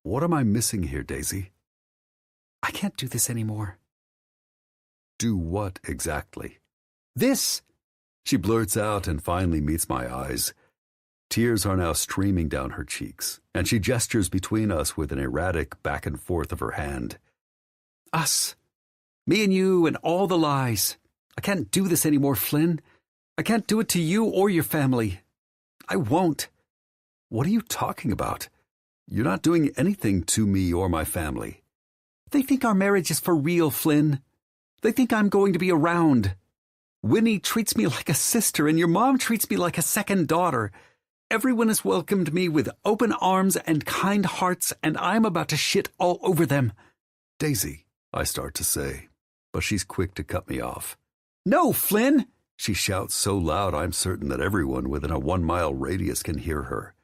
What am I missing here, Daisy? I can't do this anymore. Do what exactly? This! She blurts out and finally meets my eyes. Tears are now streaming down her cheeks, and she gestures between us with an erratic back and forth of her hand. Us. Me and you and all the lies. I can't do this anymore, Flynn. I can't do it to you or your family. I won't. What are you talking about? You're not doing anything to me or my family. They think our marriage is for real, Flynn. They think I'm going to be around. Winnie treats me like a sister, and your mom treats me like a second daughter. Everyone has welcomed me with open arms and kind hearts, and I'm about to shit all over them. Daisy, I start to say, but she's quick to cut me off. No, Flynn! She shouts so loud I'm certain that everyone within a 1-mile radius can hear her.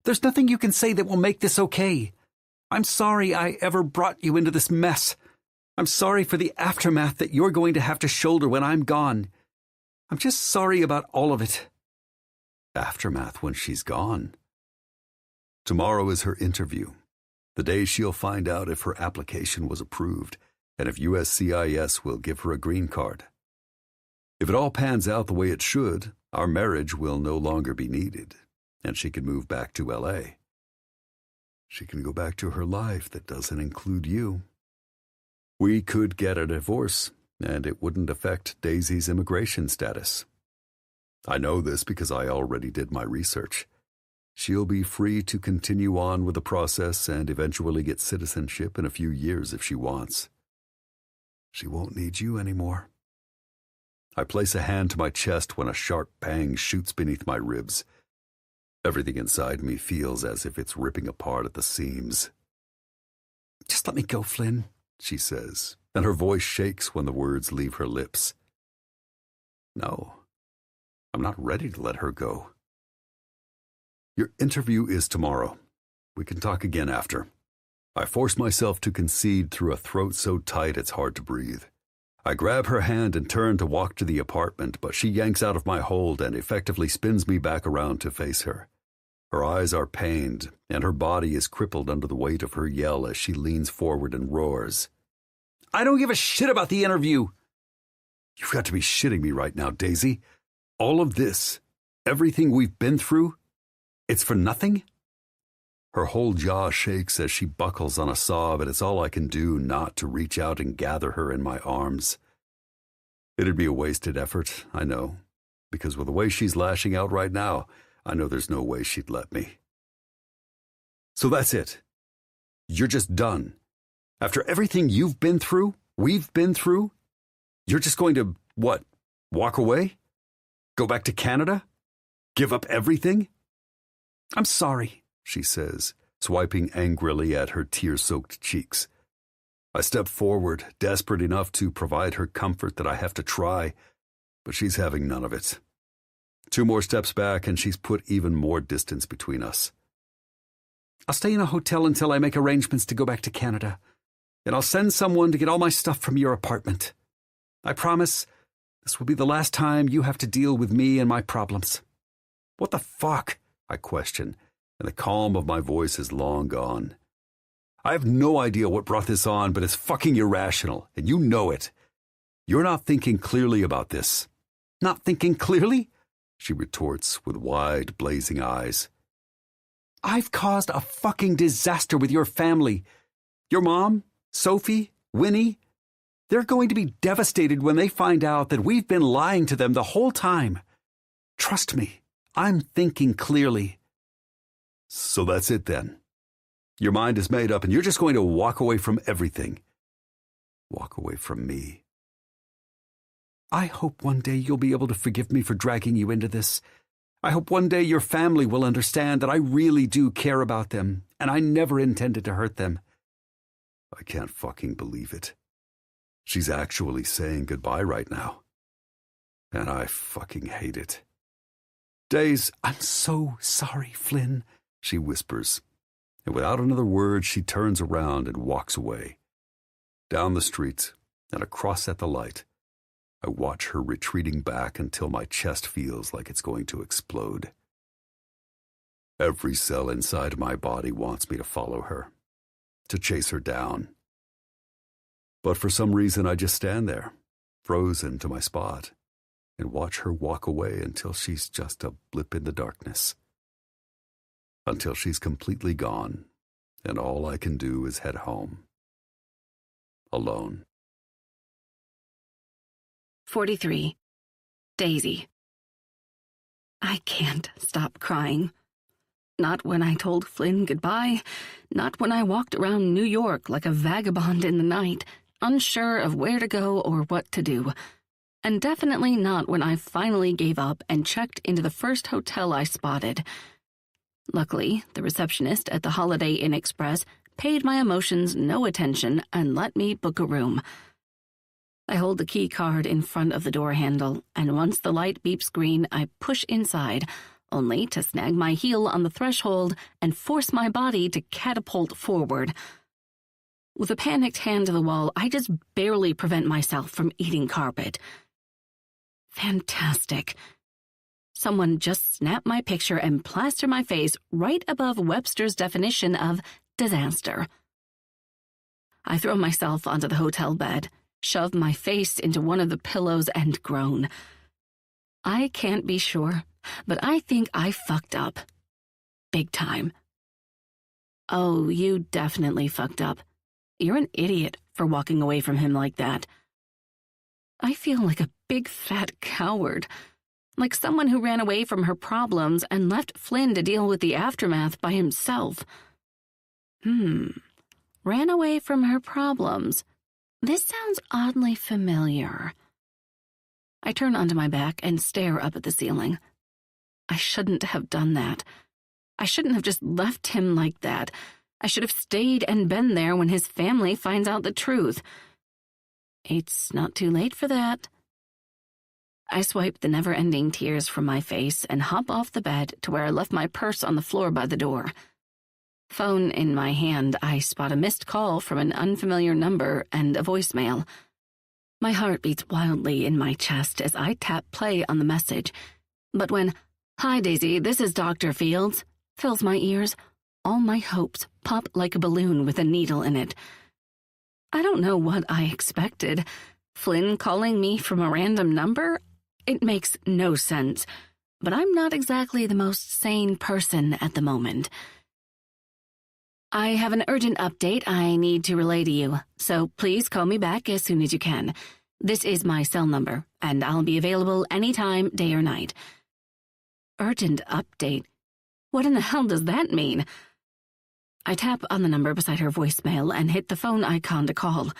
There's nothing you can say that will make this okay. I'm sorry I ever brought you into this mess. I'm sorry for the aftermath that you're going to have to shoulder when I'm gone. I'm just sorry about all of it. Aftermath when she's gone? Tomorrow is her interview, the day she'll find out if her application was approved and if USCIS will give her a green card. If it all pans out the way it should, our marriage will no longer be needed, and she can move back to LA. She can go back to her life that doesn't include you. We could get a divorce, and it wouldn't affect Daisy's immigration status. I know this because I already did my research. She'll be free to continue on with the process and eventually get citizenship in a few years if she wants. She won't need you anymore. I place a hand to my chest when a sharp pang shoots beneath my ribs. Everything inside me feels as if it's ripping apart at the seams. Just let me go, Flynn, she says, and her voice shakes when the words leave her lips. No, I'm not ready to let her go. Your interview is tomorrow. We can talk again after. I force myself to concede through a throat so tight it's hard to breathe. I grab her hand and turn to walk to the apartment, but she yanks out of my hold and effectively spins me back around to face her. Her eyes are pained, and her body is crippled under the weight of her yell as she leans forward and roars. I don't give a shit about the interview. You've got to be shitting me right now, Daisy. All of this, everything we've been through, it's for nothing? Her whole jaw shakes as she buckles on a sob, and it's all I can do not to reach out and gather her in my arms. It'd be a wasted effort, I know, because with the way she's lashing out right now, I know there's no way she'd let me. So that's it. You're just done. After everything you've been through, we've been through, you're just going to, what, walk away? Go back to Canada? Give up everything? I'm sorry, she says, swiping angrily at her tear-soaked cheeks. I step forward, desperate enough to provide her comfort that I have to try, but she's having none of it. 2 more steps back, and she's put even more distance between us. I'll stay in a hotel until I make arrangements to go back to Canada, and I'll send someone to get all my stuff from your apartment. I promise this will be the last time you have to deal with me and my problems. What the fuck? I question, and the calm of my voice is long gone. I have no idea what brought this on, but it's fucking irrational, and you know it. You're not thinking clearly about this. Not thinking clearly? She retorts with wide, blazing eyes. I've caused a fucking disaster with your family. Your mom, Sophie, Winnie, they're going to be devastated when they find out that we've been lying to them the whole time. Trust me, I'm thinking clearly. So that's it then. Your mind is made up and you're just going to walk away from everything. Walk away from me. I hope one day you'll be able to forgive me for dragging you into this. I hope one day your family will understand that I really do care about them, and I never intended to hurt them. I can't fucking believe it. She's actually saying goodbye right now. And I fucking hate it. Days, I'm so sorry, Flynn, she whispers, and without another word, she turns around and walks away. Down the street and across at the light, I watch her retreating back until my chest feels like it's going to explode. Every cell inside my body wants me to follow her, to chase her down. But for some reason, I just stand there, frozen to my spot, and watch her walk away until she's just a blip in the darkness. Until she's completely gone, and all I can do is head home. Alone. 43. Daisy. I can't stop crying. Not when I told Flynn goodbye, not when I walked around New York like a vagabond in the night, unsure of where to go or what to do. And definitely not when I finally gave up and checked into the first hotel I spotted. Luckily, the receptionist at the Holiday Inn Express paid my emotions no attention and let me book a room. I hold the key card in front of the door handle, and once the light beeps green, I push inside, only to snag my heel on the threshold and force my body to catapult forward. With a panicked hand to the wall, I just barely prevent myself from eating carpet. Fantastic. Someone just snapped my picture and plastered my face right above Webster's definition of disaster. I throw myself onto the hotel bed, shove my face into one of the pillows, and groan. I can't be sure, but I think I fucked up. Big time. Oh, you definitely fucked up. You're an idiot for walking away from him like that. I feel like a big fat coward. Like someone who ran away from her problems and left Flynn to deal with the aftermath by himself. Ran away from her problems. This sounds oddly familiar. I turn onto my back and stare up at the ceiling. I shouldn't have done that. I shouldn't have just left him like that. I should have stayed and been there when his family finds out the truth. It's not too late for that. I swipe the never-ending tears from my face and hop off the bed to where I left my purse on the floor by the door. Phone in my hand, I spot a missed call from an unfamiliar number and a voicemail. My heart beats wildly in my chest as I tap play on the message. But when, "Hi, Daisy, this is Dr. Fields," fills my ears, all my hopes pop like a balloon with a needle in it. I don't know what I expected. Flynn calling me from a random number? It makes no sense. But I'm not exactly the most sane person at the moment. "I have an urgent update I need to relay to you, so please call me back as soon as you can. This is my cell number, and I'll be available anytime, day or night." Urgent update? What in the hell does that mean? I tap on the number beside her voicemail and hit the phone icon to call.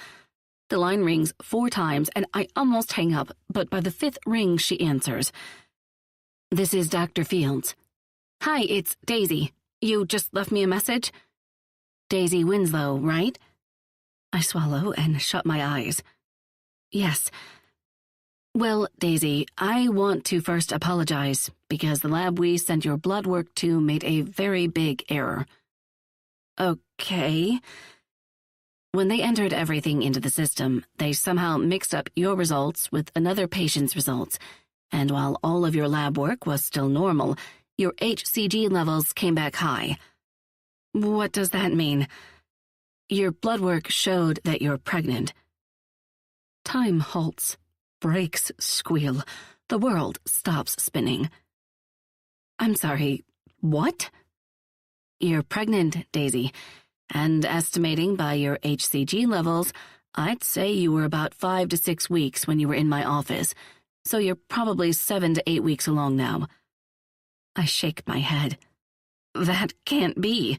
The line rings 4 times, and I almost hang up, but by the 5th ring, she answers. "This is Dr. Fields." "Hi, it's Daisy. You just left me a message?" "Daisy Winslow, right?" I swallow and shut my eyes. "Yes." "Well, Daisy, I want to first apologize because the lab we sent your blood work to made a very big error." "Okay." "When they entered everything into the system, they somehow mixed up your results with another patient's results, and while all of your lab work was still normal, your HCG levels came back high." "What does that mean?" "Your blood work showed that you're pregnant." Time halts. Brakes squeal. The world stops spinning. "I'm sorry, what?" "You're pregnant, Daisy, and estimating by your HCG levels, I'd say you were about 5 to 6 weeks when you were in my office, so you're probably 7 to 8 weeks along now." I shake my head. "That can't be."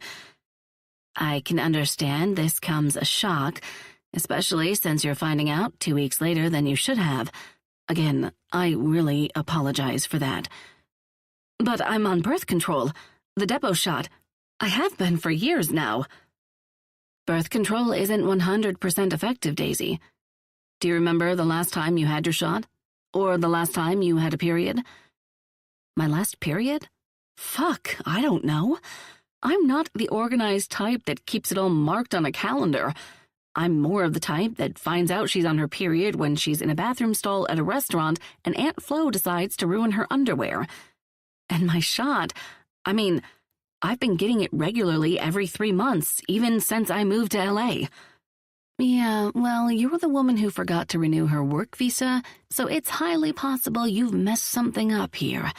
"I can understand this comes a shock, especially since you're finding out 2 weeks later than you should have. Again, I really apologize for that." "But I'm on birth control. The depot shot. I have been for years now." "Birth control isn't 100% effective, Daisy. Do you remember the last time you had your shot? Or the last time you had a period?" "My last period? Fuck, I don't know. I'm not the organized type that keeps it all marked on a calendar. I'm more of the type that finds out she's on her period when she's in a bathroom stall at a restaurant and Aunt Flo decides to ruin her underwear. And my shot, I mean, I've been getting it regularly every 3 months, even since I moved to LA. Yeah, well, you're the woman who forgot to renew her work visa, so it's highly possible you've messed something up here.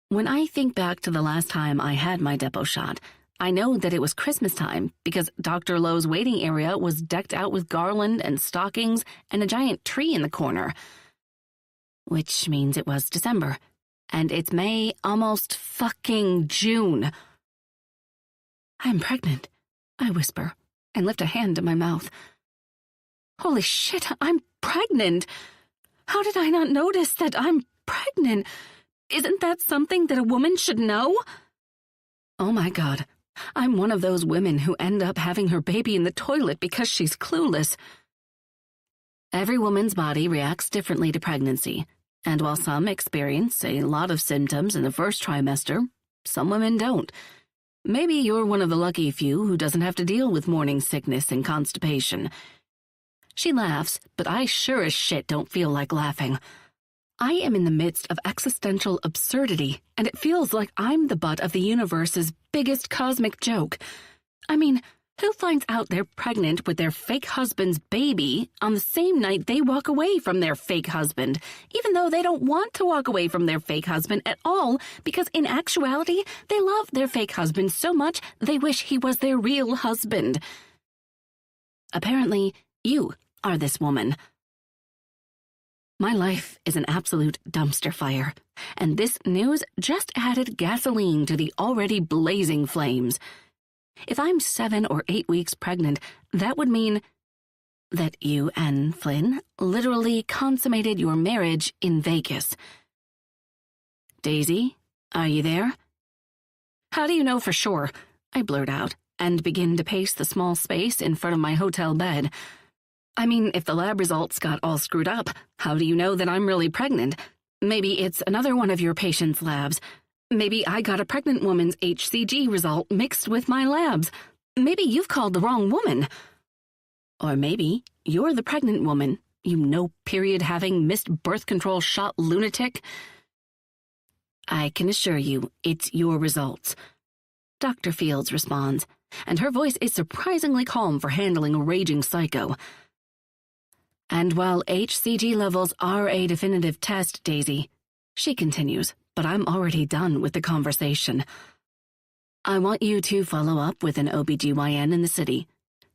When I think back to the last time I had my depot shot, I know that it was Christmas time because Dr. Lowe's waiting area was decked out with garland and stockings and a giant tree in the corner. Which means it was December. And it's May, almost fucking June. I'm pregnant, I whisper, and lift a hand to my mouth. Holy shit, I'm pregnant! How did I not notice that I'm pregnant? Isn't that something that a woman should know? Oh my God, I'm one of those women who end up having her baby in the toilet because she's clueless. Every woman's body reacts differently to pregnancy, and while some experience a lot of symptoms in the first trimester, some women don't. Maybe you're one of the lucky few who doesn't have to deal with morning sickness and constipation. She laughs, but I sure as shit don't feel like laughing. I am in the midst of existential absurdity, and it feels like I'm the butt of the universe's biggest cosmic joke. I mean, who finds out they're pregnant with their fake husband's baby on the same night they walk away from their fake husband, even though they don't want to walk away from their fake husband at all, because in actuality, they love their fake husband so much they wish he was their real husband? Apparently, you are this woman. My life is an absolute dumpster fire, and this news just added gasoline to the already blazing flames. If I'm 7 or 8 weeks pregnant, that would mean that you and Flynn literally consummated your marriage in Vegas. Daisy, are you there? How do you know for sure? I blurt out and begin to pace the small space in front of my hotel bed. I mean, if the lab results got all screwed up, how do you know that I'm really pregnant? Maybe it's another one of your patient's labs. Maybe I got a pregnant woman's HCG result mixed with my labs. Maybe you've called the wrong woman. Or maybe you're the pregnant woman, you no-period-having missed birth control shot lunatic. I can assure you, it's your results. Dr. Fields responds, and her voice is surprisingly calm for handling a raging psycho. And while HCG levels are a definitive test, Daisy, she continues, but I'm already done with the conversation. I want you to follow up with an OBGYN in the city.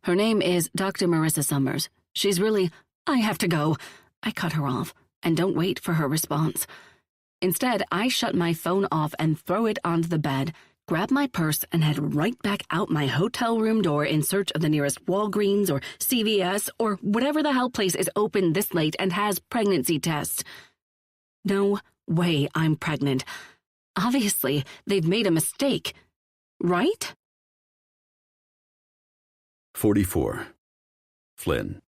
Her name is Dr. Marissa Summers. She's really... I have to go. I cut her off, and don't wait for her response. Instead, I shut my phone off and throw it onto the bed, grab my purse, and head right back out my hotel room door in search of the nearest Walgreens or CVS or whatever the hell place is open this late and has pregnancy tests. No way I'm pregnant. Obviously, they've made a mistake. Right? 44. Flynn.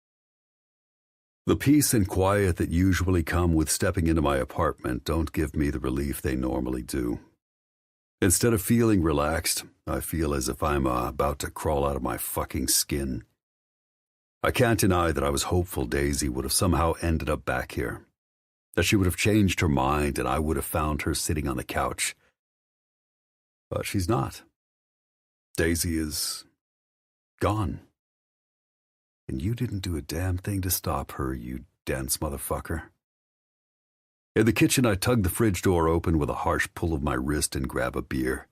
The peace and quiet that usually come with stepping into my apartment don't give me the relief they normally do. Instead of feeling relaxed, I feel as if I'm about to crawl out of my fucking skin. I can't deny that I was hopeful Daisy would have somehow ended up back here, that she would have changed her mind and I would have found her sitting on the couch. But she's not. Daisy is gone. And you didn't do a damn thing to stop her, you dense motherfucker. In the kitchen, I tug the fridge door open with a harsh pull of my wrist and grab a beer.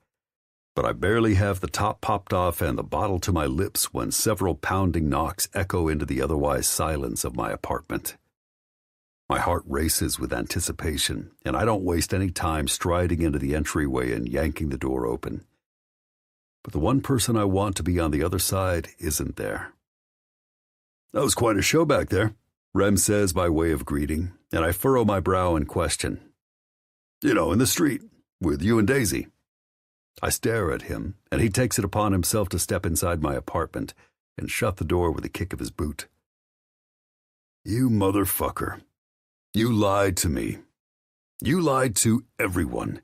But I barely have the top popped off and the bottle to my lips when several pounding knocks echo into the otherwise silence of my apartment. My heart races with anticipation, and I don't waste any time striding into the entryway and yanking the door open. But the one person I want to be on the other side isn't there. That was quite a show back there, Rem says by way of greeting, and I furrow my brow in question. You know, in the street, with you and Daisy. I stare at him, and he takes it upon himself to step inside my apartment and shut the door with a kick of his boot. You motherfucker. You lied to me. You lied to everyone.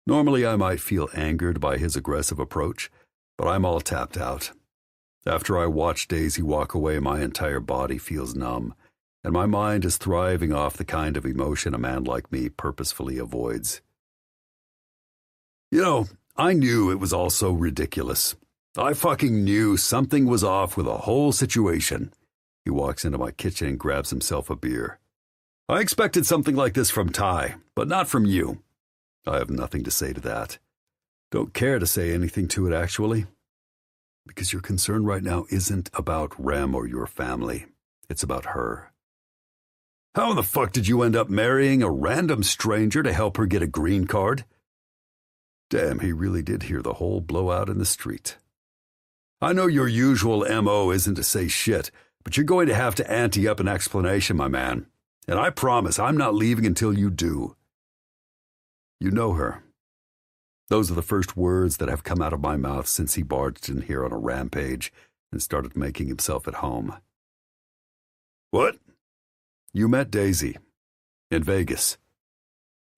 Normally I might feel angered by his aggressive approach, but I'm all tapped out. After I watch Daisy walk away, my entire body feels numb, and my mind is thriving off the kind of emotion a man like me purposefully avoids. You know, I knew it was all so ridiculous. I fucking knew something was off with the whole situation. He walks into my kitchen and grabs himself a beer. I expected something like this from Ty, but not from you. I have nothing to say to that. Don't care to say anything to it, actually. Because your concern right now isn't about Rem or your family. It's about her. How in the fuck did you end up marrying a random stranger to help her get a green card? Damn, he really did hear the whole blowout in the street. I know your usual M.O. isn't to say shit, but you're going to have to ante up an explanation, my man. And I promise I'm not leaving until you do. You know her. Those are the first words that have come out of my mouth since he barged in here on a rampage and started making himself at home. What? You met Daisy. In Vegas.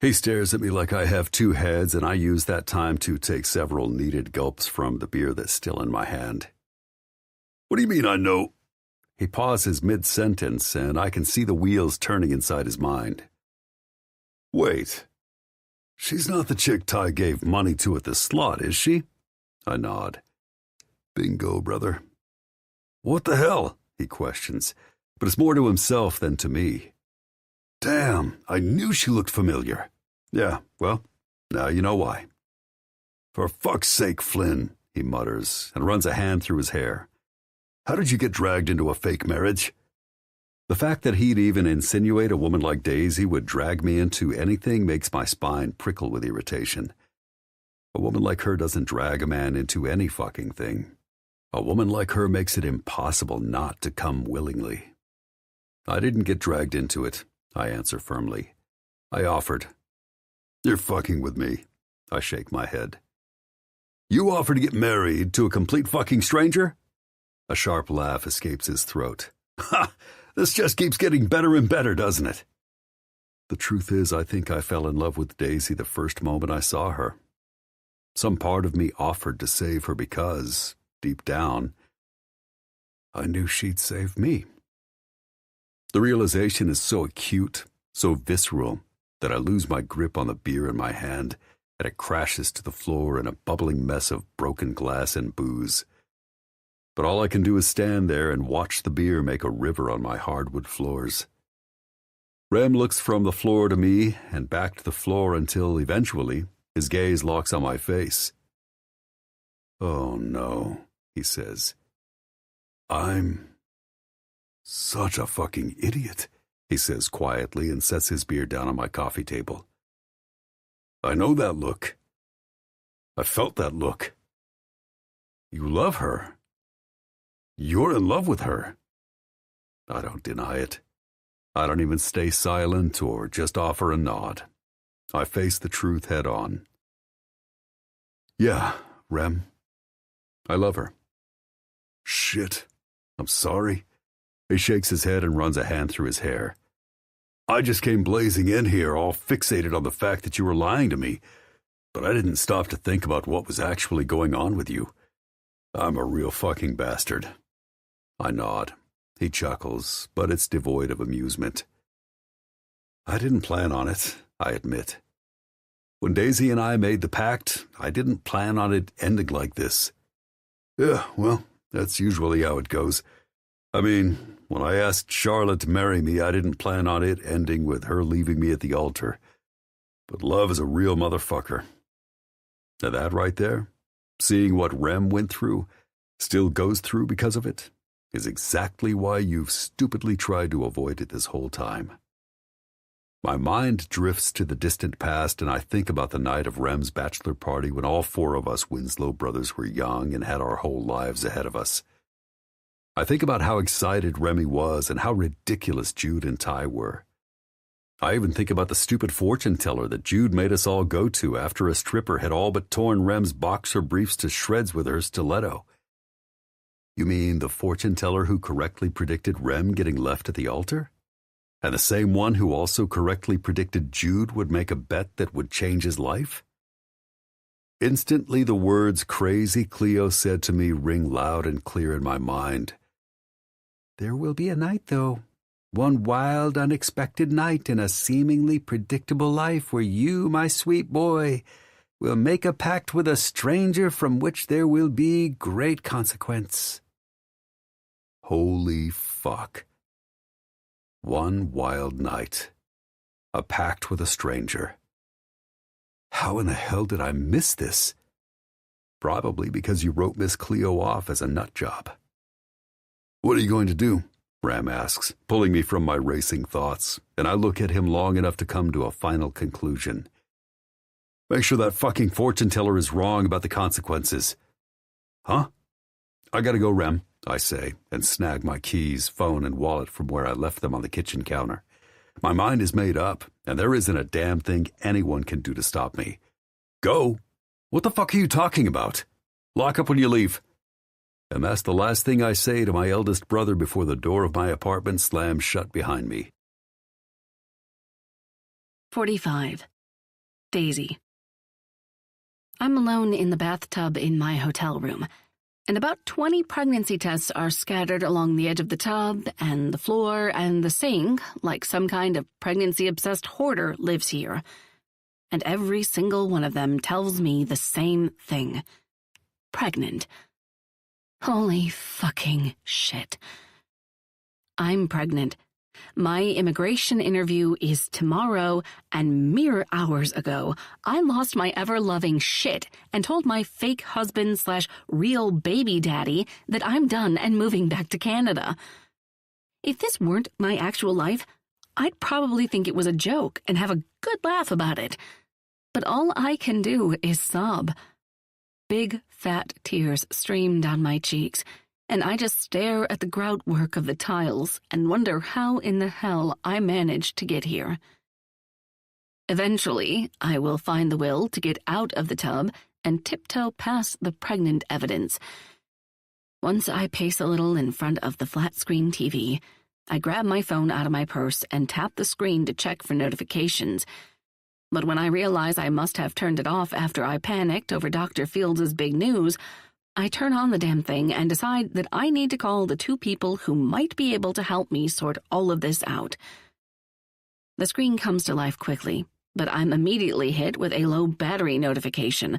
He stares at me like I have two heads, and I use that time to take several needed gulps from the beer that's still in my hand. What do you mean I know? He pauses mid-sentence, and I can see the wheels turning inside his mind. Wait. She's not the chick Ty gave money to at the slot, is she? I nod. Bingo, brother. What the hell? He questions, but it's more to himself than to me. Damn, I knew she looked familiar. Yeah, well, now you know why. For fuck's sake, Flynn, he mutters and runs a hand through his hair. How did you get dragged into a fake marriage? The fact that he'd even insinuate a woman like Daisy would drag me into anything makes my spine prickle with irritation. A woman like her doesn't drag a man into any fucking thing. A woman like her makes it impossible not to come willingly. I didn't get dragged into it, I answer firmly. I offered. You're fucking with me. I shake my head. You offered to get married to a complete fucking stranger? A sharp laugh escapes his throat. Ha! This just keeps getting better and better, doesn't it? The truth is, I think I fell in love with Daisy the first moment I saw her. Some part of me offered to save her because, deep down, I knew she'd save me. The realization is so acute, so visceral, that I lose my grip on the beer in my hand, and it crashes to the floor in a bubbling mess of broken glass and booze. But all I can do is stand there and watch the beer make a river on my hardwood floors. Rem looks from the floor to me and back to the floor until, eventually, his gaze locks on my face. Oh no, he says. I'm such a fucking idiot, he says quietly and sets his beer down on my coffee table. I know that look. I felt that look. You love her. You're in love with her. I don't deny it. I don't even stay silent or just offer a nod. I face the truth head on. Yeah, Rem. I love her. Shit. I'm sorry. He shakes his head and runs a hand through his hair. I just came blazing in here, all fixated on the fact that you were lying to me, but I didn't stop to think about what was actually going on with you. I'm a real fucking bastard. I nod. He chuckles, but it's devoid of amusement. I didn't plan on it, I admit. When Daisy and I made the pact, I didn't plan on it ending like this. Yeah, well, that's usually how it goes. I mean, when I asked Charlotte to marry me, I didn't plan on it ending with her leaving me at the altar. But love is a real motherfucker. And that right there, seeing what Rem went through, still goes through because of it, is exactly why you've stupidly tried to avoid it this whole time. My mind drifts to the distant past, and I think about the night of Rem's bachelor party when all four of us Winslow brothers were young and had our whole lives ahead of us. I think about how excited Remy was and how ridiculous Jude and Ty were. I even think about the stupid fortune teller that Jude made us all go to after a stripper had all but torn Rem's boxer briefs to shreds with her stiletto. You mean the fortune teller who correctly predicted Rem getting left at the altar? And the same one who also correctly predicted Jude would make a bet that would change his life? Instantly the words crazy Cleo said to me ring loud and clear in my mind. There will be a night, though. One wild, unexpected night in a seemingly predictable life where you, my sweet boy, will make a pact with a stranger from which there will be great consequence. Holy fuck. One wild night. A pact with a stranger. How in the hell did I miss this? Probably because you wrote Miss Cleo off as a nut job. What are you going to do? Ram asks, pulling me from my racing thoughts, and I look at him long enough to come to a final conclusion. Make sure that fucking fortune teller is wrong about the consequences. Huh? I gotta go, Rem, I say, and snag my keys, phone, and wallet from where I left them on the kitchen counter. My mind is made up, and there isn't a damn thing anyone can do to stop me. Go? What the fuck are you talking about? Lock up when you leave. And that's the last thing I say to my eldest brother before the door of my apartment slams shut behind me. 45. Daisy. I'm alone in the bathtub in my hotel room, and about 20 pregnancy tests are scattered along the edge of the tub and the floor and the sink, like some kind of pregnancy-obsessed hoarder lives here. And every single one of them tells me the same thing. Pregnant. Holy fucking shit. I'm pregnant. My immigration interview is tomorrow, and mere hours ago, I lost my ever-loving shit and told my fake husband/real baby daddy that I'm done and moving back to Canada. If this weren't my actual life, I'd probably think it was a joke and have a good laugh about it. But all I can do is sob. Big, fat tears stream down my cheeks, and I just stare at the groutwork of the tiles and wonder how in the hell I managed to get here. Eventually, I will find the will to get out of the tub and tiptoe past the pregnant evidence. Once I pace a little in front of the flat-screen TV, I grab my phone out of my purse and tap the screen to check for notifications. But when I realize I must have turned it off after I panicked over Dr. Fields' big news, I turn on the damn thing and decide that I need to call the 2 people who might be able to help me sort all of this out. The screen comes to life quickly, but I'm immediately hit with a low battery notification.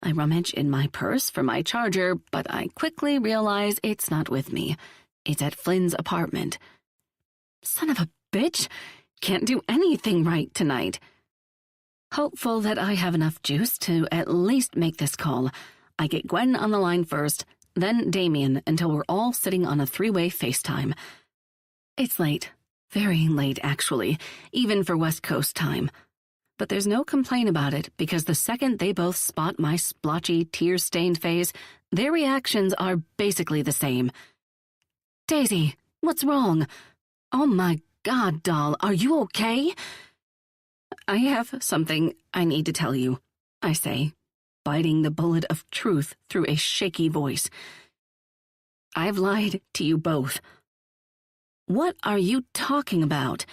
I rummage in my purse for my charger, but I quickly realize it's not with me. It's at Flynn's apartment. Son of a bitch! Can't do anything right tonight. Hopeful that I have enough juice to at least make this call, I get Gwen on the line first, then Damien, until we're all sitting on a 3-way FaceTime. It's late. Very late, actually, even for West Coast time. But there's no complaint about it, because the second they both spot my splotchy, tear-stained face, their reactions are basically the same. Daisy, what's wrong? Oh my God, doll, are you okay? I have something I need to tell you, I say, biting the bullet of truth through a shaky voice. I've lied to you both. What are you talking about?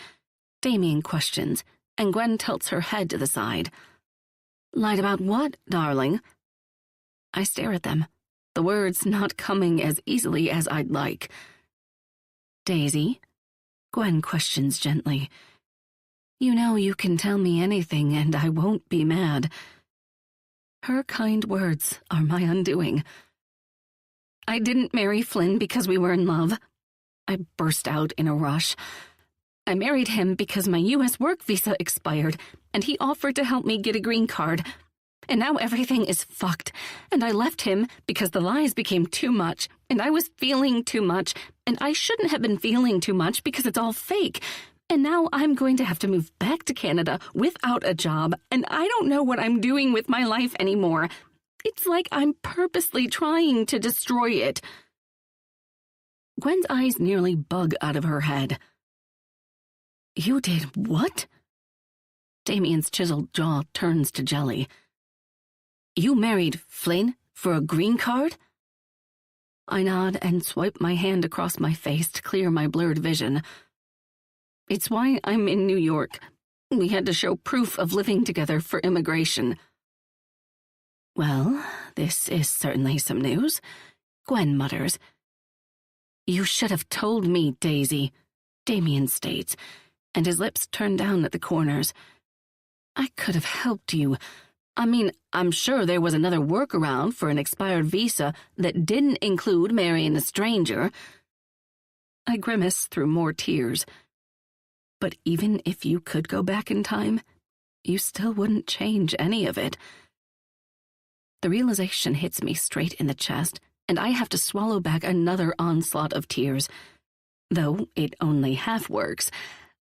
Damien questions, and Gwen tilts her head to the side. Lied about what, darling? I stare at them, the words not coming as easily as I'd like. Daisy? Gwen questions gently. You know you can tell me anything and I won't be mad. Her kind words are my undoing. I didn't marry Flynn because we were in love. I burst out in a rush. I married him because my U.S. work visa expired, and he offered to help me get a green card. And now everything is fucked, and I left him because the lies became too much, and I was feeling too much, and I shouldn't have been feeling too much because it's all fake. And now I'm going to have to move back to Canada without a job, and I don't know what I'm doing with my life anymore. It's like I'm purposely trying to destroy it. Gwen's eyes nearly bug out of her head. You did what? Damien's chiseled jaw turns to jelly. You married Flynn for a green card? I nod and swipe my hand across my face to clear my blurred vision. It's why I'm in New York. We had to show proof of living together for immigration. Well, this is certainly some news, Gwen mutters. You should have told me, Daisy, Damien states, and his lips turn down at the corners. I could have helped you. I mean, I'm sure there was another workaround for an expired visa that didn't include marrying a stranger. I grimaced through more tears. But even if you could go back in time, you still wouldn't change any of it. The realization hits me straight in the chest, and I have to swallow back another onslaught of tears. Though it only half works.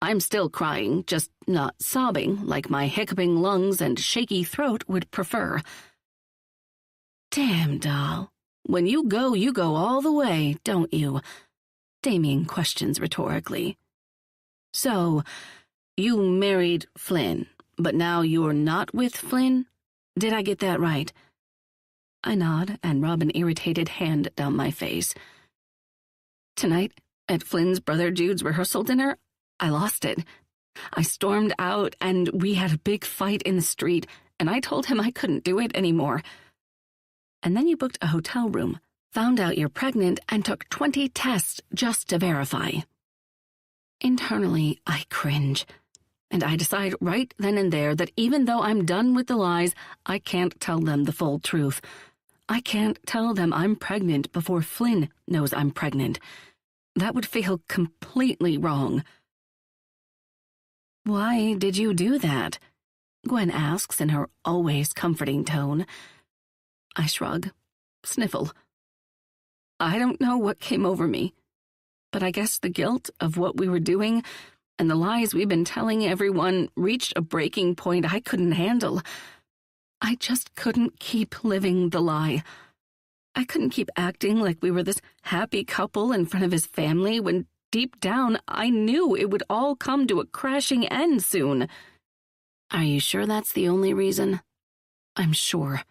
I'm still crying, just not sobbing like my hiccuping lungs and shaky throat would prefer. Damn, doll. When you go all the way, don't you? Damien questions rhetorically. So, you married Flynn, but now you're not with Flynn? Did I get that right? I nod and rub an irritated hand down my face. Tonight, at Flynn's brother Jude's rehearsal dinner, I lost it. I stormed out and we had a big fight in the street, and I told him I couldn't do it anymore. And then you booked a hotel room, found out you're pregnant, and took 20 tests just to verify. Internally, I cringe, and I decide right then and there that even though I'm done with the lies, I can't tell them the full truth. I can't tell them I'm pregnant before Flynn knows I'm pregnant. That would feel completely wrong. Why did you do that? Gwen asks in her always comforting tone. I shrug, sniffle. I don't know what came over me, but I guess the guilt of what we were doing and the lies we've been telling everyone reached a breaking point I couldn't handle. I just couldn't keep living the lie. I couldn't keep acting like we were this happy couple in front of his family when deep down I knew it would all come to a crashing end soon. Are you sure that's the only reason? I'm sure.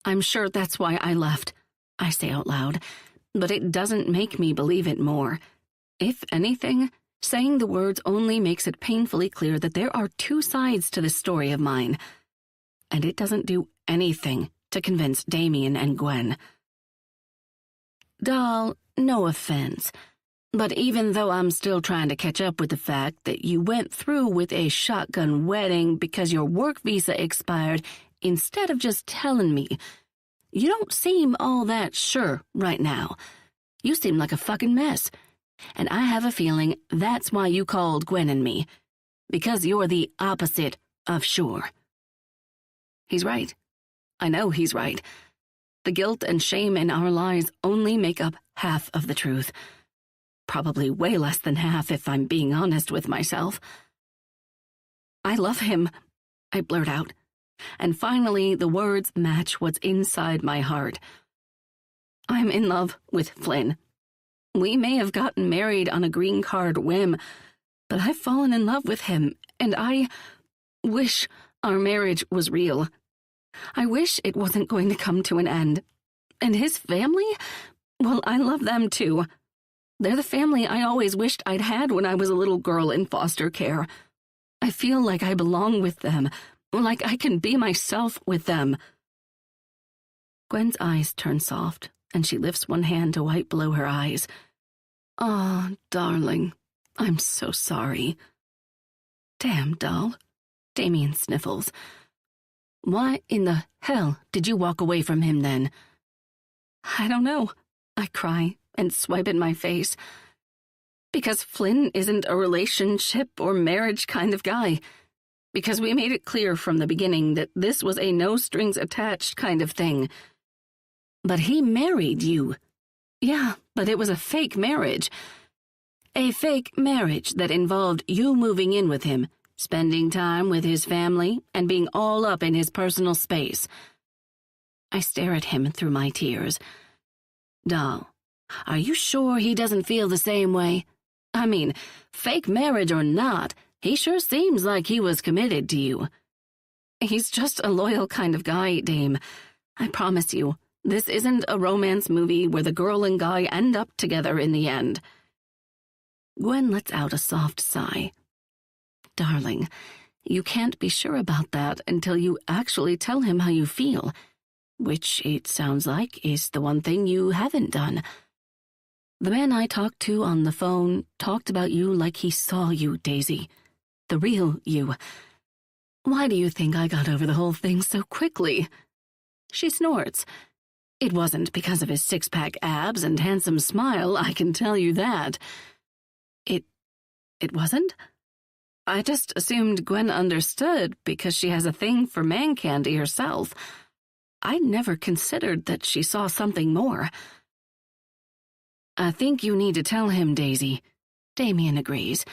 I'm sure that's why I left, I say out loud, but it doesn't make me believe it more. If anything, saying the words only makes it painfully clear that there are two sides to this story of mine, and it doesn't do anything to convince Damien and Gwen. Doll, no offense, but even though I'm still trying to catch up with the fact that you went through with a shotgun wedding because your work visa expired instead of just telling me, you don't seem all that sure right now. You seem like a fucking mess, and I have a feeling that's why you called Gwen and me, because you're the opposite of sure. He's right. I know he's right. The guilt and shame in our lies only make up half of the truth. Probably way less than half if I'm being honest with myself. I love him, I blurt out, and finally the words match what's inside my heart. I'm in love with Flynn. We may have gotten married on a green card whim, but I've fallen in love with him, and I wish our marriage was real. I wish it wasn't going to come to an end. And his family? Well, I love them too. They're the family I always wished I'd had when I was a little girl in foster care. I feel like I belong with them, like I can be myself with them. Gwen's eyes turn soft, and she lifts one hand to wipe below her eyes. "Aw, darling, I'm so sorry." "Damn, doll." Damien sniffles. "Why in the hell did you walk away from him then?" "I don't know," I cry and swipe at my face. "Because Flynn isn't a relationship or marriage kind of guy. Because we made it clear from the beginning that this was a no-strings-attached kind of thing. But he married you. Yeah, but it was a fake marriage. A fake marriage that involved you moving in with him, spending time with his family, and being all up in his personal space." I stare at him through my tears. "Doll, are you sure he doesn't feel the same way? I mean, fake marriage or not, he sure seems like he was committed to you." "He's just a loyal kind of guy, Dame. I promise you, this isn't a romance movie where the girl and guy end up together in the end." Gwen lets out a soft sigh. "Darling, you can't be sure about that until you actually tell him how you feel, which it sounds like is the one thing you haven't done. The man I talked to on the phone talked about you like he saw you, Daisy. The real you. Why do you think I got over the whole thing so quickly? She snorts. It wasn't because of his six-pack abs and handsome smile, I can tell you that. It wasn't? I just assumed Gwen understood because she has a thing for man candy herself. I never considered that she saw something more. I think you need to tell him, Daisy. Damien agrees.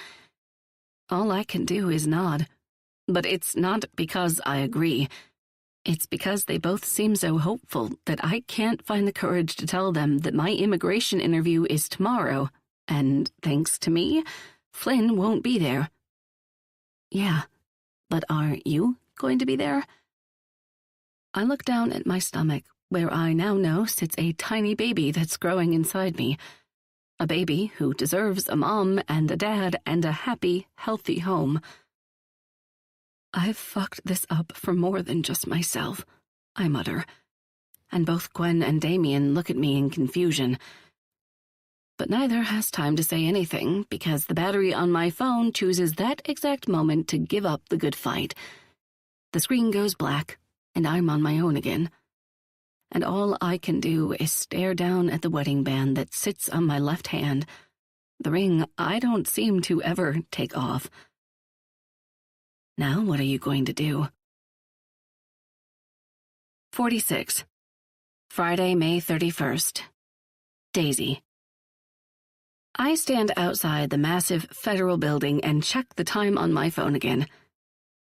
All I can do is nod. But it's not because I agree. It's because they both seem so hopeful that I can't find the courage to tell them that my immigration interview is tomorrow, and thanks to me, Flynn won't be there. Yeah, but are you going to be there? I look down at my stomach, where I now know sits a tiny baby that's growing inside me. A baby who deserves a mom and a dad and a happy, healthy home. I've fucked this up for more than just myself, I mutter, and both Gwen and Damien look at me in confusion. But neither has time to say anything because the battery on my phone chooses that exact moment to give up the good fight. The screen goes black, and I'm on my own again. And all I can do is stare down at the wedding band that sits on my left hand, the ring I don't seem to ever take off. Now what are you going to do? 46. Friday, May 31st. Daisy. I stand outside the massive federal building and check the time on my phone again.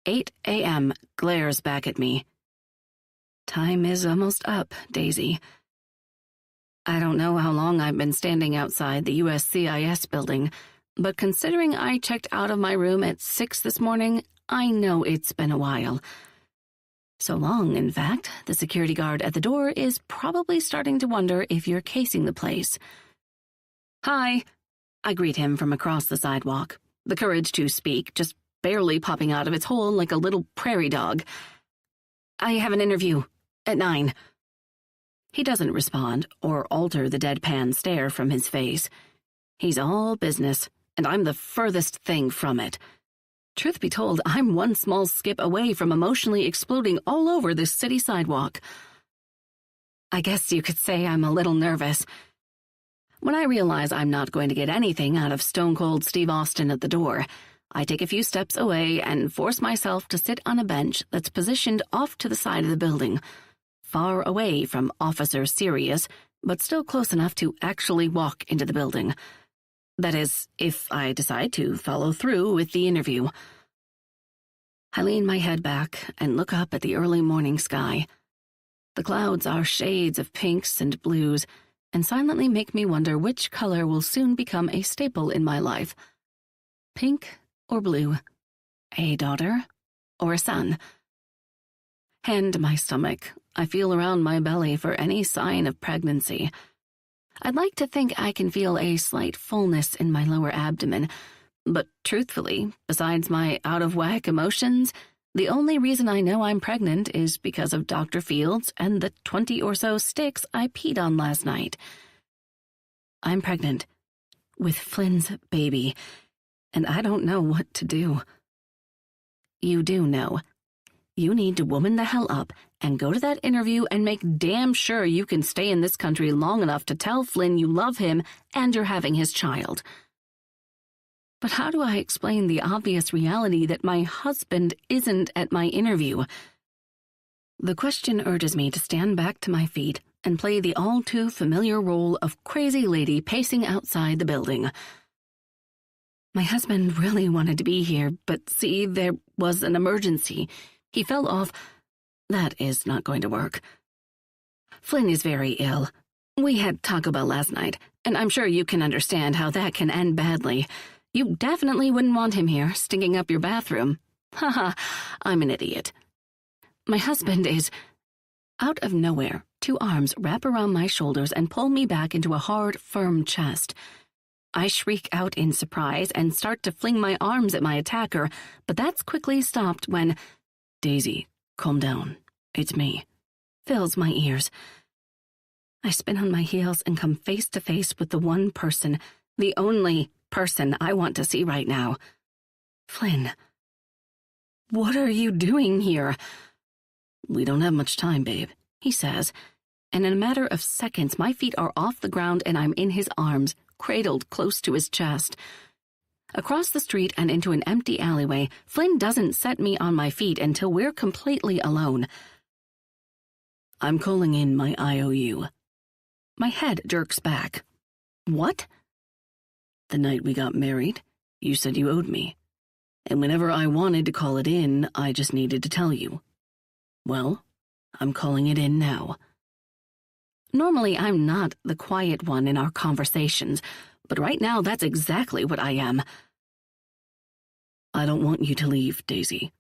8 a.m. glares back at me. Time is almost up, Daisy. I don't know how long I've been standing outside the USCIS building, but considering I checked out of my room at 6 this morning, I know it's been a while. So long, in fact, the security guard at the door is probably starting to wonder if you're casing the place. Hi, I greet him from across the sidewalk, the courage to speak just barely popping out of its hole like a little prairie dog. I have an interview at 9. He doesn't respond or alter the deadpan stare from his face. He's all business, and I'm the furthest thing from it. Truth be told, I'm one small skip away from emotionally exploding all over this city sidewalk. I guess you could say I'm a little nervous. When I realize I'm not going to get anything out of stone-cold Steve Austin at the door, I take a few steps away and force myself to sit on a bench that's positioned off to the side of the building, far away from Officer Sirius, but still close enough to actually walk into the building. That is, if I decide to follow through with the interview. I lean my head back and look up at the early morning sky. The clouds are shades of pinks and blues, and silently make me wonder which color will soon become a staple in my life. Pink or blue? A daughter or a son? Hand to my stomach, I feel around my belly for any sign of pregnancy. I'd like to think I can feel a slight fullness in my lower abdomen, but truthfully, besides my out-of-whack emotions, the only reason I know I'm pregnant is because of Dr. Fields and the 20 or so sticks I peed on last night. I'm pregnant with Flynn's baby, and I don't know what to do. You do know. You need to woman the hell up and go to that interview and make damn sure you can stay in this country long enough to tell Flynn you love him and you're having his child. But how do I explain the obvious reality that my husband isn't at my interview? The question urges me to stand back to my feet and play the all-too-familiar role of crazy lady pacing outside the building. My husband really wanted to be here, but see, there was an emergency. He fell off. That is not going to work. Flynn is very ill. We had Taco Bell last night, and I'm sure you can understand how that can end badly. You definitely wouldn't want him here, stinking up your bathroom. Haha, I'm an idiot. My husband is... Out of nowhere, 2 arms wrap around my shoulders and pull me back into a hard, firm chest. I shriek out in surprise and start to fling my arms at my attacker, but that's quickly stopped when... Daisy, calm down. It's me. Fills my ears. I spin on my heels and come face to face with the one person, the only person I want to see right now. Flynn. What are you doing here? We don't have much time, babe, he says, and in a matter of seconds, my feet are off the ground and I'm in his arms, cradled close to his chest. Across the street and into an empty alleyway, Flynn doesn't set me on my feet until we're completely alone. I'm calling in my IOU. My head jerks back. What? The night we got married, you said you owed me. And whenever I wanted to call it in, I just needed to tell you. Well, I'm calling it in now. Normally, I'm not the quiet one in our conversations, but right now that's exactly what I am. I don't want you to leave, Daisy.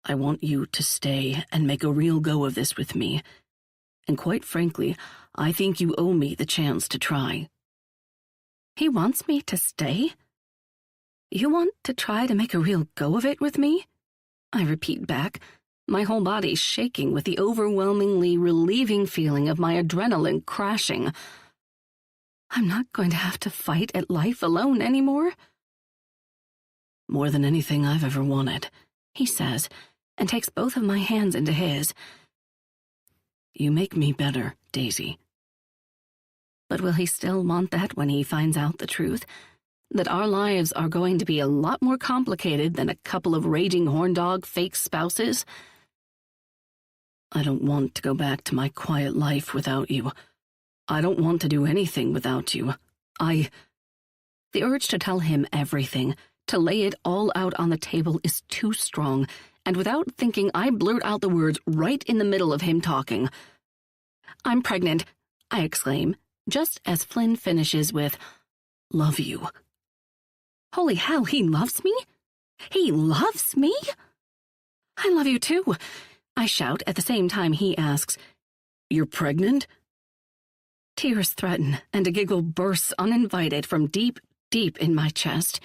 I want you to stay and make a real go of this with me. And quite frankly, I think you owe me the chance to try. He wants me to stay? You want to try to make a real go of it with me? I repeat back, my whole body shaking with the overwhelmingly relieving feeling of my adrenaline crashing. I'm not going to have to fight at life alone anymore. More than anything I've ever wanted, he says, and takes both of my hands into his. You make me better, Daisy. But will he still want that when he finds out the truth? That our lives are going to be a lot more complicated than a couple of raging horndog fake spouses? I don't want to go back to my quiet life without you. I don't want to do anything without you. The urge to tell him everything, to lay it all out on the table is too strong, and without thinking, I blurt out the words right in the middle of him talking. I'm pregnant, I exclaim, just as Flynn finishes with, love you. Holy hell, he loves me? He loves me? I love you too, I shout at the same time he asks, You're pregnant? Tears threaten, and a giggle bursts uninvited from deep, deep in my chest.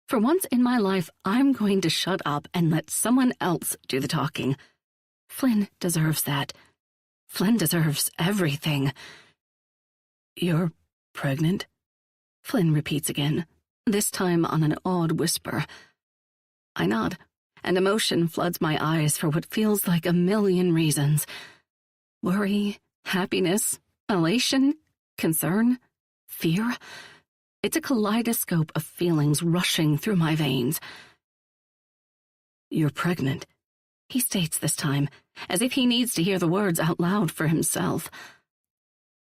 For once in my life, I'm going to shut up and let someone else do the talking. Flynn deserves that. Flynn deserves everything. You're pregnant? Flynn repeats again, this time on an awed whisper. I nod, and emotion floods my eyes for what feels like a million reasons. Worry, happiness, elation, concern, fear. It's a kaleidoscope of feelings rushing through my veins. You're pregnant, he states this time, as if he needs to hear the words out loud for himself.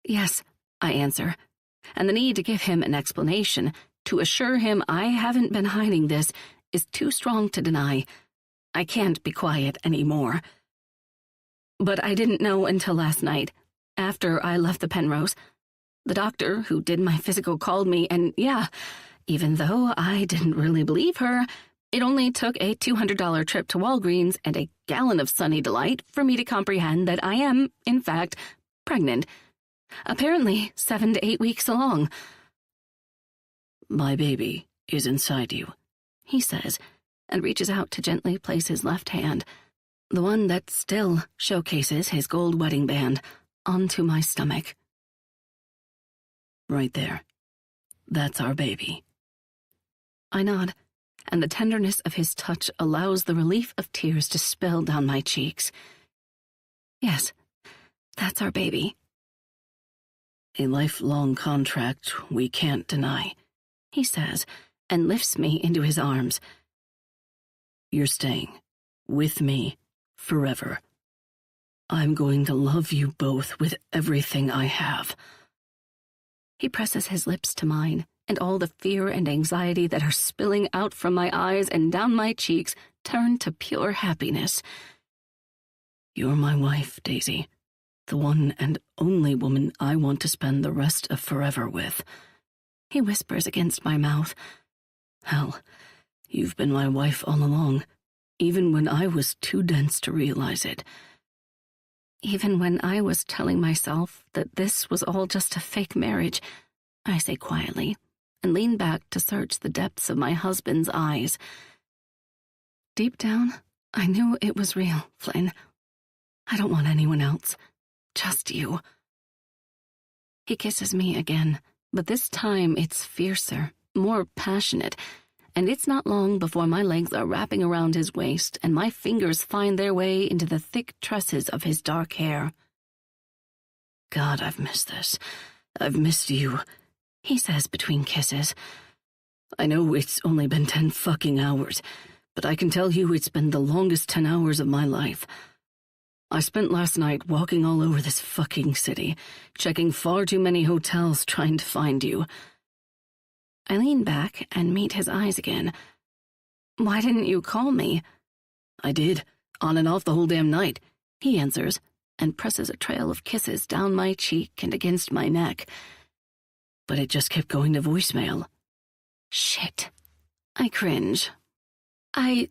Yes, I answer, and the need to give him an explanation, to assure him I haven't been hiding this, is too strong to deny. I can't be quiet anymore. But I didn't know until last night, after I left the Penrose. The doctor who did my physical called me, and yeah, even though I didn't really believe her, it only took a $200 trip to Walgreens and a gallon of Sunny Delight for me to comprehend that I am, in fact, pregnant. Apparently 7 to 8 weeks along. My baby is inside you, he says, and reaches out to gently place his left hand, the one that still showcases his gold wedding band, onto my stomach. Right there. That's our baby. I nod, and the tenderness of his touch allows the relief of tears to spill down my cheeks. Yes, that's our baby. A lifelong contract we can't deny, he says, and lifts me into his arms. You're staying with me forever. I'm going to love you both with everything I have. He presses his lips to mine, and all the fear and anxiety that are spilling out from my eyes and down my cheeks turn to pure happiness. You're my wife, Daisy, the one and only woman I want to spend the rest of forever with. He whispers against my mouth. Hell, you've been my wife all along, even when I was too dense to realize it. Even when I was telling myself that this was all just a fake marriage, I say quietly, and lean back to search the depths of my husband's eyes. Deep down, I knew it was real, Flynn. I don't want anyone else. Just you. He kisses me again, but this time it's fiercer, more passionate, and it's not long before my legs are wrapping around his waist and my fingers find their way into the thick tresses of his dark hair. God, I've missed this. I've missed you, he says between kisses. I know it's only been 10 fucking hours, but I can tell you it's been the longest 10 hours of my life. I spent last night walking all over this fucking city, checking far too many hotels trying to find you. I lean back and meet his eyes again. Why didn't you call me? I did, on and off the whole damn night, he answers and presses a trail of kisses down my cheek and against my neck. But it just kept going to voicemail. Shit. I cringe. I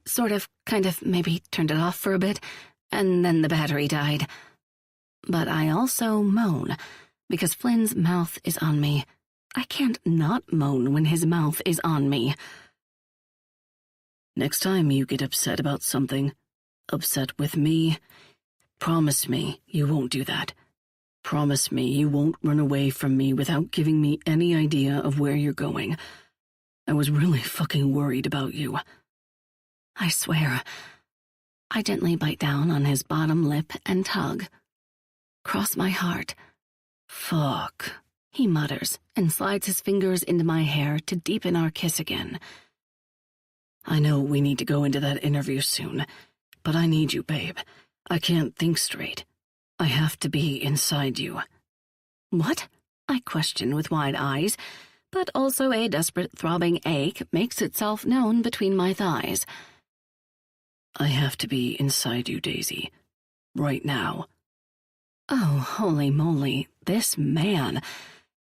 kind of maybe turned it off for a bit, and then the battery died. But I also moan, because Flynn's mouth is on me. I can't not moan when his mouth is on me. Next time you get upset about something, upset with me, promise me you won't do that. Promise me you won't run away from me without giving me any idea of where you're going. I was really fucking worried about you. I swear. I gently bite down on his bottom lip and tug. Cross my heart. Fuck, he mutters and slides his fingers into my hair to deepen our kiss again. I know we need to go into that interview soon, but I need you, babe. I can't think straight. I have to be inside you. What? I question with wide eyes, but also a desperate throbbing ache makes itself known between my thighs. I have to be inside you, Daisy. Right now. Oh, holy moly, this man.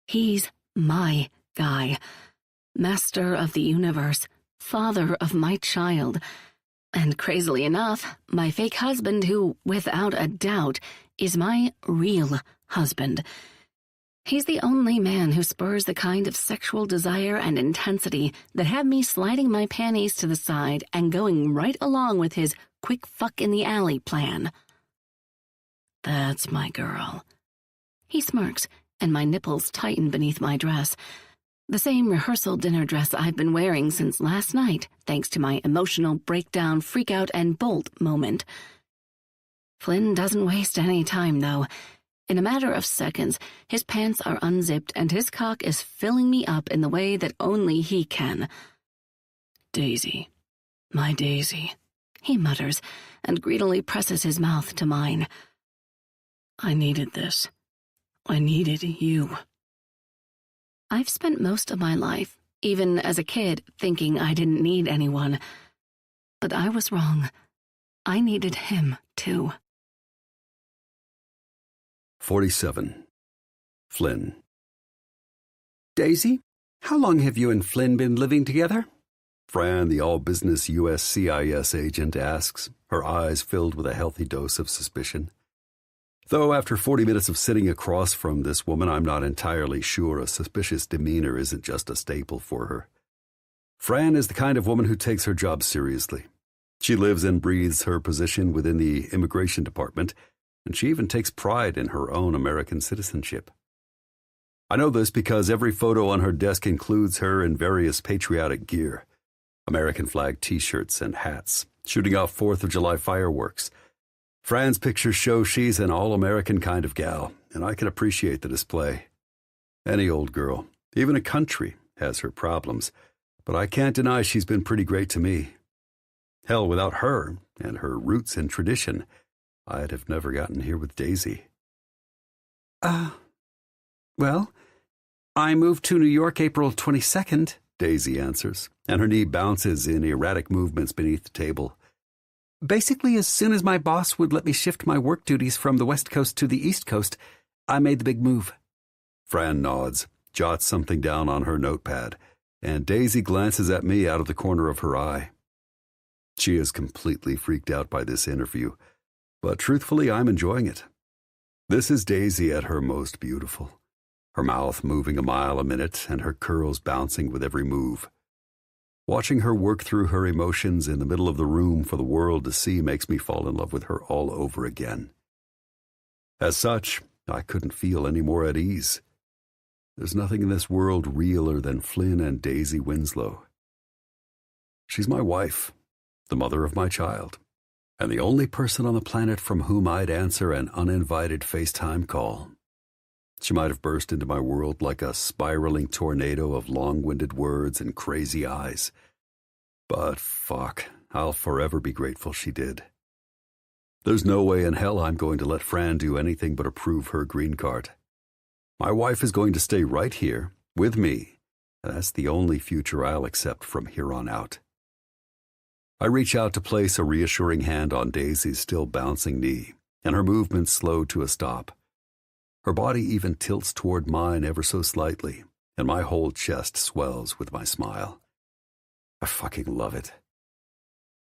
He's my guy. Master of the universe. Father of my child. And crazily enough, my fake husband who, without a doubt, is my real husband. He's the only man who spurs the kind of sexual desire and intensity that have me sliding my panties to the side and going right along with his quick fuck in the alley plan. That's my girl. He smirks, and my nipples tighten beneath my dress. The same rehearsal dinner dress I've been wearing since last night, thanks to my emotional breakdown, freakout, and bolt moment. Flynn doesn't waste any time, though. In a matter of seconds, his pants are unzipped and his cock is filling me up in the way that only he can. Daisy, my Daisy, he mutters and greedily presses his mouth to mine. I needed this. I needed you. I've spent most of my life, even as a kid, thinking I didn't need anyone. But I was wrong. I needed him, too. 47. Flynn. Daisy, how long have you and Flynn been living together? Fran, the all-business U.S. CIS agent, asks, her eyes filled with a healthy dose of suspicion. Though after 40 minutes of sitting across from this woman, I'm not entirely sure a suspicious demeanor isn't just a staple for her. Fran is the kind of woman who takes her job seriously. She lives and breathes her position within the immigration department, and she even takes pride in her own American citizenship. I know this because every photo on her desk includes her in various patriotic gear, American flag t-shirts and hats, shooting off 4th of July fireworks. Fran's pictures show she's an all-American kind of gal, and I can appreciate the display. Any old girl, even a country, has her problems, but I can't deny she's been pretty great to me. Hell, without her and her roots and tradition, I'd have never gotten here with Daisy. Well, I moved to New York April 22nd, Daisy answers, and her knee bounces in erratic movements beneath the table. Basically, as soon as my boss would let me shift my work duties from the West Coast to the East Coast, I made the big move. Fran nods, jots something down on her notepad, and Daisy glances at me out of the corner of her eye. She is completely freaked out by this interview, but truthfully, I'm enjoying it. This is Daisy at her most beautiful, her mouth moving a mile a minute and her curls bouncing with every move. Watching her work through her emotions in the middle of the room for the world to see makes me fall in love with her all over again. As such, I couldn't feel any more at ease. There's nothing in this world realer than Flynn and Daisy Winslow. She's my wife, the mother of my child, and the only person on the planet from whom I'd answer an uninvited FaceTime call. She might have burst into my world like a spiraling tornado of long-winded words and crazy eyes. But fuck, I'll forever be grateful she did. There's no way in hell I'm going to let Fran do anything but approve her green card. My wife is going to stay right here, with me, and that's the only future I'll accept from here on out. I reach out to place a reassuring hand on Daisy's still bouncing knee, and her movements slow to a stop. Her body even tilts toward mine ever so slightly, and my whole chest swells with my smile. I fucking love it.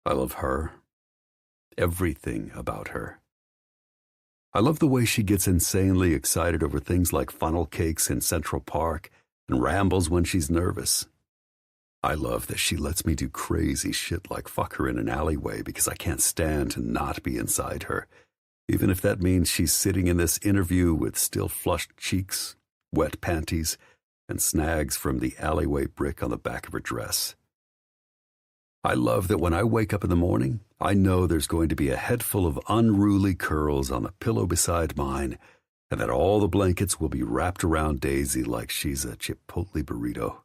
I love her. Everything about her. I love the way she gets insanely excited over things like funnel cakes in Central Park and rambles when she's nervous. I love that she lets me do crazy shit like fuck her in an alleyway because I can't stand to not be inside her, even if that means she's sitting in this interview with still flushed cheeks, wet panties, and snags from the alleyway brick on the back of her dress. I love that when I wake up in the morning, I know there's going to be a head full of unruly curls on the pillow beside mine, and that all the blankets will be wrapped around Daisy like she's a Chipotle burrito.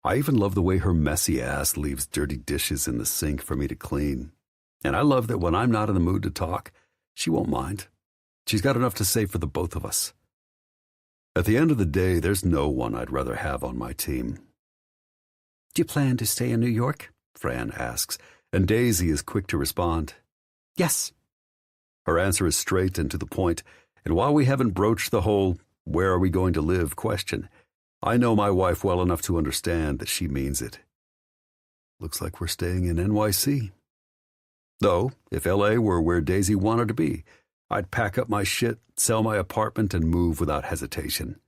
I even love the way her messy ass leaves dirty dishes in the sink for me to clean. And I love that when I'm not in the mood to talk, she won't mind. She's got enough to say for the both of us. At the end of the day, there's no one I'd rather have on my team. Do you plan to stay in New York? Fran asks, and Daisy is quick to respond. Yes. Her answer is straight and to the point, and while we haven't broached the whole "where are we going to live" question, I know my wife well enough to understand that she means it. Looks like we're staying in NYC. Though, if LA were where Daisy wanted to be, I'd pack up my shit, sell my apartment, and move without hesitation.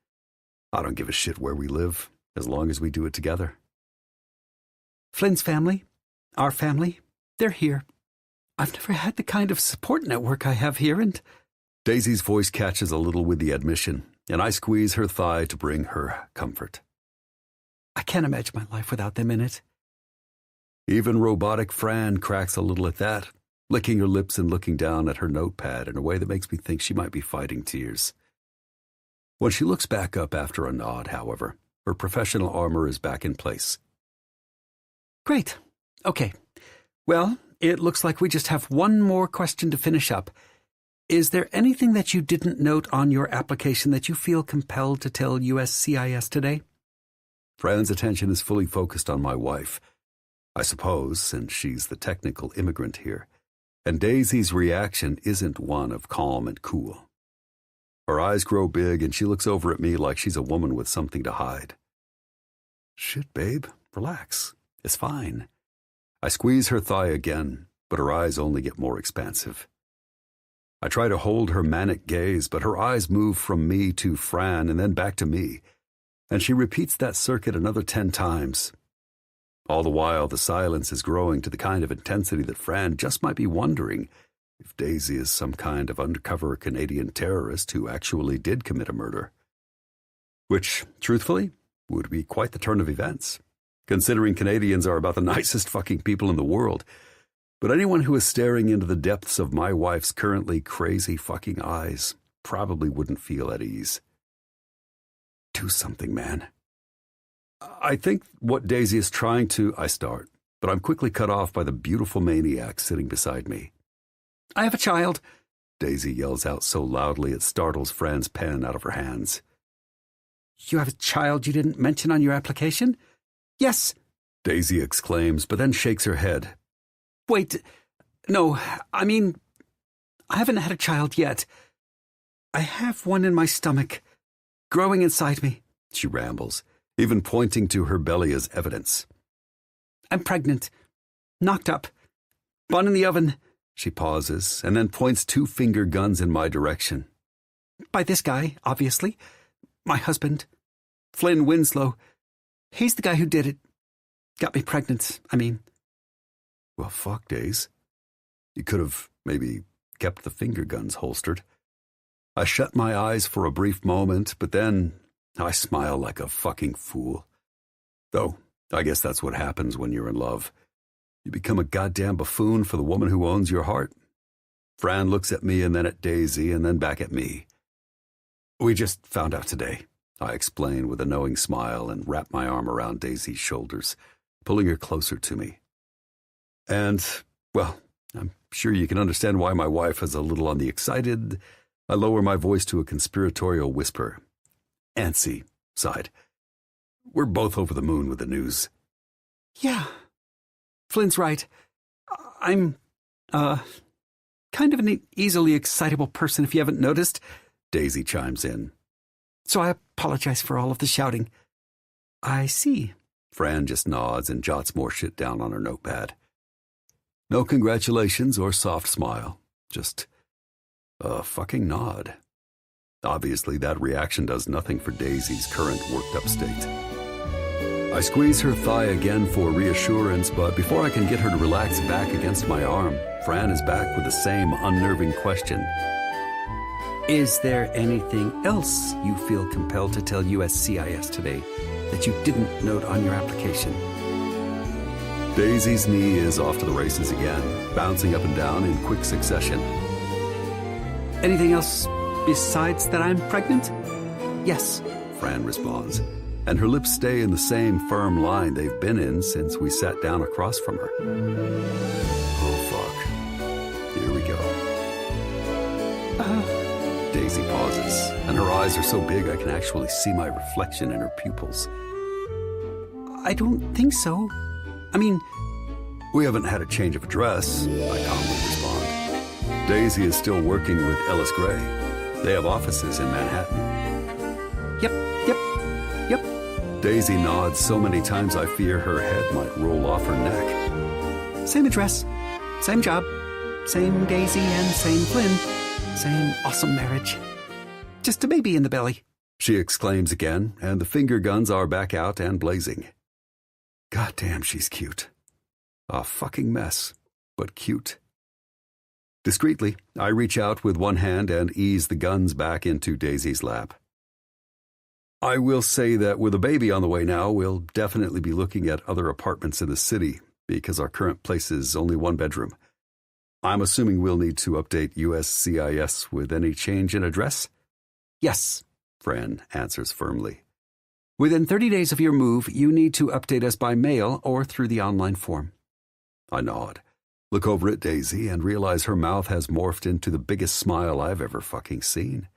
I don't give a shit where we live, as long as we do it together. Flynn's family, our family, they're here. I've never had the kind of support network I have here, and Daisy's voice catches a little with the admission, and I squeeze her thigh to bring her comfort. I can't imagine my life without them in it. Even robotic Fran cracks a little at that, licking her lips and looking down at her notepad in a way that makes me think she might be fighting tears. When she looks back up after a nod, however, her professional armor is back in place. Great. Okay. Well, it looks like we just have one more question to finish up. Is there anything that you didn't note on your application that you feel compelled to tell USCIS today? Fran's attention is fully focused on my wife, I suppose, since she's the technical immigrant here, and Daisy's reaction isn't one of calm and cool. Her eyes grow big, and she looks over at me like she's a woman with something to hide. Shit, babe, relax. It's fine. I squeeze her thigh again, but her eyes only get more expansive. I try to hold her manic gaze, but her eyes move from me to Fran and then back to me, and she repeats that circuit another 10 times. All the while, the silence is growing to the kind of intensity that Fran just might be wondering if Daisy is some kind of undercover Canadian terrorist who actually did commit a murder. Which, truthfully, would be quite the turn of events, considering Canadians are about the nicest fucking people in the world. But anyone who is staring into the depths of my wife's currently crazy fucking eyes probably wouldn't feel at ease. Do something, man. I think what Daisy is trying to, I start, but I'm quickly cut off by the beautiful maniac sitting beside me. I have a child, Daisy yells out so loudly it startles Fran's pen out of her hands. You have a child you didn't mention on your application? Yes, Daisy exclaims, but then shakes her head. Wait, no, I mean, I haven't had a child yet. I have one in my stomach, growing inside me, she rambles, even pointing to her belly as evidence. I'm pregnant, knocked up, bun in the oven. She pauses and then points 2 finger guns in my direction. By this guy, obviously. My husband, Flynn Winslow. He's the guy who did it. Got me pregnant, I mean. Well, fuck, Days. You could have maybe kept the finger guns holstered. I shut my eyes for a brief moment, but then I smile like a fucking fool. Though, I guess that's what happens when you're in love. You become a goddamn buffoon for the woman who owns your heart. Fran looks at me and then at Daisy and then back at me. We just found out today, I explain with a knowing smile and wrap my arm around Daisy's shoulders, pulling her closer to me. And, well, I'm sure you can understand why my wife is a little on the excited. I lower my voice to a conspiratorial whisper. Antsy sighed. We're both over the moon with the news. Yeah, Flynn's right. I'm, kind of an easily excitable person, if you haven't noticed, Daisy chimes in. So I apologize for all of the shouting. I see. Fran just nods and jots more shit down on her notepad. No congratulations or soft smile, just a fucking nod. Obviously, that reaction does nothing for Daisy's current worked-up state. I squeeze her thigh again for reassurance, but before I can get her to relax back against my arm, Fran is back with the same unnerving question. Is there anything else you feel compelled to tell USCIS today that you didn't note on your application? Daisy's knee is off to the races again, bouncing up and down in quick succession. Anything else besides that I'm pregnant? Yes, Fran responds, and her lips stay in the same firm line they've been in since we sat down across from her. Oh, fuck. Here we go. Daisy pauses, and her eyes are so big I can actually see my reflection in her pupils. I don't think so. I mean, we haven't had a change of address, I calmly respond. Daisy is still working with Ellis Gray. They have offices in Manhattan. Yep. Daisy nods so many times I fear her head might roll off her neck. Same address, same job, same Daisy and same Flynn, same awesome marriage. Just a baby in the belly, she exclaims again, and the finger guns are back out and blazing. God damn, she's cute. A fucking mess, but cute. Discreetly, I reach out with one hand and ease the guns back into Daisy's lap. I will say that with a baby on the way now, we'll definitely be looking at other apartments in the city because our current place is only one bedroom. I'm assuming we'll need to update USCIS with any change in address? Yes, Fran answers firmly. Within 30 days of your move, you need to update us by mail or through the online form. I nod, look over at Daisy, and realize her mouth has morphed into the biggest smile I've ever fucking seen.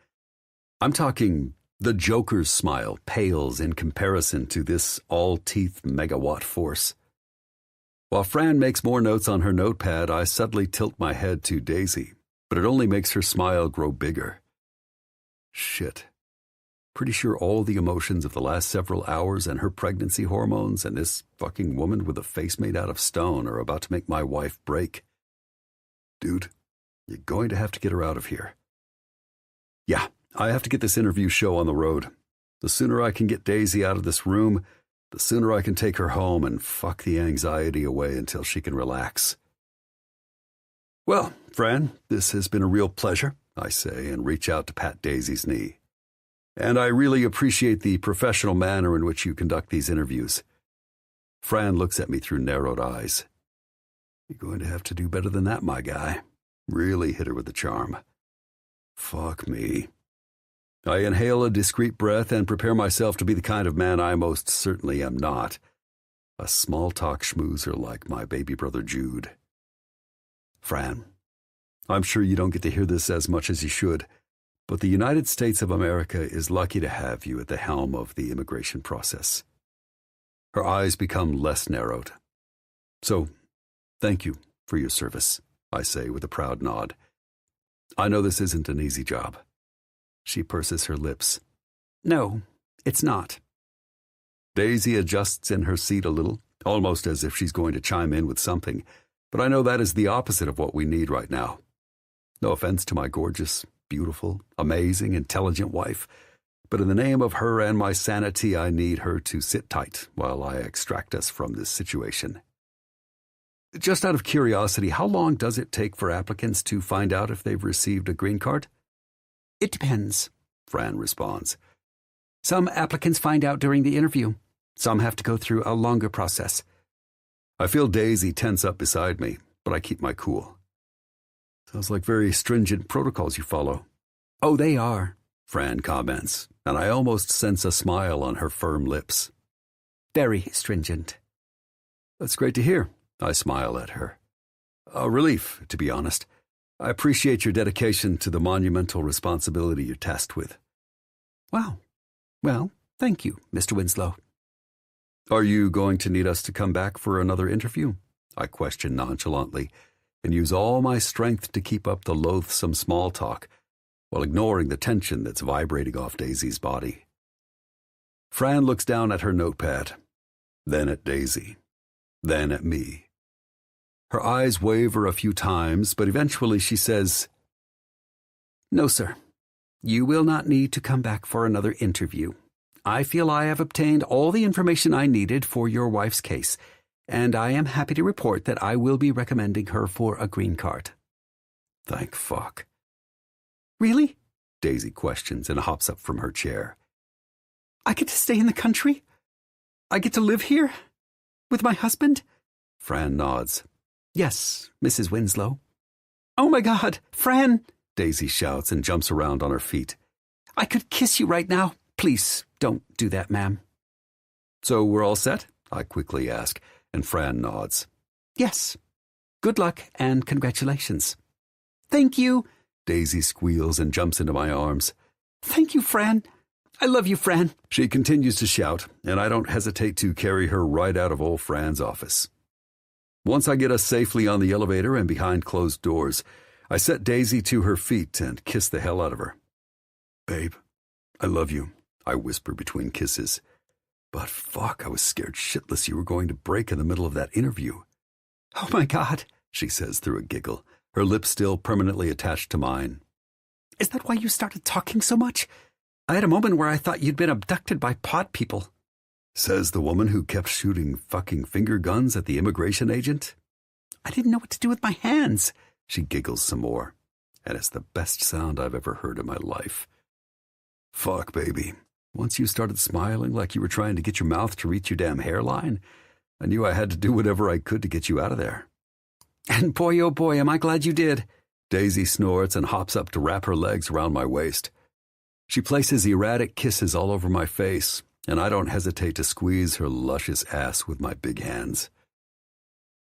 I'm talking the Joker's smile pales in comparison to this all-teeth megawatt force. While Fran makes more notes on her notepad, I suddenly tilt my head to Daisy, but it only makes her smile grow bigger. Shit. Pretty sure all the emotions of the last several hours and her pregnancy hormones and this fucking woman with a face made out of stone are about to make my wife break. Dude, you're going to have to get her out of here. Yeah, I have to get this interview show on the road. The sooner I can get Daisy out of this room, the sooner I can take her home and fuck the anxiety away until she can relax. Well, Fran, this has been a real pleasure, I say, and reach out to pat Daisy's knee. And I really appreciate the professional manner in which you conduct these interviews. Fran looks at me through narrowed eyes. You're going to have to do better than that, my guy. Really hit her with the charm. Fuck me. I inhale a discreet breath and prepare myself to be the kind of man I most certainly am not. A small-talk schmoozer like my baby brother Jude. Fran, I'm sure you don't get to hear this as much as you should, but the United States of America is lucky to have you at the helm of the immigration process. Her eyes become less narrowed. So, thank you for your service, I say with a proud nod. I know this isn't an easy job. She purses her lips. No, it's not. Daisy adjusts in her seat a little, almost as if she's going to chime in with something, but I know that is the opposite of what we need right now. No offense to my gorgeous, beautiful, amazing, intelligent wife, but in the name of her and my sanity, I need her to sit tight while I extract us from this situation. Just out of curiosity, how long does it take for applicants to find out if they've received a green card? It depends, Fran responds. Some applicants find out during the interview. Some have to go through a longer process. I feel Daisy tense up beside me, but I keep my cool. Sounds like very stringent protocols you follow. Oh, they are, Fran comments, and I almost sense a smile on her firm lips. very stringent. That's great to hear. I smile at her. A relief, to be honest. I appreciate your dedication to the monumental responsibility you're tasked with. Wow. Well, thank you, Mr. Winslow. Are you going to need us to come back for another interview? I question nonchalantly, and use all my strength to keep up the loathsome small talk, while ignoring the tension that's vibrating off Daisy's body. Fran looks down at her notepad, then at Daisy, then at me. Her eyes waver a few times, but eventually she says, No, sir. You will not need to come back for another interview. I feel I have obtained all the information I needed for your wife's case, and I am happy to report that I will be recommending her for a green card. Thank fuck. Really? Daisy questions and hops up from her chair. I get to stay in the country? I get to live here? With my husband? Fran nods. Yes, Mrs. Winslow. Oh my God, Fran! Daisy shouts and jumps around on her feet. I could kiss you right now. Please, don't do that, ma'am. So we're all set? I quickly ask, and Fran nods. Yes. Good luck and congratulations. Thank you. Daisy squeals and jumps into my arms. Thank you, Fran. I love you, Fran. She continues to shout, and I don't hesitate to carry her right out of old Fran's office. Once I get us safely on the elevator and behind closed doors, I set Daisy to her feet and kiss the hell out of her. Babe, I love you, I whisper between kisses. But fuck, I was scared shitless you were going to break in the middle of that interview. Oh my God, she says through a giggle, her lips still permanently attached to mine. Is that why you started talking so much? I had a moment where I thought you'd been abducted by pod people. Says the woman who kept shooting fucking finger guns at the immigration agent. I didn't know what to do with my hands. She giggles some more, and it's the best sound I've ever heard in my life. Fuck, baby. Once you started smiling like you were trying to get your mouth to reach your damn hairline, I knew I had to do whatever I could to get you out of there. And boy, oh boy, am I glad you did. Daisy snorts and hops up to wrap her legs around my waist. She places erratic kisses all over my face, and I don't hesitate to squeeze her luscious ass with my big hands.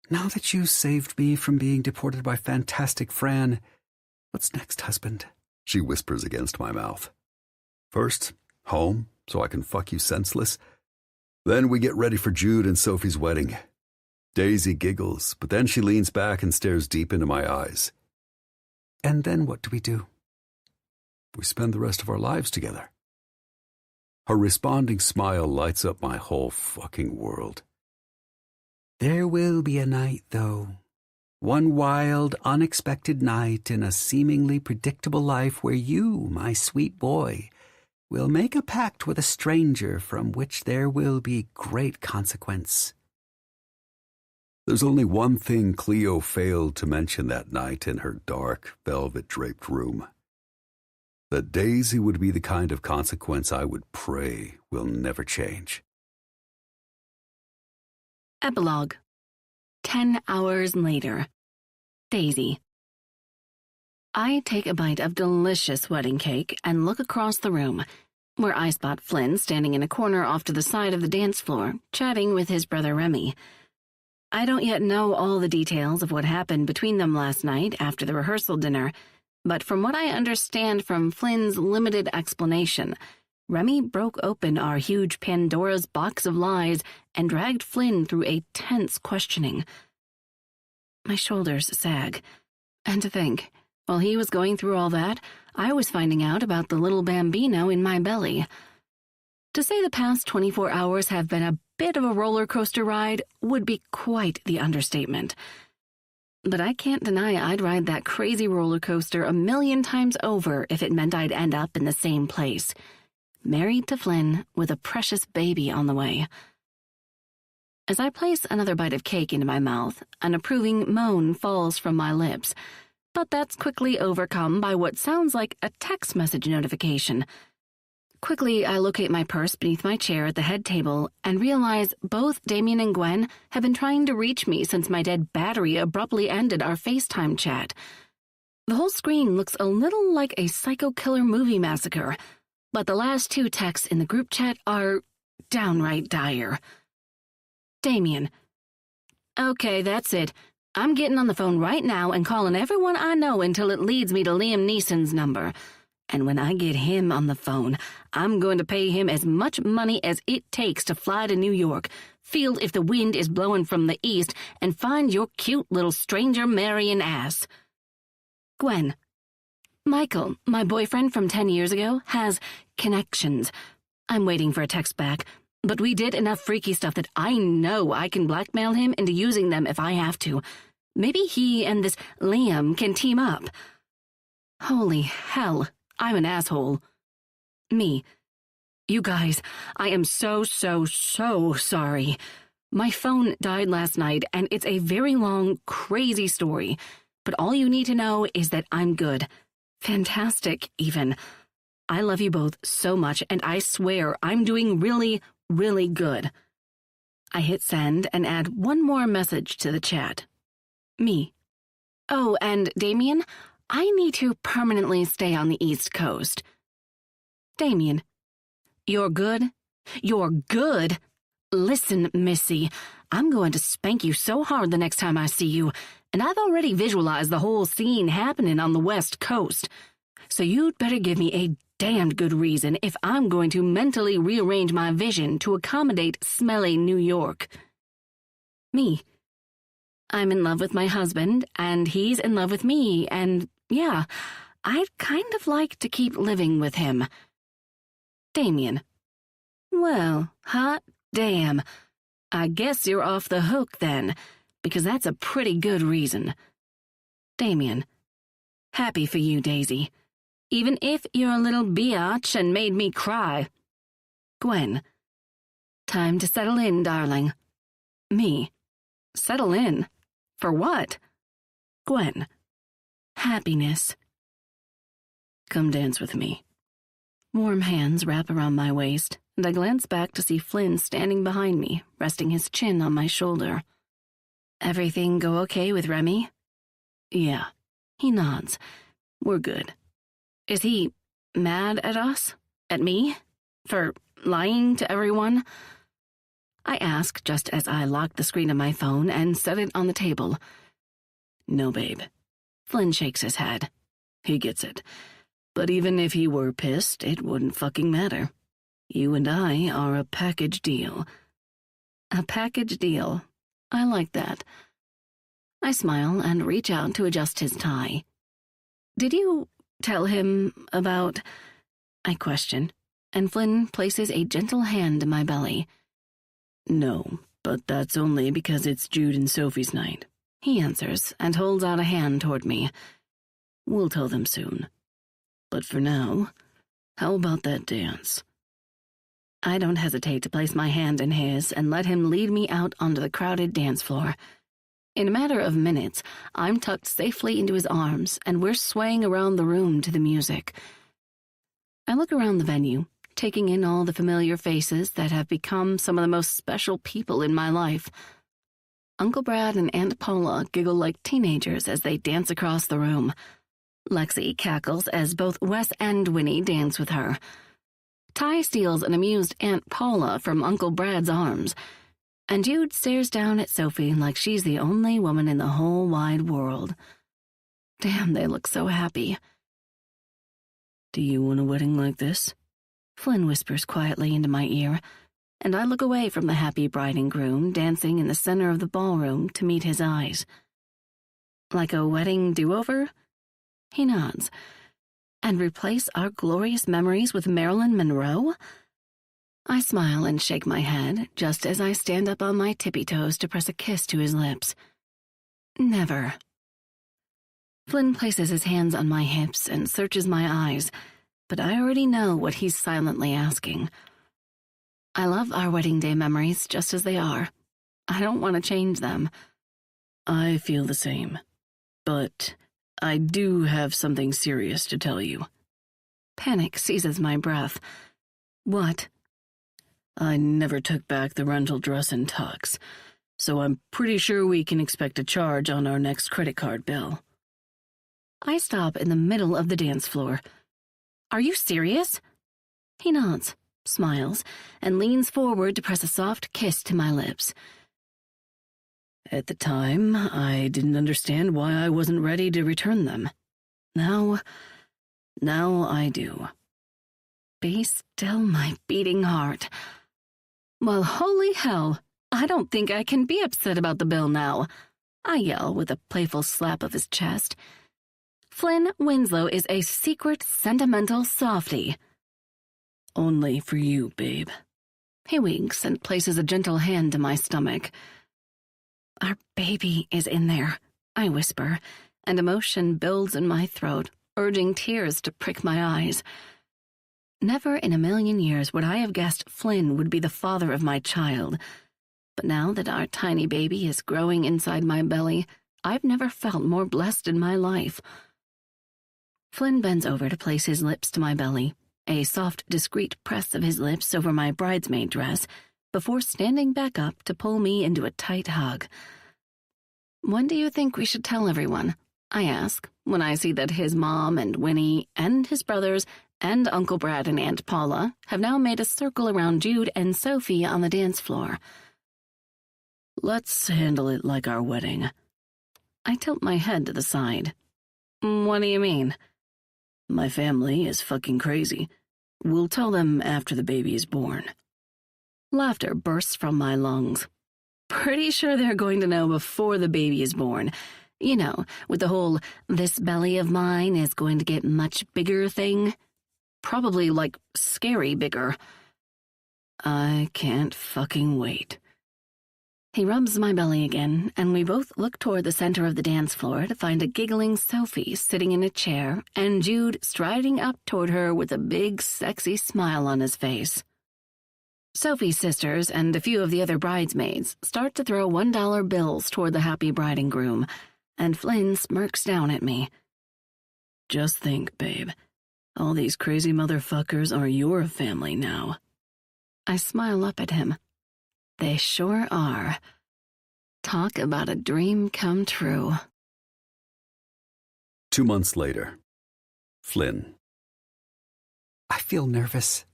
Now that you saved me from being deported by Fantastic Fran, what's next, husband? She whispers against my mouth. First, home, so I can fuck you senseless. Then we get ready for Jude and Sophie's wedding. Daisy giggles, but then she leans back and stares deep into my eyes. And then what do we do? We spend the rest of our lives together. Her responding smile lights up my whole fucking world. There will be a night, though. One wild, unexpected night in a seemingly predictable life where you, my sweet boy, will make a pact with a stranger from which there will be great consequence. There's only one thing Cleo failed to mention that night in her dark, velvet-draped room. That Daisy would be the kind of consequence I would pray will never change. Epilogue. 10 hours later. Daisy. I take a bite of delicious wedding cake and look across the room, where I spot Flynn standing in a corner off to the side of the dance floor, chatting with his brother Remy. I don't yet know all the details of what happened between them last night after the rehearsal dinner, but from what I understand from Flynn's limited explanation, Remy broke open our huge Pandora's box of lies and dragged Flynn through a tense questioning. My shoulders sag. And to think, while he was going through all that, I was finding out about the little bambino in my belly. To say the past 24 hours have been a bit of a roller coaster ride would be quite the understatement. But I can't deny I'd ride that crazy roller coaster 1,000,000 times over if it meant I'd end up in the same place, married to Flynn with a precious baby on the way. As I place another bite of cake into my mouth, an approving moan falls from my lips, but that's quickly overcome by what sounds like a text message notification. Quickly, I locate my purse beneath my chair at the head table and realize both Damien and Gwen have been trying to reach me since my dead battery abruptly ended our FaceTime chat. The whole screen looks a little like a psycho killer movie massacre, but the last 2 texts in the group chat are downright dire. Damien. Okay, that's it. I'm getting on the phone right now and calling everyone I know until it leads me to Liam Neeson's number. And when I get him on the phone, I'm going to pay him as much money as it takes to fly to New York, field if the wind is blowing from the east, and find your cute little stranger marrying ass. Gwen. Michael, my boyfriend from 10 years ago, has connections. I'm waiting for a text back, but we did enough freaky stuff that I know I can blackmail him into using them if I have to. Maybe he and this Liam can team up. Holy hell. I'm an asshole. Me. You guys, I am so sorry. My phone died last night, and it's a very long, crazy story. But all you need to know is that I'm good. Fantastic, even. I love you both so much, and I swear I'm doing really, really good. I hit send and add one more message to the chat. Me. Oh, and Damien, I need to permanently stay on the East Coast. Damien. You're good? You're good? Listen, Missy, I'm going to spank you so hard the next time I see you, and I've already visualized the whole scene happening on the West Coast. So you'd better give me a damned good reason if I'm going to mentally rearrange my vision to accommodate smelly New York. Me. I'm in love with my husband, and he's in love with me, and yeah, I'd kind of like to keep living with him. Damien. Well, hot damn. I guess you're off the hook then, because that's a pretty good reason. Damien. Happy for you, Daisy. Even if you're a little biatch and made me cry. Gwen. Time to settle in, darling. Me. Settle in? For what? Gwen. Happiness. Come dance with me. Warm hands wrap around my waist, and I glance back to see Flynn standing behind me, resting his chin on my shoulder. Everything go okay with Remy? Yeah. He nods. We're good. Is he mad at us? At me? For lying to everyone? I ask just as I lock the screen of my phone and set it on the table. No, babe. Flynn shakes his head. He gets it. But even if he were pissed, it wouldn't fucking matter. You and I are a package deal. A package deal. I like that. I smile and reach out to adjust his tie. Did you tell him about... I question, and Flynn places a gentle hand in my belly. No, but that's only because it's Jude and Sophie's night. He answers and holds out a hand toward me. We'll tell them soon. But for now, how about that dance? I don't hesitate to place my hand in his and let him lead me out onto the crowded dance floor. In a matter of minutes, I'm tucked safely into his arms, and we're swaying around the room to the music. I look around the venue, taking in all the familiar faces that have become some of the most special people in my life. Uncle Brad and Aunt Paula giggle like teenagers as they dance across the room. Lexi cackles as both Wes and Winnie dance with her. Ty steals an amused Aunt Paula from Uncle Brad's arms, and Jude stares down at Sophie like she's the only woman in the whole wide world. Damn, they look so happy. Do you want a wedding like this? Flynn whispers quietly into my ear, and I look away from the happy bride and groom dancing in the center of the ballroom to meet his eyes. Like a wedding do-over? He nods. And replace our glorious memories with Marilyn Monroe? I smile and shake my head just as I stand up on my tippy toes to press a kiss to his lips. Never. Flynn places his hands on my hips and searches my eyes, but I already know what he's silently asking. I love our wedding day memories just as they are. I don't want to change them. I feel the same, but I do have something serious to tell you. Panic seizes my breath. What? I never took back the rental dress and tux, so I'm pretty sure we can expect a charge on our next credit card bill. I stop in the middle of the dance floor. Are you serious? He nods, smiles, and leans forward to press a soft kiss to my lips. At the time, I didn't understand why I wasn't ready to return them. Now I do. Be still, my beating heart. Well, holy hell, I don't think I can be upset about the bill now, I yell with a playful slap of his chest. Flynn Winslow is a secret sentimental softy. Only for you, babe. He winks and places a gentle hand to my stomach. Our baby is in there, I whisper, and emotion builds in my throat, urging tears to prick my eyes. Never in a million years would I have guessed Flynn would be the father of my child. But now that our tiny baby is growing inside my belly, I've never felt more blessed in my life. Flynn bends over to place his lips to my belly, a soft, discreet press of his lips over my bridesmaid dress, before standing back up to pull me into a tight hug. When do you think we should tell everyone? I ask, when I see that his mom and Winnie and his brothers and Uncle Brad and Aunt Paula have now made a circle around Jude and Sophie on the dance floor. Let's handle it like our wedding. I tilt my head to the side. What do you mean? My family is fucking crazy. We'll tell them after the baby is born. Laughter bursts from my lungs. Pretty sure they're going to know before the baby is born. You know, with the whole, this belly of mine is going to get much bigger thing. Probably, like, scary bigger. I can't fucking wait. He rubs my belly again, and we both look toward the center of the dance floor to find a giggling Sophie sitting in a chair and Jude striding up toward her with a big, sexy smile on his face. Sophie's sisters and a few of the other bridesmaids start to throw $1 bills toward the happy bride and groom, and Flynn smirks down at me. Just think, babe. All these crazy motherfuckers are your family now. I smile up at him. They sure are. Talk about a dream come true. 2 months later. Flynn. I feel nervous.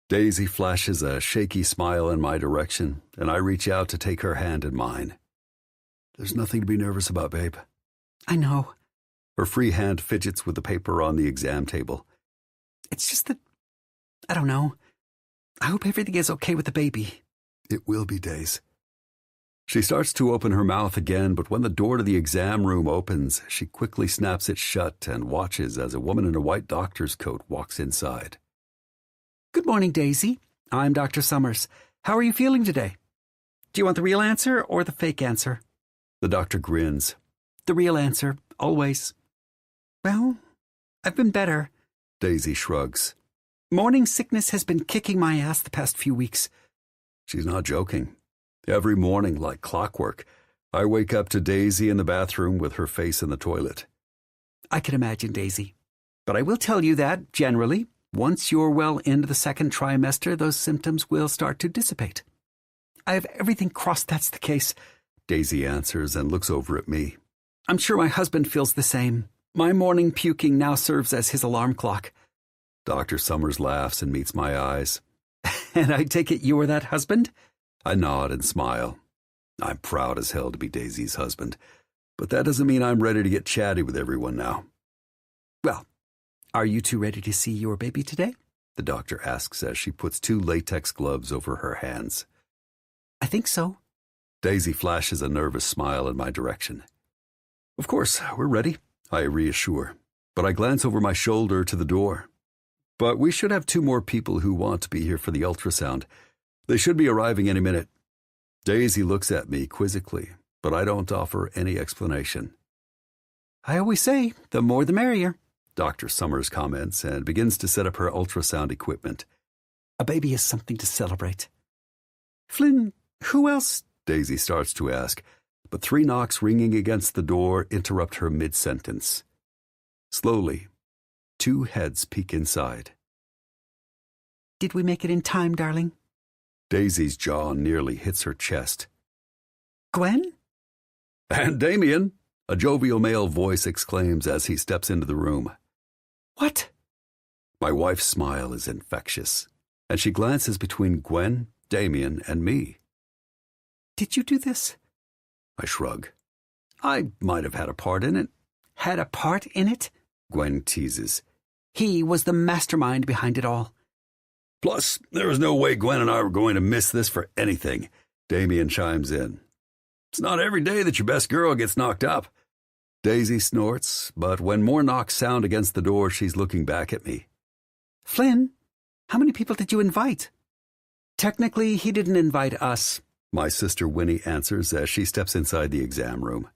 Daisy flashes a shaky smile in my direction, and I reach out to take her hand in mine. There's nothing to be nervous about, babe. I know. Her free hand fidgets with the paper on the exam table. It's just that, I don't know. I hope everything is okay with the baby. It will be, Days. She starts to open her mouth again, but when the door to the exam room opens, she quickly snaps it shut and watches as a woman in a white doctor's coat walks inside. Good morning, Daisy. I'm Dr. Summers. How are you feeling today? Do you want the real answer or the fake answer? The doctor grins. The real answer, always. Well, I've been better. Daisy shrugs. Morning sickness has been kicking my ass the past few weeks. She's not joking. Every morning, like clockwork, I wake up to Daisy in the bathroom with her face in the toilet. I can imagine, Daisy. But I will tell you that, generally, once you're well into the second trimester, those symptoms will start to dissipate. I have everything crossed that's the case, Daisy answers and looks over at me. I'm sure my husband feels the same. My morning puking now serves as his alarm clock. Dr. Summers laughs and meets my eyes. And I take it you are that husband? I nod and smile. I'm proud as hell to be Daisy's husband, but that doesn't mean I'm ready to get chatty with everyone now. Well, are you two ready to see your baby today? The doctor asks as she puts 2 latex gloves over her hands. I think so. Daisy flashes a nervous smile in my direction. Of course, we're ready, I reassure, but I glance over my shoulder to the door. But we should have 2 more people who want to be here for the ultrasound. They should be arriving any minute. Daisy looks at me quizzically, but I don't offer any explanation. I always say, the more the merrier, Dr. Summers comments and begins to set up her ultrasound equipment. A baby is something to celebrate. Flynn, who else? Daisy starts to ask, but 3 knocks ringing against the door interrupt her mid-sentence. Slowly, 2 heads peek inside. Did we make it in time, darling? Daisy's jaw nearly hits her chest. Gwen? And Damien, a jovial male voice exclaims as he steps into the room. What? My wife's smile is infectious, and she glances between Gwen, Damien, and me. Did you do this? I shrug. I might have had a part in it. Had a part in it? Gwen teases. He was the mastermind behind it all. Plus, there was no way Gwen and I were going to miss this for anything. Damien chimes in. It's not every day that your best girl gets knocked up. Daisy snorts, but when more knocks sound against the door, she's looking back at me. Flynn, how many people did you invite? Technically, he didn't invite us, my sister Winnie answers as she steps inside the exam room.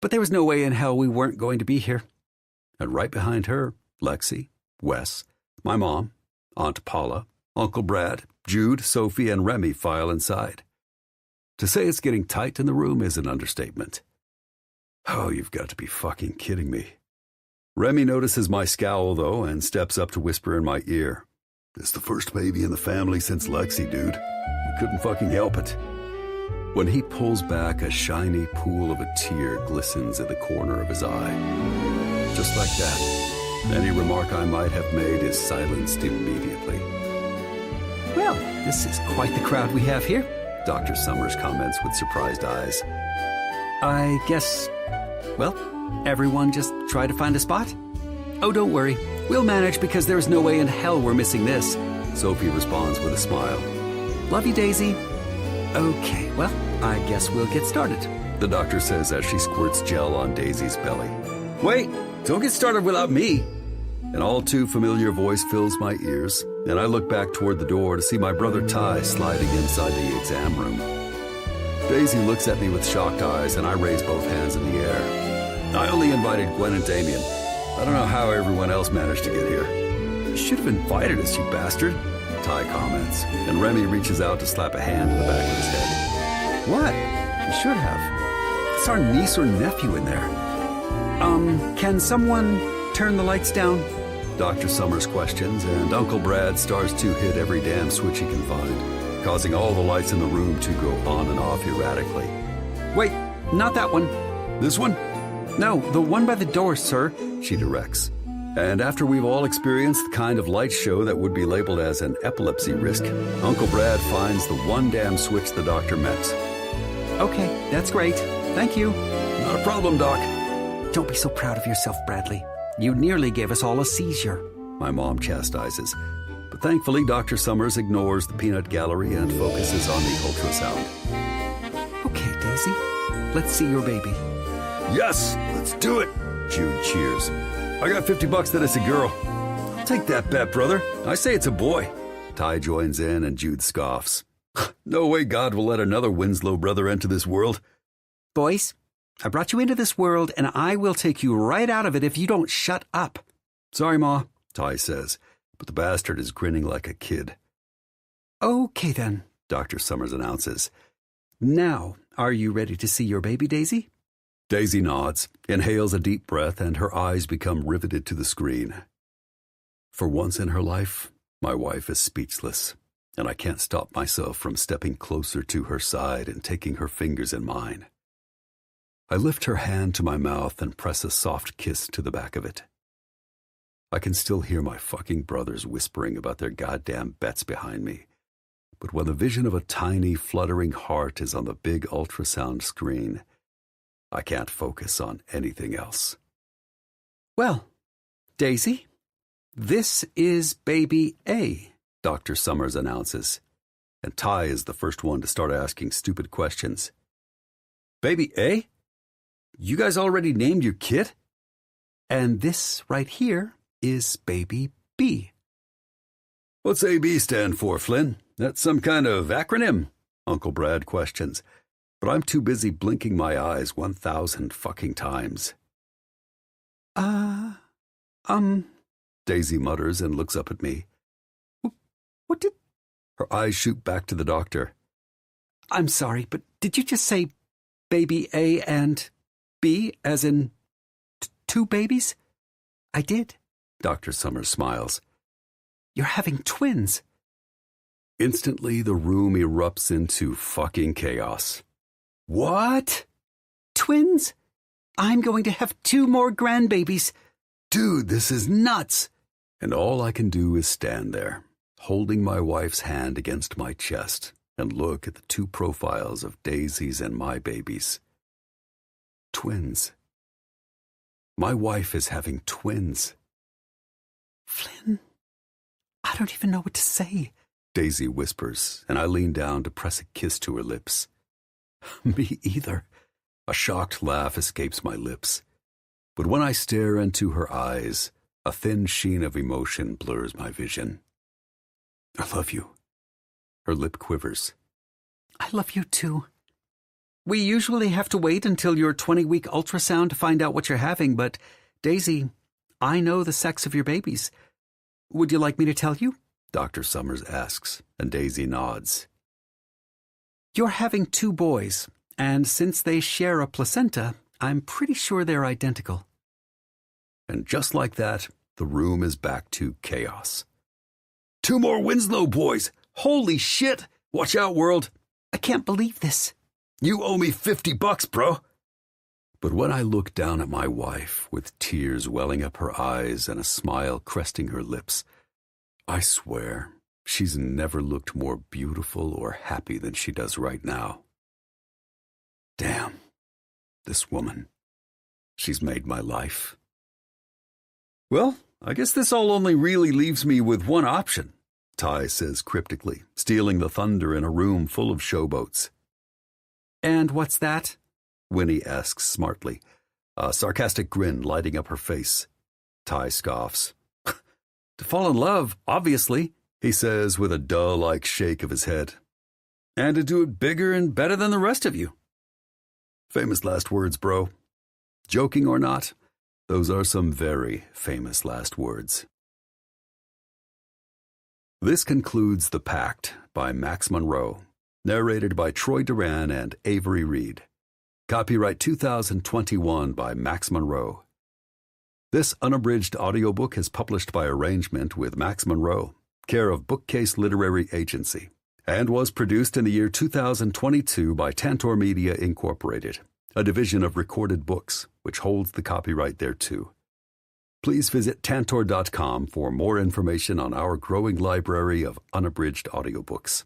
But there was no way in hell we weren't going to be here. And right behind her, Lexi, Wes, my mom, Aunt Paula, Uncle Brad, Jude, Sophie, and Remy file inside. To say it's getting tight in the room is an understatement. Oh, you've got to be fucking kidding me. Remy notices my scowl, though, and steps up to whisper in my ear. It's the first baby in the family since Lexi, dude. We couldn't fucking help it. When he pulls back, a shiny pool of a tear glistens in the corner of his eye. Just like that, any remark I might have made is silenced immediately. Well, this is quite the crowd we have here, Dr. Summers comments with surprised eyes. I guess, well, everyone just try to find a spot? Oh, don't worry. We'll manage because there's no way in hell we're missing this. Sophie responds with a smile. Love you, Daisy. Okay, well, I guess we'll get started, the doctor says as she squirts gel on Daisy's belly. Wait, don't get started without me. An all too familiar voice fills my ears, and I look back toward the door to see my brother Ty sliding inside the exam room. Daisy looks at me with shocked eyes, and I raise both hands in the air. I only invited Gwen and Damien. I don't know how everyone else managed to get here. You should have invited us, you bastard, Ty comments, and Remy reaches out to slap a hand in the back of his head. What? You should have. It's our niece or nephew in there. Can someone turn the lights down? Dr. Summers questions, and Uncle Brad starts to hit every damn switch he can find, causing all the lights in the room to go on and off erratically. Wait, not that one. This one? No, the one by the door, sir, she directs. And after we've all experienced the kind of light show that would be labeled as an epilepsy risk, Uncle Brad finds the one damn switch the doctor meant. Okay, that's great. Thank you. Not a problem, Doc. Don't be so proud of yourself, Bradley. You nearly gave us all a seizure, my mom chastises. But thankfully, Dr. Summers ignores the peanut gallery and focuses on the ultrasound. Okay, Daisy, let's see your baby. Yes, let's do it, Jude cheers. I got $50 that it's a girl. I'll take that bet, brother. I say it's a boy. Ty joins in and Jude scoffs. No way God will let another Winslow brother enter this world. Boys, I brought you into this world, and I will take you right out of it if you don't shut up. Sorry, Ma, Ty says, but the bastard is grinning like a kid. Okay, then, Dr. Summers announces. Now, are you ready to see your baby, Daisy? Daisy nods, inhales a deep breath, and her eyes become riveted to the screen. For once in her life, my wife is speechless, and I can't stop myself from stepping closer to her side and taking her fingers in mine. I lift her hand to my mouth and press a soft kiss to the back of it. I can still hear my fucking brothers whispering about their goddamn bets behind me, but when the vision of a tiny, fluttering heart is on the big ultrasound screen, I can't focus on anything else. Well, Daisy, this is baby A, Dr. Summers announces, and Ty is the first one to start asking stupid questions. Baby A? You guys already named your kid? And this right here is baby B. What's AB stand for, Flynn? That's some kind of acronym? Uncle Brad questions, but I'm too busy blinking my eyes 1,000 fucking times. Daisy mutters and looks up at me. What did... Her eyes shoot back to the doctor. I'm sorry, but did you just say baby A and B, as in two babies? I did. Dr. Summers smiles. You're having twins. Instantly, the room erupts into fucking chaos. What? Twins? I'm going to have 2 more grandbabies. Dude, this is nuts! And all I can do is stand there, holding my wife's hand against my chest, and look at the 2 profiles of Daisy's and my babies. Twins. My wife is having twins. Flynn, I don't even know what to say, Daisy whispers, and I lean down to press a kiss to her lips. Me either. A shocked laugh escapes my lips. But when I stare into her eyes, a thin sheen of emotion blurs my vision. I love you. Her lip quivers. I love you too. We usually have to wait until your 20-week ultrasound to find out what you're having, but, Daisy, I know the sex of your babies. Would you like me to tell you? Dr. Summers asks, and Daisy nods. You're having 2 boys, and since they share a placenta, I'm pretty sure they're identical. And just like that, the room is back to chaos. 2 more Winslow boys! Holy shit! Watch out, world! I can't believe this. You owe me $50, bro! But when I look down at my wife, with tears welling up her eyes and a smile cresting her lips, I swear she's never looked more beautiful or happy than she does right now. Damn, this woman. She's made my life. Well, I guess this all only really leaves me with one option, Ty says cryptically, stealing the thunder in a room full of showboats. And what's that? Winnie asks smartly, a sarcastic grin lighting up her face. Ty scoffs. To fall in love, obviously, he says with a dull-like shake of his head. And to do it bigger and better than the rest of you. Famous last words, bro. Joking or not, those are some very famous last words. This concludes The Pact by Max Monroe, narrated by Troy Duran and Avery Reed. Copyright 2021 by Max Monroe. This unabridged audiobook is published by arrangement with Max Monroe, care of Bookcase Literary Agency, and was produced in the year 2022 by Tantor Media Incorporated, a division of Recorded Books, which holds the copyright thereto. Please visit tantor.com for more information on our growing library of unabridged audiobooks.